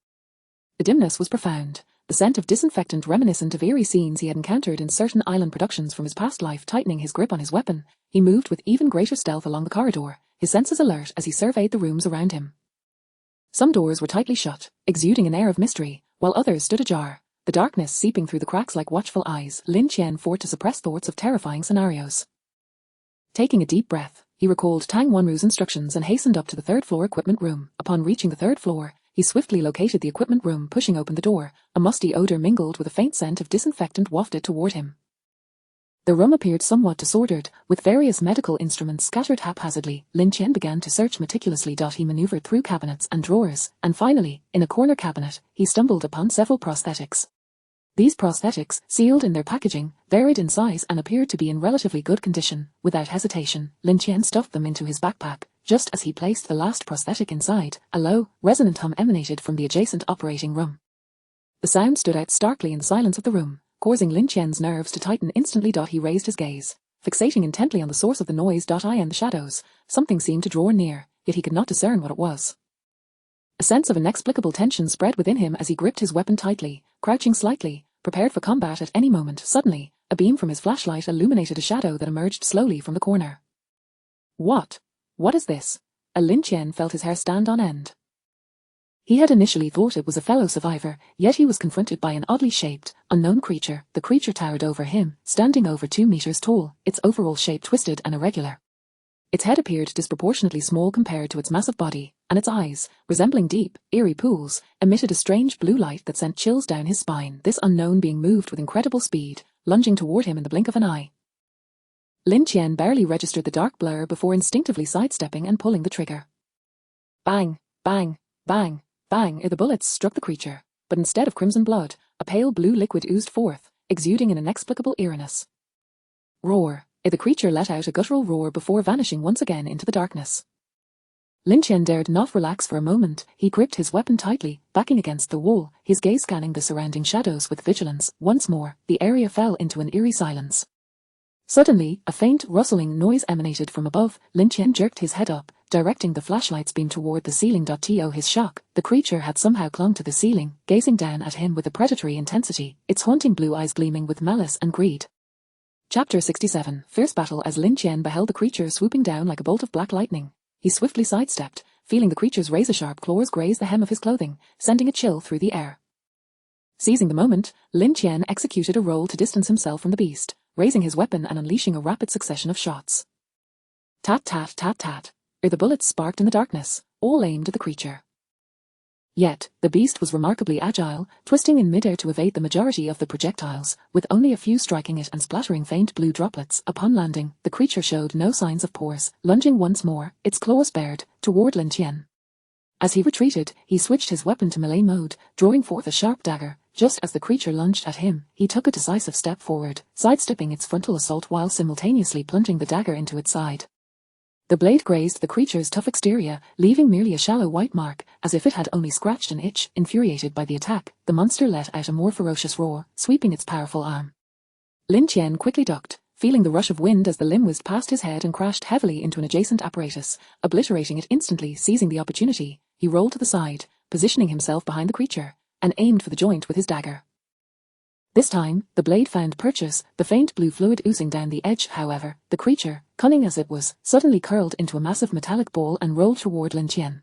The dimness was profound, the scent of disinfectant reminiscent of eerie scenes he had encountered in certain island productions from his past life tightening his grip on his weapon. He moved with even greater stealth along the corridor, his senses alert as he surveyed the rooms around him. Some doors were tightly shut, exuding an air of mystery, while others stood ajar, the darkness seeping through the cracks like watchful eyes. Lin Tian fought to suppress thoughts of terrifying scenarios. Taking a deep breath, he recalled Tang Wanru's instructions and hastened up to the third-floor equipment room. Upon reaching the third floor, he swiftly located the equipment room, pushing open the door. A musty odor mingled with a faint scent of disinfectant wafted toward him. The room appeared somewhat disordered, with various medical instruments scattered haphazardly. Lin Tian began to search meticulously. He maneuvered through cabinets and drawers, and finally, in a corner cabinet, he stumbled upon several prosthetics. These prosthetics, sealed in their packaging, varied in size and appeared to be in relatively good condition. Without hesitation, Lin Tian stuffed them into his backpack. Just as he placed the last prosthetic inside, a low, resonant hum emanated from the adjacent operating room. The sound stood out starkly in the silence of the room, causing Lin Tian's nerves to tighten instantly. He raised his gaze, fixating intently on the source of the noise. In the shadows, something seemed to draw near, yet he could not discern what it was. A sense of inexplicable tension spread within him as he gripped his weapon tightly, crouching slightly, prepared for combat at any moment. Suddenly, a beam from his flashlight illuminated a shadow that emerged slowly from the corner. What is this? Lin Tian felt his hair stand on end. He had initially thought it was a fellow survivor, yet he was confronted by an oddly shaped, unknown creature. The creature towered over him, standing over 2 meters tall, its overall shape twisted and irregular. Its head appeared disproportionately small compared to its massive body, and its eyes, resembling deep, eerie pools, emitted a strange blue light that sent chills down his spine. This unknown being moved with incredible speed, lunging toward him in the blink of an eye. Lin Tian barely registered the dark blur before instinctively sidestepping and pulling the trigger. Bang, bang, bang, bang. The bullets struck the creature, but instead of crimson blood, a pale blue liquid oozed forth, exuding an inexplicable eeriness. Roar. The creature let out a guttural roar before vanishing once again into the darkness. Lin Tian dared not relax for a moment. He gripped his weapon tightly, backing against the wall, his gaze scanning the surrounding shadows with vigilance. Once more, the area fell into an eerie silence. Suddenly, a faint, rustling noise emanated from above. Lin Tian jerked his head up, directing the flashlight's beam toward the ceiling. To his shock, the creature had somehow clung to the ceiling, gazing down at him with a predatory intensity, its haunting blue eyes gleaming with malice and greed. Chapter 67. Fierce Battle. As Lin Tian beheld the creature swooping down like a bolt of black lightning, he swiftly sidestepped, feeling the creature's razor-sharp claws graze the hem of his clothing, sending a chill through the air. Seizing the moment, Lin Tian executed a roll to distance himself from the beast, raising his weapon and unleashing a rapid succession of shots. Tat tat tat tat. The bullets sparked in the darkness, all aimed at the creature. Yet, the beast was remarkably agile, twisting in midair to evade the majority of the projectiles, with only a few striking it and splattering faint blue droplets. Upon landing, the creature showed no signs of pause, lunging once more, its claws bared, toward Lin Tian. As he retreated, he switched his weapon to melee mode, drawing forth a sharp dagger. Just as the creature lunged at him, he took a decisive step forward, sidestepping its frontal assault while simultaneously plunging the dagger into its side. The blade grazed the creature's tough exterior, leaving merely a shallow white mark, as if it had only scratched an itch. Infuriated by the attack, the monster let out a more ferocious roar, sweeping its powerful arm. Lin Tian quickly ducked, feeling the rush of wind as the limb whizzed past his head and crashed heavily into an adjacent apparatus, obliterating it instantly. Seizing the opportunity, he rolled to the side, positioning himself behind the creature, and aimed for the joint with his dagger. This time, the blade found purchase, the faint blue fluid oozing down the edge. However, the creature, cunning as it was, suddenly curled into a massive metallic ball and rolled toward Lin Tian.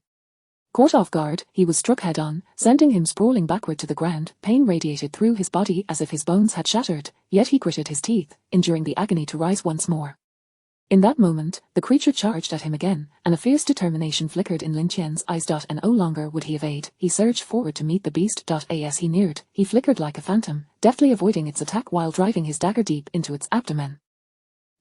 Caught off guard, he was struck head-on, sending him sprawling backward to the ground. Pain radiated through his body as if his bones had shattered, yet he gritted his teeth, enduring the agony to rise once more. In that moment, the creature charged at him again, and a fierce determination flickered in Lin Tian's eyes. And no longer would he evade. He surged forward to meet the beast. As he neared, he flickered like a phantom, deftly avoiding its attack while driving his dagger deep into its abdomen.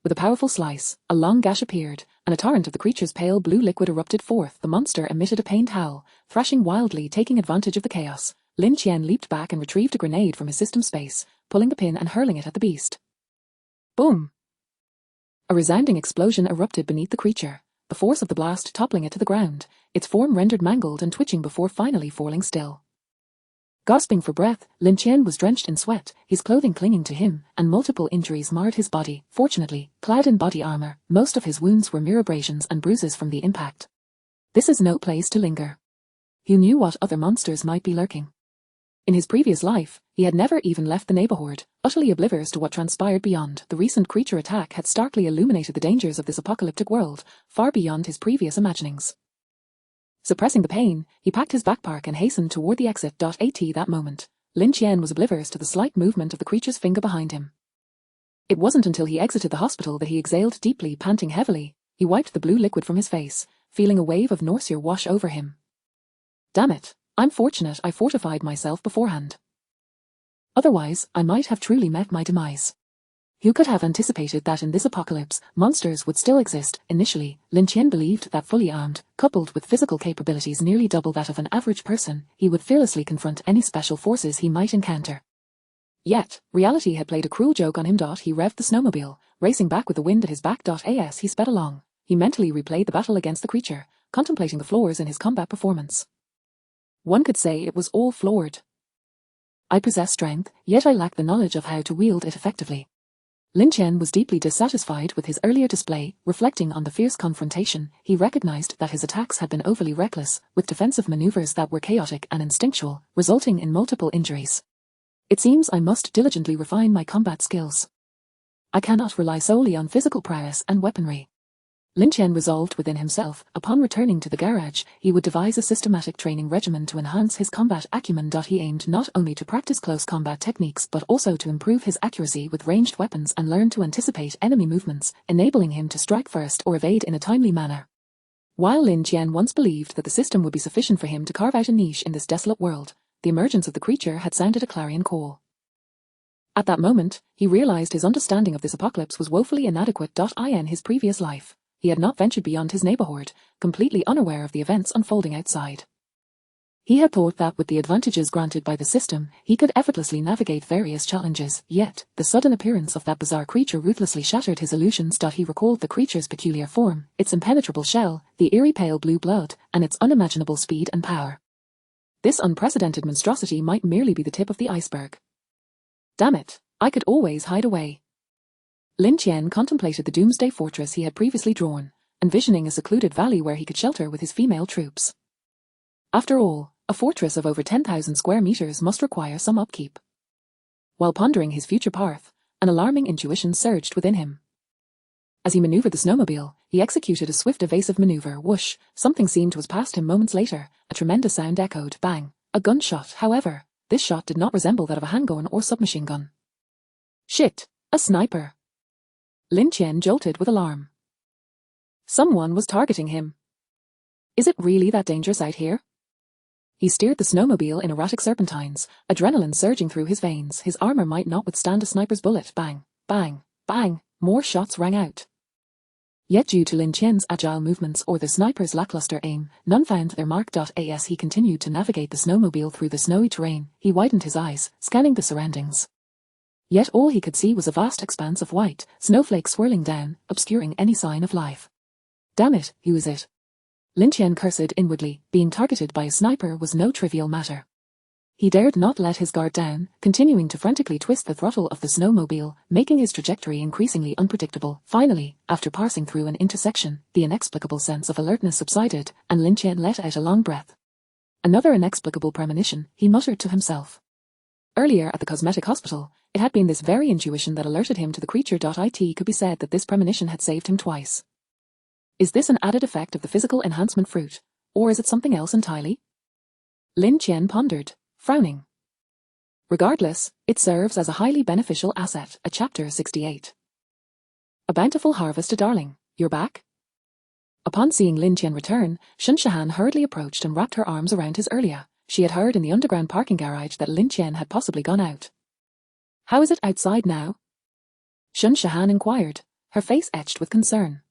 With a powerful slice, a long gash appeared, and a torrent of the creature's pale blue liquid erupted forth. The monster emitted a pained howl, thrashing wildly, taking advantage of the chaos. Lin Tian leaped back and retrieved a grenade from his system space, pulling the pin and hurling it at the beast. Boom! A resounding explosion erupted beneath the creature, the force of the blast toppling it to the ground, its form rendered mangled and twitching before finally falling still. Gasping for breath, Lin Tian was drenched in sweat, his clothing clinging to him, and multiple injuries marred his body. Fortunately, clad in body armor, most of his wounds were mere abrasions and bruises from the impact. This is no place to linger. He knew what other monsters might be lurking. In his previous life, he had never even left the neighborhood, utterly oblivious to what transpired beyond. The recent creature attack had starkly illuminated the dangers of this apocalyptic world, far beyond his previous imaginings. Suppressing the pain, he packed his backpack and hastened toward the exit. At that moment, Lin Tian was oblivious to the slight movement of the creature's finger behind him. It wasn't until he exited the hospital that he exhaled deeply, panting heavily. He wiped the blue liquid from his face, feeling a wave of nausea wash over him. Damn it, I'm fortunate I fortified myself beforehand. Otherwise, I might have truly met my demise. Who could have anticipated that in this apocalypse, monsters would still exist? Initially, Lin Tian believed that fully armed, coupled with physical capabilities nearly double that of an average person, he would fearlessly confront any special forces he might encounter. Yet, reality had played a cruel joke on him. He revved the snowmobile, racing back with the wind at his back. As he sped along, he mentally replayed the battle against the creature, contemplating the flaws in his combat performance. One could say it was all flawed. I possess strength, yet I lack the knowledge of how to wield it effectively. Lin Tian was deeply dissatisfied with his earlier display. Reflecting on the fierce confrontation, he recognized that his attacks had been overly reckless, with defensive maneuvers that were chaotic and instinctual, resulting in multiple injuries. It seems I must diligently refine my combat skills. I cannot rely solely on physical prowess and weaponry. Lin Tian resolved within himself. Upon returning to the garage, he would devise a systematic training regimen to enhance his combat acumen. He aimed not only to practice close combat techniques but also to improve his accuracy with ranged weapons and learn to anticipate enemy movements, enabling him to strike first or evade in a timely manner. While Lin Tian once believed that the system would be sufficient for him to carve out a niche in this desolate world, the emergence of the creature had sounded a clarion call. At that moment, he realized his understanding of this apocalypse was woefully inadequate. In his previous life, he had not ventured beyond his neighborhood, completely unaware of the events unfolding outside. He had thought that with the advantages granted by the system, he could effortlessly navigate various challenges, yet, the sudden appearance of that bizarre creature ruthlessly shattered his illusions. He recalled the creature's peculiar form, its impenetrable shell, the eerie pale blue blood, and its unimaginable speed and power. This unprecedented monstrosity might merely be the tip of the iceberg. Damn it, I could always hide away. Lin Tian contemplated the doomsday fortress he had previously drawn, envisioning a secluded valley where he could shelter with his female troops. After all, a fortress of over 10,000 square meters must require some upkeep. While pondering his future path, an alarming intuition surged within him. As he maneuvered the snowmobile, he executed a swift evasive maneuver. Whoosh, something seemed to whiz past him moments later. A tremendous sound echoed. Bang, a gunshot. However, this shot did not resemble that of a handgun or submachine gun. Shit, a sniper. Lin Tian jolted with alarm. Someone was targeting him. Is it really that dangerous out here? He steered the snowmobile in erratic serpentines, adrenaline surging through his veins. His armor might not withstand a sniper's bullet. Bang, bang, bang, more shots rang out. Yet due to Lin Tian's agile movements or the sniper's lackluster aim, none found their mark. As he continued to navigate the snowmobile through the snowy terrain, he widened his eyes, scanning the surroundings. Yet all he could see was a vast expanse of white, snowflakes swirling down, obscuring any sign of life. Damn it, who is it? Lin Tian cursed inwardly. Being targeted by a sniper was no trivial matter. He dared not let his guard down, continuing to frantically twist the throttle of the snowmobile, making his trajectory increasingly unpredictable. Finally, after passing through an intersection, the inexplicable sense of alertness subsided, and Lin Tian let out a long breath. Another inexplicable premonition, he muttered to himself. Earlier at the cosmetic hospital, it had been this very intuition that alerted him to the creature. It could be said that this premonition had saved him twice. Is this an added effect of the physical enhancement fruit, or is it something else entirely? Lin Tian pondered, frowning. Regardless, it serves as a highly beneficial asset. Chapter 68. A bountiful harvest, darling, you're back? Upon seeing Lin Tian return, Shun Shahan hurriedly approached and wrapped her arms around his earlier. She had heard in the underground parking garage that Lin Tian had possibly gone out. How is it outside now? Shun Shahan inquired, her face etched with concern.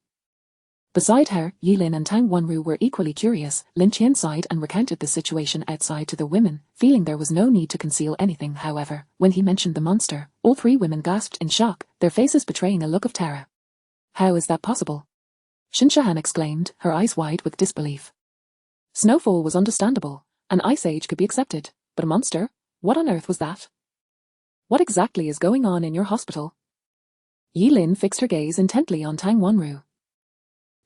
Beside her, Yilin and Tang Wanru were equally curious. Lin Tian sighed and recounted the situation outside to the women, feeling there was no need to conceal anything. However, when he mentioned the monster, all three women gasped in shock, their faces betraying a look of terror. How is that possible? Shinshahan exclaimed, her eyes wide with disbelief. Snowfall was understandable. An ice age could be accepted, but a monster? What on earth was that? What exactly is going on in your hospital? Yilin fixed her gaze intently on Tang Wanru.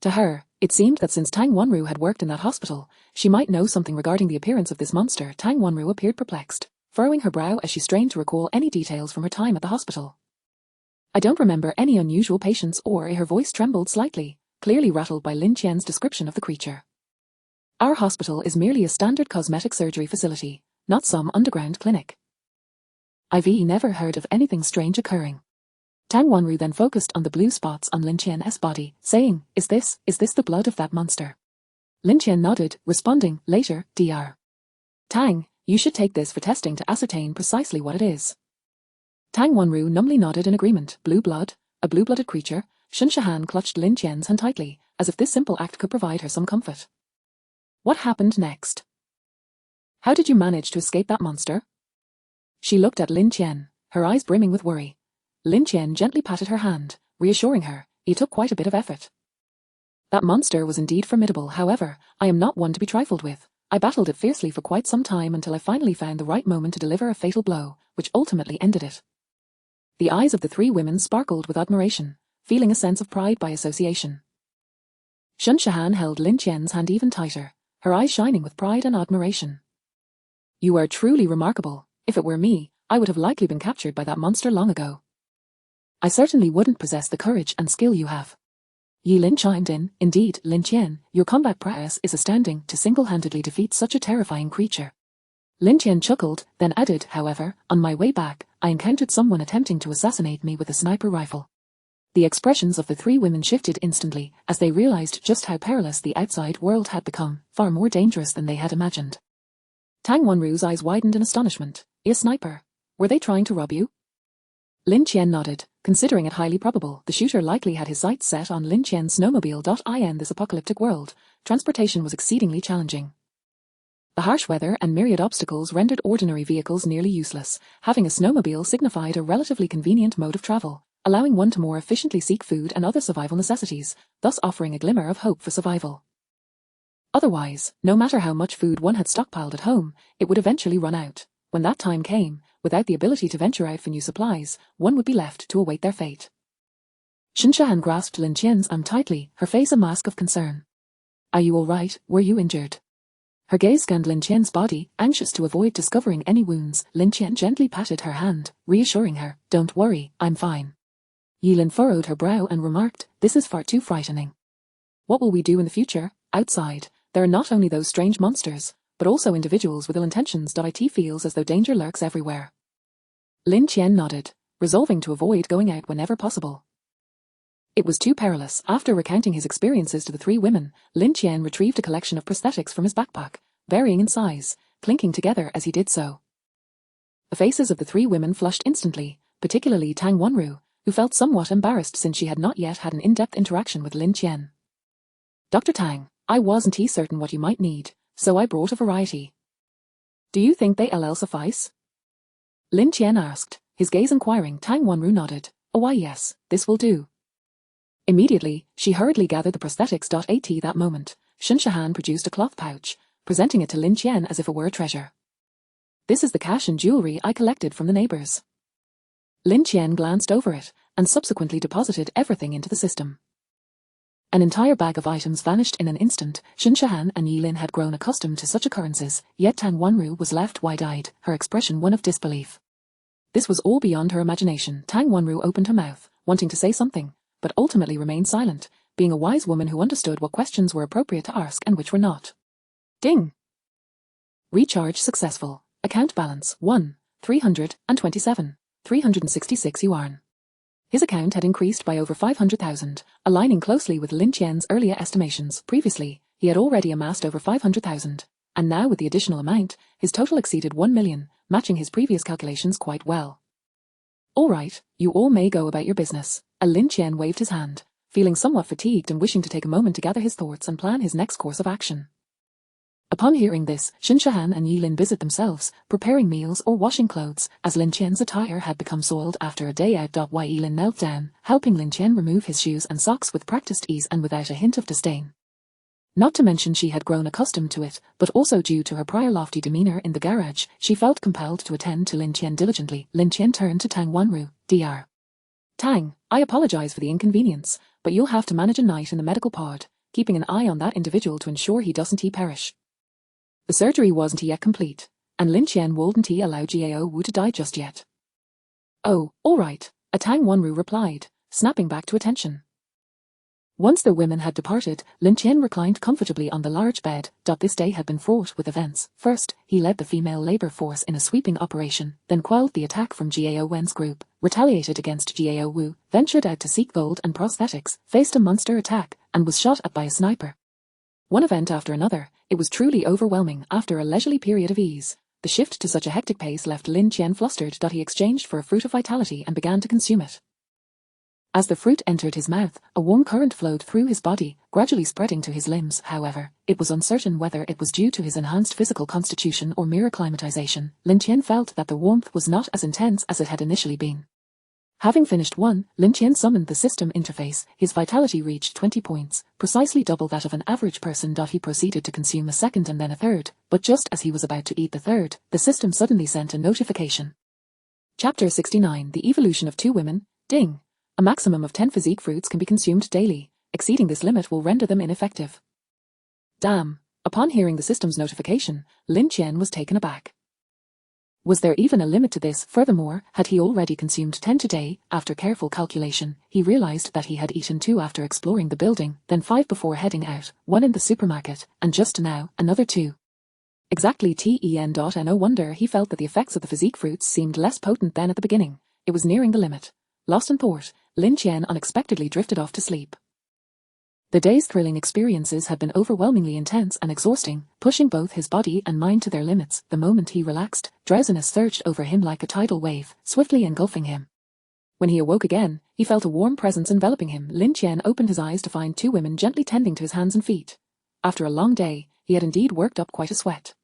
To her, it seemed that since Tang Wanru had worked in that hospital, she might know something regarding the appearance of this monster. Tang Wanru appeared perplexed, furrowing her brow as she strained to recall any details from her time at the hospital. I don't remember any unusual patients her voice trembled slightly, clearly rattled by Lin Tian's description of the creature. Our hospital is merely a standard cosmetic surgery facility, not some underground clinic. I've never heard of anything strange occurring. Tang Wanru then focused on the blue spots on Lin Tian's body, saying, Is this the blood of that monster? Lin Tian nodded, responding, later, Dr. Tang, you should take this for testing to ascertain precisely what it is. Tang Wanru numbly nodded in agreement. Blue blood, a blue-blooded creature. Shinshahan clutched Lin Tian's hand tightly, as if this simple act could provide her some comfort. What happened next? How did you manage to escape that monster? She looked at Lin Tian, her eyes brimming with worry. Lin Tian gently patted her hand, reassuring her, it took quite a bit of effort. That monster was indeed formidable. However, I am not one to be trifled with. I battled it fiercely for quite some time until I finally found the right moment to deliver a fatal blow, which ultimately ended it. The eyes of the three women sparkled with admiration, feeling a sense of pride by association. Shinshahan held Lin Tian's hand even tighter, her eyes shining with pride and admiration. You are truly remarkable. If it were me, I would have likely been captured by that monster long ago. I certainly wouldn't possess the courage and skill you have. Yilin chimed in, Indeed, Lin Tian, your combat prowess is astounding to single-handedly defeat such a terrifying creature. Lin Tian chuckled, then added, however, on my way back, I encountered someone attempting to assassinate me with a sniper rifle. The expressions of the three women shifted instantly, as they realized just how perilous the outside world had become, far more dangerous than they had imagined. Tang Wanru's eyes widened in astonishment. A sniper? Were they trying to rob you? Lin Tian nodded, considering it highly probable the shooter likely had his sights set on Lin Tian's snowmobile. In this apocalyptic world, transportation was exceedingly challenging. The harsh weather and myriad obstacles rendered ordinary vehicles nearly useless. Having a snowmobile signified a relatively convenient mode of travel, allowing one to more efficiently seek food and other survival necessities, thus offering a glimmer of hope for survival. Otherwise, no matter how much food one had stockpiled at home, it would eventually run out. When that time came, without the ability to venture out for new supplies, one would be left to await their fate. Shinshahan grasped Lin Tian's arm tightly, her face a mask of concern. Are you all right? Were you injured? Her gaze scanned Lin Tian's body, anxious to avoid discovering any wounds. Lin Tian gently patted her hand, reassuring her, Don't worry, I'm fine. Yilin furrowed her brow and remarked, This is far too frightening. What will we do in the future? Outside, there are not only those strange monsters, but also individuals with ill intentions. It feels as though danger lurks everywhere. Lin Tian nodded, resolving to avoid going out whenever possible. It was too perilous. After recounting his experiences to the three women, Lin Tian retrieved a collection of prosthetics from his backpack, varying in size, clinking together as he did so. The faces of the three women flushed instantly, particularly Tang Wanru, who felt somewhat embarrassed since she had not yet had an in-depth interaction with Lin Tian. Dr. Tang, I wasn't certain what you might need, so I brought a variety. Do you think they'll suffice? Lin Tian asked, his gaze inquiring. Tang Wanru nodded. Oh why yes, this will do. Immediately, she hurriedly gathered the prosthetics. At that moment, Shinshahan produced a cloth pouch, presenting it to Lin Tian as if it were a treasure. This is the cash and jewelry I collected from the neighbors. Lin Tian glanced over it, and subsequently deposited everything into the system. An entire bag of items vanished in an instant. Shinshahan and Yilin had grown accustomed to such occurrences, yet Tang Wanru was left wide-eyed, her expression one of disbelief. This was all beyond her imagination. Tang Wanru opened her mouth, wanting to say something, but ultimately remained silent, being a wise woman who understood what questions were appropriate to ask and which were not. Ding! Recharge successful. Account balance 327, 366 yuan. His account had increased by over 500,000, aligning closely with Lin Tian's earlier estimations. Previously, he had already amassed over 500,000, and now with the additional amount, his total exceeded 1 million, matching his previous calculations quite well. All right, you all may go about your business. Lin Tian waved his hand, feeling somewhat fatigued and wishing to take a moment to gather his thoughts and plan his next course of action. Upon hearing this, Shinshahan and Yilin busied themselves, preparing meals or washing clothes, as Lin Tian's attire had become soiled after a day out. Yilin knelt down, helping Lin Tian remove his shoes and socks with practiced ease and without a hint of disdain. Not to mention she had grown accustomed to it, but also due to her prior lofty demeanor in the garage, she felt compelled to attend to Lin Tian diligently. Lin Tian turned to Tang Wanru, Dr. Tang, I apologize for the inconvenience, but you'll have to manage a night in the medical pod, keeping an eye on that individual to ensure he doesn't perish. The surgery wasn't yet complete, and Lin Tian wouldn't allow Gao Wu to die just yet. Oh, all right, a Tang Wanru replied, snapping back to attention. Once the women had departed, Lin Tian reclined comfortably on the large bed. This day had been fraught with events. First, he led the female labor force in a sweeping operation, then quelled the attack from Gao Wen's group, retaliated against Gao Wu, ventured out to seek gold and prosthetics, faced a monster attack, and was shot at by a sniper. One event after another, it was truly overwhelming. After a leisurely period of ease, the shift to such a hectic pace left Lin Tian flustered. He exchanged for a fruit of vitality and began to consume it. As the fruit entered his mouth, a warm current flowed through his body, gradually spreading to his limbs. However, it was uncertain whether it was due to his enhanced physical constitution or mere acclimatization. Lin Tian felt that the warmth was not as intense as it had initially been. Having finished one, Lin Tian summoned the system interface. His vitality reached 20 points, precisely double that of an average person. He proceeded to consume a second and then a third, but just as he was about to eat the third, the system suddenly sent a notification. Chapter 69: The Evolution of Two Women. Ding. A maximum of 10 physique fruits can be consumed daily. Exceeding this limit will render them ineffective. Damn. Upon hearing the system's notification, Lin Tian was taken aback. Was there even a limit to this? Furthermore, had he already consumed 10 today? After careful calculation, he realized that he had eaten 2 after exploring the building, then 5 before heading out, 1 in the supermarket, and just now, another 2. Exactly. No wonder he felt that the effects of the physique fruits seemed less potent than at the beginning. It was nearing the limit. Lost in thought, Lin Tian unexpectedly drifted off to sleep. The day's thrilling experiences had been overwhelmingly intense and exhausting, pushing both his body and mind to their limits. The moment he relaxed, drowsiness surged over him like a tidal wave, swiftly engulfing him. When he awoke again, he felt a warm presence enveloping him. Lin Tian opened his eyes to find 2 women gently tending to his hands and feet. After a long day, he had indeed worked up quite a sweat.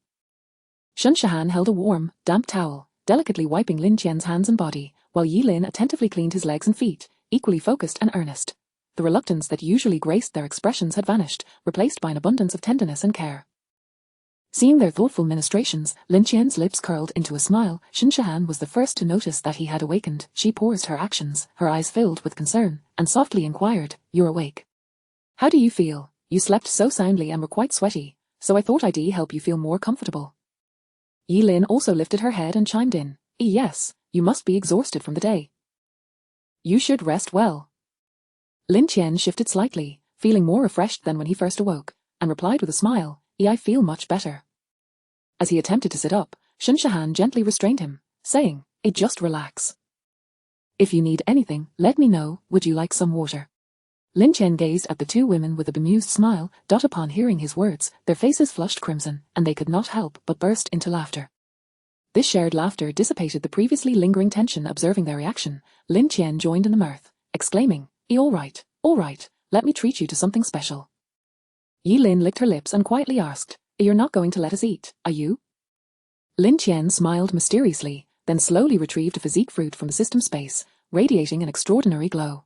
Shinshahan held a warm, damp towel, delicately wiping Lin Tian's hands and body, while Yilin attentively cleaned his legs and feet, equally focused and earnest. The reluctance that usually graced their expressions had vanished, replaced by an abundance of tenderness and care. Seeing their thoughtful ministrations, Lin Tian's lips curled into a smile. Shinshahan was the first to notice that he had awakened. She paused her actions, her eyes filled with concern, and softly inquired, "You're awake? How do you feel? You slept so soundly and were quite sweaty, so I thought I'd help you feel more comfortable." Yilin also lifted her head and chimed in, "Yes, you must be exhausted from the day. You should rest well." Lin Tian shifted slightly, feeling more refreshed than when he first awoke, and replied with a smile, "I feel much better." As he attempted to sit up, Shinshahan gently restrained him, saying, "Just relax. If you need anything, let me know. Would you like some water?" Lin Tian gazed at the 2 women with a bemused smile. Upon hearing his words, their faces flushed crimson, and they could not help but burst into laughter. This shared laughter dissipated the previously lingering tension. Observing their reaction, Lin Tian joined in the mirth, exclaiming, all right, let me treat you to something special." Yilin licked her lips and quietly asked, "You're not going to let us eat, are you?" Lin Tian smiled mysteriously, then slowly retrieved a physique fruit from the system space, radiating an extraordinary glow.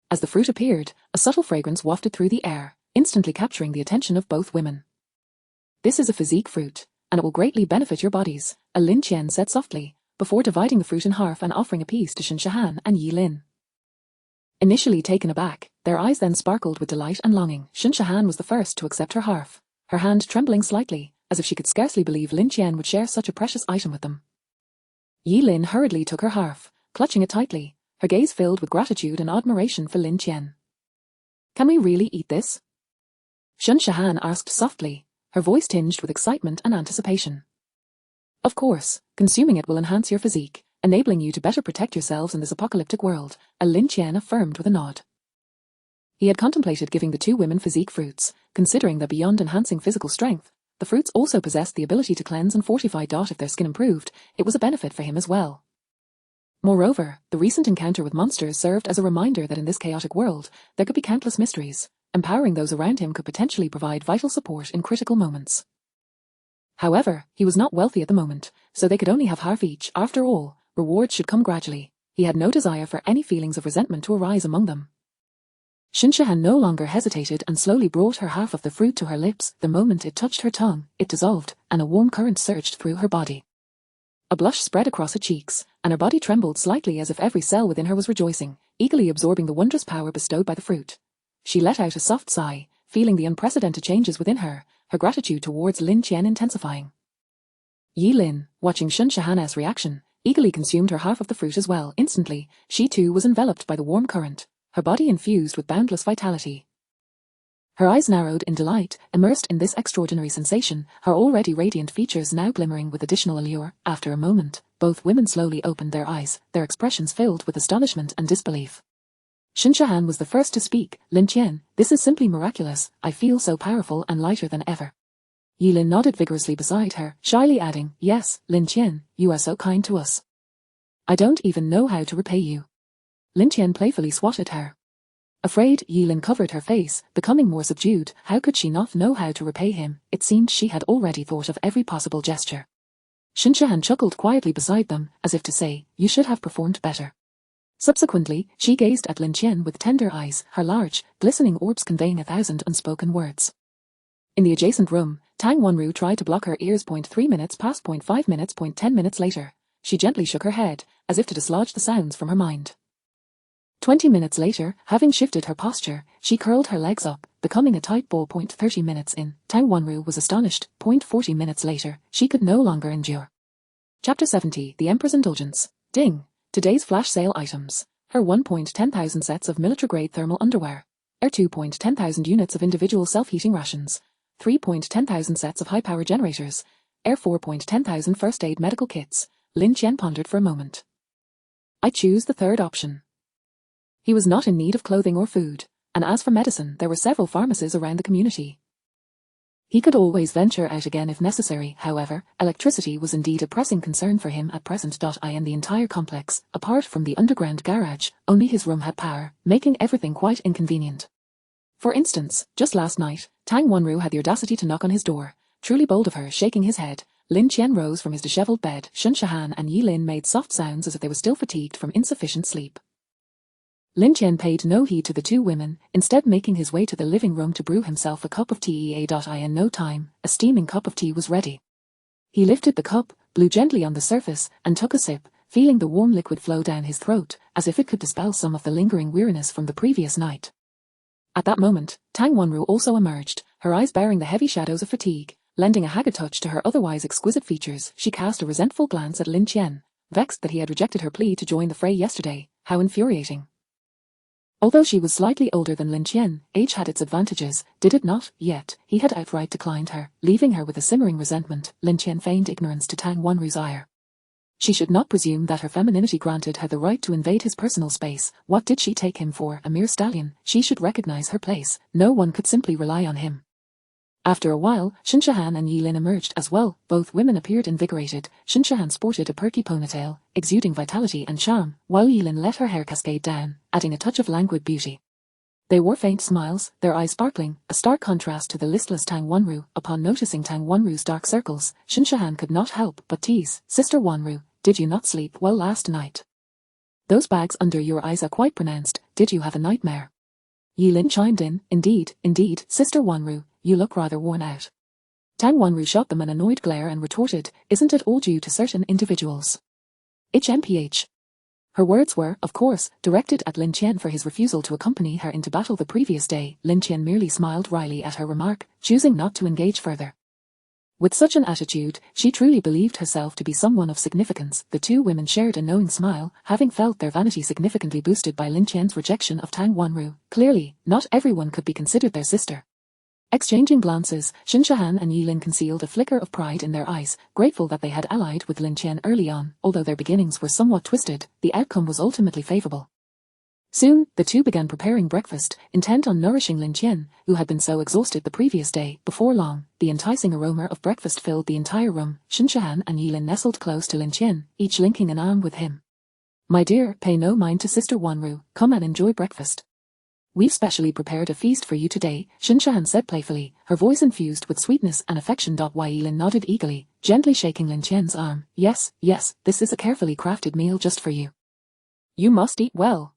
As the fruit appeared, a subtle fragrance wafted through the air, instantly capturing the attention of both women. "This is a physique fruit, and it will greatly benefit your bodies," Lin Tian said softly, before dividing the fruit in half and offering a piece to Shinshahan and Yilin. Initially taken aback, their eyes then sparkled with delight and longing. Shinshahan was the first to accept her half, her hand trembling slightly, as if she could scarcely believe Lin Tian would share such a precious item with them. Yilin hurriedly took her half, clutching it tightly, her gaze filled with gratitude and admiration for Lin Tian. "Can we really eat this?" Shinshahan asked softly, her voice tinged with excitement and anticipation. "Of course, consuming it will enhance your physique, enabling you to better protect yourselves in this apocalyptic world," Lin Tian affirmed with a nod. He had contemplated giving the 2 women physique fruits, considering that beyond enhancing physical strength, the fruits also possessed the ability to cleanse and fortify. If their skin improved, it was a benefit for him as well. Moreover, the recent encounter with monsters served as a reminder that in this chaotic world, there could be countless mysteries. Empowering those around him could potentially provide vital support in critical moments. However, he was not wealthy at the moment, so they could only have half each. After all, rewards should come gradually. He had no desire for any feelings of resentment to arise among them. Shinshahan no longer hesitated and slowly brought her half of the fruit to her lips. The moment it touched her tongue, it dissolved, and a warm current surged through her body. A blush spread across her cheeks, and her body trembled slightly as if every cell within her was rejoicing, eagerly absorbing the wondrous power bestowed by the fruit. She let out a soft sigh, feeling the unprecedented changes within her, her gratitude towards Lin Tian intensifying. Yi Lin, watching Shinshahan's reaction, eagerly consumed her half of the fruit as well. Instantly, she too was enveloped by the warm current, her body infused with boundless vitality. Her eyes narrowed in delight, immersed in this extraordinary sensation, her already radiant features now glimmering with additional allure. After a moment, both women slowly opened their eyes, their expressions filled with astonishment and disbelief. Shinshahan was the first to speak. Lin Tian, this is simply miraculous. I feel so powerful and lighter than ever. Yi Lin nodded vigorously beside her, shyly adding, yes, Lin Tian, you are so kind to us. I don't even know how to repay you. Lin Tian playfully swatted her. Afraid, Yi Lin covered her face, becoming more subdued. How could she not know how to repay him? It seemed she had already thought of every possible gesture. Shinshahan chuckled quietly beside them, as if to say, you should have performed better. Subsequently, she gazed at Lin Tian with tender eyes, her large, glistening orbs conveying 1,000 unspoken words. In the adjacent room, Tang Wanru tried to block her ears. 3 minutes passed. 5 minutes. 10 minutes later, she gently shook her head, as if to dislodge the sounds from her mind. 20 minutes later, having shifted her posture, she curled her legs up, becoming a tight ball. 30 minutes in, Tang Wanru was astonished. 40 minutes later, she could no longer endure. Chapter 70, The Emperor's Indulgence. Ding. Today's flash sale items. Her 1.10,000 sets of military-grade thermal underwear. 2.10,000 units of individual self-heating rations. 3.10,000 sets of high-power generators. 4.10,000 first aid medical kits. Lin Tian pondered for a moment. I choose the third option. He was not in need of clothing or food, and as for medicine, there were several pharmacies around the community. He could always venture out again if necessary. However, electricity was indeed a pressing concern for him at present. In the entire complex, apart from the underground garage, only his room had power, making everything quite inconvenient. For instance, just last night, Tang Wanru had the audacity to knock on his door. Truly bold of her. Shaking his head, Lin Tian rose from his disheveled bed. Shinshahan and Yi Lin made soft sounds as if they were still fatigued from insufficient sleep. Lin Tian paid no heed to the two women, instead making his way to the living room to brew himself a cup of tea. In no time, a steaming cup of tea was ready. He lifted the cup, blew gently on the surface, and took a sip, feeling the warm liquid flow down his throat, as if it could dispel some of the lingering weariness from the previous night. At that moment, Tang Wanru also emerged, her eyes bearing the heavy shadows of fatigue, lending a haggard touch to her otherwise exquisite features. She cast a resentful glance at Lin Tian, vexed that he had rejected her plea to join the fray yesterday. How infuriating. Although she was slightly older than Lin Tian, age had its advantages, did it not? Yet, he had outright declined her, leaving her with a simmering resentment. Lin Tian feigned ignorance to Tang Wanru's ire. She should not presume that her femininity granted her the right to invade his personal space. What did she take him for? A mere stallion? She should recognize her place. No one could simply rely on him. After a while, Shinshahan and Yi Lin emerged as well. Both women appeared invigorated. Shinshahan sported a perky ponytail, exuding vitality and charm, while Yi Lin let her hair cascade down, adding a touch of languid beauty. They wore faint smiles, their eyes sparkling, a stark contrast to the listless Tang Wanru. Upon noticing Tang Wanru's dark circles, Shinshahan could not help but tease. Sister Wanru, did you not sleep well last night? Those bags under your eyes are quite pronounced. Did you have a nightmare? Yi Lin chimed in. Indeed, Sister Wanru, you look rather worn out. Tang Wanru shot them an annoyed glare and retorted, isn't it all due to certain individuals? HMPH. Her words were, of course, directed at Lin Tian for his refusal to accompany her into battle the previous day. Lin Tian merely smiled wryly at her remark, choosing not to engage further. With such an attitude, she truly believed herself to be someone of significance. The two women shared a knowing smile, having felt their vanity significantly boosted by Lin Tian's rejection of Tang Wanru. Clearly, not everyone could be considered their sister. Exchanging glances, Shinshahan and Yi Lin concealed a flicker of pride in their eyes, grateful that they had allied with Lin Tian early on. Although their beginnings were somewhat twisted, the outcome was ultimately favorable. Soon, the two began preparing breakfast, intent on nourishing Lin Tian, who had been so exhausted the previous day. Before long, the enticing aroma of breakfast filled the entire room. Shinshahan and Yi Lin nestled close to Lin Tian, each linking an arm with him. My dear, pay no mind to Sister Wanru, come and enjoy breakfast. We've specially prepared a feast for you today, Shinshahan said playfully, her voice infused with sweetness and affection. Lin nodded eagerly, gently shaking Lin Tian's arm. Yes, yes, this is a carefully crafted meal just for you. You must eat well.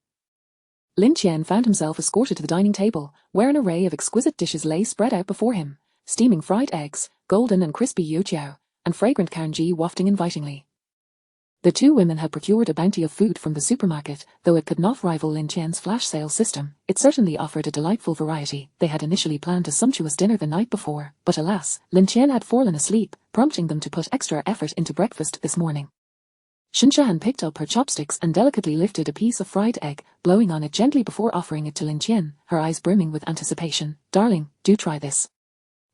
Lin Tian found himself escorted to the dining table, where an array of exquisite dishes lay spread out before him, steaming fried eggs, golden and crispy youtiao, and fragrant kanji wafting invitingly. The two women had procured a bounty of food from the supermarket. Though it could not rival Lin Tian's flash sale system, it certainly offered a delightful variety. They had initially planned a sumptuous dinner the night before, but alas, Lin Tian had fallen asleep, prompting them to put extra effort into breakfast this morning. Shinshahan picked up her chopsticks and delicately lifted a piece of fried egg, blowing on it gently before offering it to Lin Tian, her eyes brimming with anticipation. Darling, do try this.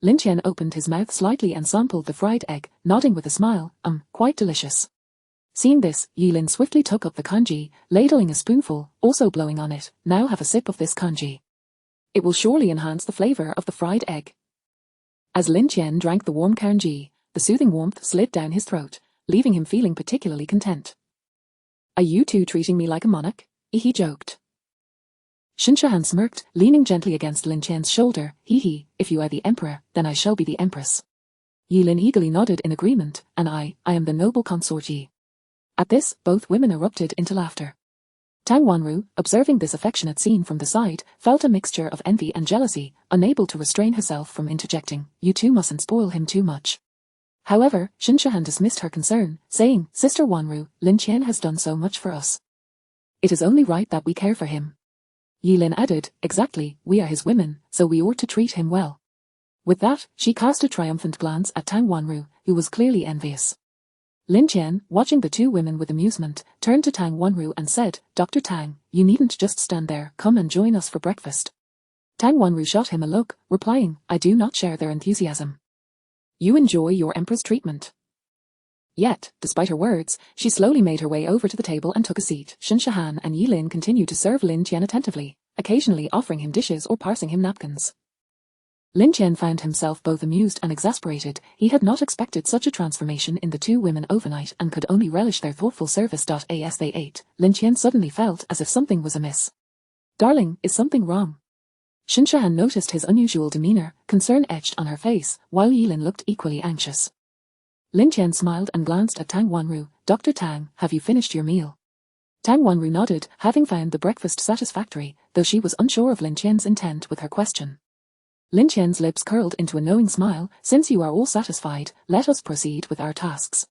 Lin Tian opened his mouth slightly and sampled the fried egg, nodding with a smile. Quite delicious. Seeing this, Yilin swiftly took up the kanji, ladling a spoonful, also blowing on it. Now have a sip of this kanji. It will surely enhance the flavor of the fried egg. As Lin Tian drank the warm kanji, the soothing warmth slid down his throat, leaving him feeling particularly content. Are you two treating me like a monarch? He joked. Shinshahan smirked, leaning gently against Lin Tian's shoulder. If you are the emperor, then I shall be the empress. Yilin eagerly nodded in agreement, and I am the noble consort Yi. At this, both women erupted into laughter. Tang Wanru, observing this affectionate scene from the side, felt a mixture of envy and jealousy, unable to restrain herself from interjecting. You two mustn't spoil him too much. However, Shinshahan dismissed her concern, saying, Sister Wanru, Lin Tian has done so much for us. It is only right that we care for him. Yilin added, exactly, we are his women, so we ought to treat him well. With that, she cast a triumphant glance at Tang Wanru, who was clearly envious. Lin Tian, watching the two women with amusement, turned to Tang Wanru and said, Dr. Tang, you needn't just stand there, come and join us for breakfast. Tang Wanru shot him a look, replying, I do not share their enthusiasm. You enjoy your emperor's treatment. Yet, despite her words, she slowly made her way over to the table and took a seat. Shinshahan and Yilin continued to serve Lin Tian attentively, occasionally offering him dishes or passing him napkins. Lin Tian found himself both amused and exasperated. He had not expected such a transformation in the two women overnight and could only relish their thoughtful service. As they ate, Lin Tian suddenly felt as if something was amiss. Darling, is something wrong? Shinshahan noticed his unusual demeanor, concern etched on her face, while Yilin looked equally anxious. Lin Tian smiled and glanced at Tang Wanru. Dr. Tang, have you finished your meal? Tang Wanru nodded, having found the breakfast satisfactory, though she was unsure of Lin Tian's intent with her question. Lin Tian's lips curled into a knowing smile. Since you are all satisfied, let us proceed with our tasks.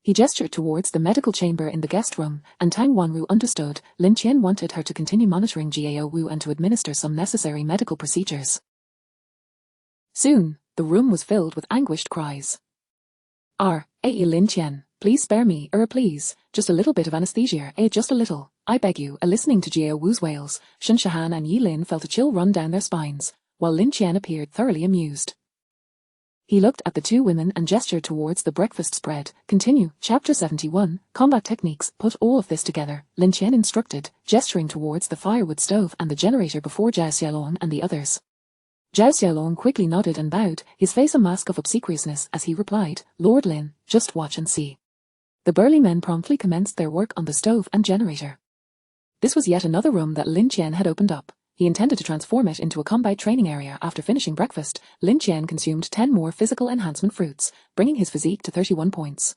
He gestured towards the medical chamber in the guest room, and Tang Wanru understood. Lin Tian wanted her to continue monitoring Jiao Wu and to administer some necessary medical procedures. Soon, the room was filled with anguished cries. Lin Tian, please spare me, please, just a little bit of anesthesia, just a little, I beg you. Listening to Jiao Wu's wails, Shinshahan and Yilin felt a chill run down their spines, while Lin Tian appeared thoroughly amused. He looked at the two women and gestured towards the breakfast spread. Continue. Chapter 71, Combat Techniques. Put all of this together, Lin Tian instructed, gesturing towards the firewood stove and the generator before Zhao Xiaolong and the others. Zhao Xiaolong quickly nodded and bowed, his face a mask of obsequiousness as he replied, Lord Lin, just watch and see. The burly men promptly commenced their work on the stove and generator. This was yet another room that Lin Tian had opened up. He intended to transform it into a combat training area. After finishing breakfast, Lin Tian consumed 10 more physical enhancement fruits, bringing his physique to 31 points.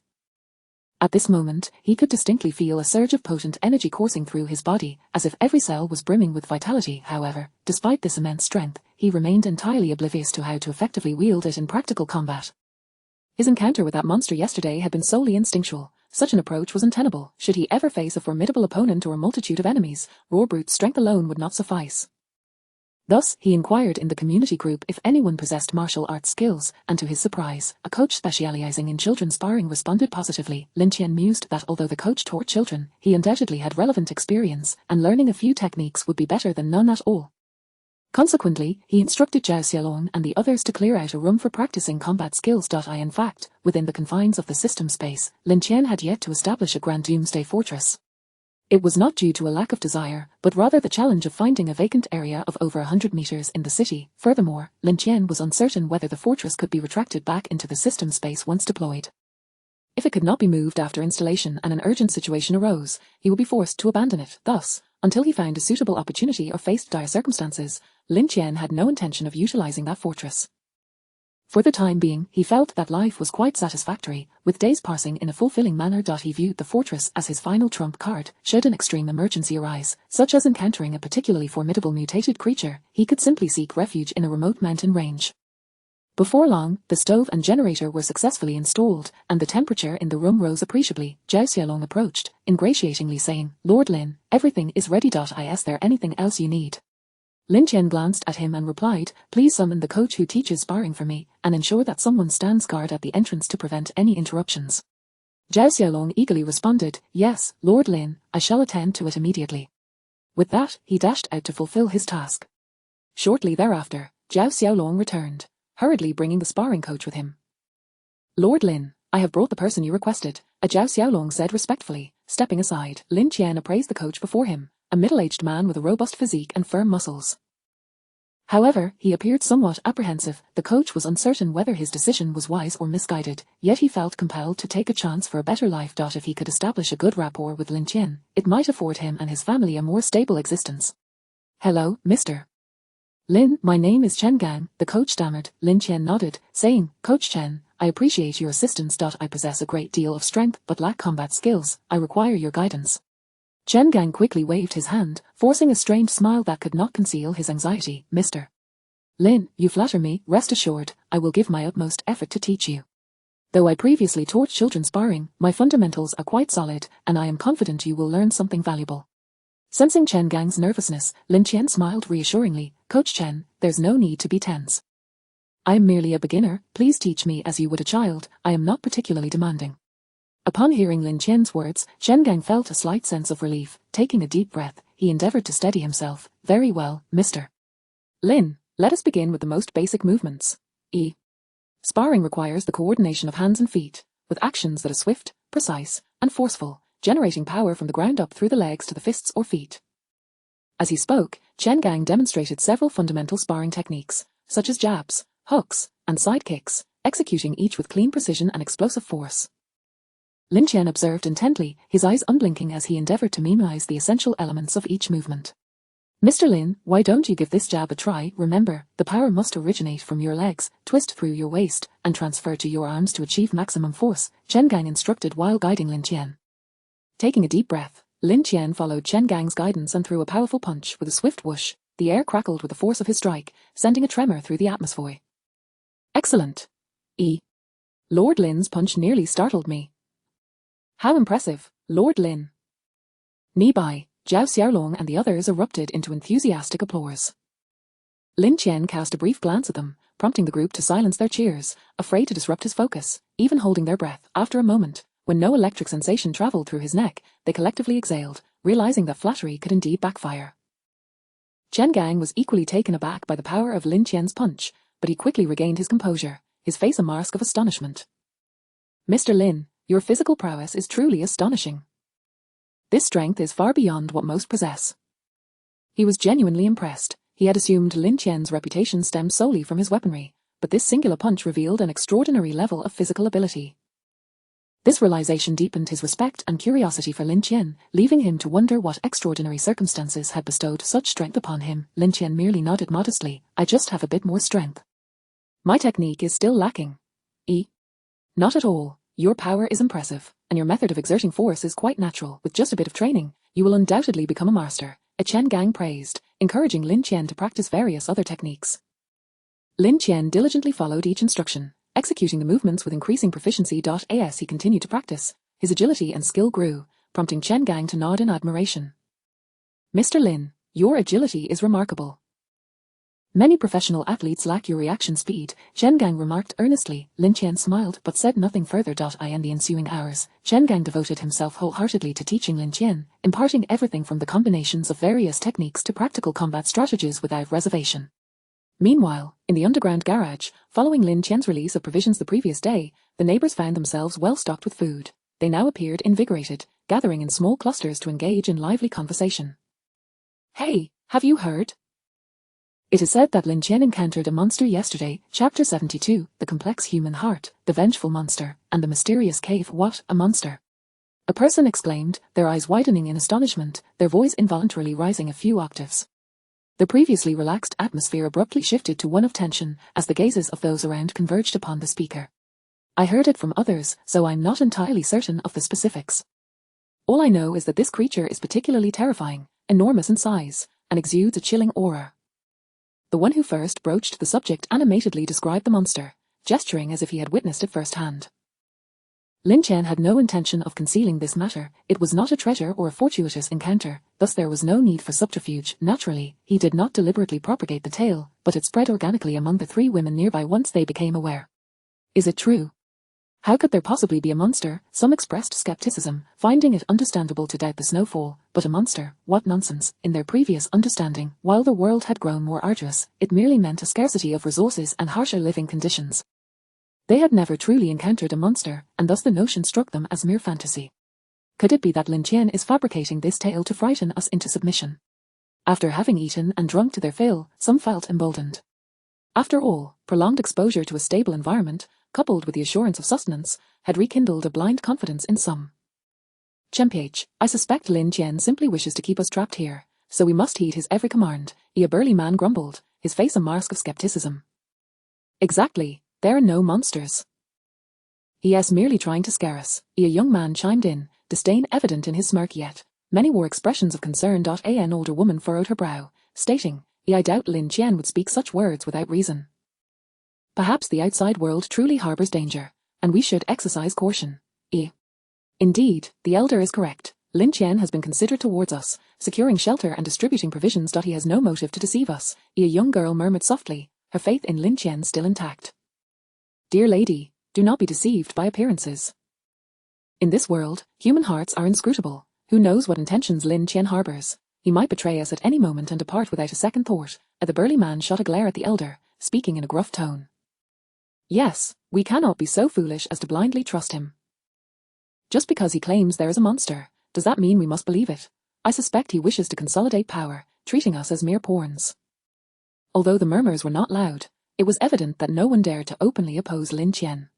At this moment, he could distinctly feel a surge of potent energy coursing through his body, as if every cell was brimming with vitality. However, despite this immense strength, he remained entirely oblivious to how to effectively wield it in practical combat. His encounter with that monster yesterday had been solely instinctual. Such an approach was untenable. Should he ever face a formidable opponent or a multitude of enemies, raw brute strength alone would not suffice. Thus, he inquired in the community group if anyone possessed martial arts skills, and to his surprise, a coach specializing in children's sparring responded positively. Lin Tian mused that although the coach taught children, he undoubtedly had relevant experience, and learning a few techniques would be better than none at all. Consequently, he instructed Zhao Xiaolong and the others to clear out a room for practicing combat skills. In fact, within the confines of the system space, Lin Tian had yet to establish a grand doomsday fortress. It was not due to a lack of desire, but rather the challenge of finding a vacant area of over 100 meters in the city. Furthermore, Lin Tian was uncertain whether the fortress could be retracted back into the system space once deployed. If it could not be moved after installation and an urgent situation arose, he would be forced to abandon it. Thus, until he found a suitable opportunity or faced dire circumstances, Lin Tian had no intention of utilizing that fortress. For the time being, he felt that life was quite satisfactory, with days passing in a fulfilling manner. He viewed the fortress as his final trump card, should an extreme emergency arise, such as encountering a particularly formidable mutated creature. He could simply seek refuge in a remote mountain range. Before long, the stove and generator were successfully installed, and the temperature in the room rose appreciably. Zhao Xiaolong approached, ingratiatingly saying, "Lord Lin, everything is ready. Is there anything else you need?" Lin Tian glanced at him and replied, "Please summon the coach who teaches sparring for me, and ensure that someone stands guard at the entrance to prevent any interruptions." Zhao Xiaolong eagerly responded, "Yes, Lord Lin, I shall attend to it immediately." With that, he dashed out to fulfill his task. Shortly thereafter, Zhao Xiaolong returned, hurriedly bringing the sparring coach with him. "Lord Lin, I have brought the person you requested," Zhao Xiaolong said respectfully, stepping aside. Lin Tian appraised the coach before him, a middle-aged man with a robust physique and firm muscles. However, he appeared somewhat apprehensive. The coach was uncertain whether his decision was wise or misguided, yet he felt compelled to take a chance for a better life. If he could establish a good rapport with Lin Tian, it might afford him and his family a more stable existence. "Hello, Mr. Lin, my name is Chen Gang," the coach stammered. Lin Tian nodded, saying, "Coach Chen, I appreciate your assistance. I possess a great deal of strength but lack combat skills. I require your guidance." Chen Gang quickly waved his hand, forcing a strange smile that could not conceal his anxiety. "Mr. Lin, you flatter me. Rest assured, I will give my utmost effort to teach you. Though I previously taught children sparring, my fundamentals are quite solid, and I am confident you will learn something valuable." Sensing Chen Gang's nervousness, Lin Tian smiled reassuringly. "Coach Chen, there's no need to be tense. I am merely a beginner. Please teach me as you would a child. I am not particularly demanding." Upon hearing Lin Tian's words, Chen Gang felt a slight sense of relief. Taking a deep breath, he endeavored to steady himself. "Very well, Mr. Lin, let us begin with the most basic movements. Sparring requires the coordination of hands and feet, with actions that are swift, precise, and forceful, generating power from the ground up through the legs to the fists or feet." As he spoke, Chen Gang demonstrated several fundamental sparring techniques, such as jabs, hooks, and side kicks, executing each with clean precision and explosive force. Lin Tian observed intently, his eyes unblinking as he endeavored to memorize the essential elements of each movement. "Mr. Lin, why don't you give this jab a try? Remember, the power must originate from your legs, twist through your waist, and transfer to your arms to achieve maximum force," Chen Gang instructed while guiding Lin Tian. Taking a deep breath, Lin Tian followed Chen Gang's guidance and threw a powerful punch with a swift whoosh. The air crackled with the force of his strike, sending a tremor through the atmosphere. "Excellent. Lord Lin's punch nearly startled me." "How impressive, Lord Lin." Nearby, Zhao Xiaolong and the others erupted into enthusiastic applause. Lin Tian cast a brief glance at them, prompting the group to silence their cheers, afraid to disrupt his focus, even holding their breath. After a moment, when no electric sensation traveled through his neck, they collectively exhaled, realizing that flattery could indeed backfire. Chen Gang was equally taken aback by the power of Lin Tian's punch, but he quickly regained his composure, his face a mask of astonishment. "Mr. Lin, your physical prowess is truly astonishing. This strength is far beyond what most possess." He was genuinely impressed. He had assumed Lin Tian's reputation stemmed solely from his weaponry, but this singular punch revealed an extraordinary level of physical ability. This realization deepened his respect and curiosity for Lin Tian, leaving him to wonder what extraordinary circumstances had bestowed such strength upon him. Lin Tian merely nodded modestly. "I just have a bit more strength. My technique is still lacking." "Not at all. Your power is impressive, and your method of exerting force is quite natural. With just a bit of training, you will undoubtedly become a master," Chen Gang praised, encouraging Lin Tian to practice various other techniques. Lin Tian diligently followed each instruction, executing the movements with increasing proficiency. As he continued to practice, his agility and skill grew, prompting Chen Gang to nod in admiration. "Mr. Lin, your agility is remarkable. Many professional athletes lack your reaction speed," Chen Gang remarked earnestly. Lin Tian smiled but said nothing further. In the ensuing hours, Chen Gang devoted himself wholeheartedly to teaching Lin Tian, imparting everything from the combinations of various techniques to practical combat strategies without reservation. Meanwhile, in the underground garage, following Lin Tian's release of provisions the previous day, the neighbors found themselves well stocked with food. They now appeared invigorated, gathering in small clusters to engage in lively conversation. "Hey, have you heard? It is said that Lin Tian encountered a monster yesterday, Chapter 72, the complex human heart, the vengeful monster, and the mysterious cave. What, a monster? A person exclaimed, their eyes widening in astonishment, their voice involuntarily rising a few octaves. The previously relaxed atmosphere abruptly shifted to one of tension as the gazes of those around converged upon the speaker. I heard it from others, so I'm not entirely certain of the specifics. All I know is that this creature is particularly terrifying, enormous in size, and exudes a chilling aura. The one who first broached the subject animatedly described the monster, gesturing as if he had witnessed it firsthand. Lin Tian had no intention of concealing this matter. It was not a treasure or a fortuitous encounter, thus there was no need for subterfuge. Naturally, he did not deliberately propagate the tale, but it spread organically among the three women nearby once they became aware. Is it true? How could there possibly be a monster? Some expressed skepticism, finding it understandable to doubt the snowfall, but a monster, what nonsense. In their previous understanding, while the world had grown more arduous, it merely meant a scarcity of resources and harsher living conditions. They had never truly encountered a monster, and thus the notion struck them as mere fantasy. Could it be that Lin Tian is fabricating this tale to frighten us into submission? After having eaten and drunk to their fill, some felt emboldened. After all, prolonged exposure to a stable environment, coupled with the assurance of sustenance, had rekindled a blind confidence in some. Chemph, I suspect Lin Tian simply wishes to keep us trapped here, so we must heed his every command, a burly man grumbled, his face a mask of skepticism. Exactly. There are no monsters. Yes, merely trying to scare us, a young man chimed in, disdain evident in his smirk yet. Many wore expressions of concern. An older woman furrowed her brow, stating, I doubt Lin Tian would speak such words without reason. Perhaps the outside world truly harbors danger, and we should exercise caution. Indeed, the elder is correct. Lin Tian has been considerate towards us, securing shelter and distributing provisions. He has no motive to deceive us, a young girl murmured softly, her faith in Lin Tian still intact. Dear lady, do not be deceived by appearances. In this world, human hearts are inscrutable. Who knows what intentions Lin Tian harbors? He might betray us at any moment and depart without a second thought. The burly man shot a glare at the elder, speaking in a gruff tone. Yes, we cannot be so foolish as to blindly trust him. Just because he claims there is a monster, does that mean we must believe it? I suspect he wishes to consolidate power, treating us as mere pawns. Although the murmurs were not loud, it was evident that no one dared to openly oppose Lin Tian.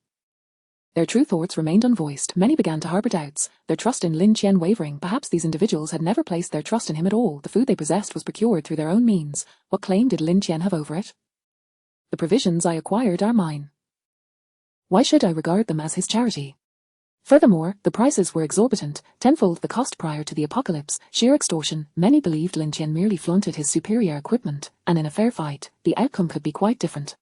Their true thoughts remained unvoiced. Many began to harbor doubts, their trust in Lin Tian wavering. Perhaps these individuals had never placed their trust in him at all. The food they possessed was procured through their own means. What claim did Lin Tian have over it? The provisions I acquired are mine. Why should I regard them as his charity? Furthermore, the prices were exorbitant, tenfold the cost prior to the apocalypse, sheer extortion. Many believed Lin Tian merely flaunted his superior equipment, and in a fair fight, the outcome could be quite different.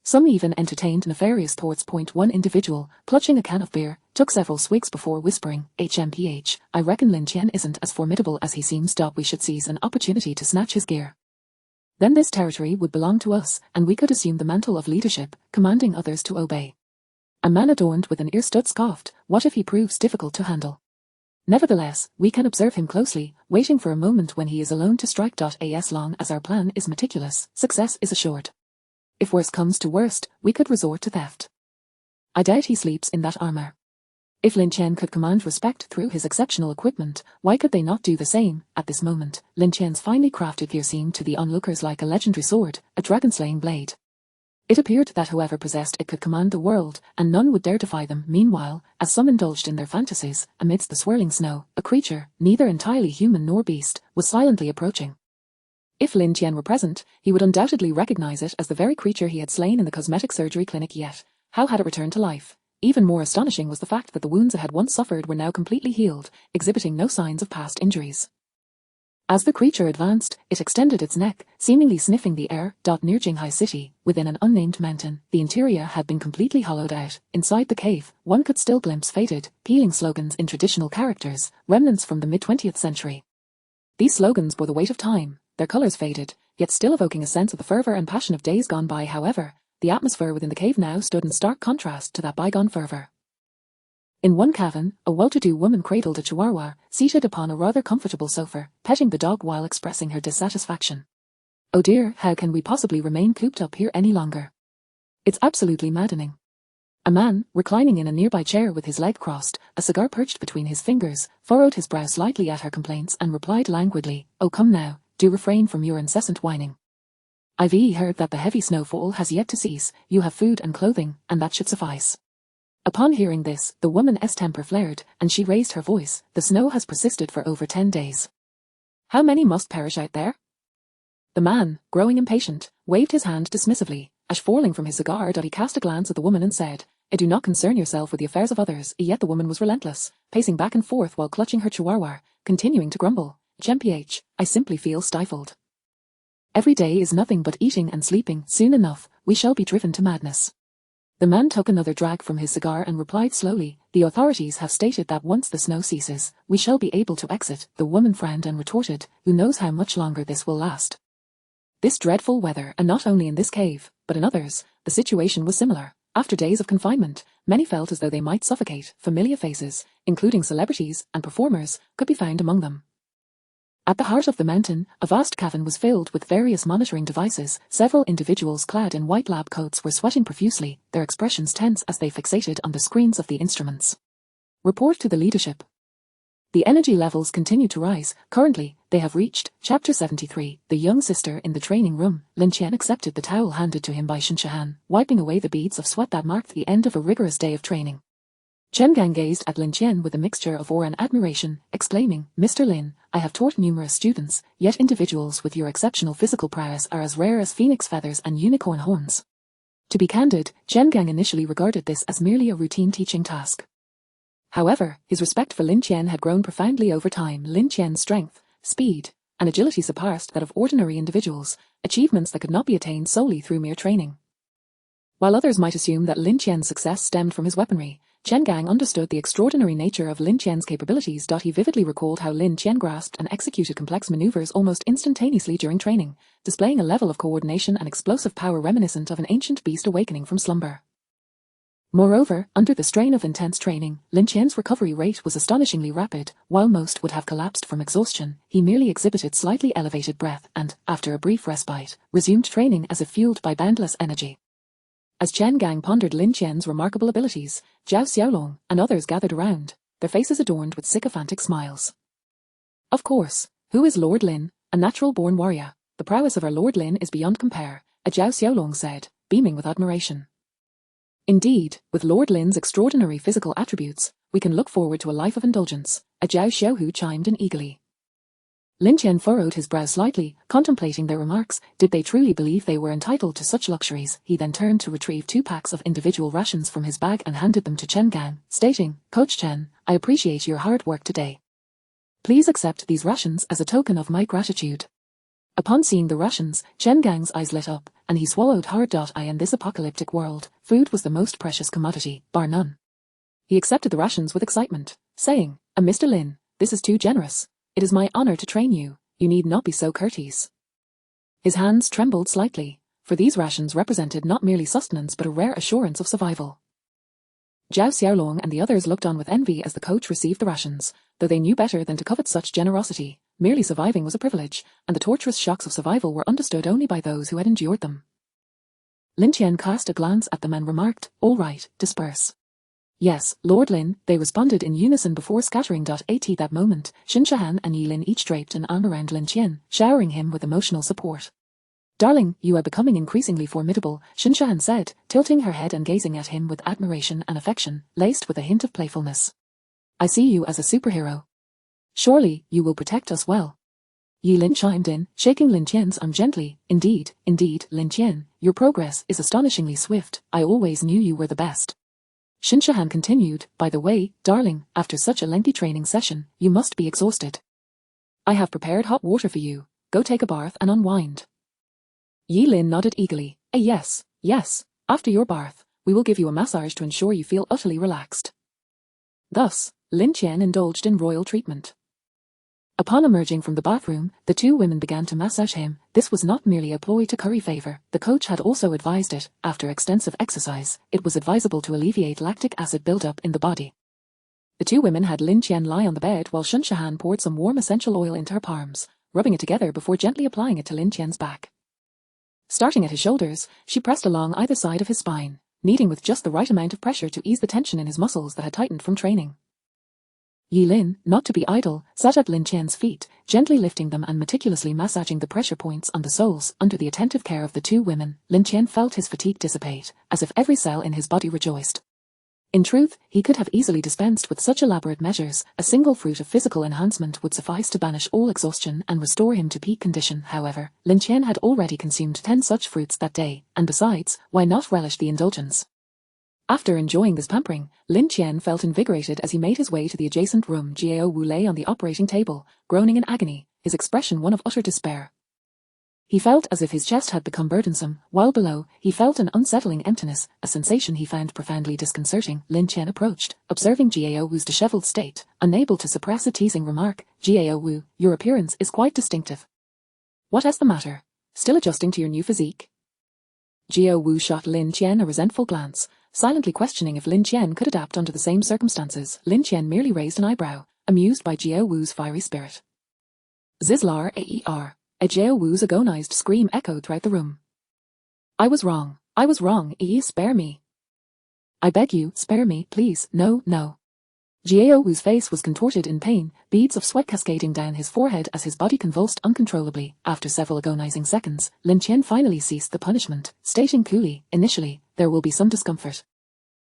Some even entertained nefarious thoughts. One individual, clutching a can of beer, took several swigs before whispering, HMPH, I reckon Lin Tian isn't as formidable as he seems. We should seize an opportunity to snatch his gear. Then this territory would belong to us, and we could assume the mantle of leadership, commanding others to obey. A man adorned with an ear stud scoffed, what if he proves difficult to handle? Nevertheless, we can observe him closely, waiting for a moment when he is alone to strike. As long as our plan is meticulous, success is assured. If worst comes to worst, we could resort to theft. I doubt he sleeps in that armor. If Lin Tian could command respect through his exceptional equipment, why could they not do the same? At this moment, Lin Tian's finely crafted gear seemed to the onlookers like a legendary sword, a dragon-slaying blade. It appeared that whoever possessed it could command the world, and none would dare defy them. Meanwhile, as some indulged in their fantasies, amidst the swirling snow, a creature, neither entirely human nor beast, was silently approaching. If Lin Tian were present, he would undoubtedly recognize it as the very creature he had slain in the cosmetic surgery clinic. Yet, how had it returned to life? Even more astonishing was the fact that the wounds it had once suffered were now completely healed, exhibiting no signs of past injuries. As the creature advanced, it extended its neck, seemingly sniffing the air. Near Jinghai City, within an unnamed mountain, the interior had been completely hollowed out. Inside the cave, one could still glimpse faded, peeling slogans in traditional characters, remnants from the mid-20th century. These slogans bore the weight of time, their colors faded, yet still evoking a sense of the fervor and passion of days gone by. However, the atmosphere within the cave now stood in stark contrast to that bygone fervor. In one cabin, a well-to-do woman cradled a chihuahua, seated upon a rather comfortable sofa, petting the dog while expressing her dissatisfaction. Oh dear, how can we possibly remain cooped up here any longer? It's absolutely maddening. A man, reclining in a nearby chair with his leg crossed, a cigar perched between his fingers, furrowed his brow slightly at her complaints and replied languidly, Oh come now, do refrain from your incessant whining. I've heard that the heavy snowfall has yet to cease. You have food and clothing, and that should suffice. Upon hearing this, the woman's temper flared, and she raised her voice. The snow has persisted for over 10 days. How many must perish out there? The man, growing impatient, waved his hand dismissively. As falling from his cigar, he cast a glance at the woman and said, "I do not concern yourself with the affairs of others." Yet the woman was relentless, pacing back and forth while clutching her chihuahua, continuing to grumble. "GMPH, I simply feel stifled. Every day is nothing but eating and sleeping. Soon enough, we shall be driven to madness." The man took another drag from his cigar and replied slowly, "The authorities have stated that once the snow ceases, we shall be able to exit." The woman frowned and retorted, "Who knows how much longer this will last?" This dreadful weather, and not only in this cave, but in others, the situation was similar. After days of confinement, many felt as though they might suffocate. Familiar faces, including celebrities and performers, could be found among them. At the heart of the mountain, a vast cavern was filled with various monitoring devices. Several individuals clad in white lab coats were sweating profusely, their expressions tense as they fixated on the screens of the instruments. Report to the leadership. The energy levels continue to rise. Currently, they have reached Chapter 73. The young sister in the training room, Lin Tian, accepted the towel handed to him by Shinshahan, wiping away the beads of sweat that marked the end of a rigorous day of training. Chen Gang gazed at Lin Tian with a mixture of awe and admiration, exclaiming, "Mr. Lin, I have taught numerous students, yet individuals with your exceptional physical prowess are as rare as phoenix feathers and unicorn horns." To be candid, Chen Gang initially regarded this as merely a routine teaching task. However, his respect for Lin Tian had grown profoundly over time. Lin Tian's strength, speed, and agility surpassed that of ordinary individuals, achievements that could not be attained solely through mere training. While others might assume that Lin Tian's success stemmed from his weaponry, Chen Gang understood the extraordinary nature of Lin Tian's capabilities. He vividly recalled how Lin Tian grasped and executed complex maneuvers almost instantaneously during training, displaying a level of coordination and explosive power reminiscent of an ancient beast awakening from slumber. Moreover, under the strain of intense training, Lin Tian's recovery rate was astonishingly rapid. While most would have collapsed from exhaustion, he merely exhibited slightly elevated breath and, after a brief respite, resumed training as if fueled by boundless energy. As Chen Gang pondered Lin Tian's remarkable abilities, Zhao Xiaolong and others gathered around, their faces adorned with sycophantic smiles. "Of course, who is Lord Lin? A natural-born warrior. The prowess of our Lord Lin is beyond compare," a Zhao Xiaolong said, beaming with admiration. "Indeed, with Lord Lin's extraordinary physical attributes, we can look forward to a life of indulgence," a Zhao Xiaohu chimed in eagerly. Lin Tian furrowed his brow slightly, contemplating their remarks. Did they truly believe they were entitled to such luxuries? He then turned to retrieve 2 packs of individual rations from his bag and handed them to Chen Gang, stating, "Coach Chen, I appreciate your hard work today. Please accept these rations as a token of my gratitude." Upon seeing the rations, Chen Gang's eyes lit up, and he swallowed hard. In this apocalyptic world, food was the most precious commodity, bar none. He accepted the rations with excitement, saying, "Mr. Lin, this is too generous. It is my honor to train you. You need not be so courteous." His hands trembled slightly, for these rations represented not merely sustenance but a rare assurance of survival. Zhao Xiaolong and the others looked on with envy as the coach received the rations, though they knew better than to covet such generosity. Merely surviving was a privilege, and the torturous shocks of survival were understood only by those who had endured them. Lin Tian cast a glance at them and remarked, "All right, disperse." "Yes, Lord Lin," they responded in unison before scattering. At that moment, Shinshahan and Yi Lin each draped an arm around Lin Tian, showering him with emotional support. "Darling, you are becoming increasingly formidable," Shinshahan said, tilting her head and gazing at him with admiration and affection, laced with a hint of playfulness. "I see you as a superhero. Surely, you will protect us well." Yi Lin chimed in, shaking Lin Tian's arm gently. Indeed, Lin Tian, your progress is astonishingly swift. I always knew you were the best." Shinshahan continued, "By the way, darling, after such a lengthy training session, you must be exhausted. I have prepared hot water for you. Go take a bath and unwind." Yi Lin nodded eagerly. Yes. After your bath, we will give you a massage to ensure you feel utterly relaxed." Thus, Lin Tian indulged in royal treatment. Upon emerging from the bathroom, the 2 women began to massage him. This was not merely a ploy to curry favor. The coach had also advised it. After extensive exercise, it was advisable to alleviate lactic acid buildup in the body. The 2 women had Lin Tian lie on the bed while Shinshahan poured some warm essential oil into her palms, rubbing it together before gently applying it to Lin Tian's back. Starting at his shoulders, she pressed along either side of his spine, kneading with just the right amount of pressure to ease the tension in his muscles that had tightened from training. Yi Lin, not to be idle, sat at Lin Tian's feet, gently lifting them and meticulously massaging the pressure points on the soles. Under the attentive care of the two women, Lin Tian felt his fatigue dissipate, as if every cell in his body rejoiced. In truth, he could have easily dispensed with such elaborate measures. A single fruit of physical enhancement would suffice to banish all exhaustion and restore him to peak condition. However, Lin Tian had already consumed 10 such fruits that day, and besides, why not relish the indulgence? After enjoying this pampering, Lin Tian felt invigorated as he made his way to the adjacent room. Jiao Wu lay on the operating table, groaning in agony, his expression one of utter despair. He felt as if his chest had become burdensome, while below, he felt an unsettling emptiness, a sensation he found profoundly disconcerting. Lin Tian approached, observing Jiao Wu's disheveled state, unable to suppress a teasing remark. Jiao Wu, your appearance is quite distinctive. What is the matter? Still adjusting to your new physique? Jiao Wu shot Lin Tian a resentful glance, silently questioning if Lin Tian could adapt under the same circumstances. Lin Tian merely raised an eyebrow, amused by Jiao Wu's fiery spirit. Zizlar aer. A Jiao Wu's agonized scream echoed throughout the room. I was wrong, spare me. I beg you, spare me, please, no. Jiao Wu's face was contorted in pain, beads of sweat cascading down his forehead as his body convulsed uncontrollably. After several agonizing seconds, Lin Tian finally ceased the punishment, stating coolly, initially, there will be some discomfort.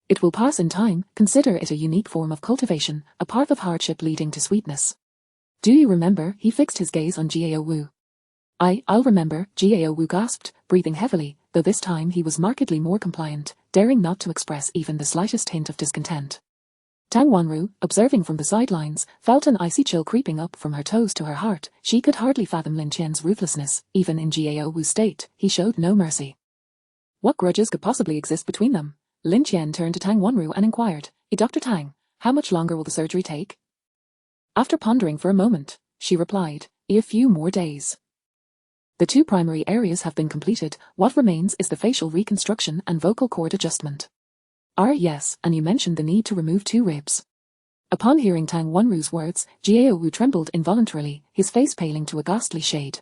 It will pass in time. Consider it a unique form of cultivation, a path of hardship leading to sweetness. Do you remember? He fixed his gaze on Jiao Wu. I'll remember, Jiao Wu gasped, breathing heavily, though this time he was markedly more compliant, daring not to express even the slightest hint of discontent. Tang Wanru, observing from the sidelines, felt an icy chill creeping up from her toes to her heart. She could hardly fathom Lin Tian's ruthlessness. Even in Jiao Wu's state, he showed no mercy. What grudges could possibly exist between them? Lin Tian turned to Tang Wanru and inquired, Dr. Tang, how much longer will the surgery take? After pondering for a moment, she replied, a few more days. The two primary areas have been completed. What remains is the facial reconstruction and vocal cord adjustment. Yes, and you mentioned the need to remove 2 ribs. Upon hearing Tang Wanru's words, Jiao Wu trembled involuntarily, his face paling to a ghastly shade.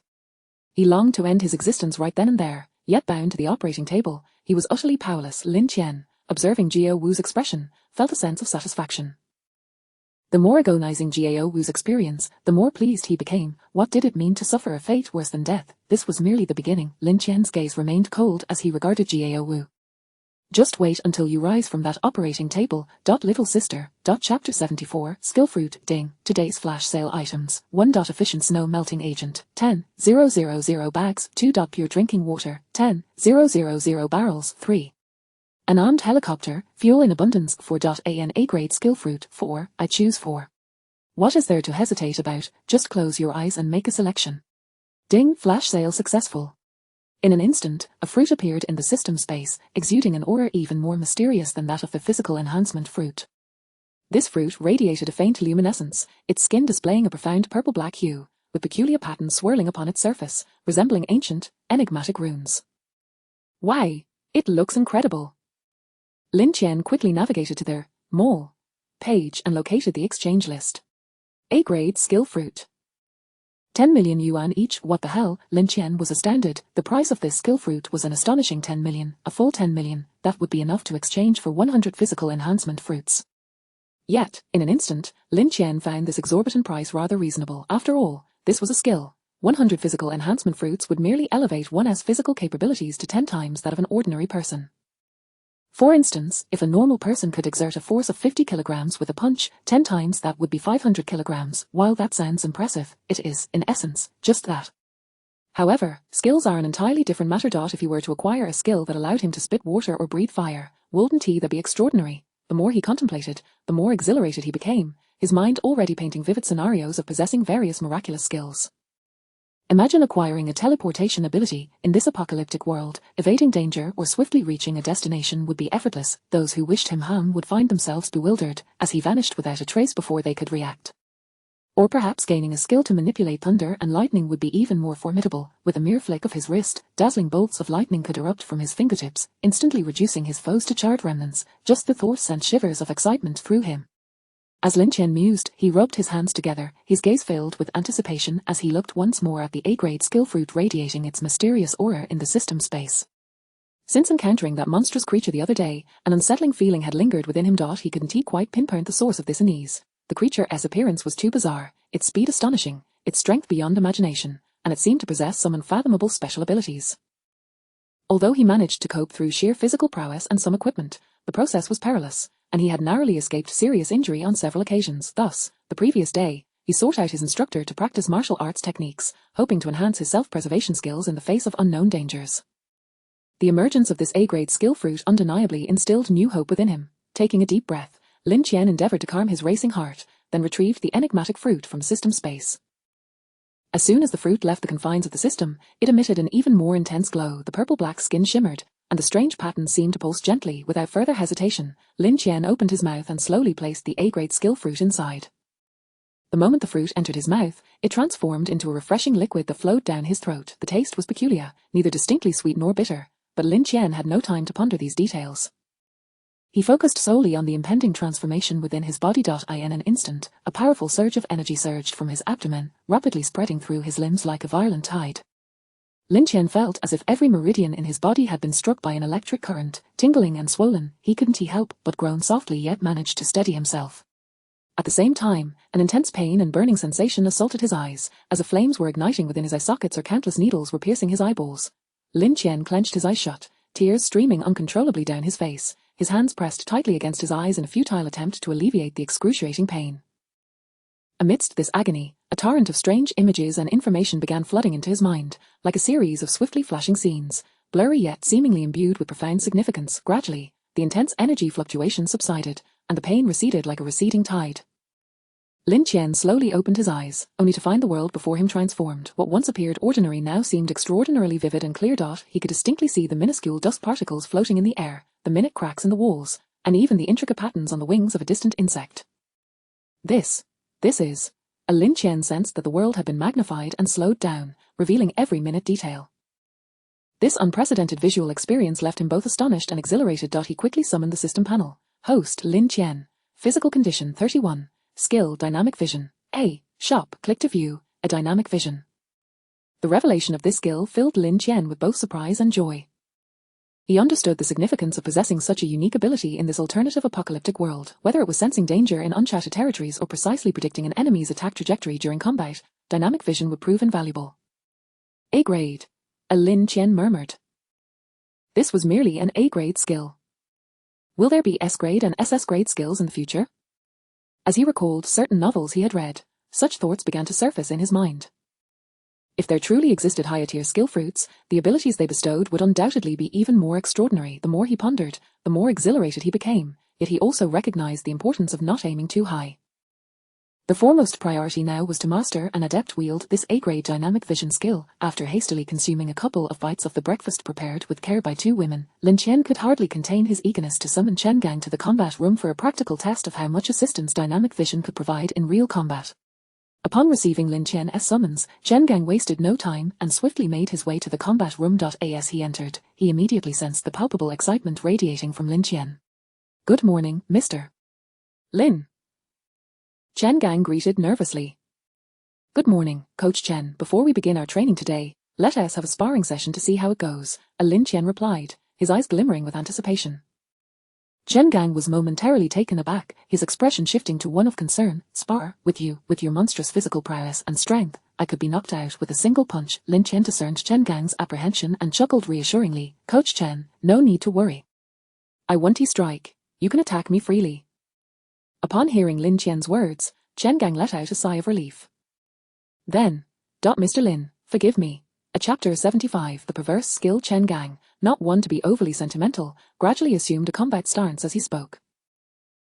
He longed to end his existence right then and there, yet bound to the operating table, he was utterly powerless. Lin Tian, observing Jiao Wu's expression, felt a sense of satisfaction. The more agonizing Jiao Wu's experience, the more pleased he became. What did it mean to suffer a fate worse than death? This was merely the beginning. Lin Tian's gaze remained cold as he regarded Jiao Wu. Just wait until you rise from that operating table. Little sister. Chapter 74. Skill fruit. Ding. Today's flash sale items. 1. Efficient snow melting agent. 10,000 bags. 2. Pure drinking water. 10,000 barrels. 3. An armed helicopter, fuel in abundance. 4. An A-grade skill fruit. 4. I choose 4. What is there to hesitate about? Just close your eyes and make a selection. Ding, flash sale successful. In an instant, a fruit appeared in the system space, exuding an aura even more mysterious than that of the physical enhancement fruit. This fruit radiated a faint luminescence, its skin displaying a profound purple-black hue, with peculiar patterns swirling upon its surface, resembling ancient, enigmatic runes. Why, it looks incredible. Lin Tian quickly navigated to their mall page and located the exchange list. A-grade skill fruit. 10 million yuan each. What the hell? Lin Tian was astounded. The price of this skill fruit was an astonishing 10 million, a full 10 million, that would be enough to exchange for 100 physical enhancement fruits. Yet, in an instant, Lin Tian found this exorbitant price rather reasonable. After all, this was a skill. 100 physical enhancement fruits would merely elevate one's physical capabilities to 10 times that of an ordinary person. For instance, if a normal person could exert a force of 50 kilograms with a punch, 10 times that would be 500 kilograms. While that sounds impressive, it is, in essence, just that. However, skills are an entirely different matter. If he were to acquire a skill that allowed him to spit water or breathe fire, wouldn't that be extraordinary? The more he contemplated, the more exhilarated he became, his mind already painting vivid scenarios of possessing various miraculous skills. Imagine acquiring a teleportation ability. In this apocalyptic world, evading danger or swiftly reaching a destination would be effortless. Those who wished him harm would find themselves bewildered, as he vanished without a trace before they could react. Or perhaps gaining a skill to manipulate thunder and lightning would be even more formidable. With a mere flick of his wrist, dazzling bolts of lightning could erupt from his fingertips, instantly reducing his foes to charred remnants. Just the thought sent shivers of excitement through him. As Lin Tian mused, he rubbed his hands together, his gaze filled with anticipation as he looked once more at the A-grade skill fruit radiating its mysterious aura in the system space. Since encountering that monstrous creature the other day, an unsettling feeling had lingered within him. He couldn't quite pinpoint the source of this unease. The creature's appearance was too bizarre, its speed astonishing, its strength beyond imagination, and it seemed to possess some unfathomable special abilities. Although he managed to cope through sheer physical prowess and some equipment, the process was perilous, and he had narrowly escaped serious injury on several occasions. Thus, the previous day, he sought out his instructor to practice martial arts techniques, hoping to enhance his self-preservation skills in the face of unknown dangers. The emergence of this A-grade skill fruit undeniably instilled new hope within him. Taking a deep breath, Lin Tian endeavored to calm his racing heart, then retrieved the enigmatic fruit from system space. As soon as the fruit left the confines of the system, it emitted an even more intense glow. The purple-black skin shimmered, and the strange pattern seemed to pulse gently. Without further hesitation, Lin Tian opened his mouth and slowly placed the A-grade skill fruit inside. The moment the fruit entered his mouth, it transformed into a refreshing liquid that flowed down his throat. The taste was peculiar, neither distinctly sweet nor bitter, but Lin Tian had no time to ponder these details. He focused solely on the impending transformation within his body. In an instant, a powerful surge of energy surged from his abdomen, rapidly spreading through his limbs like a violent tide. Lin Tian felt as if every meridian in his body had been struck by an electric current, tingling and swollen. He couldn't help but groan softly, yet managed to steady himself. At the same time, an intense pain and burning sensation assaulted his eyes, as if flames were igniting within his eye sockets or countless needles were piercing his eyeballs. Lin Tian clenched his eyes shut, tears streaming uncontrollably down his face, his hands pressed tightly against his eyes in a futile attempt to alleviate the excruciating pain. Amidst this agony, a torrent of strange images and information began flooding into his mind, like a series of swiftly flashing scenes, blurry yet seemingly imbued with profound significance. Gradually, the intense energy fluctuation subsided, and the pain receded like a receding tide. Lin Tian slowly opened his eyes, only to find the world before him transformed. What once appeared ordinary now seemed extraordinarily vivid and clear. He could distinctly see the minuscule dust particles floating in the air, the minute cracks in the walls, and even the intricate patterns on the wings of a distant insect. This is... Lin Tian sensed that the world had been magnified and slowed down, revealing every minute detail. This unprecedented visual experience left him both astonished and exhilarated. He quickly summoned the system panel. Host Lin Tian. Physical condition 31. Skill dynamic vision. A. Shop. Click to view a dynamic vision. The revelation of this skill filled Lin Tian with both surprise and joy. He understood the significance of possessing such a unique ability in this alternative apocalyptic world. Whether it was sensing danger in uncharted territories or precisely predicting an enemy's attack trajectory during combat, dynamic vision would prove invaluable. A-grade. Lin Tian murmured. This was merely an A-grade skill. Will there be S-grade and SS-grade skills in the future? As he recalled certain novels he had read, such thoughts began to surface in his mind. If there truly existed higher-tier skill fruits, the abilities they bestowed would undoubtedly be even more extraordinary. The more he pondered, the more exhilarated he became, yet he also recognized the importance of not aiming too high. The foremost priority now was to master and adept wield this A-grade dynamic vision skill. After hastily consuming a couple of bites of the breakfast prepared with care by two women, Lin Tian could hardly contain his eagerness to summon Chen Gang to the combat room for a practical test of how much assistance dynamic vision could provide in real combat. Upon receiving Lin Tian's summons, Chen Gang wasted no time and swiftly made his way to the combat room. As he entered, he immediately sensed the palpable excitement radiating from Lin Tian. "Good morning, Mr. Lin." Chen Gang greeted nervously. "Good morning, Coach Chen. Before we begin our training today, let us have a sparring session to see how it goes," Lin Tian replied, his eyes glimmering with anticipation. Chen Gang was momentarily taken aback, his expression shifting to one of concern. "Spar with you, with your monstrous physical prowess and strength, I could be knocked out with a single punch." Lin Tian discerned Chen Gang's apprehension and chuckled reassuringly. "Coach Chen, no need to worry. I won't strike. You can attack me freely." Upon hearing Lin Tian's words, Chen Gang let out a sigh of relief. Then, Mr. Lin, forgive me. Chapter 75. The perverse skill. Chen Gang, not one to be overly sentimental, gradually assumed a combat stance as he spoke.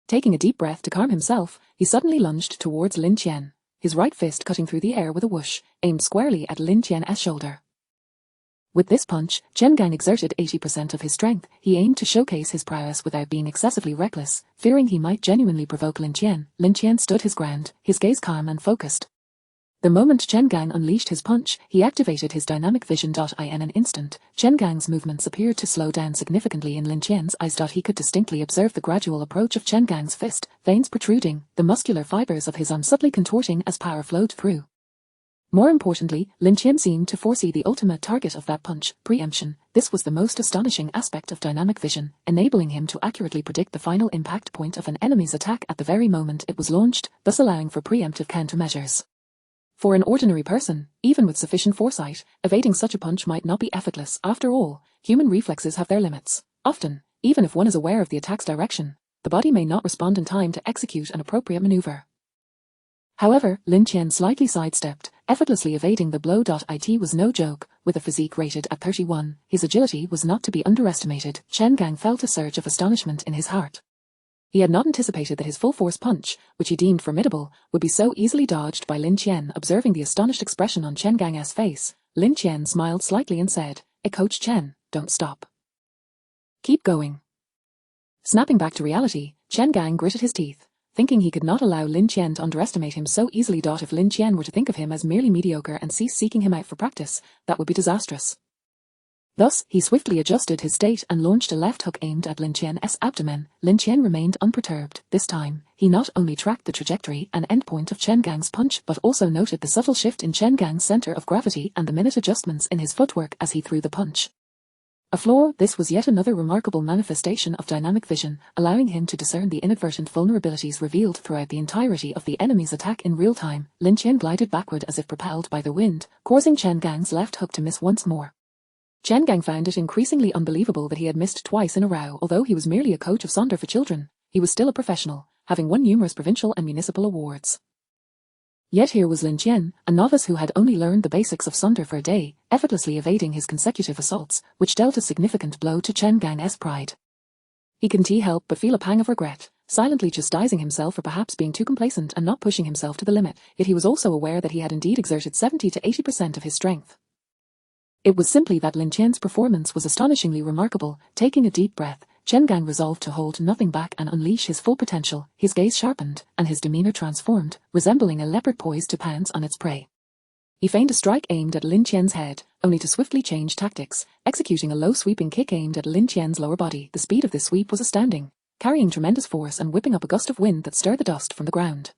Taking a deep breath to calm himself, he suddenly lunged towards Lin Tian, his right fist cutting through the air with a whoosh, aimed squarely at Lin Tian's shoulder. With this punch, Chen Gang exerted 80% of his strength. He aimed to showcase his prowess without being excessively reckless, fearing he might genuinely provoke Lin Tian. Lin Tian stood his ground, his gaze calm and focused. The moment Chen Gang unleashed his punch, he activated his dynamic vision. In an instant, Chen Gang's movements appeared to slow down significantly in Lin Tian's eyes. He could distinctly observe the gradual approach of Chen Gang's fist, veins protruding, the muscular fibers of his arm subtly contorting as power flowed through. More importantly, Lin Tian seemed to foresee the ultimate target of that punch, preemption. This was the most astonishing aspect of dynamic vision, enabling him to accurately predict the final impact point of an enemy's attack at the very moment it was launched, thus allowing for preemptive countermeasures. For an ordinary person, even with sufficient foresight, evading such a punch might not be effortless. After all, human reflexes have their limits. Often, even if one is aware of the attack's direction, the body may not respond in time to execute an appropriate maneuver. However, Lin Tian slightly sidestepped, effortlessly evading the blow. It was no joke. With a physique rated at 31, his agility was not to be underestimated. Chen Gang felt a surge of astonishment in his heart. He had not anticipated that his full-force punch, which he deemed formidable, would be so easily dodged by Lin Tian. Observing the astonished expression on Chen Gang's face, Lin Tian smiled slightly and said, Coach Chen, don't stop. Keep going. Snapping back to reality, Chen Gang gritted his teeth, thinking he could not allow Lin Tian to underestimate him so easily. If Lin Tian were to think of him as merely mediocre and cease seeking him out for practice, that would be disastrous. Thus, he swiftly adjusted his state and launched a left hook aimed at Lin Tian's abdomen. Lin Tian remained unperturbed. This time, he not only tracked the trajectory and endpoint of Chen Gang's punch but also noted the subtle shift in Chen Gang's center of gravity and the minute adjustments in his footwork as he threw the punch. A flaw, this was yet another remarkable manifestation of dynamic vision, allowing him to discern the inadvertent vulnerabilities revealed throughout the entirety of the enemy's attack in real time. Lin Tian glided backward as if propelled by the wind, causing Chen Gang's left hook to miss once more. Chen Gang found it increasingly unbelievable that he had missed twice in a row. Although he was merely a coach of Sonder for children, he was still a professional, having won numerous provincial and municipal awards. Yet here was Lin Tian, a novice who had only learned the basics of Sonder for a day, effortlessly evading his consecutive assaults, which dealt a significant blow to Chen Gang's pride. He couldn't help but feel a pang of regret, silently chastising himself for perhaps being too complacent and not pushing himself to the limit, yet he was also aware that he had indeed exerted 70 to 80% of his strength. It was simply that Lin Tian's performance was astonishingly remarkable. Taking a deep breath, Chen Gang resolved to hold nothing back and unleash his full potential. His gaze sharpened, and his demeanor transformed, resembling a leopard poised to pounce on its prey. He feigned a strike aimed at Lin Tian's head, only to swiftly change tactics, executing a low sweeping kick aimed at Lin Tian's lower body. The speed of this sweep was astounding, carrying tremendous force and whipping up a gust of wind that stirred the dust from the ground.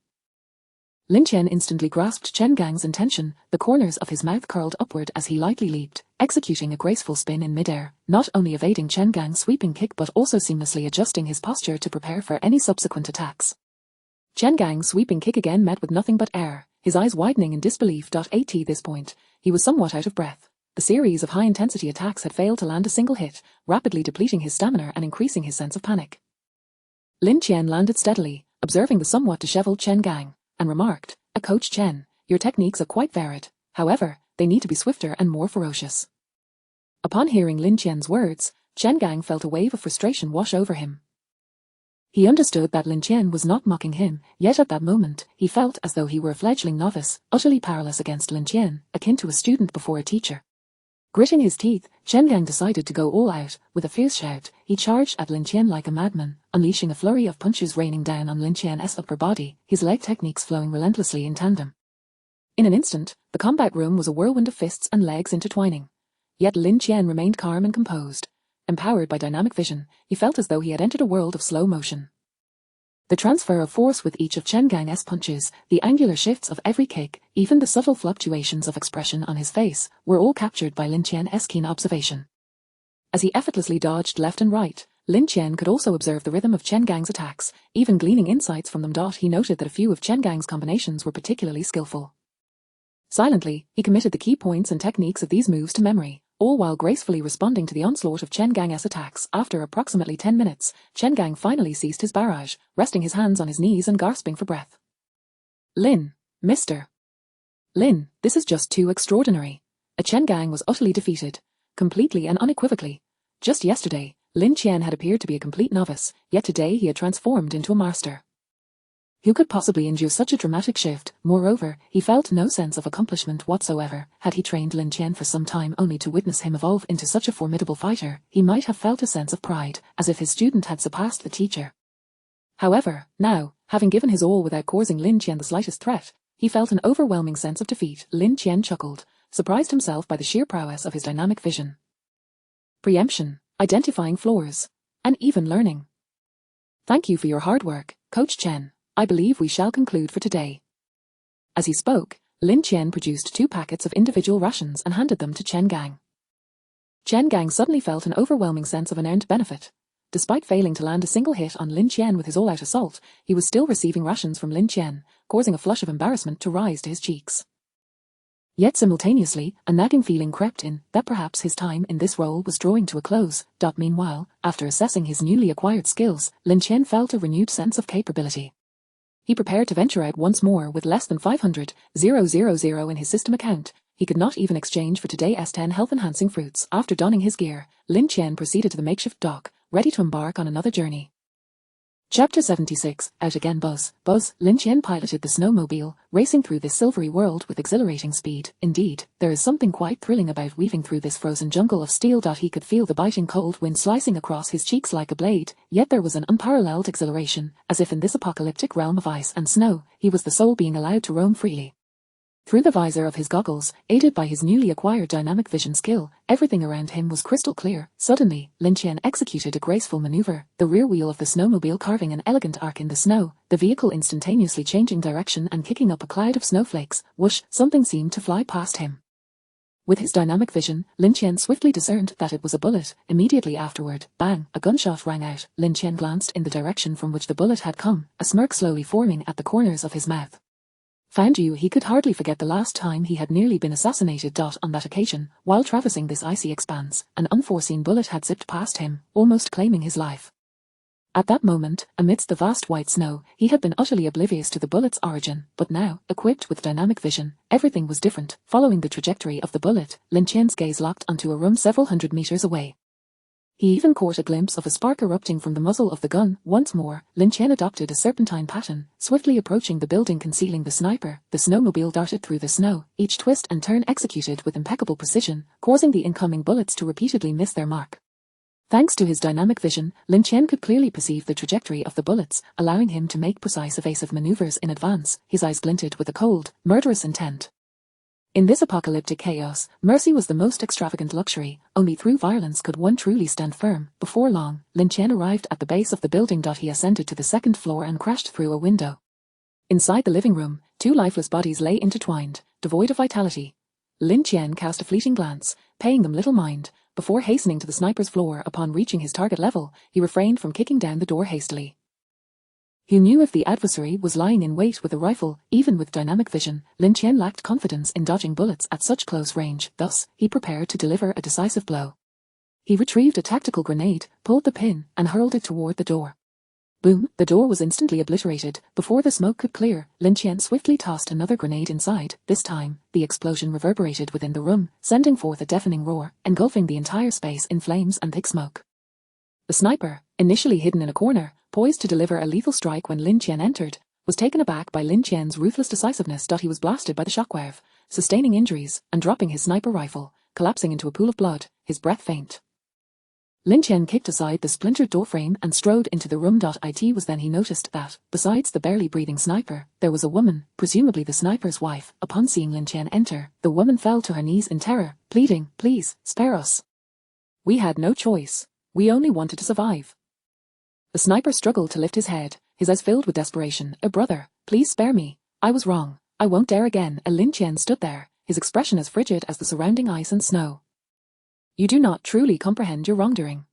Lin Tian instantly grasped Chen Gang's intention. The corners of his mouth curled upward as he lightly leaped, executing a graceful spin in midair, not only evading Chen Gang's sweeping kick but also seamlessly adjusting his posture to prepare for any subsequent attacks. Chen Gang's sweeping kick again met with nothing but air, his eyes widening in disbelief. At this point, he was somewhat out of breath. The series of high-intensity attacks had failed to land a single hit, rapidly depleting his stamina and increasing his sense of panic. Lin Tian landed steadily, observing the somewhat disheveled Chen Gang, and remarked, Coach Chen, your techniques are quite varied, however, they need to be swifter and more ferocious. Upon hearing Lin Tian's words, Chen Gang felt a wave of frustration wash over him. He understood that Lin Tian was not mocking him, yet at that moment, he felt as though he were a fledgling novice, utterly powerless against Lin Tian, akin to a student before a teacher. Gritting his teeth, Chen Gang decided to go all out. With a fierce shout, he charged at Lin Tian like a madman, unleashing a flurry of punches raining down on Lin Tian's upper body, his leg techniques flowing relentlessly in tandem. In an instant, the combat room was a whirlwind of fists and legs intertwining. Yet Lin Tian remained calm and composed. Empowered by dynamic vision, he felt as though he had entered a world of slow motion. The transfer of force with each of Chen Gang's punches, the angular shifts of every kick, even the subtle fluctuations of expression on his face, were all captured by Lin Tian's keen observation. As he effortlessly dodged left and right, Lin Tian could also observe the rhythm of Chen Gang's attacks, even gleaning insights from them. He noted that a few of Chen Gang's combinations were particularly skillful. Silently, he committed the key points and techniques of these moves to memory, all while gracefully responding to the onslaught of Chen Gang's attacks. After approximately 10 minutes, Chen Gang finally ceased his barrage, resting his hands on his knees and gasping for breath. Lin, Mr. Lin, this is just too extraordinary. Chen Gang was utterly defeated, completely and unequivocally. Just yesterday, Lin Tian had appeared to be a complete novice, yet today he had transformed into a master. Who could possibly endure such a dramatic shift? Moreover, he felt no sense of accomplishment whatsoever. Had he trained Lin Tian for some time only to witness him evolve into such a formidable fighter, he might have felt a sense of pride, as if his student had surpassed the teacher. However, now, having given his all without causing Lin Tian the slightest threat, he felt an overwhelming sense of defeat. Lin Tian chuckled, surprised himself by the sheer prowess of his dynamic vision. Preemption, identifying flaws, and even learning. Thank you for your hard work, Coach Chen. I believe we shall conclude for today. As he spoke, Lin Tian produced 2 packets of individual rations and handed them to Chen Gang. Chen Gang suddenly felt an overwhelming sense of unearned benefit. Despite failing to land a single hit on Lin Tian with his all-out assault, he was still receiving rations from Lin Tian, causing a flush of embarrassment to rise to his cheeks. Yet simultaneously, a nagging feeling crept in that perhaps his time in this role was drawing to a close. Meanwhile, after assessing his newly acquired skills, Lin Tian felt a renewed sense of capability. He prepared to venture out once more with less than 500,000 in his system account. He could not even exchange for today's 10 health-enhancing fruits. After donning his gear, Lin Tian proceeded to the makeshift dock, ready to embark on another journey. Chapter 76, Out Again Buzz. Lin Tian piloted the snowmobile, racing through this silvery world with exhilarating speed. Indeed, there is something quite thrilling about weaving through this frozen jungle of steel. He could feel the biting cold wind slicing across his cheeks like a blade, yet there was an unparalleled exhilaration, as if in this apocalyptic realm of ice and snow, he was the sole being allowed to roam freely. Through the visor of his goggles, aided by his newly acquired dynamic vision skill, everything around him was crystal clear. Suddenly, Lin Tian executed a graceful maneuver, the rear wheel of the snowmobile carving an elegant arc in the snow, the vehicle instantaneously changing direction and kicking up a cloud of snowflakes. Whoosh, something seemed to fly past him. With his dynamic vision, Lin Tian swiftly discerned that it was a bullet. Immediately afterward, bang, a gunshot rang out. Lin Tian glanced in the direction from which the bullet had come, a smirk slowly forming at the corners of his mouth. Found you, he could hardly forget the last time he had nearly been assassinated. On that occasion, while traversing this icy expanse, an unforeseen bullet had zipped past him, almost claiming his life. At that moment, amidst the vast white snow, he had been utterly oblivious to the bullet's origin, but now, equipped with dynamic vision, everything was different. Following the trajectory of the bullet, Lin Tian's gaze locked onto a room several hundred meters away. He even caught a glimpse of a spark erupting from the muzzle of the gun. Once more, Lin Tian adopted a serpentine pattern, swiftly approaching the building concealing the sniper. The snowmobile darted through the snow, each twist and turn executed with impeccable precision, causing the incoming bullets to repeatedly miss their mark. Thanks to his dynamic vision, Lin Tian could clearly perceive the trajectory of the bullets, allowing him to make precise evasive maneuvers in advance. His eyes glinted with a cold, murderous intent. In this apocalyptic chaos, mercy was the most extravagant luxury. Only through violence could one truly stand firm. Before long, Lin Tian arrived at the base of the building. He ascended to the 2nd floor and crashed through a window. Inside the living room, 2 lifeless bodies lay intertwined, devoid of vitality. Lin Tian cast a fleeting glance, paying them little mind, before hastening to the sniper's floor. Upon reaching his target level, he refrained from kicking down the door hastily. He knew if the adversary was lying in wait with a rifle. Even with dynamic vision, Lin Tian lacked confidence in dodging bullets at such close range. Thus, he prepared to deliver a decisive blow. He retrieved a tactical grenade, pulled the pin, and hurled it toward the door. Boom! The door was instantly obliterated. Before the smoke could clear, Lin Tian swiftly tossed another grenade inside. This time, the explosion reverberated within the room, sending forth a deafening roar, engulfing the entire space in flames and thick smoke. The sniper, initially hidden in a corner, poised to deliver a lethal strike when Lin Tian entered, was taken aback by Lin Tian's ruthless decisiveness. He was blasted by the shockwave, sustaining injuries, and dropping his sniper rifle, collapsing into a pool of blood, his breath faint. Lin Tian kicked aside the splintered doorframe and strode into the room. It was then he noticed that, besides the barely breathing sniper, there was a woman, presumably the sniper's wife. Upon seeing Lin Tian enter, the woman fell to her knees in terror, pleading, "Please, spare us. We had no choice. We only wanted to survive." The sniper struggled to lift his head, his eyes filled with desperation. "Brother, please spare me. I was wrong. I won't dare again." Lin Tian stood there, his expression as frigid as the surrounding ice and snow. "You do not truly comprehend your wrongdoing.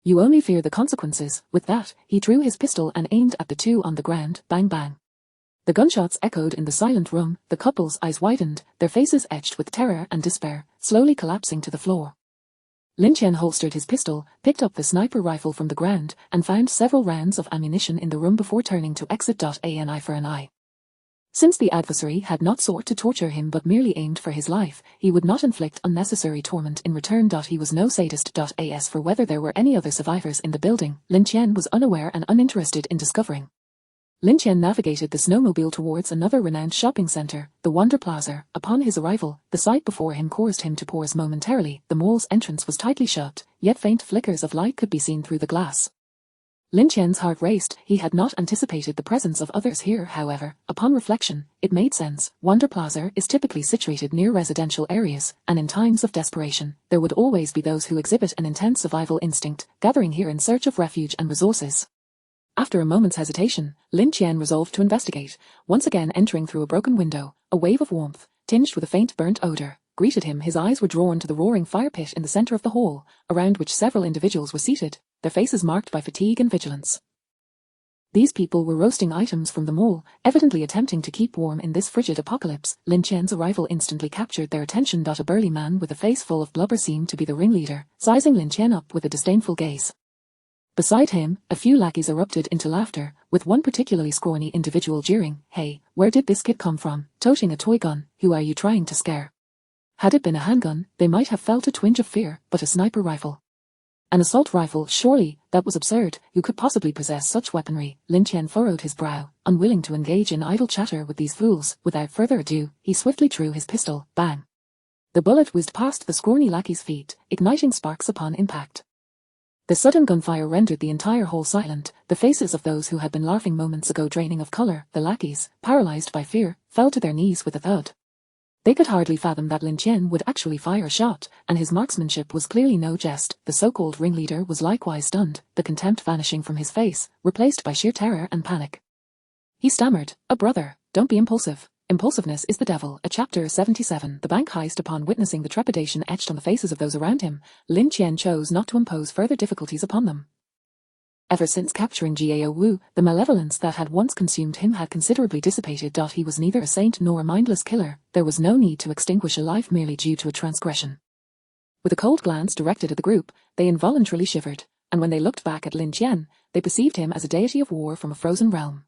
You only fear the consequences." With that, he drew his pistol and aimed at the 2 on the ground. Bang bang. The gunshots echoed in the silent room. The couple's eyes widened, their faces etched with terror and despair, slowly collapsing to the floor. Lin Tian holstered his pistol, picked up the sniper rifle from the ground, and found several rounds of ammunition in the room before turning to exit. An eye for an eye. Since the adversary had not sought to torture him but merely aimed for his life, he would not inflict unnecessary torment in return. He was no sadist. As for whether there were any other survivors in the building, Lin Tian was unaware and uninterested in discovering. Lin Tian navigated the snowmobile towards another renowned shopping center, the Wonder Plaza. Upon his arrival, the sight before him caused him to pause momentarily. The mall's entrance was tightly shut, yet faint flickers of light could be seen through the glass. Lin Tian's heart raced. He had not anticipated the presence of others here, however. Upon reflection, it made sense. Wonder Plaza is typically situated near residential areas, and in times of desperation, there would always be those who exhibit an intense survival instinct, gathering here in search of refuge and resources. After a moment's hesitation, Lin Tian resolved to investigate. Once again entering through a broken window, a wave of warmth, tinged with a faint burnt odor, greeted him. His eyes were drawn to the roaring fire pit in the center of the hall, around which several individuals were seated, their faces marked by fatigue and vigilance. These people were roasting items from the mall, evidently attempting to keep warm in this frigid apocalypse. Lin Tian's arrival instantly captured their attention. A burly man with a face full of blubber seemed to be the ringleader, sizing Lin Tian up with a disdainful gaze. Beside him, a few lackeys erupted into laughter, with one particularly scrawny individual jeering, "Hey, where did this kid come from, toting a toy gun? Who are you trying to scare?" Had it been a handgun, they might have felt a twinge of fear, but a sniper rifle. An assault rifle, surely, that was absurd. Who could possibly possess such weaponry? Lin Tian furrowed his brow, unwilling to engage in idle chatter with these fools. Without further ado, he swiftly drew his pistol. Bang! The bullet whizzed past the scrawny lackey's feet, igniting sparks upon impact. The sudden gunfire rendered the entire hall silent, the faces of those who had been laughing moments ago draining of color. The lackeys, paralyzed by fear, fell to their knees with a thud. They could hardly fathom that Lin Tian would actually fire a shot, and his marksmanship was clearly no jest. The so-called ringleader was likewise stunned, the contempt vanishing from his face, replaced by sheer terror and panic. He stammered, "A brother, don't be impulsive. Impulsiveness is the devil." Chapter 77. The bank heist. Upon witnessing the trepidation etched on the faces of those around him, Lin Tian chose not to impose further difficulties upon them. Ever since capturing Jiao Wu, the malevolence that had once consumed him had considerably dissipated. He was neither a saint nor a mindless killer. There was no need to extinguish a life merely due to a transgression. With a cold glance directed at the group, they involuntarily shivered, and when they looked back at Lin Tian, they perceived him as a deity of war from a frozen realm.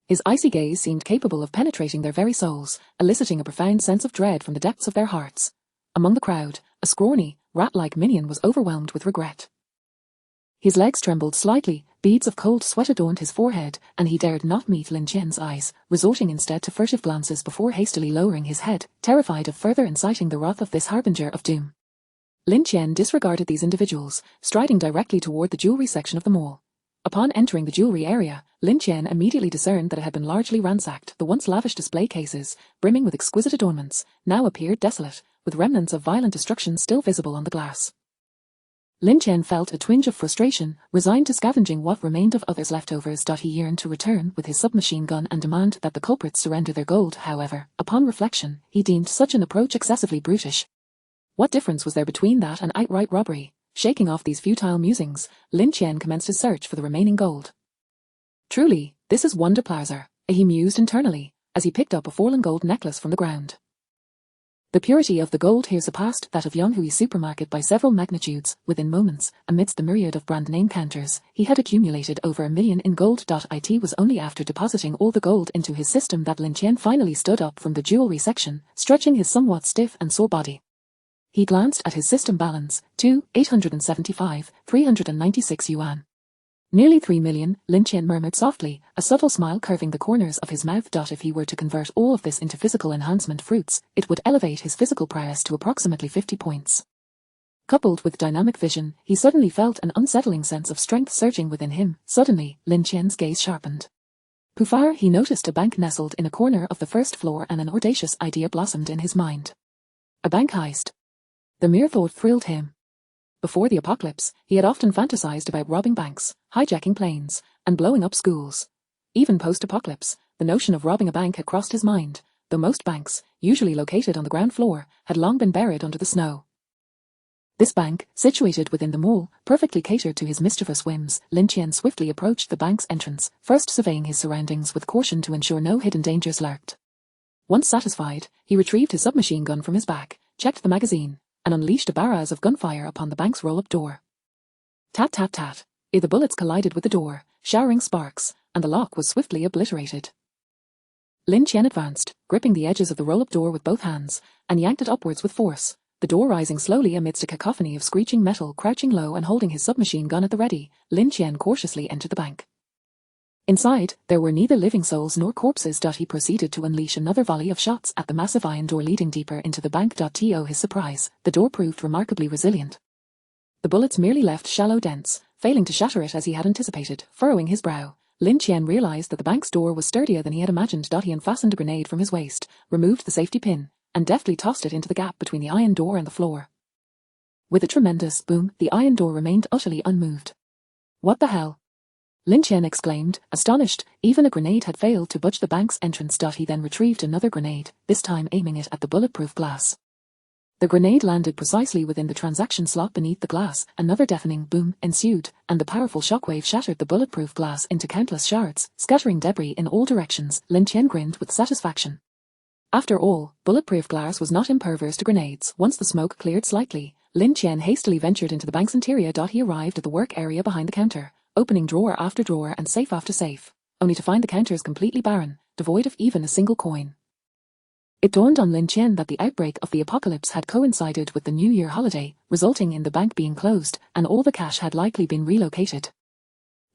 His icy gaze seemed capable of penetrating their very souls, eliciting a profound sense of dread from the depths of their hearts. Among the crowd, a scrawny, rat-like minion was overwhelmed with regret. His legs trembled slightly, beads of cold sweat adorned his forehead, and he dared not meet Lin Tian's eyes, resorting instead to furtive glances before hastily lowering his head, terrified of further inciting the wrath of this harbinger of doom. Lin Tian disregarded these individuals, striding directly toward the jewelry section of the mall. Upon entering the jewelry area, Lin Tian immediately discerned that it had been largely ransacked. The once lavish display cases, brimming with exquisite adornments, now appeared desolate, with remnants of violent destruction still visible on the glass. Lin Tian felt a twinge of frustration, resigned to scavenging what remained of others' leftovers. He yearned to return with his submachine gun and demand that the culprits surrender their gold. However, upon reflection, he deemed such an approach excessively brutish. What difference was there between that and outright robbery? Shaking off these futile musings, Lin Tian commenced his search for the remaining gold. Truly, this is Wonder Plaza, he mused internally, as he picked up a fallen gold necklace from the ground. The purity of the gold here surpassed that of Yonghui supermarket by several magnitudes. Within moments, amidst the myriad of brand name counters, he had accumulated over 1 million in gold. It was only after depositing all the gold into his system that Lin Tian finally stood up from the jewelry section, stretching his somewhat stiff and sore body. He glanced at his system balance, 396 yuan. Nearly 3 million, Lin Tian murmured softly, a subtle smile curving the corners of his mouth. If he were to convert all of this into physical enhancement fruits, it would elevate his physical prowess to approximately 50 points. Coupled with dynamic vision, he suddenly felt an unsettling sense of strength surging within him. Suddenly, Lin Tian's gaze sharpened. Pufar, he noticed a bank nestled in a corner of the first floor, and an audacious idea blossomed in his mind. A bank heist. The mere thought thrilled him. Before the apocalypse, he had often fantasized about robbing banks, hijacking planes, and blowing up schools. Even post-apocalypse, the notion of robbing a bank had crossed his mind, though most banks, usually located on the ground floor, had long been buried under the snow. This bank, situated within the mall, perfectly catered to his mischievous whims. Lin Tian swiftly approached the bank's entrance, first surveying his surroundings with caution to ensure no hidden dangers lurked. Once satisfied, he retrieved his submachine gun from his back, checked the magazine, and unleashed a barrage of gunfire upon the bank's roll-up door. Tat tat tat, the bullets collided with the door, showering sparks, and the lock was swiftly obliterated. Lin Tian advanced, gripping the edges of the roll-up door with both hands, and yanked it upwards with force, the door rising slowly amidst a cacophony of screeching metal. Crouching low and holding his submachine gun at the ready, Lin Tian cautiously entered the bank. Inside, there were neither living souls nor corpses. He proceeded to unleash another volley of shots at the massive iron door leading deeper into the bank. To his surprise, the door proved remarkably resilient. The bullets merely left shallow dents, failing to shatter it as he had anticipated. Furrowing his brow, Lin Tian realized that the bank's door was sturdier than he had imagined. He unfastened a grenade from his waist, removed the safety pin, and deftly tossed it into the gap between the iron door and the floor. With a tremendous boom, the iron door remained utterly unmoved. What the hell? Lin Tian exclaimed, astonished. Even a grenade had failed to budge the bank's entrance. He then retrieved another grenade, this time aiming it at the bulletproof glass. The grenade landed precisely within the transaction slot beneath the glass. Another deafening boom ensued, and the powerful shockwave shattered the bulletproof glass into countless shards, scattering debris in all directions. Lin Tian grinned with satisfaction. After all, bulletproof glass was not impervious to grenades. Once the smoke cleared slightly, Lin Tian hastily ventured into the bank's interior. He arrived at the work area behind the counter, opening drawer after drawer and safe after safe, only to find the counters completely barren, devoid of even a single coin. It dawned on Lin Tian that the outbreak of the apocalypse had coincided with the New Year holiday, resulting in the bank being closed, and all the cash had likely been relocated.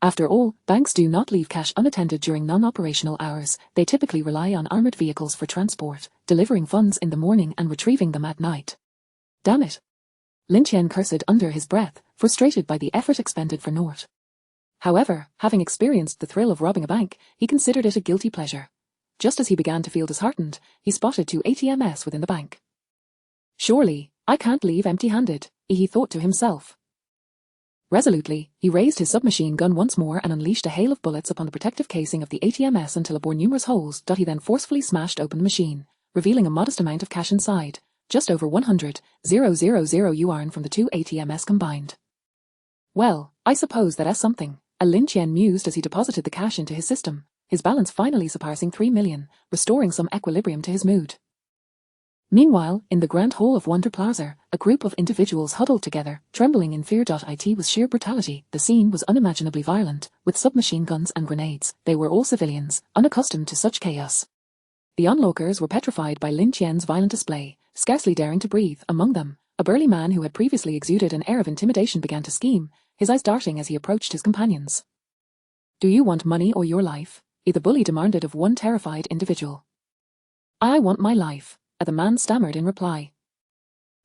After all, banks do not leave cash unattended during non-operational hours. They typically rely on armored vehicles for transport, delivering funds in the morning and retrieving them at night. Damn it! Lin Tian cursed under his breath, frustrated by the effort expended for naught. However, having experienced the thrill of robbing a bank, he considered it a guilty pleasure. Just as he began to feel disheartened, he spotted 2 ATMs within the bank. Surely, I can't leave empty-handed, he thought to himself. Resolutely, he raised his submachine gun once more and unleashed a hail of bullets upon the protective casing of the ATMs until it bore numerous holes. He then forcefully smashed open the machine, revealing a modest amount of cash inside, just over 100,000 yuan from the 2 ATMs combined. Well, I suppose that's something, Lin Tian mused as he deposited the cash into his system, his balance finally surpassing 3 million, restoring some equilibrium to his mood. Meanwhile, in the Grand Hall of Wonder Plaza, a group of individuals huddled together, trembling in fear. It was sheer brutality. The scene was unimaginably violent, with submachine guns and grenades. They were all civilians, unaccustomed to such chaos. The onlookers were petrified by Lin Tian's violent display, scarcely daring to breathe. Among them, a burly man who had previously exuded an air of intimidation began to scheme, his eyes darting as he approached his companions. Do you want money or your life? The bully demanded of one terrified individual. I want my life, the man stammered in reply.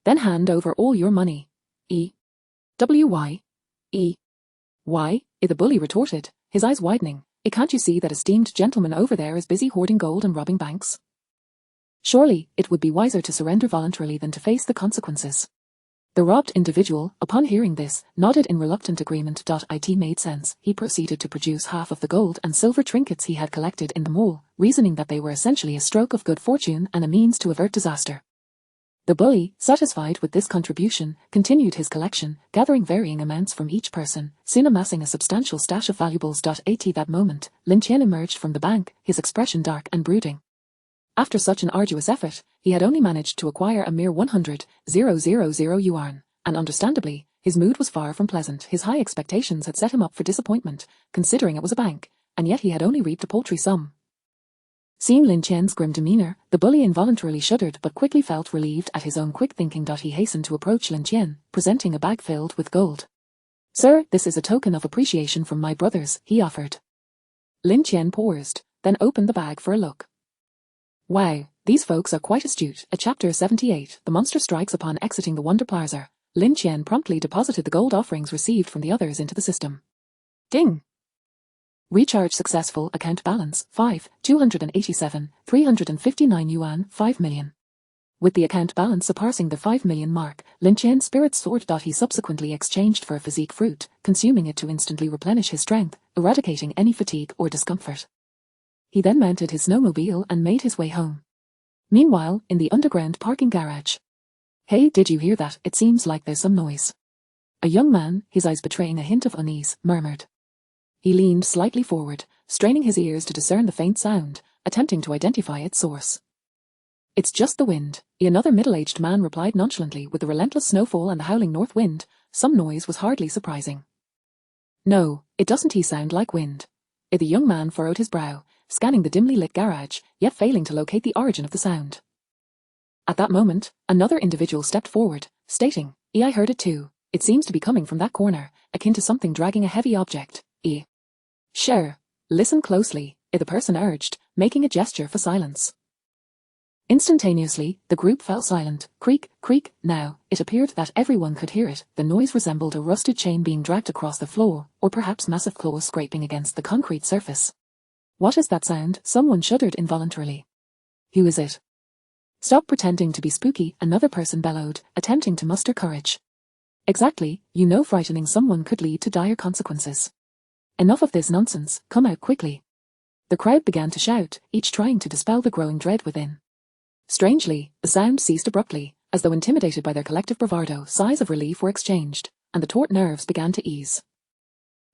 Then hand over all your money. Why? Why? The bully retorted, his eyes widening. Can't you see that esteemed gentleman over there is busy hoarding gold and robbing banks? Surely, it would be wiser to surrender voluntarily than to face the consequences. The robbed individual, upon hearing this, nodded in reluctant agreement. It made sense. He proceeded to produce half of the gold and silver trinkets he had collected in the mall, reasoning that they were essentially a stroke of good fortune and a means to avert disaster. The bully, satisfied with this contribution, continued his collection, gathering varying amounts from each person, soon amassing a substantial stash of valuables. At that moment, Lin Tian emerged from the bank, his expression dark and brooding. After such an arduous effort, he had only managed to acquire a mere 100,000 yuan, and understandably, his mood was far from pleasant. His high expectations had set him up for disappointment, considering it was a bank, and yet he had only reaped a paltry sum. Seeing Lin Tian's grim demeanor, the bully involuntarily shuddered but quickly felt relieved at his own quick thinking. He hastened to approach Lin Tian, presenting a bag filled with gold. Sir, this is a token of appreciation from my brothers, he offered. Lin Tian paused, then opened the bag for a look. Wow, these folks are quite astute. At Chapter 78, the monster strikes. Upon exiting the Wonder Plaza, Lin Tian promptly deposited the gold offerings received from the others into the system. Ding! Recharge successful. Account balance, 287,359 yuan, 5 million. With the account balance surpassing the 5 million mark, Lin Tian's spirits soared. He subsequently exchanged for a physique fruit, consuming it to instantly replenish his strength, eradicating any fatigue or discomfort. He then mounted his snowmobile and made his way home. Meanwhile, in the underground parking garage. Hey, did you hear that? It seems like there's some noise. A young man, his eyes betraying a hint of unease, murmured. He leaned slightly forward, straining his ears to discern the faint sound, attempting to identify its source. It's just the wind, another middle-aged man replied nonchalantly. With the relentless snowfall and the howling north wind, some noise was hardly surprising. No, it doesn't sound like wind. The young man furrowed his brow, scanning the dimly lit garage, yet failing to locate the origin of the sound. At that moment, another individual stepped forward, stating, I heard it too. It seems to be coming from that corner, akin to something dragging a heavy object. Sure. Listen closely, the person urged, making a gesture for silence. Instantaneously, the group fell silent. Creak, creak. Now, it appeared that everyone could hear it. The noise resembled a rusted chain being dragged across the floor, or perhaps massive claws scraping against the concrete surface. What is that sound? Someone shuddered involuntarily. Who is it? Stop pretending to be spooky, another person bellowed, attempting to muster courage. Exactly, frightening someone could lead to dire consequences. Enough of this nonsense, come out quickly. The crowd began to shout, each trying to dispel the growing dread within. Strangely, the sound ceased abruptly, as though intimidated by their collective bravado. Sighs of relief were exchanged, and the taut nerves began to ease.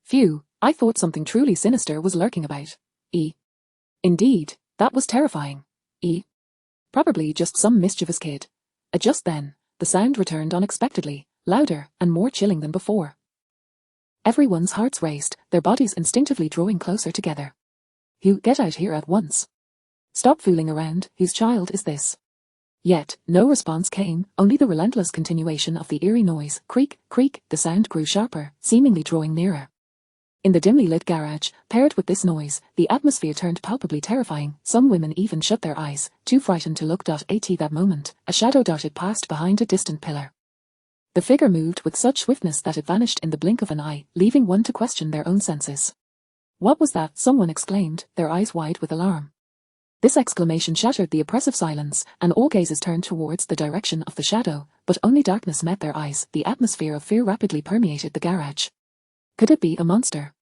Phew, I thought something truly sinister was lurking about. Indeed, that was terrifying. Probably just some mischievous kid. Just then, the sound returned unexpectedly, louder and more chilling than before. Everyone's hearts raced, their bodies instinctively drawing closer together. Hugh, get out here at once. Stop fooling around, whose child is this? Yet, no response came, only the relentless continuation of the eerie noise. Creak, creak, the sound grew sharper, seemingly drawing nearer. In the dimly lit garage, paired with this noise, the atmosphere turned palpably terrifying. Some women even shut their eyes, too frightened to look. At that moment, a shadow darted past behind a distant pillar. The figure moved with such swiftness that it vanished in the blink of an eye, leaving one to question their own senses. What was that? Someone exclaimed, their eyes wide with alarm. This exclamation shattered the oppressive silence, and all gazes turned towards the direction of the shadow, but only darkness met their eyes. The atmosphere of fear rapidly permeated the garage. Could it be a monster?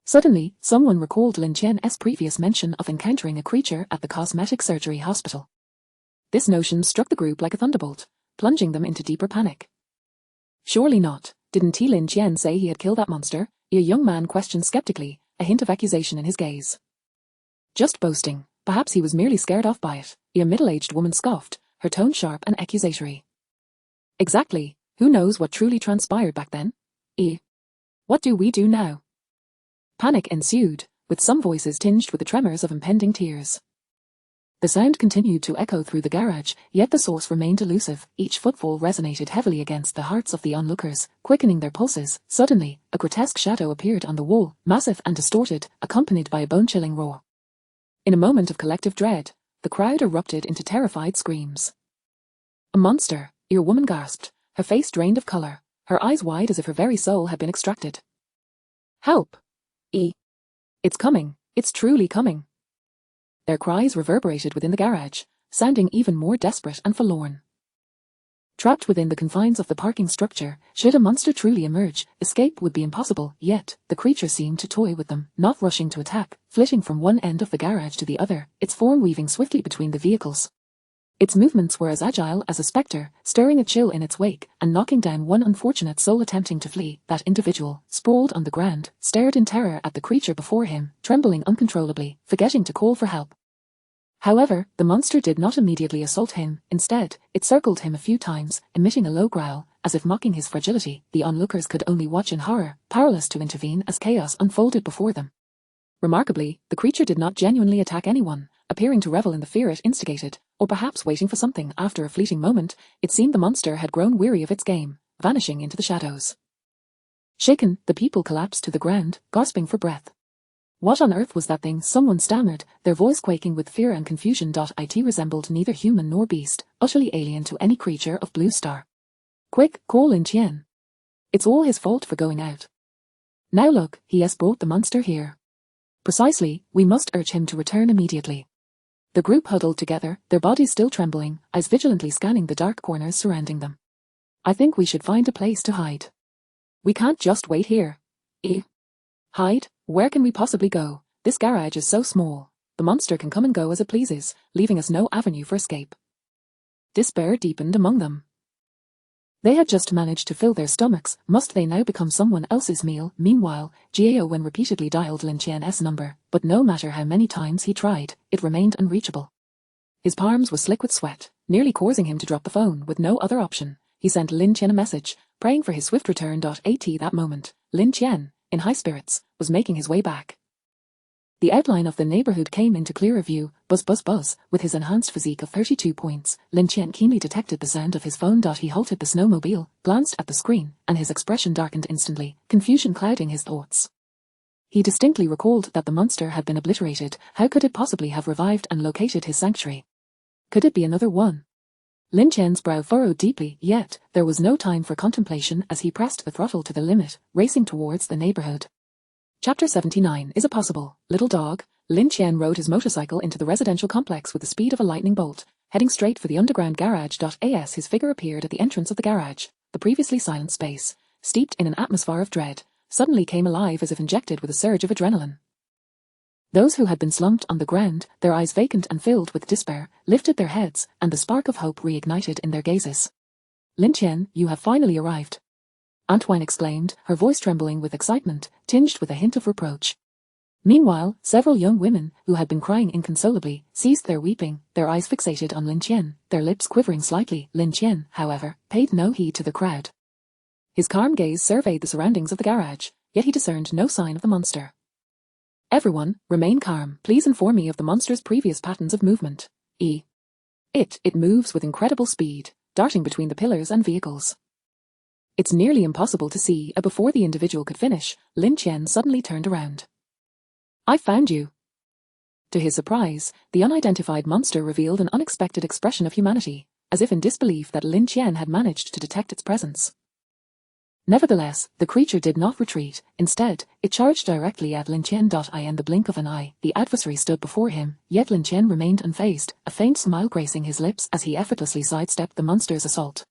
Suddenly, someone recalled Lin Tian's previous mention of encountering a creature at the cosmetic surgery hospital. This notion struck the group like a thunderbolt, plunging them into deeper panic. Surely not. Didn't Lin Tian say he had killed that monster? A young man questioned skeptically, a hint of accusation in his gaze. Just boasting. Perhaps he was merely scared off by it. A middle-aged woman scoffed, her tone sharp and accusatory. Exactly. Who knows what truly transpired back then? What do we do now? Panic ensued, with some voices tinged with the tremors of impending tears. The sound continued to echo through the garage, yet the source remained elusive. Each footfall resonated heavily against the hearts of the onlookers, quickening their pulses. Suddenly, a grotesque shadow appeared on the wall, massive and distorted, accompanied by a bone-chilling roar. In a moment of collective dread, the crowd erupted into terrified screams. A monster, a woman gasped, her face drained of color, her eyes wide as if her very soul had been extracted. Help! It's coming, it's truly coming. Their cries reverberated within the garage, sounding even more desperate and forlorn. Trapped within the confines of the parking structure, should a monster truly emerge, escape would be impossible, yet the creature seemed to toy with them, not rushing to attack, flitting from one end of the garage to the other, its form weaving swiftly between the vehicles. Its movements were as agile as a spectre, stirring a chill in its wake, and knocking down one unfortunate soul attempting to flee. That individual, sprawled on the ground, stared in terror at the creature before him, trembling uncontrollably, forgetting to call for help. However, the monster did not immediately assault him. Instead, it circled him a few times, emitting a low growl, as if mocking his fragility. The onlookers could only watch in horror, powerless to intervene as chaos unfolded before them. Remarkably, the creature did not genuinely attack anyone, appearing to revel in the fear it instigated, or perhaps waiting for something. After a fleeting moment, it seemed the monster had grown weary of its game, vanishing into the shadows. Shaken, the people collapsed to the ground, gasping for breath. What on earth was that thing? Someone stammered, their voice quaking with fear and confusion. It resembled neither human nor beast, utterly alien to any creature of Blue Star. Quick, call Lin Tian. It's all his fault for going out. Now look, he has brought the monster here. Precisely, we must urge him to return immediately. The group huddled together, their bodies still trembling, eyes vigilantly scanning the dark corners surrounding them. I think we should find a place to hide. We can't just wait here. Hide? Where can we possibly go? This garage is so small. The monster can come and go as it pleases, leaving us no avenue for escape. Despair deepened among them. They had just managed to fill their stomachs, must they now become someone else's meal? Meanwhile, Gao Wen repeatedly dialed Lin Tian's number, but no matter how many times he tried, it remained unreachable. His palms were slick with sweat, nearly causing him to drop the phone. With no other option, he sent Lin Tian a message, praying for his swift return. At that moment, Lin Tian, in high spirits, was making his way back. The outline of the neighborhood came into clearer view. Buzz buzz buzz. With his enhanced physique of 32 points, Lin Tian keenly detected the sound of his phone. He halted the snowmobile, glanced at the screen, and his expression darkened instantly, confusion clouding his thoughts. He distinctly recalled that the monster had been obliterated. How could it possibly have revived and located his sanctuary? Could it be another one? Lin Tian's brow furrowed deeply, yet there was no time for contemplation as he pressed the throttle to the limit, racing towards the neighborhood. Chapter 79. Is it possible? Little dog. Lin Tian rode his motorcycle into the residential complex with the speed of a lightning bolt, heading straight for the underground garage. As his figure appeared at the entrance of the garage, the previously silent space, steeped in an atmosphere of dread, suddenly came alive as if injected with a surge of adrenaline. Those who had been slumped on the ground, their eyes vacant and filled with despair, lifted their heads, and the spark of hope reignited in their gazes. "Lin Tian, you have finally arrived," Antoine exclaimed, her voice trembling with excitement, tinged with a hint of reproach. Meanwhile, several young women, who had been crying inconsolably, ceased their weeping, their eyes fixated on Lin Tian, their lips quivering slightly. Lin Tian, however, paid no heed to the crowd. His calm gaze surveyed the surroundings of the garage, yet he discerned no sign of the monster. "Everyone, remain calm. Please inform me of the monster's previous patterns of movement. It moves with incredible speed, darting between the pillars and vehicles." "It's nearly impossible to see." Before the individual could finish, Lin Tian suddenly turned around. "I found you." To his surprise, the unidentified monster revealed an unexpected expression of humanity, as if in disbelief that Lin Tian had managed to detect its presence. Nevertheless, the creature did not retreat. Instead, it charged directly at Lin Tian. In the blink of an eye, the adversary stood before him, yet Lin Tian remained unfazed, a faint smile gracing his lips as he effortlessly sidestepped the monster's assault.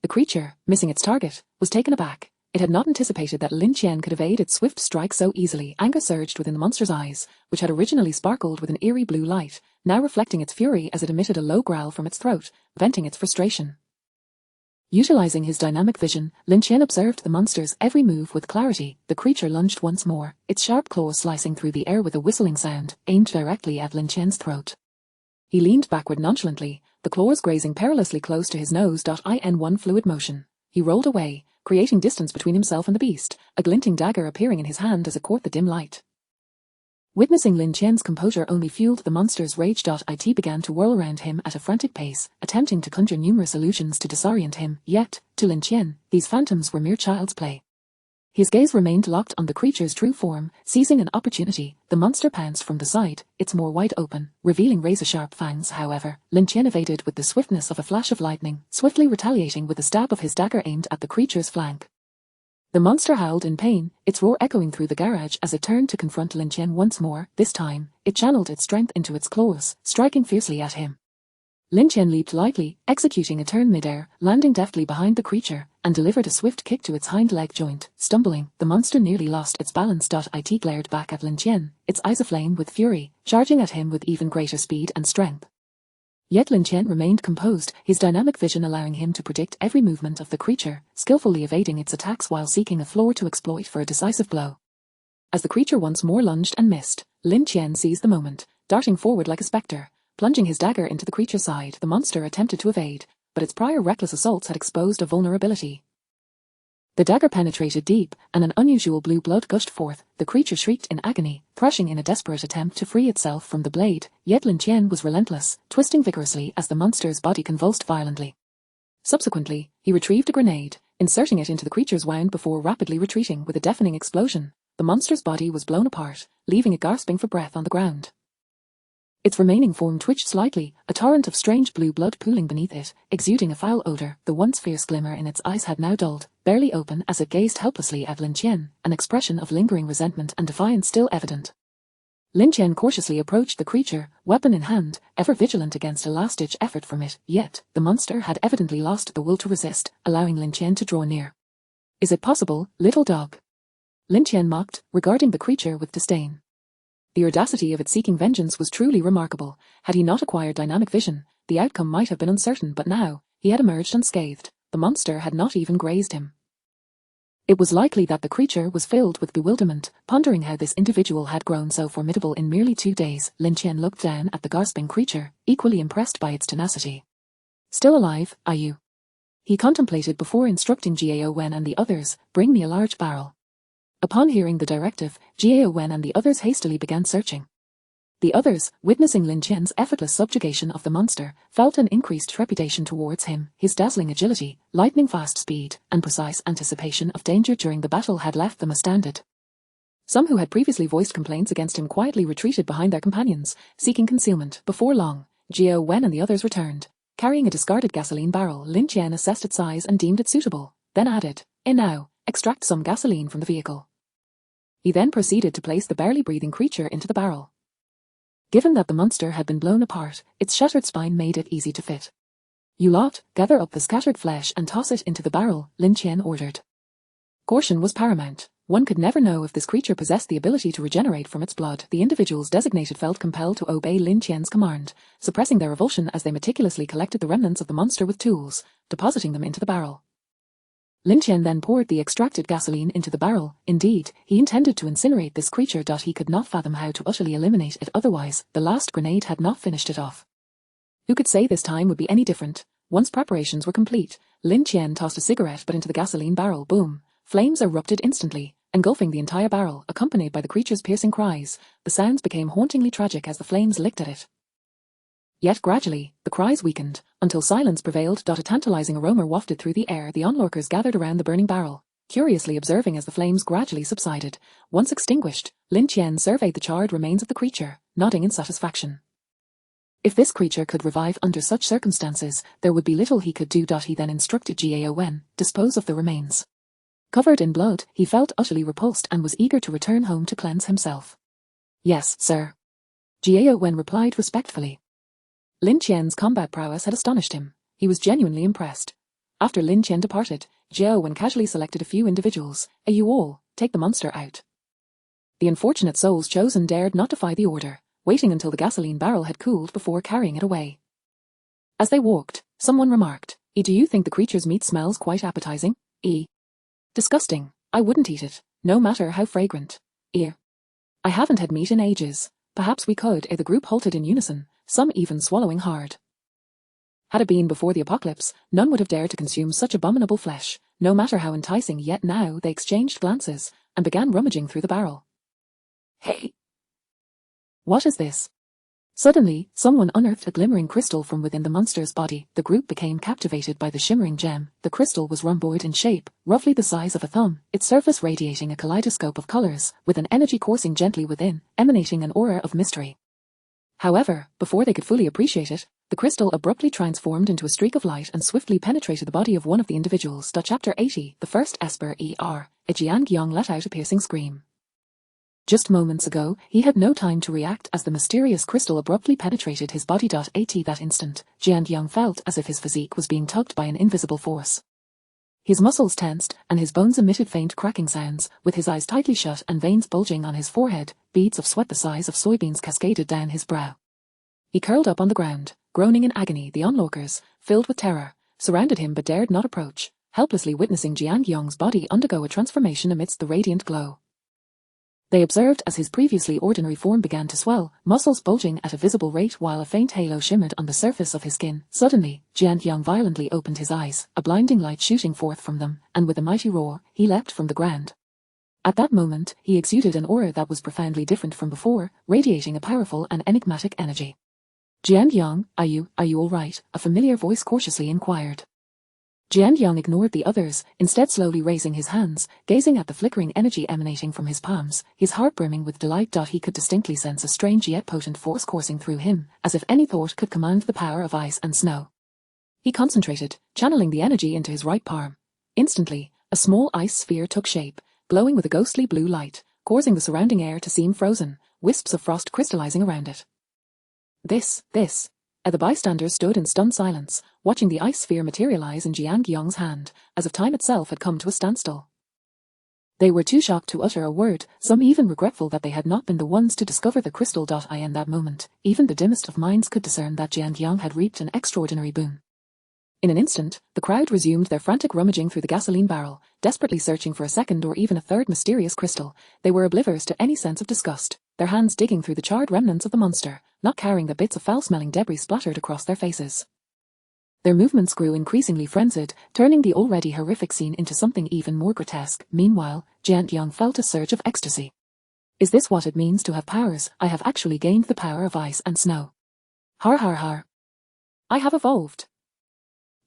The creature, missing its target, was taken aback. It had not anticipated that Lin Tian could evade its swift strike so easily. Anger surged within the monster's eyes, which had originally sparkled with an eerie blue light, now reflecting its fury as it emitted a low growl from its throat, venting its frustration. Utilizing his dynamic vision, Lin Tian observed the monster's every move with clarity. The creature lunged once more, its sharp claws slicing through the air with a whistling sound, aimed directly at Lin Tian's throat. He leaned backward nonchalantly, the claws grazing perilously close to his nose. In one fluid motion, he rolled away, creating distance between himself and the beast, a glinting dagger appearing in his hand as it caught the dim light. Witnessing Lin Tian's composure only fueled the monster's rage. It began to whirl around him at a frantic pace, attempting to conjure numerous illusions to disorient him, yet, to Lin Tian, these phantoms were mere child's play. His gaze remained locked on the creature's true form. Seizing an opportunity, the monster pounced from the side, its maw wide open, revealing razor-sharp fangs. However, Lin Tian evaded with the swiftness of a flash of lightning, swiftly retaliating with a stab of his dagger aimed at the creature's flank. The monster howled in pain, its roar echoing through the garage as it turned to confront Lin Tian once more. This time, it channeled its strength into its claws, striking fiercely at him. Lin Tian leaped lightly, executing a turn midair, landing deftly behind the creature, and delivered a swift kick to its hind leg joint. Stumbling, the monster nearly lost its balance. It glared back at Lin Tian, its eyes aflame with fury, charging at him with even greater speed and strength. Yet Lin Tian remained composed, his dynamic vision allowing him to predict every movement of the creature, skillfully evading its attacks while seeking a flaw to exploit for a decisive blow. As the creature once more lunged and missed, Lin Tian seized the moment, darting forward like a spectre. Plunging his dagger into the creature's side, the monster attempted to evade, but its prior reckless assaults had exposed a vulnerability. The dagger penetrated deep, and an unusual blue blood gushed forth. The creature shrieked in agony, thrashing in a desperate attempt to free itself from the blade, yet Lin Tian was relentless, twisting vigorously as the monster's body convulsed violently. Subsequently, he retrieved a grenade, inserting it into the creature's wound before rapidly retreating. With a deafening explosion, the monster's body was blown apart, leaving it gasping for breath on the ground. Its remaining form twitched slightly, a torrent of strange blue blood pooling beneath it, exuding a foul odor. The once fierce glimmer in its eyes had now dulled, barely open as it gazed helplessly at Lin Tian, an expression of lingering resentment and defiance still evident. Lin Tian cautiously approached the creature, weapon in hand, ever vigilant against a last-ditch effort from it, yet, the monster had evidently lost the will to resist, allowing Lin Tian to draw near. "Is it possible, little dog?" Lin Tian mocked, regarding the creature with disdain. The audacity of its seeking vengeance was truly remarkable. Had he not acquired dynamic vision, the outcome might have been uncertain, but now, he had emerged unscathed. The monster had not even grazed him. It was likely that the creature was filled with bewilderment, pondering how this individual had grown so formidable in merely 2 days. Lin Tian looked down at the gasping creature, equally impressed by its tenacity. "Still alive, are you?" He contemplated before instructing Jiao Wen and the others, "Bring me a large barrel." Upon hearing the directive, Jiao Wen and the others hastily began searching. The others, witnessing Lin Tian's effortless subjugation of the monster, felt an increased trepidation towards him. His dazzling agility, lightning-fast speed, and precise anticipation of danger during the battle had left them astounded. Some who had previously voiced complaints against him quietly retreated behind their companions, seeking concealment. Before long, Jiao Wen and the others returned, carrying a discarded gasoline barrel. Lin Tian assessed its size and deemed it suitable, then added, "Now, extract some gasoline from the vehicle." He then proceeded to place the barely breathing creature into the barrel. Given that the monster had been blown apart, its shattered spine made it easy to fit. "You lot, gather up the scattered flesh and toss it into the barrel," Lin Tian ordered. Caution was paramount. One could never know if this creature possessed the ability to regenerate from its blood. The individuals designated felt compelled to obey Lin Tian's command, suppressing their revulsion as they meticulously collected the remnants of the monster with tools, depositing them into the barrel. Lin Tian then poured the extracted gasoline into the barrel. Indeed, he intended to incinerate this creature. He could not fathom how to utterly eliminate it otherwise. The last grenade had not finished it off. Who could say this time would be any different? Once preparations were complete, Lin Tian tossed a cigarette butt into the gasoline barrel. Boom! Flames erupted instantly, engulfing the entire barrel, accompanied by the creature's piercing cries. The sounds became hauntingly tragic as the flames licked at it. Yet gradually, the cries weakened, until silence prevailed. A tantalizing aroma wafted through the air. The onlookers gathered around the burning barrel, curiously observing as the flames gradually subsided. Once extinguished, Lin Tian surveyed the charred remains of the creature, nodding in satisfaction. If this creature could revive under such circumstances, there would be little he could do. He then instructed Gao Wen, dispose of the remains. Covered in blood, he felt utterly repulsed and was eager to return home to cleanse himself. Yes, sir. Gao Wen replied respectfully. Lin Tian's combat prowess had astonished him. He was genuinely impressed. After Lin Tian departed, Gao Wen casually selected a few individuals. You all, take the monster out. The unfortunate souls chosen dared not defy the order, waiting until the gasoline barrel had cooled before carrying it away. As they walked, someone remarked, Do you think the creature's meat smells quite appetizing? Disgusting. I wouldn't eat it, no matter how fragrant. I haven't had meat in ages. Perhaps we could. The group halted in unison, some even swallowing hard. Had it been before the apocalypse, none would have dared to consume such abominable flesh, no matter how enticing. Yet now they exchanged glances, and began rummaging through the barrel. Hey! What is this? Suddenly, someone unearthed a glimmering crystal from within the monster's body. The group became captivated by the shimmering gem. The crystal was rhomboid in shape, roughly the size of a thumb, its surface radiating a kaleidoscope of colors, with an energy coursing gently within, emanating an aura of mystery. However, before they could fully appreciate it, the crystal abruptly transformed into a streak of light and swiftly penetrated the body of one of the individuals. Chapter 80, the first Esper ER. Jiang Yang let out a piercing scream. Just moments ago, he had no time to react as the mysterious crystal abruptly penetrated his body. At that instant, Jiang Yang felt as if his physique was being tugged by an invisible force. His muscles tensed, and his bones emitted faint cracking sounds. With his eyes tightly shut and veins bulging on his forehead, beads of sweat the size of soybeans cascaded down his brow. He curled up on the ground, groaning in agony. The onlookers, filled with terror, surrounded him but dared not approach, helplessly witnessing Jiang Yang's body undergo a transformation amidst the radiant glow. They observed as his previously ordinary form began to swell, muscles bulging at a visible rate while a faint halo shimmered on the surface of his skin. Suddenly, Jiang Yang violently opened his eyes, a blinding light shooting forth from them, and with a mighty roar, he leapt from the ground. At that moment, he exuded an aura that was profoundly different from before, radiating a powerful and enigmatic energy. Jiang Yang, are you all right? A familiar voice cautiously inquired. Jiang Yang ignored the others, instead slowly raising his hands, gazing at the flickering energy emanating from his palms, his heart brimming with delight. He could distinctly sense a strange yet potent force coursing through him, as if any thought could command the power of ice and snow. He concentrated, channeling the energy into his right palm. Instantly, a small ice sphere took shape, glowing with a ghostly blue light, causing the surrounding air to seem frozen, wisps of frost crystallizing around it. This. The bystanders stood in stunned silence, watching the ice sphere materialize in Jiang Yang's hand, as if time itself had come to a standstill. They were too shocked to utter a word, some even regretful that they had not been the ones to discover the crystal. In that moment, even the dimmest of minds could discern that Jiang Yang had reaped an extraordinary boon. In an instant, the crowd resumed their frantic rummaging through the gasoline barrel, desperately searching for a second or even a third mysterious crystal. They were oblivious to any sense of disgust, their hands digging through the charred remnants of the monster, not caring that bits of foul-smelling debris splattered across their faces. Their movements grew increasingly frenzied, turning the already horrific scene into something even more grotesque. Meanwhile, Jiang Yang felt a surge of ecstasy. Is this what it means to have powers? I have actually gained the power of ice and snow. Har har har. I have evolved.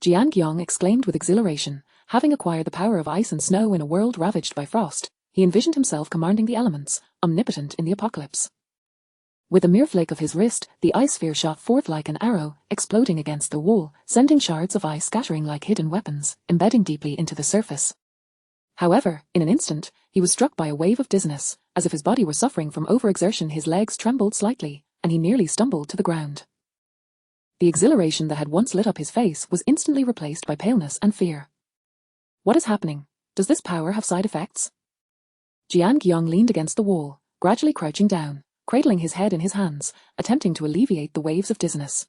Jiang Yang exclaimed with exhilaration. Having acquired the power of ice and snow in a world ravaged by frost, he envisioned himself commanding the elements, omnipotent in the apocalypse. With a mere flick of his wrist, the ice sphere shot forth like an arrow, exploding against the wall, sending shards of ice scattering like hidden weapons, embedding deeply into the surface. However, in an instant, he was struck by a wave of dizziness, as if his body were suffering from overexertion. His legs trembled slightly, and he nearly stumbled to the ground. The exhilaration that had once lit up his face was instantly replaced by paleness and fear. What is happening? Does this power have side effects? Jiang Yong leaned against the wall, gradually crouching down, cradling his head in his hands, attempting to alleviate the waves of dizziness.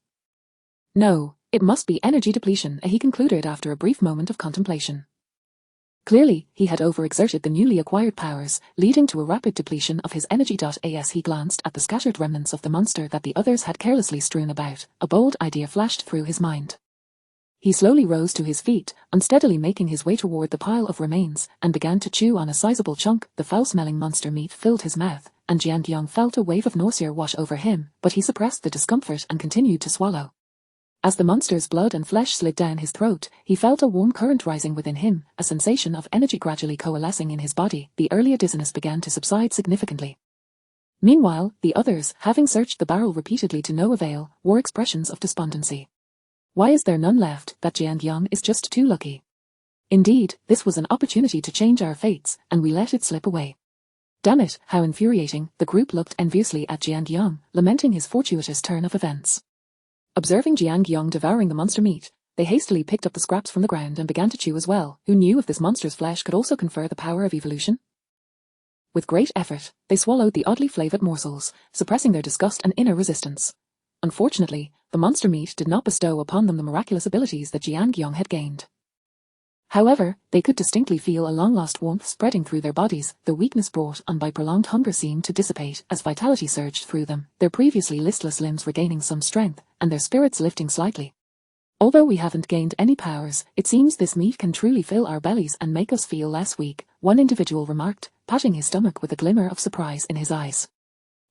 No, it must be energy depletion, he concluded after a brief moment of contemplation. Clearly, he had overexerted the newly acquired powers, leading to a rapid depletion of his energy. As he glanced at the scattered remnants of the monster that the others had carelessly strewn about, a bold idea flashed through his mind. He slowly rose to his feet, unsteadily making his way toward the pile of remains, and began to chew on a sizable chunk. The foul-smelling monster meat filled his mouth, and Jiang Yong felt a wave of nausea wash over him, but he suppressed the discomfort and continued to swallow. As the monster's blood and flesh slid down his throat, he felt a warm current rising within him, a sensation of energy gradually coalescing in his body. The earlier dizziness began to subside significantly. Meanwhile, the others, having searched the barrel repeatedly to no avail, wore expressions of despondency. Why is there none left? That Jiang Yong is just too lucky. Indeed, this was an opportunity to change our fates, and we let it slip away. Damn it, how infuriating. The group looked enviously at Jiang Yong, lamenting his fortuitous turn of events. Observing Jiang Yong devouring the monster meat, they hastily picked up the scraps from the ground and began to chew as well. Who knew if this monster's flesh could also confer the power of evolution? With great effort, they swallowed the oddly flavored morsels, suppressing their disgust and inner resistance. Unfortunately, the monster meat did not bestow upon them the miraculous abilities that Jiang Yong had gained. However, they could distinctly feel a long-lost warmth spreading through their bodies. The weakness brought on by prolonged hunger seemed to dissipate as vitality surged through them, their previously listless limbs regaining some strength, and their spirits lifting slightly. Although we haven't gained any powers, it seems this meat can truly fill our bellies and make us feel less weak, one individual remarked, patting his stomach with a glimmer of surprise in his eyes.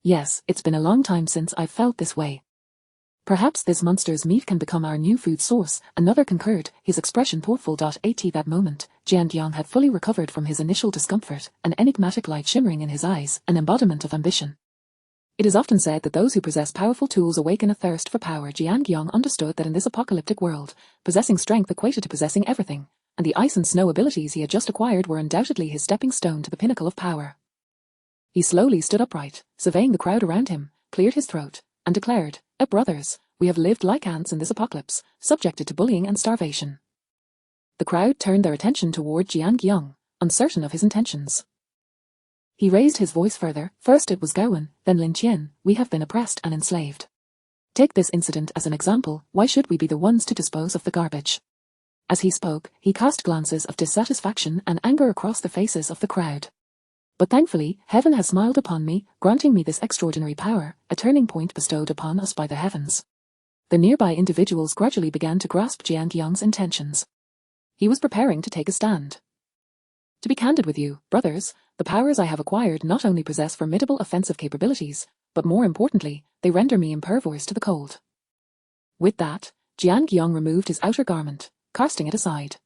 Yes, it's been a long time since I've felt this way. Perhaps this monster's meat can become our new food source, another concurred, his expression thoughtful. At that moment, Jiang Yong had fully recovered from his initial discomfort, an enigmatic light shimmering in his eyes, an embodiment of ambition. It is often said that those who possess powerful tools awaken a thirst for power. Jiang Yong understood that in this apocalyptic world, possessing strength equated to possessing everything, and the ice and snow abilities he had just acquired were undoubtedly his stepping stone to the pinnacle of power. He slowly stood upright, surveying the crowd around him, cleared his throat, and declared, brothers, we have lived like ants in this apocalypse, subjected to bullying and starvation. The crowd turned their attention toward Jiang Yong, uncertain of his intentions. He raised his voice further. First it was Gaowen, then Lin Tian. We have been oppressed and enslaved. Take this incident as an example. Why should we be the ones to dispose of the garbage? As he spoke, he cast glances of dissatisfaction and anger across the faces of the crowd. But thankfully, heaven has smiled upon me, granting me this extraordinary power, a turning point bestowed upon us by the heavens. The nearby individuals gradually began to grasp Jiang Yong's intentions. He was preparing to take a stand. To be candid with you, brothers, the powers I have acquired not only possess formidable offensive capabilities, but more importantly, they render me impervious to the cold. With that, Jiang Yong removed his outer garment, casting it aside.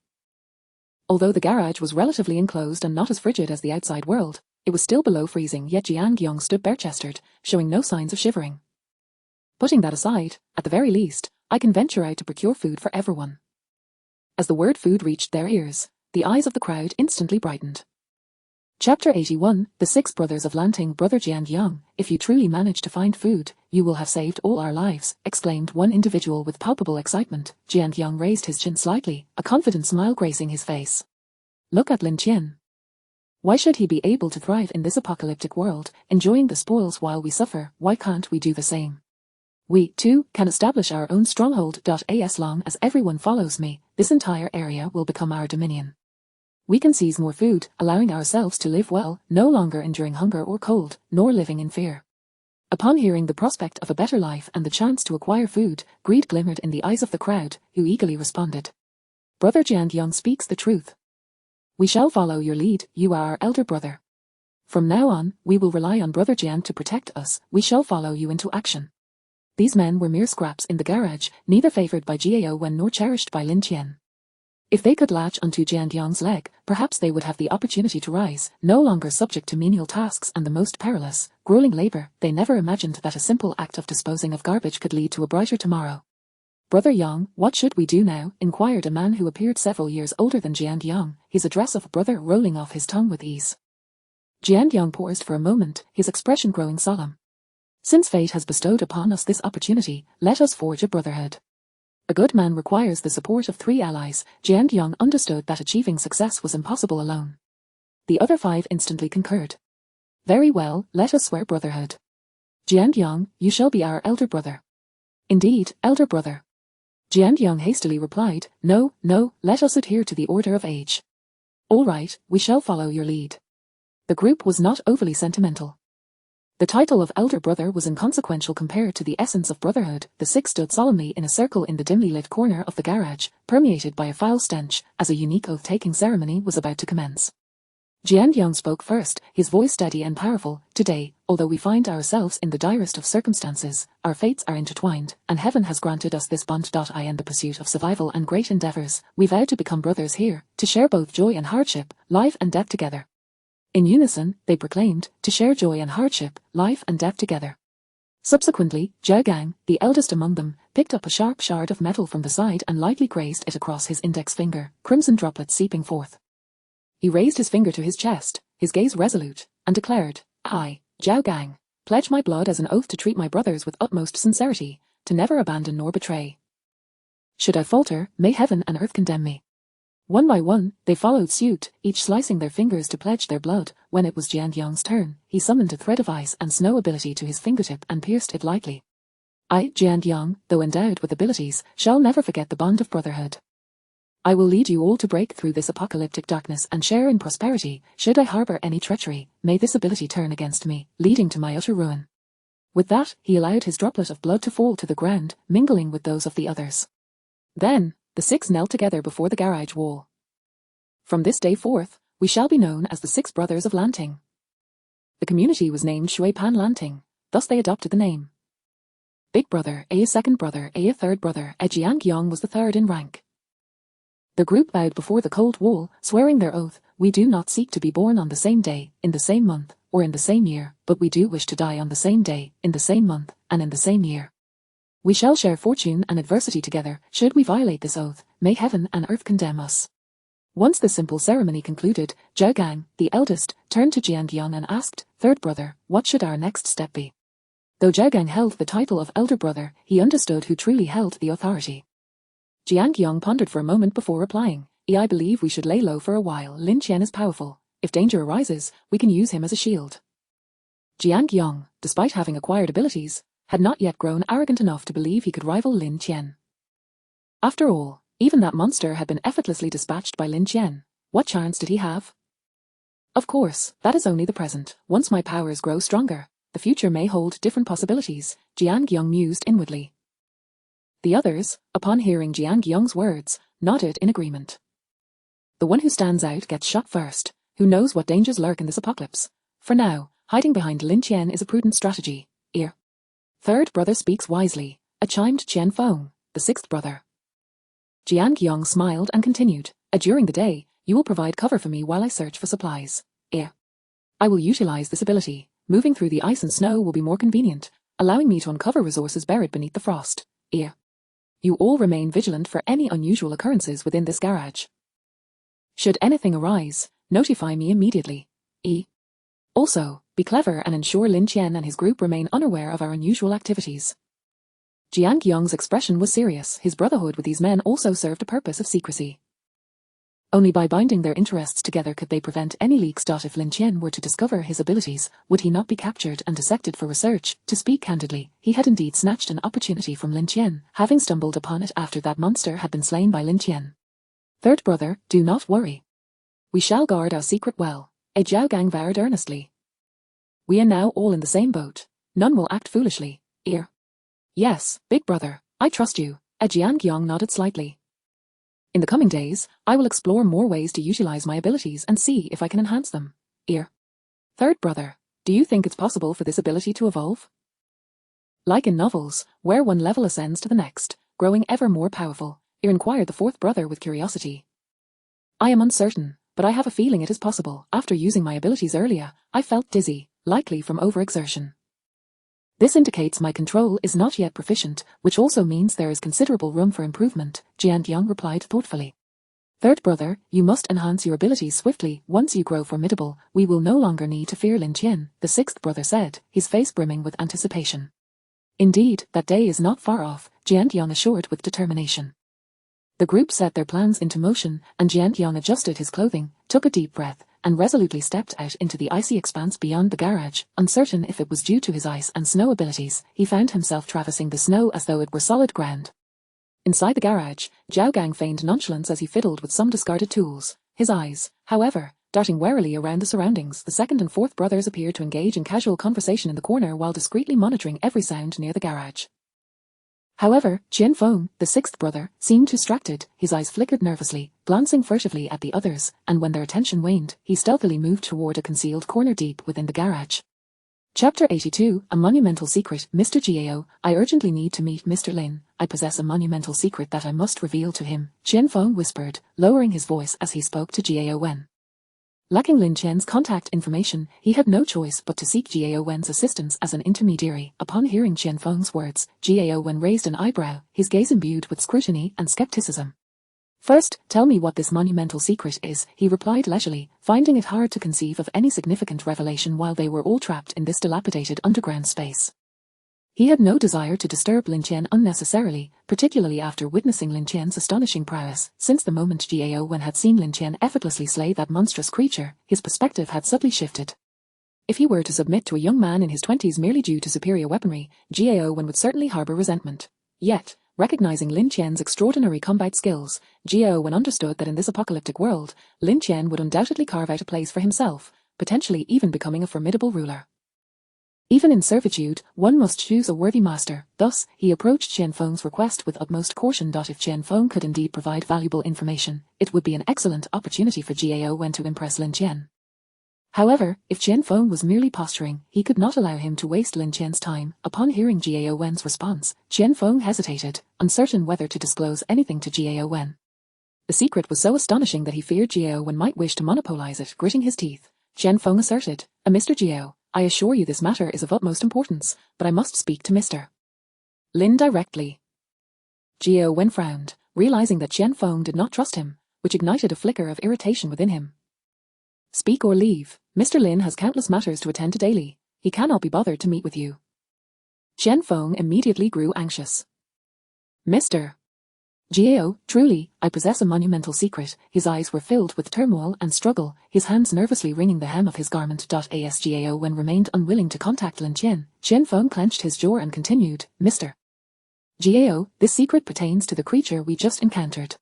Although the garage was relatively enclosed and not as frigid as the outside world, it was still below freezing, yet Jiang Yong stood bare-chested, showing no signs of shivering. Putting that aside, at the very least, I can venture out to procure food for everyone. As the word food reached their ears, the eyes of the crowd instantly brightened. Chapter 81, The Six Brothers of Lanting. Brother Jiang Yong, if you truly manage to find food, you will have saved all our lives, exclaimed one individual with palpable excitement. Jiang Yong raised his chin slightly, a confident smile gracing his face. Look at Lin Tian. Why should he be able to thrive in this apocalyptic world, enjoying the spoils while we suffer? Why can't we do the same? We, too, can establish our own stronghold. As long as everyone follows me, this entire area will become our dominion. We can seize more food, allowing ourselves to live well, no longer enduring hunger or cold, nor living in fear. Upon hearing the prospect of a better life and the chance to acquire food, greed glimmered in the eyes of the crowd, who eagerly responded. Brother Jiang Yong speaks the truth. We shall follow your lead, you are our elder brother. From now on, we will rely on Brother Jiang to protect us, we shall follow you into action. These men were mere scraps in the garage, neither favored by Gao Wen nor cherished by Lin Tian. If they could latch onto Jiang Yong's leg, perhaps they would have the opportunity to rise, no longer subject to menial tasks and the most perilous, grueling labor. They never imagined that a simple act of disposing of garbage could lead to a brighter tomorrow. Brother Yong, what should we do now? Inquired a man who appeared several years older than Jiang Yong, his address of brother rolling off his tongue with ease. Jiang Yong paused for a moment, his expression growing solemn. Since fate has bestowed upon us this opportunity, let us forge a brotherhood. A good man requires the support of 3 allies. Jiang Yong understood that achieving success was impossible alone. The other 5 instantly concurred. Very well, let us swear brotherhood. Jiangyang, you shall be our elder brother. Indeed, elder brother. Jiangyang hastily replied, no, let us adhere to the order of age. All right, we shall follow your lead. The group was not overly sentimental. The title of elder brother was inconsequential compared to the essence of brotherhood. The 6 stood solemnly in a circle in the dimly lit corner of the garage, permeated by a foul stench, as a unique oath-taking ceremony was about to commence. Jiangyang spoke first, his voice steady and powerful. Today, although we find ourselves in the direst of circumstances, our fates are intertwined, and heaven has granted us this bond. In the pursuit of survival and great endeavors, we vow to become brothers here, to share both joy and hardship, life and death together. In unison, they proclaimed, to share joy and hardship, life and death together. Subsequently, Zhao Gang, the eldest among them, picked up a sharp shard of metal from the side and lightly grazed it across his index finger, crimson droplets seeping forth. He raised his finger to his chest, his gaze resolute, and declared, I, Zhao Gang, pledge my blood as an oath to treat my brothers with utmost sincerity, to never abandon nor betray. Should I falter, may heaven and earth condemn me. One by one, they followed suit, each slicing their fingers to pledge their blood. When it was Jiangyang's turn, he summoned a thread of ice and snow ability to his fingertip and pierced it lightly. I, Jiangyang, though endowed with abilities, shall never forget the bond of brotherhood. I will lead you all to break through this apocalyptic darkness and share in prosperity. Should I harbor any treachery, may this ability turn against me, leading to my utter ruin. With that, he allowed his droplet of blood to fall to the ground, mingling with those of the others. Then, the 6 knelt together before the garage wall. From this day forth, we shall be known as the 6 Brothers of Lanting. The community was named Shui Pan Lanting, thus they adopted the name. Big brother, a second brother, a third brother, Jiangyang was the 3rd in rank. The group bowed before the cold wall, swearing their oath, we do not seek to be born on the same day, in the same month, or in the same year, but we do wish to die on the same day, in the same month, and in the same year. We shall share fortune and adversity together. Should we violate this oath, may heaven and earth condemn us. Once the simple ceremony concluded, Zhao Gang, the eldest, turned to Jiangyang and asked, Third brother, what should our next step be? Though Zhao Gang held the title of elder brother, he understood who truly held the authority. Jiangyang pondered for a moment before replying, I believe we should lay low for a while. Lin Tian is powerful. If danger arises, we can use him as a shield. Jiangyang, despite having acquired abilities, had not yet grown arrogant enough to believe he could rival Lin Tian. After all, even that monster had been effortlessly dispatched by Lin Tian. What chance did he have? Of course, that is only the present. Once my powers grow stronger, the future may hold different possibilities, Jiangyang mused inwardly. The others, upon hearing Jiangyang's words, nodded in agreement. The one who stands out gets shot first. Who knows what dangers lurk in this apocalypse? For now, hiding behind Lin Tian is a prudent strategy. Third brother speaks wisely, chimed Qian Feng, the 6th brother. Jiangyang smiled and continued, during the day, you will provide cover for me while I search for supplies. I will utilize this ability. Moving through the ice and snow will be more convenient, allowing me to uncover resources buried beneath the frost. You all remain vigilant for any unusual occurrences within this garage. Should anything arise, notify me immediately. Also, be clever and ensure Lin Tian and his group remain unaware of our unusual activities. Jiangyang's expression was serious. His brotherhood with these men also served a purpose of secrecy. Only by binding their interests together could they prevent any leaks. If Lin Tian were to discover his abilities, would he not be captured and dissected for research? To speak candidly, he had indeed snatched an opportunity from Lin Tian, having stumbled upon it after that monster had been slain by Lin Tian. Third brother, do not worry. We shall guard our secret well, Zhao Gang vowed earnestly. We are now all in the same boat. None will act foolishly. Yes, big brother, I trust you. Jiangyang nodded slightly. In the coming days, I will explore more ways to utilize my abilities and see if I can enhance them. Third brother, do you think it's possible for this ability to evolve? Like in novels, where one level ascends to the next, growing ever more powerful, inquired the 4th brother with curiosity. I am uncertain, but I have a feeling it is possible. After using my abilities earlier, I felt dizzy, likely from overexertion. This indicates my control is not yet proficient, which also means there is considerable room for improvement, Jiangyang replied thoughtfully. Third brother, you must enhance your abilities swiftly. Once you grow formidable, we will no longer need to fear Lin Tian, the 6th brother said, his face brimming with anticipation. Indeed, that day is not far off, Jiangyang assured with determination. The group set their plans into motion, and Jiangyang adjusted his clothing, took a deep breath, and resolutely stepped out into the icy expanse beyond the garage. Uncertain if it was due to his ice and snow abilities, he found himself traversing the snow as though it were solid ground. Inside the garage, Zhao Gang feigned nonchalance as he fiddled with some discarded tools. His eyes, however, darting warily around the surroundings. The second and fourth brothers appeared to engage in casual conversation in the corner while discreetly monitoring every sound near the garage. However, Qian Feng, the sixth brother, seemed distracted. His eyes flickered nervously, glancing furtively at the others, and when their attention waned, he stealthily moved toward a concealed corner deep within the garage. Chapter 82, A Monumental Secret. Mr. Gao, I urgently need to meet Mr. Lin. I possess a monumental secret that I must reveal to him, Qian Feng whispered, lowering his voice as he spoke to Gao Wen. Lacking Lin Tian's contact information, he had no choice but to seek Gao Wen's assistance as an intermediary. Upon hearing Qian Feng's words, Gao Wen raised an eyebrow, his gaze imbued with scrutiny and skepticism. First, tell me what this monumental secret is, he replied leisurely, finding it hard to conceive of any significant revelation while they were all trapped in this dilapidated underground space. He had no desire to disturb Lin Tian unnecessarily, particularly after witnessing Lin Tian's astonishing prowess. Since the moment Gao Wen had seen Lin Tian effortlessly slay that monstrous creature, his perspective had subtly shifted. If he were to submit to a young man in his 20s merely due to superior weaponry, Gao Wen would certainly harbor resentment. Yet, recognizing Lin Tian's extraordinary combat skills, Gao Wen understood that in this apocalyptic world, Lin Tian would undoubtedly carve out a place for himself, potentially even becoming a formidable ruler. Even in servitude, one must choose a worthy master. Thus, he approached Qian Feng's request with utmost caution. If Qian Feng could indeed provide valuable information, it would be an excellent opportunity for Gao Wen to impress Lin Tian. However, if Qian Feng was merely posturing, he could not allow him to waste Lin Tian's time. Upon hearing Gao Wen's response, Qian Feng hesitated, uncertain whether to disclose anything to Gao Wen. The secret was so astonishing that he feared Gao Wen might wish to monopolize it. Gritting his teeth, Qian Feng asserted, Mr. Gao, I assure you this matter is of utmost importance, but I must speak to Mr. Lin directly. Gao Wen frowned, realizing that Qian Feng did not trust him, which ignited a flicker of irritation within him. Speak or leave. Mr. Lin has countless matters to attend to daily. He cannot be bothered to meet with you. Qian Feng immediately grew anxious. Mr. Gao, truly, I possess a monumental secret. His eyes were filled with turmoil and struggle, his hands nervously wringing the hem of his garment. As Gao Wen remained unwilling to contact Lin Tian, Qian Feng clenched his jaw and continued, Mr. Gao, this secret pertains to the creature we just encountered.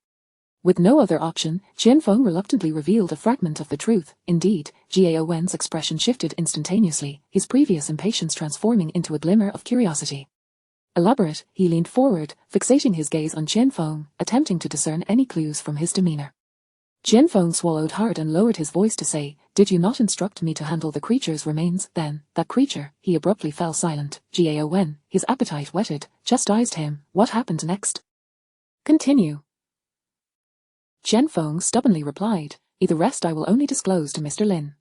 With no other option, Qian Feng reluctantly revealed a fragment of the truth. Indeed, Gao Wen's expression shifted instantaneously, his previous impatience transforming into a glimmer of curiosity. Elaborate, he leaned forward, fixating his gaze on Qian Feng, attempting to discern any clues from his demeanor. Qian Feng swallowed hard and lowered his voice to say, Did you not instruct me to handle the creature's remains? Then, that creature, he abruptly fell silent. Gao Wen, his appetite whetted, chastised him. What happened next? Continue. Qian Feng stubbornly replied, The rest I will only disclose to Mr. Lin.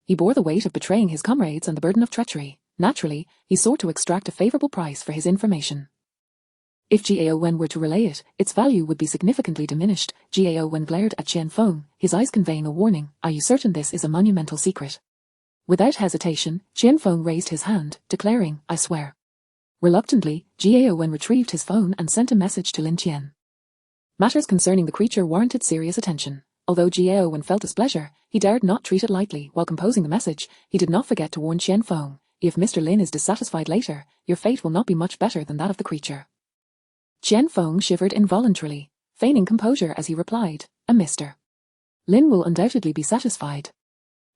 He bore the weight of betraying his comrades and the burden of treachery. Naturally, he sought to extract a favorable price for his information. If Gao Wen were to relay it, its value would be significantly diminished. Gao Wen glared at Qian Feng, his eyes conveying a warning. Are you certain this is a monumental secret? Without hesitation, Qian Feng raised his hand, declaring, I swear. Reluctantly, Gao Wen retrieved his phone and sent a message to Lin Tian. Matters concerning the creature warranted serious attention. Although Gao Wen felt displeasure, he dared not treat it lightly. While composing the message, he did not forget to warn Qian Feng. If Mr. Lin is dissatisfied later, your fate will not be much better than that of the creature. Qian Feng shivered involuntarily, feigning composure as he replied, Mr. Lin will undoubtedly be satisfied.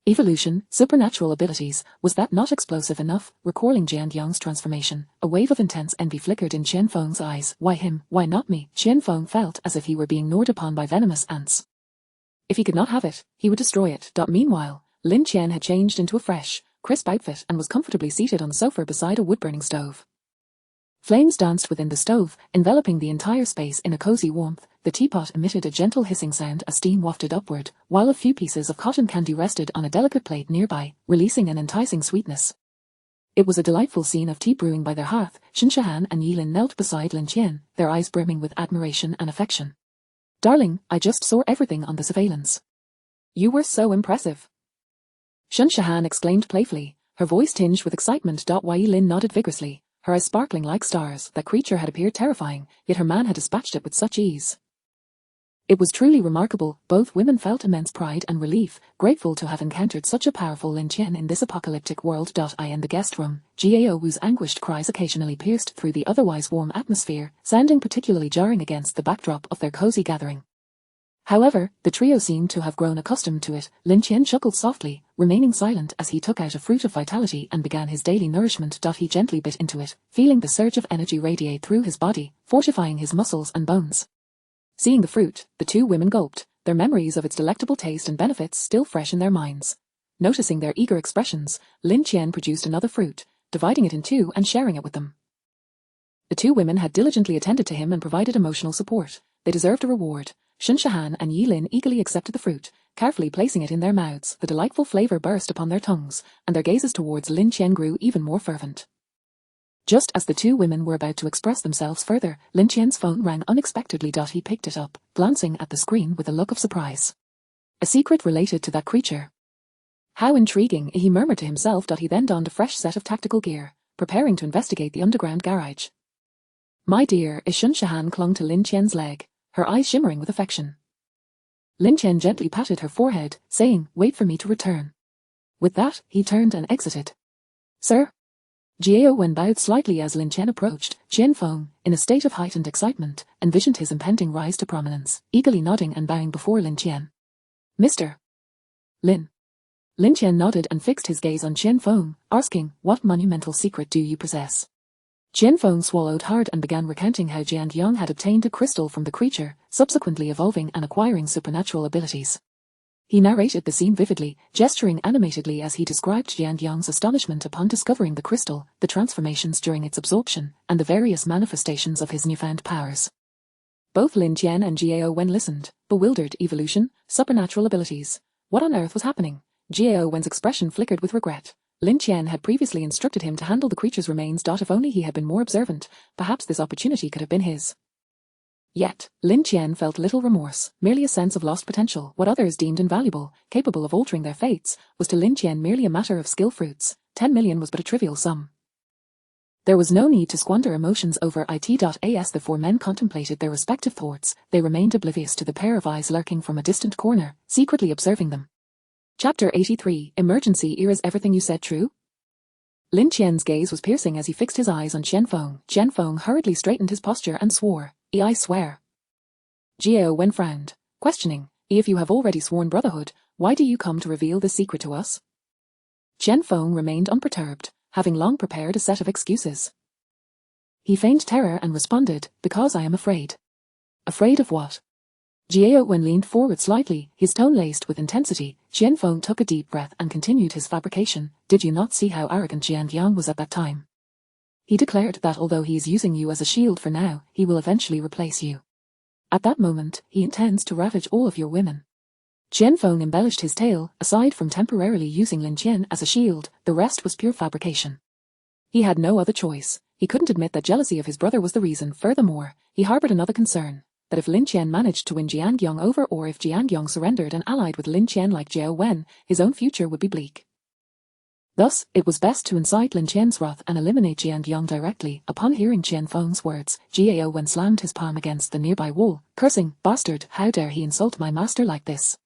Evolution, supernatural abilities, was that not explosive enough? Recalling Jian Yang's transformation, a wave of intense envy flickered in Qian Feng's eyes. Why him, why not me? Qian Feng felt as if he were being gnawed upon by venomous ants. If he could not have it, he would destroy it. Meanwhile, Lin Tian had changed into a fresh, crisp outfit and was comfortably seated on the sofa beside a wood-burning stove. Flames danced within the stove, enveloping the entire space in a cozy warmth. The teapot emitted a gentle hissing sound as steam wafted upward, while a few pieces of cotton candy rested on a delicate plate nearby, releasing an enticing sweetness. It was a delightful scene of tea brewing by their hearth. Shinshahan and Yilin knelt beside Lin Tian, their eyes brimming with admiration and affection. Darling, I just saw everything on the surveillance. You were so impressive. Shinshahan exclaimed playfully, her voice tinged with excitement. Yilin nodded vigorously, her eyes sparkling like stars. That creature had appeared terrifying, yet her man had dispatched it with such ease. It was truly remarkable. Both women felt immense pride and relief, grateful to have encountered such a powerful Lin Tian in this apocalyptic world. I in the guest room, Gao Wu's anguished cries occasionally pierced through the otherwise warm atmosphere, sounding particularly jarring against the backdrop of their cozy gathering. However, the trio seemed to have grown accustomed to it. Lin Tian chuckled softly, remaining silent as he took out a fruit of vitality and began his daily nourishment. He gently bit into it, feeling the surge of energy radiate through his body, fortifying his muscles and bones. Seeing the fruit, the two women gulped, their memories of its delectable taste and benefits still fresh in their minds. Noticing their eager expressions, Lin Tian produced another fruit, dividing it in two and sharing it with them. The two women had diligently attended to him and provided emotional support. They deserved a reward. Shun Shahan and Yi Lin eagerly accepted the fruit, carefully placing it in their mouths. The delightful flavor burst upon their tongues, and their gazes towards Lin Tian grew even more fervent. Just as the two women were about to express themselves further, Lin Tian's phone rang unexpectedly. He picked it up, glancing at the screen with a look of surprise. A secret related to that creature. How intriguing, he murmured to himself. He then donned a fresh set of tactical gear, preparing to investigate the underground garage. My dear, Shun Shahan clung to Lin Tian's leg, her eyes shimmering with affection. Lin Tian gently patted her forehead, saying, wait for me to return. With that, he turned and exited. Sir? Jiao Wen bowed slightly as Lin Tian approached. Qian Feng, in a state of heightened excitement, envisioned his impending rise to prominence, eagerly nodding and bowing before Lin Tian. Mr. Lin. Lin Tian nodded and fixed his gaze on Qian Feng, asking, what monumental secret do you possess? Qian Feng swallowed hard and began recounting how Jiang Yang had obtained a crystal from the creature, subsequently evolving and acquiring supernatural abilities. He narrated the scene vividly, gesturing animatedly as he described Jiang Yang's astonishment upon discovering the crystal, the transformations during its absorption, and the various manifestations of his newfound powers. Both Lin Tian and Jiao Wen listened, bewildered. Evolution, supernatural abilities. What on earth was happening? Jiao Wen's expression flickered with regret. Lin Tian had previously instructed him to handle the creature's remains. If only he had been more observant, perhaps this opportunity could have been his. Yet, Lin Tian felt little remorse, merely a sense of lost potential. What others deemed invaluable, capable of altering their fates, was to Lin Tian merely a matter of skill fruits. 10 million was but a trivial sum. There was no need to squander emotions over it. The four men contemplated their respective thoughts. They remained oblivious to the pair of eyes lurking from a distant corner, secretly observing them. Chapter 83, Emergency. Is everything you said true? Lin Tian's gaze was piercing as he fixed his eyes on Qian Feng. Qian Feng hurriedly straightened his posture and swore, I swear. Jiao Wen frowned, questioning, if you have already sworn brotherhood, why do you come to reveal this secret to us? Qian Feng remained unperturbed, having long prepared a set of excuses. He feigned terror and responded, because I am afraid. Afraid of what? Jiao Wen leaned forward slightly, his tone laced with intensity. Qian Feng took a deep breath and continued his fabrication. Did you not see how arrogant Jiang Yang was at that time? He declared that although he is using you as a shield for now, he will eventually replace you. At that moment, he intends to ravage all of your women. Qian Feng embellished his tale. Aside from temporarily using Lin Tian as a shield, the rest was pure fabrication. He had no other choice. He couldn't admit that jealousy of his brother was the reason. Furthermore, he harbored another concern, that if Lin Tian managed to win Jiang Yang over, or if Jiang Yang surrendered and allied with Lin Tian like Jiao Wen, his own future would be bleak. Thus, it was best to incite Lin Tian's wrath and eliminate Jiang Yang directly. Upon hearing Qian Feng's words, Jiao Wen slammed his palm against the nearby wall, cursing, bastard, how dare he insult my master like this?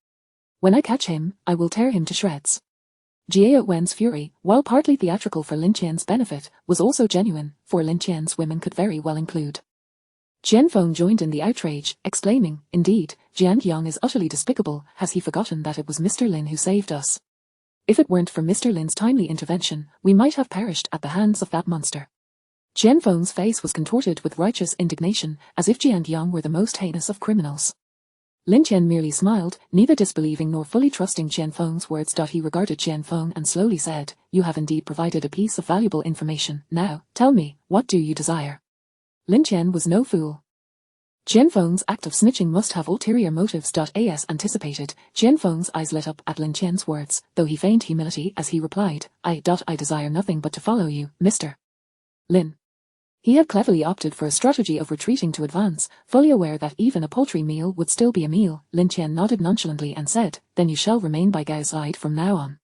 When I catch him, I will tear him to shreds. Jiao Wen's fury, while partly theatrical for Lin Tian's benefit, was also genuine, for Lin Tian's women could very well include. Qian Feng joined in the outrage, exclaiming, indeed, Jiang Yang is utterly despicable. Has he forgotten that it was Mr. Lin who saved us? If it weren't for Mr. Lin's timely intervention, we might have perished at the hands of that monster. Qian Feng's face was contorted with righteous indignation, as if Jiang Yang were the most heinous of criminals. Lin Tian merely smiled, neither disbelieving nor fully trusting Qian Feng's words. He regarded Qian Feng and slowly said, you have indeed provided a piece of valuable information. Now, tell me, what do you desire? Lin Tian was no fool. Qian Feng's act of snitching must have ulterior motives. As anticipated, Qian Feng's eyes lit up at Lin Tian's words, though he feigned humility as he replied, I desire nothing but to follow you, Mr. Lin. He had cleverly opted for a strategy of retreating to advance, fully aware that even a paltry meal would still be a meal. Lin Tian nodded nonchalantly and said, then you shall remain by Gao's side from now on.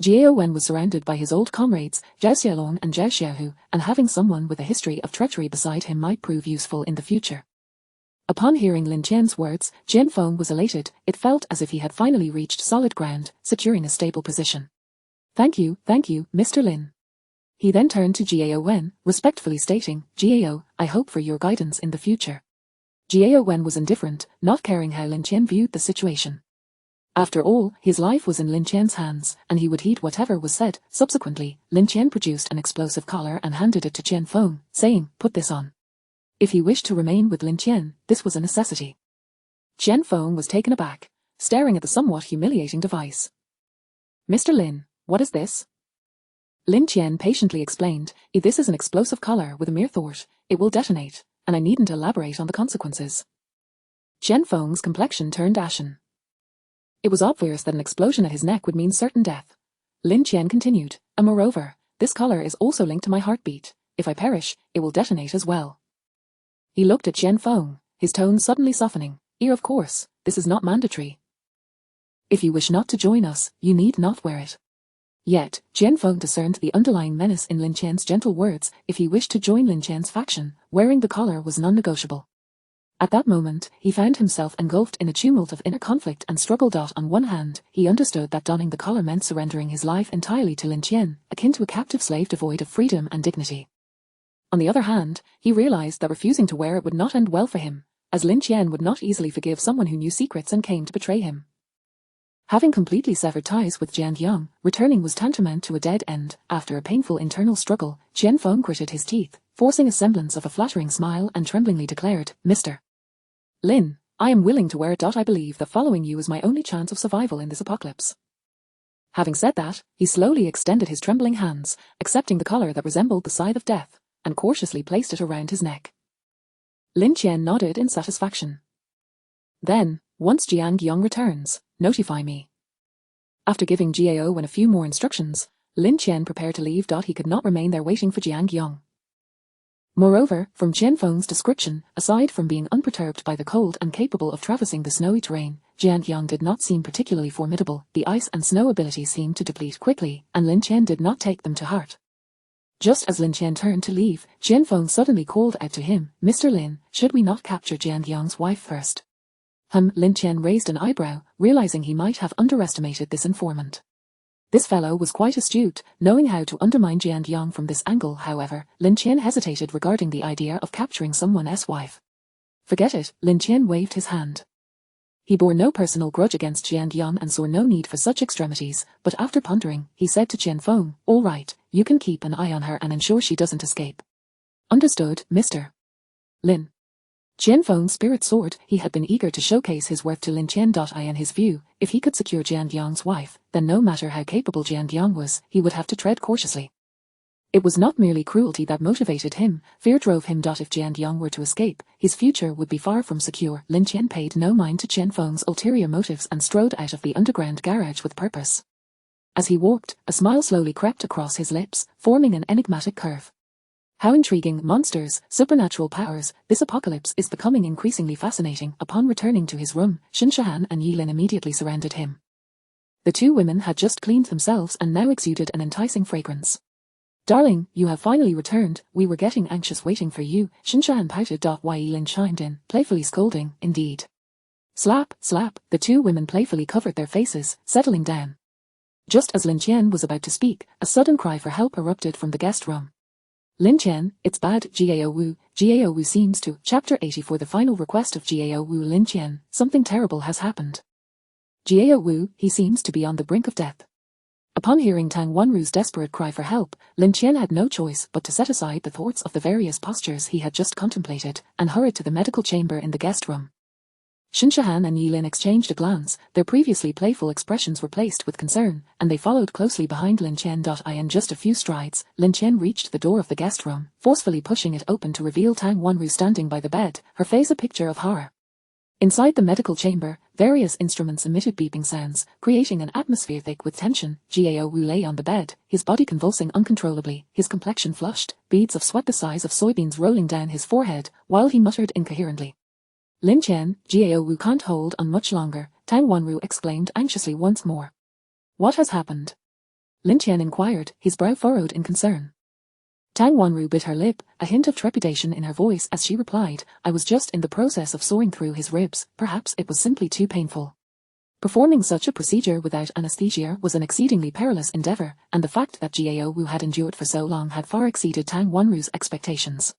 Jiao Wen was surrounded by his old comrades, Zhao Xiaolong and Zhao Xiaohu, and having someone with a history of treachery beside him might prove useful in the future. Upon hearing Lin Tian's words, Jian Feng was elated. It felt as if he had finally reached solid ground, securing a stable position. Thank you, Mr. Lin. He then turned to Jiao Wen, respectfully stating, Jiao, I hope for your guidance in the future. Jiao Wen was indifferent, not caring how Lin Tian viewed the situation. After all, his life was in Lin Tian's hands, and he would heed whatever was said. Subsequently, Lin Tian produced an explosive collar and handed it to Jian Feng, saying, put this on. If he wished to remain with Lin Tian, this was a necessity. Jian Feng was taken aback, staring at the somewhat humiliating device. Mr. Lin, what is this? Lin Tian patiently explained, this is an explosive collar with a mere thought, it will detonate, and I needn't elaborate on the consequences. Jian Feng's complexion turned ashen. It was obvious that an explosion at his neck would mean certain death. Lin Tian continued, and moreover, this collar is also linked to my heartbeat. If I perish, it will detonate as well. He looked at Jian Feng, his tone suddenly softening. Of course, this is not mandatory. If you wish not to join us, you need not wear it. Yet, Jian Feng discerned the underlying menace in Lin Tian's gentle words. If he wished to join Lin Tian's faction, wearing the collar was non-negotiable. At that moment, he found himself engulfed in a tumult of inner conflict and struggle. On one hand, he understood that donning the collar meant surrendering his life entirely to Lin Tian, akin to a captive slave devoid of freedom and dignity. On the other hand, he realized that refusing to wear it would not end well for him, as Lin Tian would not easily forgive someone who knew secrets and came to betray him. Having completely severed ties with Jian Yang, returning was tantamount to a dead end. After a painful internal struggle, Jian Feng gritted his teeth, forcing a semblance of a flattering smile and tremblingly declared, Mr. Lin, I am willing to wear it. I believe that following you is my only chance of survival in this apocalypse. Having said that, he slowly extended his trembling hands, accepting the collar that resembled the scythe of death, and cautiously placed it around his neck. Lin Tian nodded in satisfaction. Then, once Jiang Yang returns, notify me. After giving Jiao Wen a few more instructions, Lin Tian prepared to leave. He could not remain there waiting for Jiang Yang. Moreover, from Jian Feng's description, aside from being unperturbed by the cold and capable of traversing the snowy terrain, Jiang Yang did not seem particularly formidable. The ice and snow abilities seemed to deplete quickly, and Lin Tian did not take them to heart. Just as Lin Tian turned to leave, Jian Feng suddenly called out to him, Mr. Lin, should we not capture Jiang Yang's wife first? Lin Tian raised an eyebrow, realizing he might have underestimated this informant. This fellow was quite astute, knowing how to undermine Jiang Yang from this angle. However, Lin Tian hesitated regarding the idea of capturing someone's wife. Forget it, Lin Tian waved his hand. He bore no personal grudge against Jiang Yang and saw no need for such extremities, but after pondering, he said to Jian Feng, all right, you can keep an eye on her and ensure she doesn't escape. Understood, Mr. Lin. Jian Feng's spirit soared. He had been eager to showcase his worth to Lin Tian. In his view, if he could secure Jiang Yang's wife, then no matter how capable Jiang Yang was, he would have to tread cautiously. It was not merely cruelty that motivated him, fear drove him. If Jiang Yang were to escape, his future would be far from secure. Lin Tian paid no mind to Jian Feng's ulterior motives and strode out of the underground garage with purpose. As he walked, a smile slowly crept across his lips, forming an enigmatic curve. How intriguing, monsters, supernatural powers, this apocalypse is becoming increasingly fascinating. Upon returning to his room, Shinshahan and Yilin immediately surrounded him. The two women had just cleaned themselves and now exuded an enticing fragrance. Darling, you have finally returned, we were getting anxious waiting for you, Shinshahan pouted. While Yilin chimed in, playfully scolding, indeed. Slap, slap, the two women playfully covered their faces, settling down. Just as Lin Tian was about to speak, a sudden cry for help erupted from the guest room. Lin Tian, it's bad, Jiao Wu seems to. Chapter 84. The final request of Jiao Wu. Lin Tian, something terrible has happened. Jiao Wu, he seems to be on the brink of death. Upon hearing Tang Wanru's desperate cry for help, Lin Tian had no choice but to set aside the thoughts of the various postures he had just contemplated, and hurried to the medical chamber in the guest room. Shinshahan and Yilin exchanged a glance. Their previously playful expressions were placed with concern, and they followed closely behind Lin Tian. In just a few strides, Lin Tian reached the door of the guest room, forcefully pushing it open to reveal Tang Wanru standing by the bed, her face a picture of horror. Inside the medical chamber, various instruments emitted beeping sounds, creating an atmosphere thick with tension. Jiao Wu lay on the bed, his body convulsing uncontrollably, his complexion flushed, beads of sweat the size of soybeans rolling down his forehead, while he muttered incoherently. Lin Tian, Jiao Wu can't hold on much longer, Tang Wanru exclaimed anxiously once more. What has happened? Lin Tian inquired, his brow furrowed in concern. Tang Wanru bit her lip, a hint of trepidation in her voice as she replied, I was just in the process of sawing through his ribs, perhaps it was simply too painful. Performing such a procedure without anesthesia was an exceedingly perilous endeavor, and the fact that Gao Wu had endured for so long had far exceeded Tang Wanru's expectations.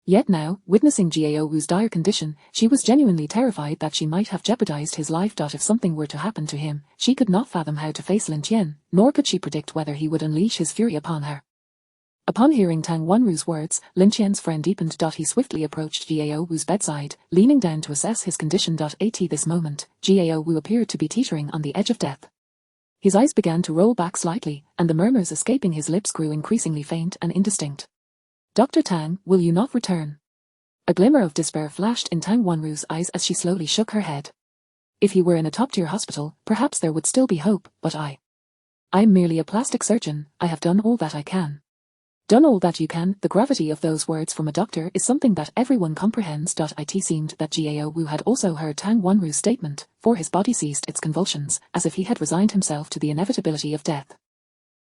Yet now, witnessing Gao Wu's dire condition, she was genuinely terrified that she might have jeopardized his life. If something were to happen to him, she could not fathom how to face Lin Tian, nor could she predict whether he would unleash his fury upon her. Upon hearing Tang Wanru's words, Lin Tian's frown deepened. He swiftly approached Gao Wu's bedside, leaning down to assess his condition. At this moment, Gao Wu appeared to be teetering on the edge of death. His eyes began to roll back slightly, and the murmurs escaping his lips grew increasingly faint and indistinct. Dr. Tang, will you not return? A glimmer of despair flashed in Tang Wanru's eyes as she slowly shook her head. If he were in a top-tier hospital, perhaps there would still be hope, but I'm merely a plastic surgeon. I have done all that I can. Done all that you can. The gravity of those words from a doctor is something that everyone comprehends. It seemed that Gao Wu had also heard Tang Wanru's statement, for his body ceased its convulsions, as if he had resigned himself to the inevitability of death.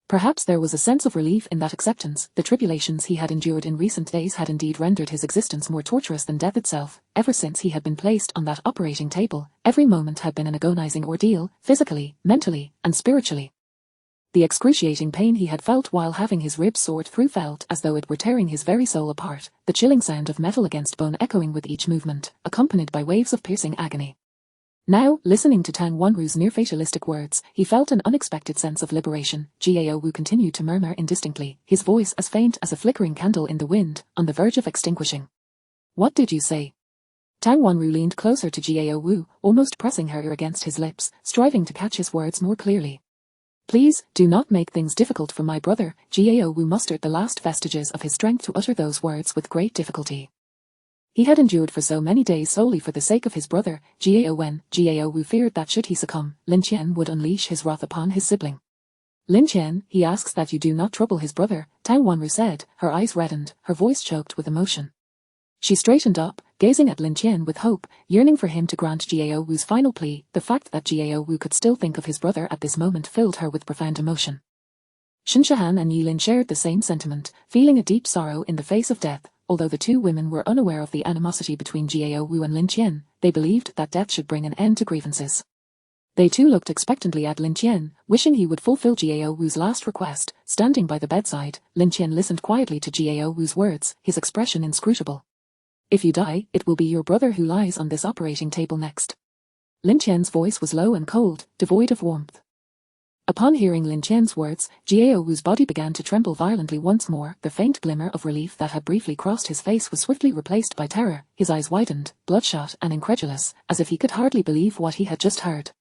Perhaps there was a sense of relief in that acceptance. The tribulations he had endured in recent days had indeed rendered his existence more torturous than death itself. Ever since he had been placed on that operating table, every moment had been an agonizing ordeal, physically, mentally, and spiritually. The excruciating pain he had felt while having his ribs sawed through felt as though it were tearing his very soul apart, the chilling sound of metal against bone echoing with each movement, accompanied by waves of piercing agony. Now, listening to Tang Wanru's near-fatalistic words, he felt an unexpected sense of liberation. Gao Wu continued to murmur indistinctly, his voice as faint as a flickering candle in the wind, on the verge of extinguishing. What did you say? Tang Wanru leaned closer to Gao Wu, almost pressing her ear against his lips, striving to catch his words more clearly. Please, do not make things difficult for my brother. Gao Wu mustered the last vestiges of his strength to utter those words with great difficulty. He had endured for so many days solely for the sake of his brother, Gao Wu feared that should he succumb, Lin Tian would unleash his wrath upon his sibling. Lin Tian, he asks that you do not trouble his brother, Tang Wanru said, her eyes reddened, her voice choked with emotion. She straightened up, gazing at Lin Tian with hope, yearning for him to grant Gao Wu's final plea. The fact that Gao Wu could still think of his brother at this moment filled her with profound emotion. Shen Shahan and Yilin shared the same sentiment, feeling a deep sorrow in the face of death. Although the two women were unaware of the animosity between Gao Wu and Lin Tian, they believed that death should bring an end to grievances. They too looked expectantly at Lin Tian, wishing he would fulfill Gao Wu's last request. Standing by the bedside, Lin Tian listened quietly to Gao Wu's words, his expression inscrutable. If you die, it will be your brother who lies on this operating table next. Lin Tian's voice was low and cold, devoid of warmth. Upon hearing Lin Tian's words, Gao Wu's body began to tremble violently once more. The faint glimmer of relief that had briefly crossed his face was swiftly replaced by terror. His eyes widened, bloodshot and incredulous, as if he could hardly believe what he had just heard.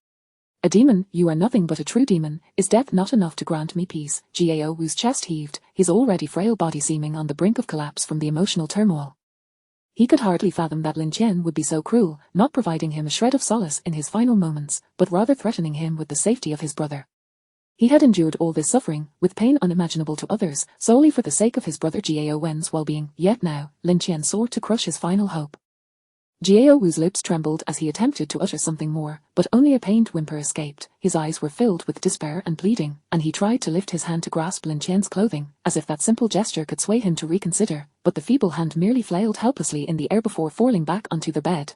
A demon, you are nothing but a true demon. Is death not enough to grant me peace? Gao Wu's chest heaved, his already frail body seeming on the brink of collapse from the emotional turmoil. He could hardly fathom that Lin Tian would be so cruel, not providing him a shred of solace in his final moments, but rather threatening him with the safety of his brother. He had endured all this suffering, with pain unimaginable to others, solely for the sake of his brother Gao Wen's well-being, yet now, Lin Tian sought to crush his final hope. Gao Wu's lips trembled as he attempted to utter something more, but only a pained whimper escaped. His eyes were filled with despair and pleading, and he tried to lift his hand to grasp Lin Tian's clothing, as if that simple gesture could sway him to reconsider, but the feeble hand merely flailed helplessly in the air before falling back onto the bed.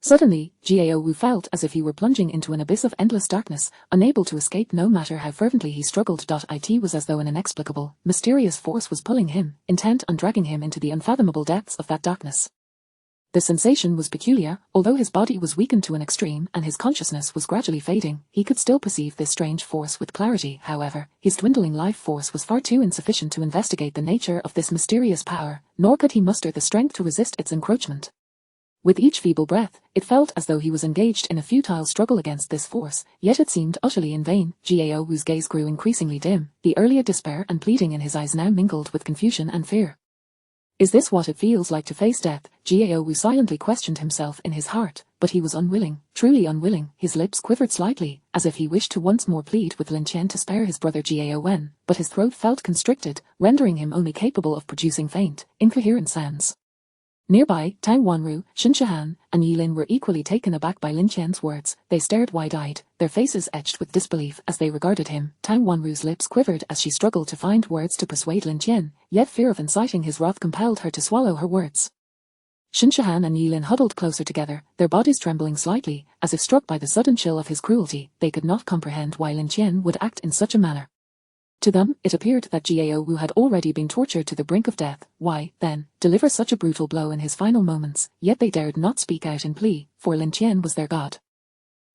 Suddenly, Gao Wu felt as if he were plunging into an abyss of endless darkness, unable to escape no matter how fervently he struggled. It was as though an inexplicable, mysterious force was pulling him, intent on dragging him into the unfathomable depths of that darkness. The sensation was peculiar. Although his body was weakened to an extreme and his consciousness was gradually fading, he could still perceive this strange force with clarity. However, his dwindling life force was far too insufficient to investigate the nature of this mysterious power, nor could he muster the strength to resist its encroachment. With each feeble breath, it felt as though he was engaged in a futile struggle against this force, yet it seemed utterly in vain. Gao Wu's gaze grew increasingly dim, the earlier despair and pleading in his eyes now mingled with confusion and fear. Is this what it feels like to face death? Gao Wu silently questioned himself in his heart, but he was unwilling, truly unwilling. His lips quivered slightly, as if he wished to once more plead with Lin Tian to spare his brother Gao Wen, but his throat felt constricted, rendering him only capable of producing faint, incoherent sounds. Nearby, Tang Wanru, Xin Shihan, and Yilin were equally taken aback by Lin Tian's words. They stared wide-eyed, their faces etched with disbelief as they regarded him. Tang Wanru's lips quivered as she struggled to find words to persuade Lin Tian, yet fear of inciting his wrath compelled her to swallow her words. Xin Shihan and Yilin huddled closer together, their bodies trembling slightly, as if struck by the sudden chill of his cruelty. They could not comprehend why Lin Tian would act in such a manner. To them, it appeared that Jiao Wu had already been tortured to the brink of death. Why, then, deliver such a brutal blow in his final moments? Yet they dared not speak out in plea, for Lin Tian was their god.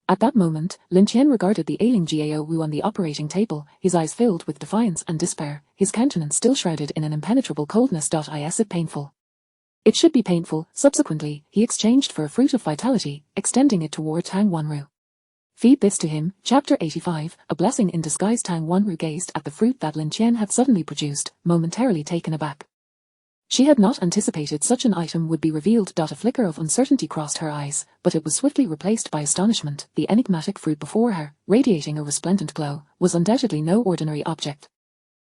At that moment, Lin Tian regarded the ailing Jiao Wu on the operating table, his eyes filled with defiance and despair, his countenance still shrouded in an impenetrable coldness. Is it painful? It should be painful. Subsequently, he exchanged for a fruit of vitality, extending it toward Tang Wanru. Feed this to him. Chapter 85, A Blessing in Disguise. Tang Wanru gazed at the fruit that Lin Tian had suddenly produced, momentarily taken aback. She had not anticipated such an item would be revealed. A flicker of uncertainty crossed her eyes, but it was swiftly replaced by astonishment. The enigmatic fruit before her, radiating a resplendent glow, was undoubtedly no ordinary object.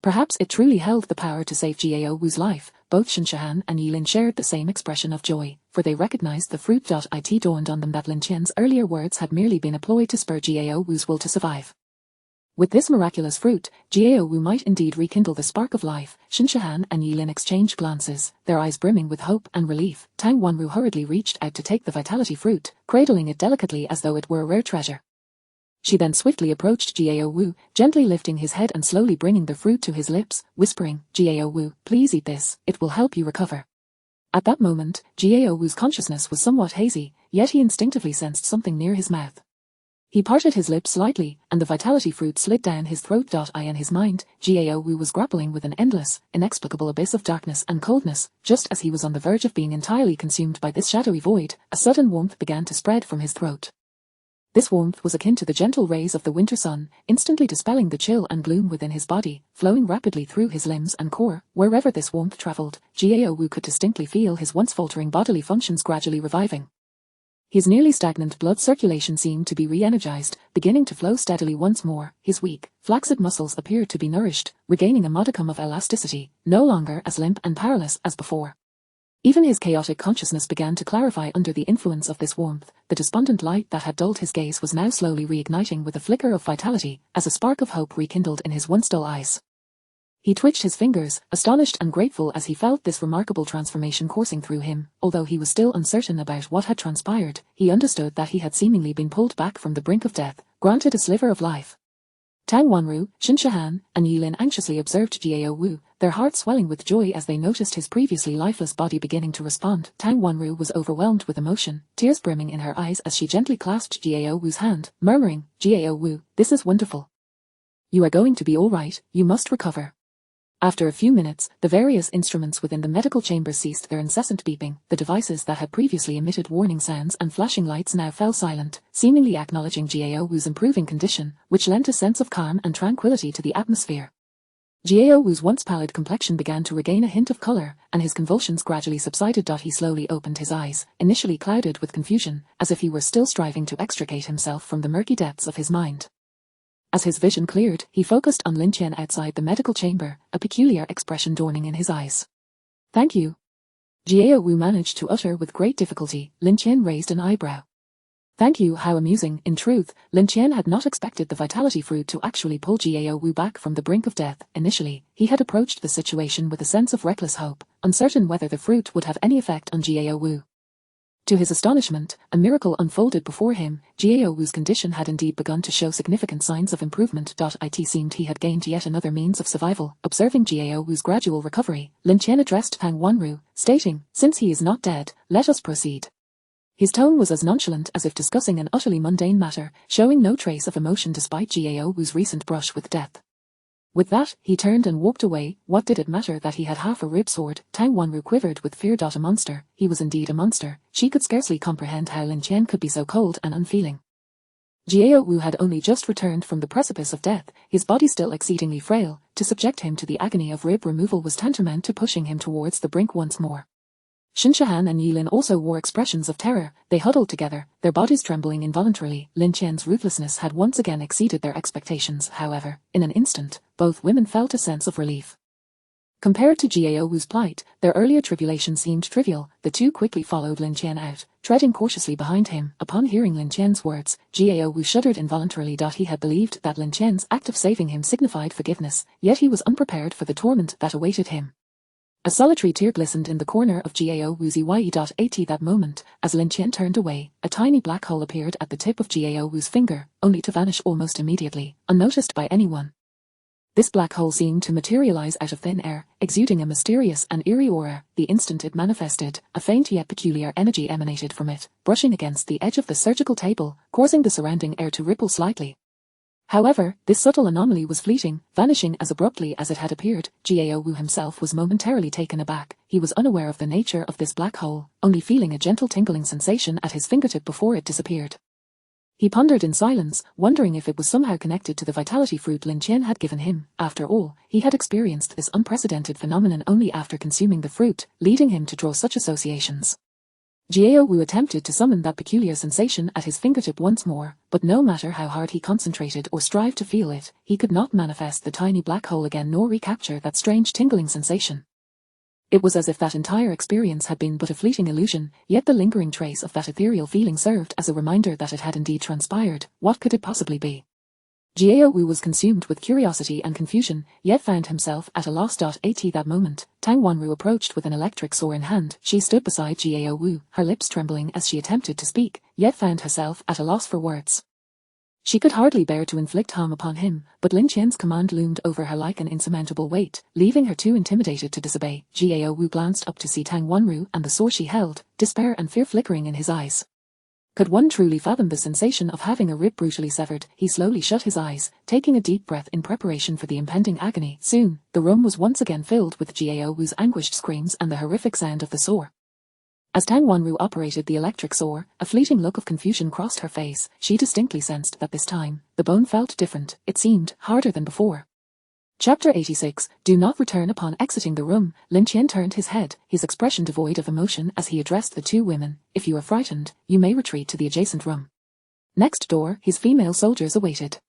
Perhaps it truly held the power to save Jiao Wu's life. Both Xin Shihan and Yilin shared the same expression of joy, for they recognized the fruit. It dawned on them that Lin Tian's earlier words had merely been a ploy to spur Jiao Wu's will to survive. With this miraculous fruit, Jiao Wu might indeed rekindle the spark of life. Xin Shihan and Yilin exchanged glances, their eyes brimming with hope and relief. Tang Wanru hurriedly reached out to take the vitality fruit, cradling it delicately as though it were a rare treasure. She then swiftly approached Jiao Wu, gently lifting his head and slowly bringing the fruit to his lips, whispering, "Jiao Wu, please eat this, it will help you recover." At that moment, Jiao Wu's consciousness was somewhat hazy, yet he instinctively sensed something near his mouth. He parted his lips slightly, and the vitality fruit slid down his throat. In his mind, Jiao Wu was grappling with an endless, inexplicable abyss of darkness and coldness. Just as he was on the verge of being entirely consumed by this shadowy void, a sudden warmth began to spread from his throat. This warmth was akin to the gentle rays of the winter sun, instantly dispelling the chill and gloom within his body, flowing rapidly through his limbs and core. Wherever this warmth traveled, Jiao Wu could distinctly feel his once faltering bodily functions gradually reviving. His nearly stagnant blood circulation seemed to be re-energized, beginning to flow steadily once more. His weak, flaccid muscles appeared to be nourished, regaining a modicum of elasticity, no longer as limp and powerless as before. Even his chaotic consciousness began to clarify under the influence of this warmth. The despondent light that had dulled his gaze was now slowly reigniting with a flicker of vitality, as a spark of hope rekindled in his once dull eyes. He twitched his fingers, astonished and grateful as he felt this remarkable transformation coursing through him. Although he was still uncertain about what had transpired, he understood that he had seemingly been pulled back from the brink of death, granted a sliver of life. Tang Wanru, Xin Shihan, and Yilin anxiously observed Jiao Wu, their hearts swelling with joy as they noticed his previously lifeless body beginning to respond. Tang Wanru was overwhelmed with emotion, tears brimming in her eyes as she gently clasped Jiao Wu's hand, murmuring, "Jiao Wu, this is wonderful. You are going to be all right, you must recover." After a few minutes, the various instruments within the medical chamber ceased their incessant beeping. The devices that had previously emitted warning sounds and flashing lights now fell silent, seemingly acknowledging Jiao Wu's improving condition, which lent a sense of calm and tranquility to the atmosphere. Jiao Wu's once pallid complexion began to regain a hint of color, and his convulsions gradually subsided. He slowly opened his eyes, initially clouded with confusion, as if he were still striving to extricate himself from the murky depths of his mind. As his vision cleared, he focused on Lin Tian outside the medical chamber, a peculiar expression dawning in his eyes. "Thank you." Jiao Wu managed to utter with great difficulty. Lin Tian raised an eyebrow. "Thank you, how amusing." In truth, Lin Tian had not expected the vitality fruit to actually pull Jiao Wu back from the brink of death. Initially, he had approached the situation with a sense of reckless hope, uncertain whether the fruit would have any effect on Jiao Wu. To his astonishment, a miracle unfolded before him. Jiao Wu's condition had indeed begun to show significant signs of improvement. It seemed he had gained yet another means of survival. Observing Jiao Wu's gradual recovery, Lin Tian addressed Tang Wanru, stating, "Since he is not dead, let us proceed." His tone was as nonchalant as if discussing an utterly mundane matter, showing no trace of emotion despite Jiao Wu's recent brush with death. With that, he turned and walked away. What did it matter that he had half a rib sword? Tang Wanru quivered with fear. A monster. He was indeed a monster. She could scarcely comprehend how Lin Tian could be so cold and unfeeling. Jiao Wu had only just returned from the precipice of death, his body still exceedingly frail. To subject him to the agony of rib removal was tantamount to pushing him towards the brink once more. Xin Shihan and Yilin also wore expressions of terror. They huddled together, their bodies trembling involuntarily. Lin Tian's ruthlessness had once again exceeded their expectations. However, in an instant, both women felt a sense of relief. Compared to Jiao Wu's plight, their earlier tribulation seemed trivial. The two quickly followed Lin Tian out, treading cautiously behind him. Upon hearing Lin Tian's words, Jiao Wu shuddered involuntarily. He had believed that Lin Tian's act of saving him signified forgiveness, yet he was unprepared for the torment that awaited him. A solitary tear glistened in the corner of Jiao Wu's eye. At that moment, as Lin Tian turned away, a tiny black hole appeared at the tip of Jiao Wu's finger, only to vanish almost immediately, unnoticed by anyone. This black hole seemed to materialize out of thin air, exuding a mysterious and eerie aura. The instant it manifested, a faint yet peculiar energy emanated from it, brushing against the edge of the surgical table, causing the surrounding air to ripple slightly. However, this subtle anomaly was fleeting, vanishing as abruptly as it had appeared. Jiao Wu himself was momentarily taken aback. He was unaware of the nature of this black hole, only feeling a gentle tingling sensation at his fingertip before it disappeared. He pondered in silence, wondering if it was somehow connected to the vitality fruit Lin Tian had given him. After all, he had experienced this unprecedented phenomenon only after consuming the fruit, leading him to draw such associations. Jiao Wu attempted to summon that peculiar sensation at his fingertip once more, but no matter how hard he concentrated or strived to feel it, he could not manifest the tiny black hole again nor recapture that strange tingling sensation. It was as if that entire experience had been but a fleeting illusion, yet the lingering trace of that ethereal feeling served as a reminder that it had indeed transpired. What could it possibly be? Jiao Wu was consumed with curiosity and confusion, yet found himself at a loss. At that moment, Tang Wanru approached with an electric saw in hand. She stood beside Jiao Wu, her lips trembling as she attempted to speak, yet found herself at a loss for words. She could hardly bear to inflict harm upon him, but Lin Tian's command loomed over her like an insurmountable weight, leaving her too intimidated to disobey. Jiao Wu glanced up to see Tang Wanru and the saw she held, despair and fear flickering in his eyes. Could one truly fathom the sensation of having a rib brutally severed? He slowly shut his eyes, taking a deep breath in preparation for the impending agony. Soon, the room was once again filled with Jiao Wu's anguished screams and the horrific sound of the saw. As Tang Wanru operated the electric saw, a fleeting look of confusion crossed her face. She distinctly sensed that this time, the bone felt different. It seemed harder than before. Chapter 86, Do Not Return. Upon exiting the room, Lin Tian turned his head, his expression devoid of emotion as he addressed the two women. If you are frightened, you may retreat to the adjacent room. Next door, his female soldiers awaited.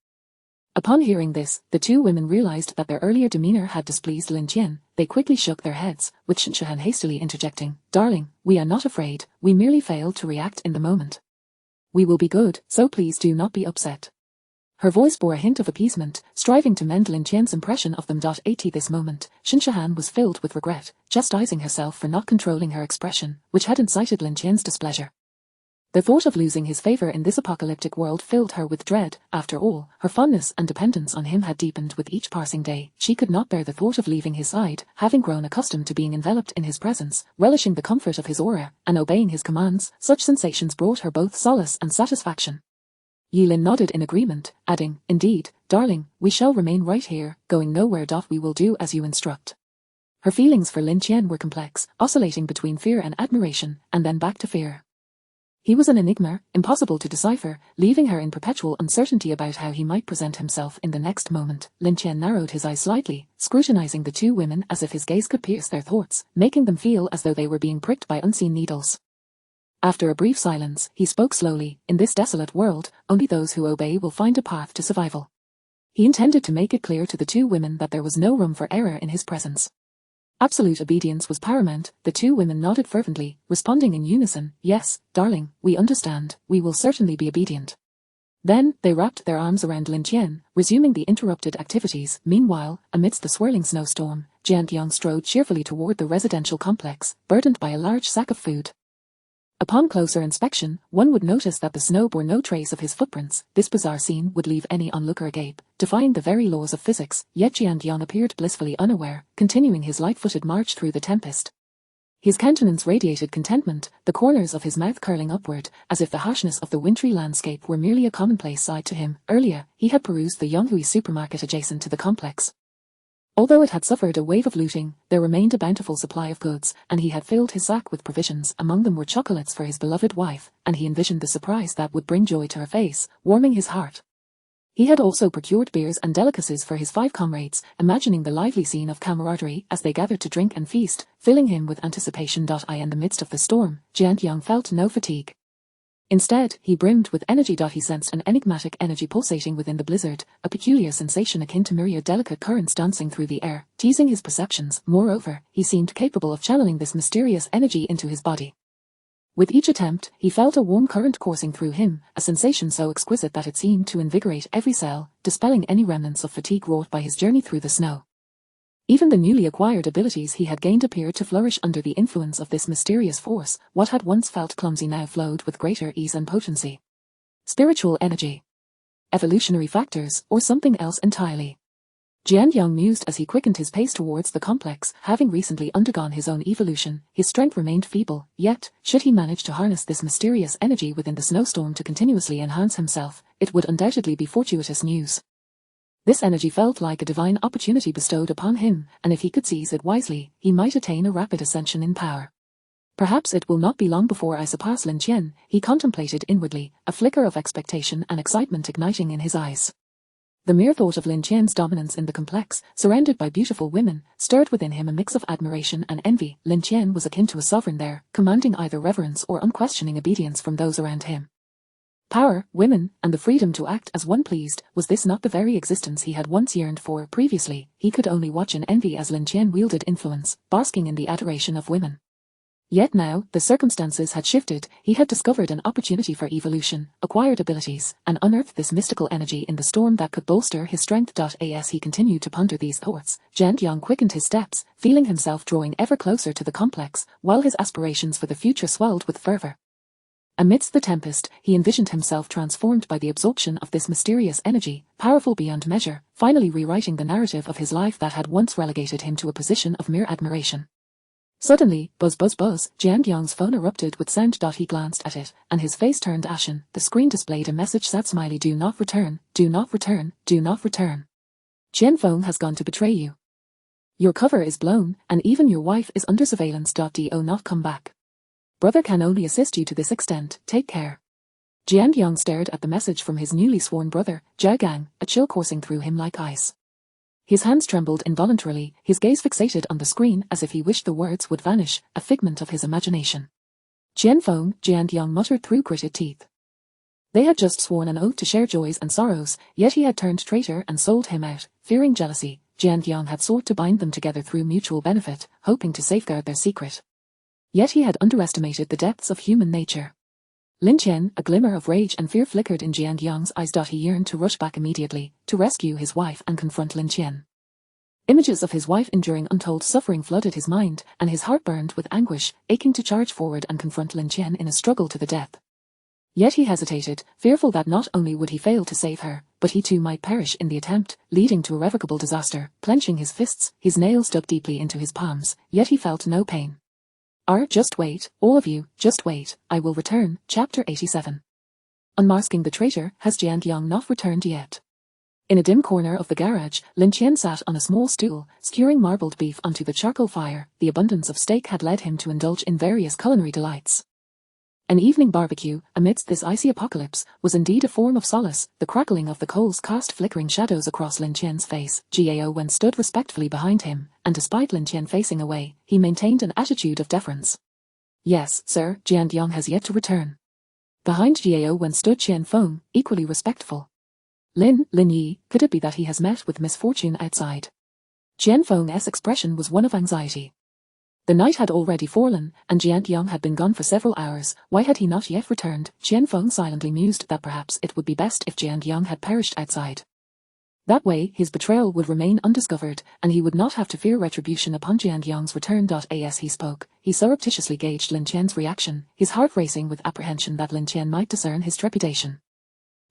Upon hearing this, the two women realized that their earlier demeanor had displeased Lin Tian. They quickly shook their heads, with Shinshahan hastily interjecting, Darling, we are not afraid, we merely failed to react in the moment. We will be good, so please do not be upset. Her voice bore a hint of appeasement, striving to mend Lin Tian's impression of them. At this moment, Shinshahan was filled with regret, chastising herself for not controlling her expression, which had incited Lin Tian's displeasure. The thought of losing his favor in this apocalyptic world filled her with dread. After all, her fondness and dependence on him had deepened with each passing day. She could not bear the thought of leaving his side, having grown accustomed to being enveloped in his presence, relishing the comfort of his aura, and obeying his commands. Such sensations brought her both solace and satisfaction. Yilin nodded in agreement, adding, Indeed, darling, we shall remain right here, going nowhere. We will do as you instruct. Her feelings for Lin Tian were complex, oscillating between fear and admiration, and then back to fear. He was an enigma, impossible to decipher, leaving her in perpetual uncertainty about how he might present himself in the next moment. Lin Tian narrowed his eyes slightly, scrutinizing the two women as if his gaze could pierce their thoughts, making them feel as though they were being pricked by unseen needles. After a brief silence, he spoke slowly, In this desolate world, only those who obey will find a path to survival. He intended to make it clear to the two women that there was no room for error in his presence. Absolute obedience was paramount. The two women nodded fervently, responding in unison, Yes, darling, we understand, we will certainly be obedient. Then, they wrapped their arms around Lin Tian, resuming the interrupted activities. Meanwhile, amidst the swirling snowstorm, Jianqiang strode cheerfully toward the residential complex, burdened by a large sack of food. Upon closer inspection, one would notice that the snow bore no trace of his footprints. This bizarre scene would leave any onlooker agape, defying the very laws of physics, yet Jianqiang appeared blissfully unaware, continuing his light-footed march through the tempest. His countenance radiated contentment, the corners of his mouth curling upward, as if the harshness of the wintry landscape were merely a commonplace side to him. Earlier, he had perused the Yonghui supermarket adjacent to the complex. Although it had suffered a wave of looting, there remained a bountiful supply of goods, and he had filled his sack with provisions. Among them were chocolates for his beloved wife, and he envisioned the surprise that would bring joy to her face, warming his heart. He had also procured beers and delicacies for his 5 comrades, imagining the lively scene of camaraderie as they gathered to drink and feast, filling him with anticipation. In the midst of the storm, Jianqiang felt no fatigue. Instead, he brimmed with energy. He sensed an enigmatic energy pulsating within the blizzard, a peculiar sensation akin to myriad delicate currents dancing through the air, teasing his perceptions. Moreover, he seemed capable of channeling this mysterious energy into his body. With each attempt, he felt a warm current coursing through him, a sensation so exquisite that it seemed to invigorate every cell, dispelling any remnants of fatigue wrought by his journey through the snow. Even the newly acquired abilities he had gained appeared to flourish under the influence of this mysterious force. What had once felt clumsy now flowed with greater ease and potency. Spiritual energy. Evolutionary factors, or something else entirely. Jianyang mused as he quickened his pace towards the complex. Having recently undergone his own evolution, his strength remained feeble, yet, should he manage to harness this mysterious energy within the snowstorm to continuously enhance himself, it would undoubtedly be fortuitous news. This energy felt like a divine opportunity bestowed upon him, and if he could seize it wisely, he might attain a rapid ascension in power. Perhaps it will not be long before I surpass Lin Tian, he contemplated inwardly, a flicker of expectation and excitement igniting in his eyes. The mere thought of Lin Tian's dominance in the complex, surrounded by beautiful women, stirred within him a mix of admiration and envy. Lin Tian was akin to a sovereign there, commanding either reverence or unquestioning obedience from those around him. Power, women, and the freedom to act as one pleased, was this not the very existence he had once yearned for? Previously, he could only watch in envy as Lin Tian wielded influence, basking in the adoration of women. Yet now, the circumstances had shifted. He had discovered an opportunity for evolution, acquired abilities, and unearthed this mystical energy in the storm that could bolster his strength. As he continued to ponder these thoughts, Jianyang quickened his steps, feeling himself drawing ever closer to the complex, while his aspirations for the future swelled with fervor. Amidst the tempest, he envisioned himself transformed by the absorption of this mysterious energy, powerful beyond measure, finally rewriting the narrative of his life that had once relegated him to a position of mere admiration. Suddenly, buzz buzz buzz, Jianyang's phone erupted with sound. He glanced at it, and his face turned ashen. The screen displayed a message: sad smiley, do not return, do not return, do not return. Feng has gone to betray you. Your cover is blown, and even your wife is under surveillance. Do not come back. Brother can only assist you to this extent, take care. Jianyang stared at the message from his newly sworn brother, Zhao Gang, a chill coursing through him like ice. His hands trembled involuntarily, his gaze fixated on the screen as if he wished the words would vanish, a figment of his imagination. Feng, Jianyang muttered through gritted teeth. They had just sworn an oath to share joys and sorrows, yet he had turned traitor and sold him out. Fearing jealousy, Jianyang had sought to bind them together through mutual benefit, hoping to safeguard their secret. Yet he had underestimated the depths of human nature. Lin Tian, a glimmer of rage and fear flickered in Jianyang's eyes. He yearned to rush back immediately, to rescue his wife and confront Lin Tian. Images of his wife enduring untold suffering flooded his mind, and his heart burned with anguish, aching to charge forward and confront Lin Tian in a struggle to the death. Yet he hesitated, fearful that not only would he fail to save her, but he too might perish in the attempt, leading to irrevocable disaster. Clenching his fists, his nails dug deeply into his palms, yet he felt no pain. Just wait, all of you, just wait, I will return. Chapter 87. Unmasking the traitor. Has Jianyang not returned yet? In a dim corner of the garage, Lin Tian sat on a small stool, skewering marbled beef onto the charcoal fire. The abundance of steak had led him to indulge in various culinary delights. An evening barbecue, amidst this icy apocalypse, was indeed a form of solace. The crackling of the coals cast flickering shadows across Lin Tian's face. Gao Wen stood respectfully behind him, and despite Lin Tian facing away, he maintained an attitude of deference. Yes, sir, Jianyang has yet to return. Behind Gao Wen stood Feng, equally respectful. Lin Yi, could it be that he has met with misfortune outside? Feng's expression was one of anxiety. The night had already fallen, and Jianyang had been gone for several hours. Why had he not yet returned? Feng silently mused that perhaps it would be best if Jianyang had perished outside. That way, his betrayal would remain undiscovered, and he would not have to fear retribution upon Jianyang's return. As he spoke, he surreptitiously gauged Lin Tian's reaction, his heart racing with apprehension that Lin Tian might discern his trepidation.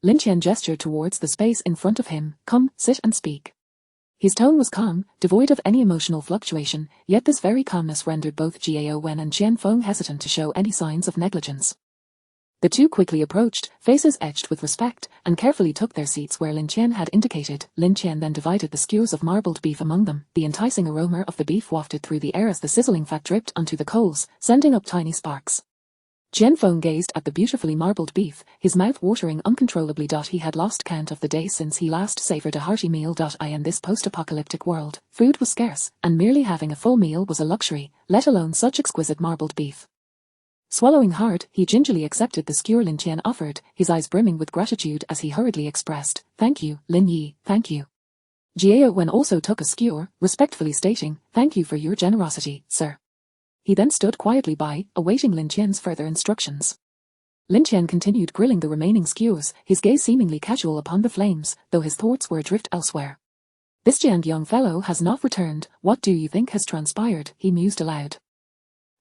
Lin Tian gestured towards the space in front of him. Come, sit and speak. His tone was calm, devoid of any emotional fluctuation, yet this very calmness rendered both Gao Wen and Feng hesitant to show any signs of negligence. The two quickly approached, faces etched with respect, and carefully took their seats where Lin Tian had indicated. Lin Tian then divided the skewers of marbled beef among them. The enticing aroma of the beef wafted through the air as the sizzling fat dripped onto the coals, sending up tiny sparks. Feng gazed at the beautifully marbled beef, his mouth watering uncontrollably. He had lost count of the days since he last savoured a hearty meal. In this post-apocalyptic world, food was scarce, and merely having a full meal was a luxury, let alone such exquisite marbled beef. Swallowing hard, he gingerly accepted the skewer Lin Tian offered, his eyes brimming with gratitude as he hurriedly expressed, "Thank you, Lin Yi, thank you." Jiao Wen also took a skewer, respectfully stating, "Thank you for your generosity, sir." He then stood quietly by, awaiting Lin Tian's further instructions. Lin Tian continued grilling the remaining skewers, his gaze seemingly casual upon the flames, though his thoughts were adrift elsewhere. "This Jiangyang fellow has not returned, what do you think has transpired?" he mused aloud.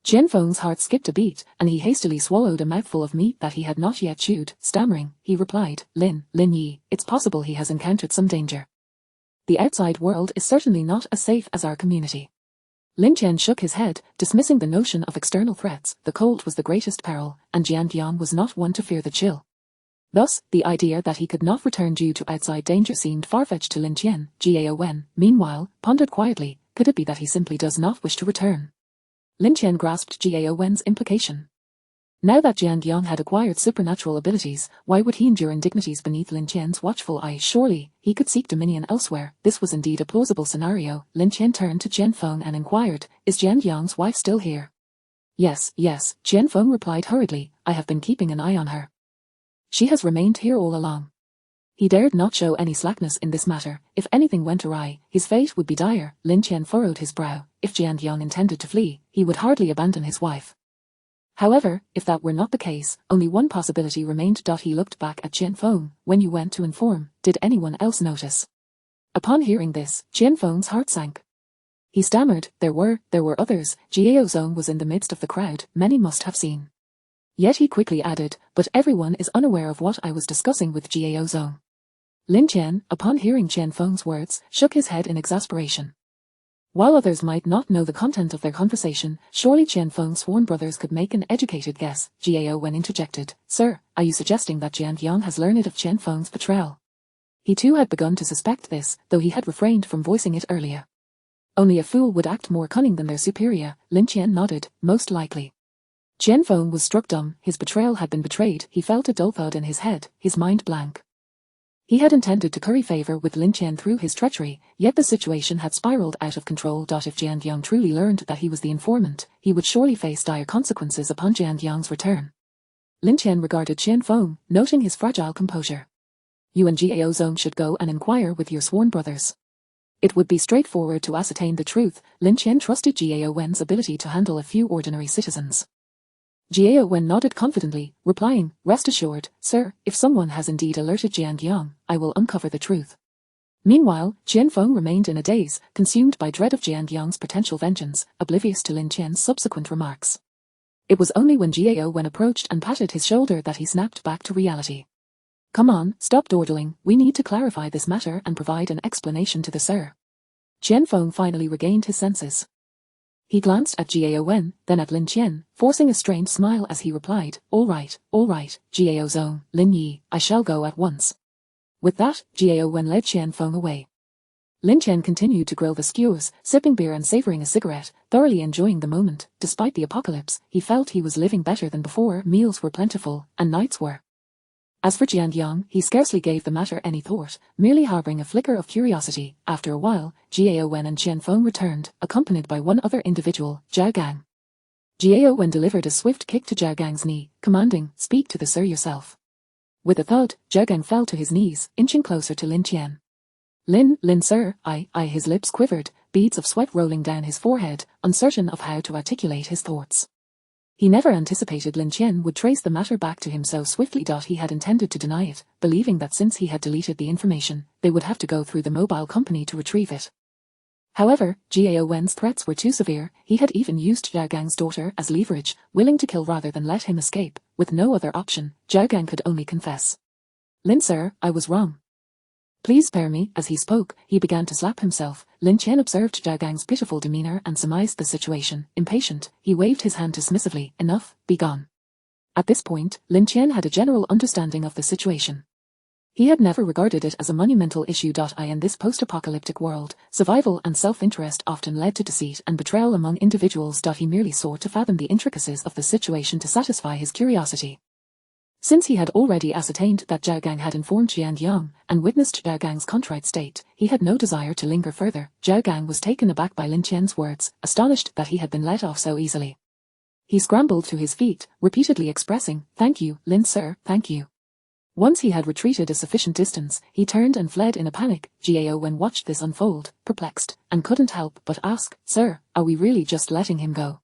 Qian Feng's heart skipped a beat, and he hastily swallowed a mouthful of meat that he had not yet chewed. Stammering, he replied, Lin Yi, it's possible he has encountered some danger. The outside world is certainly not as safe as our community. Lin Tian shook his head, dismissing the notion of external threats. The cold was the greatest peril, and Jiangyang was not one to fear the chill. Thus, the idea that he could not return due to outside danger seemed far-fetched to Lin Tian. Jiao Wen, meanwhile, pondered quietly, could it be that he simply does not wish to return? Lin Tian grasped Jiao Wen's implication. Now that Jiangyang had acquired supernatural abilities, why would he endure indignities beneath Lin Tian's watchful eye? Surely, he could seek dominion elsewhere. This was indeed a plausible scenario. Lin Tian turned to Qian Feng and inquired, "Is Jiangyang's wife still here?" Yes, Qian Feng replied hurriedly, "I have been keeping an eye on her. She has remained here all along." He dared not show any slackness in this matter. If anything went awry, his fate would be dire. Lin Tian furrowed his brow. If Jiangyang intended to flee, he would hardly abandon his wife. However, if that were not the case, only one possibility remained. He looked back at Qian Feng. "When you went to inform, did anyone else notice?" Upon hearing this, Qian Feng's heart sank. He stammered, there were others. Jiao Zong was in the midst of the crowd, many must have seen. Yet he quickly added, "But everyone is unaware of what I was discussing with Jiao Zong." Lin Tian, upon hearing Qian Feng's words, shook his head in exasperation. While others might not know the content of their conversation, surely Qian Feng's sworn brothers could make an educated guess. Jiao Wen interjected, "Sir, are you suggesting that Jiangyang has learned of Qian Feng's betrayal?" He too had begun to suspect this, though he had refrained from voicing it earlier. Only a fool would act more cunning than their superior. Lin Tian nodded, "Most likely." Qian Feng was struck dumb. His betrayal had been betrayed. He felt a dull thud in his head, his mind blank. He had intended to curry favor with Lin Tian through his treachery, yet the situation had spiraled out of control. If Jiangyang truly learned that he was the informant, he would surely face dire consequences upon Jiangyang's return. Lin Tian regarded Qian Feng, noting his fragile composure. "You and Jiao Zong should go and inquire with your sworn brothers. It would be straightforward to ascertain the truth." Lin Tian trusted Jiao Wen's ability to handle a few ordinary citizens. Jiao Wen nodded confidently, replying, "Rest assured, sir, if someone has indeed alerted Jiangyang, I will uncover the truth." Meanwhile, Qian Feng remained in a daze, consumed by dread of Jiangyang's potential vengeance, oblivious to Lin Tian's subsequent remarks. It was only when Jiao Wen approached and patted his shoulder that he snapped back to reality. "Come on, stop dawdling, we need to clarify this matter and provide an explanation to the sir." Qian Feng finally regained his senses. He glanced at Jiao Wen, then at Lin Tian, forcing a strained smile as he replied, all right, Jiao Zong, Lin Yi, I shall go at once." With that, Jiao Wen led Qian Feng away. Lin Tian continued to grill the skewers, sipping beer and savoring a cigarette, thoroughly enjoying the moment. Despite the apocalypse, he felt he was living better than before. Meals were plentiful, and nights were. As for Jiangyang, he scarcely gave the matter any thought, merely harboring a flicker of curiosity. After a while, Jiao Wen and Qian Feng returned, accompanied by one other individual, Zhao Gang. Jiao Wen delivered a swift kick to Zhao Gang's knee, commanding, "Speak to the sir yourself." With a thud, Zhao Gang fell to his knees, inching closer to Lin Tian. Lin sir, I," his lips quivered, beads of sweat rolling down his forehead, uncertain of how to articulate his thoughts. He never anticipated Lin Tian would trace the matter back to him so swiftly. He had intended to deny it, believing that since he had deleted the information, they would have to go through the mobile company to retrieve it. However, Jiao Wen's threats were too severe. He had even used Zhao Gang's daughter as leverage, willing to kill rather than let him escape. With no other option, Zhao Gang could only confess. "Lin sir, I was wrong. Please spare me." As he spoke, he began to slap himself. Lin Tian observed Zhao Gang's pitiful demeanor and surmised the situation. Impatient, he waved his hand dismissively. "Enough, be gone." At this point, Lin Tian had a general understanding of the situation. He had never regarded it as a monumental issue. In this post-apocalyptic world, survival and self-interest often led to deceit and betrayal among individuals. He merely sought to fathom the intricacies of the situation to satisfy his curiosity. Since he had already ascertained that Zhao Gang had informed Jiangyang and witnessed Zhao Gang's contrite state, he had no desire to linger further. Zhao Gang was taken aback by Lin Tian's words, astonished that he had been let off so easily. He scrambled to his feet, repeatedly expressing, "Thank you, Lin sir, thank you." Once he had retreated a sufficient distance, he turned and fled in a panic. Gao Wen watched this unfold, perplexed, and couldn't help but ask, "Sir, are we really just letting him go?"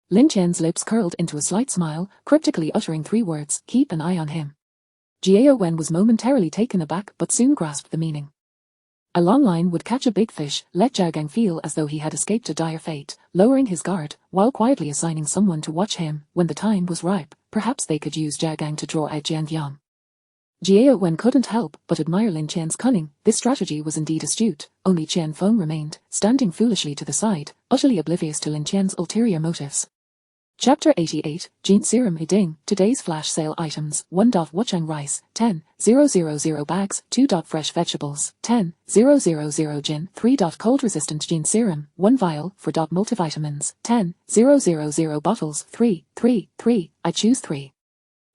Lin Tian's lips curled into a slight smile, cryptically uttering 3 words, "Keep an eye on him." Gao Wen was momentarily taken aback but soon grasped the meaning. A long line would catch a big fish, let Zhao Gang feel as though he had escaped a dire fate, lowering his guard, while quietly assigning someone to watch him. When the time was ripe, perhaps they could use Zhao Gang to draw out Jian Yang. Gao Wen couldn't help but admire Lin Tian's cunning. This strategy was indeed astute. Only Qian Feng remained, standing foolishly to the side, utterly oblivious to Lin Tian's ulterior motives. Chapter 88, Jin Serum Ding. Today's flash sale items: 1. Wuchang rice, 10,000 bags, 2. Fresh vegetables, 10,000 gin, 3. Cold resistant Jin Serum, 1 vial, 4. Multivitamins, 10,000 bottles, 3. I choose 3.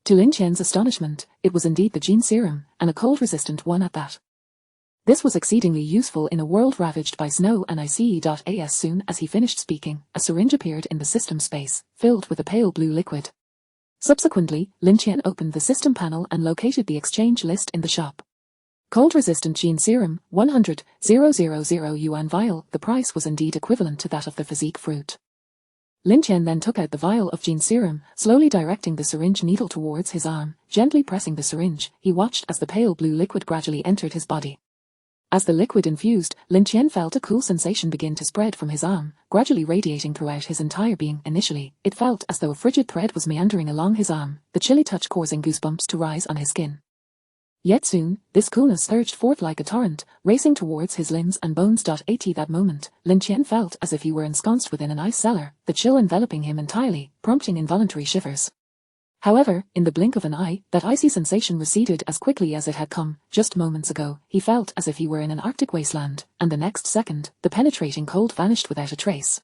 To Lin Tian's astonishment, it was indeed the Jin Serum, and a cold-resistant one at that. This was exceedingly useful in a world ravaged by snow and ice. As soon as he finished speaking, a syringe appeared in the system space, filled with a pale blue liquid. Subsequently, Lin Tian opened the system panel and located the exchange list in the shop. Cold-resistant Jin Serum, 100,000 yuan vial. The price was indeed equivalent to that of the physique fruit. Lin Tian then took out the vial of Jin Serum, slowly directing the syringe needle towards his arm. Gently pressing the syringe, he watched as the pale blue liquid gradually entered his body. As the liquid infused, Lin Tian felt a cool sensation begin to spread from his arm, gradually radiating throughout his entire being. Initially, it felt as though a frigid thread was meandering along his arm, the chilly touch causing goosebumps to rise on his skin. Yet soon, this coolness surged forth like a torrent, racing towards his limbs and bones. At that moment, Lin Tian felt as if he were ensconced within an ice cellar, the chill enveloping him entirely, prompting involuntary shivers. However, in the blink of an eye, that icy sensation receded as quickly as it had come. Just moments ago, he felt as if he were in an Arctic wasteland, and the next second, the penetrating cold vanished without a trace.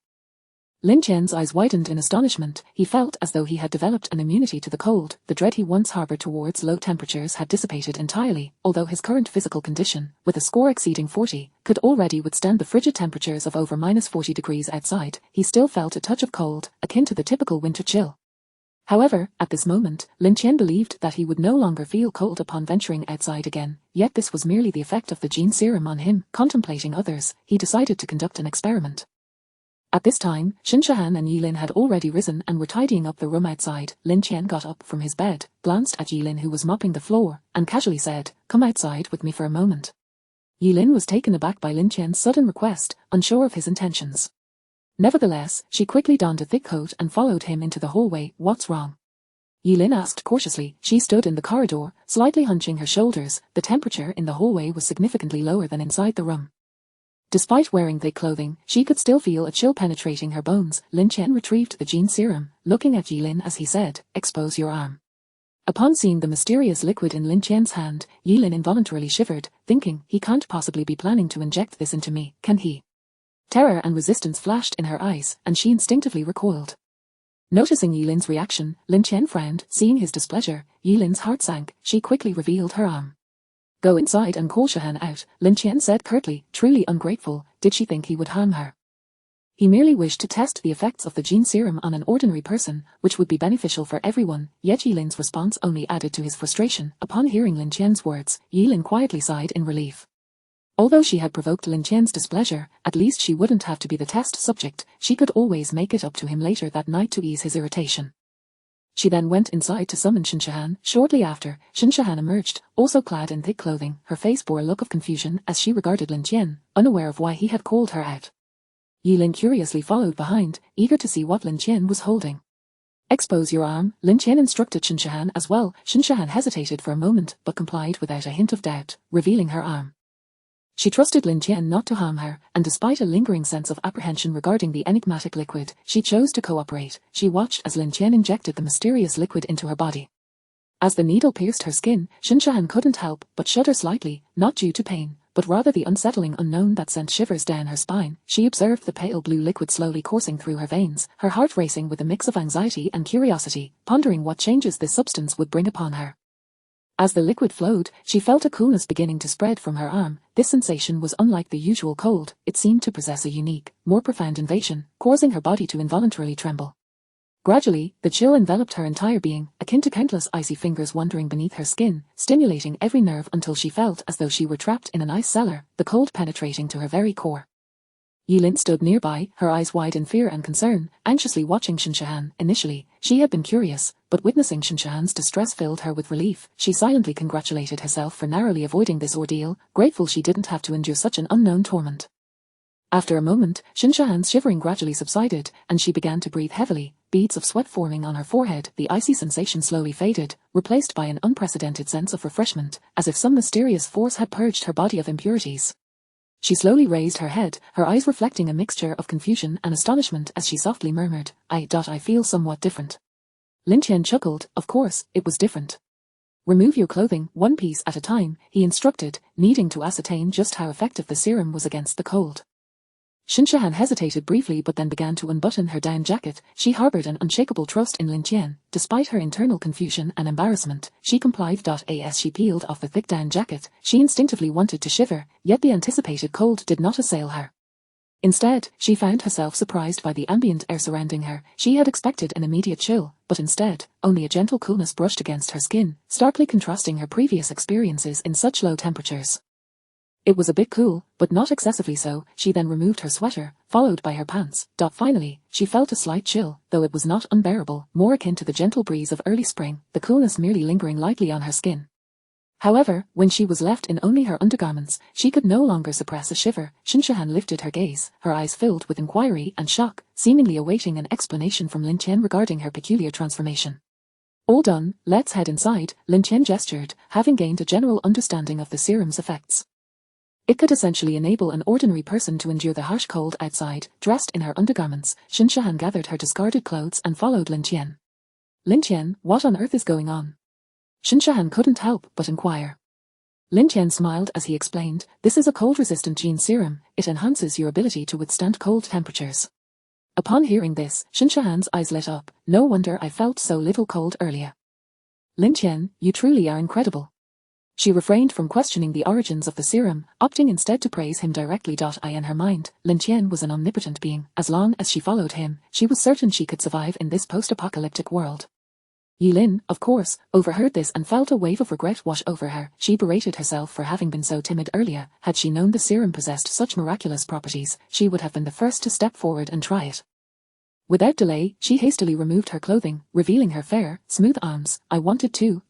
Lin Tian's eyes widened in astonishment. He felt as though he had developed an immunity to the cold. The dread he once harbored towards low temperatures had dissipated entirely, although his current physical condition, with a score exceeding 40, could already withstand the frigid temperatures of over -40 degrees outside. He still felt a touch of cold, akin to the typical winter chill. However, at this moment, Lin Tian believed that he would no longer feel cold upon venturing outside again, yet this was merely the effect of the Jin Serum on him. Contemplating others, he decided to conduct an experiment. At this time, Shinshahan and Yilin had already risen and were tidying up the room outside. Lin Tian got up from his bed, glanced at Yilin who was mopping the floor, and casually said, "Come outside with me for a moment." Yilin was taken aback by Lin Tian's sudden request, unsure of his intentions. Nevertheless, she quickly donned a thick coat and followed him into the hallway. "What's wrong?" Yilin asked cautiously. She stood in the corridor, slightly hunching her shoulders. The temperature in the hallway was significantly lower than inside the room. Despite wearing thick clothing, she could still feel a chill penetrating her bones. Lin Tian retrieved the Jin Serum, looking at Yilin as he said, "Expose your arm." Upon seeing the mysterious liquid in Lin Tian's hand, Yilin involuntarily shivered, thinking, he can't possibly be planning to inject this into me, can he? Terror and resistance flashed in her eyes, and she instinctively recoiled. Noticing Yilin's reaction, Lin Tian frowned. Seeing his displeasure, Yilin's heart sank. She quickly revealed her arm. "Go inside and call Shahan out," Lin Tian said curtly. Truly ungrateful, did she think he would harm her? He merely wished to test the effects of the Jin Serum on an ordinary person, which would be beneficial for everyone, yet Yilin's response only added to his frustration. Upon hearing Lin Tian's words, Yilin quietly sighed in relief. Although she had provoked Lin Tian's displeasure, at least she wouldn't have to be the test subject. She could always make it up to him later that night to ease his irritation. She then went inside to summon Shinshahan. Shortly after, Shinshahan emerged, also clad in thick clothing. Her face bore a look of confusion as she regarded Lin Tian, unaware of why he had called her out. Yilin curiously followed behind, eager to see what Lin Tian was holding. "Expose your arm," Lin Tian instructed Shinshahan as well. Shinshahan hesitated for a moment but complied without a hint of doubt, revealing her arm. She trusted Lin Tian not to harm her, and despite a lingering sense of apprehension regarding the enigmatic liquid, she chose to cooperate. She watched as Lin Tian injected the mysterious liquid into her body. As the needle pierced her skin, Shinshahan couldn't help but shudder slightly, not due to pain, but rather the unsettling unknown that sent shivers down her spine. She observed the pale blue liquid slowly coursing through her veins, her heart racing with a mix of anxiety and curiosity, pondering what changes this substance would bring upon her. As the liquid flowed, she felt a coolness beginning to spread from her arm. This sensation was unlike the usual cold. It seemed to possess a unique, more profound invasion, causing her body to involuntarily tremble. Gradually, the chill enveloped her entire being, akin to countless icy fingers wandering beneath her skin, stimulating every nerve until she felt as though she were trapped in an ice cellar, the cold penetrating to her very core. Lin stood nearby, her eyes wide in fear and concern, anxiously watching Shinshahan. Initially, she had been curious, but witnessing Shinshahan's distress filled her with relief. She silently congratulated herself for narrowly avoiding this ordeal, grateful she didn't have to endure such an unknown torment. After a moment, Shinshahan's shivering gradually subsided, and she began to breathe heavily, beads of sweat forming on her forehead. The icy sensation slowly faded, replaced by an unprecedented sense of refreshment, as if some mysterious force had purged her body of impurities. She slowly raised her head, her eyes reflecting a mixture of confusion and astonishment as she softly murmured, I feel somewhat different. Lin Tian chuckled. Of course, it was different. Remove your clothing, one piece at a time, he instructed, needing to ascertain just how effective the serum was against the cold. Shinshahan hesitated briefly but then began to unbutton her down jacket. She harbored an unshakable trust in Lin Tian. Despite her internal confusion and embarrassment, she complied. As she peeled off the thick down jacket, she instinctively wanted to shiver, yet the anticipated cold did not assail her. Instead, she found herself surprised by the ambient air surrounding her. She had expected an immediate chill, but instead, only a gentle coolness brushed against her skin, starkly contrasting her previous experiences in such low temperatures. It was a bit cool, but not excessively so. She then removed her sweater, followed by her pants. Finally, she felt a slight chill, though it was not unbearable, more akin to the gentle breeze of early spring, the coolness merely lingering lightly on her skin. However, when she was left in only her undergarments, she could no longer suppress a shiver. Shinshahan lifted her gaze, her eyes filled with inquiry and shock, seemingly awaiting an explanation from Lin Tian regarding her peculiar transformation. All done, let's head inside, Lin Tian gestured, having gained a general understanding of the serum's effects. It could essentially enable an ordinary person to endure the harsh cold outside. Dressed in her undergarments, Shinshahan gathered her discarded clothes and followed Lin Tian. Lin Tian, what on earth is going on? Shinshahan couldn't help but inquire. Lin Tian smiled as he explained, this is a cold-resistant gene serum. It enhances your ability to withstand cold temperatures. Upon hearing this, Shinshahan's eyes lit up. No wonder I felt so little cold earlier. Lin Tian, you truly are incredible. She refrained from questioning the origins of the serum, opting instead to praise him directly. In her mind, Lin Tian was an omnipotent being. As long as she followed him, she was certain she could survive in this post-apocalyptic world. Lin, of course, overheard this and felt a wave of regret wash over her. She berated herself for having been so timid earlier. Had she known the serum possessed such miraculous properties, she would have been the first to step forward and try it. Without delay, she hastily removed her clothing, revealing her fair, smooth arms. I wanted to.